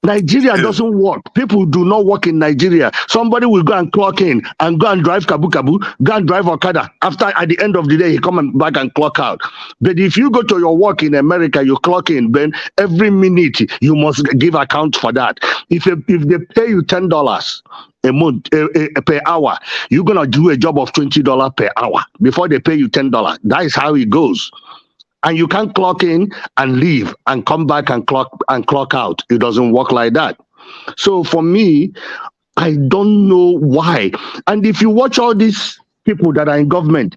Nigeria doesn't work. People do not work in Nigeria. Somebody will go and clock in and go and drive kabu, go and drive Okada. After, at the end of the day, he come back and clock out. But if you go to your work in America, you clock in, then every minute you must give account for that. If they pay you $10 a month per hour, you're gonna do a job of $20 per hour before they pay you $10. That is how it goes. And you can't clock in and leave and come back and clock out. It doesn't work like that. So for me, I don't know why. And if you watch all these people that are in government,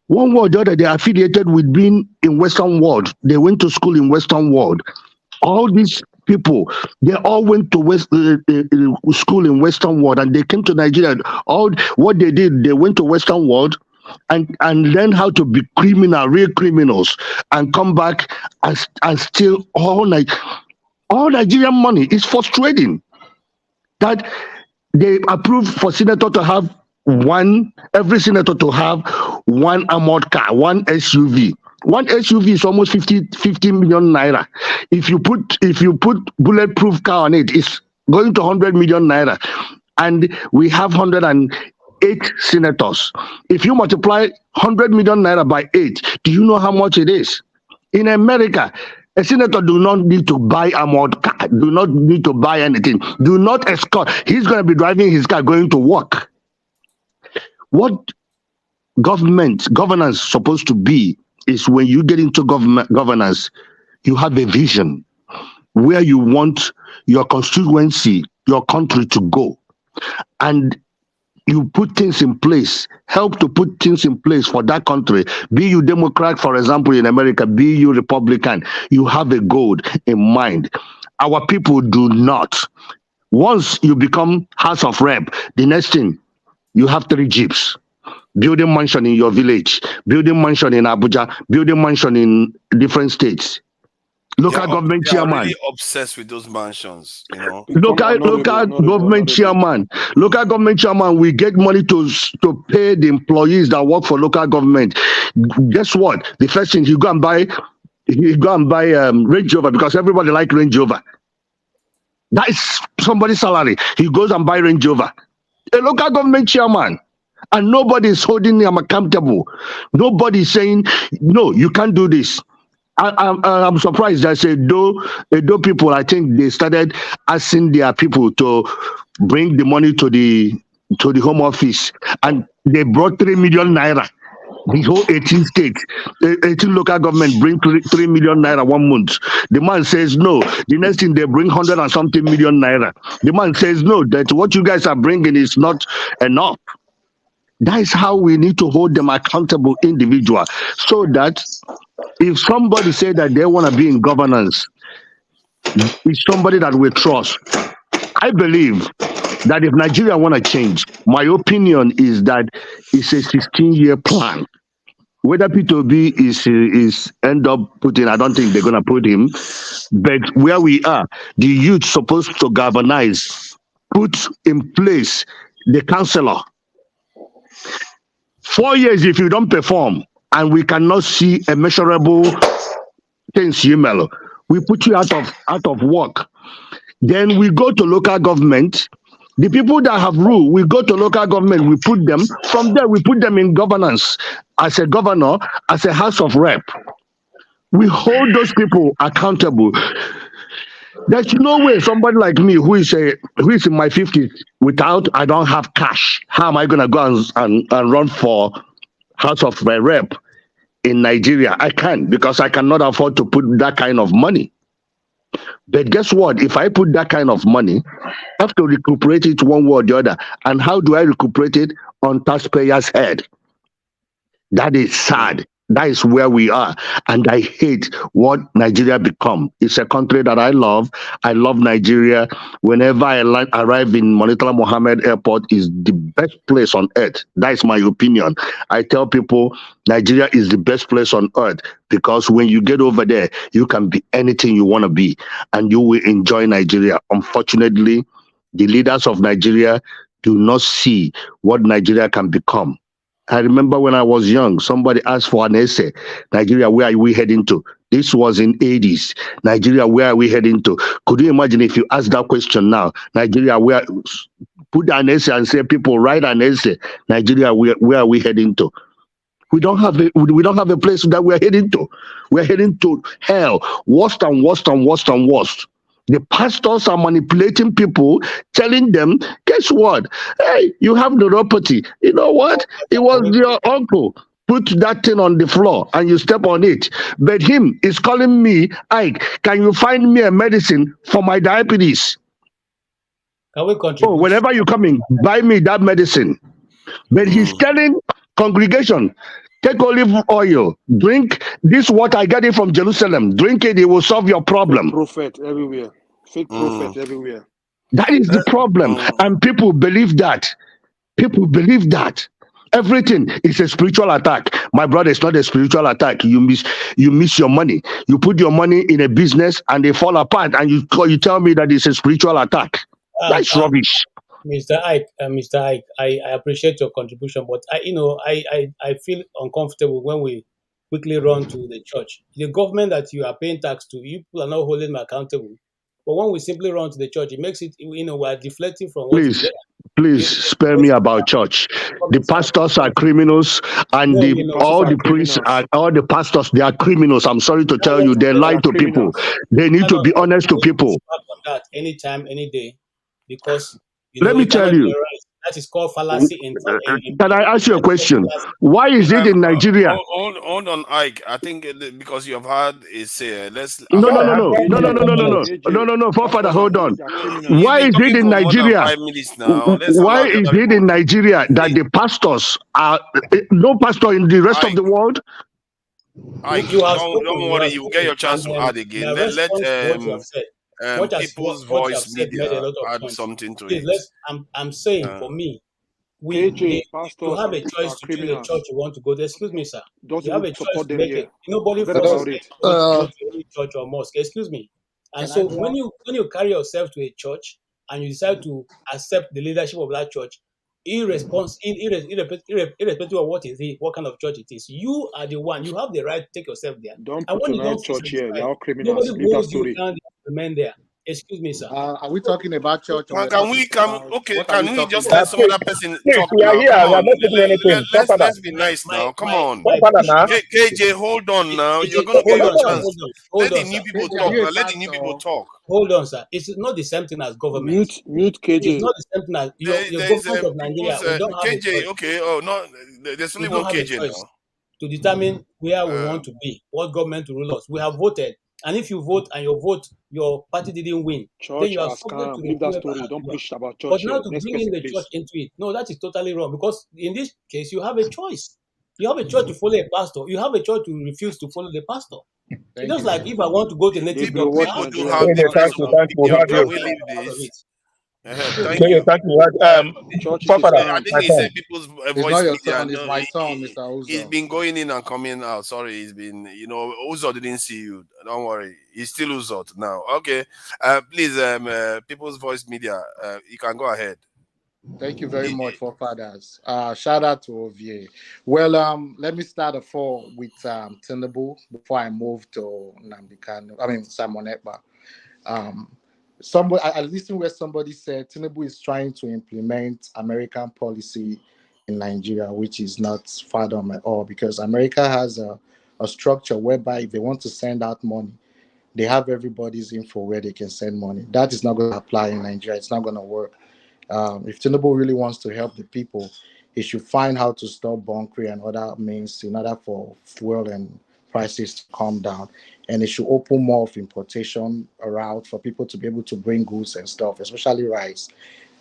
one way or the other, they are affiliated with being in Western world. They went to school in Western world. All these people, they all went to school in Western world, and they came to Nigeria. All what they did, they went to Western world and learn how to be real criminals, and come back and steal all Nigerian money. It's frustrating that they approve for senator to have every senator to have one armored car, one SUV. One SUV is almost 50 million naira. If you put bulletproof car on it, it's going to 100 million naira. And we have 108 senators. If you multiply 100 million naira by 8, do you know how much it is? In America, a senator do not need to buy a armored car, do not need to buy anything, do not escort. He's going to be driving his car going to work. What governance supposed to be is, when you get into governance, you have a vision where you want your constituency, your country to go. And you put things in place, help to put things in place for that country. Be you Democrat, for example, in America, be you Republican, you have a goal in mind. Our people do not. Once you become House of Rep, the next thing, you have 3 jeeps. Building mansion in your village, building mansion in Abuja, building mansion in different states. Local government chairman. Really obsessed with those mansions, you know. Local government chairman. Local government chairman. We get money to pay the employees that work for local government. Guess what? The first thing, you go and buy Range Rover, because everybody like Range Rover. That is somebody's salary. He goes and buy Range Rover. A local government chairman. And nobody is holding him accountable. Nobody is saying, no, you can't do this. I'm surprised that Edo people, I think they started asking their people to bring the money to the home office, and they brought 3 million naira. The whole 18 states, 18 local government bring 3 million naira 1 month. The man says no. The next thing, they bring 100 and something million naira. The man says no, that what you guys are bringing is not enough. That is how we need to hold them accountable individual, so that if somebody say that they want to be in governance, it's somebody that we trust. I believe that if Nigeria want to change, my opinion is that it's a 16-year plan. Whether P2B is end up putting, I don't think they're going to put him, but where we are, the youth supposed to galvanize, put in place the councillor. 4 years, if you don't perform, and we cannot see a measurable things, we put you out of work. Then we go to local government. The people that have rule, we go to local government, we put them, from there we put them in governance as a governor, as a house of rep. We hold those people accountable. There's no way somebody like me who is in my 50s I don't have cash. How am I gonna go and run for house of rep in Nigeria? I can't, because I cannot afford to put that kind of money. But guess what? If I put that kind of money, I have to recuperate it one way or the other. And how do I recuperate it? On taxpayers' head. That is sad. That is where we are. And I hate what Nigeria become. It's a country that I love. I love Nigeria. Whenever I arrive in Murtala Mohammed Airport, is the best place on earth. That is my opinion. I tell people Nigeria is the best place on earth, because when you get over there, you can be anything you want to be and you will enjoy Nigeria. Unfortunately, the leaders of Nigeria do not see what Nigeria can become. I remember when I was young, somebody asked for an essay. Nigeria, where are we heading to? This was in 80s. Nigeria, where are we heading to? Could you imagine if you ask that question now? Nigeria, put an essay and say, people, write an essay. Nigeria, where are we heading to? We don't have a place that we're heading to. We're heading to hell. Worst and worst and worst and worst. The pastors are manipulating people, telling them, guess what? Hey, you have neuropathy. You know what? It was your uncle put that thing on the floor and you step on it. But him is calling me, Ike, can you find me a medicine for my diabetes? Can we contribute? Oh, whenever you come in, buy me that medicine. But he's telling congregation, take olive oil, drink this water, I get it from Jerusalem. Drink it, it will solve your problem. Fake prophet everywhere. Fake prophet everywhere. That is the problem. And people believe that. People believe that. Everything is a spiritual attack. My brother, it's not a spiritual attack. You miss your money. You put your money in a business and they fall apart, and you tell me that it's a spiritual attack. That's rubbish. Mr. Ike, I appreciate your contribution, but I feel uncomfortable when we quickly run to the church. The government that you are paying tax to, you people are not holding me accountable. But when we simply run to the church, it makes it, we're deflecting from what is there. Please spare me about church. The pastors are criminals, and all the priests and all the pastors, they are criminals. I'm sorry to tell you, they lie to people. They need to be honest to people. That anytime, any day, because let me tell you. That is called fallacy. Can I ask you a question? Why is it in Nigeria? Hold on, Ike. I think because you have had a say. Let's. No, forefather, hold on. Why is it in Nigeria? Why is it in Nigeria that the pastors are no pastor in the rest of the world? Ike, don't worry. You will get your chance to add again. Let people's voice media add something to it. I'm saying for me, you have a choice to choose a church you want to go to. Excuse me, sir. You have a choice to make it. Nobody forces you to go to any church or mosque. Excuse me. And so when you carry yourself to a church and you decide to accept the leadership of that church, irrespective of what kind of church it is, you are the one. You have the right to take yourself there. Don't put your own church here. You're all criminals. Nobody Leave that holds story. you down to remain there. Excuse me, sir. Are we talking about church? Can we just let some other person talk we are now? here. Come we are on. not doing anything. Let's be nice now. Come on. KJ, hold on now. You're going to get your chance. Let the new people talk. Let the new people talk. Hold on, sir. It's not the same thing as government. Mute KJ. It's not the same thing as your government of Nigeria. We don't have KJ, okay. Oh, no. There's only one KJ now. To determine where we want to be, what government to rule us. We have voted. And if you vote and your party didn't win, then you are subject to leave that story. Don't push about church. But now to bring in the church into it, no, that is totally wrong. Because in this case, you have a choice. You have a choice to follow a pastor. You have a choice to refuse to follow the pastor. It's just like if I want to go to native doctor, people do have the choice of opinion. Can we leave this? Thank you. Thank you. I think he said people's voice. It's not your son, it's my son, Mr. Uzo. He's been going in and coming out. Sorry, he's been, Uzo didn't see you. Don't worry. He's still Uzo now. Okay. Please, people's voice media, you can go ahead. Thank you very much, forefathers. Shout out to Ovie. Well, let me start with Tinubu before I move to Simon Ekpa. I listened where somebody said Tinubu is trying to implement American policy in Nigeria, which is not fathom at all, because America has a structure whereby if they want to send out money, they have everybody's info where they can send money. That is not going to apply in Nigeria. It's not going to work. If Tinubu really wants to help the people, he should find how to stop bunkering and other means in order for fuel and prices to come down. And it should open more of importation around for people to be able to bring goods and stuff, especially rice.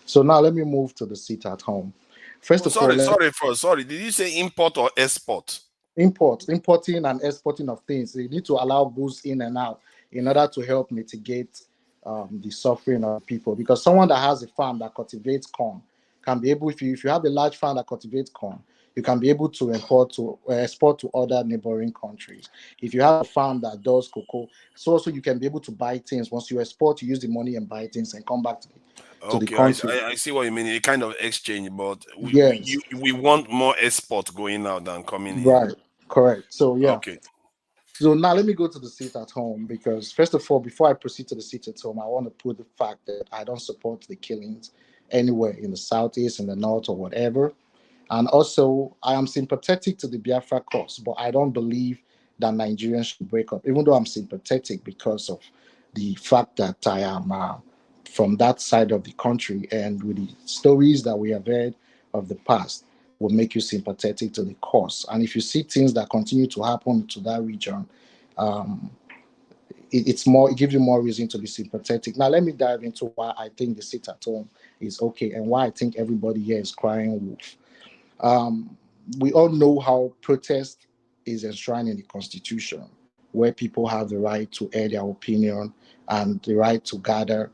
So now let me move to the seat at home. First of all, sorry. Did you say import or export? Importing and exporting of things. They need to allow goods in and out in order to help mitigate the suffering of people. Because someone that has a farm that cultivates corn can be able, if you have a large farm that cultivates corn, you can be able to export to other neighboring countries. If you have a farm that does cocoa, so also you can be able to buy things. Once you export, you use the money and buy things and come back to the Okay, country. I see what you mean. A kind of exchange, but Yes. we want more export going out than coming in. Right. Correct. So yeah. Okay. So now let me go to the seat at home, because first of all, before I proceed to the seat at home, I want to put the fact that I don't support the killings anywhere in the southeast, in the north, or whatever. And also, I am sympathetic to the Biafra cause, but I don't believe that Nigerians should break up, even though I'm sympathetic because of the fact that I am from that side of the country, and with the stories that we have heard of the past will make you sympathetic to the cause. And if you see things that continue to happen to that region, um, it gives you more reason to be sympathetic. Now, let me dive into why I think the sit at home is okay and why I think everybody here is crying wolf. We all know how protest is enshrined in the Constitution, where people have the right to air their opinion and the right to gather.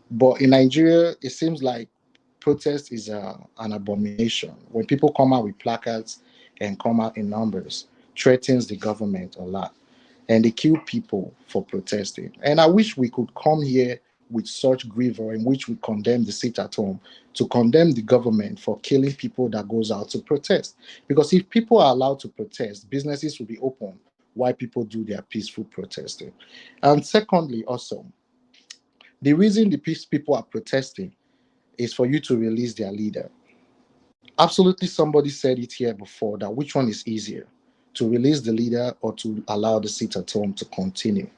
But in Nigeria, it seems like protest is an abomination. When people come out with placards and come out in numbers, threatens the government a lot. And they kill people for protesting. And I wish we could come here with such grievor in which we condemn the sit at home, to condemn the government for killing people that goes out to protest. Because if people are allowed to protest, businesses will be open while people do their peaceful protesting. And secondly, also, the reason the peace people are protesting is for you to release their leader. Absolutely, somebody said it here before, that which one is easier, to release the leader or to allow the sit at home to continue.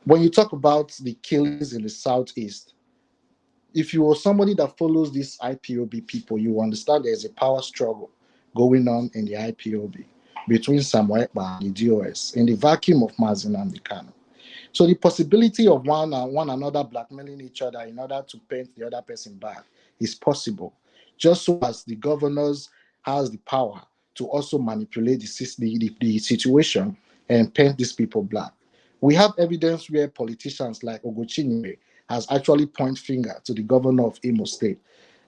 When you talk about the killings in the southeast, if you are somebody that follows these IPOB people, you understand there's a power struggle going on in the IPOB between Samuel Ekpa and the DOS in the vacuum of Mazin and the Kano. So the possibility of one another blackmailing each other in order to paint the other person bad is possible, just so as the governors has the power to also manipulate the situation and paint these people black. We have evidence where politicians like Ogochinyere has actually point finger to the governor of Imo State.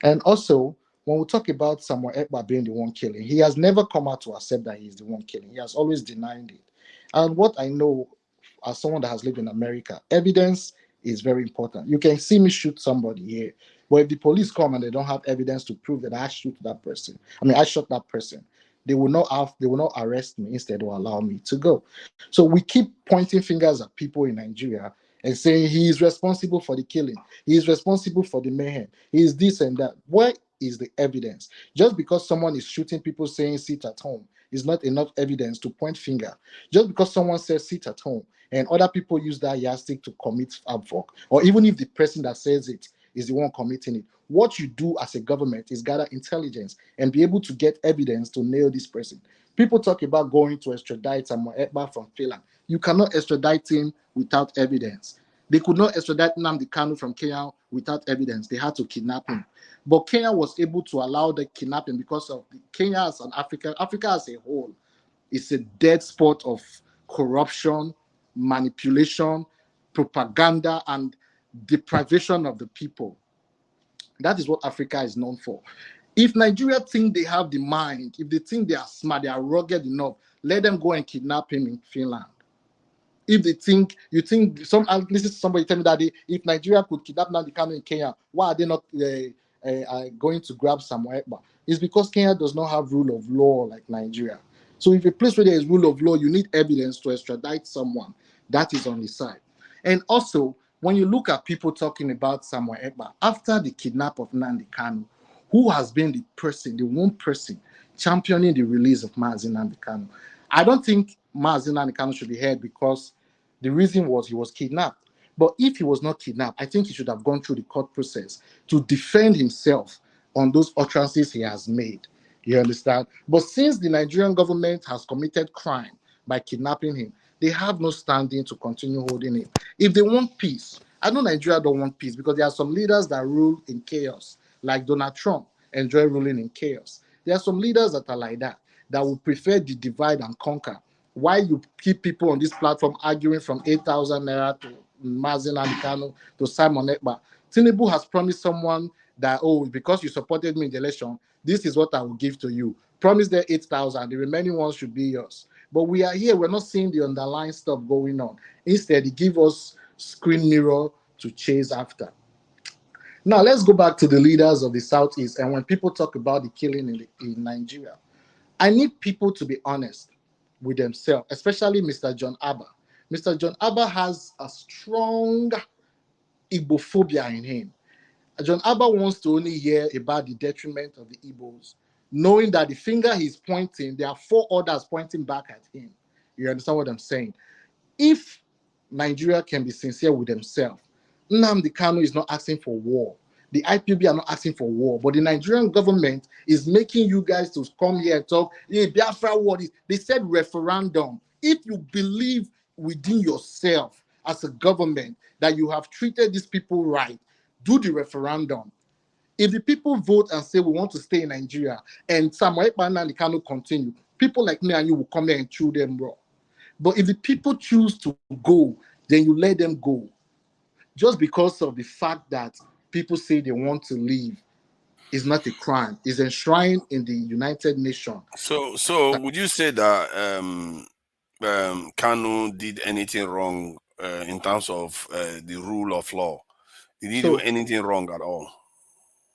And also, when we talk about Samuel Ekpa being the one killing, he has never come out to accept that he is the one killing. He has always denied it. And what I know, as someone that has lived in America, evidence is very important. You can see me shoot somebody here, but if the police come and they don't have evidence to prove that I shot that person, they will not arrest me. Instead, they will allow me to go. So we keep pointing fingers at people in Nigeria and saying he is responsible for the killing, he is responsible for the mayhem, he is this and that. Where is the evidence? Just because someone is shooting people saying sit at home is not enough evidence to point finger. Just because someone says sit at home and other people use that yardstick to commit havoc, or even if the person that says it is the one committing it, what you do as a government is gather intelligence and be able to get evidence to nail this person. People talk about going to extradite Samuel Ekpa from Finland. You cannot extradite him without evidence. They could not extradite Nnamdi Kanu from Kenya without evidence. They had to kidnap him. But Kenya was able to allow the kidnapping because of Kenya as an Africa as a whole is a dead spot of corruption, manipulation, propaganda, and deprivation of the people. That is what Africa is known for. If Nigeria think they have the mind, if they think they are smart, they are rugged enough, let them go and kidnap him in Finland. If they think, listen to somebody tell me that if Nigeria could kidnap Nnamdi Kanu in Kenya, why are they not going to grab Samuel Ekpa? It's because Kenya does not have rule of law like Nigeria. So if a place where there is rule of law, you need evidence to extradite someone that is on the side. And also, when you look at people talking about Samuel Ekpa, after the kidnap of Nnamdi Kanu, who has been the one person championing the release of Mazi Nnamdi Kanu? I don't think Mazi Nnamdi Kanu should be held because the reason was he was kidnapped. But if he was not kidnapped, I think he should have gone through the court process to defend himself on those utterances he has made. You understand? But since the Nigerian government has committed crime by kidnapping him, they have no standing to continue holding him. If they want peace, I know Nigeria don't want peace because there are some leaders that rule in chaos, like Donald Trump enjoy ruling in chaos. There are some leaders that are like that would prefer the divide and conquer. Why you keep people on this platform arguing from 8,000 naira to Mazi Nnamdi Kanu to Simon Ekpa? Tinubu has promised someone that, oh, because you supported me in the election, this is what I will give to you. Promise them 8,000. The remaining ones should be yours. But we are here. We're not seeing the underlying stuff going on. Instead, they give us screen mirror to chase after. Now, let's go back to the leaders of the Southeast. And when people talk about the killing in Nigeria, I need people to be honest with themselves, especially Mr. John Abba. Mr. John Abba has a strong Igbophobia in him. John Abba wants to only hear about the detriment of the Igbos, knowing that the finger he's pointing, there are 4 others pointing back at him. You understand what I'm saying? If Nigeria can be sincere with themselves, Nnamdi Kanu is not asking for war. The IPB are not asking for war, but the Nigerian government is making you guys to come here and talk, hey, Biafra war. They said referendum. If you believe within yourself as a government that you have treated these people right, do the referendum. If the people vote and say we want to stay in Nigeria and Samuel Ekpa and Nnamdi Kanu continue, people like me and you will come here and chew them raw. But if the people choose to go, then you let them go. Just because of the fact that people say they want to leave is not a crime. It's enshrined in the United Nations. So would you say that Kanu did anything wrong in terms of the rule of law? Did he do anything wrong at all?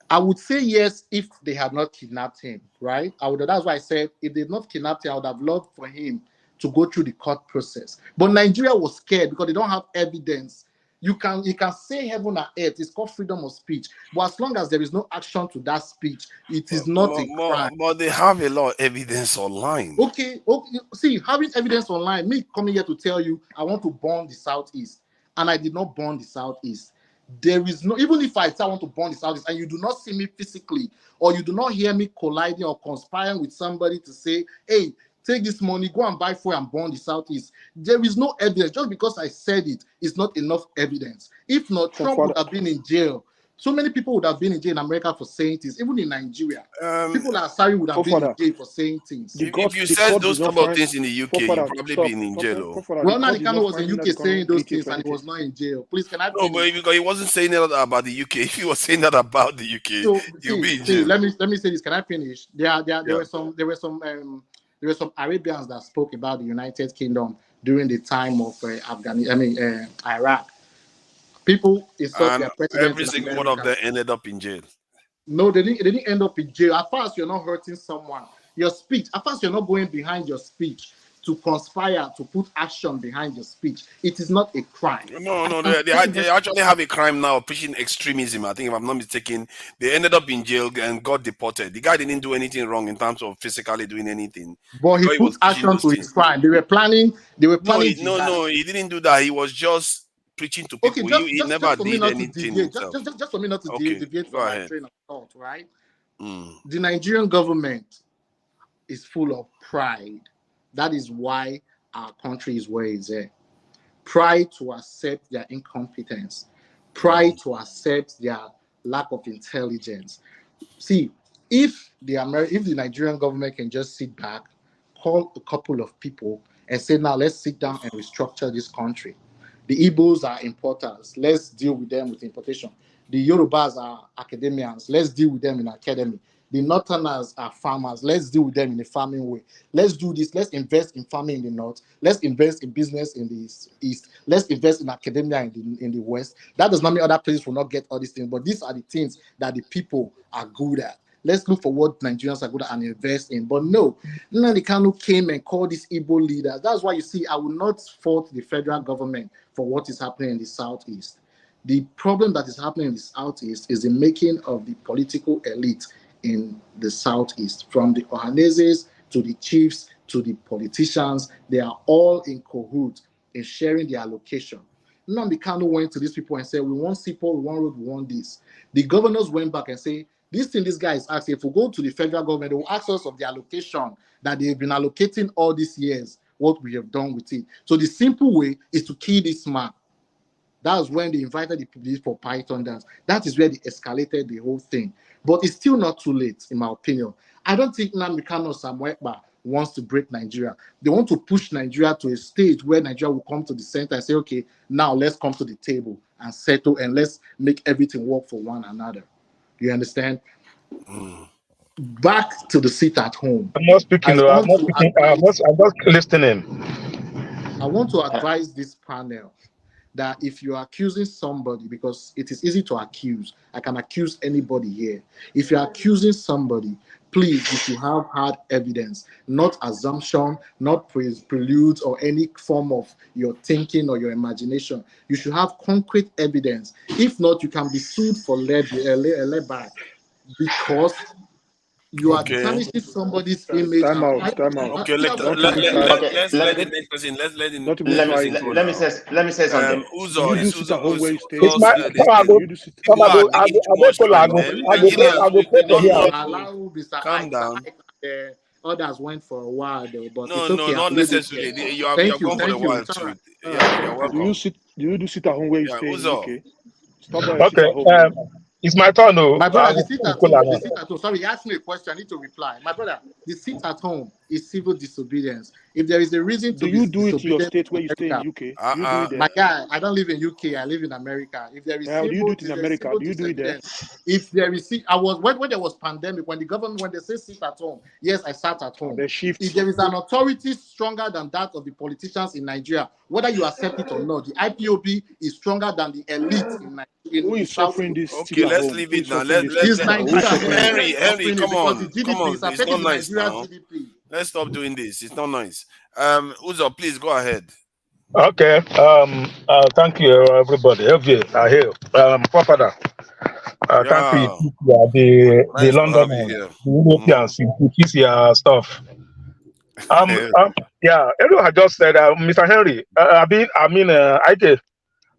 I would say yes if they had not kidnapped him, right? That's why I said if they had not kidnapped him, I would have loved for him to go through the court process. But Nigeria was scared because they don't have evidence. You can say heaven and earth. It's called freedom of speech. But as long as there is no action to that speech, it is not a crime. But they have a lot of evidence online. Okay. See, having evidence online, me coming here to tell you I want to burn the Southeast, and I did not burn the Southeast. There is no, even if I say I want to burn the Southeast and you do not see me physically, or you do not hear me colliding or conspiring with somebody to say, hey, take this money, go and buy fuel and burn the Southeast. There is no evidence. Just because I said it is not enough evidence. If not, Trump would have been in jail. So many people would have been in jail in America for saying things, even in Nigeria. People that are sorry would have been in jail for saying things. If you said those type of things in the UK, you'd probably be in jail. Well, Nnamdi Kanu was in UK saying those things and he was not in jail. Please, can I finish? No, but because he wasn't saying that about the UK. If he was saying that about the UK, he'll be in jail. Let me say this. Can I finish? There were some Arabians that spoke about the United Kingdom during the time of Iraq. People insult their president. Every single one of them ended up in jail. No, they didn't end up in jail. At first, you're not hurting someone. Your speech, at first, you're not going behind your speech to conspire, to put action behind your speech. It is not a crime. No, they actually have a crime now, preaching extremism. I think, if I'm not mistaken, they ended up in jail and got deported. The guy didn't do anything wrong in terms of physically doing anything. But he put action to his crime. They were planning. No, he didn't do that. He was just preaching to people. Okay, he never did anything himself. Just for me not to deviate from my train of thought, right? The Nigerian government is full of pride. That is why our country is where it's at. Pride to accept their incompetence. Pride to accept their lack of intelligence. See, if the Nigerian government can just sit back, call a couple of people and say, now let's sit down and restructure this country. The Igbos are importers. Let's deal with them with importation. The Yorubas are academians. Let's deal with them in academy. The Northerners are farmers. Let's deal with them in a farming way. Let's do this. Let's invest in farming in the North. Let's invest in business in the East. Let's invest in academia in the West. That does not mean other places will not get all these things, but these are the things that the people are good at. Let's look for what Nigerians are good at and invest in. But no, Nnamdi Kanu came and called these Igbo leaders. That's why you see, I will not fault the federal government for what is happening in the Southeast. The problem that is happening in the Southeast is the making of the political elite in the Southeast, from the Ohaneses to the chiefs to the politicians. They are all in cahoots in sharing the allocation. Nnamdi Kanu went to these people and said, we want SIPO, we want road, we want this. The governors went back and say, this thing this guy is asking, if we go to the federal government, they will ask us of the allocation that they've been allocating all these years, what we have done with it. So the simple way is to kill this man. That was when they invited the police for Python dance. That is where they escalated the whole thing. But it's still not too late, in my opinion. I don't think Nnamdi Kanu or Samuel Ekpa wants to break Nigeria. They want to push Nigeria to a stage where Nigeria will come to the center and say, okay, now let's come to the table and settle and let's make everything work for one another. You understand? Back to the seat at home. I'm not speaking. I'm just listening. I want to advise this panel that if you're accusing somebody, because it is easy to accuse, I can accuse anybody here. If you're accusing somebody, please, you should have hard evidence, not assumption, not preludes or any form of your thinking or your imagination. You should have concrete evidence. If not, you can be sued for libel because you are tarnishing somebody's image. Time out. Okay, let's let the next person. Let me say something. Uzo is Uzo. Calm down. Others went for a while though, but no, it's okay. not necessarily. You are gone for a while too. Yeah, you're welcome. Do you do sit at home where you stay? Uzo. Stop by sit at home. Okay, it's my turn. My brother, the seat at home. The seat at home. Sorry, you asked me a question. I need to reply. My brother, the seat at home is civil disobedience. If there is a reason to, do you do it in your state where you stay in UK? My guy, I don't live in UK. I live in America. If there is do you do it in America? Do you do it there? If there is, I was when there was pandemic, when the government, when they say sit at home, yes, I sat at home. If there is an authority stronger than that of the politicians in Nigeria, whether you accept it or not, the IPOB is stronger than the elite in Nigeria. Who is suffering this? Okay, let's leave it now. Let's Henry, come on. It's not nice now. Let's stop doing this. It's not nice. Uzo, please go ahead. Okay. Thank you, everybody. I hear. Father. Thank you. The London, the Europeans, you kiss your stuff. Yeah. Everyone had just said, Mr. Henry.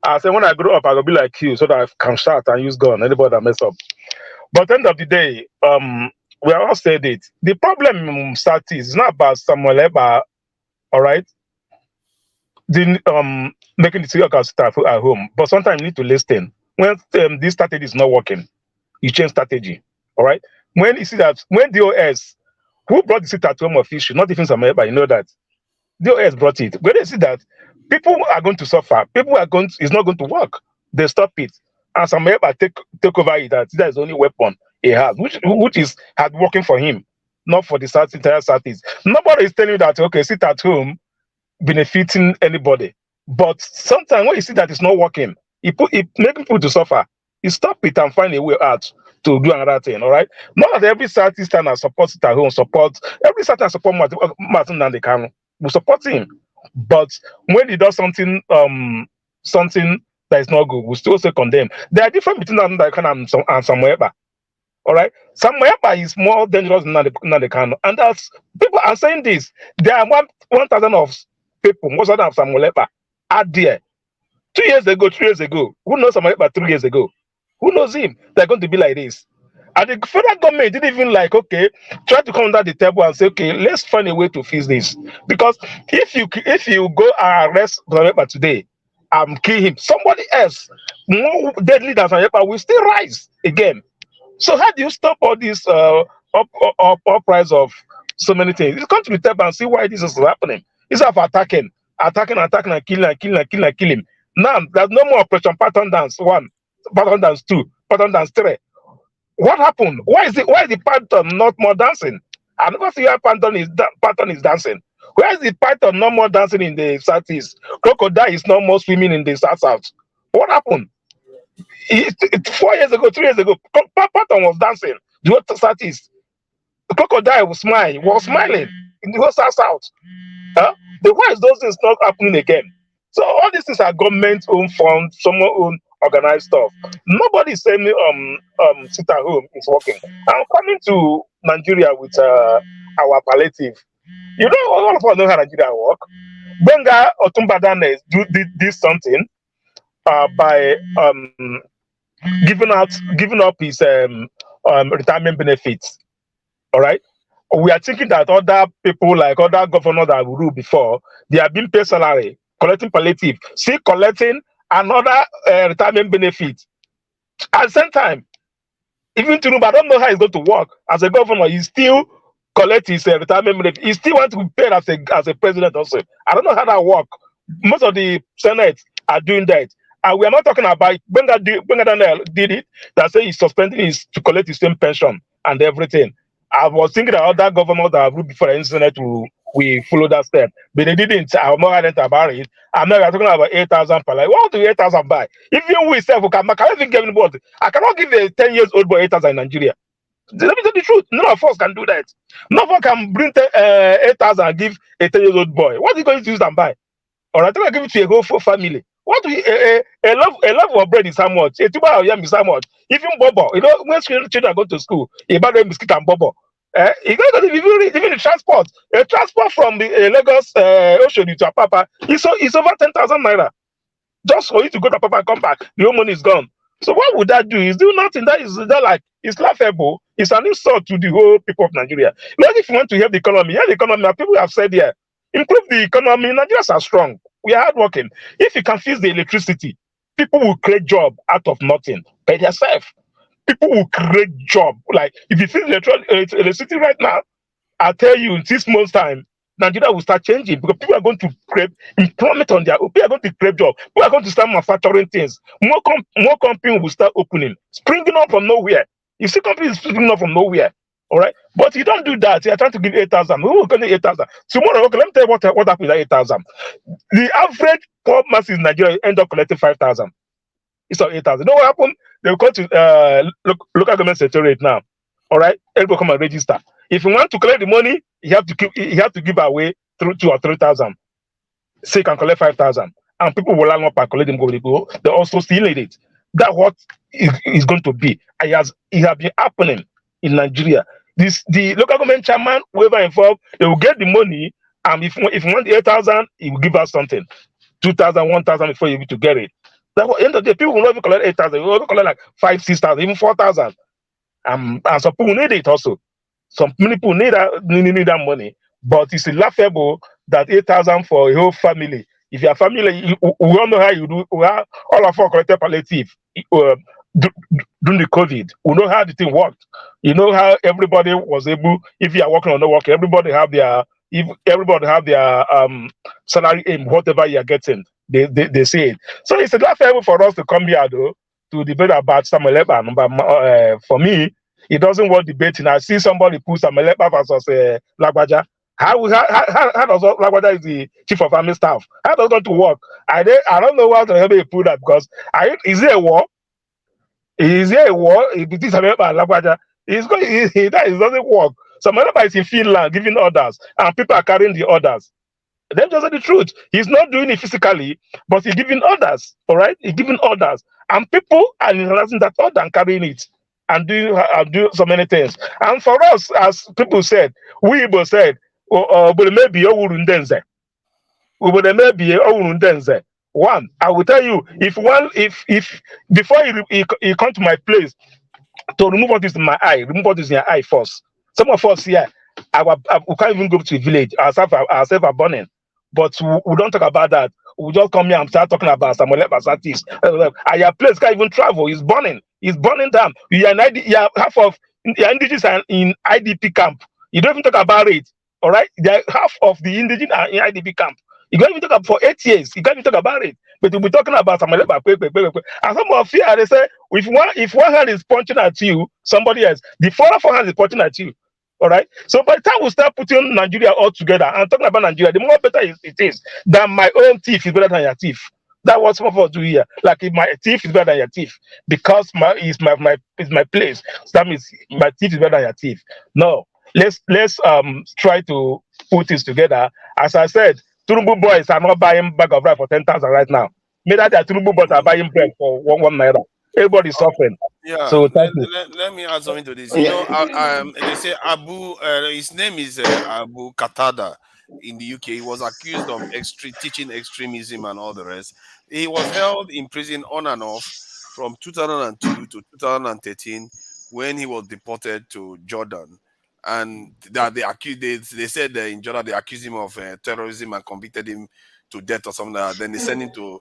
I said when I grow up, I will be like you, so that I can shout and use gun. Anybody that mess up. But at the end of the day, we all said it. The problem in Southeast is not about Samuel Ekpa, all right? Making the serious staff at home. But sometimes you need to listen. When this strategy is not working, you change strategy, all right? When you see that, when DOS, who brought the sit at home official, not even Samuel Ekpa, you know that. DOS brought it. When they see that, people are going to suffer. It's not going to work. They stop it. And Samuel Ekpa take over it. That is the only weapon he has, which is hard working for him, not for the entire Southeast. Nobody is telling you that, okay, sit at home, benefiting anybody. But sometimes when you see that it's not working, it make people to suffer. You stop it and find a way out to do another thing, all right? Not that every Southeasterner supports it at home, every Southeasterner support Martin Nnamdi Kanu. We support him. But when he does something that is not good, we still say condemn. There are difference between Nnamdi Kanu and Samuel Ekpa. All right, Samuel Ekpa is more dangerous than Nnamdi Kanu, and that's people are saying this. There are 1,000 of people, most of them Samuel Ekpa are there. 3 years ago, who knows Samuel Ekpa 3 years ago? Who knows him? They're going to be like this. And the federal government didn't even try to come under the table and say, okay, let's find a way to fix this. Because if you go and arrest Samuel Ekpa today and kill him, somebody else more deadly than Samuel Ekpa will still rise again. So how do you stop all this uprise of so many things? It's come to the table and see why this is happening. Instead of attacking and killing. Now there's no more Operation Pattern Dance 1, Pattern Dance 2, Pattern Dance 3. What happened? Why is the pattern not more dancing? I never see how pattern is dancing. Why is the pattern not more dancing in the Southeast? Crocodile is not more swimming in the South. What happened? 4 years ago, 3 years ago, pattern was dancing. the whole southeast. The crocodile was smiling in the whole south. Huh? The why is those things not happening again? So all these things are government owned funds, someone own organized stuff. Nobody is saying sit at home is working. I'm coming to Nigeria with our palliative. You know, all of us know how Nigeria work. Benga Otumbadane did something by giving up his retirement benefits. All right. We are thinking that other people, like other governors that we ruled before, they have been paid salary, collecting palliative, still collecting another retirement benefit. At the same time, even Tinubu, I don't know how it's going to work. As a governor, he still collect his retirement benefit. He still wants to be paid as a president also. I don't know how that works. Most of the Senate are doing that. And we are not talking about Benga Daniel did it, that say he's suspending his to collect his same pension and everything. I was thinking that other governors that have ruled before the Senate will follow that step, but they didn't. I'm not about it. I'm not talking about 8,000 per life. What do 8,000 buy? Even we self, I cannot even give anybody. I cannot give a 10-year-old boy 8,000 in Nigeria. Let me tell the truth. None of us can do that. None of us can bring 8,000 and give a 10-year-old boy. What are you going to use and buy? All right, I'm going to give it to a whole family. What do you, a love of bread is how much? A tuber of yam is how much? Even bobo, you know, when children go to school, you buy them biscuit and bobo. You got to even the transport. A transport from the Lagos Ocean to Apapa is over 10,000 naira. Just for you to go to Apapa and come back, the whole money is gone. So what would that do? Is do nothing. That is that like it's laughable. It's an insult to the whole people of Nigeria. Not if you want to help the economy. Yeah, the economy. People have said here, improve the economy. Nigerians are strong. We are hardworking. If you can fix the electricity, people will create job out of nothing by themselves. People will create job. Like if you fix the electricity right now, I tell you, in 6 months' time, Nigeria will start changing because people are going to create employment on their own. People are going to create job. People are going to start manufacturing things. More companies will start opening, springing up from nowhere. You see companies springing up from nowhere. All right, but you don't do that. You are trying to give 8,000. Who will get 8,000? Tomorrow, okay, let me tell you what happened with 8,000. The average poor masses in Nigeria end up collecting 5,000. It's not 8,000. You know what happened? They will go to local government secretariat now. All right, everybody come and register. If you want to collect the money, you have to give away 2,000 or 3,000. So you can collect 5,000, and people will line up and collect them. They also still need it. That's what is going to be. It has been happening in Nigeria. The local government chairman, whoever involved, they will get the money, and if you want 8,000, he will give us something, 2,000, 1,000 before you be to get it. At the end of the day, people will not even collect 8,000. They will collect like 5,000, 6,000, even 4,000. And some people need it also. Some people need that money, but it's laughable that 8,000 for a whole family. If your family, we all know how you do. All of us collected palliative during the COVID. We know how the thing worked. You know how everybody was able. If you are working or not working, everybody have their salary aim, whatever you are getting. They say it. So it's laughable for us to come here though to debate about Samuel Ekpa. But for me, it doesn't work debating. I see somebody put Samuel Ekpa versus Lagbaja. How does Lagbaja is the chief of army staff? How does that work? I don't know how to help you put that because is there a war? Is there a war between Samuel Ekpa and Lagbaja? It doesn't work. Samuel Ekpa is in Finland giving orders, and people are carrying the orders. That's just the truth. He's not doing it physically, but he's giving orders. All right, he's giving orders, and people are realizing that order and carrying it. And do so many things. And for us, as people said, we both said, but maybe one, I will tell you, if before you come to my place to remove what is in my eye, remove what is in your eye first. Some of us here, we can't even go to the village. Ourselves are burning, but we don't talk about that. We just come here and start talking about Samuel Ekpa. And your place can't even travel. It's burning. It's burning down. You are half of your indigenous are in IDP camp. You don't even talk about it. All right? Half of the indigenous are in IDP camp. You can't even talk about for 8 years. You can't even talk about it. But we'll be talking about Samuel Ekpa. And some of you, they say, if one hand is punching at you, somebody else, the other hand is punching at you. All right. So by the time we start putting Nigeria all together and talking about Nigeria, the more better it is that my own thief is better than your thief. That's what some of us do here. Like if my thief is better than your thief, because my place. So that means my thief is better than your thief. No, let's try to put this together. As I said, Tinubu boys are not buying bag of rice for 10,000 right now. Maybe that Tinubu boys are buying bread for one naira. Everybody's suffering. Yeah, So thank you. let me add something to this. You know, they say Abu, his name is Abu Qatada in the UK. He was accused of teaching extremism and all the rest. He was held in prison on and off from 2002 to 2013 when he was deported to Jordan. And that they said in Jordan they accused him of terrorism and convicted him to death or something like that. Then they sent him to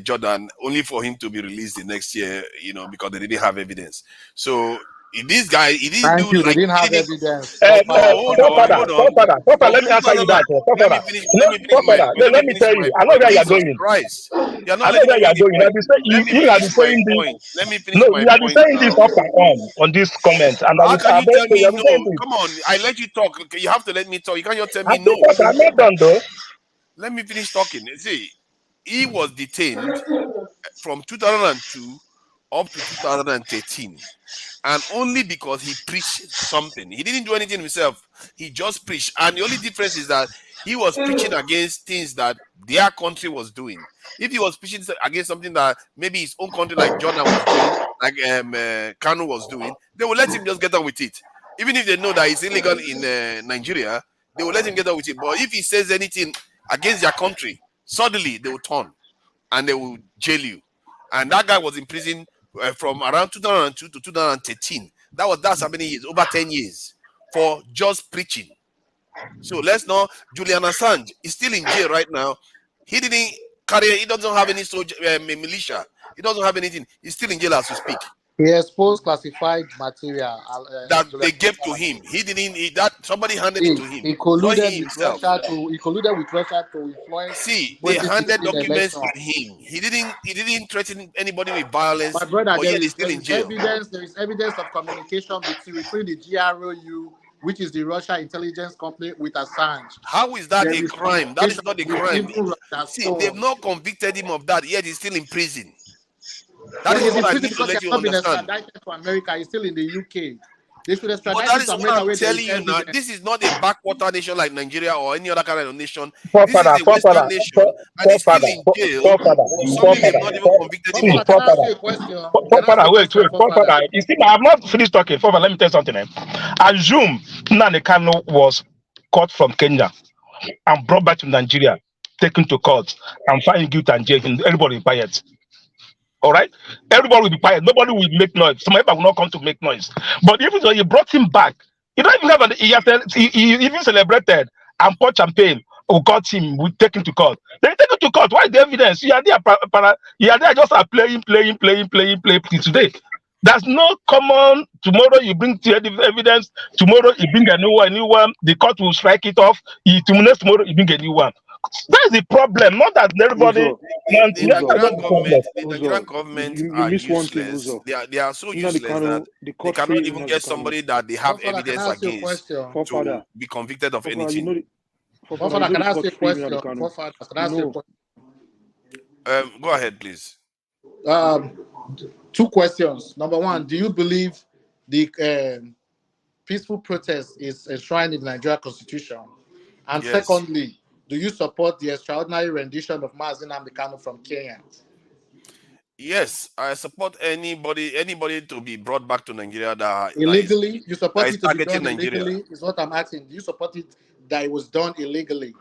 Jordan only for him to be released the next year, you know, because they didn't have evidence. So this guy, he didn't Thank do you. They like didn't have he didn't. evidence. No, hold on, hold on. Let me answer you that. Let me finish. Let me finish my. Let me tell my you. I know where you're Jesus going. Christ! You're not I know letting me where make you're the going. point. Let me You have been finish my saying point. this. Let me finish No, my you have been point saying this now. up and on this comment, and I How will can you about tell to. You me have been saying no? this. Come on, I let you talk. Okay, you have to let me talk. You can't just tell I me think no. that I'm not done though. Let me finish talking. See, he was detained from 2002 up to 2013. And only because he preached something. He didn't do anything himself. He just preached. And the only difference is that he was preaching against things that their country was doing. If he was preaching against something that maybe his own country, like Jordan, was doing, like Kanu was doing, they will let him just get on with it. Even if they know that it's illegal in Nigeria, they will let him get on with it. But if he says anything against their country, suddenly they will turn and they will jail you. And that guy was in prison from around 2002 to 2013. That's how many years? Over 10 years for just preaching. So let's know Julian Assange is still in jail right now. He didn't carry. He doesn't have any militia. He doesn't have anything. He's still in jail as we speak. He exposed classified material That they gave to him. He didn't. That somebody handed it to him. He Not colluded he with himself. Russia to influence See, they 2016 handed documents election. to him. He didn't threaten anybody with violence. My brother, But yet he's still in jail. there is evidence of communication between the GROU, which is the Russia intelligence company, with Assange. How is that There a is crime? That is communication not a with crime. even Russia. See, So, they've not convicted him of that, yet he's still in prison. That well, is he's in what I prison need to because he let has you not been understand. extradited to America. He's still in the UK. They should But extradite that him is to what America I'm where there telling is you now. evidence. This is not a backwater nation like Nigeria or any other kind of nation. This Forefather, is a Western nation, and he's still in jail for something they've not even convicted him of. Can I ask you a question? Can I ask you a Wait, question, Forefather. You see, I have not finished talking. Forefather, let me tell you something. Assume Nnamdi Kanu was caught from Kenya and brought back to Nigeria, taken to court, and found guilty and jailed. Everybody will be quiet. All right? Everybody will be quiet. Nobody will make noise. Somebody will not come to make noise. But even though you brought him back, you don't even have he even celebrated and poured champagne who got him, we take him to court. They take him to court. Why the evidence? You are there, you are there just playing today. There's no common. Tomorrow you bring the evidence. Tomorrow you bring a new one. The court will strike it off. Tomorrow you bring a new one. That's the problem. Not that everybody. The Nigerian government You are miss one thing, useless. Uzo. They are so Nnamdi useless Kanu, that the they court cannot free even Nnamdi get Kanu. somebody that they have Forefather, can I evidence ask you a against question? to be convicted of Forefather, anything. you know the Forefather, can I ask you a court free question? Nnamdi Kanu. Forefather, can I ask you a question? Go ahead, please. Two questions. Number one, do you believe the peaceful protest is enshrined in the Nigeria Constitution? And Yes. secondly, do you support the extraordinary rendition of Mazi Nnamdi Kanu from Kenya? Yes, I support anybody to be brought back to Nigeria that Illegally? You support is it to be targeting done Nigeria. illegally? Is what I'm asking. Do you support it that it was done illegally?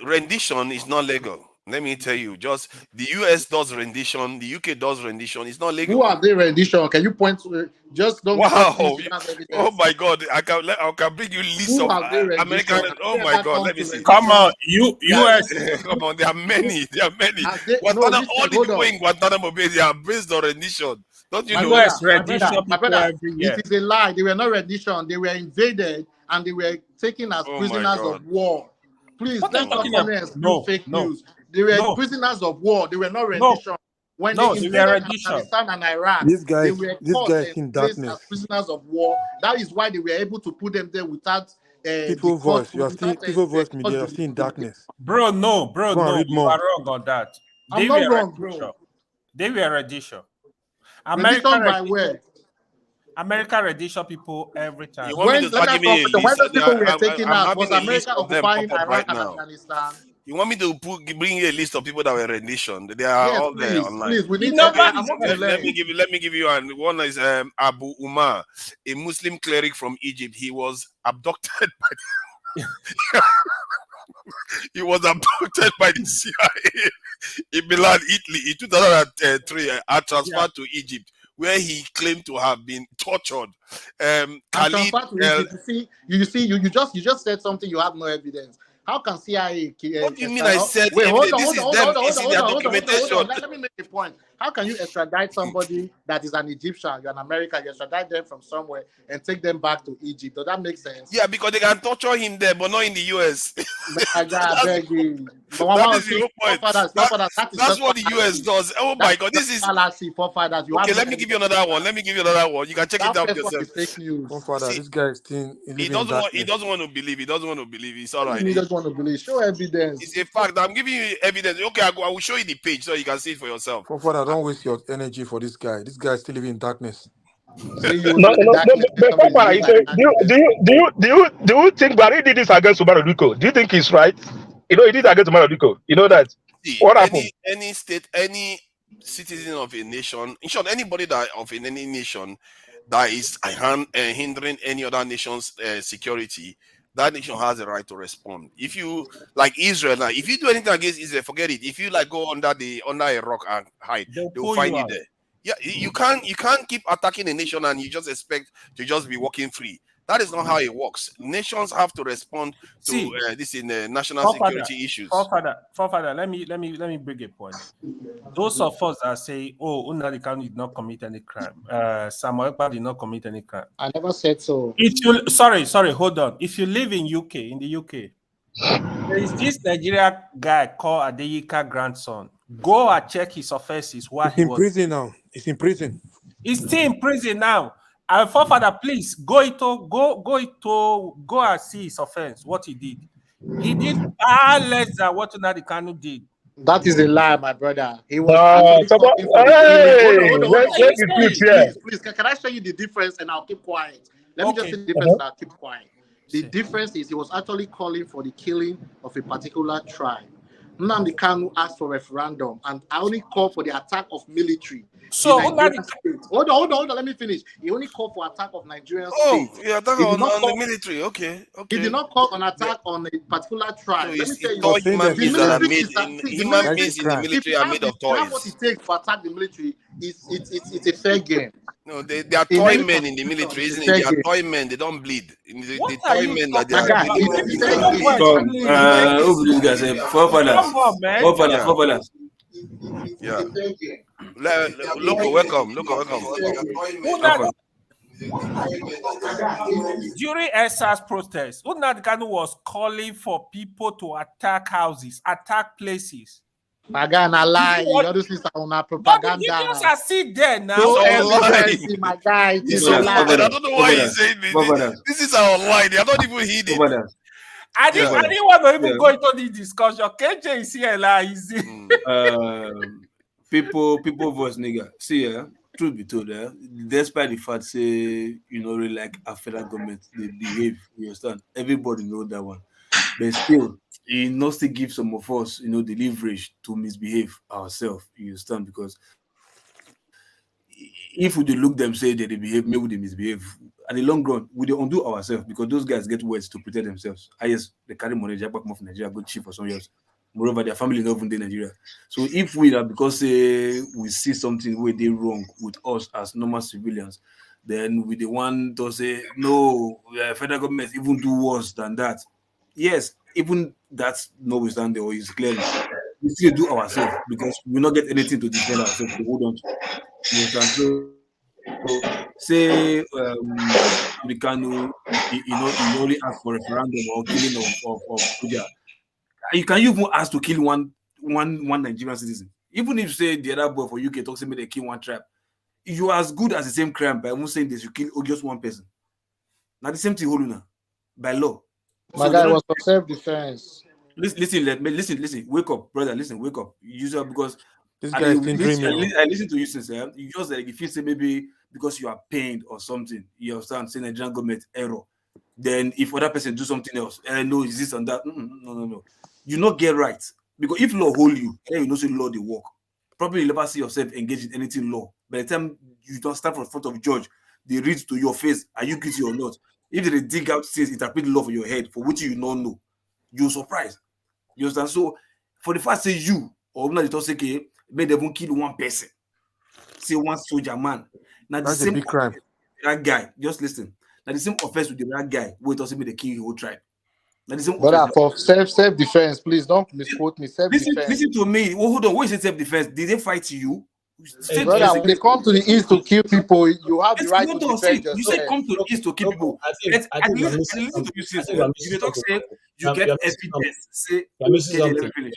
Rendition is not legal. Let me tell you, just the US does rendition, the UK does rendition. It's not legal. Who are they rendition? Can you point to just don't Wow! things you have evidence. Oh my God! I can bring you lists Who of have they American. rendition? Oh my God! Let me see. Come on, US. Come on, there are many. There are many. No, Guantanamo, listen, all the hold people on. in Guantanamo Bay, they are based on rendition. Don't you My know? brother, my brother, it is a lie. They were not rendition. They were invaded and they were taken as Oh my prisoners God. of war. Please, What are let's you not talking come about? here and spew fake news. They were no. prisoners of war. They were not No. rendition. When No, they they were invaded rendition. Afghanistan and Iraq, This guy they were is caught and in placed darkness. as prisoners of war. That is why they were able to put them there without Peaceful the court, voice. You are still peaceful voice media. You're still in darkness. Bro, no, Go and read you more. are wrong on that. I'm not wrong, bro. They were rendition. Rendition by where? America rendition people every time. You want me to start giving you a when list? those people were taken I'm out, was having a list America of them occupying pop up Iraq right and now. Afghanistan? You want me to bring you a list of people that were rendition? They are Yes, all there online. please. We need. Okay, I want to let learn. me give you one is Abu Umar, a Muslim cleric from Egypt. He was abducted by he was abducted by the CIA in Milan, Italy in 2003 and transferred to Egypt, where he claimed to have been tortured. Khalid, You just said something you have no evidence. How can CIA? What do you mean? I said wait, hold on. Let me make a point. How can you extradite somebody that is an Egyptian? You're an American. You extradite them from somewhere and take them back to Egypt. Does that make sense? Yeah, because they can torture him there, but not in the US. I beg you. That is the whole point. That's what the US does. Oh my God, this is fallacy. Forefathers. Okay, let me give you another one. You can check it out yourself. Fake news. Forefather, this guy is still He doesn't want to believe. He doesn't want to believe. It's all right. He doesn't want to believe. Show evidence. It's a fact. I'm giving you evidence. Okay, I will show you the page so you can see it for yourself. Forefather, don't waste your energy for this guy. This guy is still living in darkness. Do you think Barry did this against Umaruduko? Do you think he's right? He did against Umaruduko. You know that. What happened? Any state, any citizen of a nation, in short, anybody that of any nation that is hindering any other nation's security, that nation has a right to respond. If you like Israel now, if you do anything against Israel, forget it. If you like go under a rock and hide, they'll find you there. Yeah, you can't keep attacking a nation and you just expect to just be walking free. That is not how it works. Nations have to respond to this in national security issues. Forefather, let me bring a point. Those of us that say, "Oh, Nnamdi Kanu did not commit any crime," Samuel Ekpa did not commit any crime. I never said so. Sorry, hold on. If you live in the UK, there is this Nigerian guy called Adeyika grandson. Go and check his offenses. He's in prison now. He's in prison. He's still in prison now. And forefather, please go and see his offense. What he did. He did far less than what Nnamdi Kanu did. That is a lie, my brother. He was please. Can I show you the difference and I'll keep quiet? Let me just say the difference and I'll keep quiet. The difference is he was actually calling for the killing of a particular tribe. Nnamdi Kanu asked for referendum, and I only called for the attack of military. So hold on, let me finish. He only called for attack of Nigerian state. Yeah, attack on the military. Okay. He did not call on attack on a particular tribe. Let me tell you, human beings in the military are made of toys. What it takes to attack the military it's a fair game. No, they are toy men in the military, isn't it? They are toy men. They don't bleed. The toy men that they are. Forefathers. Yeah. Loco, welcome. During ESA's protest, Nnamdi Kanu was calling for people to attack houses, attack places. My guy, I lie. You always listen on our propaganda. You just are sitting there now. My guy, it's a lie. I don't know why he's saying this. This is our line. I don't even hear it. I didn't want to even go into the discussion. KJ is here, like, people voice nigga. See, truth be told, despite the fact say really like a federal government they behave, you understand? Everybody know that one, but still, it still give some of us, the leverage to misbehave ourselves. You understand? Because if we look them say that they behave, maybe they misbehave. At the long run, we undo ourselves because those guys get words to protect themselves. They carry money, jack back from Nigeria, go cheap for some years. Moreover, their family not even in Nigeria. So if we because we see something where they wrong with us as normal civilians, then we the one to say no, federal government even do worse than that. Yes, even that's notwithstanding, or is clearly we still do ourselves because we not get anything to defend ourselves to hold on to. You understand? So say we can only ask for referendum or killing of Puja. You can even ask to kill one Nigerian citizen. Even if say the other boy for UK talks about they kill one tribe, you are as good as the same crime by almost saying this you kill just one person. Now the same thing Holuna by law. My guy was for self-defense. Listen. Wake up, brother. Listen, wake up. Use up because This guy is still dreaming. I listen to you since you just like if you say maybe because you are pained or something, you understand saying Nigerian government error. Then if other person do something else, no, is this and that? No. You not get right because if law hold you, then you know say law they work. Probably you never see yourself engaged in anything law. By the time you don't stand in front of judge, they read to your face, are you guilty or not? If they dig out things, interpret law for your head for which you don't know, you're surprised. You understand? So for the fact say you or not, you say okay, may they won't kill one person, say one soldier man. Now the That's a same big crime. that guy, just listen. Now the same offense with the that guy, wait also me the kill the whole tribe. Now the same But offense. for self-defense, please don't misquote me. Self-defense. Listen to me. Oh, hold on. What is self-defense? Did they fight you? Brother, when they come to the east to kill people, you have the right to defend yourself. You said come to the east to kill people. I listen to you since you don't say you get evidence. Say KJ, let me finish.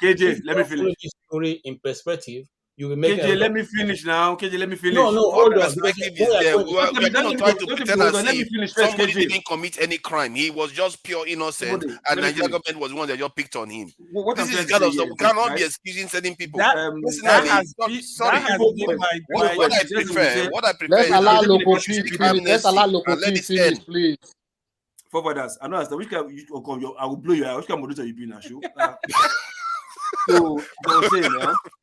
KJ, let me finish. This story in perspective, you will make KJ, let me finish now. KJ, let me finish. No, hold on. Perspective is there. We're going to try to pretend as if somebody didn't commit any crime. He was just pure innocent, and Nigerian government was the one that just picked on him. This is kind of stuff. We cannot be excusing certain people. Personally, what I prefer let's allow local people. Let's allow local people finish, please. Forwarders, I know as which kind I will blow your eye. Which kind of moderator you be in a show? So I was saying,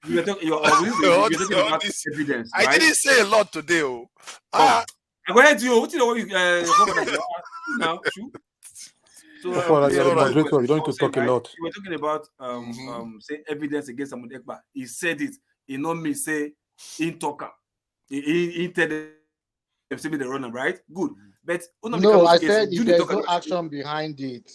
you're talking about evidence. I didn't say a lot today. I go ahead to you. What you know? Now, so you're moderator. You don't need to talk a lot. You were talking about say evidence against Ekpa Ekpa. He said it. He not me say in talker. He tell them say me the runner, right? Good. But no, I said if there's no action behind it.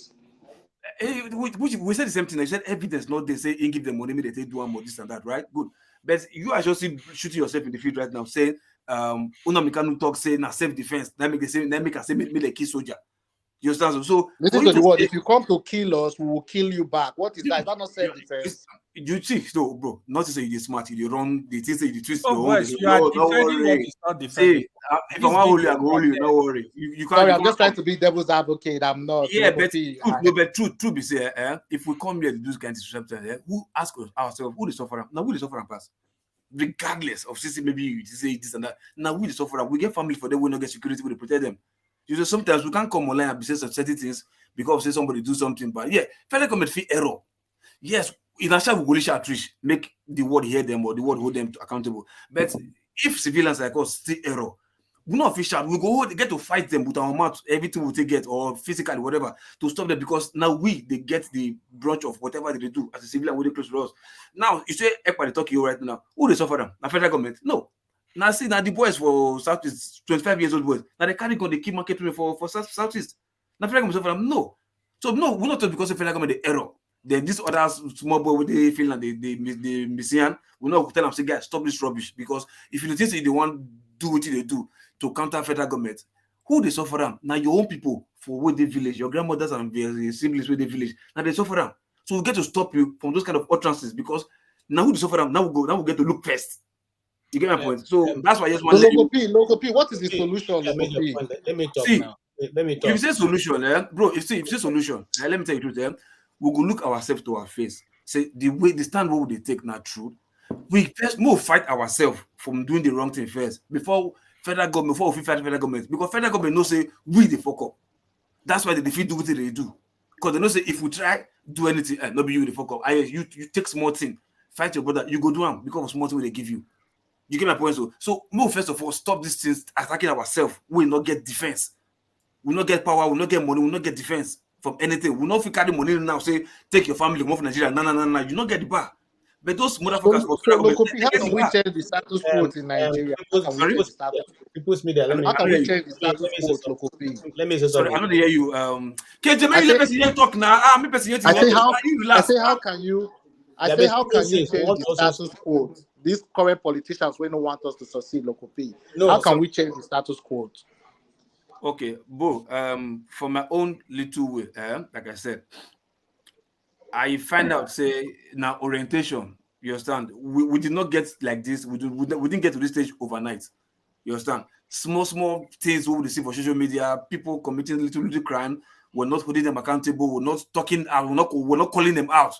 We said the same thing. I said evidence, not they say in give them money, they take do one more this and that, right? Good. But you are just shooting yourself in the feet right now, saying Unamikanu talk say na self-defense. That make me the key soldier. You understand? So listen to the word. If you come to kill us, we will kill you back. What is that? Is that not self-defense? You see, no, bro. Not to say you're smart, you run, they think say you twist your own. Don't worry. Say, if I want to hold you, I go hold you. Don't worry. You can't. Sorry, I'm just trying to be devil's advocate. I'm not. Yeah, but truth be said, if we come here to do this kind of something, who ask ourselves who the sufferer? Now who the sufferer pass? Regardless of CC, maybe you say this and that. Now who the sufferer? We get family for them. We not get security. We protect them. You know, sometimes we can't come online and say certain things because say somebody do something, but yeah, federal government feel error. Yes, in a shall we make the word hear them or the word hold them accountable. But if civilians like us still error, we not official, we go get to fight them with our mouth, everything we take get or physically, whatever, to stop them because now they get the brunt of whatever they do as a civilian when they close to us. Now you say Ekpa they talk to you right now. Who they suffer them? The federal government? No. Now see now the boys for Southeast, 25 years old boys. Now they carry gun, they keep market for Southeast. Now federal government suffer them? No. So no, we're not talking because the federal government the error. Then this other small boy with the Finland, they Messian, we not tell them say guys stop this rubbish because if you think they want do what they do to counter federal government, who they suffer them? Now your own people for where they village, your grandmothers and your siblings where they village, now they suffer them. So we get to stop you from those kind of utterances because now who they suffer them? Now we get to look first. You get my point? So that's why I just want to Local P, what is the solution? Let me talk now. Let me talk. If you say solution, bro, if you say solution, let me tell you the truth, we go look ourselves to our face. Say the stand what they take not true. We first move fight ourselves from doing the wrong thing first before federal government, before we fight federal government. Because federal government knows say we the fuck up. That's why they defeat do what they do. Because they know say if we try do anything, not be you the fuck up. You take small thing, fight your brother, you go do them because of small thing they give you. You get my point? So move first of all, stop these things attacking ourselves. We will not get defense. We will not get power, we will not get money, we will not get defense from anything. We will not carry money now, say, take your family, move to Nigeria. No. You not get the bar. But those motherfuckers how can we change the status quo in Nigeria? How can we change the status quo? Let me say sorry, I don't hear you. KJ, let me talk now. I say how can you change the status quo? These current politicians will not want us to succeed, Local P. How can we change the status quo? Okay, Bo, for my own little way, like I said, I find out, say, now orientation, you understand? We did not get like this, we didn't get to this stage overnight. You understand? Small things we will see for social media, people committing little crime, We're not holding them accountable. We're not talking. We're not calling them out.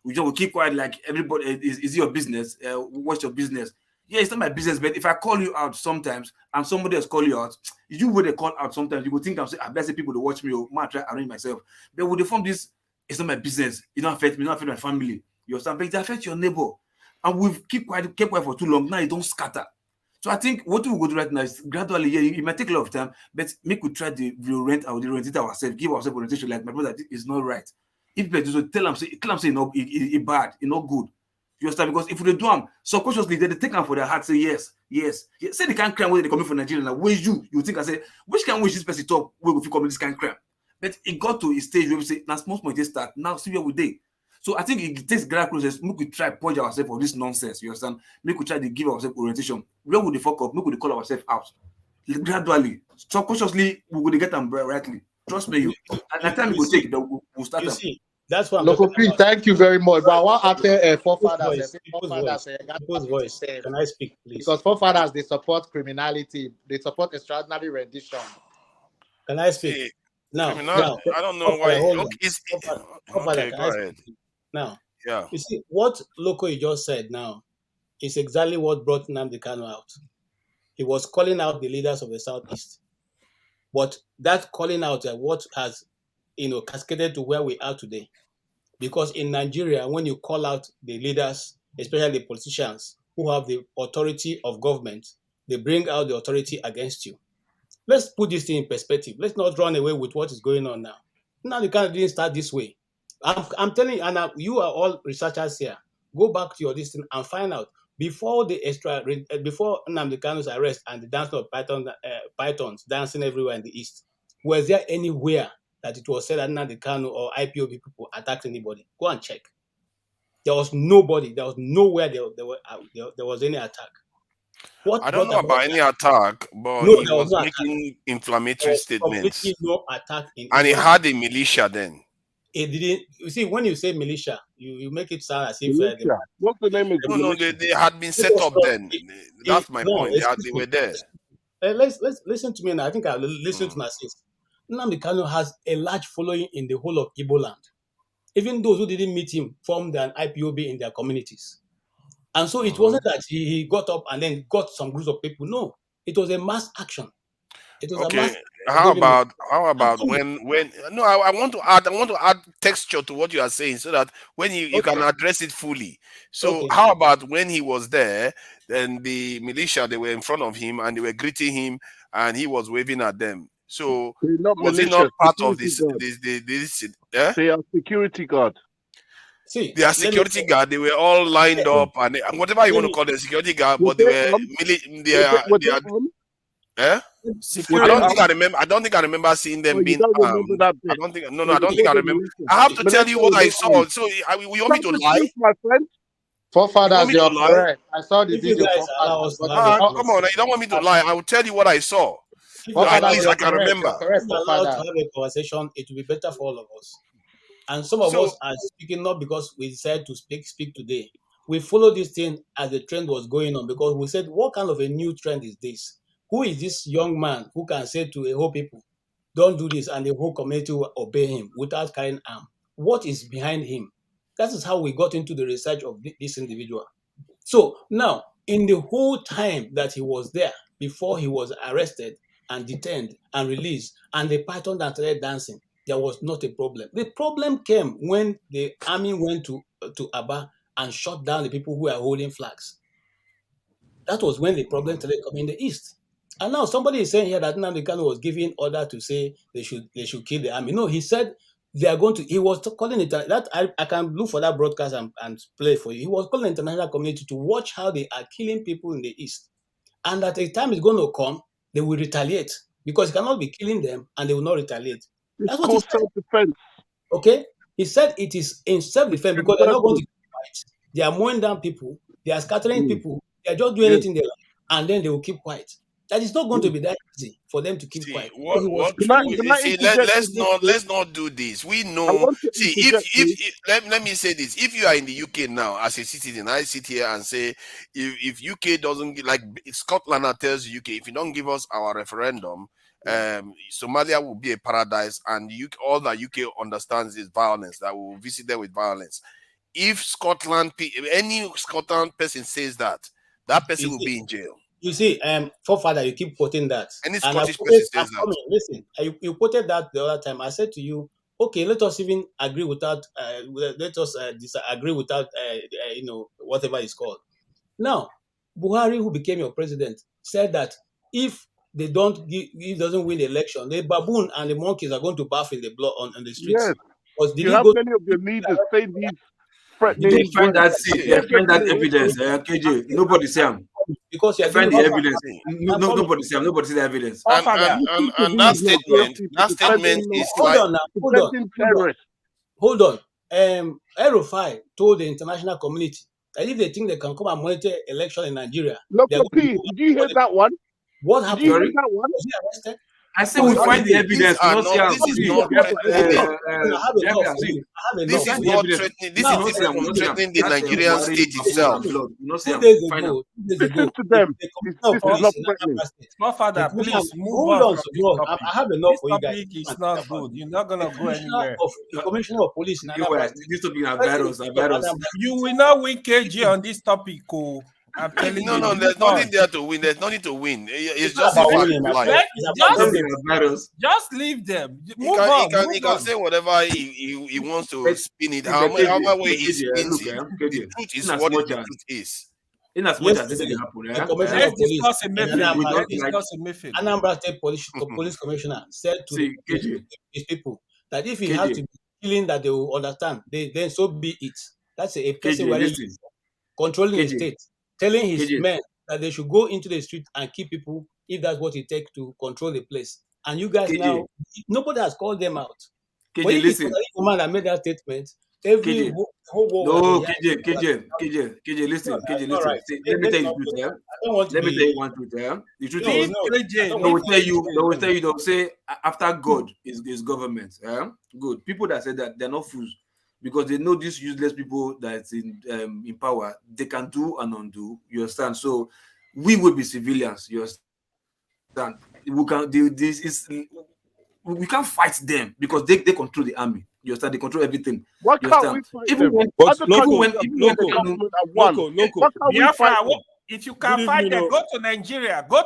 We just will keep quiet like everybody. Is it your business? What's your business? Yeah, it's not my business. But if I call you out sometimes and somebody else call you out, you would call out sometimes. You would think I'm saying, I better say people to watch me or man try arrange myself. But would they form this? It's not my business. It don't affect me. It don't affect my family. You understand? But it affects your neighbor. And we've kept quiet for too long. Now it don't scatter. So I think what we go do right now is gradually, yeah, it might take a lot of time, but make we try to reorient it ourselves, give ourselves orientation. Like my brother, is not right. If people do tell them say no, it bad, it's not good. You understand? Because if they do them subconsciously, they take them for their heart, say yes. Say they can't crime when they come from Nigeria. Like where you think I say which can wish this person talk where we feel come this kind of crime. But it got to a stage where we say now small just start now see where we day. So I think it takes gradual process. Make we try purge ourselves of this nonsense. You understand? Make we try to give ourselves orientation. Where would they fuck up? Make we call ourselves out gradually, subconsciously. We will get them rightly. Trust me, and the time it will take, we'll start. You see, that's what I'm Local talking about. thank you very much. But what after forefathers, People's voice. Can I speak, please? Because forefathers they support criminality, they support extraordinary rendition. Can I speak? Now, I don't know why. Okay, go ahead. Now, yeah. You see, what Loco you just said now is exactly what brought Nnamdi Kanu out. He was calling out the leaders of the Southeast. But that calling out what has, cascaded to where we are today. Because in Nigeria, when you call out the leaders, especially the politicians who have the authority of government, they bring out the authority against you. Let's put this thing in perspective. Let's not run away with what is going on now. Now the Kanu didn't start this way. I'm telling you, and you are all researchers here. Go back to your distance and find out before Nnamdi Kanu's arrest and the dancing of pythons dancing everywhere in the East. Was there anywhere that it was said that Nnamdi Kanu or IPOB people attacked anybody? Go and check. There was nobody. There was nowhere there was any attack. I don't know about any attack, but he was making inflammatory statements. No attack and he had a militia then. It didn't. You see, when you say militia, you make it sound as if what's the name of no, they had been set up then. That's my point. They were there. Let's listen to me now. I think I'll listen to my sis. Nnamdi Kanu has a large following in the whole of Igbo land. Even those who didn't meet him formed an IPOB in their communities. And so it wasn't that he got up and then got some groups of people. No, it was a mass action. It was a mass. How about when no, I want to add texture to what you are saying so that when you can address it fully. So how about when he was there, then the militia, they were in front of him and they were greeting him and he was waving at them. So was he not part of this? They are security guard. See, they are security guard. They were all lined up and whatever you want to call them, security guard, but they were I don't think I remember seeing them being armed. I don't think I remember. I have to tell you what I saw. So you want me to lie? My friend? Forefathers, you're correct. I saw the video. Come on, you don't want me to lie. I will tell you what I saw. At least I can remember. If we're allowed to have a conversation, it will be better for all of us. And some of us are speaking not because we decided to speak today. We followed this thing as the trend was going on because we said, what kind of a new trend is this? Who is this young man who can say to a whole people, don't do this, and the whole community will obey him without carrying arm? What is behind him? That is how we got into the research of this individual. So now, in the whole time that he was there, before he was arrested and detained and released, and the python that started dancing, there was not a problem. The problem came when the army went to Aba and shot down the people who were holding flags. That was when the problem started coming in the East. And now somebody is saying here that Nnamdi Kanu was giving order to say they should kill the army. No, he said they are going to. He was calling it that. I can look for that broadcast and play for you. He was calling the international community to watch how they are killing people in the East, and that a time is going to come they will retaliate because he cannot be killing them and they will not retaliate. That's what he said. Self-defense. Okay, he said it is in self-defense because they're not going to fight. They are mowing down people. They are scattering people. They are just doing anything they like, and then they will keep quiet. That is not going to be that easy for them to keep quiet. Let's not do this. We know. See, if let me say this: if you are in the UK now as a citizen, I sit here and say, if UK doesn't like Scotland tells UK, if you don't give us our referendum, Somalia will be a paradise, and all that UK understands is violence, that we will visit them with violence. If any Scotland person says that person will be in jail. You see, forefather, you keep quoting that. Any And Scottish person says that. Listen, you quoted that the other time. I said to you, okay, let us even agree without, let us disagree without, whatever it's called. Now, Buhari, who became your president, said that if he doesn't win the election, the baboon and the monkeys are going to bath in the blood on the streets. Yes. You have many of your leaders say these threatening. They find that evidence, KJ. Nobody say them. Because you find the evidence. Nobody say them. Nobody see the evidence. And that statement is like... Hold on. El-Rufai told the international community that if they think they can come and monitor election in Nigeria... Local P, did you hear that one? What happened? Did you hear that one? Was he arrested? I said we find the evidence. This is not threatening the Nigerian state itself. 2 days ago, listen to them. This is not threatening. Father, please move on. I have enough for you guys. It's not good. You're not gonna go anywhere. The commissioner of police in Anambra State. You will not win KG on this topic, I'm telling you. No, there's nothing there to win. There's nothing to win. It's just a fact. Just leave them. He can say whatever he wants to spin it. However way he spins it. The truth is what the truth is. In as much as this is happening, let's discuss a method. Anambra State Police Commissioner said to his people that if he has to be killing, that they will understand, then so be it. That's a person controlling the state, telling his men that they should go into the street and kill people if that's what it takes to control the place. And you guys now, nobody has called them out. When listen, the woman that made that statement, every whole world. KJ, listen. Right. Let me tell you the truth. Let me tell you one truth. The truth is, they will tell you, they'll say after God is government. Good. People that say that, they're not fools. Because they know these useless people that's in power, they can do and undo. You understand? So we will be civilians. You understand? We can't fight them because they control the army. You understand? They control everything. What can't we fight them? If you can fight them, go to Nigeria. Go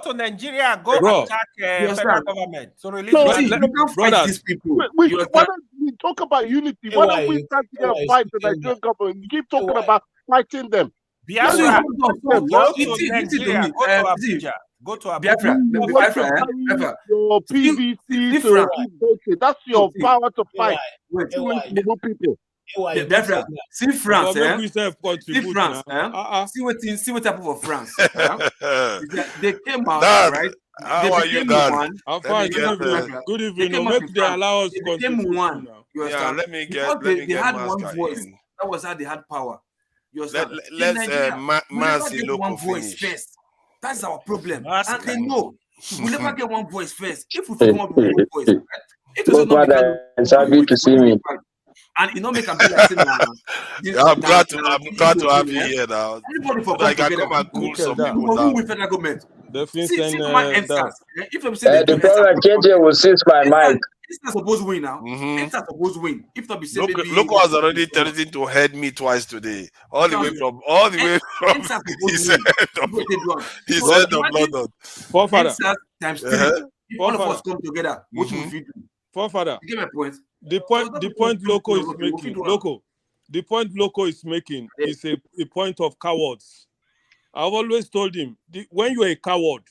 attack federal government. So you can't fight these people. Why don't we talk about unity? Why don't we start to fight the Nigerian government? You keep talking about fighting them. Biafra, go to Nigeria. Go to Abuja. Your PVC, that's your power to fight. People. Biafra, see France, see what happened for France. They came out, right? How are you, Dad? I'm fine. Good evening. Make they allow us to continue. Yeah, let me get they had one voice. That was how they had power. Let's Mansi Loco finish. First. That's our problem. And they know we'll never get one voice first. If we come up with one voice, right? It doesn't it's happy to see me. And you know, make a be like I'm glad to have you here now. Anybody for I can come and cool some people down. With federal government. The problem KJ will seize my mic. It's not supposed to win now. It's not supposed to win. If not be said, Loco has already threatened to head me twice today. All the way from his head of London. Forefather. Times 3. If all of us come together, what will we do? Forefather. You get my point? The point Loco is making. The point Loco is making is a point of cowards. I've always told him, when you're a coward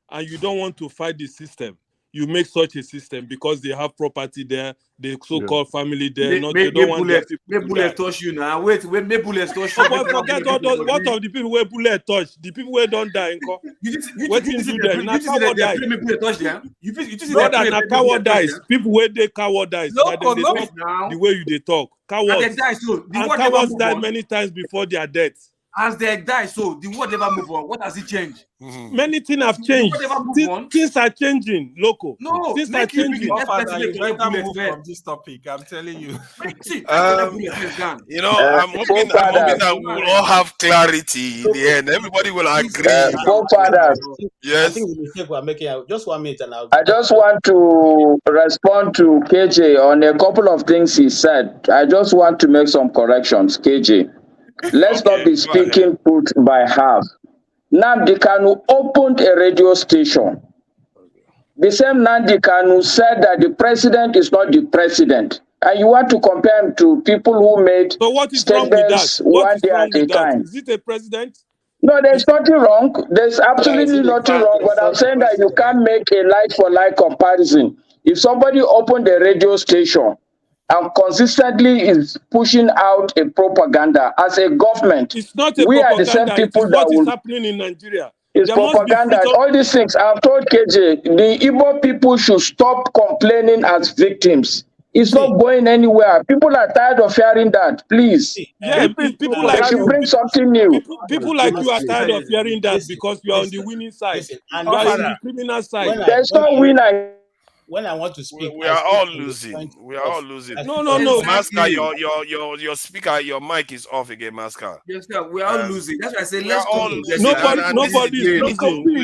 and you don't want to fight the system, you make such a system because they have property there, the so-called family there. They don't want their people. May bullet touch you now. Wait, may bullet touch you. But forget all those. What of the people where bullet touch? The people where don't die. What you do there? Now coward dies. Brother, now coward dies. People where they coward dies. The way you they talk, cowards. And cowards died many times before their death. As they die, so the world never move on. What has it changed? Many things have The changed. world never move on. Things are changing, local. No, Things are make you bring changing. the next person You to collect better bullet move first. from this topic. I'm telling you. See, collect bullet first, Gan. You know, I'm hoping that we will all have clarity in the end. Everybody will agree. Forefathers, I Yes. think the mistake we're making. Just 1 minute, and I'll. I just want to respond to KJ on a couple of things he said. I just want to make some corrections, KJ. Let's not be speaking truth by half. Nnamdi Kanu opened a radio station. The same Nnamdi Kanu said that the president is not the president. And you want to compare him to people who made So what is wrong with that? statements What one is day wrong at a with that? time. Is it a president? No, there's nothing wrong. There's absolutely nothing wrong. But I'm saying that you can't make a like-for-like comparison. If somebody opened a radio station and consistently is pushing out a propaganda as a government, It's not a we are the same propaganda. It people is that what is will. happening in Nigeria. It's There must be propaganda. freedom. All these things. I've told KJ, the Igbo people should stop complaining as victims. It's not going anywhere. People are tired of hearing that. Please. Yeah, people like They should you. bring something new. People like you are tired of hearing that because you are on the winning side. Listen, You are in the criminal side. There's no winner. When I want to speak, We I are speak all from the losing. point We are all losing. No. Masker, your speaker, your mic is off again, Masker. Yes, sir. We are all losing. That's why I say We let's are all come losing. together. Nobody is losing.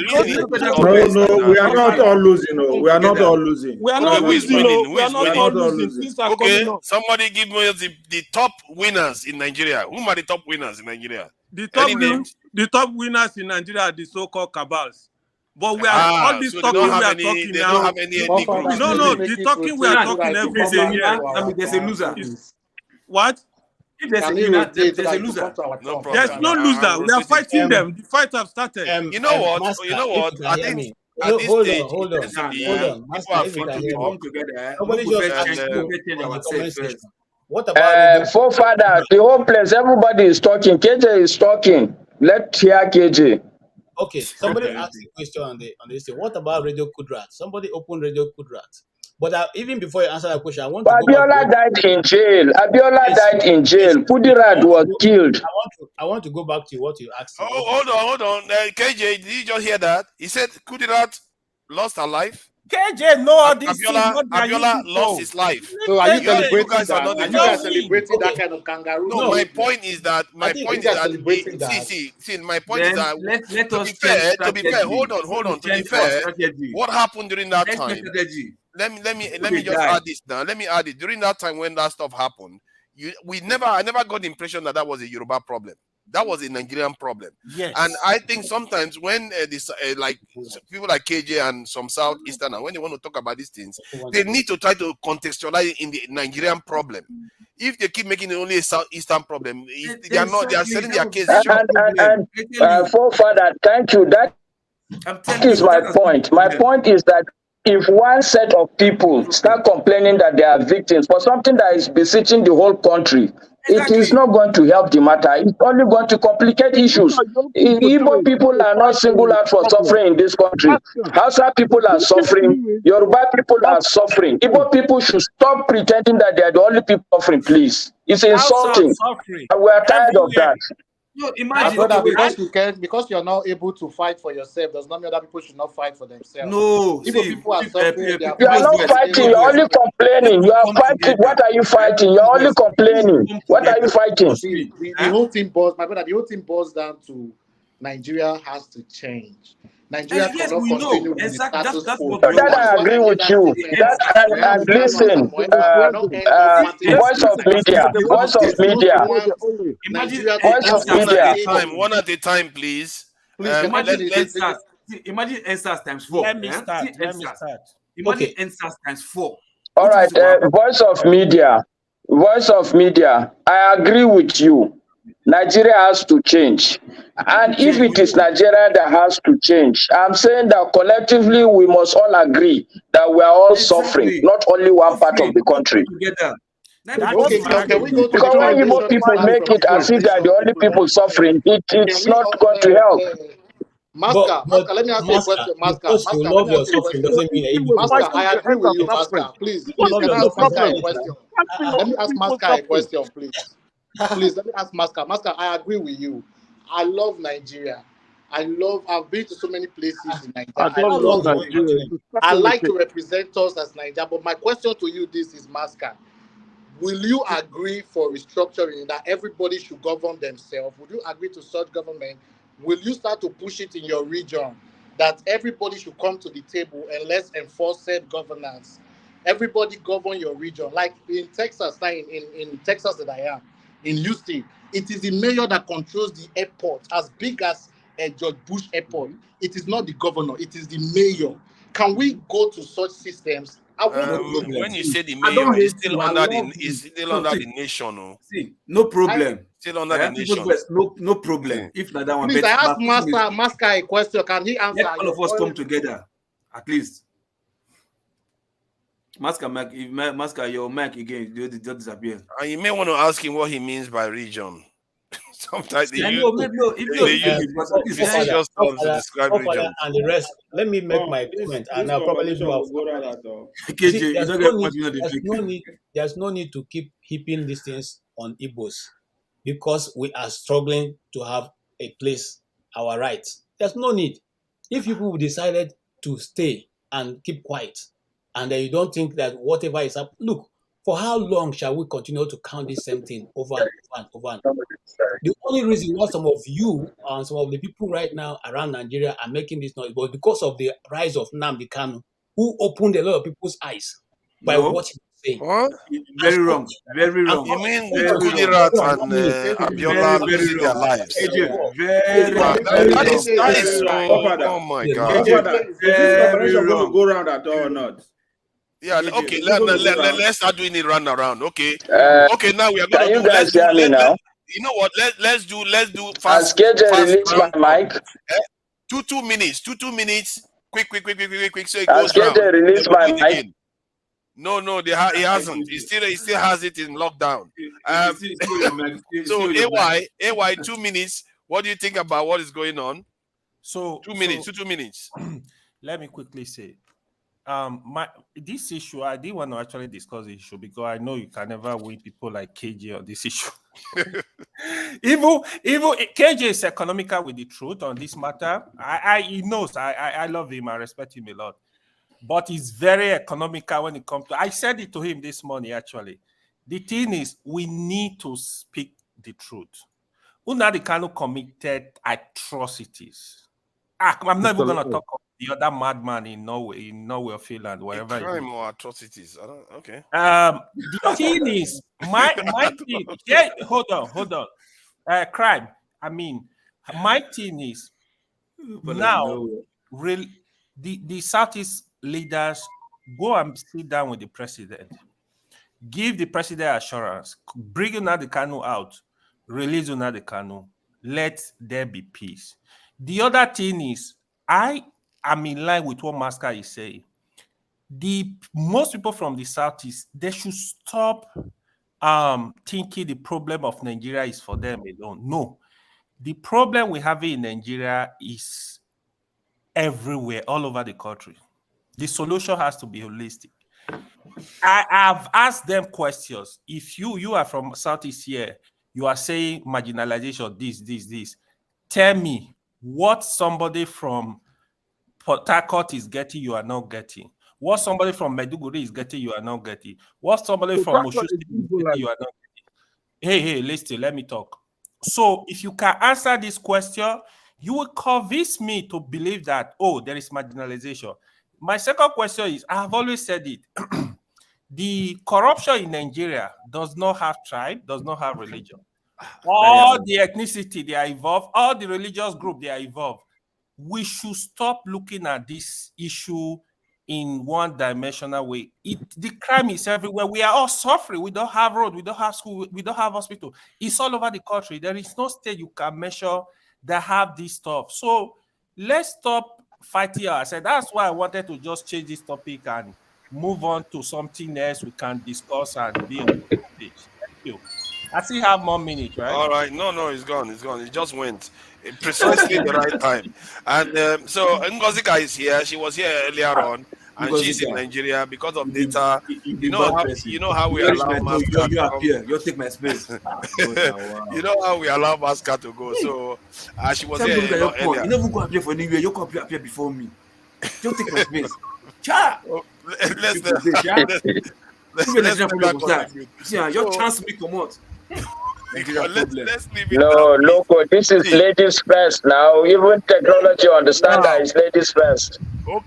No, we are not all losing. No, we are not all losing. We are Okay, not who is losing. winning? No, Who we are is not winning? all losing. Things are coming Okay, up. somebody give me the top winners in Nigeria. Who are the top winners in Nigeria? The Any names? winners in Nigeria are the so-called cabals. But we are all this So talking we are talking they now. don't have any ethnic groups. No, the talking we are talking every day here. I mean, there's a loser. What? If there's a winner, there's a loser. No problem. There's no loser. We are fighting them. The fight have started. You know what? Master, You know if what? you can I hear think me. at this Hold stage, on. Hold on. Master, people are if you free can to hear talk. me. Together. Somebody We'll just first asked change you the in the ourselves comment first. section. What about Forefather, the whole place, everybody is talking. KJ is talking. Let's hear KJ. Okay, somebody asked a question on this. What about Radio Kudrat? Somebody opened Radio Kudrat. But even before you answer that question, I want to go back. Abiola died in jail. Abiola died in jail. Kudirat was killed. I want to go back to what you asked. Oh, hold on. KJ, did you just hear that? He said Kudirat lost her life. KJ, no, all these things. Abiola lost his life. So are you You guys celebrating are that? not Are the you guys facts. celebrating that kind of kangaroo? No, my point is that my See, my point is that let to us be fair, hold on. To be fair, strategy. what happened during that time? Strategy. Let me just add this now. Let me add it. During that time when that stuff happened, I never got the impression that was a Yoruba problem. That was a Nigerian problem. Yes. And I think sometimes when like people like KJ and some Southeastern, when they want to talk about these things, they need to try to contextualize it in the Nigerian problem. If they keep making it only a Southeastern problem, they are selling their case short. And forefather, thank you. That is my point. My point is that if one set of people start complaining that they are victims for something that is beseeching the whole country, it is not going to help the matter. It's only going to complicate issues. Igbo people are not singled out for suffering in this country. Hausa people are suffering. Yoruba people are suffering. Igbo people should stop pretending that they are the only people suffering, please. It's insulting. And we are tired of that. No, imagine, brother, because you're not able to fight for yourself does not mean other people should not fight for themselves. No, people are suffering. You are not fighting, you're only complaining. You are fighting. What are you fighting? You're only complaining. What are you fighting? The whole thing boils, my brother, the whole thing boils down to Nigeria has to change. Nigeria cannot continue with the status quo. That I agree with you. And listen, voice of media. One at a time, please. Imagine NSAS times 4. Let me start. Imagine NSAS times 4. All right, voice of media. I agree with you. Nigeria has to change. And if it is Nigeria that has to change, I'm saying that collectively we must all agree that we are all suffering, not only one part of the country. Can we go to because when Igbo people make it as if they are the only people suffering, it's not going to help. Master, let me ask you a question. Master, I agree with you, Master. Please, can I ask Master a question? Let me ask Master a question, please. Please, let me ask Master. Master, I agree with you. I love Nigeria. I've been to so many places in I Nigeria. I don't love love Nigeria. Nigeria. It's I starting with like it. to represent us as Nigeria. But my question to you this is, Masca. Will you agree for restructuring that everybody should govern themselves? Would you agree to such government? Will you start to push it in your region that everybody should come to the table and let's enforce said governance? Everybody govern your region. Like in Texas, in Texas that I am, in Houston, it is the mayor that controls the airport, as big as George Bush Airport. It is not the governor, it is the mayor. Can we go to such systems? I want to look When you say the I don't mayor, hate you. I love you. it's still No, under see, the nation. Oh. see, no problem. Still under the People's nation. voice, no problem. If not that one, Please, I but asked Master a question. Can he answer? let all of us come together, at least. Masker, your mic again, just disappear. And you may want to ask him what he means by region. Sometimes they use facetious terms to describe regions. And the rest. Let me make my comment, and I'll probably do our KJ, there's no need to keep heaping these things on Igbos because we are struggling to have a place, our rights. There's no need. If people decided to stay and keep quiet, and then you don't think that whatever is up, look, for how long shall we continue to count the same thing over and over and over and over? The only reason why some of you and some of the people right now around Nigeria are making this noise was because of the rise of Nnamdi Kanu, who opened a lot of people's eyes by what he was saying. What? Very wrong. Very wrong. You mean with Kudirat and Abiola losing their lives? That is so. Oh my God. Very wrong. Go around at all or not? Yeah. Okay. Let's start doing it round around. Okay. Okay. Now we are Can going you to guys hear me now? You know what? Let's do fast. Has KJ released my mic? 2 minutes. 2 minutes. Quick. So it Has goes round. KJ released my mic? No, he hasn't. He still has it in lockdown. So AY, 2 minutes. What do you think about what is going on? So 2 minutes. 2 minutes. Let me quickly say, this issue, I didn't want to actually discuss the issue because I know you can never win people like KJ on this issue. even KJ is economical with the truth on this matter. He knows I love him, I respect him a lot. But he's very economical when it comes to. I said it to him this morning, actually. The thing is, we need to speak the truth. Nnamdi Kanu committed atrocities. I'm not even going to talk about the other madman in Norway or Finland, wherever. Crime or atrocities? I don't. Okay. The thing is, my thing. Yeah, hold on. Crime. I mean, my thing is now. The Southeast leaders go and sit down with the president, give the president assurance, bring Nnamdi Kanu out, release Nnamdi Kanu, let there be peace. The other thing is, I am in line with what Masker is saying. Most people from the Southeast, they should stop thinking the problem of Nigeria is for them alone. No, the problem we have in Nigeria is everywhere, all over the country. The solution has to be holistic. I have asked them questions. If you are from Southeast here, you are saying marginalization, this. Tell me what somebody from Port Harcourt is getting, you are not getting. What somebody from Maiduguri is getting, you are not getting. What somebody from Moshu is getting, you are not getting. Hey, listen, let me talk. So if you can answer this question, you will convince me to believe that, there is marginalization. My second question is, I have always said it. The corruption in Nigeria does not have tribe, does not have religion. All the ethnicity, they are involved. All the religious group, they are involved. We should stop looking at this issue in one-dimensional way. The crime is everywhere. We are all suffering. We don't have road. We don't have school. We don't have hospital. It's all over the country. There is no state you can measure that have this stuff. So let's stop fighting ourselves. That's why I wanted to just change this topic and move on to something else we can discuss and be on the page. Thank you. I still have more minutes, right? All right. No, it's gone. It just went precisely the right time. And so Ngozika is here. She was here earlier on, and Because she's in Nigeria because of you data. be bad person. You know how we You reach allow my phone, Masca you to come. appear, you take my space. God, wow. You know how we allow Masca to go. So she was Tell me look here at a your lot phone. earlier. You never go appear for anywhere. You come appear before me. Just take my space. Cha! Oh, let's People dey, cha. Even let's Nigerian put problem back go on the start. mute. See, your So chance me come out. Nigeria problem. let's leave it now, No, please. loco, this is See, ladies first now. Even technology understand that Wow. it's ladies first.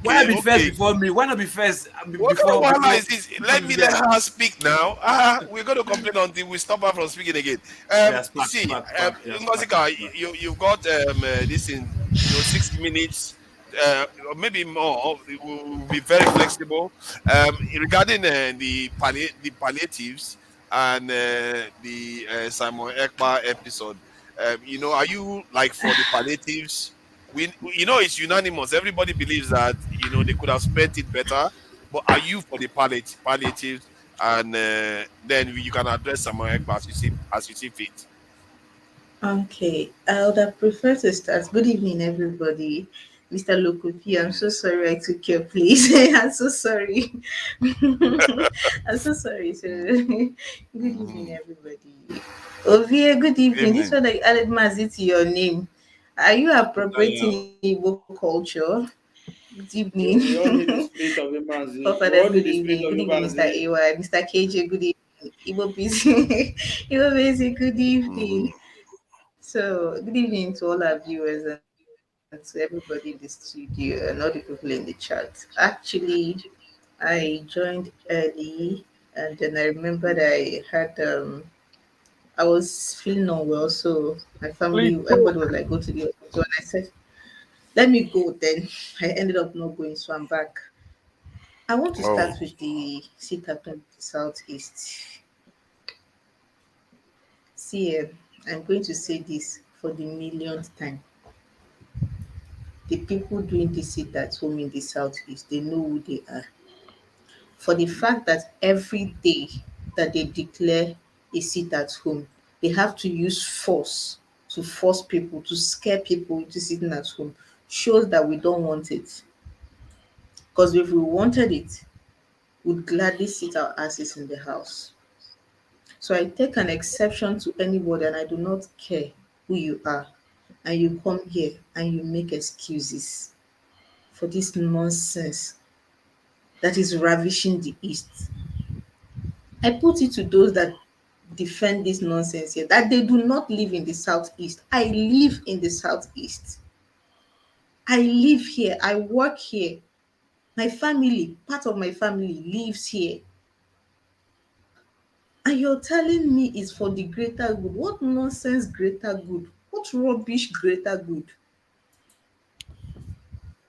Why okay, be first okay. before me? Why not be first What kind of before wahala is this? Let me this let guy? her speak now. We're going to complain until we stop her from speaking again. Yeah, spark, See, yeah, Ngozika, you've got this in 6 minutes, or maybe more. We'll be very flexible. Regarding the palliatives and the Simon Ekpa episode. Are you like for the palliatives? It's unanimous. Everybody believes that they could have spent it better. But are you for the palliatives? And then you can address Samuel Ekpa as you see fit. Okay, I would have preferred to start. Good evening, everybody. Mr. Lokupi, I'm so sorry I took your place. I'm so sorry. I'm so sorry. So, good evening, everybody. Ovie, good evening. This one I added Mazi to your name. Are you appropriating Igbo culture? Good evening. We all need the spirit of Imanzi. Fathers, good evening. Good evening, Mr. AY. Mr. KJ, good evening. Igbo busy. Igbo busy, good evening. So, good evening to all our viewers and to everybody in the studio and all the people in the chat. Actually, I joined early and then I remembered I had I was feeling unwell, so my Please family, go. everybody was like, go to the hospital, and I said, let me go. Then I ended up not going, so I'm back. I want to Oh. start with the sit at home Southeast. See, I'm going to say this for the millionth time. The people doing the sit at home in the Southeast, they know who they are. For the fact that every day that they declare a sit at home, they have to use force to force people, to scare people into sitting at home, shows that we don't want it. Because if we wanted it, we'd gladly sit our asses in the house. So I take an exception to anybody and I do not care who you are. And you come here and you make excuses for this nonsense that is ravishing the East. I put it to those that defend this nonsense here that they do not live in the Southeast. I live in the Southeast. I live here. I work here. My family, part of my family lives here. And you're telling me it's for the greater good. What nonsense greater good? What rubbish greater good?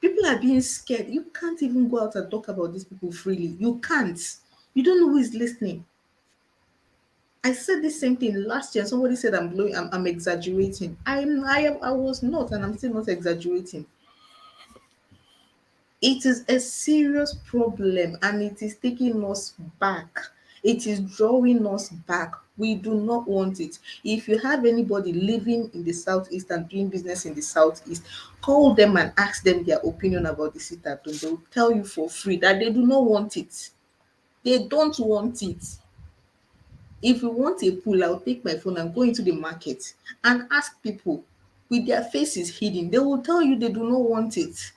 People are being scared. You can't even go out and talk about these people freely. You can't. You don't know who is listening. I said the same thing last year. Somebody said I'm exaggerating. I was not, and I'm still not exaggerating. It is a serious problem and it is taking us back. It is drawing us back. We do not want it. If you have anybody living in the Southeast and doing business in the Southeast, call them and ask them their opinion about the sit-at-home. They will tell you for free that they do not want it. They don't want it. If you want a pool, I'll take my phone and go into the market and ask people with their faces hidden. They will tell you they do not want it.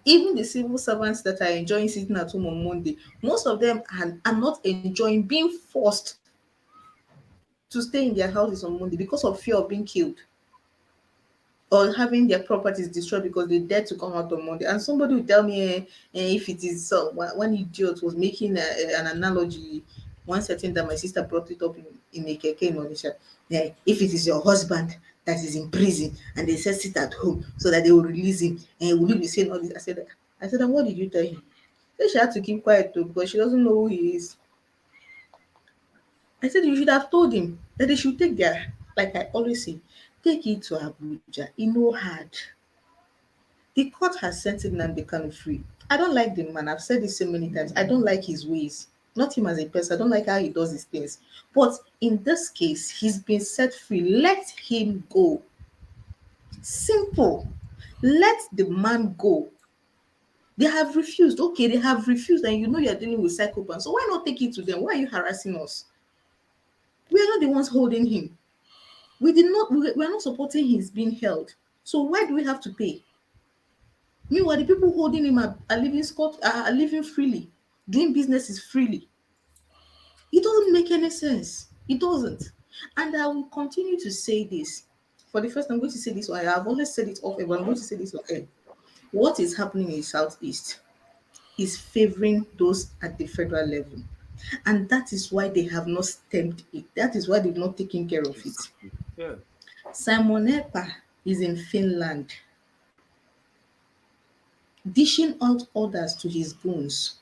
Even the civil servants that are enjoying sitting at home on Monday, most of them are not enjoying being forced to stay in their houses on Monday because of fear of being killed or having their properties destroyed because they dare to come out on Monday. And somebody will tell me if it is so. One idiot was making an analogy one certain that my sister brought it up in a keke in Onisha. If it is your husband that is in prison and they said sit at home so that they will release him, and will you be saying all this? I said, and what did you tell him? She had to keep quiet too because she doesn't know who he is. I said you should have told him that they should take their, like I always say, take it to Abuja. No hard. The court has sent him and become free. I don't like the man. I've said this so many times. I don't like his ways. Not him as a person. I don't like how he does his things. But in this case, he's been set free. Let him go. Simple. Let the man go. They have refused. Okay, they have refused, and you know you're dealing with psychopaths. So why not take it to them? Why are you harassing us? We are not the ones holding him. We did not. We are not supporting his being held. So why do we have to pay? Meanwhile, the people holding him are living are living freely, doing businesses freely. It doesn't make any sense. It doesn't. And I will continue to say this. For the first time, I'm going to say this. I've always said it off, but I'm going to say this. What is happening in Southeast is favoring those at the federal level. And that is why they have not stemmed it. That is why they've not taken care of it. Yeah. Simon Ekpa is in Finland, dishing out orders to his goons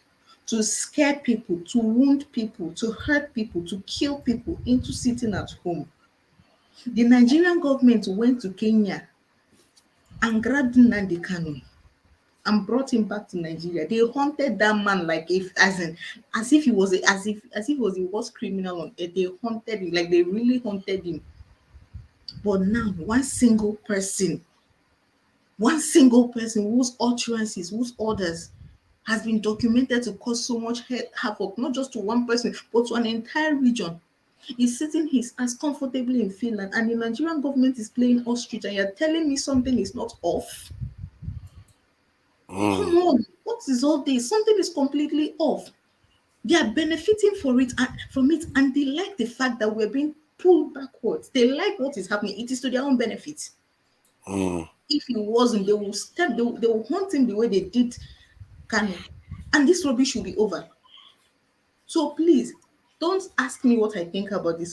to scare people, to wound people, to hurt people, to kill people into sitting at home. The Nigerian government went to Kenya and grabbed Nnamdi Kanu and brought him back to Nigeria. They hunted that man like as if he was he was the worst criminal on earth. They hunted him like they really hunted him. But now one single person whose utterances, whose orders has been documented to cause so much havoc, not just to one person, but to an entire region, is sitting his ass comfortably in Finland, and the Nigerian government is playing ostrich, and you're telling me something is not off? Come on, what is all this? Something is completely off. They are benefiting from it, and they like the fact that we're being pulled backwards. They like what is happening. It is to their own benefit. If it wasn't, they will hunt him the way they did Kanu, and this rubbish will be over. So please don't ask me what I think about the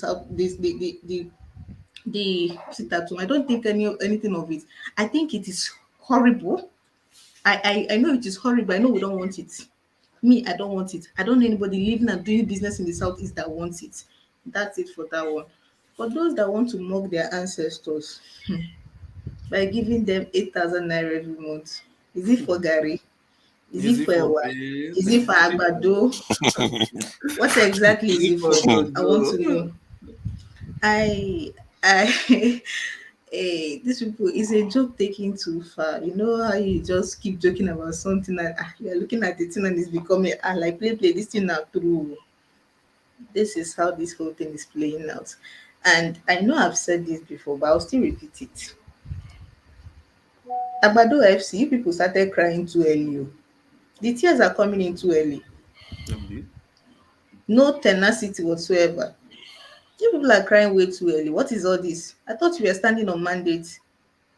sit-at-home. I don't think anything of it. I think it is horrible. I know it is horrible. I know we don't want it. Me, I don't want it. I don't know anybody living and doing business in the southeast that wants it. That's it for that one. For those that want to mock their ancestors by giving them 8,000 naira every month, is it for Gary? Is it for what? Is it for Agbado? What exactly is it for? I want to know. I these people, is a joke taking too far. You know how you just keep joking about something and you're looking at the thing and it's becoming like play this thing now through. This is how this whole thing is playing out. And I know I've said this before, but I'll still repeat it. Agbado FC, you people started crying too early. The tears are coming in too early. No tenacity whatsoever. You people are crying way too early. What is all this? I thought you were standing on mandate.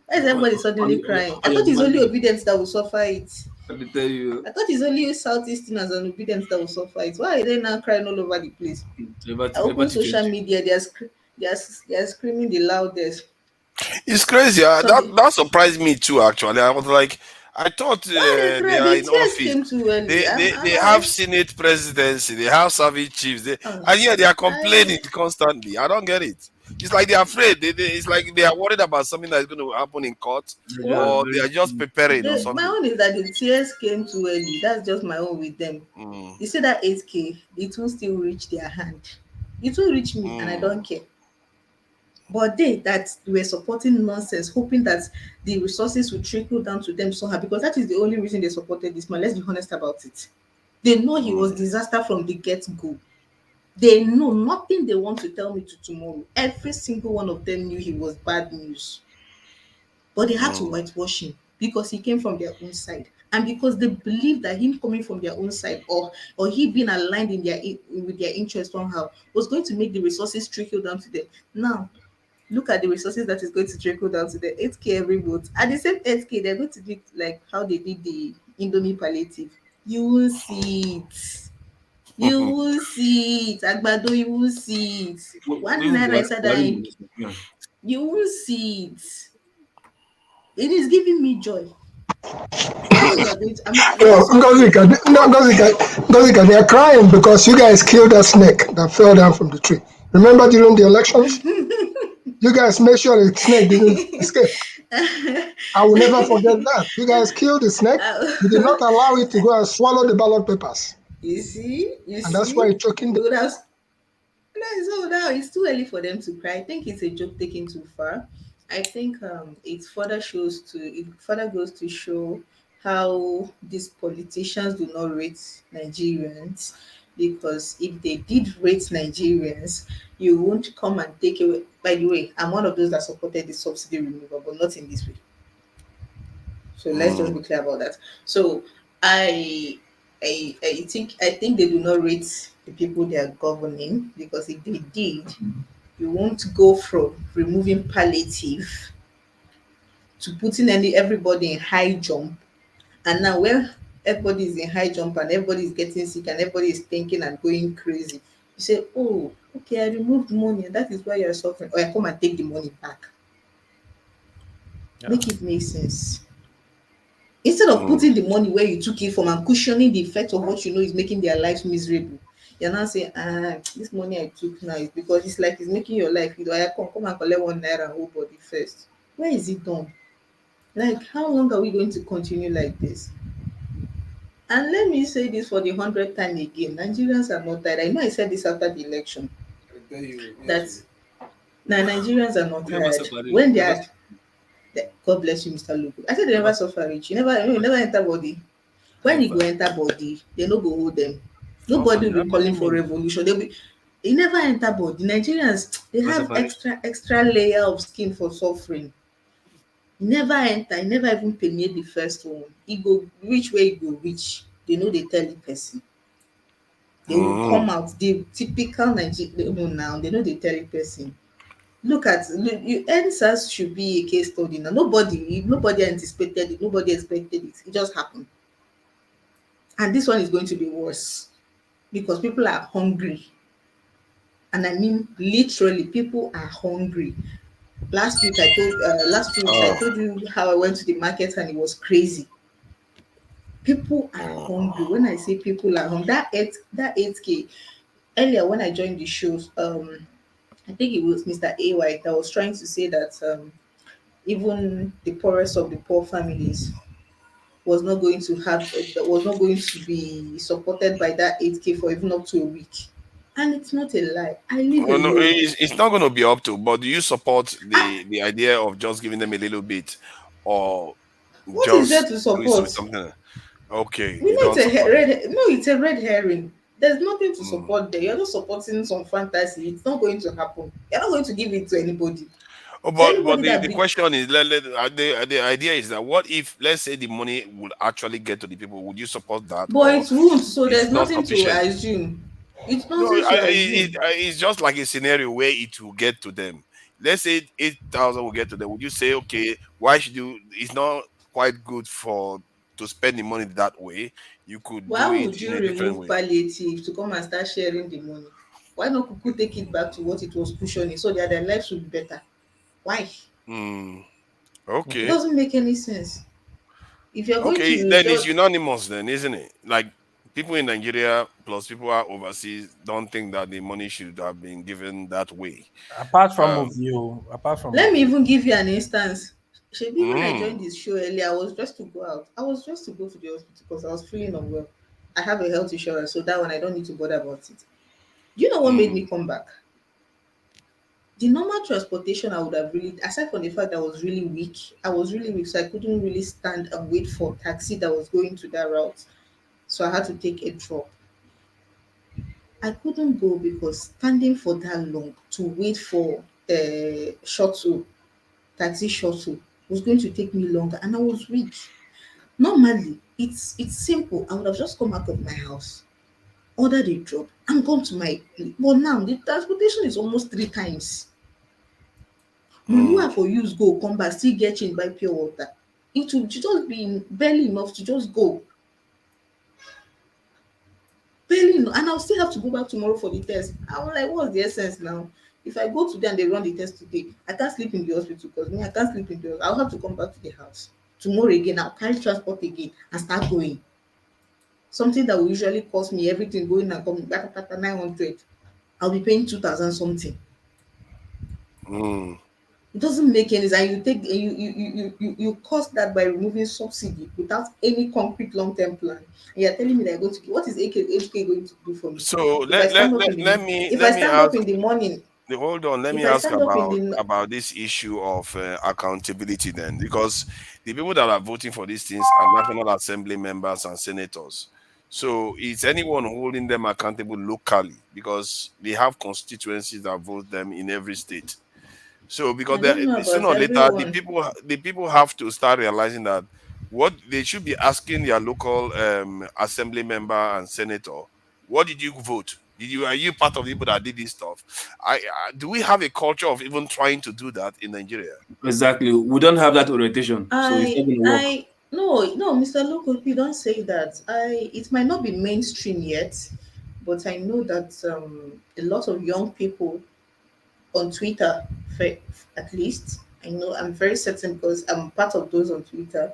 Why is everybody suddenly crying? I thought it's only obedience that will suffer it. Let me tell you. I thought it's only Southeasterners and obedience that will suffer it. Why are they now crying all over the place? I open social media, they are screaming the loudest. It's crazy. That surprised me too. Actually, I was like, I thought they are in office. Came too early. They have Senate presidency. They have service chiefs. And yet they are complaining constantly. I don't get it. It's like they're afraid. It's like they are worried about something that is going to happen in court, or they are just preparing or something. My own is that the tears came too early. That's just my own with them. You see that 8K, it will still reach their hand. It will reach me, and I don't care. But they that were supporting nonsense, hoping that the resources would trickle down to them somehow, because that is the only reason they supported this man. Let's be honest about it. They know he was disaster from the get-go. They know nothing they want to tell me to tomorrow. Every single one of them knew he was bad news. But they had to whitewash him because he came from their own side. And because they believed that him coming from their own side, or he being aligned with their interest somehow, was going to make the resources trickle down to them. Now, look at the resources that is going to trickle down to the 8K every month. At the same 8K, they're going to do like how they did the Indomie palliative. You will see it. You will see it. Agbado, you will see it. One naira is that you will see it. It is giving me joy. Ngozika, they are crying because you guys killed that snake that fell down from the tree. Remember during the elections? You guys made sure the snake didn't escape. I will never forget that. You guys killed the snake. You did not allow it to go and swallow the ballot papers. You see? And that's why it's choking them. So now it's too early for them to cry. I think it's a joke taken too far. I think it further goes to show how these politicians do not rate Nigerians, because if they did rate Nigerians, you won't come and take away. By the way, I'm one of those that supported the subsidy removal, but not in this way. So let's just be clear about that. So I I think they do not rate the people they are governing, because if they did, you won't go from removing palliative to putting everybody in high jump. And now when everybody is in high jump and everybody is getting sick and everybody is thinking and going crazy, you say, oh, okay, I removed money and that is why you're suffering. Or I come and take the money back. Make it make sense. Instead of putting the money where you took it from and cushioning the effect of what you know is making their lives miserable, you're now saying, this money I took now is because it's like it's making your life. I come and collect 1 naira whole body first. Where is it done? Like, how long are we going to continue like this? And let me say this for the 100th time again: Nigerians are not tired. I know I said this after the election, I tell you, that yes. now Nigerians are not You never tired. suffer rich. When they Never are, God bless you, Mr. Lugo. I said they never never suffer rich. You never enter body. When you go enter body, they no go hold them. Nobody will be calling for revolution. They'll be. They never enter body. Nigerians, they never have suffer rich. extra layer of skin for suffering. Never enter, never even permeate the first one. He go reach where he go reach. They know they tell the person. They will come out. The typical Nigerian now, they know they tell the person. Look, NSAS should be a case study now. Nobody anticipated it, nobody expected it. It just happened. And this one is going to be worse because people are hungry. And I mean literally, people are hungry. Last 2 weeks I told you how I went to the market and it was crazy. People are hungry. When I say people are hungry, that 8K earlier when I joined the shows, I think it was Mr. AY that was trying to say that even the poorest of the poor families was not going to be supported by that 8K for even up to a week. And it's not a lie. I live No, alone. it's not going to be up to. But do you support the idea of just giving them a little bit, or What is there just to doing support? something? Okay, We you know don't support it. it's a red herring. There's nothing to support there. You're not supporting some fantasy. It's not going to happen. You're not going to give it to anybody. Oh, So but anybody the question is, the idea is that what if, let's say, the money would actually get to the people? Would you support that, but or it won't. So is there's it not nothing to sufficient? assume. It's No, nothing to assume. it's just like a scenario where it will get to them. Let's say 8,000 will get to them. Would you say, okay, why should you? It's not quite good for to spend the money that way. You could Why do it would in you a different remove way. palliative to come and start sharing the money? Why not Kuku take it back to what it was cushioning so that their lives would be better? Why? Hmm. It Okay. doesn't make any sense. If you're going Okay. to Then it's just unanimous, then, isn't it? Like people in Nigeria plus people are overseas don't think that the money should have been given that way. Apart from of Um. you, apart from let of me you. even give you an instance. Shebi, when I joined Mm, this show earlier, I was just to go out. I was just to go to the hospital because I was feeling unwell. I have a health insurance, so that one I don't need to bother about it. Do you know what made mm, me come back? The normal transportation I would have really, aside from the fact that I was really weak, so I couldn't really stand and wait for a taxi that was going to that route. So I had to take a drop. I couldn't go because standing for that long to wait for a shuttle, taxi shuttle, was going to take me longer and I was weak. Normally, it's simple. I would have just come out of my house, ordered a drop, and gone to my place. But now the transportation is almost 3 times. Money wey mm. I for use go come back still get change buy pure water. It will just be barely enough to just go. Barely enough, and I'll still have to go back tomorrow for the test. I'm like, what's the essence now? If I go today and they run the test today, I can't sleep in the hospital because me, I can't sleep in the hospital. I'll have to come back to the house. Tomorrow again, I'll carry transport again and start going. Something that will usually cost me everything going and coming back at 900. I'll be paying 2,000 something. Mm. It doesn't make any sense. And you cost that by removing subsidy without any concrete long-term plan. And you're telling me that I'm going to what is HK going to do for me? So If I stand up in let the me if I let me stand up ask. in the morning Hold on, let If me I ask stand up in the about this issue of accountability then, because the people that are voting for these things are National Assembly members and senators. So is anyone holding them accountable locally, because they have constituencies that vote them in every state? So because I don't know sooner about or later everyone. the people have to start realizing that what they should be asking their local assembly member and senator, what did you vote? Are you part of the people that did this stuff? Do we have a culture of even trying to do that in Nigeria? Exactly. We don't have that orientation, so it's not I going to work. I no, Mr. Local, you don't say that. It might not be mainstream yet, but I know that a lot of young people on Twitter, fa- at least I know, I'm very certain because I'm part of those on Twitter,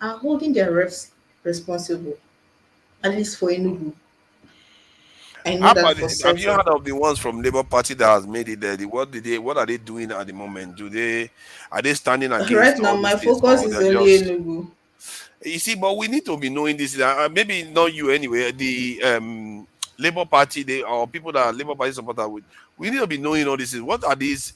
are holding their refs responsible, at least for Enugu. I know How that about for have you certain. heard of the ones from Labour Party that has made it there? What are they doing at the moment? Are they standing Right against now, all my these things, focus or is they're only just? Enugu. You see, but we need to be knowing this. Maybe not you anyway. The Labour Party, they or people that are Labour Party supporter, we need to be knowing all this. What are these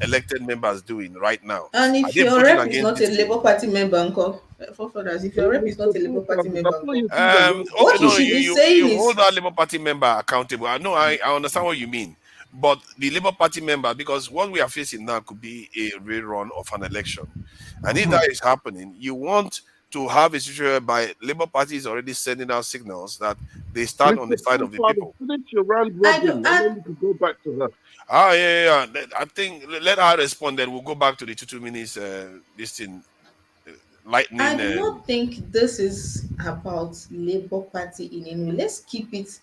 elected members doing right now? And Are if they your voting rep is against not a this thing? Labour Party member, uncle, for others, if your rep is not a Labour Party member, Before uncle, you think that you're Okay, what you no, should be you saying hold is, that Labour Party member accountable. I know, I understand what you mean, but the Labour Party member, because what we are facing now could be a rerun of an election, and if that is happening, you want to have a situation whereby Labour Party is already sending out signals that they stand on the Mr. side of the Profile, people. finish your round I do, robin, and then we can go back to her. Ah, I think let her respond. Then we'll go back to the 2 minutes. This thing, I lightning. do not think this is about Labour Party in any way. Let's keep it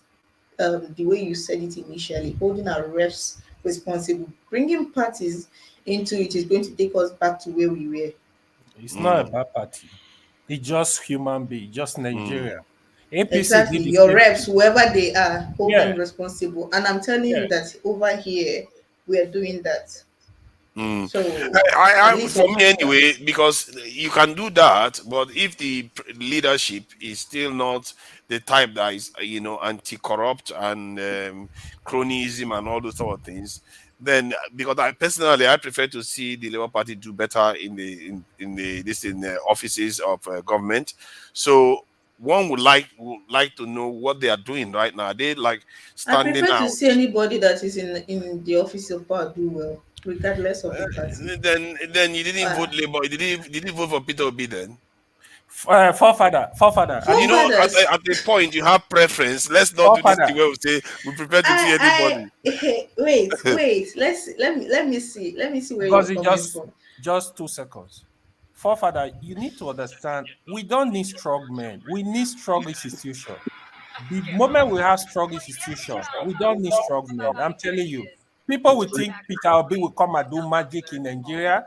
the way you said it initially, holding our refs responsible. Bringing parties into it is going to take us back to where we were. It's not about party. It's just human being, just Nigeria. APC Exactly. did the Your same reps, thing. whoever they are, hold Yeah, them responsible. And I'm telling yeah. you that over here, we are doing that. Mm. So at least For on me Twitter. anyway, because you can do that, but if the leadership is still not the type that is, anti-corrupt and cronyism and all those sort of things, then because I prefer to see the Labour Party do better in the offices of government. So one would like to know what they are doing right now. Are they like I standing prefer to out? see anybody that is in the office of power do well, regardless of the party. Then you didn't Uh, vote Labour. You didn't vote for Peter Obi then. Forefather, And Forefathers, at a point you have preference. Let's not do this thing forefather. where we say we prefer to see anybody. wait. Let me see where you're Because it coming from. just 2 seconds. Forefather, you need to understand we don't need strong men. We need strong institution. The moment we have strong institution, we don't need strong men. I'm telling you. People will think Peter Obi will come and do magic in Nigeria.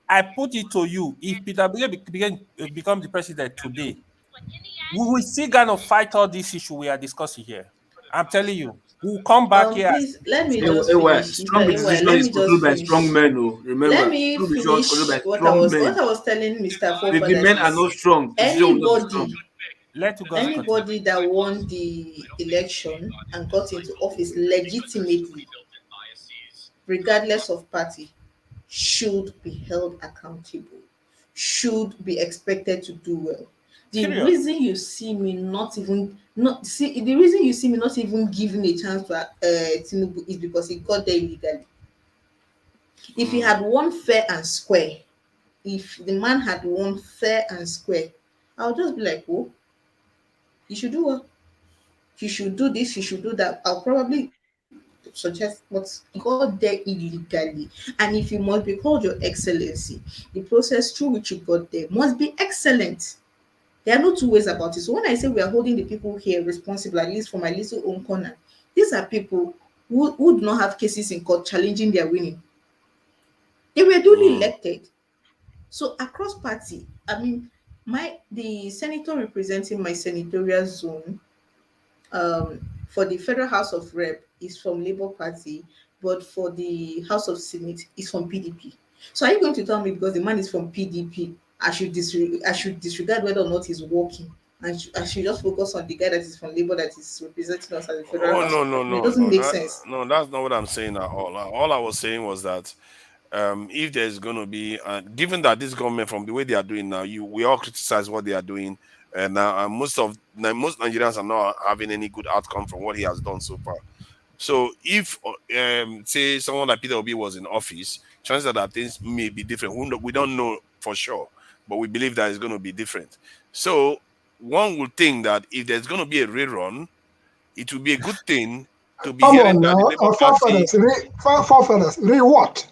I put it to you, if Peter Obi become the president today, we will still gonna fight all these issues we are discussing here. I'm telling you, we'll come back here. Please let me just AY, finish, Mr. strong AY. decision Let is me controlled just by strong finish. men. Oh, Let remember, me strong decision is controlled finish by what I strong was men. what I was telling Mr. If the Forefathers men are is not strong, decision will not be strong. anybody Let you guys continue. anybody that won the election and got into office legitimately, regardless of party, should be held accountable, should be expected to do well. The Period. reason you see me not even not see the reason you see me not even giving a chance to Tinubu is because he got there illegally. If he had won fair and square, if the man had won fair and square, I'll just be like, oh, you should do well. You should do this, you should do that. I'll probably suggest, but he got there illegally. And if you must be called your excellency, the process through which you got there must be excellent. There are no two ways about it. So when I say we are holding the people here responsible, at least for my little own corner, these are people who do not have cases in court challenging their winning. They were duly elected. So across party, I mean, the senator representing my senatorial zone for the Federal House of Rep is from Labour Party, but for the House of Senate is from PDP. So are you going to tell me because the man is from PDP, I should disregard whether or not he's working? and she just focus on the guy that is from Labour that is representing us at the Federal Oh House no of no Assembly. It no doesn't no make sense. that's not what I'm saying at all. All I was saying was that if there's going to be, given that this government, from the way they are doing now, we all criticize what they are doing, and now most Nigerians are not having any good outcome from what he has done so far. So if say someone like Peter Obi was in office, chances are that things may be different. We don't know for sure, but we believe that it's going to be different. So one would think that if there's going to be a rerun, it will be a good thing to be Come hearing on that the now, Labour Party. forefathers, what?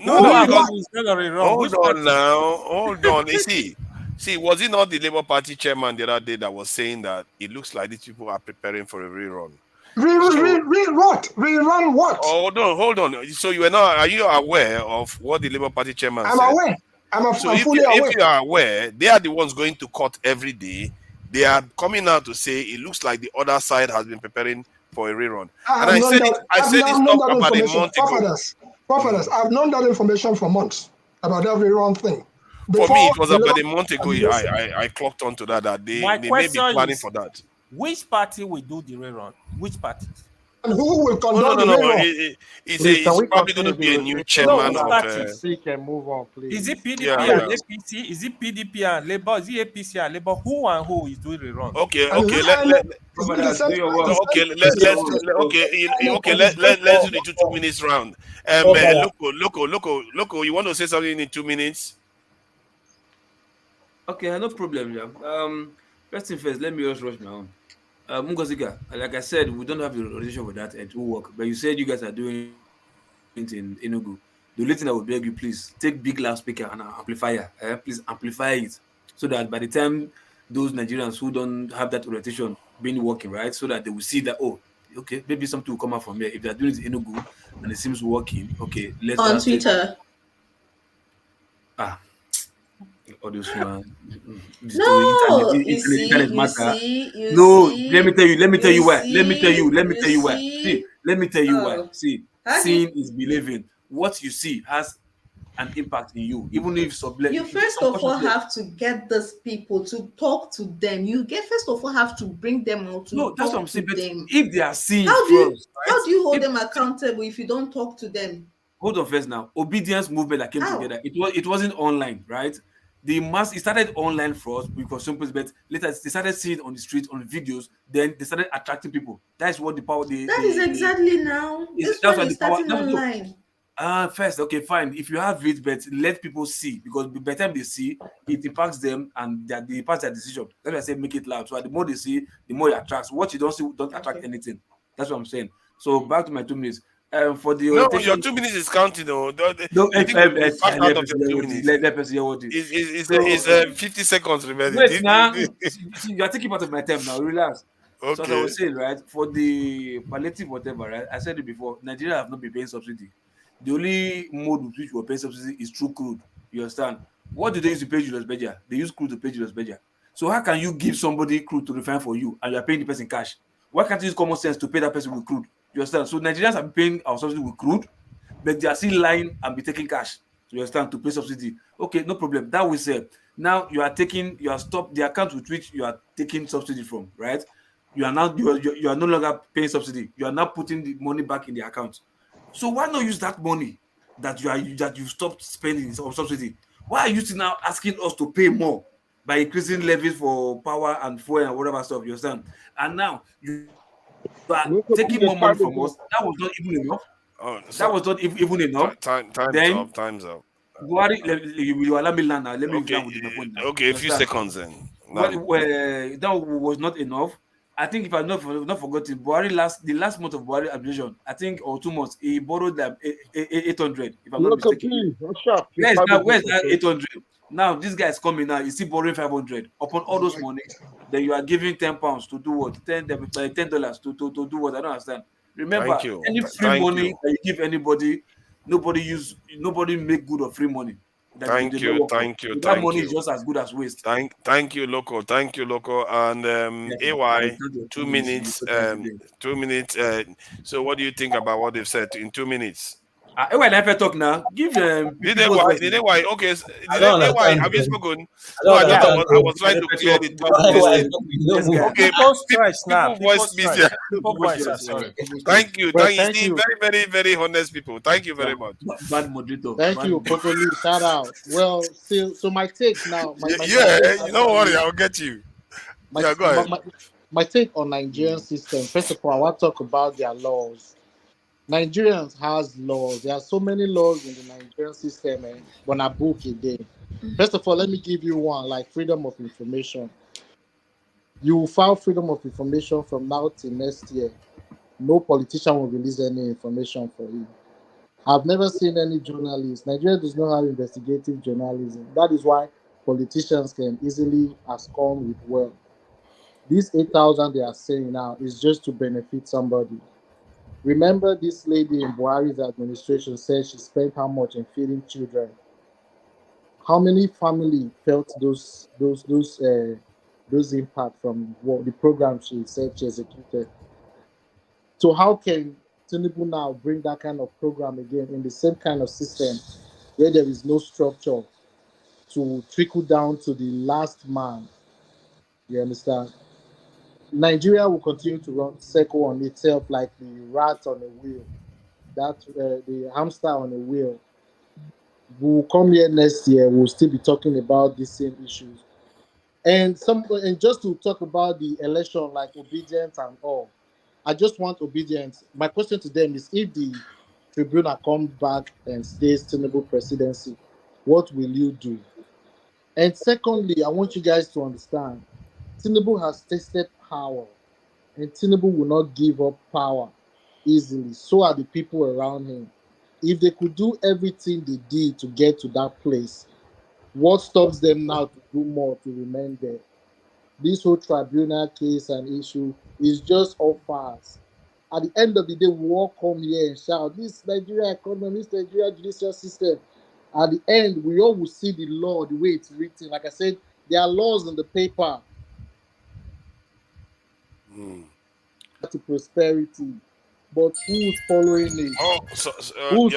No, Who no, are because who is going to rerun? hold Which on party? now, hold on. You see, was it not the Labour Party chairman the other day that was saying that it looks like these people are preparing for a rerun? So What? Rerun what? hold on. So are you aware of what the Labour Party chairman I'm said? aware. I'm So fully aware. if you are aware, they are the ones going to court every day. They are coming out to say it looks like the other side has been preparing for a rerun. And I said it. I I've said this known up that about a information. month ago. Forefathers, I've known that information for months about that rerun thing. For me, Before it was the about Labour a month ago. administration. I clocked onto that My they may be question planning is, for that. which party will do the rerun? Which parties? And who will Oh conduct the no! rerun? Please, can It's we probably going continue to be a the new discussion No, chairman which so of. that parties? we can move on, Is it please? PDP Yeah. and APC? Is it PDP and Labour? Is it APC and Labour? Who and who is doing rerun? Okay. And is Okay. it Let INEC? let Is it the same? Okay, let's do let's do the two minutes round. Loco, you want to say something in 2 minutes? Okay, no problem, yeah. First thing first, let me just rush my own. Mungosika, like I said, we don't have the organization for that and it will work. But you said you guys are doing it in Enugu. The only thing I would beg you, please take big loudspeaker and an amplifier. Please amplify it so that by the time those Nigerians who don't have that orientation been working, right, so that they will see that, oh, okay, maybe something will come out from here. If they're doing it in Enugu and it seems working, okay, let's On just take Twitter. all this one. This story, No, internet matter. you No, let me see, tell you. Let me tell you you why. Let me tell you. see, Let me you tell you why. See, see. let me tell you why. Oh, See, how do you, seeing is believing. What you see has an impact in you, even if you first of all subconsciously. have to get these people to talk to them. You first of all have to bring them out to No, that's what I'm talk to saying. But them. if they are seeing How do you first, right? how do you hold If them accountable if you don't talk to them? hold on first now. Obedience movement that came How? together. It wasn't online, right? The mass it started online first because simple, but later they started seeing it on the street on videos. Then they started attracting people. That's what the power. That is exactly now. Is This that's one why the is power. starting online. First, okay, fine. If you have it, but let people see because by the time they see, it impacts them and it impacts their decision. That's why I say make it loud. So the more they see, the more it attracts. What you don't see don't attract anything. That's what I'm saying. So back to my 2 minutes. For the No, your orientation. 2 minutes is counting. Though. No, You think we passed out of your 2 minutes? let person hear what it is. It's So 50 seconds remaining. wait now. See, you are taking part of my time now. Relax. So as I Okay. was saying, right, for the palliative whatever, right, I said it before, Nigeria have not been paying subsidy. The only mode with which we're paying subsidy is through crude. You understand? What do they use to pay Julius Beja? They use crude to pay Julius Beja. So how can you give somebody crude to refine for you and you are paying the person cash? Why can't you use common sense to pay that person with crude? You understand? So Nigerians have been paying our subsidy with crude, but they are still lying and be taking cash. You understand? To pay subsidy. Okay, no problem. That we say. Now you are stopped the account with which you are taking subsidy from, right? You are no longer paying subsidy. You are now putting the money back in the account. So why not use that money that you've stopped spending on subsidy? Why are you still now asking us to pay more by increasing levies for power and fuel and whatever stuff? You understand? And now you are Look at taking your more money time is from up. us. That was not even enough. Oh, That so was not even enough. time's Then up. Time's up. Buhari, you allow me land now. Let me Okay. land with my point now. Okay. You A few understand? seconds then. Well, Land. that was not enough. I think if I'm not forgotten, the last month of Buhari administration, I think or 2 months, he borrowed like 800, if I'm not Look at mistaken. please. What's up? Your time is Where's up, that okay? 800? Now this guy is coming now. He's still borrowing 500 upon all those money. Then you are giving £10 to do what? $10 to do what? I don't understand. Thank Remember, you. any free Thank money you. that you give anybody, nobody make good of free money. That they Thank don't you. work for. Thank you. So that Thank money is you. just as good as waste. Thank you, Loco. Thank you, Loco. And Yeah, you AY, start your 2 2 minutes. You minutes. go time today. 2 minutes. So what do you think about what they've said in 2 minutes? When I talk now, give Did they people's why? voice. Did they why? Okay, I did don't they why? understand. Have you spoken? I No, don't I thought Yeah, understand. I was trying to clear the top this Why thing. you don't move? Okay, People's choice now. people voice People's me. choice. People voice. Sorry. Thank you. Well, You thank see, you. very honest people. Thank you very much. bad moderator. Thank Bad you, moderator. Popoli. Shout out. Well, still, so my take now, my Yeah, take you don't worry, actually, I'll get you. my, Yeah, go my, ahead. my, my take on Nigerian system. First of all, I want to talk about their laws. Nigerians has laws. There are so many laws in the Nigerian system, when I book a day. First of all, let me give you one, like freedom of information. You will file freedom of information from now till next year. No politician will release any information for you. I've never seen any journalist. Nigeria does not have investigative journalism. That is why politicians can easily abscond with wealth. This 8,000 they are saying now is just to benefit somebody. Remember, this lady in Buhari's administration said she spent how much in feeding children. How many family felt those impact from what the program she said she executed? So how can Tinubu now bring that kind of program again in the same kind of system where there is no structure to trickle down to the last man? You understand? Nigeria will continue to run circle on itself like the rat on a wheel, the hamster on a wheel. We'll come here next year. We'll still be talking about these same issues. And just to talk about the election, like obedience and all, I just want obedience. My question to them is: if the tribunal comes back and stays Tinubu presidency, what will you do? And secondly, I want you guys to understand: Tinubu has tasted power, and Tinubu will not give up power easily. So are the people around him. If they could do everything they did to get to that place, what stops them now to do more to remain there? This whole tribunal case and issue is just all farce. At the end of the day, we all come here and shout, this Nigeria economy, this Nigeria judicial system. At the end, we all will see the law the way it's written. Like I said, there are laws in the paper to prosperity, but who's following it? Oh, Who's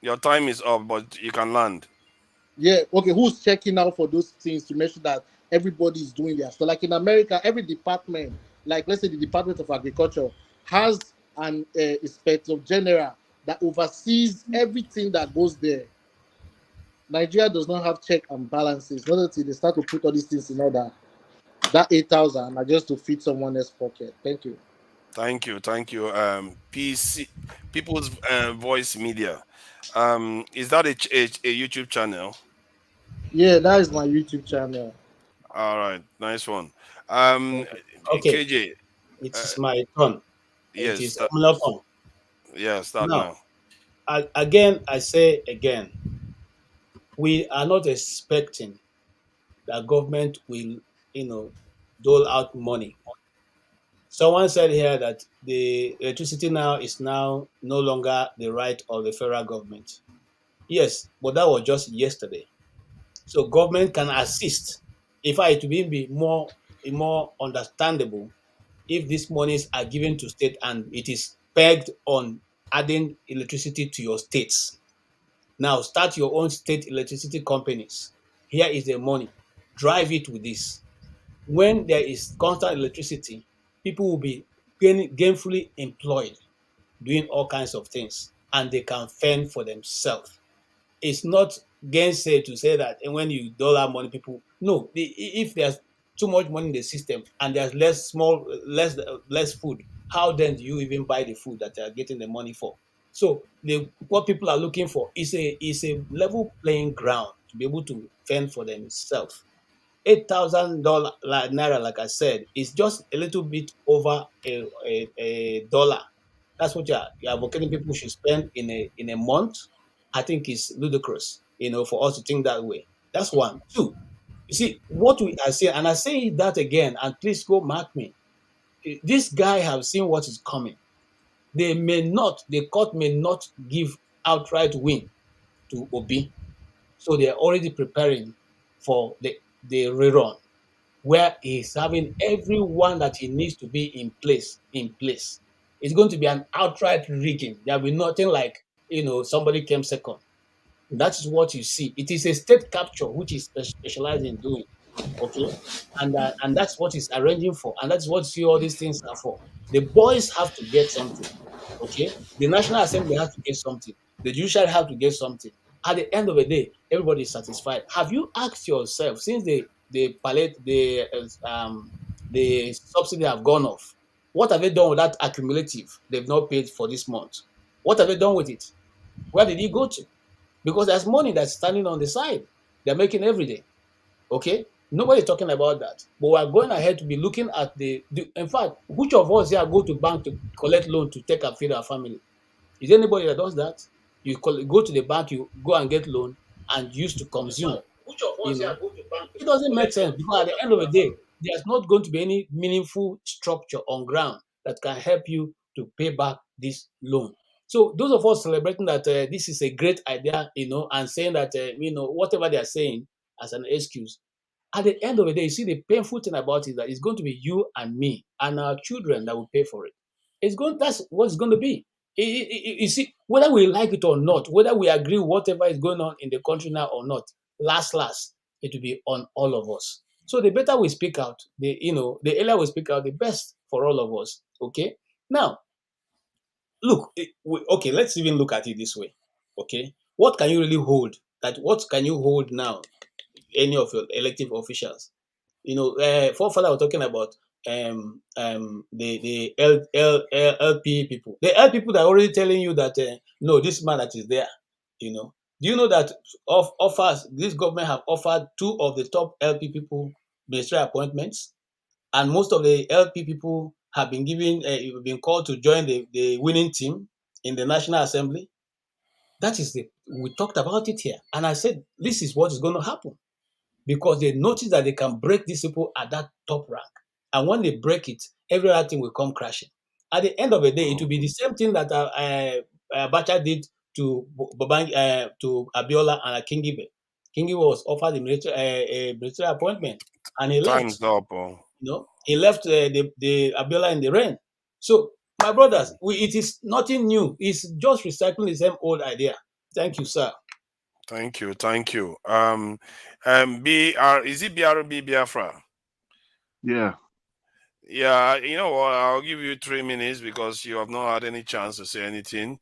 your time is up, but you can land. Yeah, okay, who's checking out for those things to make sure that everybody is doing their stuff? Like in America, every department, like let's say the Department of Agriculture, has an inspector general that oversees everything that goes there. Nigeria does not have check and balances. Not until they start to put all these things in order. That 8,000 are just to feed someone else's pocket. Thank you. Thank you. People's Voice Media. Is that a YouTube channel? Yeah, that is my YouTube channel. All right, nice one. Okay, KJ. it's my turn. It Yes. is Omula turn. Yeah, start Now, now. I say again, we are not expecting that government will, dole out money. Someone said here that the electricity now is now no longer the right of the federal government. Yes, but that was just yesterday. So government can assist. In fact, it will be more understandable if these monies are given to state and it is pegged on adding electricity to your states. Now start your own state electricity companies. Here is the money. Drive it with this. When there is constant electricity, people will be gainfully employed doing all kinds of things and they can fend for themselves. It's not gainsay to say that when you dollar money, people no. If there's too much money in the system and there's less food, how then do you even buy the food that they are getting the money for? So what people are looking for is a level playing ground to be able to fend for themselves. $8,000 naira, like I said, is just a little bit over a dollar. That's what you're advocating people should spend in a month. I think is ludicrous, for us to think that way. That's one. Two, you see what we are saying, and I say that again, and please go mark me. This guy have seen what is coming. The court may not give outright win to Obi, so they are already preparing for the rerun where he's having everyone that he needs to be in place. It's going to be an outright rigging. There will be nothing like somebody came second. That is what you see. It is a state capture which is specialized in doing. Okay, and that's what it's arranging for, and that's what see all these things are for. The boys have to get something. Okay, the National Assembly has to get something. The judiciary have to get something. At the end of the day, everybody is satisfied. Have you asked yourself since the subsidy have gone off, what have they done with that accumulative they've not paid for this month? What have they done with it? Where did it go to? Because there's money that's standing on the side. They're making every day. Okay? Nobody's talking about that. But we're going ahead to be looking at in fact, which of us here go to bank to collect loan to take and feed our family? Is there anybody that does that? You go to the bank, you go and get loan and use to consume. Which of us here go to bank It doesn't make collect sense loan to because at take the and end of feed the our day, family? there's not going to be any meaningful structure on ground that can help you to pay back this loan. So those of us celebrating that this is a great idea, and saying that whatever they are saying as an excuse, at the end of the day, you see the painful thing about it is that it's going to be you and me and our children that will pay for it. That's what it's going to be. You see, whether we like it or not, whether we agree with whatever is going on in the country now or not, last, it will be on all of us. So the better we speak out, the earlier we speak out, the best for all of us. Okay. Now, look, okay, let's even look at it this way. Okay. What can you really hold? What can you hold now? Any of your elective officials? Forefather were talking about the LP people. The LP people are already telling you that no, this man that is there, do you know that this government have offered 2 of the top LP people ministerial appointments, and most of the LP people have been been called to join the winning team in the National Assembly. We talked about it here, and I said this is what is going to happen, because they notice that they can break these people at that top rank. And when they break it, every other thing will come crashing. At the end of the day, it will be the same thing that Abacha did to to Abiola and Kingibe. Kingibe was offered a military appointment, and he left. Time's up. He left the Abiola in the rain. So, my brothers, it is nothing new. It's just recycling the same old idea. Thank you, sir. Thank you. Is it BRB Biafra? Yeah. Yeah, you know what? I'll give you 3 minutes because you have not had any chance to say anything.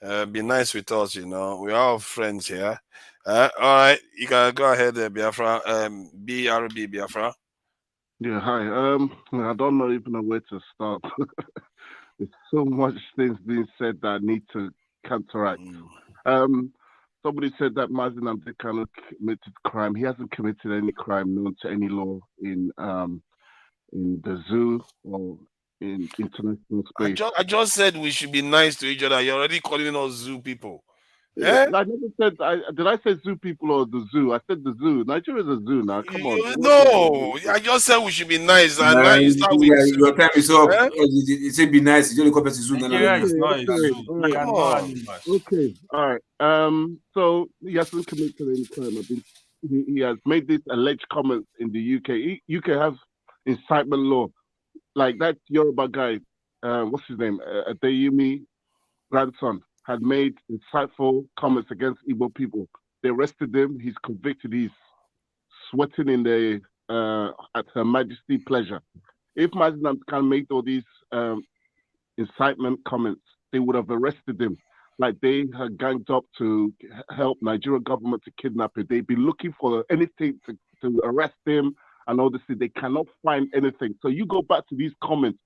Be nice with us, we are all friends here. All right, you can go ahead, Biafra. BRB Biafra. Yeah, hi. I don't know even where to start. There's so much things being said that I need to counteract. Somebody said that Mazen Amdekano committed crime. He hasn't committed any crime known to any law in the zoo or in international space. I just said we should be nice to each other. You're already calling us zoo people. Yeah, I never said. Did I say zoo people or the zoo? I said the zoo. Nigeria is a zoo now. Come on. No, I just said we should be nice, and now you start with zoo. Your time is up. You say be nice. You only copy zoo. Nigeria is not a zoo. Right. Come on. Okay. All right. So he hasn't committed any crime. He has made these alleged comments in the UK. UK has incitement law, like that Yoruba guy. What's his name? Adeyemi grandson had made insightful comments against Igbo people. They arrested him. He's convicted. He's sweating in the at Her Majesty pleasure. If Mazinam can make all these incitement comments, they would have arrested him. Like they had ganged up to help Nigerian government to kidnap him. They'd be looking for anything to arrest him, and obviously they cannot find anything. So you go back to these comments.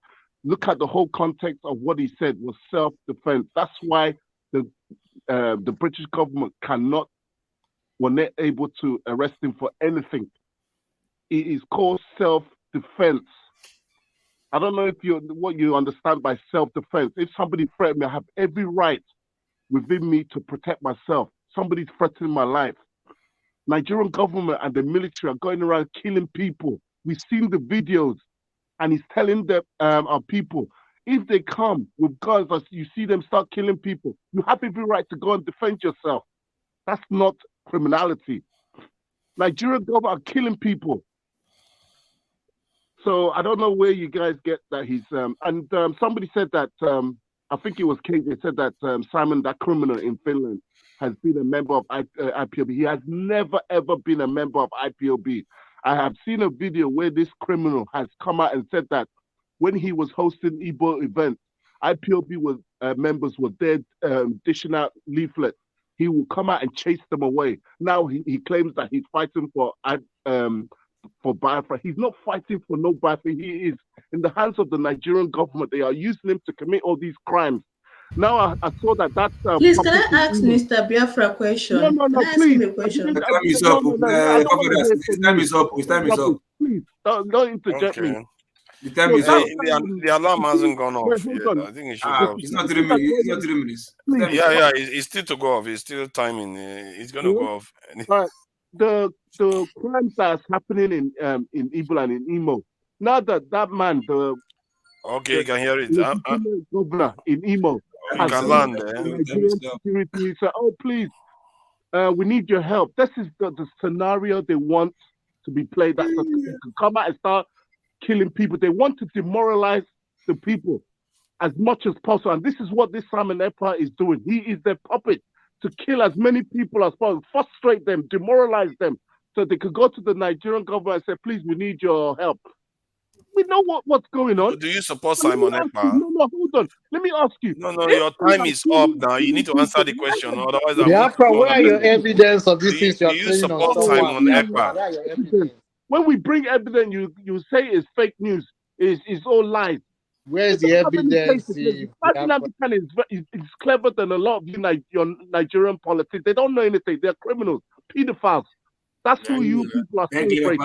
Look at the whole context of what he said was self-defense. That's why the British government were not able to arrest him for anything. It is called self-defense. I don't know what you understand by self-defense. If somebody threatens me, I have every right within me to protect myself. Somebody's threatening my life. Nigerian government and the military are going around killing people. We've seen the videos, and he's telling our people, if they come with guns, as you see them start killing people, you have every right to go and defend yourself. That's not criminality. Nigerian government are killing people. So I don't know where you guys get that he's and somebody said that I think it was KJ said that Simon, that criminal in Finland, has been a member of IPOB. He has never, ever been a member of IPOB. I have seen a video where this criminal has come out and said that when he was hosting Igbo events, IPOB members were there dishing out leaflets. He will come out and chase them away. Now he claims that he's fighting for Biafra. He's not fighting for no Biafra. He is in the hands of the Nigerian government. They are using him to commit all these crimes. Now I saw that that's please, can I ask Mr. Biafra a question? No, can I ask please. him a question? Time is up. Time is up. Time is up. Please, don't interject me. The time is up. The alarm hasn't gone off yet. I think it should go off. It's not 3 minutes. It's not 3 minutes. Yeah, it's still to go off. It's still timing. It's gonna go off. The crimes that's happening in Igbo and in Imo. Now that man, okay, you can hear it. Governor in Imo, you can land there. Nigerian security said, "Oh, please, we need your help." This is the scenario they want to be played. That they can come out and start killing people. They want to demoralize the people as much as possible, and this is what this Simon Ekpa is doing. He is their puppet to kill as many people as possible, frustrate them, demoralize them, so they could go to the Nigerian government and say, "Please, we need your help." We know what's going on. Do you support Simon Ekpa? No, hold on. Let me ask you. No, your time is up now. You need to answer the question. Otherwise, where are your evidence of this thing? Do you support Simon Ekpa? When we bring evidence, you say it's fake news. It's all lies. Where is the evidence? Is clever than a lot of your Nigerian politics. They don't know anything. They're criminals, pedophiles. That's who you people are still afraid.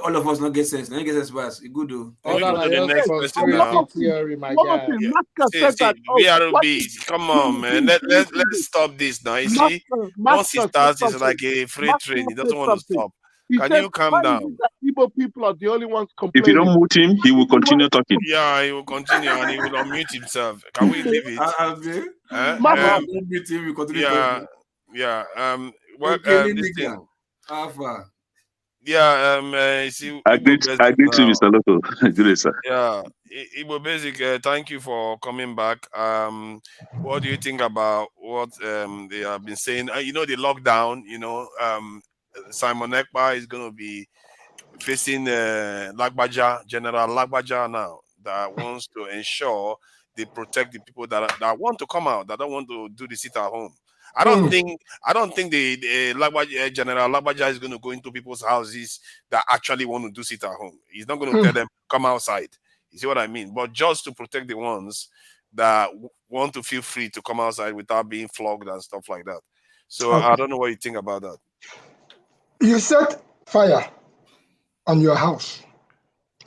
All of us not get sense. Not get sense pass. Good though. The next question now. Theory, my guy. BRB, come on, man. Let's stop this now. You see, once he starts, it's like a freight train. He doesn't want to stop. Can you calm down? Igbo people are the only ones complaining. If you don't mute him, he will continue talking. Yeah, he will continue and he will unmute himself. Can we leave it? This thing. Alpha. Yeah, see, I agree to Mr. Loco. Good, sir. Yeah, Igbo Basic, thank you for coming back. What do you think about what they have been saying? The lockdown, Simon Ekpa is going to be facing Lagbaja, General Lagbaja now, that wants to ensure they protect the people that want to come out, that don't want to do the sit at home. I don't think the Lagbaja, General Lagbaja is going to go into people's houses that actually want to do sit at home. He's not going to tell them come outside. You see what I mean? But just to protect the ones that want to feel free to come outside without being flogged and stuff like that. So I don't know what you think about that. You set fire on your house,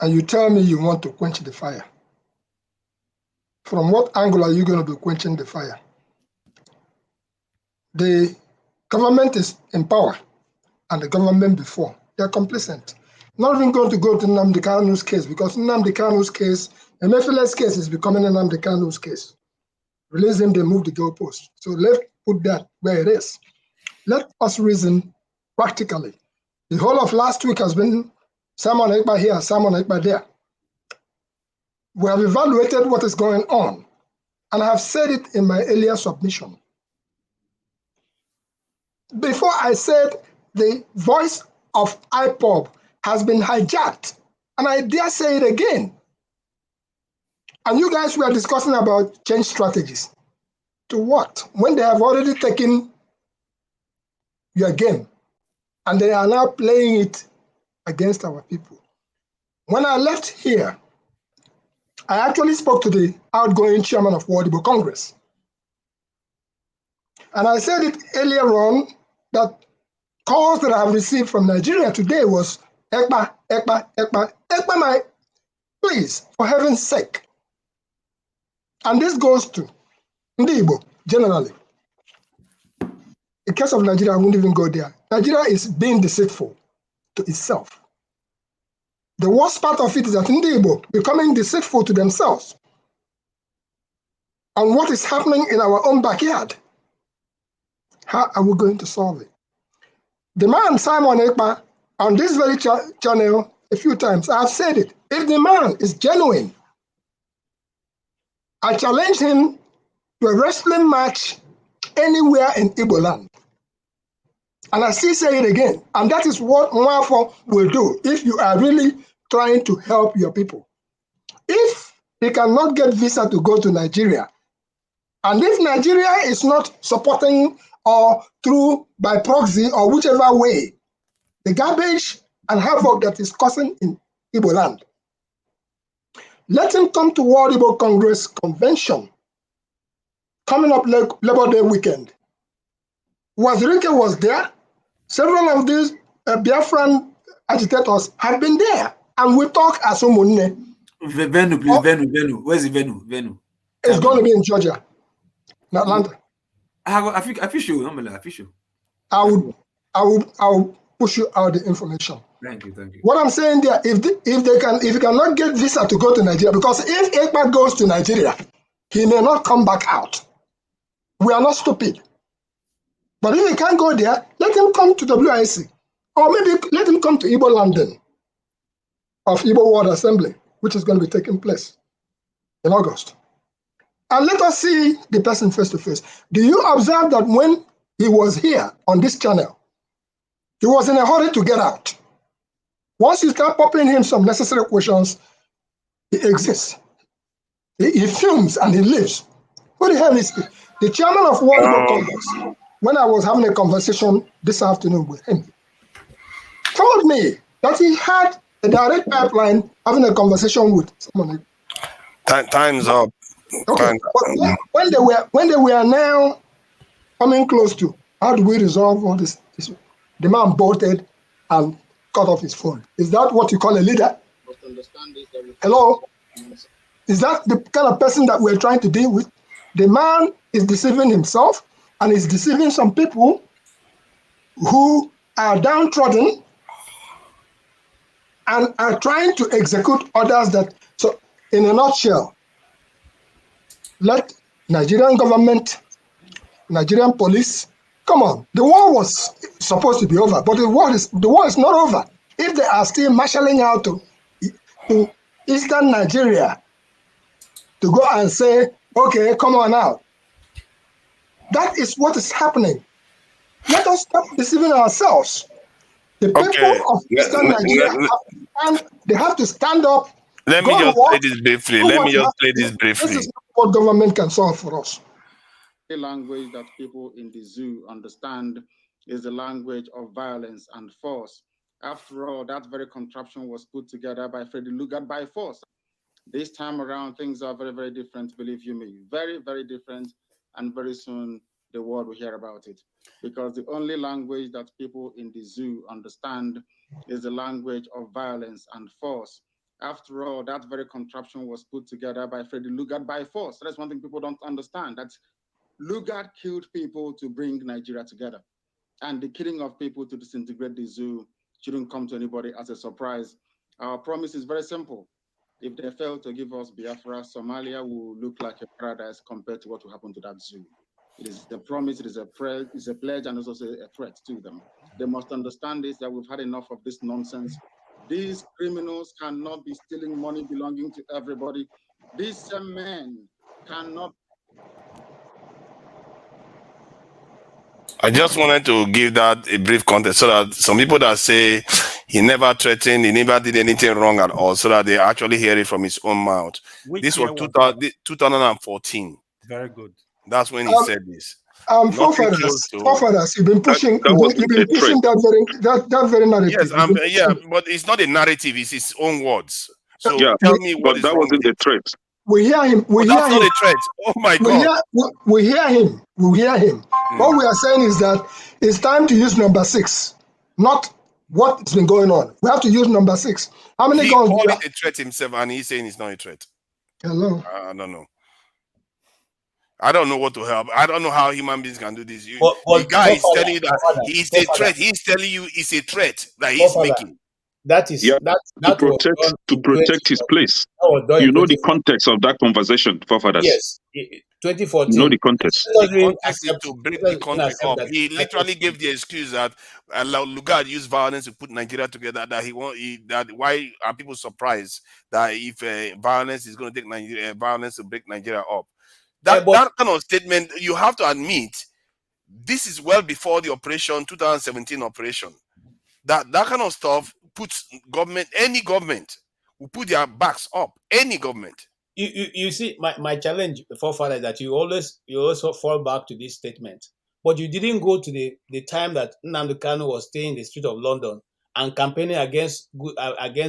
and you tell me you want to quench the fire. From what angle are you going to be quenching the fire? The government is in power, and the government before, they're complicit. Not even going to go to Nnamdi Kanu's case, because Nnamdi Kanu's case, Emefele's case is becoming a Nnamdi Kanu's case. Release him, they move the goalpost. So let's put that where it is. Let us reason practically. The whole of last week has been Simon Ekpa here, Simon Ekpa there. We have evaluated what is going on, and I have said it in my earlier submission. Before I said the voice of IPOB has been hijacked, and I dare say it again. And you guys were discussing about change strategies. To what? When they have already taken your game, and they are now playing it against our people. When I left here, I actually spoke to the outgoing chairman of World Igbo Congress. And I said it earlier on that calls that I have received from Nigeria today was Ekpa, my, please, for heaven's sake. And this goes to Ndi Igbo generally. In case of Nigeria, I won't even go there. Nigeria is being deceitful to itself. The worst part of it is that Ndi Igbo becoming deceitful to themselves on what is happening in our own backyard. How are we going to solve it? The man, Simon Ekpa, on this very channel a few times, I've said it. If the man is genuine, I challenge him to a wrestling match anywhere in Igbo land. And I still say it again, and that is what Mwafo will do if you are really trying to help your people. If he cannot get visa to go to Nigeria, and if Nigeria is not supporting or through by proxy or whichever way, the garbage and havoc that is causing in Igbo land, let him come to World Igbo Congress Convention coming up Labor Day weekend. Wazirike was there. Several of these Biafran agitators have been there, and we talk as Umunne. Venue, please, venue. Where's the venue? It's going to be in Georgia, in Atlanta. I feel sure. I feel sure. I will push you out the information. Thank you. What I'm saying there, if you cannot get visa to go to Nigeria, because if Ekpa goes to Nigeria, he may not come back out. We are not stupid. But if he can't go there, let him come to WIC. Or maybe let him come to Igbo London of Igbo World Assembly, which is going to be taking place in August. And let us see the person face to face. Do you observe that when he was here on this channel, he was in a hurry to get out? Once you start popping him some necessary questions, he exists. He fumes and he lives. Who the hell is he? The chairman of World Igbo Congress, when I was having a conversation this afternoon with him, told me that he had a direct pipeline having a conversation with someone. Time's up. Okay, but when they were now coming close to how do we resolve all this, the man bolted and cut off his phone. Is that what you call a leader? Hello? Is that the kind of person that we're trying to deal with? The man is deceiving himself and is deceiving some people who are downtrodden and are trying to execute others that, so in a nutshell, let Nigerian government, Nigerian police, come on. The war was supposed to be over, but the war is not over. If they are still marshalling out to eastern Nigeria to go and say, okay, come on out. That is what is happening. Let us stop deceiving ourselves. The people of eastern Nigeria they have to stand up. Let me just play this briefly. This is not what government can solve for us. The language that people in the zoo understand is the language of violence and force. After all, that very contraption was put together by Freddie Lugard by force. This time around, things are very, very different, believe you me. Very, very different, and very soon the world will hear about it. Because the only language that people in the zoo understand is the language of violence and force. After all, that very contraption was put together by Freddie Lugard by force. That's one thing people don't understand, that Lugard killed people to bring Nigeria together. And the killing of people to disintegrate the zoo shouldn't come to anybody as a surprise. Our promise is very simple. If they fail to give us Biafra, Somalia will look like a paradise compared to what will happen to that zoo. It is a promise, it is a pledge, and it's also a threat to them. They must understand this, that we've had enough of this nonsense. These criminals cannot be stealing money belonging to everybody. These men cannot. I just wanted to give that a brief context so that some people that say he never threatened, he never did anything wrong at all, so that they actually hear it from his own mouth. This was 2014. Very good. That's when he said this. Forefathers, you've been pushing. You've been pushing that very narrative. Yes, but it's not a narrative; it's his own words. So tell me what is that wrong wasn't with a threat. We hear him. That's not a threat. Oh my God! We hear him. What we are saying is that it's time to use number 6, not what's been going on. We have to use number 6. How many guns? He called it a threat himself, and he's saying it's not a threat. Hello. I don't know. I don't know what to help. I don't know how human beings can do this. The guy is telling you that he's a threat. He's telling you it's a threat that he's making. That is to protect his place. You know the context of that conversation, forefathers. Yes, 2014. You know the context. The context is to break the country up. He literally gave the excuse that Lugard used violence to put Nigeria together. That why are people surprised that if violence is going to take violence to break Nigeria up? That kind of statement, you have to admit, this is well before the operation 2017 operation. That kind of stuff puts any government will put their backs up. Any government. You see, my challenge, forefather, is that you also fall back to this statement, but you didn't go to the time that Nnamdi Kanu was staying in the street of London and campaigning against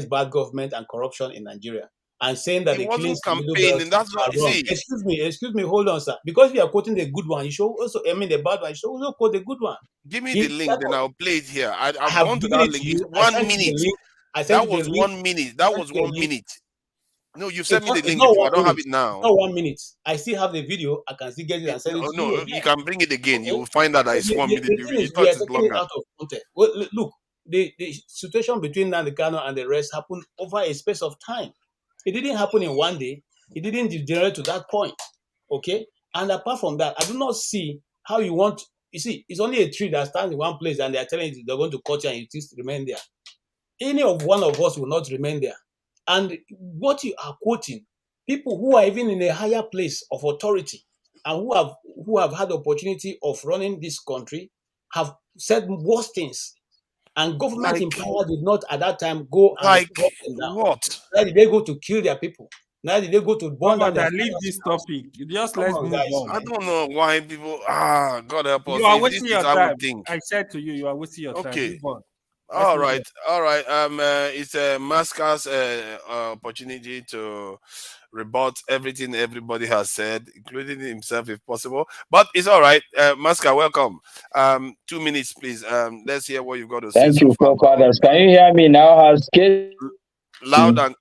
bad government and corruption in Nigeria, and saying that It the wasn't killings in Middle campaigning. Belt That's not. are wrong. See, Excuse me, hold on, sir. Because we are quoting the good one, you should also, the bad one, you should also quote the good one. give me the link, then I'll play it here. I've have gone to given that it to link. you. It's I 1 sent you the minute. link. I sent That you the was link. 1 minute. That was 1 minute. No, you sent me the It's link not before. 1 I don't have minute. it now. It's not 1 minute. I still have the video. I can still get it and send it to you No, again. you can bring it again. Okay? You will find out that it's 1 minute. The thing You is, we thought are it's taking it longer. out of context. Well, look, the situation between Nnamdi Kanu and the rest happened over a space of time. It didn't happen in one day. It didn't degenerate to that point. Okay? And apart from that, I do not see how you want. You see, it's only a tree that stands in one place and they are telling you they're going to cut you and you just remain there. Any of one of us will not remain there. And what you are quoting, people who are even in a higher place of authority and who have had the opportunity of running this country have said worse things. And government in power did not at that time go and walk them down. What? Neither did they go to kill their people. Neither did they go to burn down their Leave this topic. Just Come let's on, move guys, on. I don't know why people. God help us. You are If this wasting is your how we time. think. I said to you, you are wasting your time. Okay. Move on. All right. It's a Masca's opportunity to rebut everything everybody has said, including himself if possible. But it's all right. Masca, welcome. 2 minutes, please. Let's hear what you've got to say. Thank you, forefathers. Can you hear me now? Has Loud and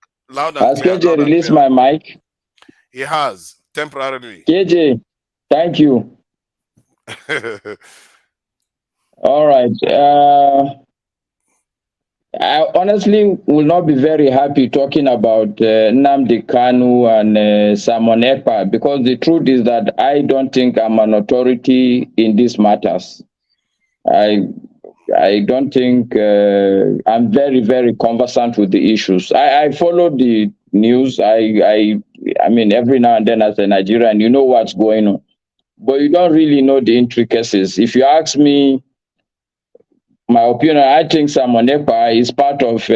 KJ clear. released my mic? He has temporarily. KJ, thank you. All right. I honestly will not be very happy talking about Nnamdi Kanu and Simon Ekpa, because the truth is that I don't think I'm an authority in these matters. I don't think I'm very, very conversant with the issues. I follow the news. I mean, every now and then as a Nigerian, you know what's going on, but you don't really know the intricacies. If you ask me, my opinion, I think Simon Ekpa is part of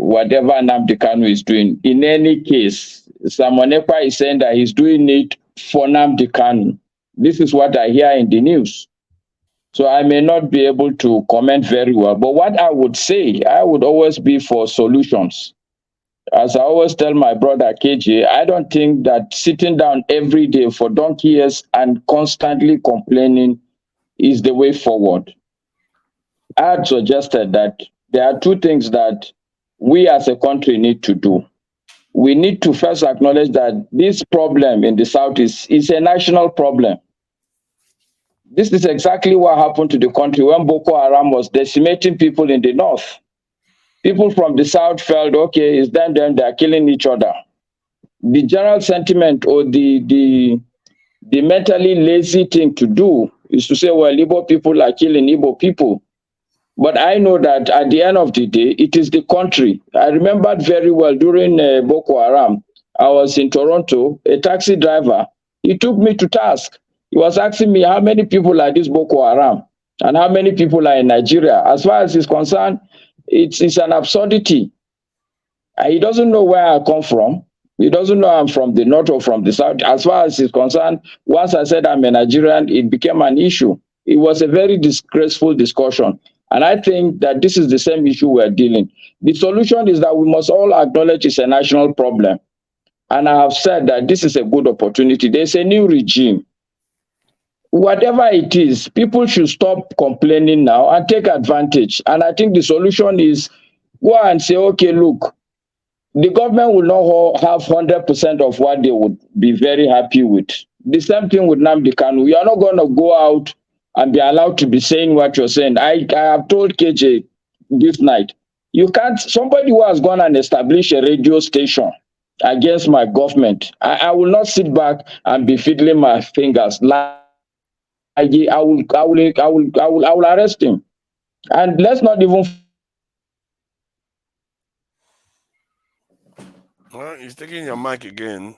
whatever Nnamdi Kanu is doing. In any case, Simon Ekpa is saying that he's doing it for Nnamdi Kanu. This is what I hear in the news. So I may not be able to comment very well. But what I would say, I would always be for solutions. As I always tell my brother KJ, I don't think that sitting down every day for donkey years and constantly complaining is the way forward. I had suggested that there are two things that we as a country need to do. We need to first acknowledge that this problem in the South is a national problem. This is exactly what happened to the country when Boko Haram was decimating people in the North. People from the South felt, okay, it's them, they're killing each other. The general sentiment or the mentally lazy thing to do is to say, well, Igbo people are killing Igbo people. But I know that at the end of the day, it is the country. I remembered very well during Boko Haram, I was in Toronto, a taxi driver, he took me to task. He was asking me how many people are this Boko Haram and how many people are in Nigeria. As far as he's concerned, it's an absurdity. He doesn't know where I come from. He doesn't know I'm from the north or from the south. As far as he's concerned, once I said I'm a Nigerian, it became an issue. It was a very disgraceful discussion. And I think that this is the same issue we're dealing. The solution is that we must all acknowledge it's a national problem. And I have said that this is a good opportunity. There's a new regime. Whatever it is, people should stop complaining now and take advantage. And I think the solution is go and say, okay, look, the government will not have 100% of what they would be very happy with. The same thing with Nnamdi Kanu. You are not going to go out and be allowed to be saying what you're saying. I have told KJ this night, you can't, somebody who has gone and established a radio station against my government, I will not sit back and be fiddling my fingers. Like I will arrest him. And let's not even. Well, he's taking your mic again.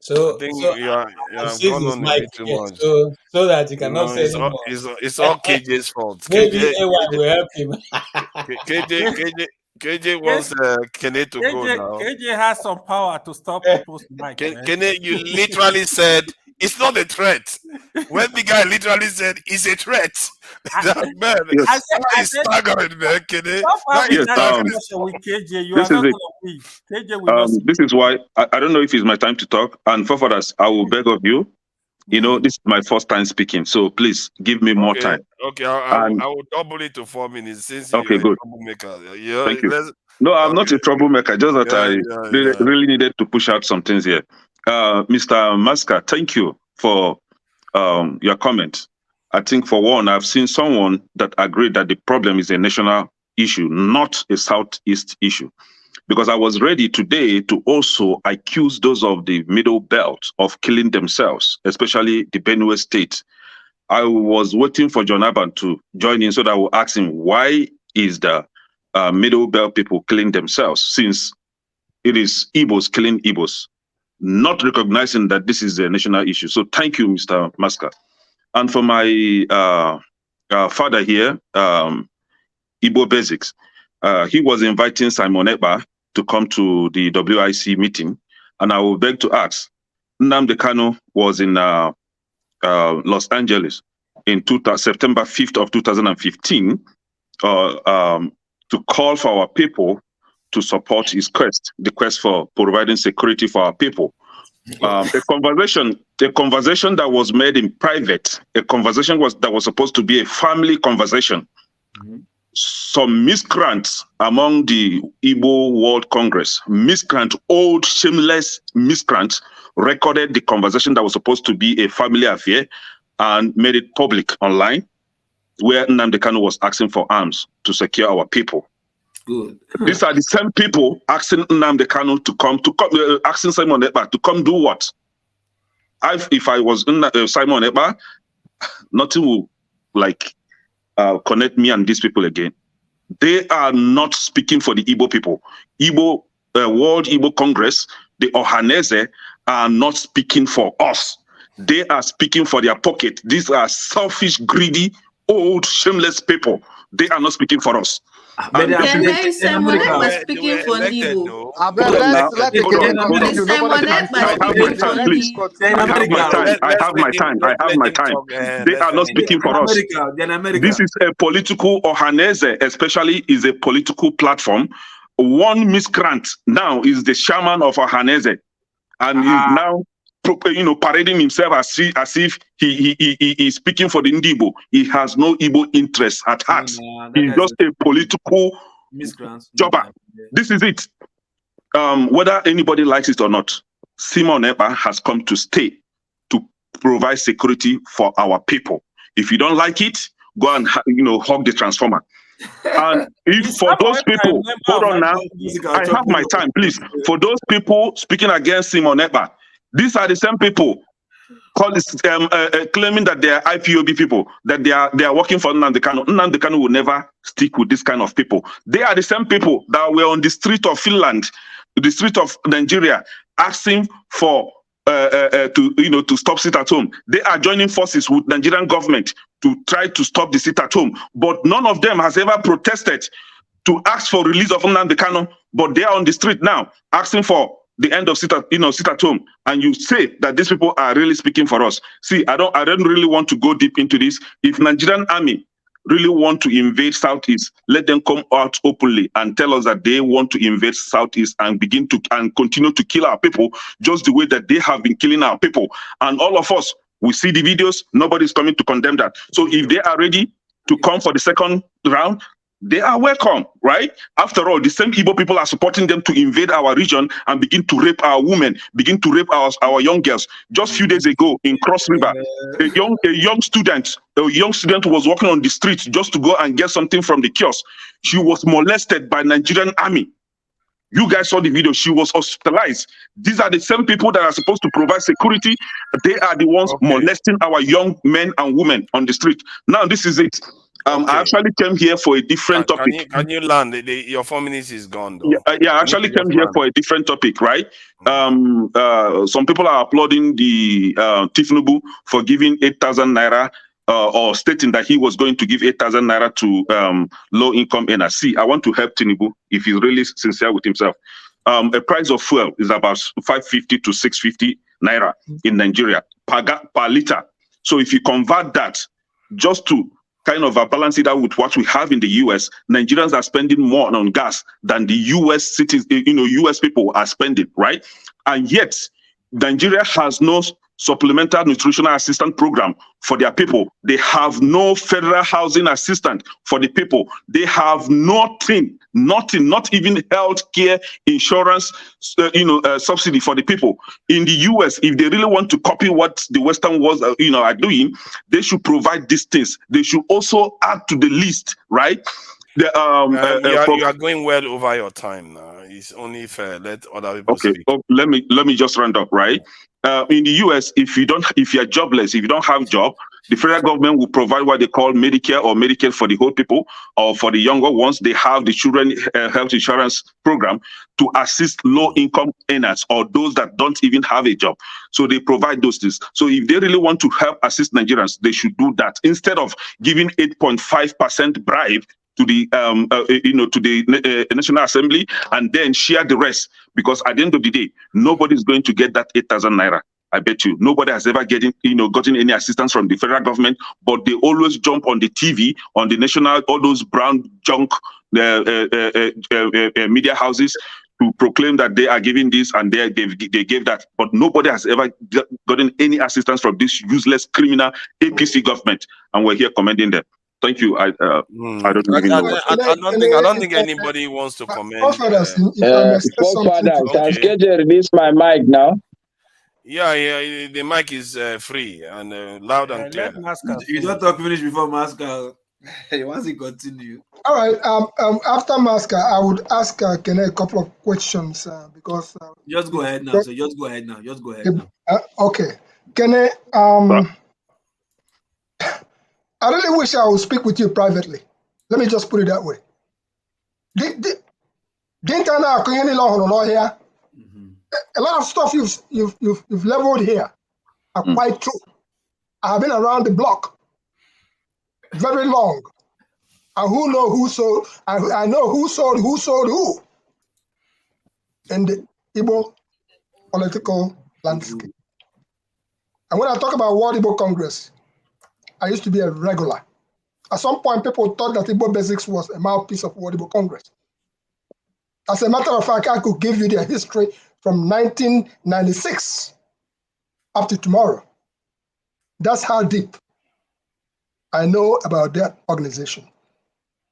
So, I think so you have seized gone his on a mic bit too again, much. so that he You cannot know, say anymore. it's all KJ's fault. Maybe KJ, AY will help him. KJ wants Kene to go now. KJ has some power to stop people's mic, man. Kene, you literally said it's not a threat. When the guy literally said it's a threat, man, I that is staggering, man. Kene, stop that having is that staggering. discussion with KJ. You This are not is it. going to win. KJ will not. This is why I don't know if it's my time to talk. And for fathers, I will beg of you. You know, this is my first time speaking, so please give me more time. Okay, And I will double it to 4 minutes since okay, you're a good. troublemaker. Yeah, Thank you. No, I'm not a troublemaker. Just that I really needed to push out some things here. Mr. Maska, thank you for your comment. I think for one, I've seen someone that agreed that the problem is a national issue, not a Southeast issue. Because I was ready today to also accuse those of the middle belt of killing themselves, especially the Benue State. I was waiting for John Aban to join in so that I will ask him, why is the middle belt people killing themselves, since it is Igbos killing Igbos, not recognizing that this is a national issue. So thank you, Mr. Maska. And for my father here, Igbo Basics, he was inviting Simon Ekpa to come to the WIC meeting. And I will beg to ask, Nnamdi Kanu was in Los Angeles in September 5th of 2015 to call for our people to support his quest, the quest for providing security for our people. A conversation that was made in private, a conversation that was supposed to be a family conversation. Some miscreants among the Igbo World Congress, old shameless miscreants, recorded the conversation that was supposed to be a family affair and made it public online, where Nnamdi Kanu was asking for arms to secure our people. Good. These are the same people asking Nnamdi Kanu to come, asking Simon Ekpa to come do what? If I was Simon Ekpa, nothing will connect me and these people again. They are not speaking for the Igbo people. World Igbo Congress, the Ohanese, are not speaking for us. They are speaking for their pocket. These are selfish, greedy, old, shameless people. They are not speaking for us. Simon Ekpa was speaking for Igbo. I have my time. They are not speaking for us. This is a political Ohanese, especially is a political platform. One miscreant now is the chairman of Ohanese, and is now parading himself as if he is speaking for the Igbo. He has no Igbo interest at heart. He's just a political jobber. This is it. Whether anybody likes it or not, Simon Ekpa has come to stay to provide security for our people. If you don't like it, go and hug the transformer. And if for those people, hold on now, I have my time, please. For those people speaking against Simon Ekpa, these are the same people claiming that they are IPOB people, that they are working for Nnamdi Kanu. Nnamdi Kanu will never stick with this kind of people. They are the same people that were on the street of Finland, the street of Nigeria, asking for to stop sit at home. They are joining forces with Nigerian government to try to stop the sit at home. But none of them has ever protested to ask for release of Nnamdi Kanu. But they are on the street now asking for the end of sit at home, and you say that these people are really speaking for us. See, I don't really want to go deep into this. If Nigerian army really want to invade Southeast, let them come out openly and tell us that they want to invade Southeast and continue to kill our people just the way that they have been killing our people. And all of us, we see the videos, nobody's coming to condemn that. So if they are ready to come for the second round, they are welcome, right? After all, the same Igbo people are supporting them to invade our region and begin to rape our women, begin to rape our young girls. Just a few days ago in Cross River, a young student was walking on the street just to go and get something from the kiosk. She was molested by Nigerian army. You guys saw the video. She was hospitalized. These are the same people that are supposed to provide security. They are the ones molesting our young men and women on the street. Now, this is it. I actually came here for a different topic. Can you land? Your 4 minutes is gone, though. Yeah, I actually came here for a different topic, right? Some people are applauding the Tinubu for giving 8,000 naira or stating that he was going to give 8,000 naira to low-income earners. See, I want to help Tinubu if he's really sincere with himself. A price of fuel is about 550 to 650 naira in Nigeria per liter. So if you convert that just to kind of balance it out with what we have in the US, Nigerians are spending more on gas than the US cities, US people are spending, right? And yet, Nigeria has no supplemental nutritional assistance program for their people. They have no federal housing assistance for the people. They have nothing, not even health care insurance, subsidy for the people. In the US, if they really want to copy what the Western world, are doing, they should provide these things. They should also add to the list, right? You are going well over your time now. It's only fair. Let other people speak. Let me just round up, right? In the US, if you're jobless, if you don't have a job, the federal government will provide what they call Medicare or Medicaid for the old people, or for the younger ones, they have the children health insurance program to assist low-income earners or those that don't even have a job. So they provide those things. So if they really want to help assist Nigerians, they should do that instead of giving 8.5% bribe to the to the National Assembly and then share the rest, because at the end of the day, nobody's going to get that 8,000 naira. I bet you nobody has ever gotten any assistance from the federal government, but they always jump on the TV, on the national, all those brown junk media houses to proclaim that they are giving this and they gave that, but nobody has ever gotten any assistance from this useless criminal APC government, and we're here commending them. Thank you. I don't even know. I don't think anybody wants to comment. Forefathers, has KJ released my mic now? Yeah, the mic is free and loud and clear. You don't talk finish before Masca. He wants to continue. All right. After Masca, I would ask Kene a couple of questions because. Just go ahead now. So just go ahead now. Okay, Kene. I really wish I would speak with you privately. Let me just put it that way. A lot of stuff you've leveled here are quite true. I've been around the block very long. And who know who sold? I know who sold who in the Igbo political landscape. And when I talk about World Igbo Congress, I used to be a regular. At some point, people thought that Igbo Basics was a mouthpiece of World Igbo Congress. As a matter of fact, I could give you their history from 1996 up to tomorrow. That's how deep I know about that organization.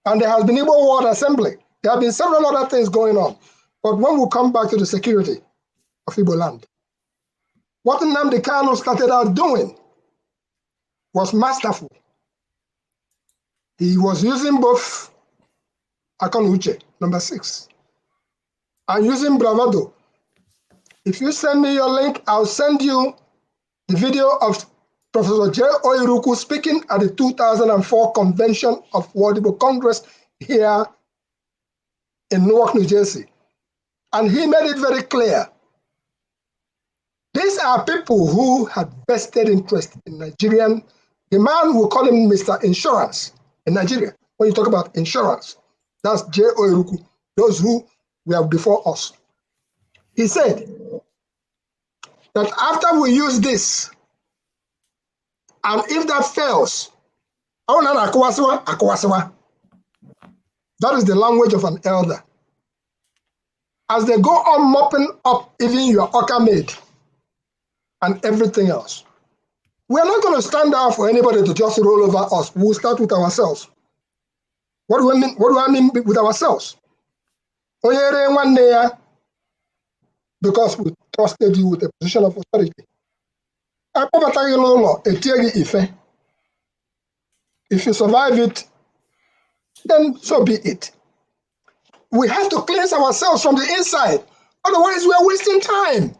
And there has been Igbo World Assembly. There have been several other things going on. But when we come back to the security of Igbo land, what Nnamdi Kanu started out doing was masterful. He was using both Akonuche, number 6, and using bravado. If you send me your link, I'll send you the video of Professor J. Oiruku speaking at the 2004 convention of World Igbo Congress here in Newark, New Jersey. And he made it very clear. These are people who had vested interest in Nigerian. The man, we call him Mr. Insurance in Nigeria. When you talk about insurance, that's J. Oiruku, those who were before us. He said that after we use this, and if that fails, that is the language of an elder. As they go on mopping up even your Oka maid and everything else, we are not going to stand out for anybody to just roll over us. We'll start with ourselves. What do I mean? What do I mean with ourselves? Because we trusted you with a position of authority. If you survive it, then so be it. We have to cleanse ourselves from the inside. Otherwise, we are wasting time.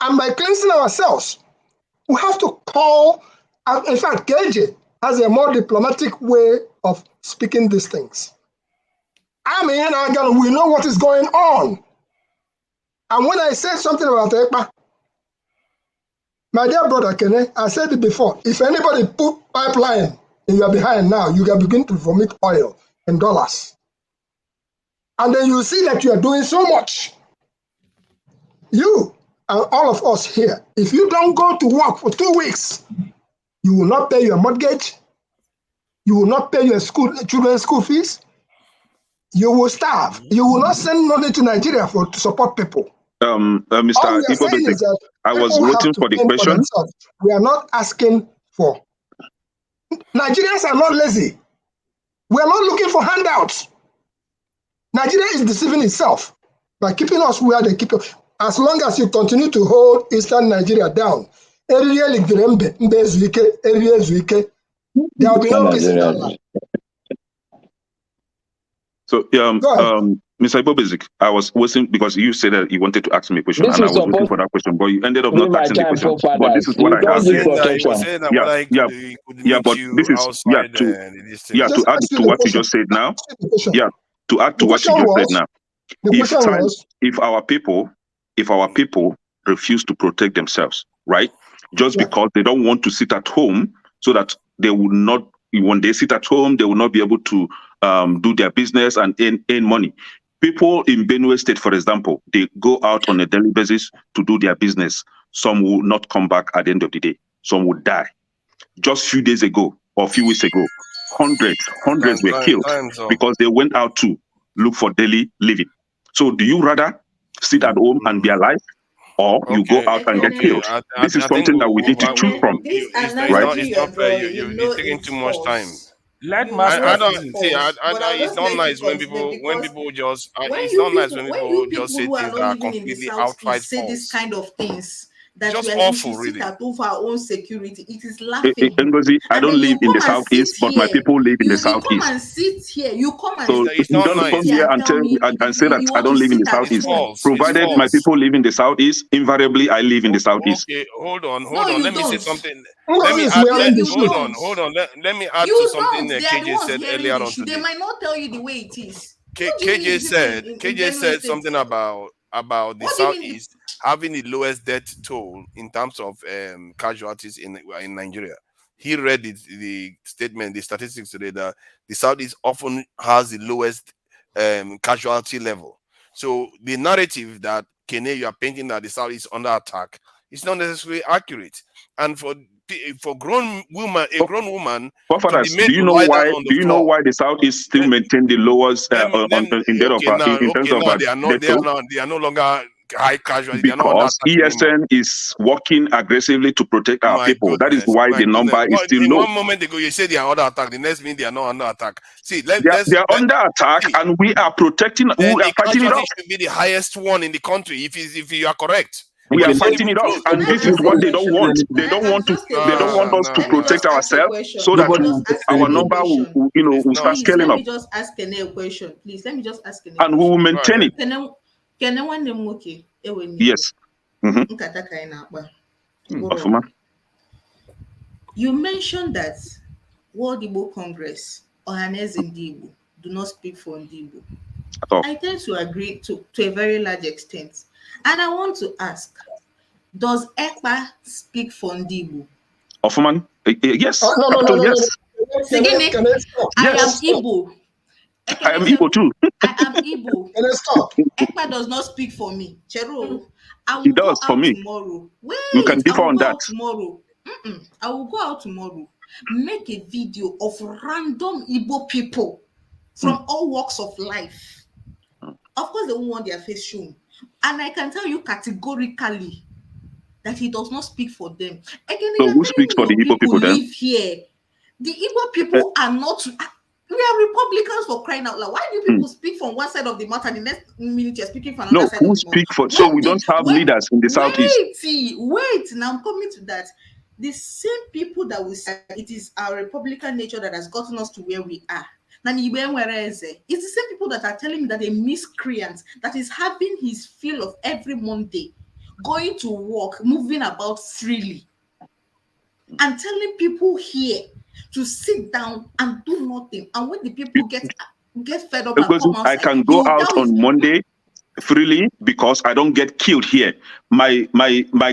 And by cleansing ourselves, we have to call, in fact, KJ has a more diplomatic way of speaking these things. I mean, again, we know what is going on. And when I say something about Ekpa, my dear brother Kene, I said it before, if anybody put pipeline and you are behind now, you can begin to vomit oil and dollars. And then you see that you are doing so much. You and all of us here, if you don't go to work for 2 weeks, you will not pay your mortgage, you will not pay your children's school fees, you will starve. You will not send money to Nigeria to support people. All Mr. we are saying is that I was people waiting have to for the think for question. themselves. We are not asking for. Nigerians are not lazy. We are not looking for handouts. Nigeria is deceiving itself by keeping us where they keep us. As long as you continue to hold Eastern Nigeria down, there will be no peace in that land. So, Mr. Ibobezik, I was waiting because you said that you wanted to ask me a question, This and I is was waiting supposed for that question, but you ended up to be not my asking the time, question. But this forefathers. is what You I don't have give here. protection. He was saying that whether he could meet But you this is outside this thing. to add to what you just said now. Yeah, to add to what you just said now. If our people refuse to protect themselves, right? Just because they don't want to sit at home, so that they will not, when they sit at home, they will not be able to do their business and earn money. People in Benue State, for example, they go out on a daily basis to do their business. Some will not come back at the end of the day. Some will die. Just a few days ago or a few weeks ago, hundreds were killed because they went out to look for daily living. So do you rather sit at home and be alive, or you go out and get killed? This is something that we need to choose from. This right? analogy you're drawing, You're taking too much time. Let I don't Master see. but I'll It's just not let you nice when continue because people just. when It's you not nice people when when people you just people say who are things not that are living in the completely outright southeast say this false. kind of things that Just we awful, should sit really. at home for our own security, it is laughable. Ngozi, I And then don't live you in the come and sit southeast, but my here, people live in the you come southeast. and sit here, you come and So It's you not don't sit nice. come here here and and tell me say that you I want don't to live in the sit at It's southeast. home. false. It's Provided my false. people live in the southeast, invariably I live in the southeast. Okay, hold on. No, you Let me say don't. something. Ngozi is wearing the shoe. Hold on. Let me add to You something don't. They are the KJ ones said hearing earlier the on issue. They today. might not tell you the way it is. What do you mean KJ the people said in Benue State? something about the What do you mean southeast having the lowest death toll in terms of casualties in Nigeria. He read the statement, the statistics today, that the southeast often has the lowest casualty level. So the narrative that Kene, you are painting that the southeast is under attack is not necessarily accurate. And for grown woman, a grown woman to be made Do you to know lie down why? on the Do you know floor. why the southeast still maintain the lowest in terms of They are death toll? they are no longer high casualty. They are not under Because attack anymore. ESN is working aggressively to protect our My people. That is why the number is But still in low. one moment ago, you say they are under attack. The next minute, they are not under attack. See, They are under attack, and we are protecting. then We are the fighting it casualty off. should be the highest one in the country. If you are correct, We are and for the fighting it off, Can and I this is ask a what they don't question? want. Can I ask just a They don't want question? us to Let me just protect ask a ourselves, question. so Let that me just ask our Kene a number question. will start Please, scaling let up, me just ask Kene a question. Please, let me just ask Kene a and we will question. maintain it. Kene nwanne m nwoke ewenye Yes. nkata ka anyị na-akpa. Ọfụma. You mentioned that World Igbo Congress, Ohaneze Ndị Igbo, do not speak for Ndị Igbo. I tend to agree to a very large extent. And I want to ask, does Ekpa speak for Ndị Igbo? Ọfụma. Yes. No. Yes. Sigini, I am Igbo. I am Igbo too. I am Igbo. Ekpa does not speak for me. Chero, I He will go does for out me. tomorrow. You can Wait, I differ will on go that. out tomorrow. I will go out tomorrow. Make a video of random Igbo people from all walks of life. Of course, they won't want their face shown. And I can tell you categorically that he does not speak for them. Again, So you're who telling speaks me for the your Igbo people then? live here. The Igbo people are not. We are Republicans for crying out loud. Why do people speak from one side of the mouth and the next minute you're speaking from another No, side who of the mouth? speak for? So we don't have leaders in the southeast. Wait, now I'm coming to that. The same people that we say it is our Republican nature that has gotten us to where we are. It's the same people that are telling me that a miscreant that is having his fill of every Monday, going to work, moving about freely, and telling people here to sit down and do nothing. And when the people get fed up and Because come I outside, can he go will out tell on Monday freely because I don't get killed here. My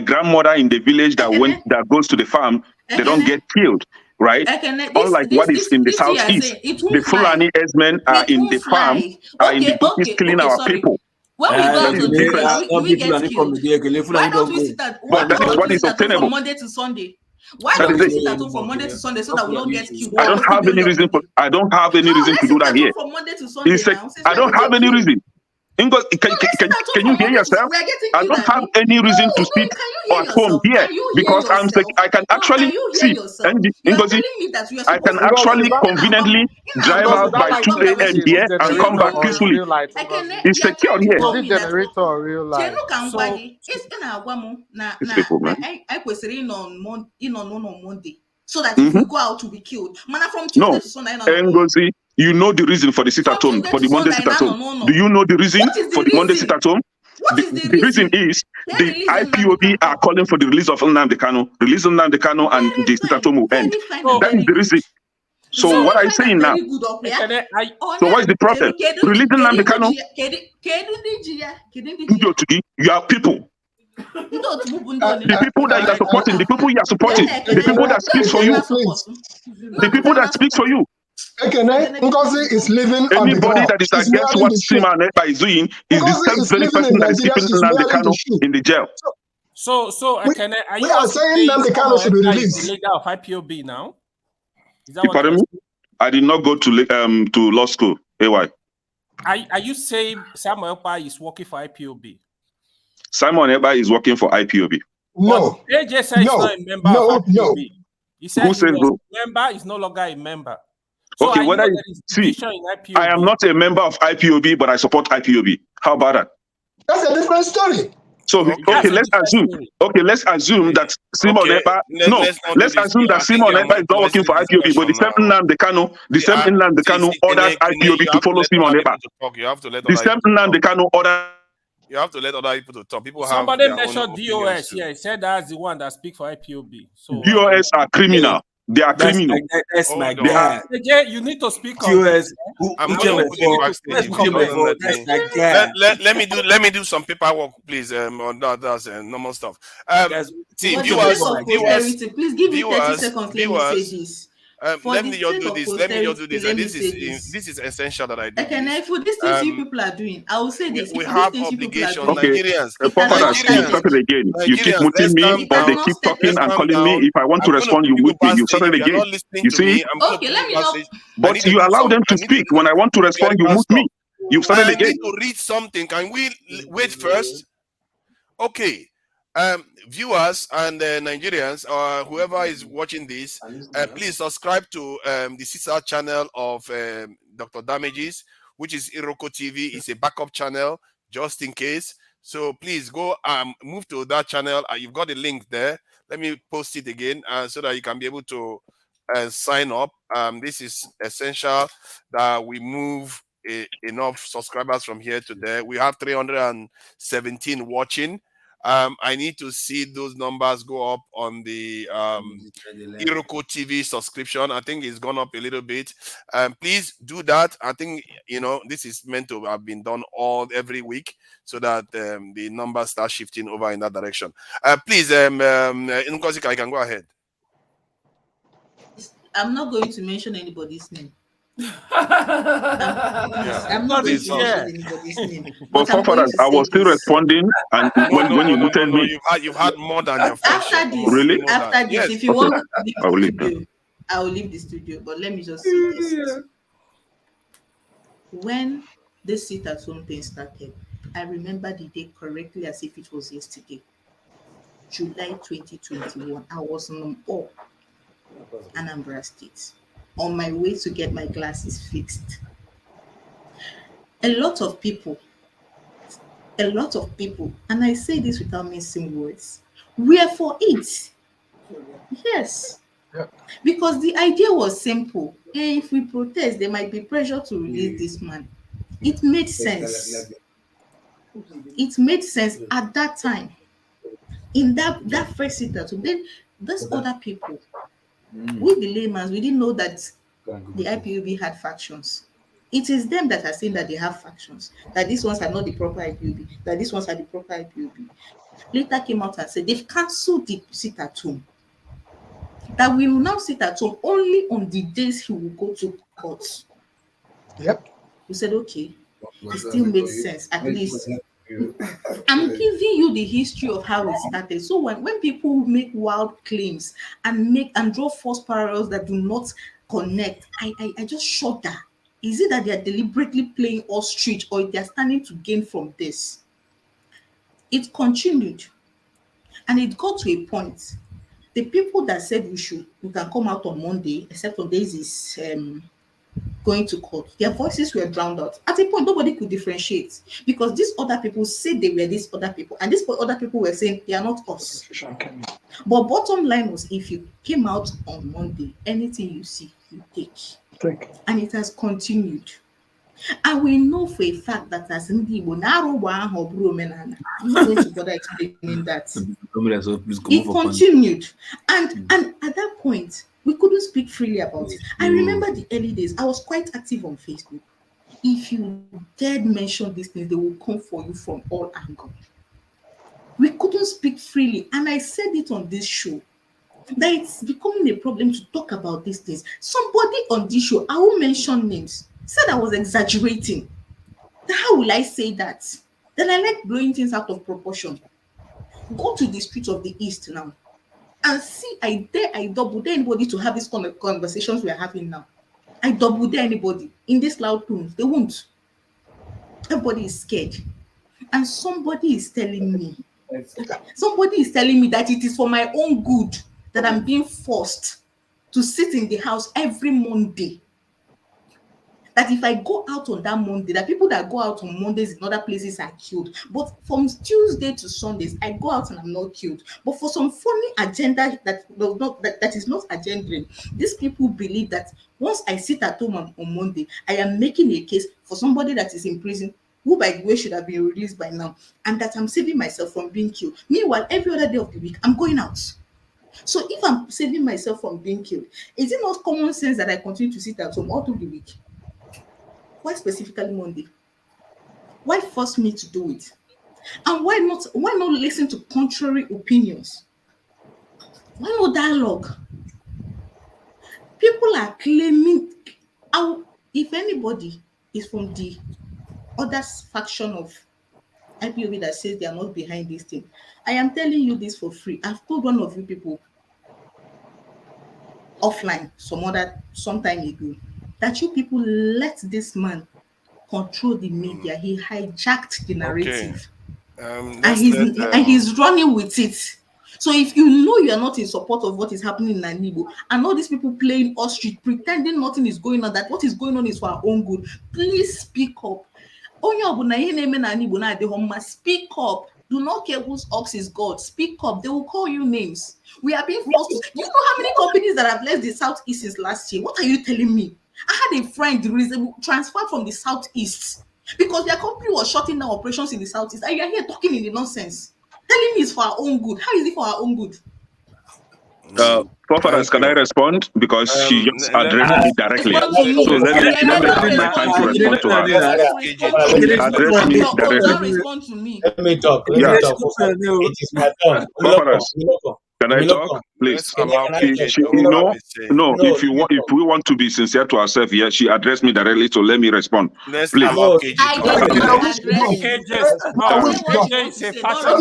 grandmother in the village that goes to the farm, they don't get killed, right? Unlike what is in the this thing you are southeast, saying, it the won't fly. Fulani herdsmen are It in the won't farm, fly. are in the bushes killing our Sorry. people. When we go That out is on the different. road, do we get killed? Why don't we sit at But that is what is home obtainable. from Monday to Sunday? Why That don't is we it. sit at home from Monday to Sunday so that we don't get killed? I don't What's the have any billion reason money? I don't have any No, reason let's to do sit that at here. home from Monday to Sunday It's a, now. Since I we're don't have getting any killed. reason. Ingo, Let's sit at home can you from hear Monday to yourself? we're getting I killed, don't have Abby. any reason to No, sit can you hear at home yourself? here Can you hear because yourself? I can actually Can you hear see yourself? You are Ngozi, telling me that you are I supposed can to be actually killed. conveniently drive Because is out that by light 2 still a.m. reading? here Is it and come generator back or is peacefully. real light? It's secure here. Is it generator or real light? So It's in our These people, man. I kwesịrị ịnọ on Monday so that if Mhm. we go out to be killed. Mana from Tuesday No, to Sunday, no. Ngozi, you know the reason for the sit From at home, Tuesday for to the Monday Sunday, sit at home. no. Do you know the reason What is the for the Monday sit reason? at home? What is the reason is They the release Nnamdi IPOB are calling for the release of Nnamdi Kanu. Release Nnamdi Kanu and the sit at home will end. Very fine and That is very the good. reason. So Very what are you fine and saying now? very good, okay? So what's the problem? Release Nnamdi Kanu. You are people. The people that you are supporting, the people you are supporting, the people that speaks for you, the people that speaks for you. Ngozi is living on the Anybody ground. that is She's against wearing what the shoe. Sima Ekpa is doing is the Ngozi same is very living person in that is Nigeria. keeping She's Nnamdi wearing the Kanu shoe. in the jail. So Ekene, are we you are also saying saying Nnamdi Kanu should be Ekpa is the released. leader of IPOB now? Is that You what you pardon are me? saying? I did not go to law school. AY. Are you saying Samuel Ekpa is working for IPOB? Simon Ekpa is working for IPOB. No. But AJ said he's not a member of IPOB. He said Who he says was so? a member, he's no longer a member. So Okay, I know whether there is division in IPOB. I am not a member of IPOB, but I support IPOB. How about that? That's a different story. So okay, let's assume. Okay, let's assume that Simon Ekpa. No, let's assume that Simon Ekpa is not working for IPOB, but the same Nnamdi Kanu, Nnamdi Kanu orders IPOB to follow Simon Ekpa. You have to let The same Nnamdi Kanu order. You have to let other people to talk. People Somebody have their own mentioned opinions DOS. too. Yeah, he said that's the one that speaks for IPOB. So DOS are criminal. They are criminal. That's my Hold on. guy. AJ, you need to speak on TOS, I'm going to put him backstage if he doesn't that's my guy. let me do some paperwork, please. On that's normal stuff. See, For the viewers, sake of posterity, please give me 30 seconds. Let me say this. Let me just do this. Let me just do this. And this is essential that I do. Okay, for these things you people are doing, I will say this. We If have these things you people are obligations. doing, Nigerians, you started again. You keep muting me, or they keep talking and calling me. If I want to respond, you mute me. You started again. You see? Okay, let me know. But you allow them to speak. When I want to respond, you mute me. You started again. I need to read something. Can we wait first? Okay. Viewers and Nigerians or whoever is watching this, please subscribe to the sister channel of Dr. Damages, which is Iroko TV. It's a backup channel just in case. So please go move to that channel. You've got the link there. Let me post it again so that you can be able to sign up. This is essential that we move enough subscribers from here to there. We have 317 watching. I need to see those numbers go up on the Iroko TV subscription. I think it's gone up a little bit. Please do that. I think this is meant to have been done every week so that the numbers start shifting over in that direction. Please, Nkosi, I can go ahead. I'm not going to mention anybody's name. I'm not going to mention anybody's name. But forefathers, I was still responding, and when you muted me, you've had more than your fair share. After this, really? After this, if you want to leave I will the leave studio, I will leave the studio. But let me just say this: when this sit-at-home thing started, I remember the day correctly as if it was yesterday. July 2021. I was in Anambra State, on my way to get my glasses fixed. A lot of people, and I say this without mincing words, we're for it. Yes. Yeah. Because the idea was simple. And if we protest, there might be pressure to release this man. It made sense. It made sense at that time. In that first sit-at-home, then those other people, We the laymen, we didn't know that the IPOB had factions. It is them that are saying that they have factions, that these ones are not the proper IPOB, that these ones are the proper IPOB. Later came out and said they've cancelled the sit at home. That we will now sit at home only on the days he will go to court. Yep. We said, okay, it still makes sense. At least I'm giving you the history of how it started. So when people make wild claims and draw false parallels that do not connect, I just shudder. Is it that they are deliberately playing ostrich or they are standing to gain from this? It continued and it got to a point. The people that said we can come out on Monday, except on days is going to court, their voices were drowned out. At a point, nobody could differentiate because these other people said they were these other people, and these other people were saying they are not us. But bottom line was, if you came out on Monday, anything you see, you take. And it has continued. And we know for a fact that as Igbo, I'm not going to bother explaining that. It continued. And at that point, we couldn't speak freely about it. I remember the early days. I was quite active on Facebook. If you dared mention these things, they will come for you from all angles. We couldn't speak freely. And I said it on this show, that it's becoming a problem to talk about these things. Somebody on this show, I won't mention names, said I was exaggerating. How will I say that? Then I like blowing things out of proportion. Go to the streets of the East now and see, I double dare anybody to have these kind of conversations we are having now. I double dare anybody in this loud tones. They won't. Everybody is scared. And somebody is telling me that it is for my own good that I'm being forced to sit in the house every Monday. That if I go out on that Monday, that people that go out on Mondays in other places are killed. But from Tuesday to Sundays, I go out and I'm not killed. But for some funny agenda that is not agendering, these people believe that once I sit at home on Monday, I am making a case for somebody that is in prison, who by the way should have been released by now, and that I'm saving myself from being killed. Meanwhile, every other day of the week, I'm going out. So if I'm saving myself from being killed, is it not common sense that I continue to sit at home all through the week? Why specifically Monday? Why force me to do it? And why not listen to contrary opinions? Why no dialogue? People are claiming, if anybody is from the other faction of IPOB that says they are not behind this thing, I am telling you this for free. I've told one of you people offline some time ago that you people let this man control the media. He hijacked the narrative. And he's running with it. So if you know you are not in support of what is happening in Nanibo, and all these people playing ostrich, pretending nothing is going on, that what is going on is for our own good, please speak up. Speak up. Do not care whose ox is God. Speak up. They will call you names. We are being forced to. Do you know how many companies that have left the Southeast since last year? What are you telling me? I had a friend transferred from the Southeast because their company was shutting down operations in the Southeast. And you are here talking in the nonsense, telling me it's for our own good. How is it for our own good? Forefathers, can I respond? Because she just addressed me directly. So let me take my time to respond to her. She addressed me directly. Respond to me. Let me talk. It is my turn. Forefathers, can I talk, please? No. If we want to be sincere to ourselves, yeah, she addressed me directly, so let me respond. Please. Let me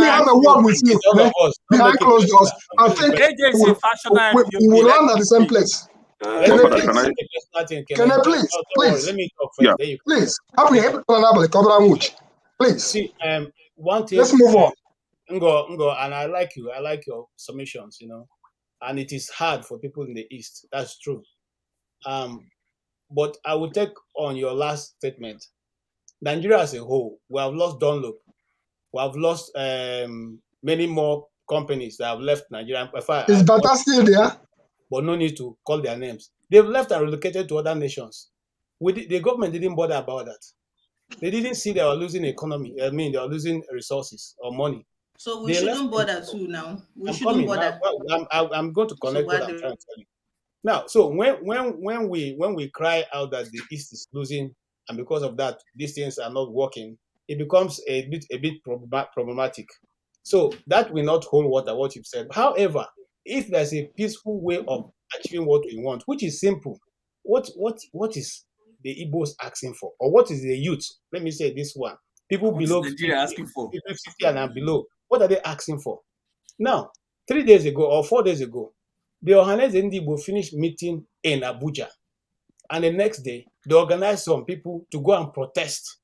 have a word with you behind closed doors. I think we will land at the same place. Can I please? Let me talk first. Yeah. Please. Please. See, one thing. Let's move on. Ngo, and I like you. I like your submissions, and it is hard for people in the East. That's true. But I will take on your last statement. Nigeria as a whole, we have lost Dunlop. We have lost many more companies that have left Nigeria. Is Bata still there? But no need to call their names. They've left and relocated to other nations. The government didn't bother about that. They didn't see they were losing economy. I mean, they were losing resources or money. So we shouldn't bother too now. We shouldn't bother. I'm going to connect what I'm trying to tell you. Now, so when we cry out that the East is losing, and because of that these things are not working, it becomes a bit problematic. So that will not hold water, what you've said. However, if there's a peaceful way of achieving what we want, which is simple, what is the Igbos asking for, or what is the youth? Let me say this one: people What is below Nigeria asking for? 50 and below. What are they asking for? Now, 3 days ago or 4 days ago, the Ohanese Ndigbo finished meeting in Abuja, and the next day they organized some people to go and protest,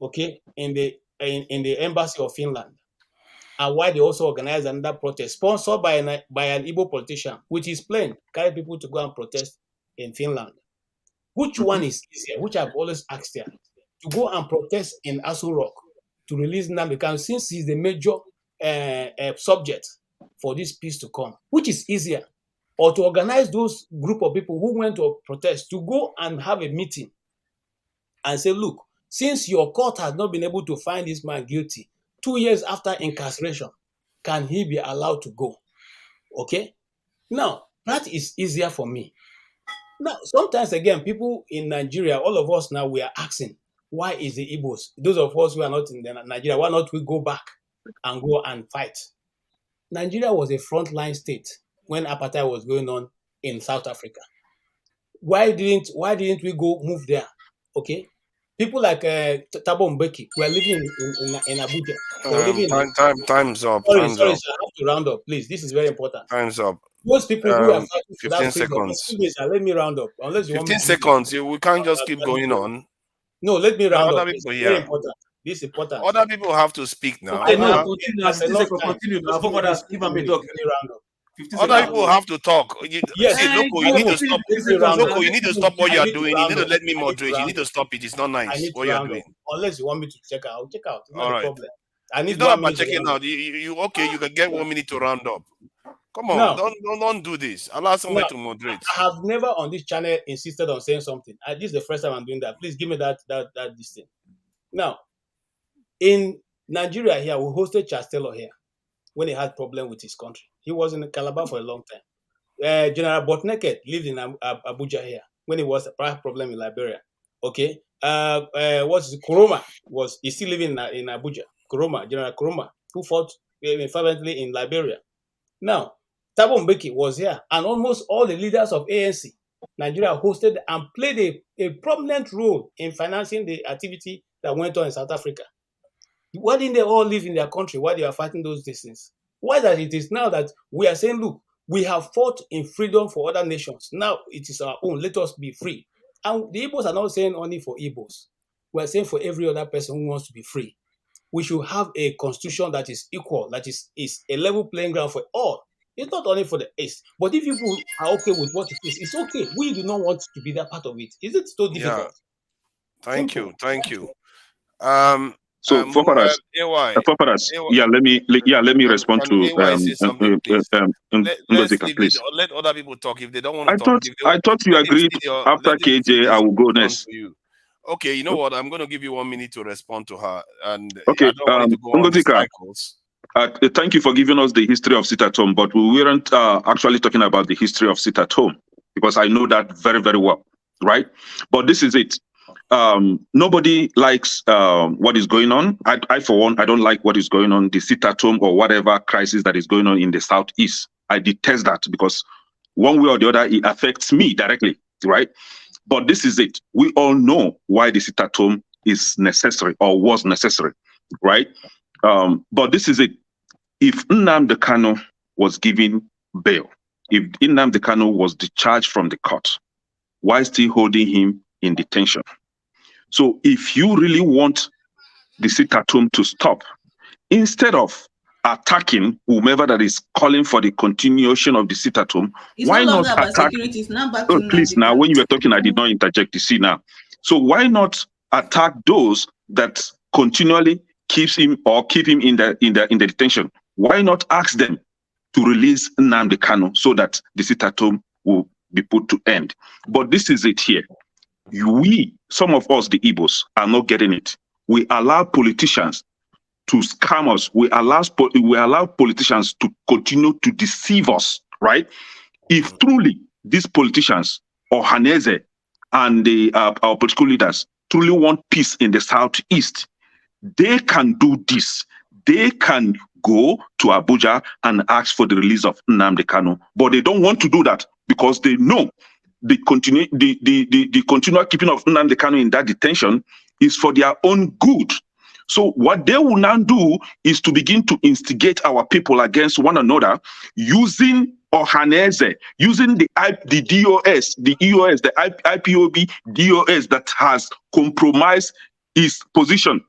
okay, in the embassy of Finland. And why they also organized another protest sponsored by an Igbo politician, which is plain, carry people to go and protest in Finland. Which one is easier? Which I've always asked here, to go and protest in Aso Rock to release Nnamdi Kanu, since he's the major subject for this peace to come. Which is easier? Or to organize those group of people who went to protest to go and have a meeting and say, look, since your court has not been able to find this man guilty 2 years after incarceration, can he be allowed to go? Okay? Now, that is easier for me. Now, sometimes again, people in Nigeria, all of us now, we are asking, why is the Igbos, those of us who are not in Nigeria, why not we go back and go and fight? Nigeria was a frontline state when apartheid was going on in South Africa. Why didn't we go move there? Okay, people like Thabo Mbeki were living in Abuja. They were living Time's up. Sorry, sir. I have to round up, please. This is very important. Time's up. Those people who are fighting for 15 that freedom. seconds. Let me round up. Unless you 15 want me to seconds. We can't just keep going on. No, let me round Other up. This people is here. very important. This is important. Other people have to speak now. Okay, now continue. That's enough time. Continue. Now, for others, give them a talk. Other people have to talk. Yes. See, Loco, you need to stop. Loco, you need to stop what you are doing. You need to let me moderate. You need to stop it. It's not nice what you are doing. Unless you want me to check out, I'll check out. It's not All a right. problem. I need it's not 1 about minute to checking round out. up. You can get 1 minute to round up. Come on, Now, don't do this. Allow somebody Now, to moderate. I have never on this channel insisted on saying something. This is the first time I'm doing that. Please give me that this thing. Now, in Nigeria here, we hosted Charles Taylor here when he had problem with his country. He was in Calabar for a long time. General Botneket lived in Abuja here when he was a problem in Liberia. Okay. What's Kuroma is still living in Abuja. General Kuroma, who fought fervently in Liberia. Now, Thabo Mbeki was here, and almost all the leaders of ANC, Nigeria hosted and played a prominent role in financing the activity that went on in South Africa. Why didn't they all live in their country while they were fighting those things? Why that it is now that we are saying, look, we have fought in freedom for other nations. Now it is our own. Let us be free. And the Igbos are not saying only for Igbos. We are saying for every other person who wants to be free. We should have a constitution that is equal, that is a level playing ground for all. It's not only for the East. But if people are okay with what it is, it's okay. We do not want to be that part of it. Is it so difficult? Thank you. So, Foparas, let me respond to Ngozika, please. Let other people talk if they don't want to talk. I thought you agreed after KJ, I will go next. Okay, you know what? I'm going to give you 1 minute to respond to her, and okay, I don't want to go on these cycles. Thank you for giving us the history of sit at home, but we weren't actually talking about the history of sit at home because I know that very, very well, right? But this is it. Nobody likes what is going on. I, for one, I don't like what is going on, the sit at home or whatever crisis that is going on in the Southeast. I detest that because one way or the other, it affects me directly, right? But this is it. We all know why the sit at home is necessary or was necessary, right? But this is it. If Nnamdi Kanu was given bail, if Nnamdi Kanu was discharged from the court, why still holding him in detention? So if you really want the sit at home to stop, instead of attacking whomever that is calling for the continuation of the sit at home, why not attack? Please, now when you were talking, I did not interject. You see now. So why not attack those that continually keep him in the detention? Why not ask them to release Nnamdi Kanu so that the sit at home will be put to end? But this is it here. Some of us, the Igbos, are not getting it. We allow politicians to scam us. We allow politicians to continue to deceive us, right? If truly these politicians or Haneze and our political leaders truly want peace in the Southeast, they can do this. They can go to Abuja and ask for the release of Nnamdi Kanu, but they don't want to do that because they know the continual keeping of Nnamdi Kanu in that detention is for their own good. So what they will now do is to begin to instigate our people against one another using Ohaneze, using the DOS, the EOS, the IPOB DOS that has compromised his position.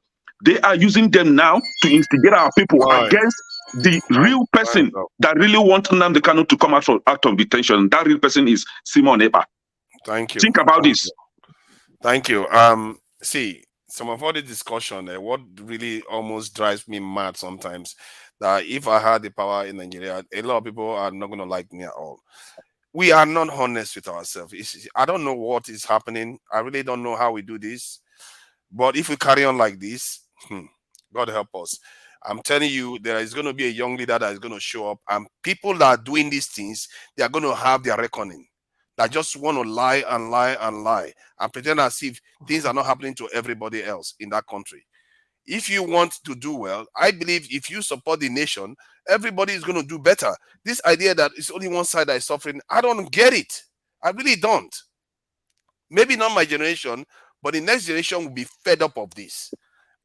They are using them now to instigate our people against the real person that really wants Nnamdi Kanu to come out of detention. That real person is Simon Ekpa. Thank you. Think about this. Thank you. See, some of all the discussion, what really almost drives me mad sometimes, that if I had the power in Nigeria, a lot of people are not going to like me at all. We are not honest with ourselves. I don't know what is happening. I really don't know how we do this. But if we carry on like this, God help us. I'm telling you, there is going to be a young leader that is going to show up, and people that are doing these things, they are going to have their reckoning. That just want to lie and lie and lie and pretend as if things are not happening to everybody else in that country. If you want to do well, I believe if you support the nation, everybody is going to do better. This idea that it's only one side that is suffering, I don't get it. I really don't. Maybe not my generation, but the next generation will be fed up of this.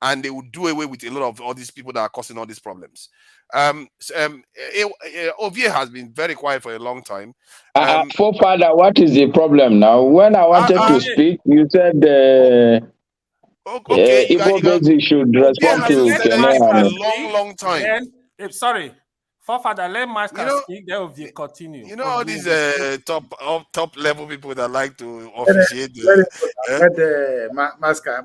And they will do away with a lot of all these people that are causing all these problems. Ovie has been very quiet for a long time. Forefather, what is the problem now? When I wanted to speak, you said Igbo Basic should respond to Kenyan. Long time. Then, sorry, Forefather, let Master speak. Then we'll continue. You know all these top level people that like to officiate. Maska,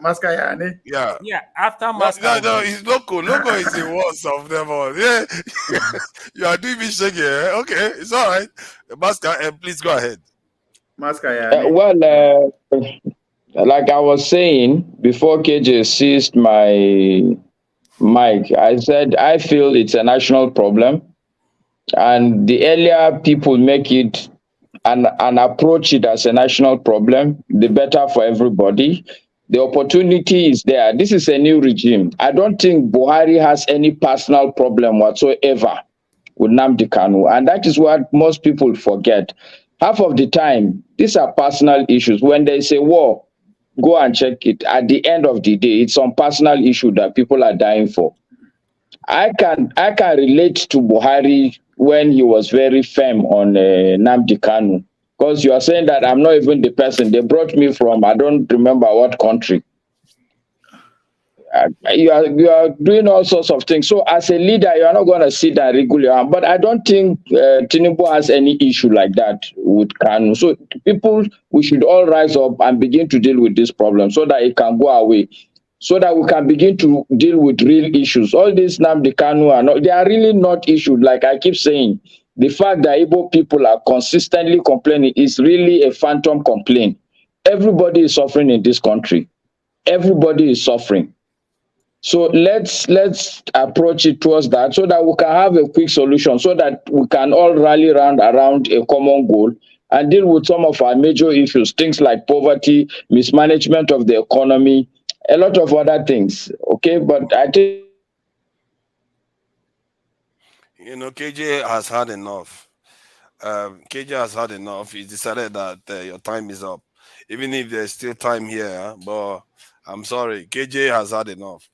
yeah. After Maska, no, it's local. Local is the worst of them all. Yeah, you are doing me shaky. Okay, it's all right. Maska, please go ahead. Well, like I was saying before, KJ seized my mic. I said I feel it's a national problem, and the earlier people make it and approach it as a national problem, the better for everybody. The opportunity is there. This is a new regime. I don't think Buhari has any personal problem whatsoever with Nnamdi Kanu, and that is what most people forget. Half of the time, these are personal issues. When they say war, go and check it. At the end of the day, it's some personal issue that people are dying for. I can relate to Buhari when he was very firm on Nnamdi Kanu, because you are saying that I'm not even the person. They brought me from, I don't remember what country. You are doing all sorts of things. So as a leader, you are not going to sit there regularly. But I don't think Tinubu has any issue like that with Kanu. So people, we should all rise up and begin to deal with this problem so that it can go away, so that we can begin to deal with real issues. All these Nnamdi Kanu they are really not issues. Like I keep saying, the fact that Igbo people are consistently complaining is really a phantom complaint. Everybody is suffering in this country. Everybody is suffering. So let's approach it towards that so that we can have a quick solution, so that we can all rally around a common goal and deal with some of our major issues, things like poverty, mismanagement of the economy, a lot of other things. Okay, but I think KJ has had enough. KJ has had enough. He decided that your time is up, even if there's still time here. But I'm sorry, KJ has had enough.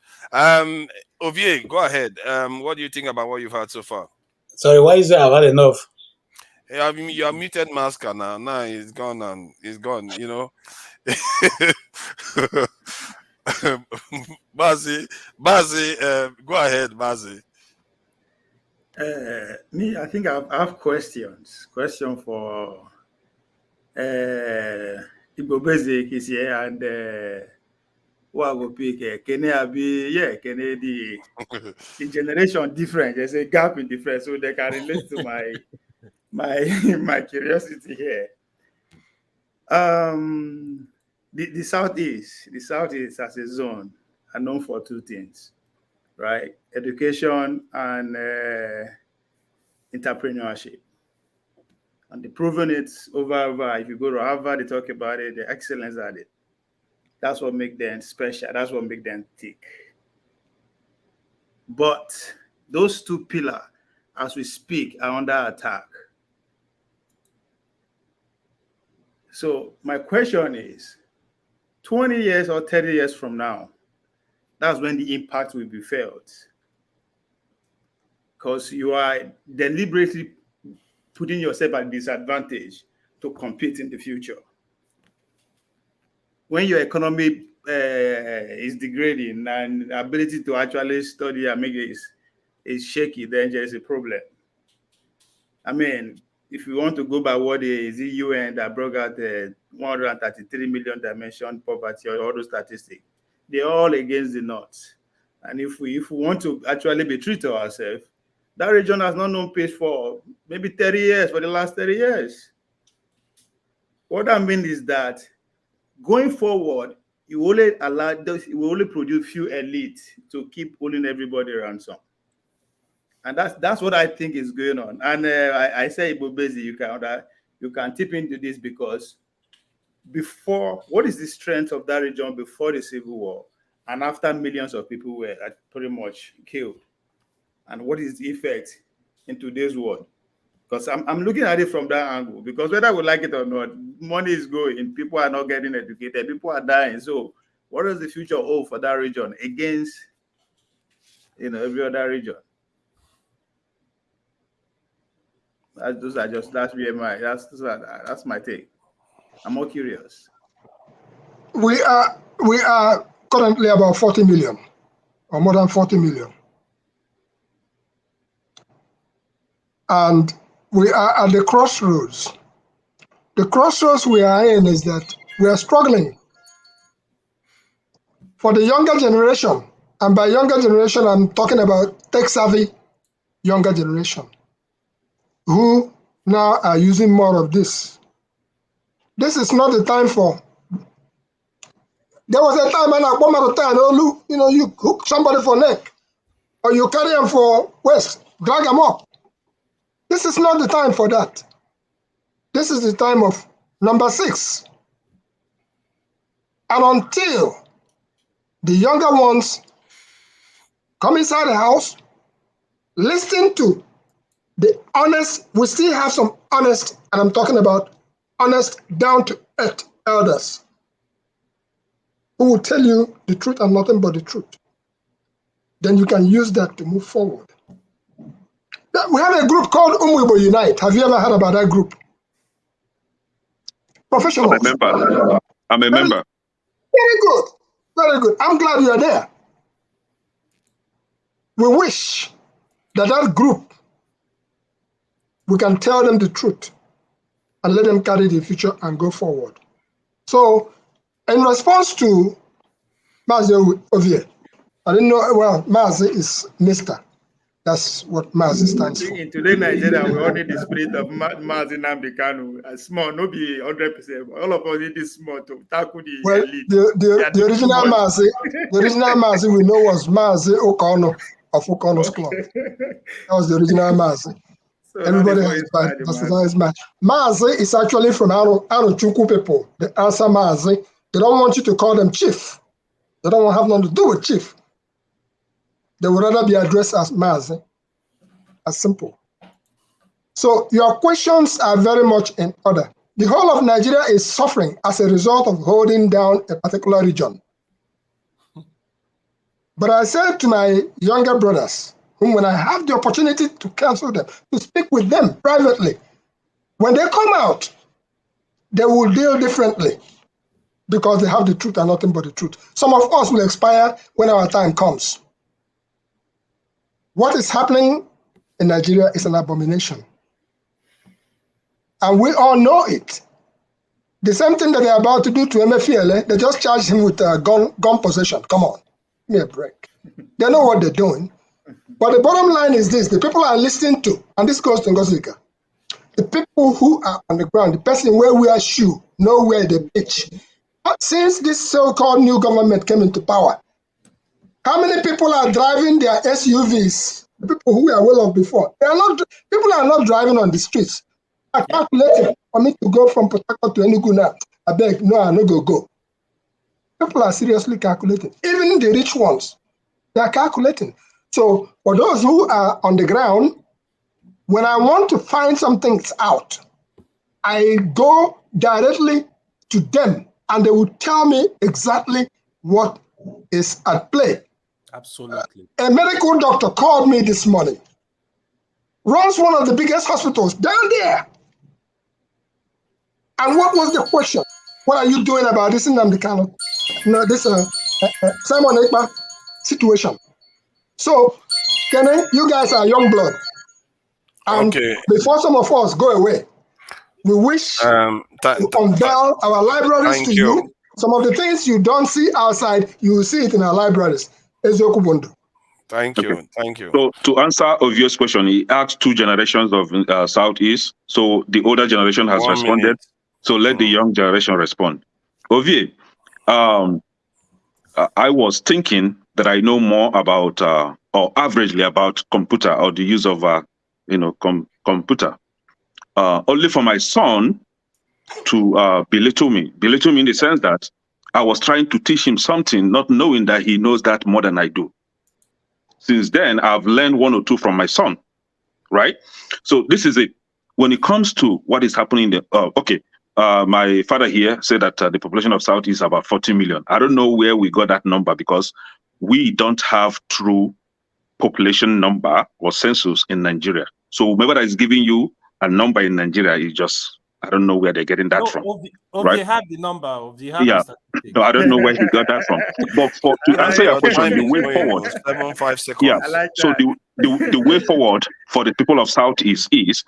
Ovie, go ahead. What do you think about what you've heard so far? Sorry, why is it I've had enough? Hey, you are muted, Masker now. Now he's gone and he's gone. You know. Bazi, go ahead, Bazi. Me, I think I have questions. Question for Igbo Basic is here, and who I will pick? Can the generation different? There's a gap in difference, so they can relate to my curiosity here. The Southeast as a zone are known for two things, right? Education and entrepreneurship. And they've proven it over. If you go to Harvard, they talk about it, the excellence at it. That's what makes them special. That's what makes them thick. But those two pillars, as we speak, are under attack. So my question is, 20 years or 30 years from now, that's when the impact will be felt. Because you are deliberately putting yourself at disadvantage to compete in the future. When your economy is degrading and ability to actually study and make it is shaky, then there is a problem. I mean, if you want to go by what is the UN that brought out 133 million dimension poverty or all those statistics, they're all against the North. And if we want to actually be true to ourselves, that region has not known peace for maybe 30 years, for the last 30 years. What I mean is that going forward, you will only produce few elites to keep holding everybody ransom. And that's what I think is going on. And I say, Ibobezi, you can tip into this because what is the strength of that region before the Civil War and after millions of people were pretty much killed? And what is the effect in today's world? Because I'm looking at it from that angle. Because whether we like it or not, money is going, people are not getting educated, people are dying. So what does the future hold for that region against every other region? That's my take. I'm more curious. We are currently about 40 million, or more than 40 million. And we are at the crossroads. The crossroads we are in is that we are struggling. For the younger generation, and by younger generation, I'm talking about tech-savvy younger generation, who now are using more of this. This is not the time for. There was a time when I come out of town, you hook somebody for neck, or you carry them for waist, drag them up. This is not the time for that. This is the time of number 6. And until the younger ones come inside the house, listen to the honest, we still have some honest, and I'm talking about honest, down-to-earth elders who will tell you the truth and nothing but the truth. Then you can use that to move forward. We have a group called Umuibo Unite. Have you ever heard about that group? Professionals. I'm a member. Very good. Very good. I'm glad you are there. We wish that group, we can tell them the truth and let them carry the future and go forward. So, in response to Mazi Ovie, I didn't know, well, Mazi is Mr. That's what Mazi stands for. In today's Nigeria, we all need the spirit of Mazi Nnamdi Kanu. Small, no be 100%. All of us need this small to tackle the elite. The original Mazi we know was Mazi Okono of Okono's Club. That was the original Mazi. So everybody has match. Mazi is actually from Aruchukwu people. The answer Mazi. They don't want you to call them chief. They don't have nothing to do with chief. They would rather be addressed as Mazi. As simple. So your questions are very much in order. The whole of Nigeria is suffering as a result of holding down a particular region. But I said to my younger brothers, whom when I have the opportunity to counsel them, to speak with them privately, when they come out, they will deal differently because they have the truth and nothing but the truth. Some of us will expire when our time comes. What is happening in Nigeria is an abomination. And we all know it. The same thing that they're about to do to Emefiele, they just charged him with gun possession. Come on, give me a break. They know what they're doing. But the bottom line is this, the people are listening to, and this goes to Ngozika, the people who are on the ground, the person where we are shoe, know where they pitch. Since this so-called new government came into power, how many people are driving their SUVs? The people who were well off before. People are not driving on the streets. I calculated for me to go from Port Harcourt to Enugu now. I beg, no, I no go. People are seriously calculating. Even the rich ones, they are calculating. So for those who are on the ground, when I want to find some things out, I go directly to them and they will tell me exactly what is at play. Absolutely. A medical doctor called me this morning, runs one of the biggest hospitals down there. And what was the question? What are you doing about this in Namdekano? No, this Simon Ekpa situation. So, Kenny, you guys are young blood. And before some of us go away, we wish to unveil our libraries to you. Some of the things you don't see outside, you will see it in our libraries. Thank you. So to answer Ovio's question, he asked 2 generations of Southeast. So the older generation has 1 responded. minute. So let the young generation respond. Ovie, I was thinking that I know more about, or averagely about computer or the use of, computer. Only for my son to belittle me in the sense that I was trying to teach him something, not knowing that he knows that more than I do. Since then, I've learned 1 or 2 from my son, right? So this is it. When it comes to what is happening, my father here said that the population of South is about 40 million. I don't know where we got that number because we don't have true population number or census in Nigeria. So whoever that is giving you a number in Nigeria is just, I don't know where they're getting that from. Right? They have the number of the have yeah. No, I don't know where he got that from. But to answer your question, the way forward, 5 seconds. yeah. So the way forward for the people of Southeast is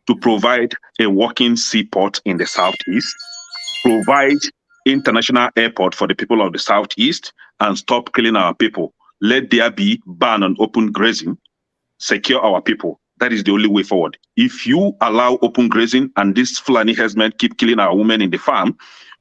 to provide a working seaport in the Southeast, provide international airport for the people of the Southeast, and stop killing our people. Let there be ban on open grazing, secure our people. That is the only way forward. If you allow open grazing and these Fulani herdsmen keep killing our women in the farm,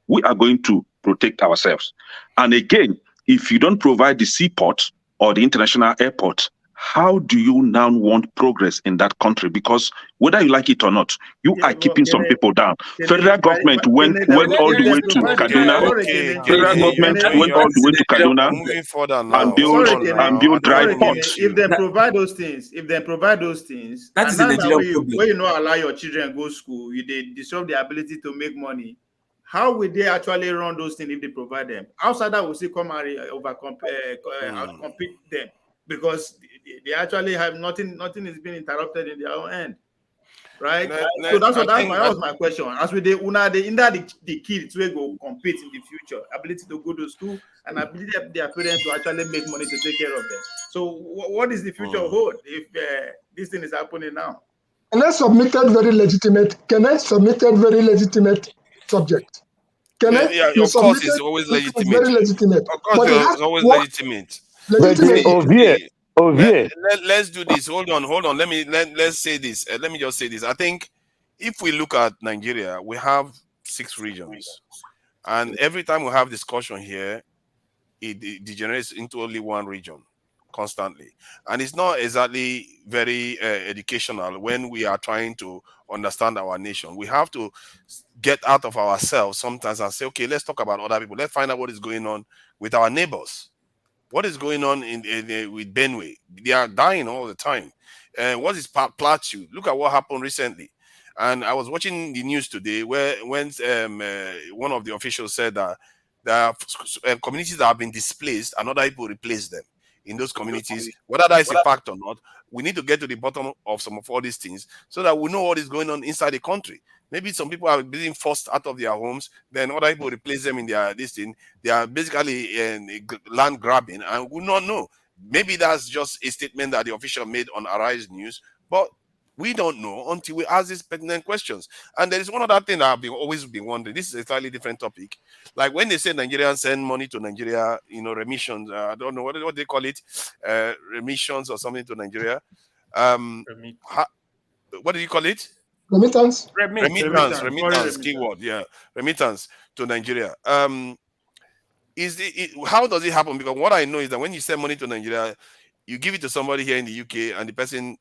we are going to protect ourselves. And again, if you don't provide the seaport or the international airport, how do you now want progress in that country? Because whether you like it or not, you are keeping some people down. Federal government went all the way to Kaduna. Federal government went all the way to Kaduna and build dry ports. If they provide those things, that is the Nigerian problem. Where you not allow your children go school, they disrupt the ability to make money. How will they actually run those things if they provide them? Outsider will still come and outcompete them because they actually have nothing is being interrupted in their own end. Right? So that was my question. As with the kids will go compete in the future, ability to go to school and ability of their parents to actually make money to take care of them. So what is the future hold if this thing is happening now? And I submitted very legitimate subject. Of course, it's always legitimate. Very legitimate. Of course, it's always legitimate. Let's do this. Hold on. Let's say this. Let me just say this. I think if we look at Nigeria, we have 6 regions, and every time we have discussion here, it degenerates into only one region constantly, and it's not exactly very educational when we are trying to understand our nation. We have to get out of ourselves sometimes and say, okay, let's talk about other people. Let's find out what is going on with our neighbors. What is going on with Benue? They are dying all the time. What is Plateau? Look at what happened recently. And I was watching the news today when one of the officials said that there are communities that have been displaced and other people replace them in those communities. Whether that is a fact or not, we need to get to the bottom of some of all these things so that we know what is going on inside the country. Maybe some people are being forced out of their homes, then other people replace them in their listing. They are basically land grabbing, and we not know. Maybe that's just a statement that the official made on Arise News, but we don't know until we ask these pertinent questions. And there is one other thing that I've always been wondering. This is a slightly different topic. Like when they say Nigerians send money to Nigeria, remissions. I don't know what they call it, remissions or something to Nigeria. What do you call it? Remittance. Remittance. Keyword. Yeah, remittance to Nigeria. How does it happen? Because what I know is that when you send money to Nigeria, you give it to somebody here in the UK, and the person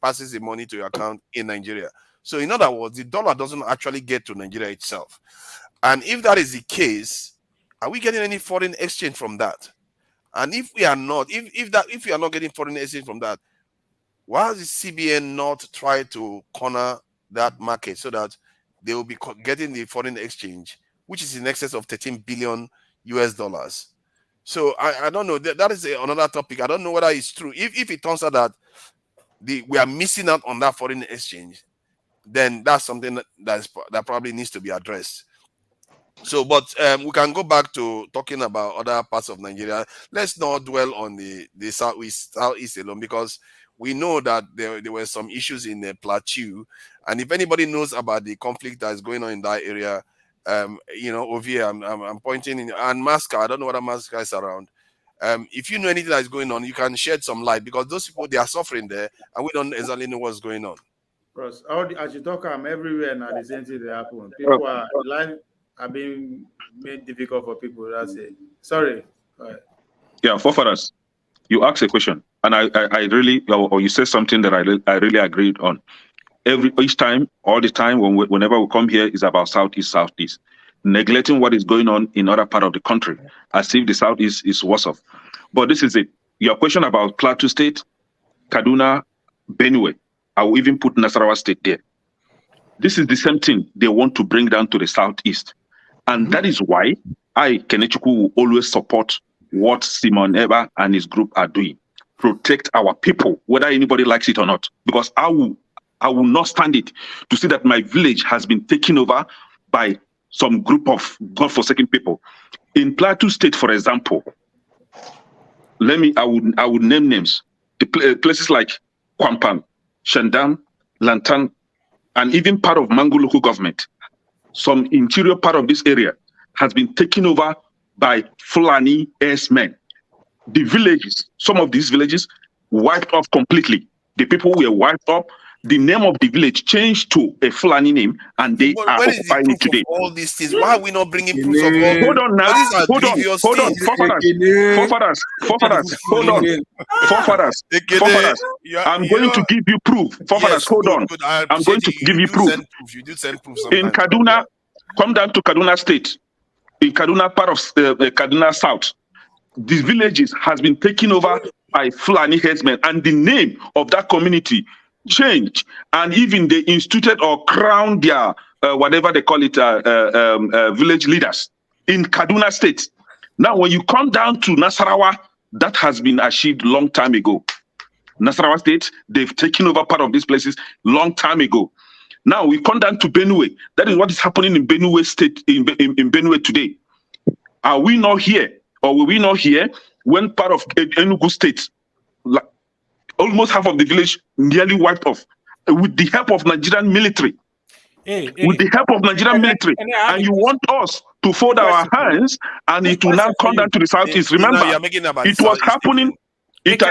passes the money to your account in Nigeria. So in other words, the dollar doesn't actually get to Nigeria itself. And if that is the case, are we getting any foreign exchange from that? And if we are not, if we are not getting foreign exchange from that, why has the CBN not tried to corner that market so that they will be getting the foreign exchange, which is in excess of 13 billion US dollars? So I don't know. That is another topic. I don't know whether it's true. If it turns out that we are missing out on that foreign exchange, then that's something that probably needs to be addressed. So, but we can go back to talking about other parts of Nigeria. Let's not dwell on the southeast alone, because we know that there were some issues in the plateau. And if anybody knows about the conflict that is going on in that area, over here, I'm pointing in, and Masca, I don't know whether Masca is around. If you know anything that is going on, you can shed some light, because those people, they are suffering there, and we don't exactly know what's going on. Because as you talk, I'm everywhere now, the same thing that happen. People life are being made difficult for people. That's it. Sorry. Yeah, forefathers, you asked a question, and I really, or you said something that I really agreed on. Each time, all the time, whenever we come here, is about southeast, neglecting what is going on in other part of the country, as if the southeast is worse off. But this is it. Your question about Plateau State, Kaduna, Benue, I will even put Nasarawa State there. This is the same thing they want to bring down to the southeast. And that is why I, Kenechukwu, will always support what Simon Eba and his group are doing. Protect our people, whether anybody likes it or not. Because I will not stand it to see that my village has been taken over by some group of godforsaken people. In Plateau State, for example, I would name names. The places like Kwampan, Shandam, Lantan, and even part of Mangu local government. Some interior part of this area has been taken over by Fulani S-men. The villages, some of these villages, wiped off completely. The people were wiped off. The name of the village changed to a Fulani name, and they are occupying it today. All these things, why are we not bringing proofs of all? Hold on now. Hold on. Forefathers, hold on. Forefathers. I'm going to give you proof. Forefathers, hold on. I'm going to give you proof. You do send proof in Kaduna, come down to Kaduna State. In Kaduna, part of Kaduna South, these villages has been taken over by Fulani headsmen, and the name of that community changed, and even they instituted or crowned their whatever they call it village leaders in Kaduna State. Now, when you come down to Nasarawa, that has been achieved long time ago. Nasarawa State, they've taken over part of these places long time ago. Now we come down to Benue. That is what is happening in Benue State, in Benue today. Are we not here, or were we not here when part of Enugu State, almost half of the village nearly wiped off with the help of Nigerian military? With the help of Nigerian military, and you want us to fold our hands, and it will now come down to the southeast. Remember, it was happening. It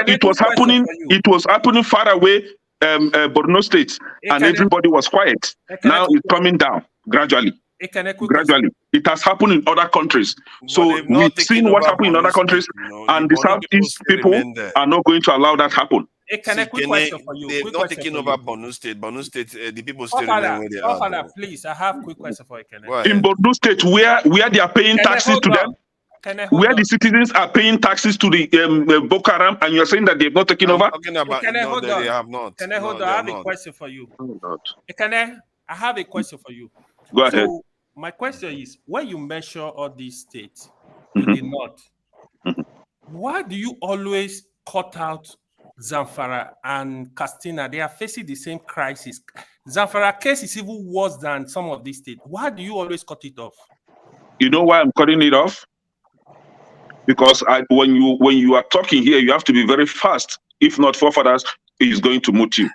was happening far away, Borno State, and everybody was quiet. Now it's coming down gradually. Gradually, it has happened in other countries. So we've seen what happened in other countries, and the southeast people are not going to allow that happen. Can I quick question for you? They've not taken over Borno State. Borno State, the people still remain where they are. Please, I have a quick question for you, In Borno State, where they are paying taxes to them, where the citizens are paying taxes to the Boko Haram, and you're saying that they've not taken over? They have not. Can I hold on? I have a question for you. I have a question for you. Go ahead. So, my question is, when you measure all these states in the north, why do you always cut out Zamfara and Katsina? They are facing the same crisis. Zamfara case is even worse than some of these states. Why do you always cut it off? You know why I'm cutting it off? Because when you are talking here, you have to be very fast. If not, forefathers is going to mute you.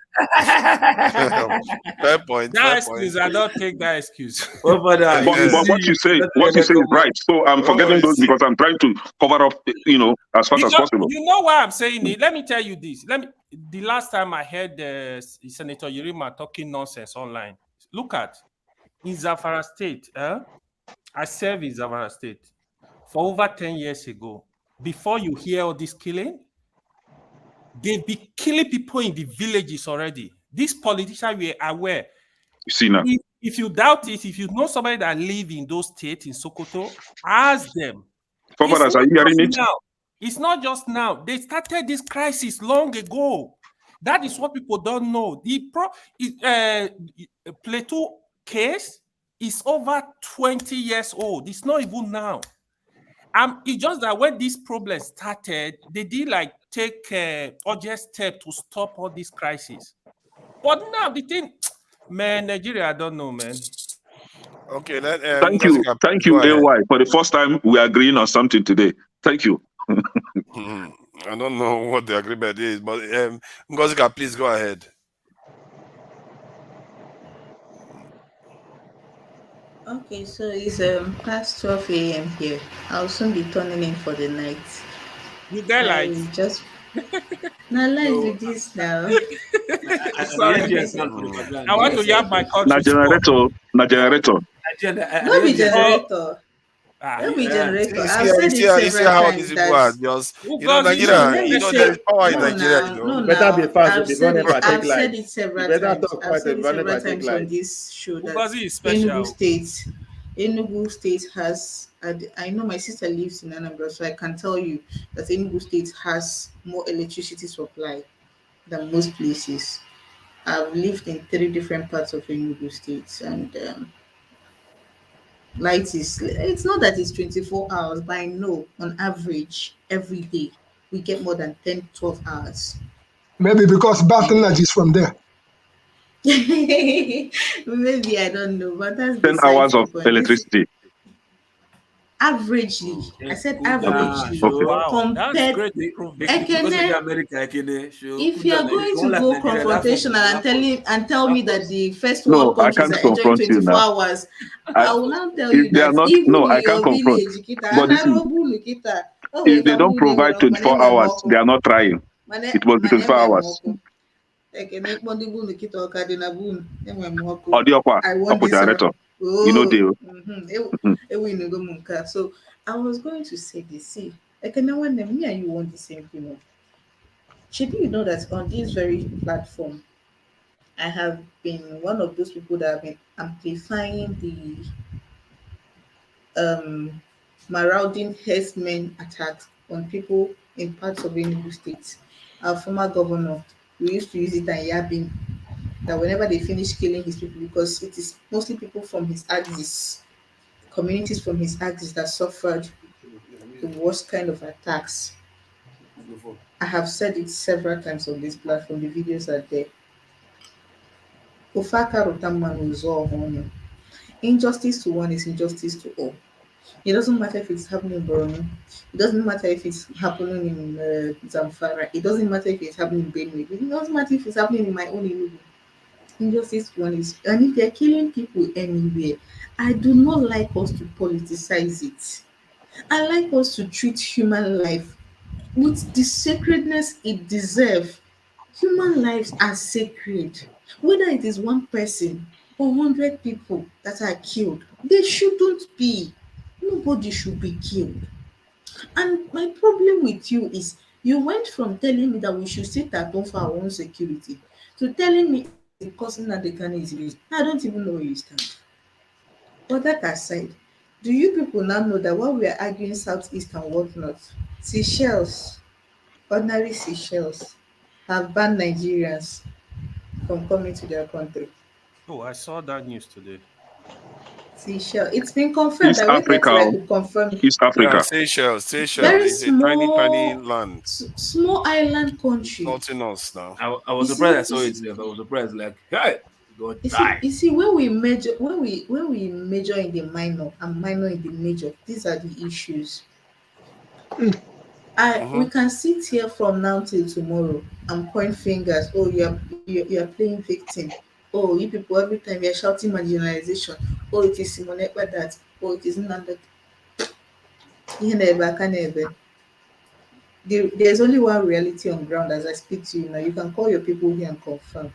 Fair point. That excuse, I don't take that excuse. But what you say is right. So I'm forgetting those because I'm trying to cover up, as fast as possible. You know why I'm saying it? Let me tell you this. The last time I heard Senator Yerima talking nonsense online, look at in Zamfara State. I served in Zamfara State for over 10 years ago. Before you hear all this killing, they've been killing people in the villages already. These politicians were aware. You see now. If you doubt it, if you know somebody that live in those states in Sokoto, ask them. Fathers, are you hearing it? Now. It's not just now. They started this crisis long ago. That is what people don't know. The Plateau case is over 20 years old. It's not even now. It's just that when this problem started, they did like take urgent step to stop all this crisis. But now the thing, man, Nigeria, I don't know, man. Okay, thank you, AY. For the first time, we are agreeing on something today. Thank you. I don't know what the agreement is, but Ngozika, please go ahead. Okay, so it's past 12 a.m. here. I'll soon be turning in for the night. You get lights. Just now lights with this now. Sorry. I want to yap my country. Na generator. No be generator. No be generator. I've said it several times that just, Nigeria. Let me say there is power in no Nigeria. now, no better now. be fast. I've said it You several better times. talk I've said it several fast, times on this show that special. Enugu State has. I know my sister lives in Anambra, so I can tell you that Enugu State has more electricity supply than most places. I've lived in 3 different parts of Enugu State, and light is, it's not that it's 24 hours, but I know on average every day we get more than 10-12 hours. Maybe because battery energy is from there. Maybe, I don't know, but that's 10 hours of electricity. Averagely, I said averagely. Wow, that's great. If you are going to go confrontational and tell me that the first world countries are enjoying 24 hours, I will now tell you that even in your village, if they don't provide 24 hours, they are not trying. It must be 24 hours. I want this generator. Oh, you know deal. So I was going to say this. See, me and you want the same thing. Should you know that on this very platform, I have been one of those people that have been amplifying the marauding herdsmen attacks on people in parts of Enugu State. Our former governor, we used to use it and yabbing that whenever they finish killing his people, because it is mostly people from his axis, communities from his axis that suffered the worst kind of attacks. I have said it several times on this platform, the videos are there. Injustice to one is injustice to all. It doesn't matter if it's happening in Borno. It doesn't matter if it's happening in Zamfara. It doesn't matter if it's happening in Benue. It doesn't matter if it's happening in my own Enugu. Injustice to one is, and if they're killing people anywhere, I do not like us to politicize it. I like us to treat human life with the sacredness it deserves. Human lives are sacred. Whether it is one person or 100 people that are killed, they shouldn't be. Nobody should be killed. And my problem with you is you went from telling me that we should sit at home for our own security to telling me the cousin that the gun is used. I don't even know where you stand. But that aside, do you people now know that while we are arguing Southeast and whatnot, Seychelles, ordinary Seychelles, have banned Nigerians from coming to their country? Oh, I saw that news today. Seychelles, it's been confirmed. East I waited Africa. till I could confirm. East Africa. Yeah, Seychelles Very is a tiny, tiny small, land. small island country. Insulting us now. I was surprised I saw it. I was surprised, like, hey, God die. You see, when we measure in the minor and minor in the major, these are the issues. We can sit here from now till tomorrow and point fingers. Oh, you are playing victim. Oh, you people every time you're shouting marginalization. Oh, it is Simone Ekpa that. Oh, it is Nanda. There's only one reality on ground as I speak to you now. You can call your people here and confirm.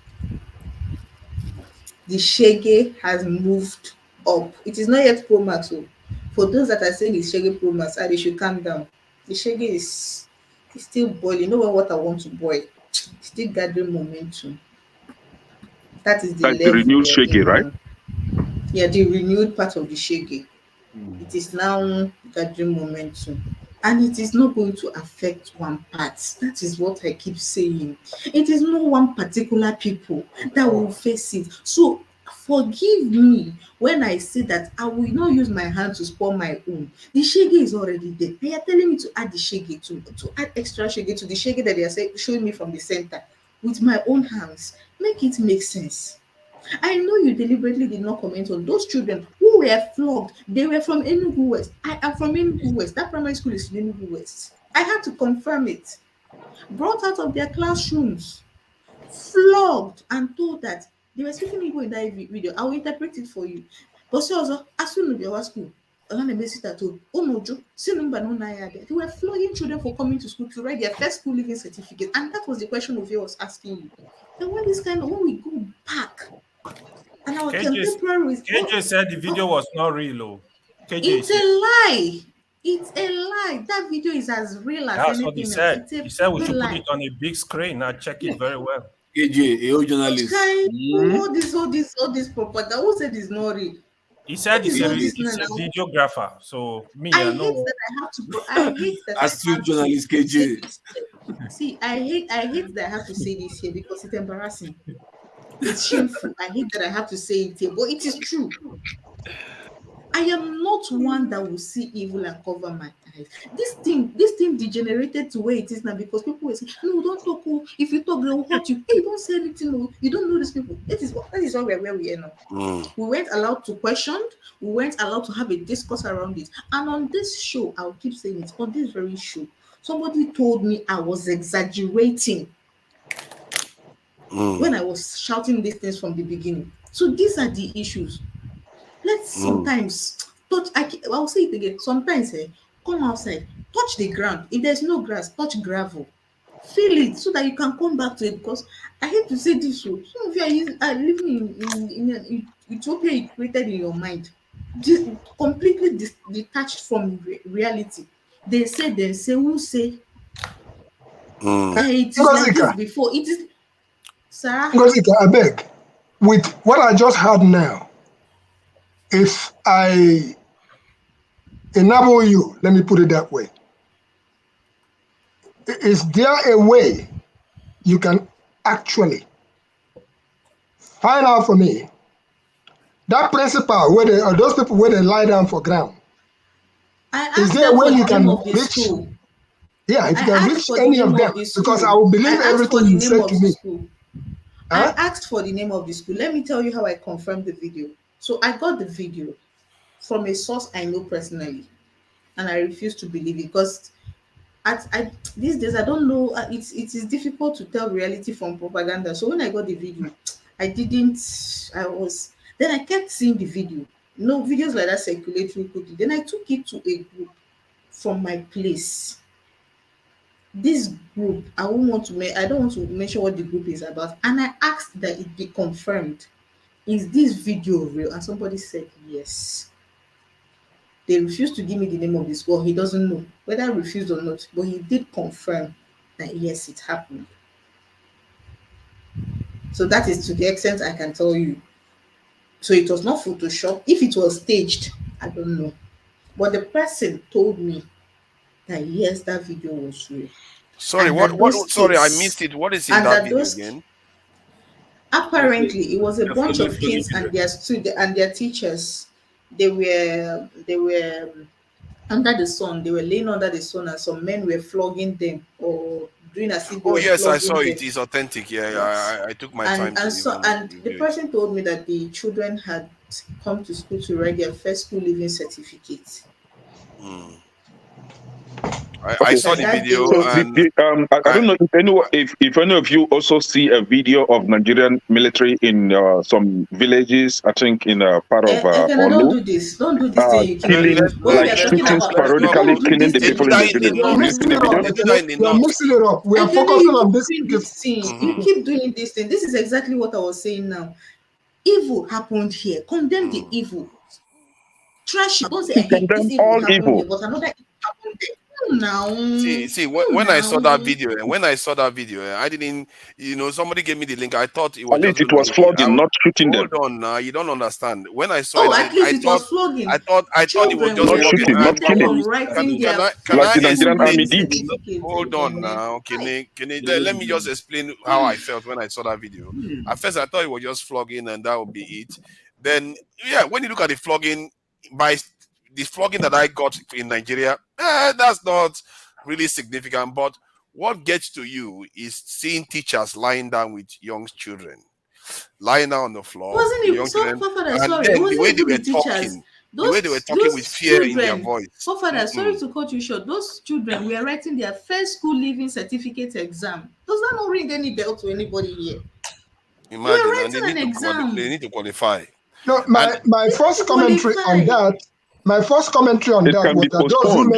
The Shege has moved up. It is not yet Pro Max. So for those that are saying it's Shege Pro Max, they should calm down. The Shege is still boiling. You know when water wants to boil, it's still gathering momentum. That is the That's the level renewed we're shaky, in right? now. Yeah, the renewed part of the shege. It is now gathering momentum. And it is not going to affect one part. That is what I keep saying. It is not one particular people that will face it. So forgive me when I say that I will not use my hand to spoil my own. The shege is already there. They are telling me to add the shege to add extra shege to the shege that they are showing me from the center with my own hands. Make it make sense. I know you deliberately did not comment on those children who were flogged. They were from Enugu West. I am from Enugu West. That primary school is in Enugu West. I had to confirm it. Brought out of their classrooms, flogged, and told that they were speaking Igbo in that video. I will interpret it for you. But so also, as soon as they were school, they were flogging children for coming to school to write their first school living certificate. And that was the question Ovie was asking you. And when we go back, and our contemporaries. KJ said the video was not real. Oh. KJ It's a lie. It's a lie. That video is as real as that's what he anything else. said. It's a He said we should lie. put it on a big screen and check it very well. KJ, a journalist. All this propaganda. Who said it's not real? He said it's a videographer. So me, I know. Hate that I have to. I hate that. Astute journalist KJ. See, I hate that I have to say this here because it's embarrassing. It's shameful. I hate that I have to say it here, but it is true. I am not one that will see evil and cover my eyes. This thing degenerated to where it is now because people will say, "No, don't talk. Oh. If you talk, they will hurt you. Hey, don't say anything. Oh. You don't know these people." That is why we're where we are now. We weren't allowed to question. We weren't allowed to have a discourse around it. And on this show, I'll keep saying it. On this very show, somebody told me I was exaggerating when I was shouting these things from the beginning. So these are the issues. Let's sometimes touch. I'll say it again. Sometimes, come outside, touch the ground. If there's no grass, touch gravel. Feel it so that you can come back to it. Because I hate to say this, so some of you are living in an utopia you created in your mind, completely detached from reality. They say, who say? It is like this before. It is, Sarah. I beg. With what I just heard now, if I enable you, let me put it that way, is there a way you can actually find out for me that principal or those people where they lie down for ground? Is there a way you can reach? School. Yeah, if you can reach any of them, because I will believe everything you said to me. I asked for the name of the school. Let me tell you how I confirmed the video. So I got the video from a source I know personally, and I refuse to believe it because these days I don't know. It is difficult to tell reality from propaganda. So when I got the video, then I kept seeing the video. No videos like that circulate real quickly. Then I took it to a group from my place. This group, I don't want to mention what the group is about, and I asked that it be confirmed. Is this video real? And somebody said yes. They refused to give me the name of the school. He doesn't know whether I refused or not, but he did confirm that yes, it happened. So that is to the extent I can tell you. So it was not Photoshop. If it was staged, I don't know. But the person told me that yes, that video was real. Sorry, sorry, I missed it. What is in that video again? Apparently, it was a bunch of kids and their students and their teachers. They were under the sun. They were laying under the sun, and some men were flogging them or doing as if they were yes, I flogging saw them. it. It's authentic. Yeah, Yes. I took my time. And the person told me that the children had come to school to write their first school living certificate. I saw the video. So I don't know if any of you also see a video of Nigerian military in some villages. I think in a part of don't do this. Don't do this thing. Killing, shooting sporadically, killing the people in the village. Have you seen the video? We are mixing it up. We are focusing on this. You keep doing this thing. This is exactly what I was saying now. Evil happened here. Condemn the evil. Trash. Don't say I hate this evil happened here, but another evil happened there. Now, See, when I saw that video, I didn't, somebody gave me the link. I thought it was At just least it going to was be. flogging, not shooting them. Hold on, now you don't understand. When I saw it, oh, at least it was flogging. I thought it was Children just Not were flogging. shooting, not And prevented killing. from writing their can Like I the first school Nigerian explain? army leaving did. certificate. Hold on now, let me just explain how I felt when I saw that video. At first, I thought it was just flogging, and that would be it. Then, yeah, when you look at the flogging, by the flogging that I got in Nigeria, that's not really significant. But what gets to you is seeing teachers lying down with young children, lying down on the floor, Wasn't the it young so children, Father, and sorry, it then the wasn't way they even were the teachers. talking, with Those fear in their children, voice. Father, sorry to cut you short. Those children were writing their first school leaving certificate exam. Does that not ring any bell to anybody here? They were Imagine, and writing an they exam. need to qualify. No, And my They need first to commentary on qualify. that, It was can be that postponed.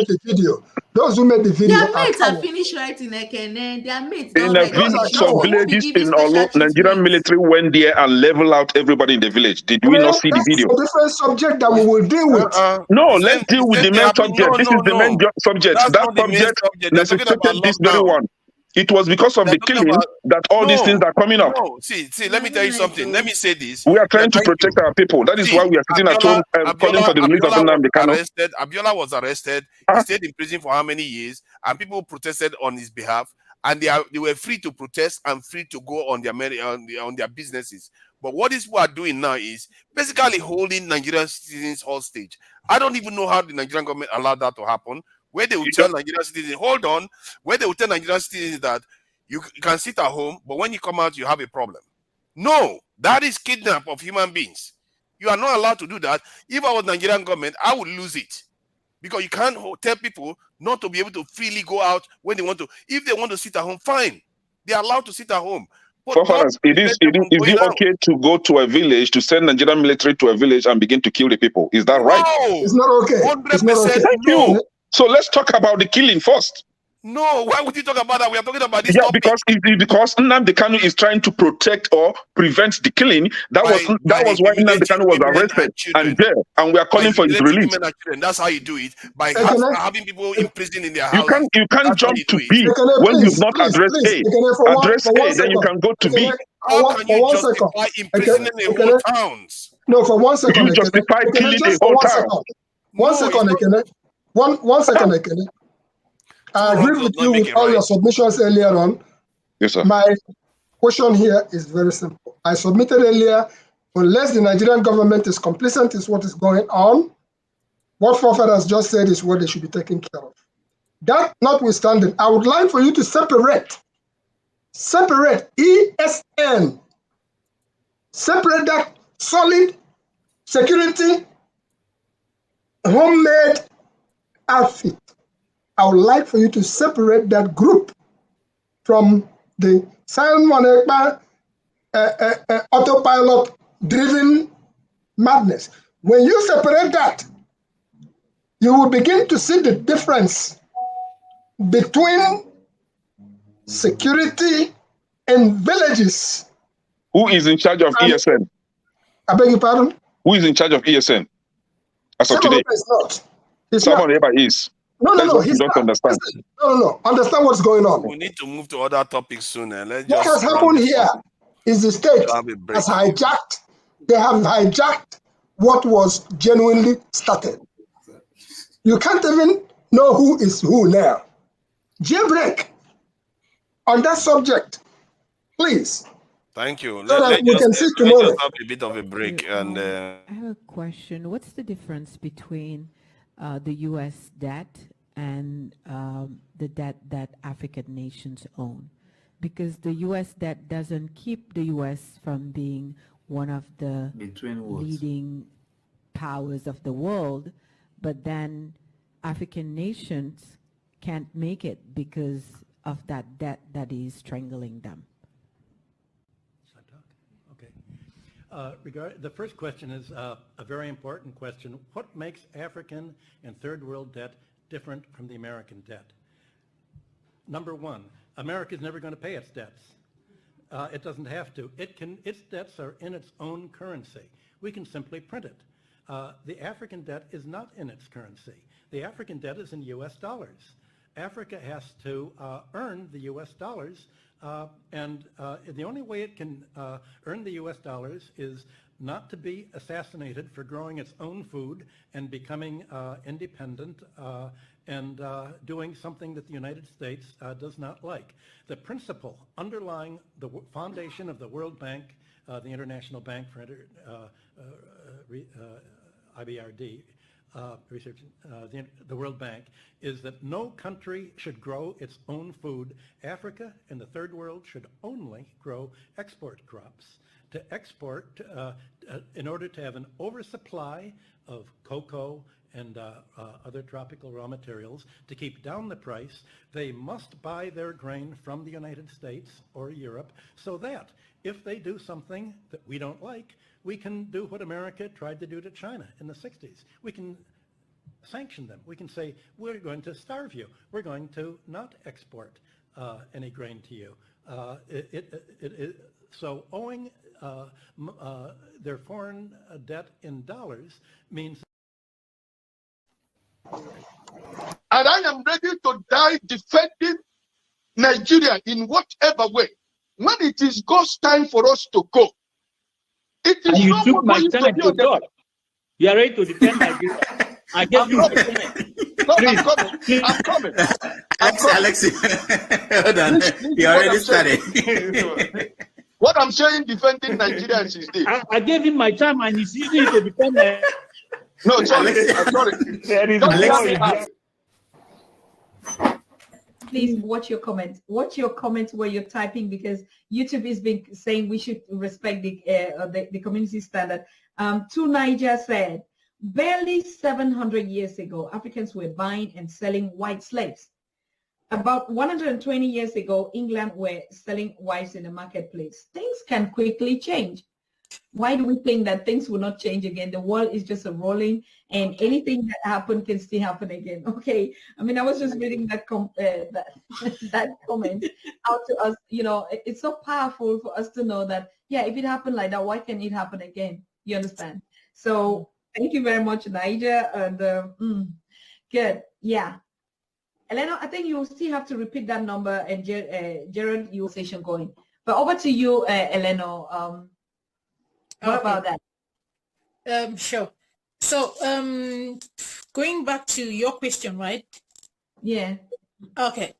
those who made the video Their are mates have cowards. finished writing Ekene. Their mates In don't a write Those are village, finish. some They cowards. won't be villages given in special Olo, Nigerian treatment. military went there and level out everybody in the village. Did we not Well, see the that's video? a different subject that we will deal with. No, The let's deal with same the thing main happened. subject. This is the main subject. That's That not the main subject subject. They're talking about necessitated this very lockdown. one. It was because of They're the talking killing about that all these things are coming up. no. See. Let me tell you something. Let me say this. We are Yeah, trying to thank protect you. our people. That is why See, we are sitting at home calling for the release of Nnamdi Kanu. Abiola was arrested. He stayed in prison for how many years? And people protested on his behalf. And they were free to protest and free to go on their businesses. But what these people are doing now is basically holding Nigerian citizens hostage. I don't even know how the Nigerian government allowed that to happen. Where they will tell Nigerian citizens, hold on. Where they will tell Nigerian citizens that you can sit at home, but when you come out, you have a problem. No, that is kidnap of human beings. You are not allowed to do that. If I was Nigerian government, I would lose it. Because you can't tell people not to be able to freely go out when they want to. If they want to sit at home, fine. They are allowed to sit at home. But not Forefathers, is prevent them from it going out. okay to go to a village, to send Nigerian military to a village and begin to kill the people? Is that right? It's not okay. 100% Thank you. So let's talk about the killing first. No, why would you talk about that? We are talking about this Yeah, topic. because Nnamdi Kanu is trying to protect or prevent the killing. That was why Nnamdi Kanu was arrested and jailed, and we are calling for his release. Women and children. That's how you do it. By having people imprisoned in their You houses. can't jump to do B when you've not addressed A. Address A, then you second. can go to B. How can you justify imprisoning the whole towns? No, for 1 second. You justify killing the Just whole for 1 town. second. 1 second, Ekene. One second, Ekene. I agree with you with all your submissions earlier on. Yes, sir. My question here is very simple. I submitted earlier, unless the Nigerian government is complicit is what is going on, what forefathers just said is what they should be taken care of. That notwithstanding, I would like for you to separate ESN, separate that solid security homemade outfit. I would like for you to separate that group from the Simon Ekpa autopilot driven madness. When you separate that, you will begin to see the difference between security in villages. Who is in charge of ESN? I beg your pardon? Who is in charge of ESN as of today? Is not. Someone ever is. No, he's not. Understand. Listen, no. Understand what's going on. We need to move to other topics soon. What has happened here is the state has hijacked. They have hijacked what was genuinely started. You can't even know who is who now. Jailbreak on that subject, please. Thank you. So that we can see let tomorrow. just have a bit of a break. And I have a question. What's the difference between the U.S. debt and the debt that African nations own? Because the U.S. debt doesn't keep the U.S. from being one of the leading powers of the world, but then African nations can't make it because of that debt that is strangling them. The first question is a very important question. What makes African and third world debt different from the American debt? Number one, America is never going to pay its debts. It doesn't have to. Its debts are in its own currency. We can simply print it. The African debt is not in its currency. The African debt is in US dollars. Africa has to earn the U.S. dollars, and the only way it can earn the U.S. dollars is not to be assassinated for growing its own food and becoming independent and doing something that the United States does not like. The principle underlying the foundation of the World Bank, the International Bank for IBRD, research, the World Bank, is that no country should grow its own food. Africa and the third world should only grow export crops. To export, in order to have an oversupply of cocoa and other tropical raw materials, to keep down the price, they must buy their grain from the United States or Europe, so that if they do something that we don't like, we can do what America tried to do to China in the 60s. We can sanction them. We can say, we're going to starve you. We're going to not export any grain to you. So owing their foreign debt in dollars means... And I am ready to die defending Nigeria in whatever way. When it is God's time for us to go, it is and you no took more my going time to to be talk. You are ready to defend Nigeria. I gave you my time. No, Please, I'm coming. please. I'm coming. Alexi, hold on. You already started. What I'm saying, defending Nigerians is this. I gave him my time and he's using it to defend Nigeria. No, sorry. Sorry. There is Just Please watch your comments. Watch your comments where you're typing, because YouTube has been saying we should respect the community standard. To Niger said, barely 700 years ago, Africans were buying and selling white slaves. About 120 years ago, England were selling wives in the marketplace. Things can quickly change. Why do we think that things will not change again? The world is just a rolling, and anything that happened can still happen again. Okay, I mean, I was just reading that that comment out to us. You know, it's so powerful for us to know that, yeah, if it happened like that, why can't it happen again? You understand? So thank you very much, Niger. And good, yeah. Elena, I think you still have to repeat that number, and Gerald, your session going. But over to you, Elena. What about that? Sure. So, going back to your question, right? Yeah. Okay.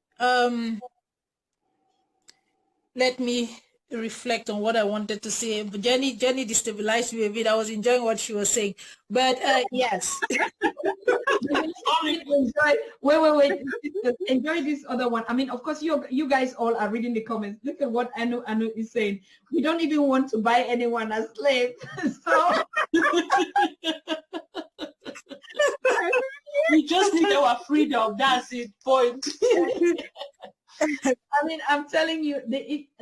Let me reflect on what I wanted to say. But Jenny destabilized me a bit. I was enjoying what she was saying, but yes. Wait. Enjoy this other one. I mean, of course, you guys all are reading the comments. Look at what Anu is saying. We don't even want to buy anyone as slave. So we just need our freedom. That's it. Point. I mean, I'm telling you,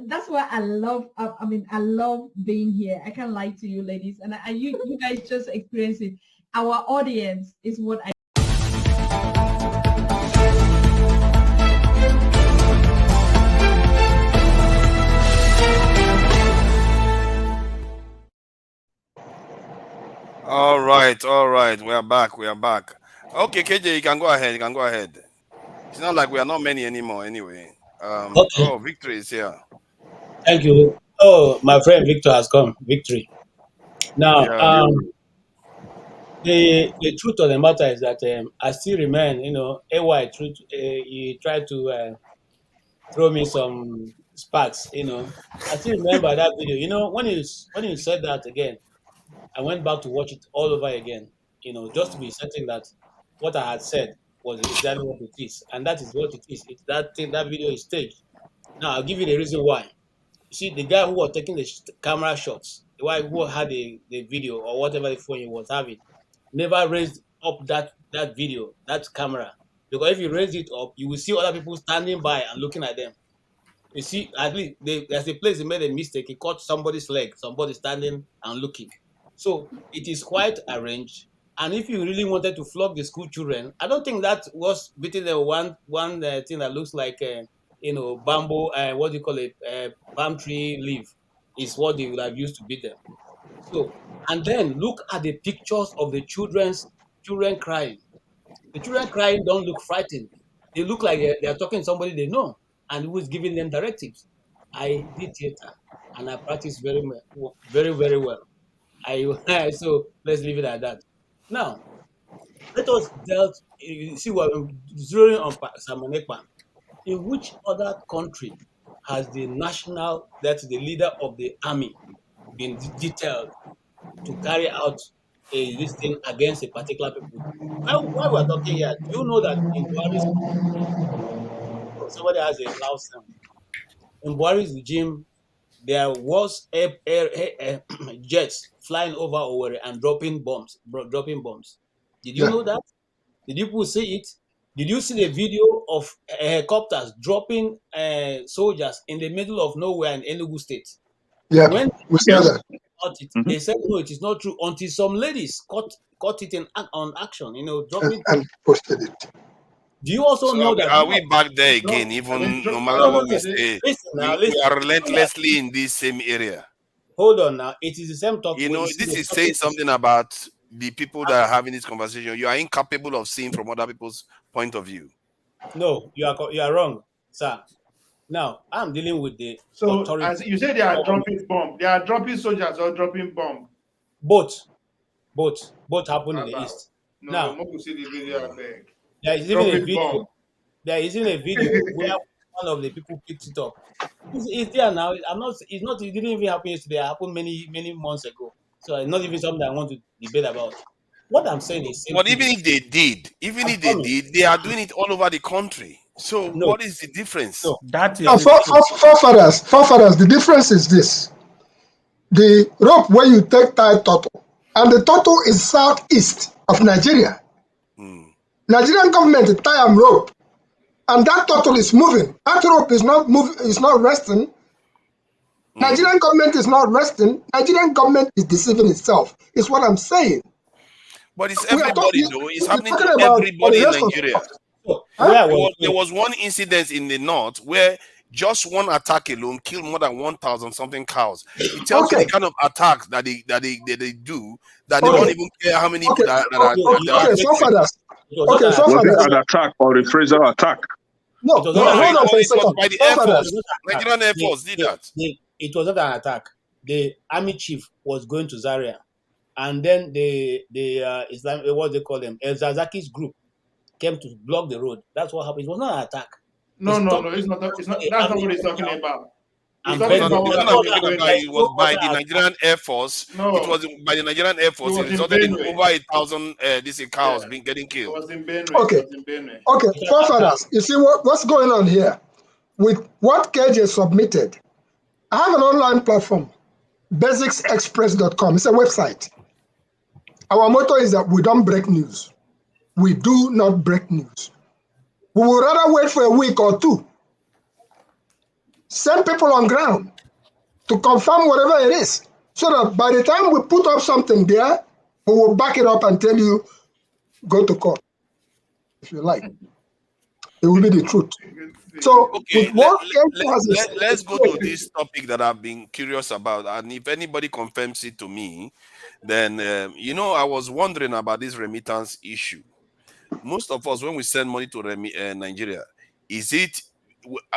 that's why I love. I mean, I love being here. I can't lie to you, ladies, and you guys just experience it. Our audience is what I. All right. We are back. Okay, KJ, you can go ahead. It's not like we are not many anymore anyway. Okay. Oh, Victory is here. Thank you. Oh, my friend Victor has come. Victory. Now, Yeah. the truth of the matter is that I still remain, AY truth. He tried to throw me some sparks, I still remember that video. When you said that again, I went back to watch it all over again, just to be certain that what I had said was exactly what it is. And that is what it is. It's that thing, that video is staged. Now, I'll give you the reason why. You see, the guy who was taking the camera shots, the guy who had the video or whatever the phone he was having, never raised up that video, that camera. Because if you raise it up, you will see other people standing by and looking at them. You see, at least there's a place they made a mistake. He caught somebody's leg, somebody standing and looking. So it is quite arranged. And if you really wanted to flog the school children, I don't think that was beating the one thing that looks like bamboo, what do you call it, palm tree leaf, is what they would have used to beat them. So, and then look at the pictures of the children crying. The children crying don't look frightened. They look like they are talking to somebody they know and who is giving them directives. I did theater and I practice very, very well. So let's leave it at that. Now, let us see what zeroing on Simon Ekpa. In which other country has that's the leader of the army, been detailed to carry out this thing against a particular people? Why we're talking here, do you know that in Buhari's somebody has a loud sound? In Buhari's regime, there was jets flying over Owerri and dropping bombs. Did you Yeah. know that? Did you people see it? Did you see the video of helicopters dropping soldiers in the middle of nowhere in Enugu State? Yeah. When We saw that. they said no, it is not true until some ladies caught it on action. Dropping. And posted it. Do you also So know that? are we back there No, again? Even no matter No, what we no. say, Listen now, we listen. are relentlessly in this same area. Hold on now. It is the same talk. You know, this is saying something about the people that are having this conversation. You are incapable of seeing from other people's point of view. No, you are wrong, sir. Now I'm dealing with the So, authority. as you say, they are dropping bomb. They are dropping soldiers or dropping bomb. Both happen in the east. No, Now Moku see the video. I beg. there is even a Dropping video. bomb. There is even a video where one of the people picked it up. It's there now. It's not. It didn't even happen yesterday. It happened many months ago. So it's not even something I want to debate about. What I'm saying is But simply. even if they did, they are doing it all over the country. So No. what is the difference? No. That is Forefathers, the difference is this. The rope where you take tie turtle, and the turtle is southeast of Nigeria. Nigerian government tie am rope, and that turtle is moving. That rope is not moving, is not resting. Nigerian government is not resting. Nigerian government is deceiving itself. Is what I'm saying. But it's everybody though. It's happening to about everybody in the Nigeria. There was one incident in the north where just one attack alone killed more than 1,000 something cows. It tells you the kind of attacks that they do, that they don't even care how many people that are. Forefathers. Was it an attack or a reprisal attack? No, hold on for a second. It was by the Air Force. Nigerian Air Force did that. It was not an attack. The army chief was going to Zaria, and then the Islam, what they call them, El Zazaki's group came to block the road. That's what happened. It was not an attack. No, it's not. That's not what he's talking about. It was by the Nigerian Air Force. No. It was by the Nigerian Air Force. It resulted in over 1,000 cows getting killed. It was in Benue. Okay, forefathers, you see what's going on here? With what KJ submitted, I have an online platform, basicsexpress.com. It's a website. Our motto is that we don't break news. We do not break news. We would rather wait for a week or two. Send people on ground to confirm whatever it is. So that by the time we put up something there, we will back it up and tell you, go to court, if you like. It will be the truth. So, okay, let's go to this topic that I've been curious about. And if anybody confirms it to me, then, I was wondering about this remittance issue. Most of us, when we send money to Nigeria, is it,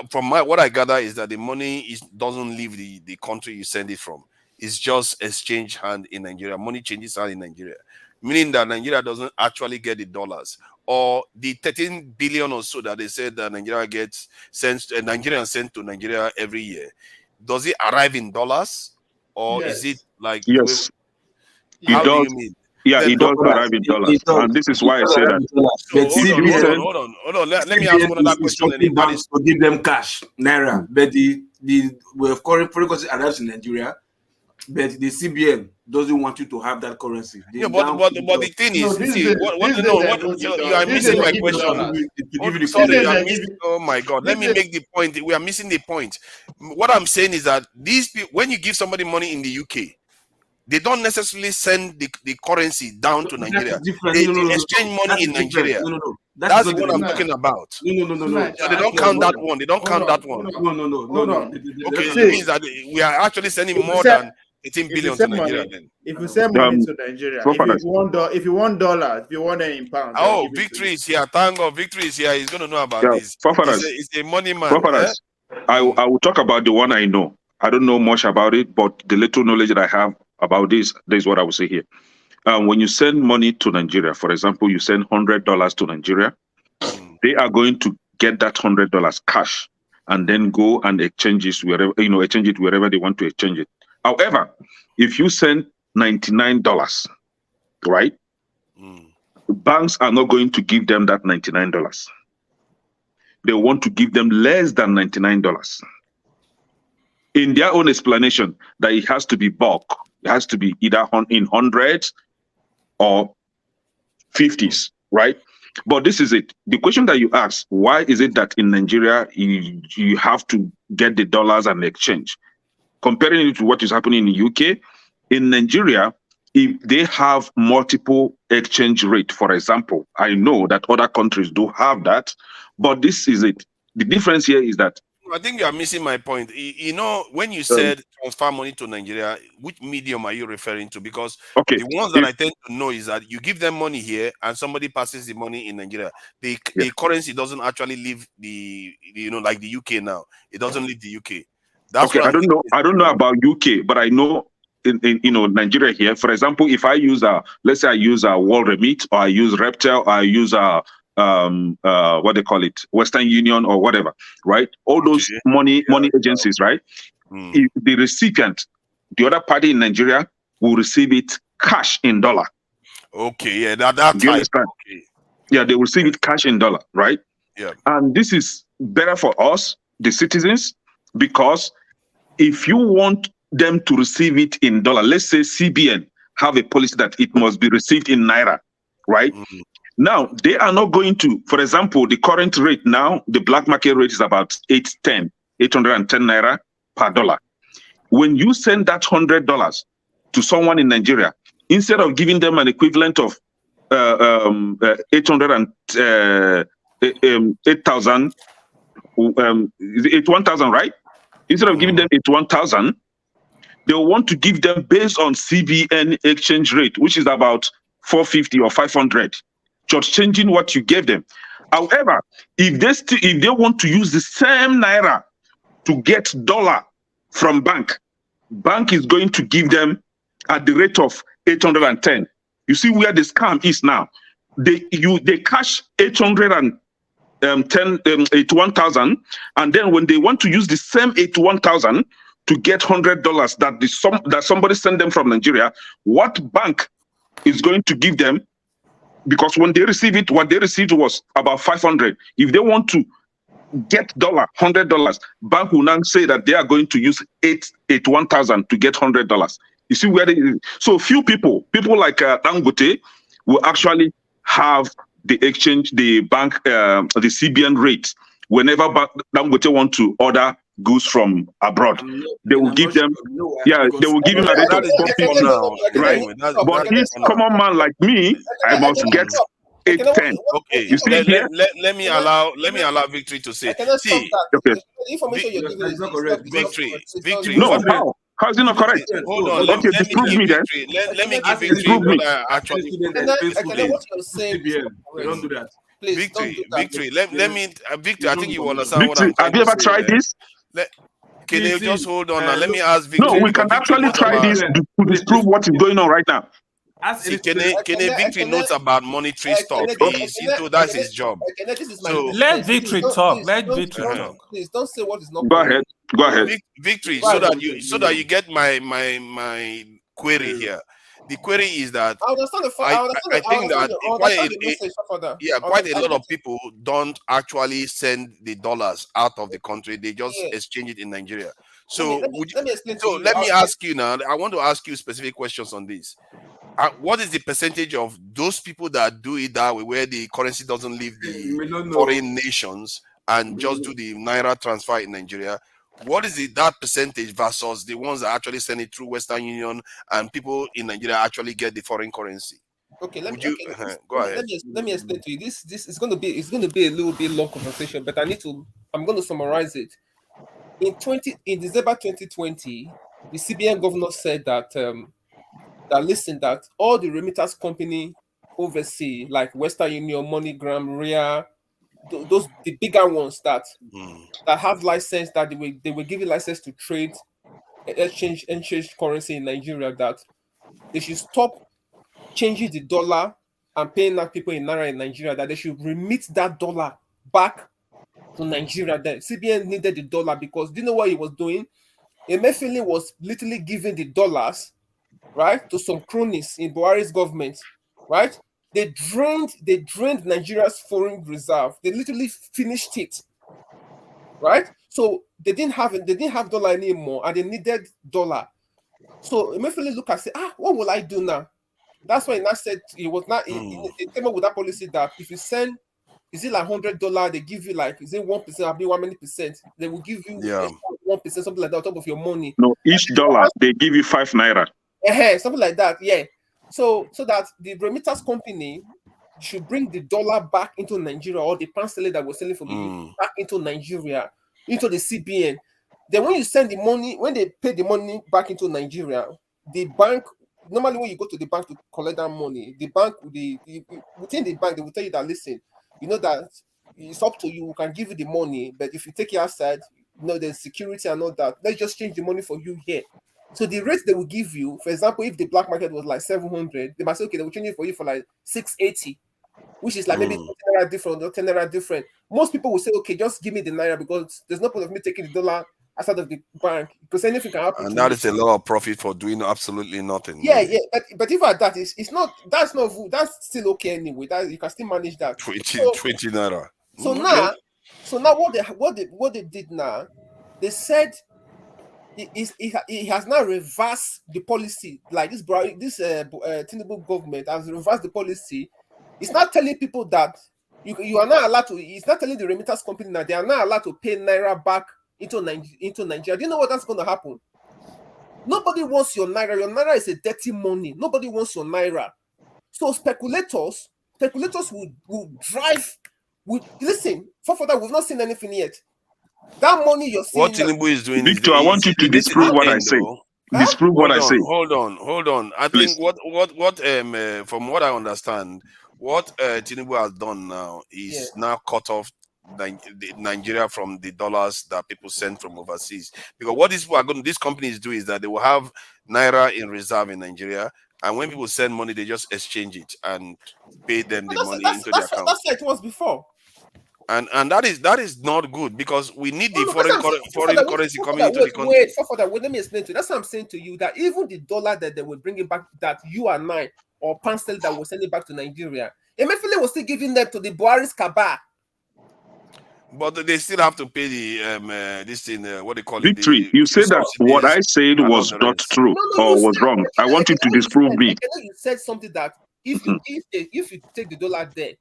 from what I gather, is that the money doesn't leave the country you send it from. It's just exchange hand in Nigeria. Money changes hand in Nigeria, meaning that Nigeria doesn't actually get the dollars. Or the 13 billion or so that they said that Nigeria gets Nigerians sent to Nigeria every year. Does it arrive in dollars? Or is it like... Yes. How do you mean? Yeah, it does arrive in dollars. And this is why I say that. Hold on. Let me ask one other question. Banks to give them cash, naira. But the foreign currency arrives in Nigeria, but the CBN doesn't want you to have that currency. But the thing is, you are missing my question. Oh my God! Let me make the point. We are missing the point. What I'm saying is that these people, when you give somebody money in the UK, they don't necessarily send the currency down to Nigeria. They exchange money in Nigeria. That's what I'm talking about. No. So they don't count that one. They don't count that one. No. Okay, it means that we are actually sending more than 18 If you billion to send Nigeria money, then. if you send money to Nigeria, if Forefathers. you want dollars, if you want them in pounds, they'll Oh, give it to Victory you. is here. Thank God, Victory is here. He's going to know about Yeah, this. forefathers. He's a money man. Forefathers. I will talk about the one I know. I don't know much about it, but the little knowledge that I have about this is what I will say here. When you send money to Nigeria, for example, you send $100 to Nigeria, they are going to get that $100 cash and then go and exchange it wherever they want to exchange it. However, if you send $99, right? Banks are not going to give them that $99. They want to give them less than $99. In their own explanation, that it has to be bulk. It has to be either in hundreds or 50s, right? But this is it. The question that you ask, why is it that in Nigeria you have to get the dollars and exchange? Comparing it to what is happening in the UK, in Nigeria, if they have multiple exchange rate, for example, I know that other countries do have that, but this is it. The difference here is that I think you are missing my point. When you said transfer money to Nigeria, which medium are you referring to? Because the ones that I tend to know is that you give them money here and somebody passes the money in Nigeria. The currency doesn't actually leave like the UK now. It doesn't leave the UK. That's what I don't know about UK, but I know in Nigeria here. For example, if I use let's say I use a World Remit, or I use Reptel, or I use what they call it, Western Union or whatever, right? All those money agencies, right? If the recipient, the other party in Nigeria, will receive it cash in dollar. Okay, yeah, that type. Do you understand? Okay. Yeah, they will receive it cash in dollar, right? Yeah. And this is better for us, the citizens, because if you want them to receive it in dollar, let's say CBN have a policy that it must be received in naira, right? Now, they are not going to, for example, the current rate now, the black market rate is about 810 naira per dollar. When you send that $100 to someone in Nigeria, instead of giving them an equivalent of 8,000, 1,000, right? Instead of giving them 1,000, they want to give them based on CBN exchange rate, which is about 450 or 500, just changing what you gave them. However, if they want to use the same naira to get dollar from bank is going to give them at the rate of 810. You see where the scam is now. They cash 81,000, and then when they want to use the same 81,000 to get $100 that somebody sent them from Nigeria, what bank is going to give them? Because when they receive it, what they received was about 500. If they want to get $100, bank will now say that they are going to use 81,000 to get $100. You see where so few people like Dangote will actually have the exchange, the bank, the CBN rate whenever Dangote want to order goods from abroad. They will give them, they will give him a rate of 450, right? But this common man like me, I must get 810. Okay, you see here? Let me allow Victory to say. See, okay. Victory. No, how is it not correct? Hold on. Okay, disprove me then. Let me give Victory what I actually. Don't do that. Victory. Let me, Victory. I think you understand what I'm Have you ever tried this? Can you just hold on now? Let me ask Victory. No, we can actually try this to disprove what is going on right now. See, Victory knows about monetary stuff. He's into that's his job. So let Victory talk. Let Victory talk. Please don't say what is not. Go ahead. Victory, so that you get my query here. The query is that I think that quite a lot of people don't actually send the dollars out of the country. They just exchange it in Nigeria. So let me ask you now. I want to ask you specific questions on this. What is the percentage of those people that do it that way, where the currency doesn't leave the foreign nations and just do the naira transfer in Nigeria? What is that percentage versus the ones that actually send it through Western Union and people in Nigeria actually get the foreign currency? Okay, go ahead. Let me explain to you. This is going to be a little bit long conversation, but I'm going to summarize it. In December 2020, the CBN governor said that listen, that all the remittance company overseas, like Western Union, MoneyGram, RIA, those the bigger ones that have license, that they will give you license to trade exchange currency in Nigeria, that they should stop changing the dollar and paying out people in naira in Nigeria, that they should remit that dollar back to Nigeria. Then CBN needed the dollar because do you know what he was doing? Emefiele was literally giving the dollars, right, to some cronies in Buhari's government, right? They drained Nigeria's foreign reserve. They literally finished it, right? So they didn't have dollar anymore, and they needed dollar. So Emefiele look and say, what will I do now? That's why he now said he was not. He came up with that policy that if you send, is it like $100? They give you like, is it 1%? I'll be 1 many percent. They will give you 1%, something like that, on top of your money. No, each dollar they give you 5 naira. Something like that, yeah. So that the remittance company should bring the dollar back into Nigeria, or the pound sterling that we're selling from the UK back into Nigeria, into the CBN. Then when you send the money, when they pay the money back into Nigeria, the bank, normally when you go to the bank to collect that money, the bank, within the bank, they will tell you that, listen, you know that it's up to you, we can give you the money, but if you take it outside, you know, there's security and all that. Let's just change the money for you here. So the rate they will give you, for example, if the black market was like 700, they might say, okay, they will change it for you for like 680, which is like maybe 10 naira different or 10 naira different. Most people will say, okay, just give me the naira, because there's no point of me taking the dollar outside of the bank, because anything can happen. And that is a lot of profit for doing absolutely nothing. Yeah, yeah. But if at that is, it's not, that's still okay anyway. That you can still manage that. 20 naira. So now what they did now, they said he has now reversed the policy. Like this Tinubu government has reversed the policy. It's not telling people that you are not allowed to. It's not telling the remittance company that they are not allowed to pay naira back into Nigeria. Do you know what that's going to happen? Nobody wants your naira. Your naira is a dirty money. Nobody wants your naira. So speculators will drive. Listen, for that, we've not seen anything yet. That money you're seeing. What Tinubu is doing, Victor, I want you to disprove what I say. Disprove what I say. Hold on. I think what from what I understand, what Tinubu has done now is now cut off Nigeria from the dollars that people send from overseas. Because what these companies do is that they will have naira in reserve in Nigeria, and when people send money, they just exchange it and pay them the money into their account. That's like it was before. And that is not good, because we need the foreign currency coming into the country. Wait, let me explain to you. That's what I'm saying to you, that even the dollar that they were bringing back, that you and I, or pound sterling that we're sending back to Nigeria, Emefiele was still giving them to the Buhari's cabal. But they still have to pay the this thing, what they call it. Victory, you said that what I said was not true or was wrong. I want you to disprove me. You said something that if you take the dollar there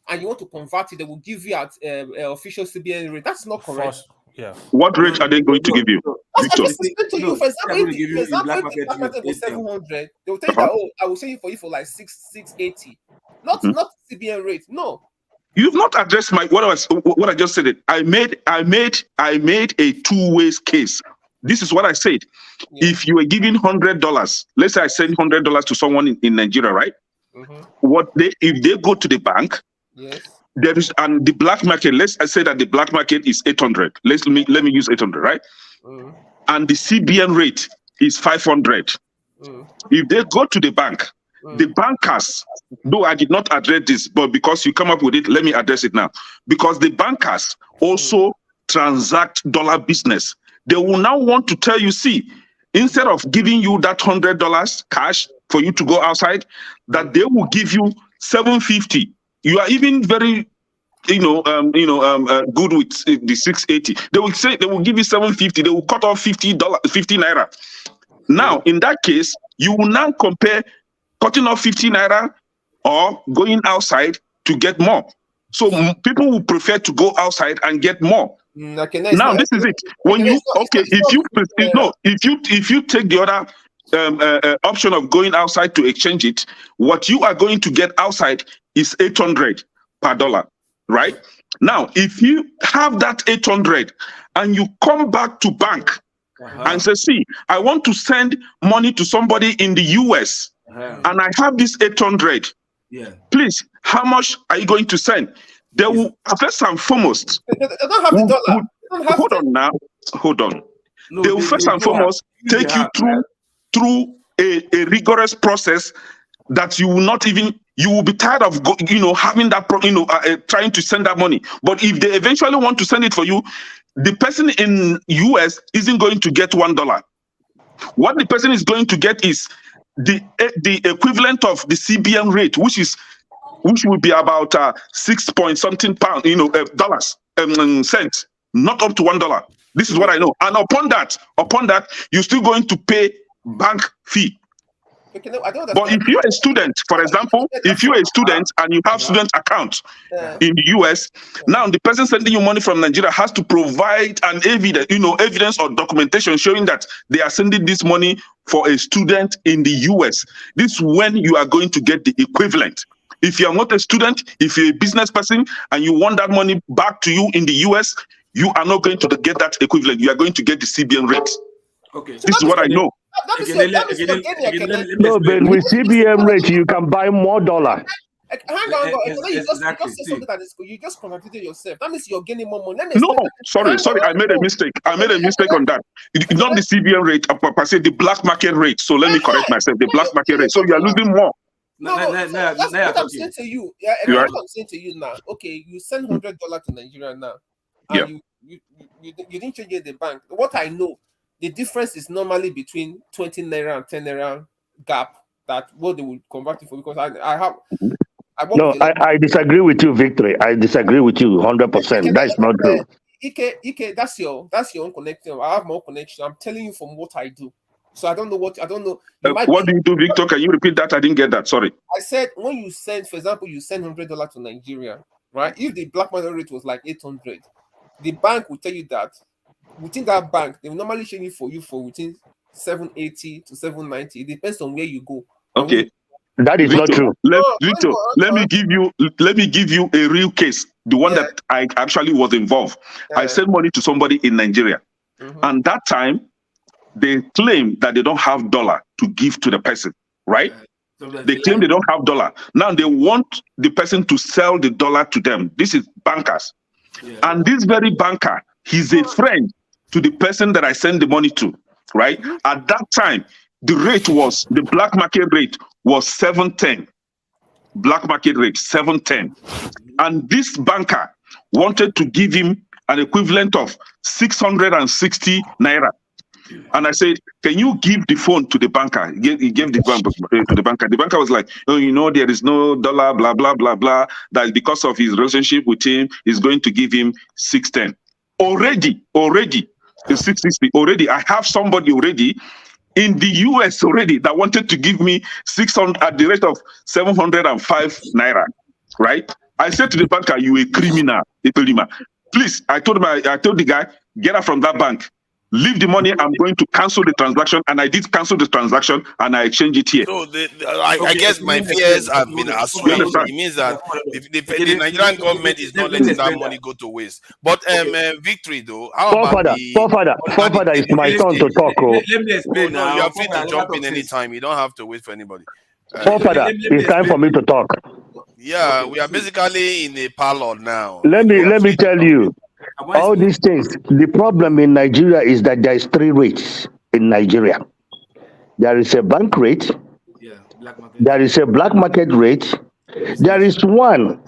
and you want to convert it, they will give you at official CBN rate. That's not correct. Yeah. What rate are they going to give you? Victor? For example, if the black market was 700, they will tell you that, I will sell you for like 680. Not CBN rate. No. You've not addressed what I just said. I made a two-way case. This is what I said. Yeah. If you were giving $100, let's say I send $100 to someone in Nigeria, right? If they go to the bank, there is, and the black market. I say that the black market is 800. Let me use 800, right? And the CBN rate is 500. If they go to the bank, the bankers, though I did not address this, but because you come up with it, let me address it now. Because the bankers also transact dollar business. They will now want to tell you, see, instead of giving you that $100 cash for you to go outside, that they will give you $750. You are even very, good with the 680. They will say they will give you $750. They will cut off $50 naira. Now, in that case, you will now compare cutting off 50 naira or going outside to get more. So people will prefer to go outside and get more. Now this is it. When if you take the other option of going outside to exchange it, what you are going to get outside is 800 per dollar, right? Now, if you have that 800 and you come back to bank and say, see, I want to send money to somebody in the US and I have this 800. Yeah. Please, how much are you going to send? They will, first and foremost, They don't have the dollar. They don't have hold on now, hold on. No, They will first and foremost take you through a rigorous process that you will not even, you will be tired of having that trying to send that money. But if they eventually want to send it for you, the person in US isn't going to get $1. What the person is going to get is the equivalent of the CBN rate, which will be about 6 point something pound, dollars, cents, not up to $1. This is what I know. And upon that, you're still going to pay bank fee. But if you're a student, for example, if you're a student and you have student account in the US, now the person sending you money from Nigeria has to provide an evidence or documentation showing that they are sending this money for a student in the US. This is when you are going to get the equivalent. If you are not a student, if you're a business person and you want that money back to you in the US, you are not going to get that equivalent. You are going to get the CBN rate. Okay. This is what I know. No, but with CBM rate, you can buy more dollar. Hang on. You just said something that is, you just contradicted yourself. That means you're getting more money. No, sorry, I made a mistake. I made a mistake on that. Not the CBN rate, per se, the black market rate. So let me correct myself. The black market rate. So you are losing more. No, that's what I'm saying to you. Yeah, what I'm saying to you now. Okay, you send $100 to Nigeria now, and you didn't change it at the bank. What I know, the difference is normally between 20 naira and 10 naira gap. That what they would convert it for, because I disagree with you, Victory. I disagree with you 100%. That is not true. Ike, that's your own connection. I have my own connection. I'm telling you from what I do. So I don't know. What do you do, Victor? Can you repeat that? I didn't get that. Sorry. I said when you send, for example, you send $100 to Nigeria, right? If the black market rate was like 800, the bank will tell you that within that bank they will normally change it for you for within 780 to 790. It depends on where you go. Okay. That is not true. Victor, let me give you a real case. The one that I actually was involved. I sent money to somebody in Nigeria, and that time they claim that they don't have dollar to give to the person, right? They claim they don't have dollar. Now they want the person to sell the dollar to them. This is bankers. And this very banker, he's a friend to the person that I send the money to, right? At that time, the black market rate was 710. Black market rate, 710. And this banker wanted to give him an equivalent of 660 naira. And I said, can you give the phone to the banker? He gave the phone to the banker. The banker was like, oh, there is no dollar, blah, blah, blah, blah. That because of his relationship with him, he's going to give him 610. Already, the 660, already. I have somebody already in the US already that wanted to give me 600 at the rate of 705 naira, right? I said to the banker, you a criminal. Please, I told the guy, get out from that bank. Leave the money. I'm going to cancel the transaction, and I did cancel the transaction, and I exchanged it here. So I guess my fears have been assuaged. It means that the Nigerian government is not letting that money go to waste. But Victory though, how about Forefather, it's my turn to talk. Let me explain now. You are free to jump in anytime. You don't have to wait for anybody. Forefather, it's time for me to talk. Yeah, we are basically in a parlor now. Let me tell you. All these things, the problem in Nigeria is that there is 3 rates in Nigeria. There is a bank rate, there is a black market rate, there is one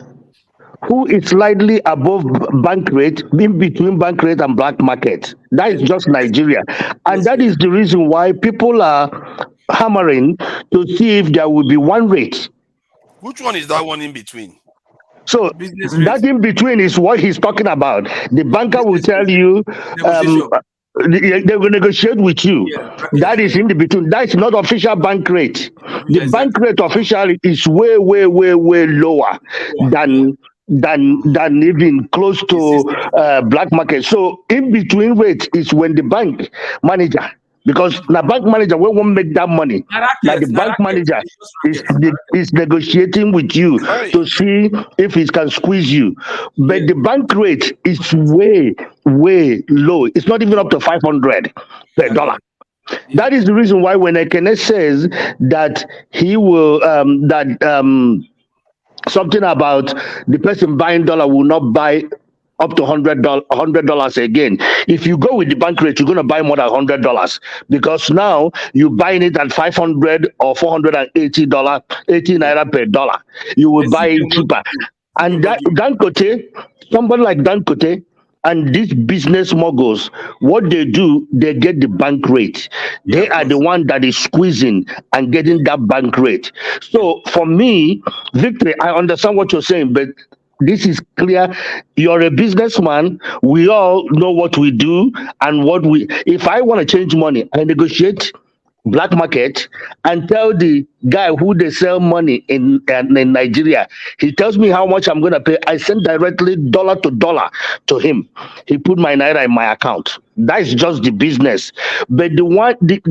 who is slightly above bank rate, in between bank rate and black market. That is just Nigeria. And that is the reason why people are hammering to see if there will be one rate. Which one is that one in between? So that in between is what he's talking about. The banker will tell you they will negotiate with you. That is in the between. That is not official bank rate. The bank rate officially is way lower than even close to black market. So in between rate is when the bank manager Because the bank manager won't make that money. Now the bank manager is negotiating with you to see if he can squeeze you. But the bank rate is way, way low. It's not even up to 500 per dollar. That is the reason why when Ekene says that he will something about the person buying dollar will not buy up to $100 again. If you go with the bank rate, you're going to buy more than $100 because now you're buying it at 500 or $480, 80 naira per dollar. You will buy it cheaper. And that Dangote, somebody like Dangote, and these business moguls, what they do, they get the bank rate. They are the one that is squeezing and getting that bank rate. So for me, Victory, I understand what you're saying, but this is clear. You're a businessman. We all know what we do and what we. If I want to change money, I negotiate black market and tell the guy who they sell money in Nigeria. He tells me how much I'm going to pay. I send directly dollar to dollar to him. He put my naira in my account. That is just the business. But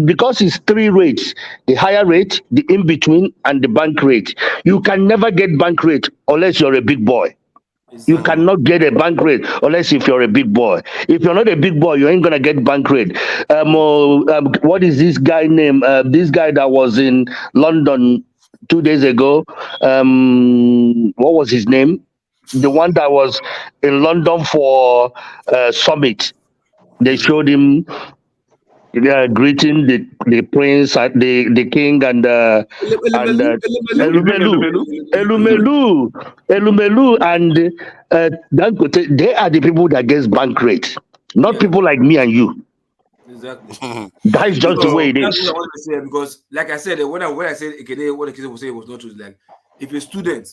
because it's three rates, the higher rate, the in between, and the bank rate. You can never get bank rate unless you're a big boy. You cannot get a bank rate unless if you're a big boy. If you're not a big boy, you ain't gonna get bank rate. What is this guy name? This guy that was in London 2 days ago. What was his name? The one that was in London for summit. They showed him greeting the prince, the king, and Elumelu, and Dangote. They are the people that gets bank rate, not people like me and you. Exactly. That is just the way it That's is. what I want to say, because, like I said, when I said Ekene, what Ekene was saying was not true. Like, if a student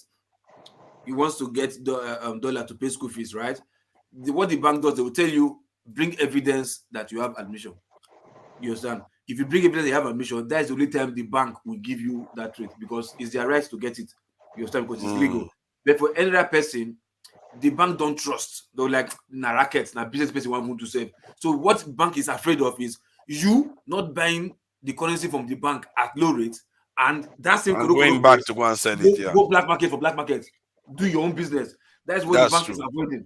he wants to get dollar to pay school fees, right? What the bank does, they will tell you, bring evidence that you have admission. You understand? If you bring evidence that you have admission, that is the only time the bank will give you that rate, because it's their right to get it. You understand? Because it's legal. But for any other person, the bank don't trust. They're like, na rackets, na business person want to save. So what bank is afraid of is you not buying the currency from the bank at low rate, and that same going back to go and sell it. Yeah. Go black market for black market. Do your own business. That's what the bank is avoiding.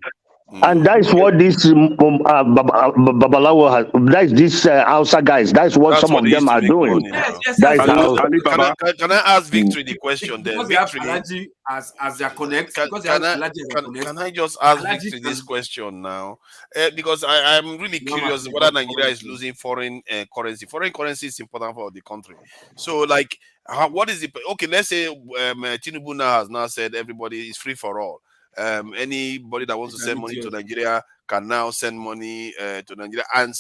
And that's what this Babalawo has. That's this Hausa guys. That's what some of them are doing. Can I ask Victory the question then? Because they have Alaji as their connect. Can I just ask Victory this question now? Because I'm really curious whether Nigeria is losing foreign currency. Foreign currency is important for the country. So, like, what is it? Okay, let's say Tinubu has now said everybody is free for all. Anybody that wants to send money to Nigeria can now send money to Nigeria, and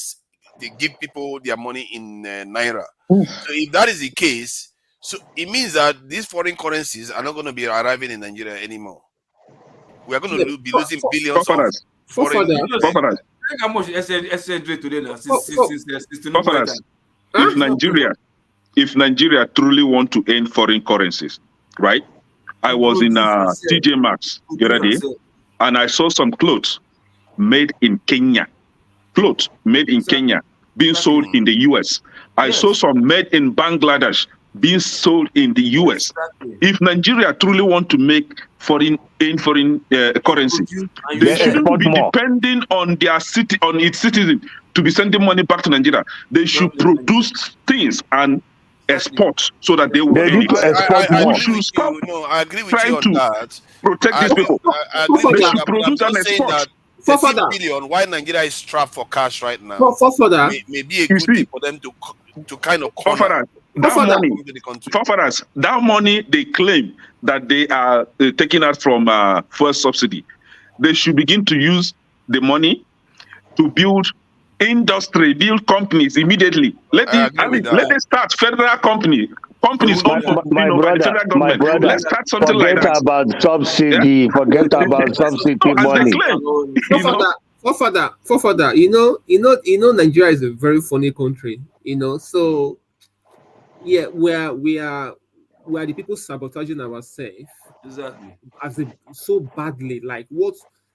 they give people their money in naira. So if that is the case, so it means that these foreign currencies are not going to be arriving in Nigeria anymore. We are going to be losing billions of foreign. How much exchange rate today now? If Nigeria truly want to end foreign currencies, right? I was in TJ Maxx the other day, and I saw some clothes made in Kenya. Clothes made in Kenya being sold in the US. I saw some made in Bangladesh being sold in the US. If Nigeria truly want to make foreign currency, they shouldn't be depending on their city, on its citizens to be sending money back to Nigeria. They should produce things and export so that they will I agree with you on that. Protect these people. I agree with you, but I'm just saying that 30 billion, why Nigeria is strapped for cash right now, may be a good thing for them to kind of corner that money they claim that they are taking out from first subsidy. They should begin to use the money to build industry, build companies immediately. Let them start federal companies owned by the federal government. Let's start something like that. Forget about subsidy money. Forefather, Nigeria is a very funny country. So yeah, we are the people sabotaging ourselves. Exactly. So badly. Like what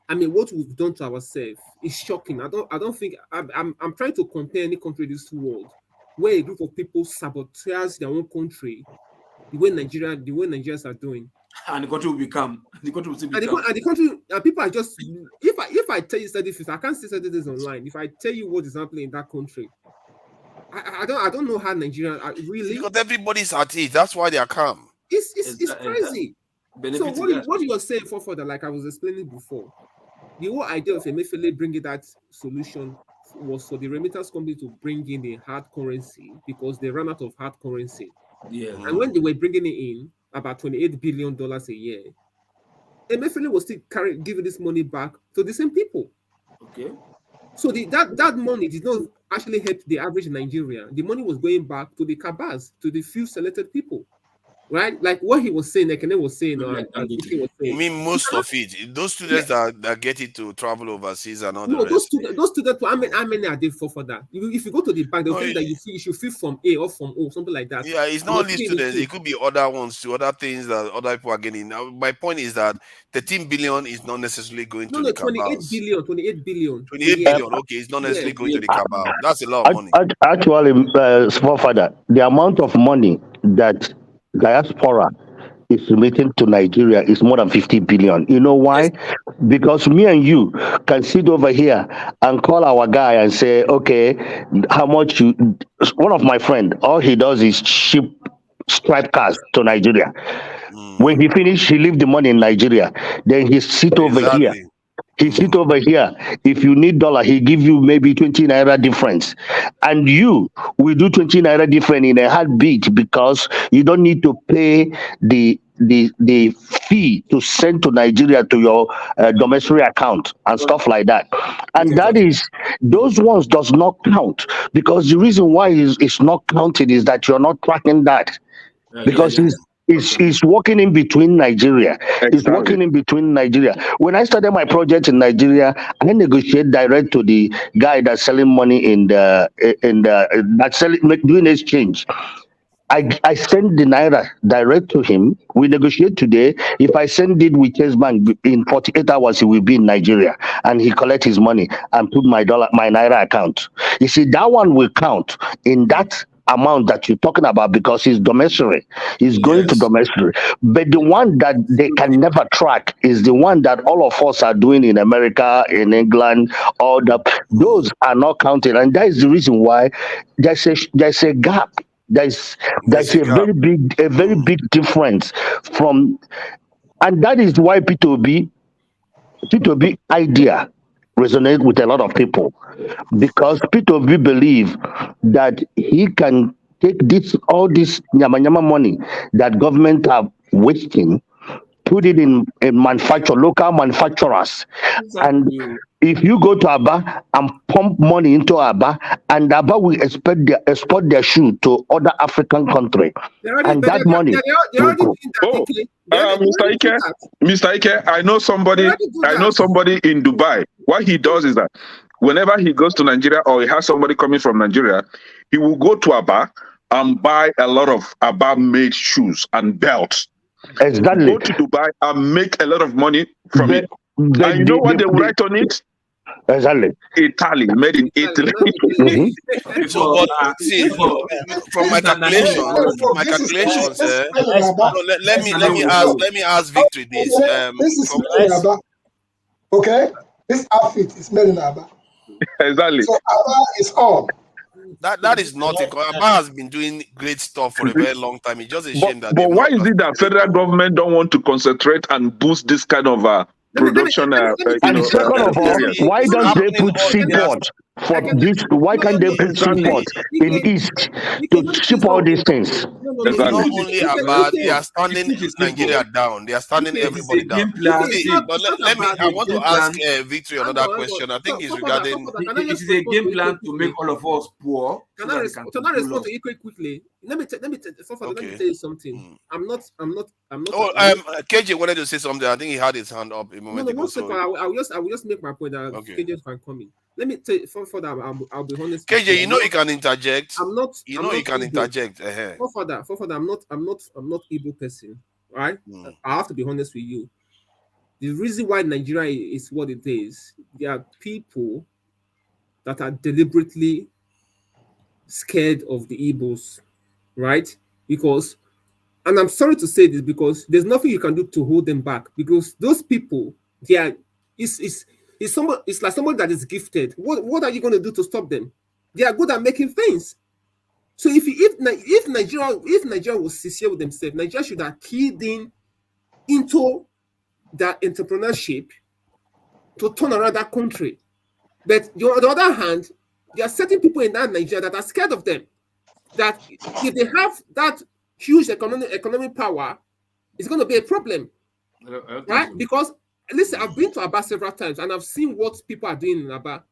we've done to ourselves is shocking. I don't think I'm trying to compare any country in this world where a group of people sabotage their own country, the way Nigerians are doing. And the country will become. The country will still And become. the country, and people are just, if I tell you this, I can't say this online. If I tell you what is happening in that country, I don't know how Nigerians are really. Because everybody's at it. That's why they are calm. It's crazy. So what you were saying for that, like I was explaining before, the whole idea of Emefiele bringing that solution was for the remittance company to bring in a hard currency because they ran out of hard currency. Yeah. And when they were bringing it in, about $28 billion a year, Emefiele was still giving this money back to the same people. Okay. So that money did not actually help the average Nigerian. The money was going back to the cabals, to the few selected people. Right? Like what he was saying, Ekene was saying, You saying. mean most of it? Those students that get it to travel overseas and all no, the rest. Those students, how many are they for that? If you go to the bank, they'll tell you that you should fill from A or from O, something like that. Yeah, it's not only students, it could be other ones too, other things that other people are getting. Now, my point is that 13 billion is not necessarily going to the cabals. 28 billion. 28 billion, okay, it's not necessarily going to the cabal. That's a lot of money. Actually, small father, the amount of money that diaspora is remitting to Nigeria is more than 50 billion. You know why? Yes. Because me and you can sit over here and call our guy and say, okay, how much you... One of my friend, all he does is ship striped cars to Nigeria. When he finish, he leave the money in Nigeria. Then he sit over here. He sit over here. If you need dollar, he give you maybe 20 naira difference. And you will do 20 naira difference in a heartbeat because you don't need to pay the fee to send to Nigeria to your domestic account and stuff like that. And that is, those ones does not count because the reason why it's not counted is that you're not tracking that. Because it's working in between Nigeria. Exactly. It's working in between Nigeria. When I started my project in Nigeria, I negotiate direct to the guy that's selling money that's doing exchange. I send the naira direct to him. We negotiate today. If I send it with Chase Bank in 48 hours, he will be in Nigeria and he collect his money and put my naira account. You see, that one will count in that amount that you're talking about because it's domestic. It's going to domestic. But the one that they can never track is the one that all of us are doing in America, in England, all that. Those are not counted. And that is the reason why there's a gap. There's a very big difference from, and that is why P2B idea resonate with a lot of people, because P2B believe that he can take all this nyama money that government are wasting, put it in local manufacturers. And if you go to Aba and pump money into Aba, and Aba will export their shoe to other African countries, and that money will go. Mr. Ike, I know somebody in Dubai. What he does is that whenever he goes to Nigeria or he has somebody coming from Nigeria, he will go to Aba and buy a lot of Aba-made shoes and belts. Exactly. Go to Dubai and make a lot of money from it. And you know what they will write on it? Exactly. Italy, made in Italy. So, but see, from my calculations, let me ask Victory this. This is made in Aba. Okay, this outfit is made in Aba. Exactly. So Aba is all. That is not it. Aba has been doing great stuff for a very long time. It's just a shame that. But why is it that federal government don't want to concentrate and boost this kind of production? And second of all, why don't they put seaport for this? Why can't they put seaport in East to ship all these things? It's not only about they are standing Nigeria down. They are standing everybody down. But I want to ask Victory another question. I think it's regarding. It is a game plan to make all of us poor. Can I respond to you quickly? Let me tell you something. I'm not. Oh, KJ wanted to say something. I think he had his hand up a moment ago. So I will just make my point that KJ can come in. Let me tell you for that. I'll be honest. KJ, you know you can interject. I'm not. You know you can interject. For that, I'm not Igbo person, right? I have to be honest with you. The reason why Nigeria is what it is, there are people that are deliberately scared of the Igbos, right? Because, and I'm sorry to say this, because there's nothing you can do to hold them back, because those people, they are, it's like somebody that is gifted. What are you going to do to stop them? They are good at making things. So if Nigeria was sincere with themselves, Nigeria should have keyed into that entrepreneurship to turn around that country. But on the other hand, there are certain people in that Nigeria that are scared of them. That if they have that huge economic power, it's going to be a problem, right? Because listen, I've been to Aba several times and I've seen what people are doing in Aba,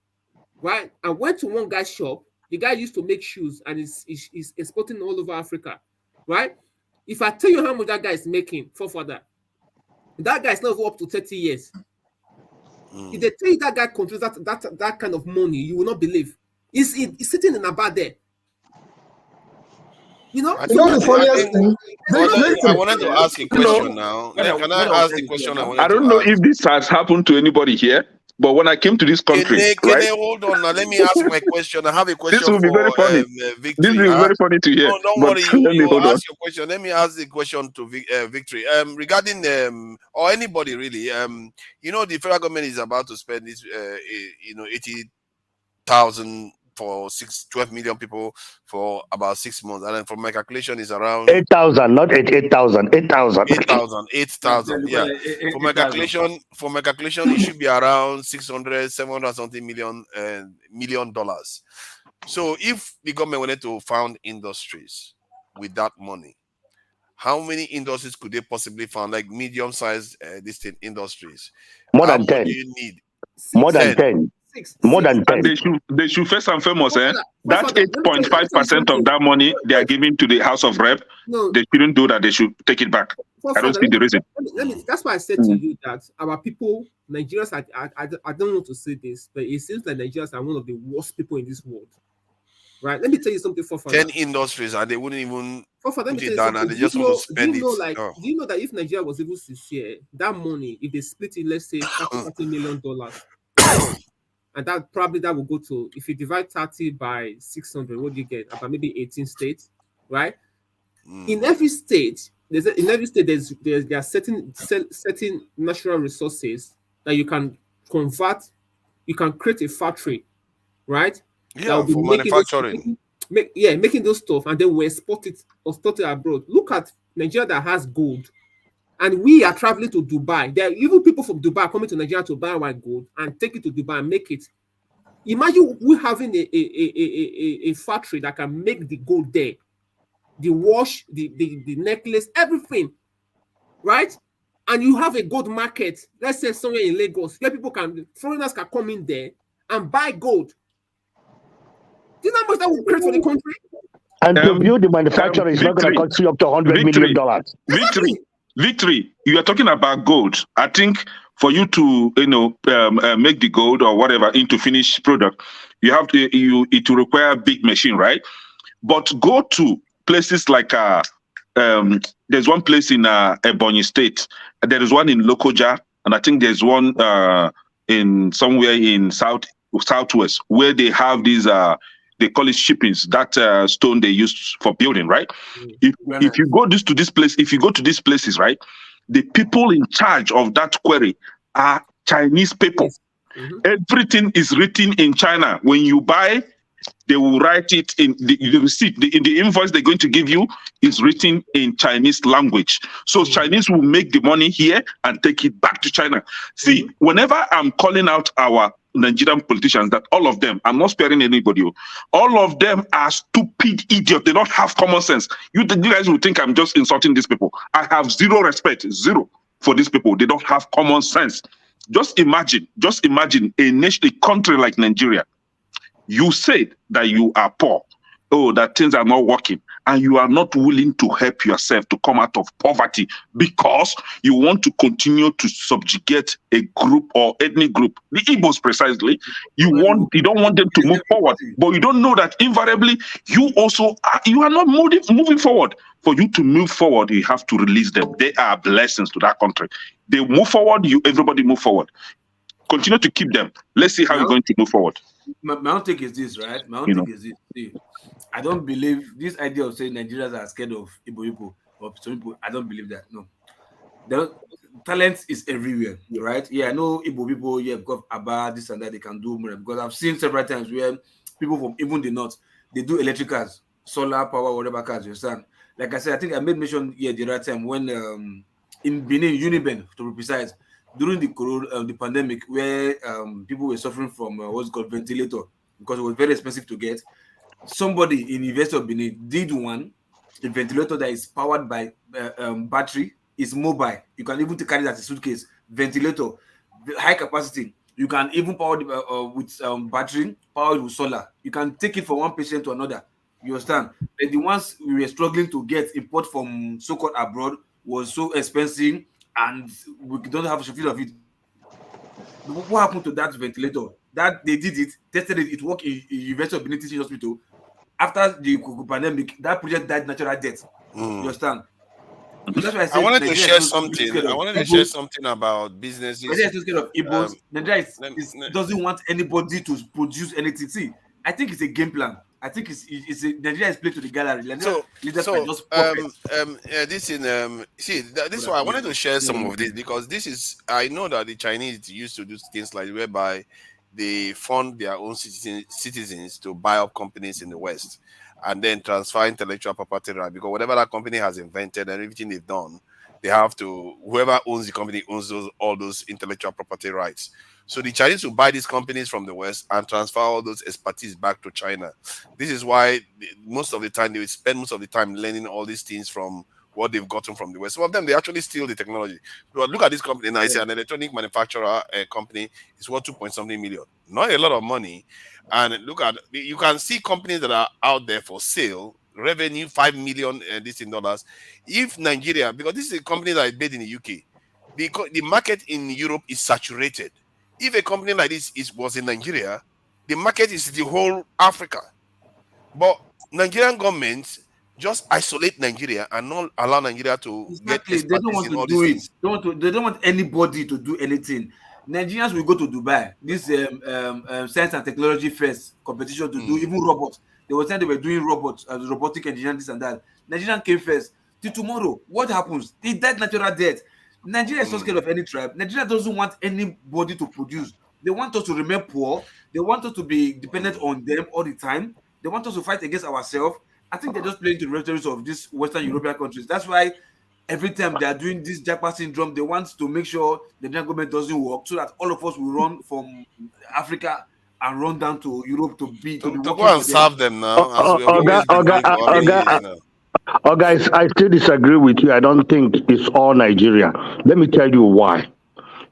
right? I went to one guy's shop. The guy used to make shoes and is exporting all over Africa, right? If I tell you how much that guy is making, that guy is not up to 30 years. If they tell you that guy controls that kind of money, you will not believe. He's sitting in Aba there. You know, the funniest thing. I wanted to ask a question now. Can I ask the question? I don't know if this has happened to anybody here, but when I came to this country, right? Hold on now. Let me ask my question. I have a question. This will be very funny. Victory. This is very funny to hear. No, don't worry. You ask your question. Let me ask the question to Victory. Regarding or anybody really. The federal government is about to spend this 80,000 for 12 million people for about 6 months, and then from my calculation is around 8,000, not 8,000. 8,000. Yeah. For my calculation, it should be around 600, 700 something million dollars. So if the government wanted to found industries with that money, how many industries could they possibly found, like medium-sized distinct industries? More than 10. Do you need? More than 10. More than 10. And they should first and foremost, that 8.5% of that money they are giving to the House of Rep, they shouldn't do that. They should take it back. I don't see the reason. That's why I said to you that our people, Nigerians, I don't want to say this, but it seems like Nigerians are one of the worst people in this world. Right? Let me tell you something. 10 industries, and they wouldn't even put it down, and they just want to spend it. Do you know that if Nigeria was able to share that money, if they split it, let's say $30 million, and that will go to, if you divide 30 by 600, what do you get? About maybe 18 states, right? In every state, there are certain natural resources that you can convert. You can create a factory, right? Yeah, for manufacturing. Making those stuff, and then we export it abroad. Look at Nigeria that has gold. And we are traveling to Dubai. There are even people from Dubai coming to Nigeria to buy our gold and take it to Dubai and make it. Imagine we having a factory that can make the gold there, the watch, the necklace, everything, right? And you have a gold market, let's say somewhere in Lagos, where foreigners can come in there and buy gold. Do you know how much that will create for the country? And to build the manufacturer is not going to cost you up to $100 million. Victory, you are talking about gold. I think for you to make the gold or whatever into finished product, you have to it will require a big machine, right? But go to places like there's one place in Ebonyi State, there is one in Lokoja, and I think there's one in somewhere in southwest where they have these they call it shippings, that stone they use for building, right? If you go to this place, if you go to these places, right, the people in charge of that quarry are Chinese people. Everything is written in China. When you buy, they will write it in the receipt. In the invoice they're going to give you is written in Chinese language. So Chinese will make the money here and take it back to China. See, whenever I'm calling out our Nigerian politicians, that all of them, I'm not sparing anybody, all of them are stupid idiots. They don't have common sense. You guys will think I'm just insulting these people. I have zero respect, zero, for these people. They don't have common sense. Just imagine a nation, a country like Nigeria. You said that you are poor, that things are not working, and you are not willing to help yourself to come out of poverty because you want to continue to subjugate a group or ethnic group, the Igbos precisely. You don't want them to move forward, but you don't know that invariably you are not moving forward. For you to move forward, you have to release them. They are blessings to that country. They move forward, everybody move forward. Continue to keep them. Let's see how you're going to move forward. my own take is this, right? My own You know. take is this. See, I don't believe this idea of saying Nigerians are scared of Igbo people or some people. I don't believe that. No, the talent is everywhere, right? Yeah, I know Igbo people. Yeah, because about this and that they can do more. Because I've seen several times where people from even the north they do electric cars, solar power, whatever cars. You understand? Like I said, I think I made mention here the right time when in Benin, Uniben to be precise, during the pandemic where people were suffering from what's called ventilator because it was very expensive to get. Somebody in University of Benin did a ventilator that is powered by battery, is mobile. You can even carry that as a suitcase. Ventilator, high capacity. You can even power it with battery, power it with solar. You can take it from one patient to another. You understand? And the ones we were struggling to get import from so-called abroad was so expensive, and we don't have a feel of it. What happened to that ventilator? That they did it, tested it, it worked in University of Benin Teaching Hospital. After the pandemic, that project died natural death. You understand? So that's why I I said wanted to Nigeria share is so something. scared I of wanted to share Igbos. something about businesses. Nigeria is so scared of Igbos. Nigeria let- doesn't want anybody to produce anything. See, I think it's a game plan. I think Nigeria is playing to the gallery. Nigeria leaders are just puppets. This in this is why I wanted to share some of this, because this is, I know that the Chinese used to do things like whereby they fund their own citizens to buy up companies in the West and then transfer intellectual property right, because whatever that company has invented and everything they've done, they have to, whoever owns the company owns all those intellectual property rights. So the Chinese will buy these companies from the West and transfer all those expertise back to China. This is why most of the time they will spend most of the time learning all these things from what they've gotten from the West. Some of them, they actually steal the technology. But look at this company now. It's an electronic manufacturer company. It's worth 2.something million. Not a lot of money. And look at, you can see companies that are out there for sale, revenue 5 million this in dollars. If Nigeria, because this is a company that is based in the UK, the market in Europe is saturated. If a company like this was in Nigeria, the market is the whole Africa. But Nigerian government just isolate Nigeria and not allow Nigeria to get expertise They don't want in to all do these it. things. They don't want anybody to do anything. Nigerians will go to Dubai, this science and technology first competition to do even robots. They were saying they were doing robots, robotic engineering, this and that. Nigerian came first. Till tomorrow, what happens? They died natural death. Nigeria is so scared of any tribe. Nigeria doesn't want anybody to produce. They want us to remain poor. They want us to be dependent on them all the time. They want us to fight against ourselves. I think they're just playing to the rhetoric of these Western European countries. That's why every time they are doing this jackpot syndrome, they want to make sure the Nigerian government doesn't work, so that all of us will run from Africa and run down to Europe to be To working go and for them. serve them now, as we have always been doing for how many years now. Oh, guys, I still disagree with you. I don't think it's all Nigeria. Let me tell you why.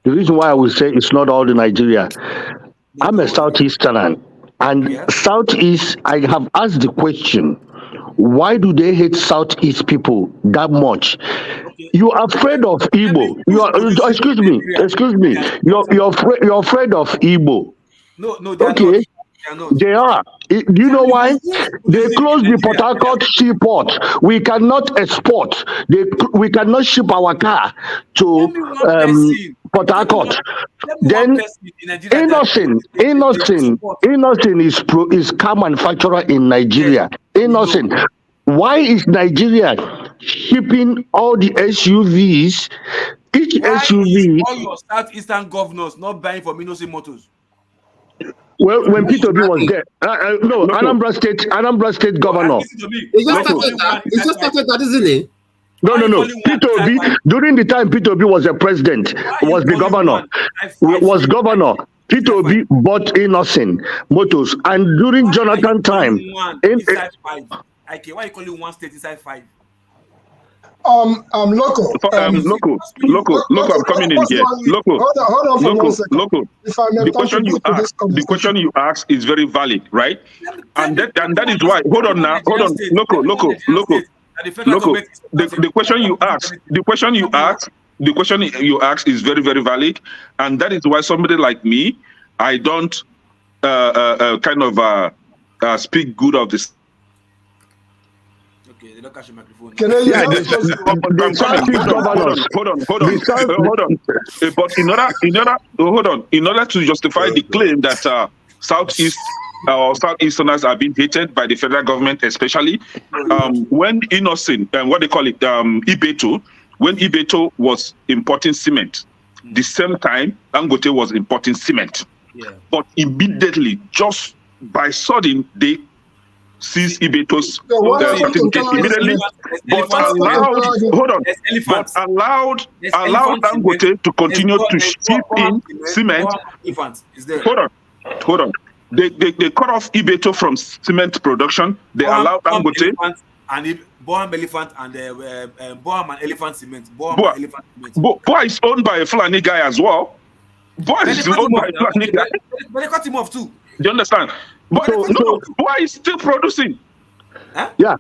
The reason why I would say it's not all the Nigeria. I'm a Southeasterner, and Southeast, I have asked the question, why do they hate Southeast people that much? You are afraid of Igbo. Excuse me. You're afraid of Igbo. No, they are Okay. not. They are. Do you know why? They closed the Port Harcourt seaport. We cannot export. We cannot ship our car to Port Harcourt. Then Innocent is car manufacturer in Nigeria. Innocent. Why is Nigeria shipping all the SUVs? Each SUV. All your Southeastern governors not buying from Innocent Motors. Well, when Peter B was there, no, Anambra State governor. It's just started that, isn't it? No. Peter Obi, during the time Peter Obi was the president, was the governor. Peter Obi bought Innocent Motors, and during Jonathan time, Why you call it one state inside five? Loco. Loco, I'm coming in here. Loco. Hold on for 1 second. Loco. If I may The question you ask is very valid, right? And that is why. Hold on, Loco. The question you ask is very, very valid, and that is why somebody like me, I don't speak good of this. Okay, they don't catch the microphone. Hold on. But in order to justify the claim that Southeast or Southeasterners are being hated by the federal government, especially when Innocent, what they call it, Ibeto, when Ibeto was importing cement, the same time Dangote was importing cement. Yeah. But immediately, just by sudden, they seized Ibeto's certificate immediately, but allowed Dangote to continue to ship in cement. Hold on. They cut off Ibeto from cement production. They allowed Dangote. Boam Elephant and Boam and Elephant Cement. Boa is owned by a Fulani guy as well. Boa is owned by a Fulani guy. But they cut him off too. Do you understand? But Boa is still producing. Huh? Yeah.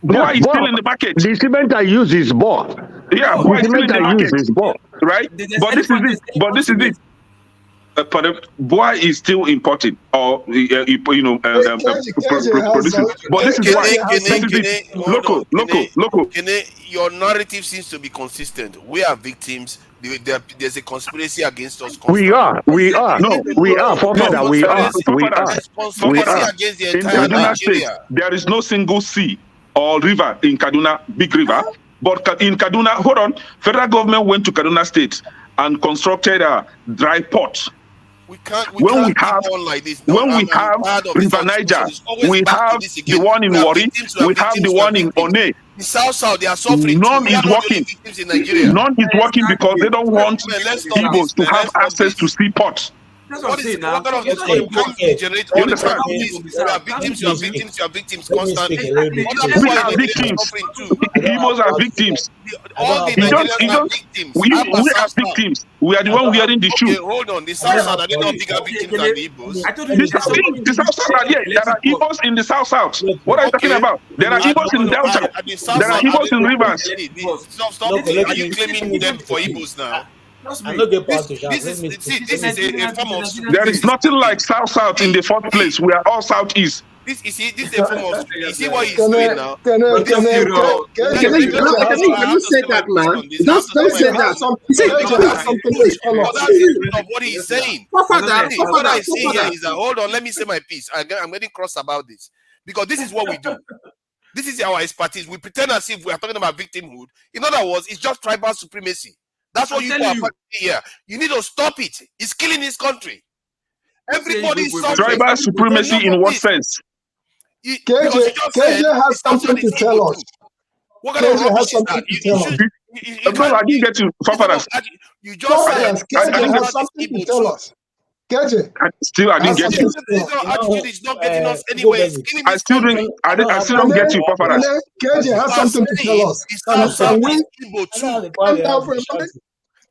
Boa is still in the market. The cement I use is Boa. Yeah, the cement I use is Boa. Right? But this is it. Boa is still importing or producing. But this is why. Local. Your narrative seems to be consistent. We are victims. There's a conspiracy against us. We are. No, we are. Forefather, we are. Conspiracy against the entire Nigeria. There is no single sea or river in Kaduna, big river. But in Kaduna, hold on, federal government went to Kaduna State and constructed a dry port. We have River Niger, we have the one in Warri, we have the one in One. The South, they are suffering. None is working. None is working because they don't want Igbos to have access to seaports. That's what I'm saying now. You are victims constantly. We are victims. Igbos are victims. All the Nigerians are victims. We are victims. We are the one wearing the shoe. Hold on. The South are they not bigger victims than the Igbos? The South are there. There are Igbos in the South. What are you talking about? There are Igbos in Delta. There are Igbos in Rivers. Stop. Are you claiming them for Igbos now? This is a form of. There is nothing like South in the fourth place. We are all Southeast. This is a form of. You see what he's doing now? Can you say that, man? Don't say that. What he's saying. What I say here is that, hold on, let me say my piece. I'm getting cross about this because this is what we do. This is our expertise. We pretend as if we are talking about victimhood. In other words, it's just tribal supremacy. That's what you are fighting here. You need to stop it. It's killing this country. Everybody is suffering. Tribal supremacy in what sense? KJ has something to tell us. What kind of rubbish is that? I didn't get you. You just said KJ has something to tell us. KJ. Still, I didn't get you. It's not getting us anywhere. I still don't get you, Papa. KJ has something to tell us.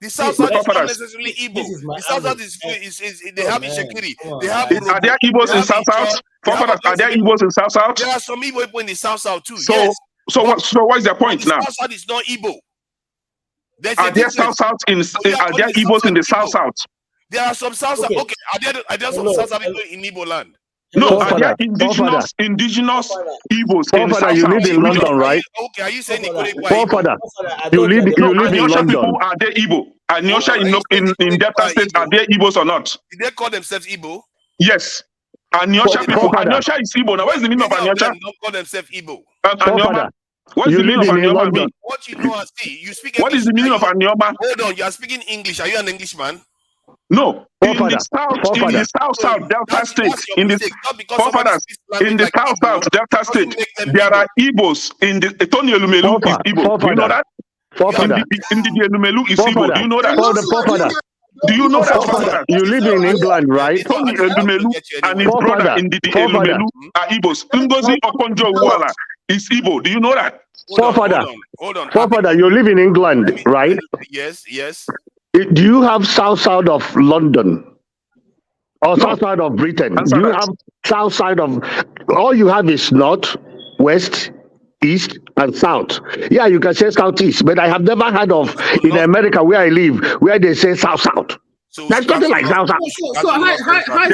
The South is not necessarily Igbo. The South is they have Ishekiri. They have. Are there Igbos in South? Are there Igbos in South? There are some Igbo in the South too. So what is their point now? The South is not Igbo. Are there South in? Are there Igbos in the South? There are some South. Okay, are there some South people in Igbo land? No, are there indigenous Igbos in South? You live in London, right? Okay, are you saying you live in London? People, are they Igbo? Anyosha in Delta State, are they Igbos or not? Did they call themselves Igbo? Yes. Anyosha people. Anyosha is Igbo. Now, what is the meaning of Anyosha? They don't call themselves Igbo. What is the meaning of Anyoma mean? What you know as you speak. What is the meaning of Anyoma? Hold on, you are speaking English. Are you an Englishman? No, in the South Delta State, in the South Delta State, there are Igbos in the Tony Elumelu is Igbo. Do you know that? In the Elumelu is Igbo. Do you know that? Do you know that? You live in England, right? Tony Elumelu and his brother in the Elumelu are Igbos. Ngozi Okonjo-Iweala is Igbo. Do you know that? Hold on. Forefather, you live in England, right? Yes. Do you have south side of London or south side of Britain? Do you have south side of? All you have is north, west, east, and south. Yeah, you can say southeast, but I have never heard of in America where I live where they say south. There's nothing like south. There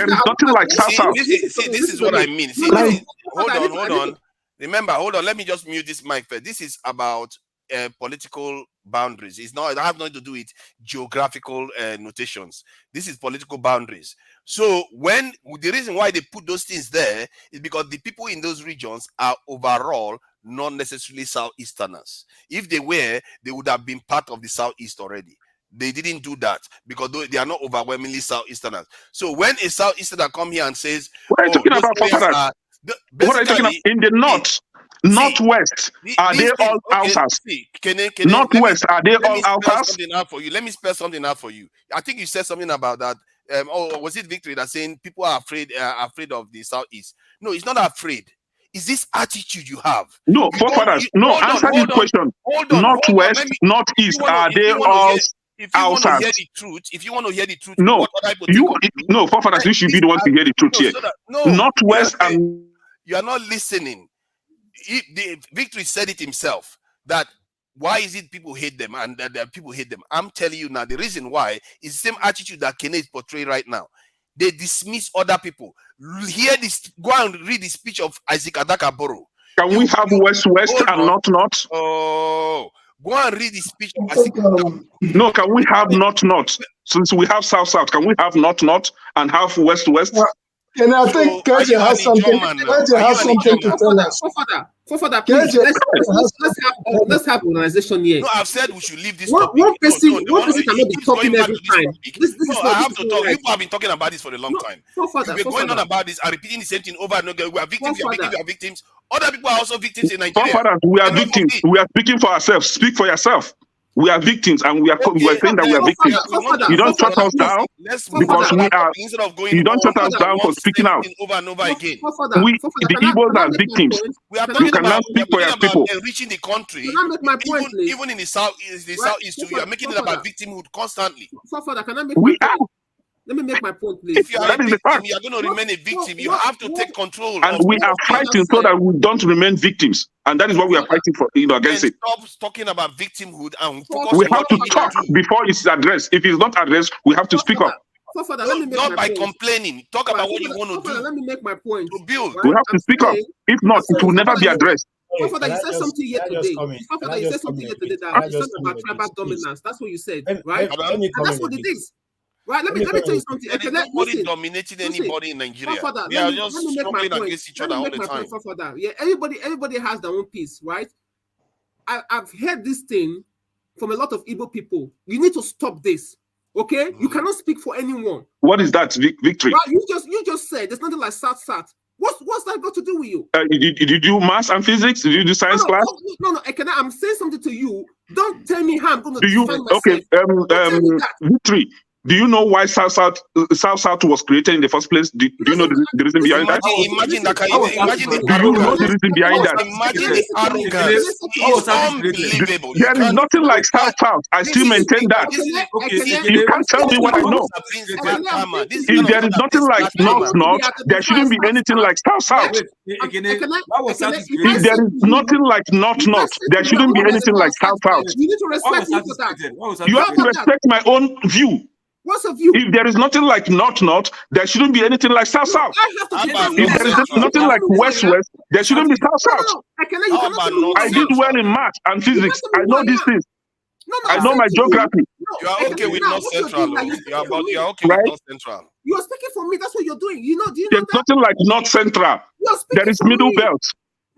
is nothing like south. This is what I mean. Hold on. Remember, hold on. Let me just mute this mic first. This is about political boundaries. It has nothing to do with geographical notations. This is political boundaries. So when the reason why they put those things there is because the people in those regions are overall not necessarily Southeasterners. If they were, they would have been part of the Southeast already. They didn't do that because they are not overwhelmingly Southeasterners. So when a Southeasterner come here and says, what are you talking about, forefathers? What are you talking about? In the north, northwest, are they all outsiders? Northwest, are they all outsiders? Let me spell something out for you. I think you said something about that. Was it Victory that saying people are afraid of the Southeast? No, it's not afraid. Is this attitude you have? No, forefathers. No, answer this question. Northwest, northeast, are they all outsiders? If you want to hear the truth, no, no, forefathers, you should be the one to hear the truth here. Northwest, and you are not listening. Victory said it himself that why is it people hate them and that people hate them? I'm telling you now, the reason why is the same attitude that Kene is portraying right now. They dismiss other people. Hear this. Go and read the speech of Isaac Adakaboro. Can we have west and north? Oh, go and read the speech of Isaac Adakaboro. No, can we have north? Since we have south, can we have north and have west? And I think KJ has something. KJ has something to tell us. Forefather, please, let's have organization here. No, I've said we should leave this topic. One person cannot be talking every time. This is I have to talk. People have been talking about this for a long time. We're going on about this and repeating the same thing over and over. We are victims, we are victims. Other people are also victims in Nigeria. Forefathers, we are victims. We are speaking for ourselves. Speak for yourself. We are victims, and we are saying that we are victims. You don't shut us down because we are. You don't shut us down for speaking out. Over and over again. The Igbos are victims. You cannot speak for your people. Enriching the country, even in the southeast, too, you are making it about victimhood constantly. We are. Let me make my point, please. If you are a victim, you are going to remain a victim. You have to take control. And we are fighting so that we don't remain victims. And that is what we are fighting for, against it. Stop talking about victimhood and focus we have to talk before it's addressed. If it's not addressed, we have to speak up. Not by complaining. Talk about what you want to do. Let me make my point. To build. We have to speak up. If not, it will never be addressed. Forefather, you said something here today. Forefather, you said something here today that you said about tribal dominance. That's what you said, right? And that's what it is. Right, let me tell you something. Nobody dominating anybody in Nigeria. We are just struggling against each other all the time. Yeah, everybody has their own piece, right? I've heard this thing from a lot of Igbo people. You need to stop this, okay? You cannot speak for anyone. What is that, Victory? Right, you just said there's nothing like sat. What's that got to do with you? Did you do maths and physics? Did you do science class? No. I'm saying something to you. Don't tell me how I'm going to define myself. Victory. Do you know why South was created in the first place? Do you know the reason behind that? Imagine the reason behind that. Imagine the arrogance. It's unbelievable. There is nothing like South. I still maintain that. You can't tell me what I know. If there is nothing like North, there shouldn't be anything like South. If there is nothing like North, there shouldn't be anything like South. You need to respect me for that. You have to respect my own view. What's a view? If there is nothing like North, there shouldn't be anything like South. If there is nothing like West, there shouldn't be South. I did well in math and physics. I know these things. I know my geography. You are okay with North Central. You are okay with North Central. You are speaking for me. That's what you're doing. Do you know There's nothing like North Central. There is middle belt.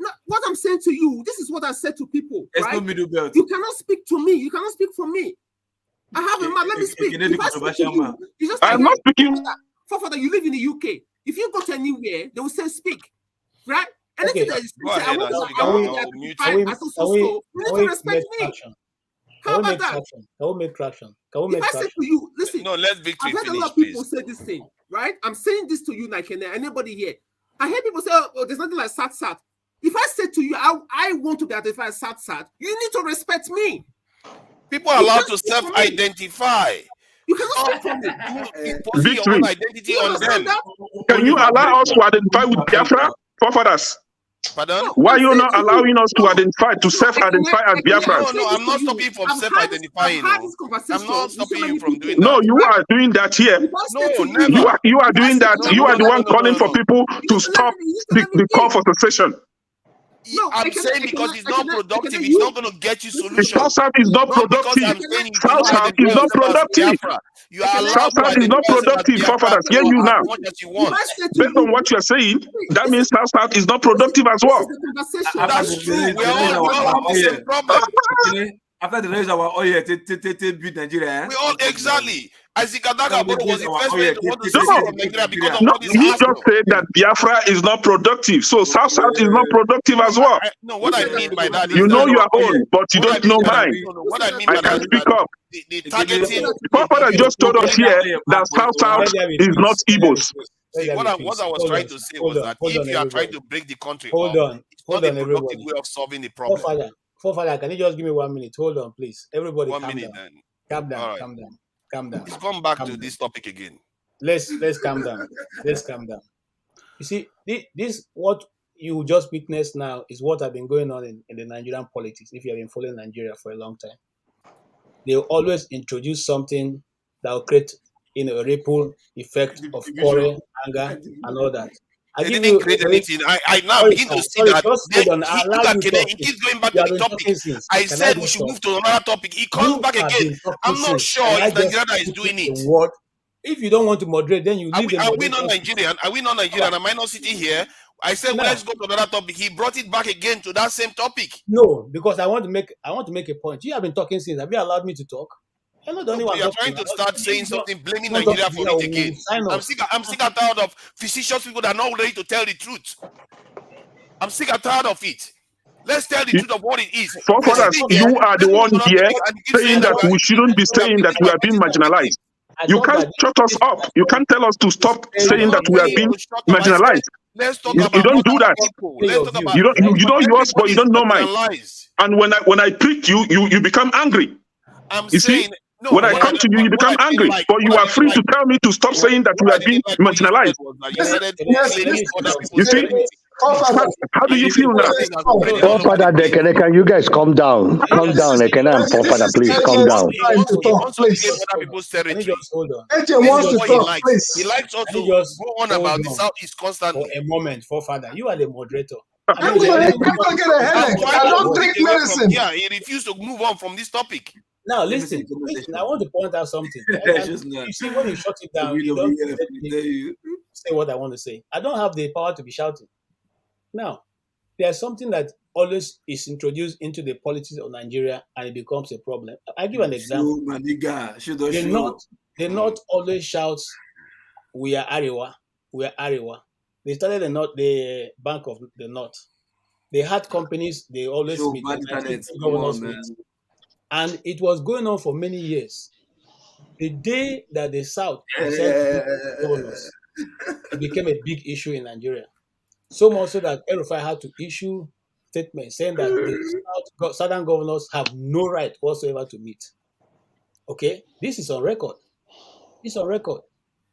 No, what I'm saying to you, this is what I said to people. There's no middle belt. You cannot speak to me. You cannot speak for me. I have a man. Let me speak. I'm not speaking. Forefather, you live in the UK. If you go to anywhere, they will say speak, right? Anything that is I want to you need to respect me. How about that? Can we make traction? If I say to you, listen. No, let Victory I've heard a lot of people say this thing, right? I'm saying this to you, like anybody here. I hear people say, "Oh, there's nothing like sat." If I say to you, I want to be identified as sat, you need to respect me. People are allowed to self-identify. You cannot speak for me. Imposing your own identity on them. Can you allow us to identify with Biafra? Forefathers. Pardon? Why are you not allowing us to identify, to self-identify as Biafra? No, I'm not stopping you from self-identifying. I'm not stopping you from doing that. No, you are doing that here. No, never. You are doing that. You are the one calling for people to stop the call for secession. No, I'm saying because it's not productive, it's not going to get you solutions. South is not productive. Because I'm saying you South cannot is not identify yourself as productive. Biafra. You are allowed South to is not identify yourself as productive. Biafra Forefathers, hear you as now. much as you want. Based on what you're saying, that means South is not productive as well. That's true. We all have the same problem. After the raise our oil, beat Nigeria. We all exactly. Isaac Adakaboro was the first man to want to secede from Nigeria because of No, all this he hassle. just said that Biafra is not productive. So South is not productive as well. No, what I mean by that is You know that your own, but you don't know mine. what I mean I by that can is speak that up. the targeting. Papa just told us here that South is not Igbos. See, what I was trying to say was that if you are trying to break the country up, it's not a productive way of solving the problem. Forefather, can you just give me 1 minute? Hold on, please. Everybody, 1 calm minute down. then. Calm down. All right. Calm down. Calm down. Let's come back to this topic again. Let's calm down. Let's calm down. You see, this what you just witnessed now is what has been going on in the Nigerian politics. If you have been following Nigeria for a long time, they always introduce something that will create a ripple effect of quarrel, anger, and all that. They didn't create anything. I now begin to see that. Hold on. I allow you to He keeps going back to the topic. I said we should move to another topic. He comes back again. I'm not sure it's Nigeria that is doing it. If you don't want to moderate, then you leave Are we not Nigerian? Are we not Nigerian? Am I not sitting here? I said, well, let's go to another topic. He brought it back again to that same topic. No, because I want to make a point. You have been talking since. Have you allowed me to talk? I'm not the only one. You're trying to start saying something, blaming Nigeria for it again. I'm sick and tired of facetious people that are not ready to tell the truth. I'm sick and tired of it. Let's tell the truth of what it is. Forefathers, you are the one here saying that we shouldn't be saying that we are being marginalized. You can't shut us up. You can't tell us to stop saying that we are being marginalized. You don't do that. You know yours, but you don't know mine. And when I prick you, you become angry. You see, when I come to you, you become angry. But you are free to tell me to stop saying that we are being marginalized. You see? How do you feel now? Forefather, can you guys calm down? Calm down, Ekena and Forefather, please calm down. He wants to gain other people's territory. He likes us to go on about the Southeast constantly. For a moment, Forefather, you are the moderator. I don't drink medicine. Yeah, he refused to move on from this topic. Now listen, I want to point out something. You see, when you shut it down, you don't let me say what I want to say. I don't have the power to be shouting. Now, there's something that always is introduced into the politics of Nigeria and it becomes a problem. I give an example. The North always shouts, we are Arewa, we are Arewa. They started the Bank of the North. They had companies, they always meet. And it was going on for many years. The day that the South governors, it became a big issue in Nigeria. So much so that El-Rufai had to issue statements saying that the Southern governors have no right whatsoever to meet. Okay? This is on record. It's on record.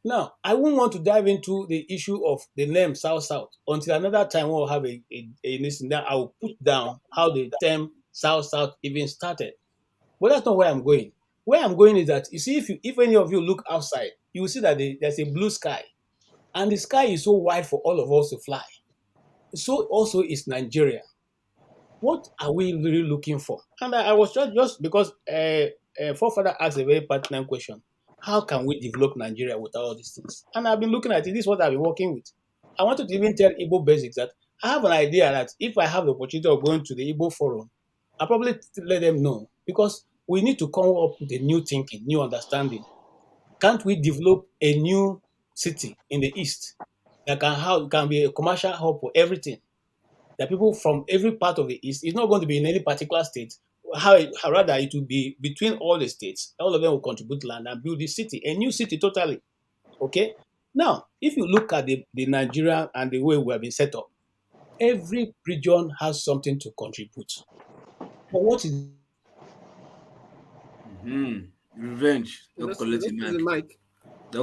Now, I won't want to dive into the issue of the name South-South until another time we'll have a listen. Then I will put down how the term South-South even started. But that's not where I'm going. Where I'm going is that, you see, if any of you look outside, you will see that there's a blue sky. And the sky is so wide for all of us to fly. So also is Nigeria. What are we really looking for? And I was just because Forefather asked a very pertinent question. How can we develop Nigeria without all these things? And I've been looking at it. This is what I've been working with. I wanted to even tell Igbo basics that I have an idea that if I have the opportunity of going to the Igbo forum, I'll probably let them know. Because we need to come up with a new thinking, new understanding. Can't we develop a new city in the East that can be a commercial hub for everything? That people from every part of the East, it's not going to be in any particular state. Rather, it will be between all the states. All of them will contribute land and build this city, a new city totally. Okay? Now, if you look at the Nigeria and the way we have been set up, every region has something to contribute. But what is revenge? Don't collect the mic. He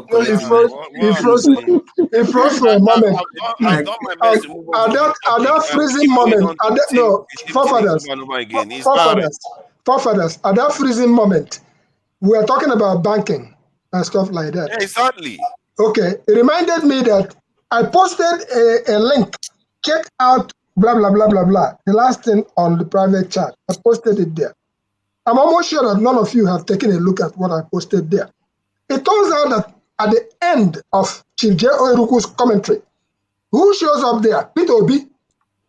froze for a moment. At that freezing moment, forefathers, at that freezing moment, we are talking about banking and stuff like that. Yeah, exactly. Okay, it reminded me that I posted a link. Check out blah, blah, blah, blah, blah. The last thing on the private chat, I posted it there. I'm almost sure that none of you have taken a look at what I posted there. It turns out that at the end of Chief J. Oyeruku's commentary, who shows up there? Peter Obi.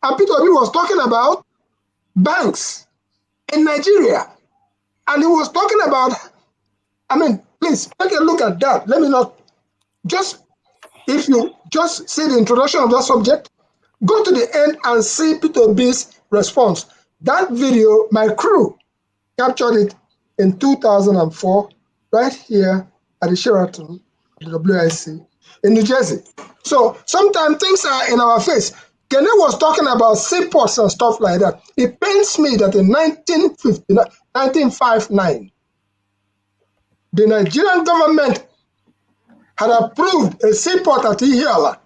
And Peter Obi was talking about banks in Nigeria. And he was talking about, I mean, please take a look at that. Let me not, just, if you just see the introduction of that subject, go to the end and see Peter Obi's response. That video, my crew captured it in 2004, right here at the Sheraton, the WIC, in New Jersey. So sometimes things are in our face. Kene was talking about seaports and stuff like that. It pains me that in 1959, the Nigerian government had approved a seaport at Ihiala,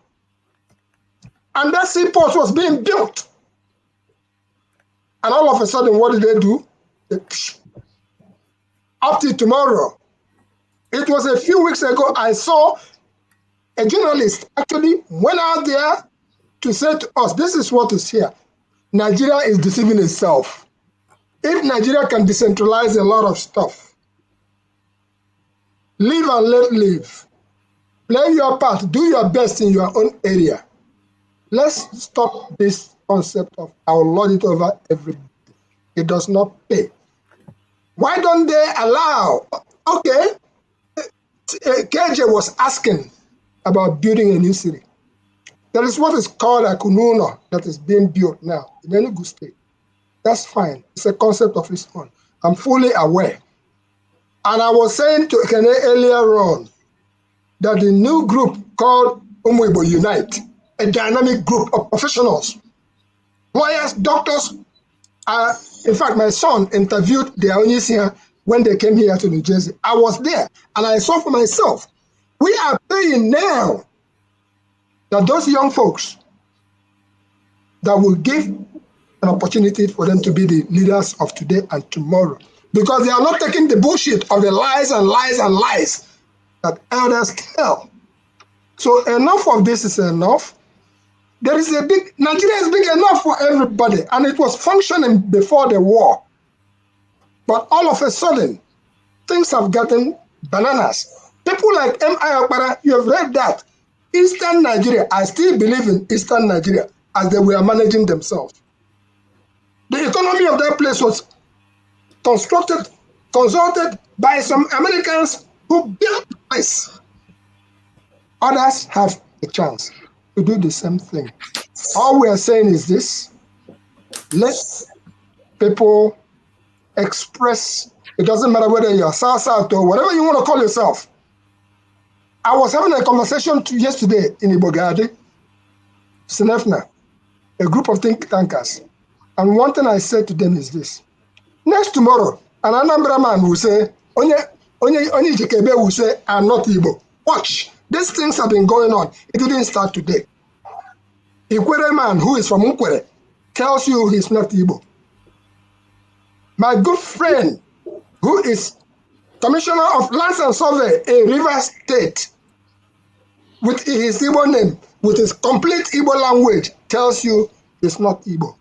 and that seaport was being built. And all of a sudden, what did they do? Up to tomorrow. It was a few weeks ago, I saw a journalist actually went out there to say to us, this is what is here. Nigeria is deceiving itself. If Nigeria can decentralize a lot of stuff, live and let live, play your part, do your best in your own area. Let's stop this concept of I'll lord it over everybody. It does not pay. Why don't they allow? Okay, KJ was asking about building a new city. There is what is called a Kununo that is being built now in Enugu State. That's fine. It's a concept of its own. I'm fully aware. And I was saying to Kene earlier on that the new group called Umuibo Unite, a dynamic group of professionals, lawyers, doctors. In fact, my son interviewed the Aonis here when they came here to New Jersey. I was there and I saw for myself. We are paying now that those young folks that will give an opportunity for them to be the leaders of today and tomorrow, because they are not taking the bullshit of the lies and lies and lies that elders tell. So enough of this is enough. There is Nigeria is big enough for everybody, and it was functioning before the war. But all of a sudden, things have gotten bananas. People like M.I. Ekpa, you have read that. Eastern Nigeria, I still believe in Eastern Nigeria as they were managing themselves. The economy of that place was consulted by some Americans who built the place. Others have a chance to do the same thing. All we are saying is this: let people express. It doesn't matter whether you're South or whatever you want to call yourself. I was having a conversation yesterday in Ibogadi, Senefna, a group of think tankers. And one thing I said to them is this: next tomorrow, an Anambra man will say, Onye Jekebe will say, I'm not Igbo. Watch, these things have been going on. It didn't start today. Ikwere man who is from Ukwere tells you he's not Igbo. My good friend, who is Commissioner of Lands and Survey in Rivers State, with his Igbo name, with his complete Igbo language, tells you he's not Igbo.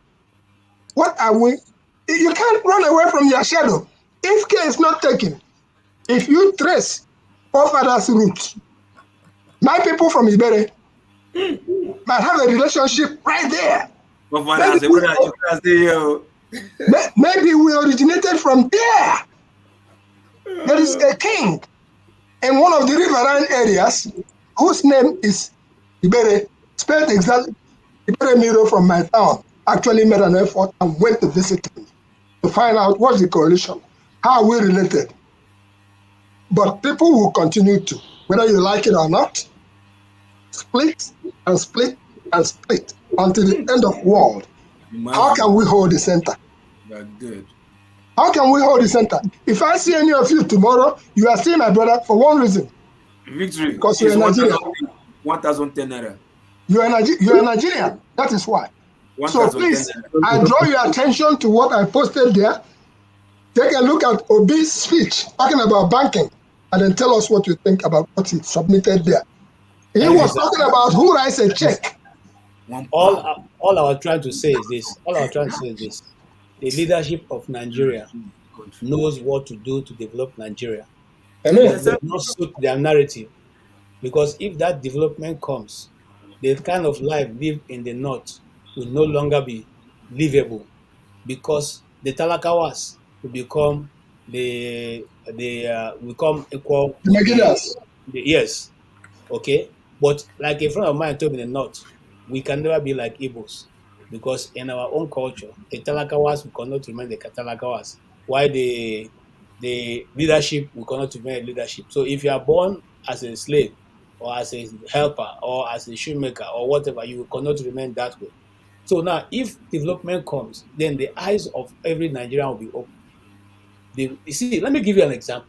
What are we? You can't run away from your shadow. If care is not taken, if you trace forefathers' roots, my people from Ibere might have a relationship right there. Maybe we originated from there. There is a king in one of the riverine areas whose name is Ibere, spelled exactly. Ibere Miro from my town actually made an effort and went to visit him to find out what's the correlation, how are we related. But people will continue to, whether you like it or not, split and split and split until the end of the world. How can we hold the center? Good. How can we hold the center? If I see any of you tomorrow, you are still my brother for one reason. Victory. Because you're a Nigerian. 1,010 naira. You're a Nigerian. That is why. So please, I draw your attention to what I posted there. Take a look at Obi's speech talking about banking and then tell us what you think about what he submitted there. He was talking about who writes a check All I was trying to say is this. All I was trying to say is this. The leadership of Nigeria knows what to do to develop Nigeria, but they not suit their narrative. Because if that development comes, the kind of life lived in the north will no longer be livable, because the Talakawas will become become equal The with Nigerians. yes, okay. But like a friend of mine told me in the north, we can never be like Igbos, because in our own culture, the Talakawas we cannot remain the Talakawas. Why the leadership we cannot remain leadership. So if you are born as a slave or as a helper or as a shoemaker or whatever, you cannot remain that way. So now, if development comes, then the eyes of every Nigerian will be open. You see, let me give you an example.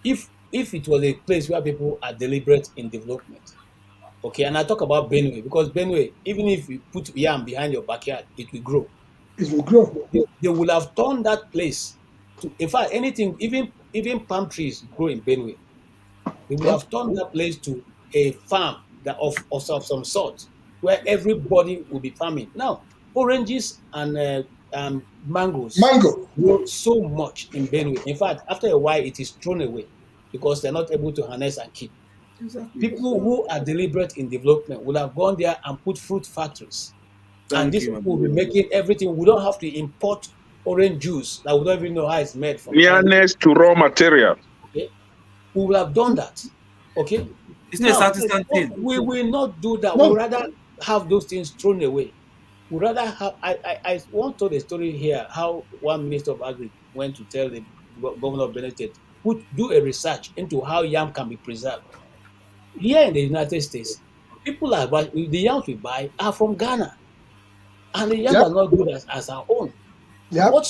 If it was a place where people are deliberate in development, okay, and I talk about Benue, because Benue, even if you put yam behind your backyard, it will grow. It will grow. They will have turned that place to, in fact, anything, even palm trees grow in Benue. They will have turned that place to a farm that of some sort, where everybody will be farming. Now, oranges and mangoes Mango. grow so much in Benue. In fact, after a while, it is thrown away because they're not able to harness and keep. Exactly. People who are deliberate in development will have gone there and put fruit factories. And Thank these you, my people will brother. be making everything. We don't have to import orange juice that we don't even know how it's made from China. Nearness to raw material. Okay? We will have done that. Okay. It's not a Now, Southeastern thing. we will not do that. We No. rather have those things thrown away. We rather have. I once told a story here how one minister of agri went to tell the governor of Benedict, do a research into how yam can be preserved. Here in the United States, people are the yams we buy are from Ghana, and the yams Yep. are not good as our own. Yep. What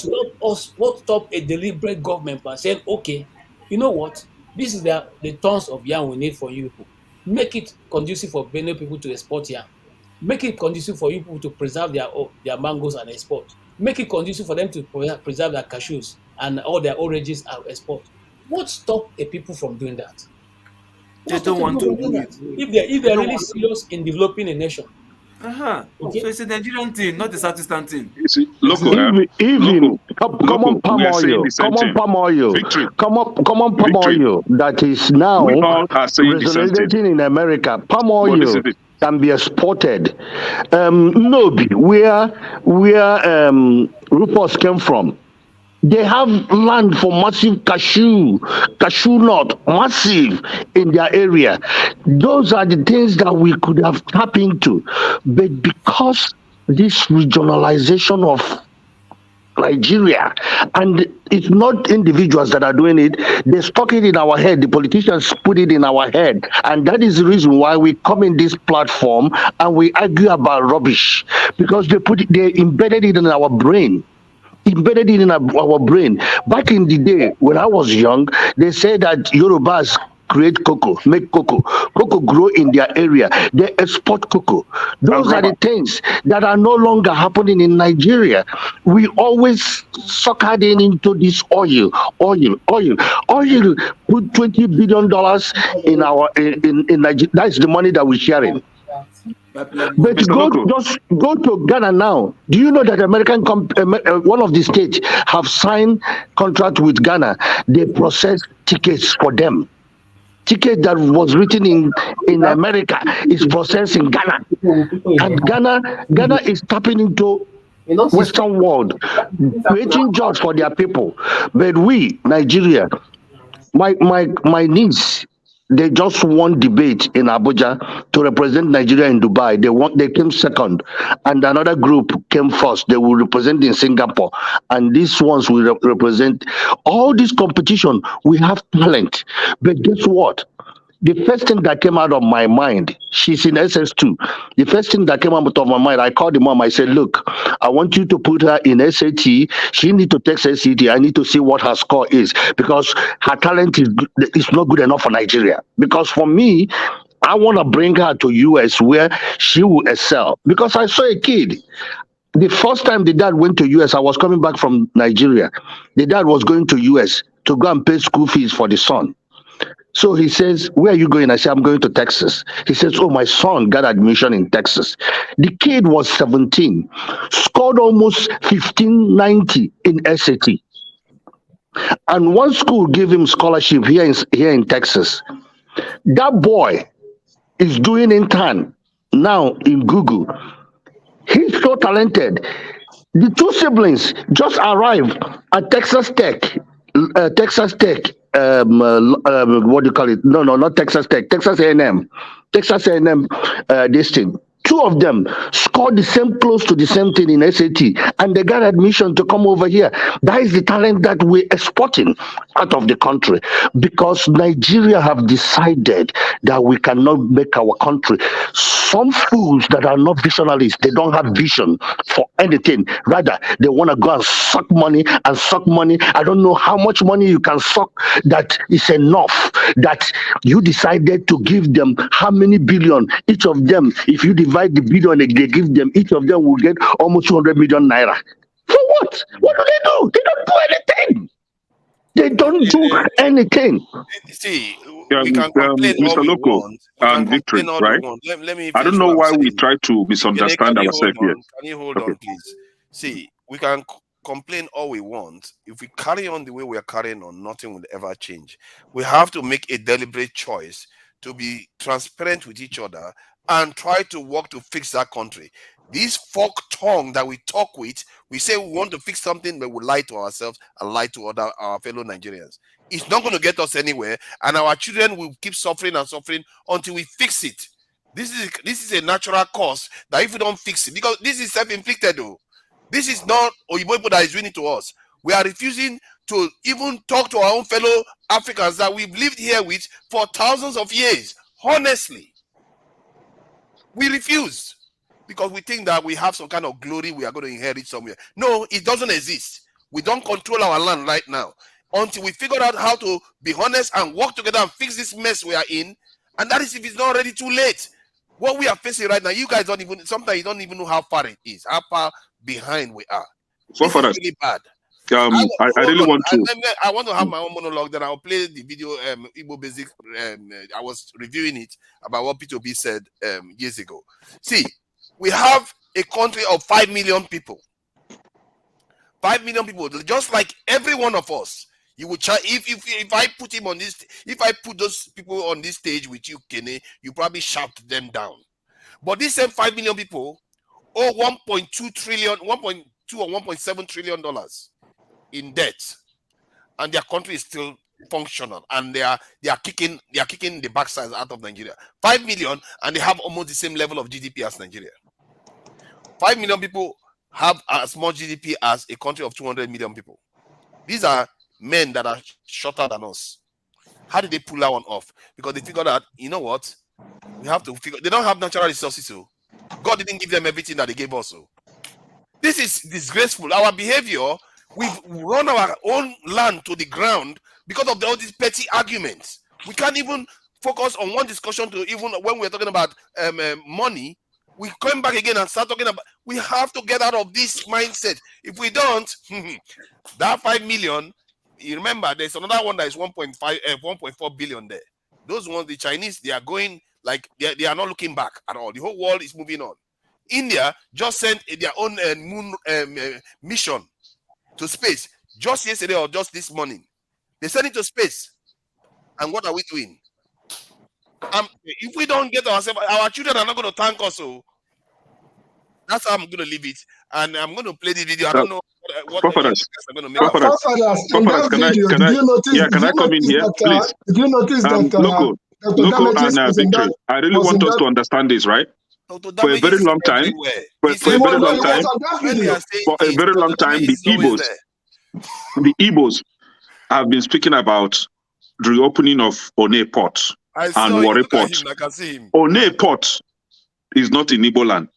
stop a deliberate government by saying, okay, you know what? This is the tons of yam we need for you people. Make it conducive for Benue people to export yam. Make it conducive for you people to preserve their mangoes and export. Make it conducive for them to preserve their cashews and all their oranges and export. What stop a people from doing that? They What stop don't a want people to from doing do that? it. If They they're don't really want. serious in developing a nation, So okay? it's a Nigerian thing, not a Southeastern thing. You see, local, Even local, common palm we are saying oil, the same thing. Victory, common palm victory. oil that is We now all are saying the same thing. resonating in America. Palm But this oil is it. can be exported. Nobi, where Rufus came from, they have land for massive cashew nut, massive in their area. Those are the things that we could have tapped into, but because this regionalization of Nigeria, and it's not individuals that are doing it. They stuck it in our head. The politicians put it in our head, and that is the reason why we come in this platform and we argue about rubbish, because they embedded it in our brain. Embedded it in our brain. Back in the day when I was young, they said that Yorubas create cocoa, make cocoa. Cocoa grow in their area. They export cocoa. As Those are rubber. the things that are no longer happening in Nigeria. We always suckered into this oil. Put $20 billion in our in Nigeria. That's the money that we're sharing. But Mr. Loco, just go to Ghana now. Do you know that one of the states have signed contract with Ghana? They process tickets for them. Ticket that was written in America is processed in Ghana, and Ghana is tapping into Western world, creating jobs for their people. But we, Nigeria, my niece, they just won debate in Abuja to represent Nigeria in Dubai. They came second, and another group came first. They will represent in Singapore, and these ones will represent all this competition. We have talent, but guess what? The first thing that came out of my mind, she's in SS2. The first thing that came out of my mind, I called the mom. I said, look, I want you to put her in SAT. She need to take SAT. I need to see what her score is, because her talent is not good enough for Nigeria. Because for me, I want to bring her to US where she will excel. Because I saw a kid. The first time the dad went to US, I was coming back from Nigeria. The dad was going to US to go and pay school fees for the son. So he says, where are you going? I say, I'm going to Texas. He says, oh, my son got admission in Texas. The kid was 17, scored almost 1590 in SAT. And one school gave him scholarship here in Texas. That boy is doing intern now in Google. He's so talented. The two siblings just arrived at Texas Tech. What do you call it? No, not Texas Tech. Texas A&M. Texas A&M. This thing. Two of them scored the same, close to the same thing in SAT, and they got admission to come over here. That is the talent that we're exporting out of the country, because Nigeria have decided that we cannot make our country. Some fools that are not visionaries, they don't have vision for anything. Rather, they want to go and suck money and suck money. I don't know how much money you can suck that is enough that you decided to give them how many billion each of them. If you divide the billion they give them, each of them will get almost 200 million naira. For what? What do? They don't do anything. They don't do anything. See, we can complain all Mr. we Loco want. and Victory, All right? we want. Let me I don't finish know what why I'm we saying. try to misunderstand Can you ourselves hold here. on? Can you hold Okay. on, please? See, we can complain all we want. If we carry on the way we are carrying on, nothing will ever change. We have to make a deliberate choice to be transparent with each other and try to work to fix that country. This fork tongue that we talk with, we say we want to fix something, but we lie to ourselves and lie to our fellow Nigerians. It's not going to get us anywhere, and our children will keep suffering and suffering until we fix it. This is a natural cause that if we don't fix it, because this is self-inflicted though. This is not Oyibo people that is doing it to us. We are refusing to even talk to our own fellow Africans that we've lived here with for thousands of years. Honestly, we refuse because we think that we have some kind of glory we are going to inherit somewhere. No, it doesn't exist. We don't control our land right now until we figure out how to be honest and work together and fix this mess we are in. And that is if it's not already too late. What we are facing right now, you guys don't even, sometimes you don't even know how far it is, how far behind we are. This is really bad. I really want to. I want to have my own monologue. Then I'll play the video. Igbo Basic. I was reviewing it about what P2B said years ago. See, we have a country of 5 million people. 5 million people, just like every one of us. You would try if I put him on this. If I put those people on this stage with you, Kenny, you probably shout them down. But these same 5 million people owe 1.2 trillion, 1.2 or 1.7 trillion dollars in debt, and their country is still functional, and they are kicking the backside out of Nigeria. 5 million, and they have almost the same level of GDP as Nigeria. 5 million people have as much GDP as a country of 200 million people. These are men that are shorter than us. How did they pull that one off? Because they figured out, you know what? We have to figure. They don't have natural resources, so God didn't give them everything that they gave us. So this is disgraceful. Our behavior. We've run our own land to the ground because of all these petty arguments. We can't even focus on one discussion to even when we're talking about money. We come back again and start talking about. We have to get out of this mindset. If we don't, that 5 million. You remember, there's another one that is 1.4 billion there. Those ones, the Chinese, they are going like they are not looking back at all. The whole world is moving on. India just sent their own moon mission to space just yesterday or just this morning. They sent it to space. And what are we doing? If we don't get ourselves, our children are not going to thank us. So that's how I'm going to leave it. And I'm going to play the video. I don't know what are going to make. In that video, did you notice? Can I come in here, please? Did you notice that Loco and Victory? I really want us to understand this, right? For a very long time, the Igbos have been speaking about the reopening of One Port and Warri Port. One Port is not in Igbo land,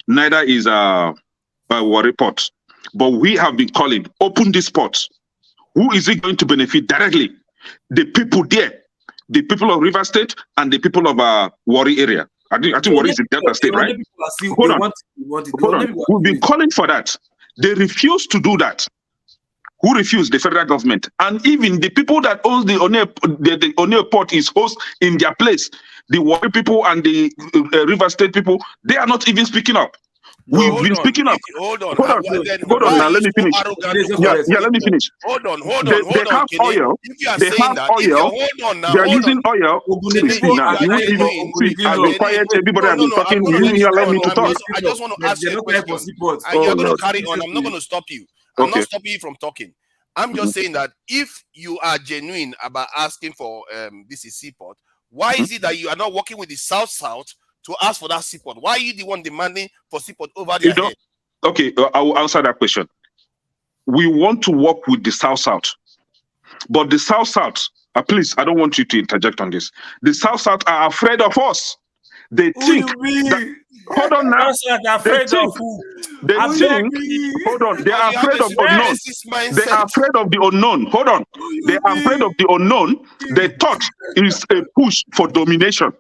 neither is Warri Port. But we have been calling, open this port. Who is it going to benefit directly? The people there, the people of River State and the people of Warri area. I think Warri is in Delta State, right? Hold on. We've been calling for that. They refuse to do that. who refused the federal government. And even the people that owns the Oneo port is host in their place. The Warri people and the River State people, they are not even speaking up. We've been speaking up. Hold on. Hold on now, let me finish. Let me finish. Hold on. They have oil. If you are They saying have that, oil. They are using oil. See now, I've been quiet. Everybody has been talking. You allow me to talk. I just want to ask you a question. And you're going to carry on. I'm not going to stop you. I'm not stopping you from talking. I'm just saying that if you are genuine about asking for this seaport, why is it that you are not working with the South to ask for that seaport? Why are you the one demanding for seaport over their head? Okay, I will answer that question. We want to work with the South, but the South, please, I don't want you to interject on this. The South are afraid of us. They think that, hold on now. They are afraid of unknown. They are afraid of the unknown. Hold on. They are afraid of the unknown. They thought is a push for domination.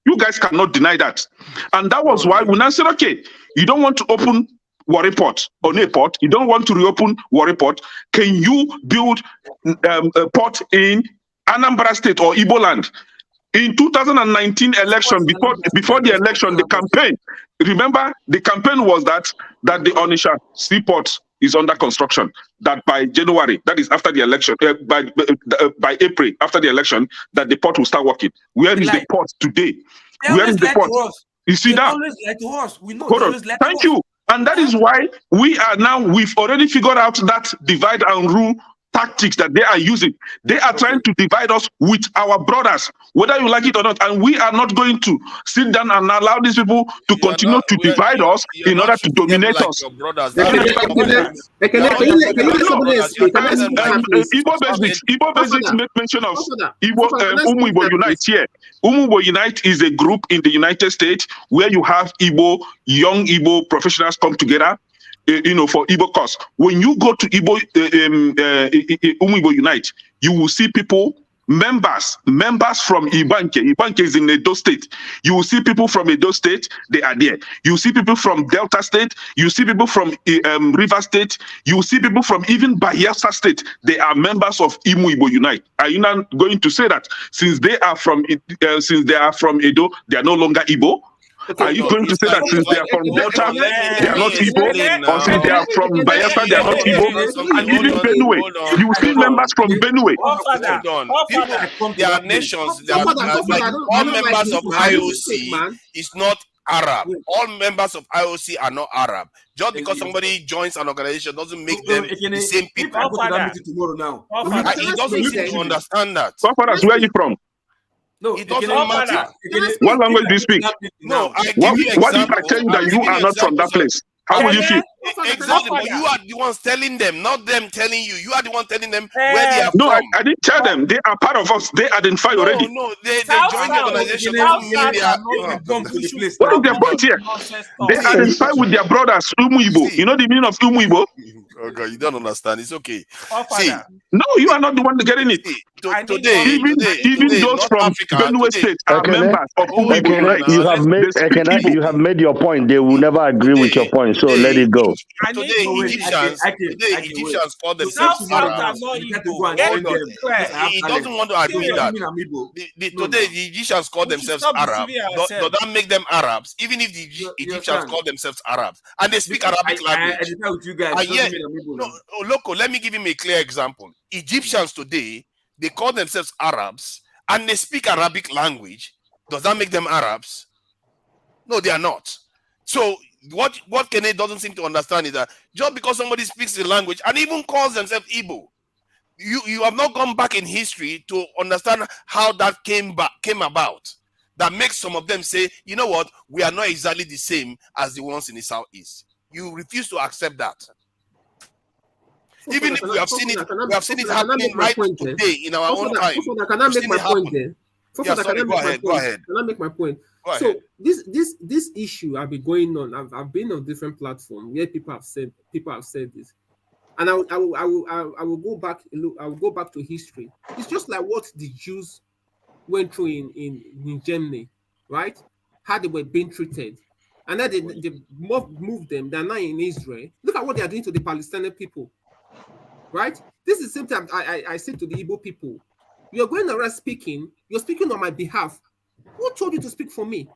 You guys cannot deny that. And that was why we now said, okay, you don't want to open Warri Port on a port. You don't want to reopen Warri Port. Can you build a port in Anambra State or Igbo land? In 2019 election, before the election, the campaign, remember, the campaign was that the Onitsha seaport is under construction, that by January, that is after the election, by April, after the election, that the port will start working. Where is the port today? Where is the port? You see that? Hold on. Thank you. And that is why we've already figured out that divide and rule tactics that they are using. They are trying to divide us with our brothers, whether you like it or not. And we are not going to sit down and allow these people to continue to divide us in order to dominate us. Igbo Basics make mention of Igbo Unite here. Igbo Unite is a group in the United States where you have young Igbo professionals come together, for Igbo cause. When you go to Igbo Unite, you will see people, members from Ibanke. Ibanke is in Edo State. You will see people from Edo State, they are there. You see people from Delta State. You see people from River State. You see people from even Bayelsa State. They are members of Igbo Unite. Are you not going to say that since they are from Edo, they are no longer Igbo? Are you going to say that since they are from Delta, they are not Igbo? Or since they are from Bayelsa, they are not Igbo? And even Benue, you see members from Benue. Hold on. There are nations, all members of IOC is not Arab. All members of IOC are not Arab. Just because somebody joins an organization doesn't make them the same people. He doesn't seem to understand that. Where are you from? No, it doesn't matter. What language do you speak? No, what if I tell you that you are not from that place? How will you feel? Exactly, but you are the ones telling them, not them telling you. You are the one telling them where they are from. No, I didn't tell them. They are part of us. They identify already. No, they join the organization. What is their point here? They identify with their brothers, Umuibo. You know the meaning of Umuibo? Oh God, you don't understand. It's okay. See, no, you are not the one getting it. Today, even those from Benue State are members of Umuibo. You have made your point. They will never agree with your point. So let it go. Today, Egyptians call themselves Arab. He doesn't want to agree that. Today, the Egyptians call themselves Arab. Does that make them Arabs? Even if the Egyptians call themselves Arabs and they speak Arabic language. And yet, local. Let me give him a clear example. Egyptians today, they call themselves Arabs and they speak Arabic language. Does that make them Arabs? No, they are not. So what Kene doesn't seem to understand is that just because somebody speaks the language and even calls themselves Igbo, you have not gone back in history to understand how that came about. That makes some of them say, you know what, we are not exactly the same as the ones in the Southeast. You refuse to accept that. Even if we have seen it happening right today in our own time. Can I make my point there? Go ahead. Can I make my point? So this issue have been going on. I've been on different platforms where people have said this, and I will go back. I will go back to history. It's just like what the Jews went through in Germany, right? How they were being treated, and then they moved them. They're now in Israel. Look at what they are doing to the Palestinian people. right? This is the same time I say to the Igbo people, you're going around speaking, you're speaking on my behalf. Who told you to speak for me?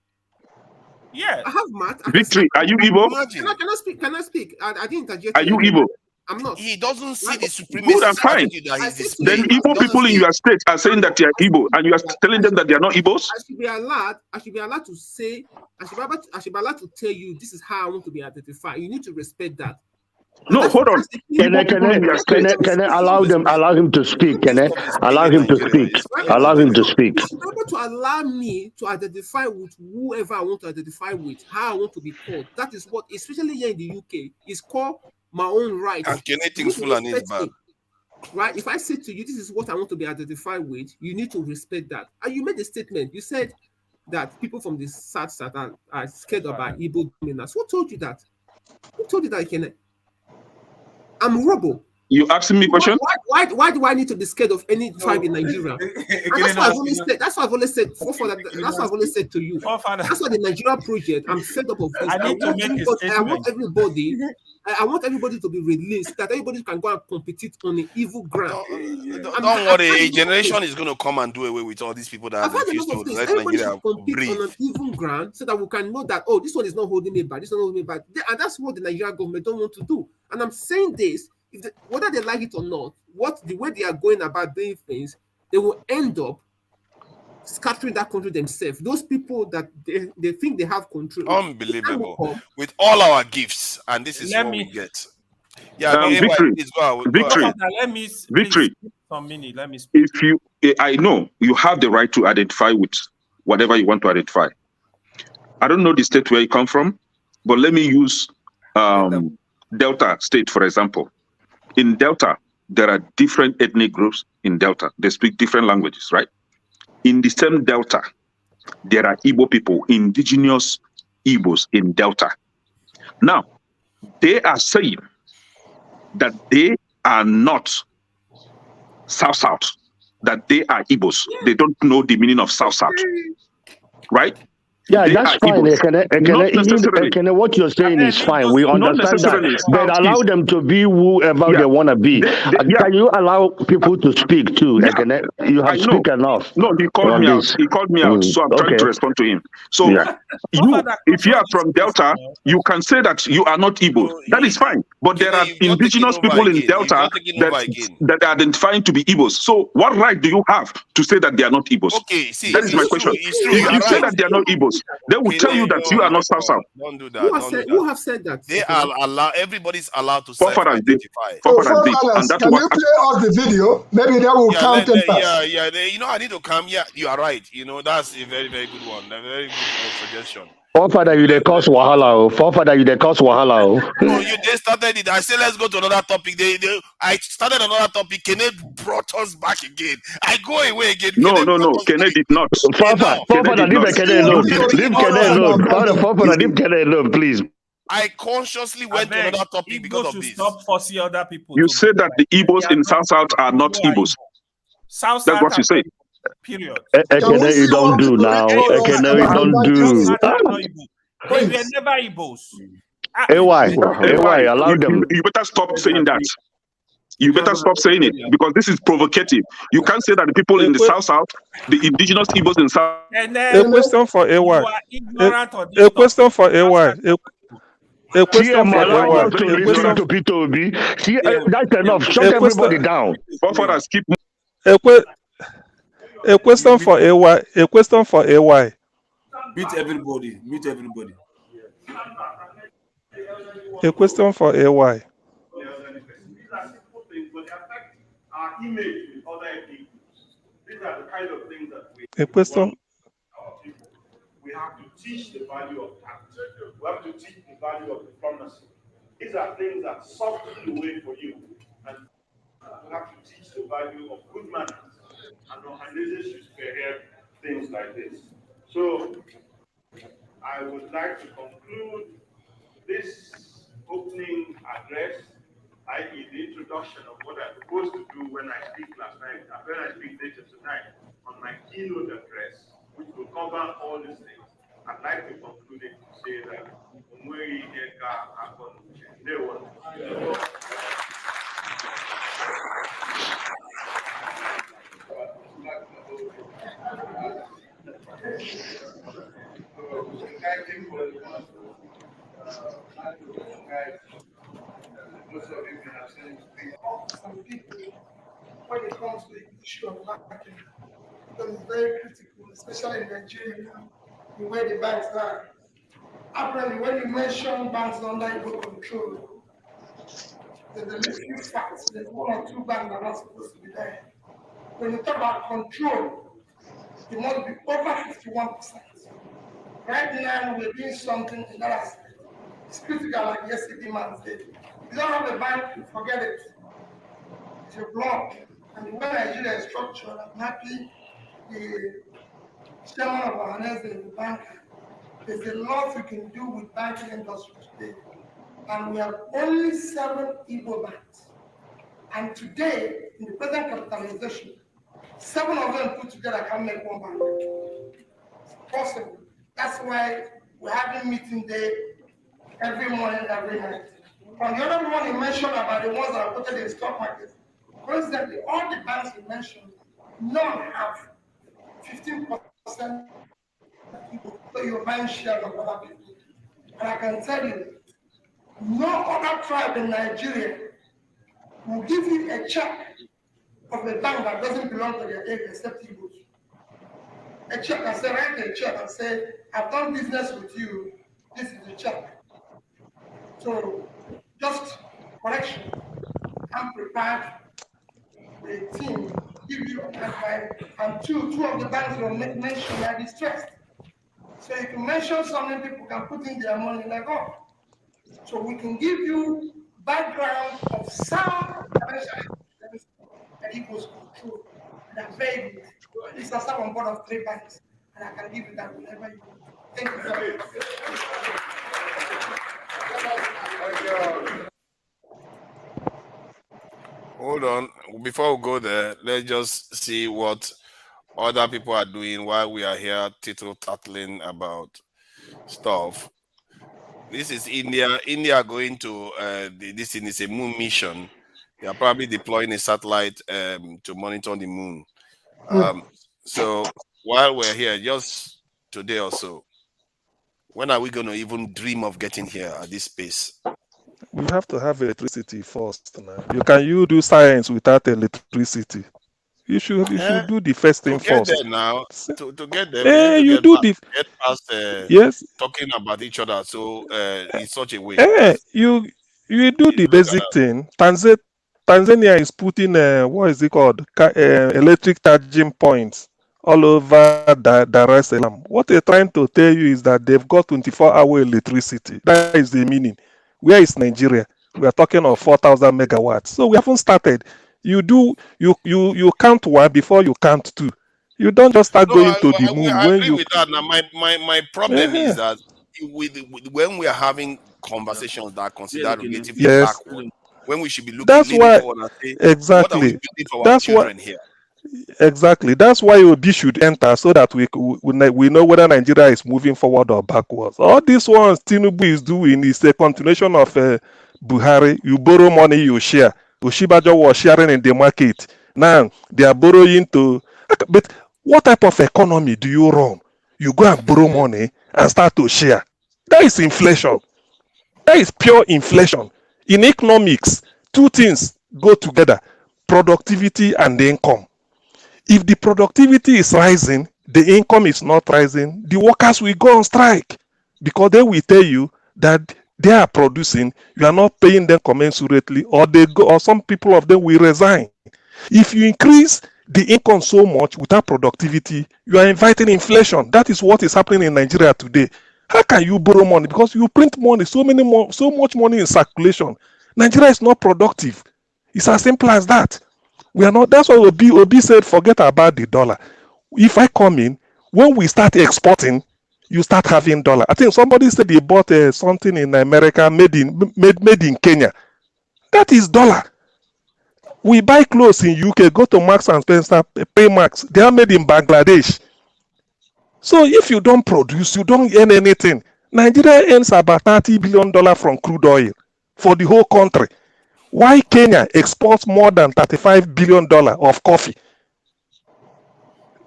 Yeah. I have math. Victory, are you Igbo? Can I speak? Can I speak? I didn't interject. Are you Igbo? I'm not. He doesn't see the Good supremacy and fine. attitude that he's Then displaying. Igbo people in your state are saying that they are Igbo, and you are telling them that they are not Igbos? I should be allowed to say, I should be allowed to tell you this is how I want to be identified. You need to respect that. No, hold on. Can I allow him to speak? Can I allow him to speak? Allow him to speak. You should be able to allow me to identify with whoever I want to identify with, how I want to be called. That is what, especially here in the UK, is called my own rights. And Kenneting's full and is bad. Right? If I say to you, this is what I want to be identified with, you need to respect that. And you made a statement. You said that people from the South are scared about Igbo dominance. Who told you that? Who told you that, Kenneth? I'm Robo. You asking me a question? Why do I need to be scared of any tribe in Nigeria? That's what I've always said. That's what I've always said. That's what I've always said to you. That's why the Nigeria project, I'm fed up of this. I want everybody to be released, that everybody can go and compete on an evil ground. Don't worry, a generation is going to come and do away with all these people that refuse to let Nigeria compete breathe. on an even ground, so that we can know that, oh, this one is not holding me back, this one is not holding me back. And that's what the Nigerian government don't want to do. And I'm saying this, whether they like it or not, the way they are going about doing things, they will end up scattering that country themselves. Those people that they think they have control. Unbelievable. With all our gifts, and this is what we get. Yeah, Victory. Victory. Let me Victory. Some minute. Let me speak. I know you have the right to identify with whatever you want to identify. I don't know the state where you come from, but let me use Delta State, for example. In Delta, there are different ethnic groups in Delta. They speak different languages, right? In the same Delta, there are Igbo people, indigenous Igbos in Delta. Now, they are saying that they are not South-South, that they are Igbos. They don't know the meaning of South-South, right? Yeah, that's fine. What you're saying is fine. We understand that. But allow them to be whoever they want to be. Can you allow people to speak too? You have speak enough. No, he called me out. He called me out, so I'm trying to respond to him. So if you are from Delta, you can say that you are not Igbo. That is fine. But there are indigenous people in Delta that are identifying to be Igbos. So what right do you have to say that they are not Igbos? Okay, see, that is my question. If you say that they are not Igbos, they will tell you that you are not South-South. Don't do that. Who have said that? They are everybody's allowed to self-identify. Can you play off the video? Maybe that will count them back. I need to come. Yeah, you are right. That's a very, very good one. A very good suggestion. Forefather, you dey cause wahala. Forefather, you dey cause wahala. No, they started it. I said, let's go to another topic. I started another topic. Kenneth brought us back again. I go away again. No. Kenneth did not. Forefather, leave Kenneth alone. Leave Kenneth alone. Forefather, leave Kenneth alone, please. I consciously went to another topic because of this. Stop forcing other people. You said that the Igbos in South-South are not Igbos. That's what you say. Period. Ekene, you don't do now. Ekene, you don't do. They were never Igbos. AY, allow them. You better stop saying that. You better stop saying it because this is provocative. You can't say that the people in the South, the indigenous Igbos in South. A question for AY. A question for AY. A question for AY. To Peter Obi. See, that's enough. Shut everybody down. A question for AY. A question for AY. Mute everybody. Mute everybody. A question for AY. Our image with other ethnic groups. These are the kind of things that we A question. want our people. We have to teach the value of tact. We have to teach the value of diplomacy. These are things that soften the way for you. And we have to teach the value of good manners. And organizations should spearhead things like this. So I would like to conclude this opening address, i.e. the introduction of what I proposed to do when I speak last night, and when I speak later tonight on my keynote address, which will cover all these things. I'd like to conclude it to say that when it comes to the issue of banking, because it's very critical, especially in Nigeria now, the way the banks are. Apparently, when you mention banks under Igbo control, there's a few facts. There's one or two banks that are not supposed to be there. When you talk about control, it must be over 51%. Right now, we're doing something in that aspect. It's critical, like yesterday man said. If you don't have a bank, forget it. It's your block. And the way Nigeria is structured, I'm happy the chairman of our is the banker. There's a lot we can do with banking industry today. And we have only 7 Igbo banks. And today, in the present capitalization, 7 of them put together can make one bank. It's possible. That's why we're having meeting day every morning, every night. On the other one, you mentioned about the ones that are quoted in the stock market. Coincidentally, all the banks you mentioned, none have 15% people, so you're buying shares of other people. And I can tell you, no other tribe in Nigeria will give you a check of a bank that doesn't belong to their area except Igbos. A check, I say, write a check and say, I've done business with you, this is the check. So, just correction, I'm prepared with a team, give you advice, and two of the banks you mentioned are distressed. So you can mention something people can put in their money like, oh. So we can give you background of sound financial that equals control. And I'm very good. This is on board of 3 banks, and I can give you that whenever you want. Thank you very much. Hold on. Before we go there, let's just see what other people are doing while we are here tittle-tattling about stuff. This is India. India going to this thing is a moon mission. They are probably deploying a satellite to monitor the moon. So while we're here, just today or so, when are we going to even dream of getting here at this space? We have to have electricity first. Now. You do science without electricity. You should do the first thing to get first. there now. To get there, we need to you get do past, the get past yes. talking about each other. So in such a way, You do the basic thing. Tanzania is putting what is it called electric charging points all over Dar es Salaam. What they're trying to tell you is that they've got 24-hour electricity. That is the meaning. Where is Nigeria? We are talking of 4,000 megawatts. So we haven't started. You count 1 before you count 2. You don't just start going to the moon I when agree you. with that. Now my problem is that when we are having conversations that are considered relatively Yes. backward, when we should be That's leaning why forward and say, what are we exactly. building for our That's why children here? exactly. That's why Obi should enter so that we know whether Nigeria is moving forward or backwards. All these ones Tinubu is doing is a continuation of Buhari. You borrow money, you share. Oshibajo was sharing in the market. Now they are borrowing to. But what type of economy do you run? You go and borrow money and start to share. That is inflation. That is pure inflation. In economics, 2 things go together: productivity and income. If the productivity is rising, the income is not rising, the workers will go on strike because they will tell you that they are producing, you are not paying them commensurately, or some people of them will resign. If you increase the income so much without productivity, you are inviting inflation. That is what is happening in Nigeria today. How can you borrow money? Because you print money, so much money in circulation. Nigeria is not productive. It's as simple as that. We are not. That's why Obi said, forget about the dollar. If I come in, when we start exporting, you start having dollar. I think somebody said they bought something in America made in Kenya. That is dollar. We buy clothes in UK, go to Marks and Spencer, pay Marks. They are made in Bangladesh. So if you don't produce, you don't earn anything. Nigeria earns about $30 billion from crude oil for the whole country. Why Kenya exports more than $35 billion of coffee?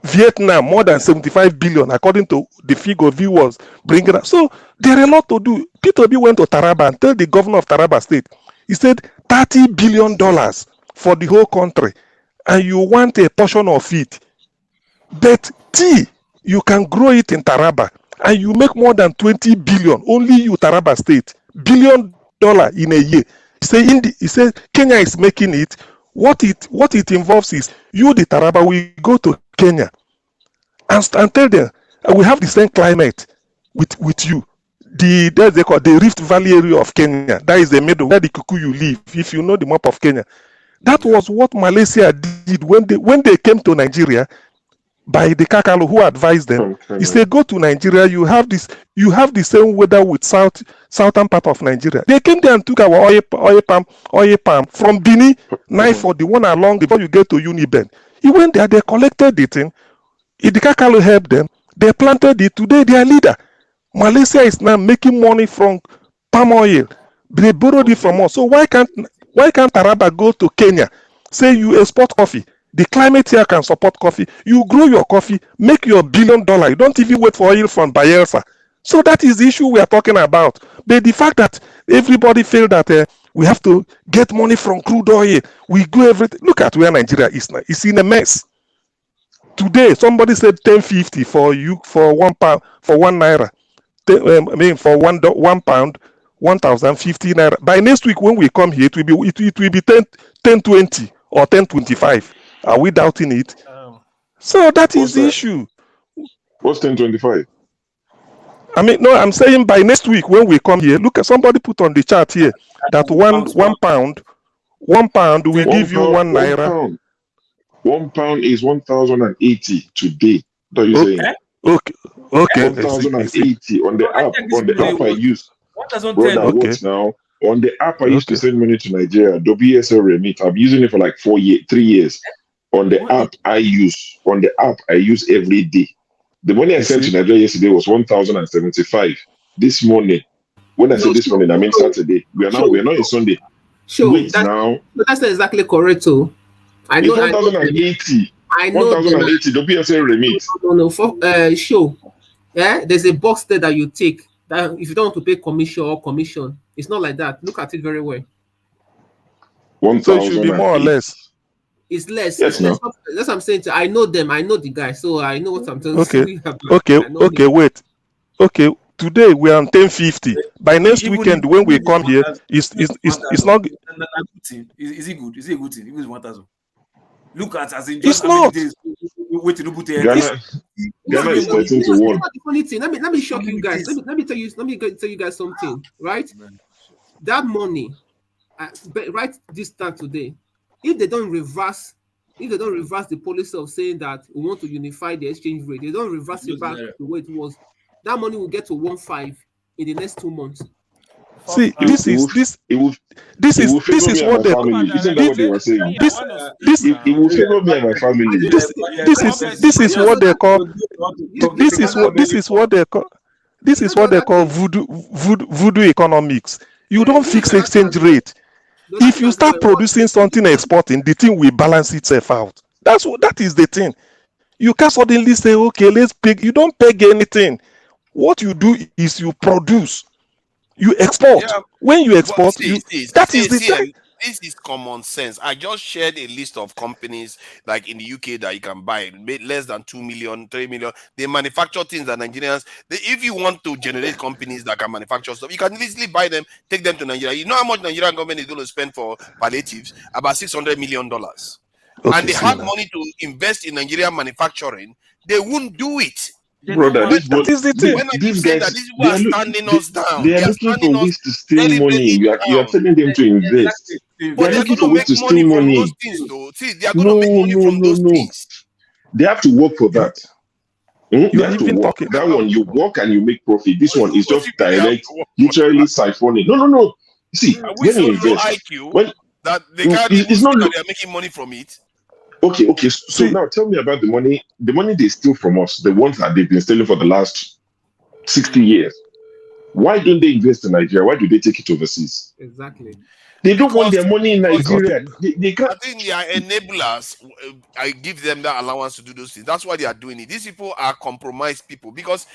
Vietnam, more than 75 billion, according to the figure V was bringing up. So there are a lot to do. Peter B went to Taraba and told the governor of Taraba State, he said $30 billion for the whole country. and you want a portion of it. But tea, you can grow it in Taraba and you make more than 20 billion, only you Taraba state, $1 billion in a year. He say Kenya is making it. What it involves is you, the Taraba, we go to Kenya and tell them we have the same climate with you. They call the Rift Valley area of Kenya. That is the middle where the Kikuyu live. If you know the map of Kenya, that was what Malaysia did when they came to Nigeria by the Kakalo who advised them. He said, go to Nigeria, you have the same weather with southern part of Nigeria. They came there and took our oil palm from Bini, knife for the one along before you get to Uniben. He went there, they collected the thing. The Kakalo helped them, they planted it. Today they are leader. Malaysia is now making money from palm oil. They borrowed it from us. So why can't Taraba go to Kenya? Say you export coffee. The climate here can support coffee. You grow your coffee, make your $1 billion. You don't even wait for oil from Bayelsa. So that is the issue we are talking about. But the fact that everybody feel that we have to get money from crude oil, we do everything. Look at where Nigeria is now. It's in a mess. Today, somebody said 1050 for you for 1 pound for 1 naira. For one pound, 1,050 naira. By next week when we come here, it will be 1020 or 1025. Are we doubting it? So that is the issue. What's 1025? I mean, no, I'm saying by next week when we come here, look at somebody put on the chart here that one pound will give you 1 naira. 1 pound is 1,080 today. What are you saying? Okay. 1,080 on the app. On the app I use. Brother, what now? On the app I used to send money to Nigeria. WSL Remit. I'm using it for like 3 years. On the app I use. On the app I use every day. The money I sent to Nigeria yesterday was 1,075. This morning, when I say this morning, I mean Saturday. We are not in Sunday. Sure. Wait now. That's not exactly correct, too. I know. It's 1,080. I know. 1,080. WSL Remit. No. For show. Yeah, there's a box there that you take. That if you don't want to pay commission, it's not like that. Look at it very well. 1,000. So it should be more or less. It's less. Yes, That's what I'm saying. I know them. I know the guy, so I know what I'm telling you. Okay. Wait. Okay. Today we are on 1050. By next weekend when we come here, it's not. Is it good? Is it a good thing? It was 1,000. Look at as in just it's not. Wait to put Ghana is 13 to 1. The funny thing. Let me shock you guys. Let me tell you guys something. Right? That money, right this time today, if they don't reverse the policy of saying that we want to unify the exchange rate, they don't reverse it back to the way it was, that money will get to 1.5 in the next 2 months. See, this is what they call. Isn't that what they were saying? It will favor me and my family. This is what they call. This is what they call voodoo economics. You don't fix exchange rate. If you start producing something exporting, the thing will balance itself out. That is the thing. You can't suddenly say, okay, let's peg. You don't peg anything. What you do is you produce. You export. When you export, that is the thing. This is common sense. I just shared a list of companies like in the UK that you can buy less than 2 million, 3 million. They manufacture things that Nigerians. If you want to generate companies that can manufacture stuff, you can easily buy them, take them to Nigeria. You know how much Nigerian government is going to spend for palliatives? About $600 million. And they had money to invest in Nigerian manufacturing. They won't do it. Brother, these guys, they are standing us down. They are looking for ways to steal money. You are telling them to invest. They are looking for ways to steal money. They are going to make money from those things. They have to work for that. They have to work. That one, you work and you make profit. This one is just direct, literally siphoning. No. See, when you invest, that they are making money from it. Okay. So now tell me about the money they steal from us, the ones that they've been stealing for the last 60 years. Why don't they invest in Nigeria? Why do they take it overseas? Exactly. They don't want their money in Nigeria. They can't. I think they are enablers. I give them that allowance to do those things. That's why they are doing it. These people are compromised people because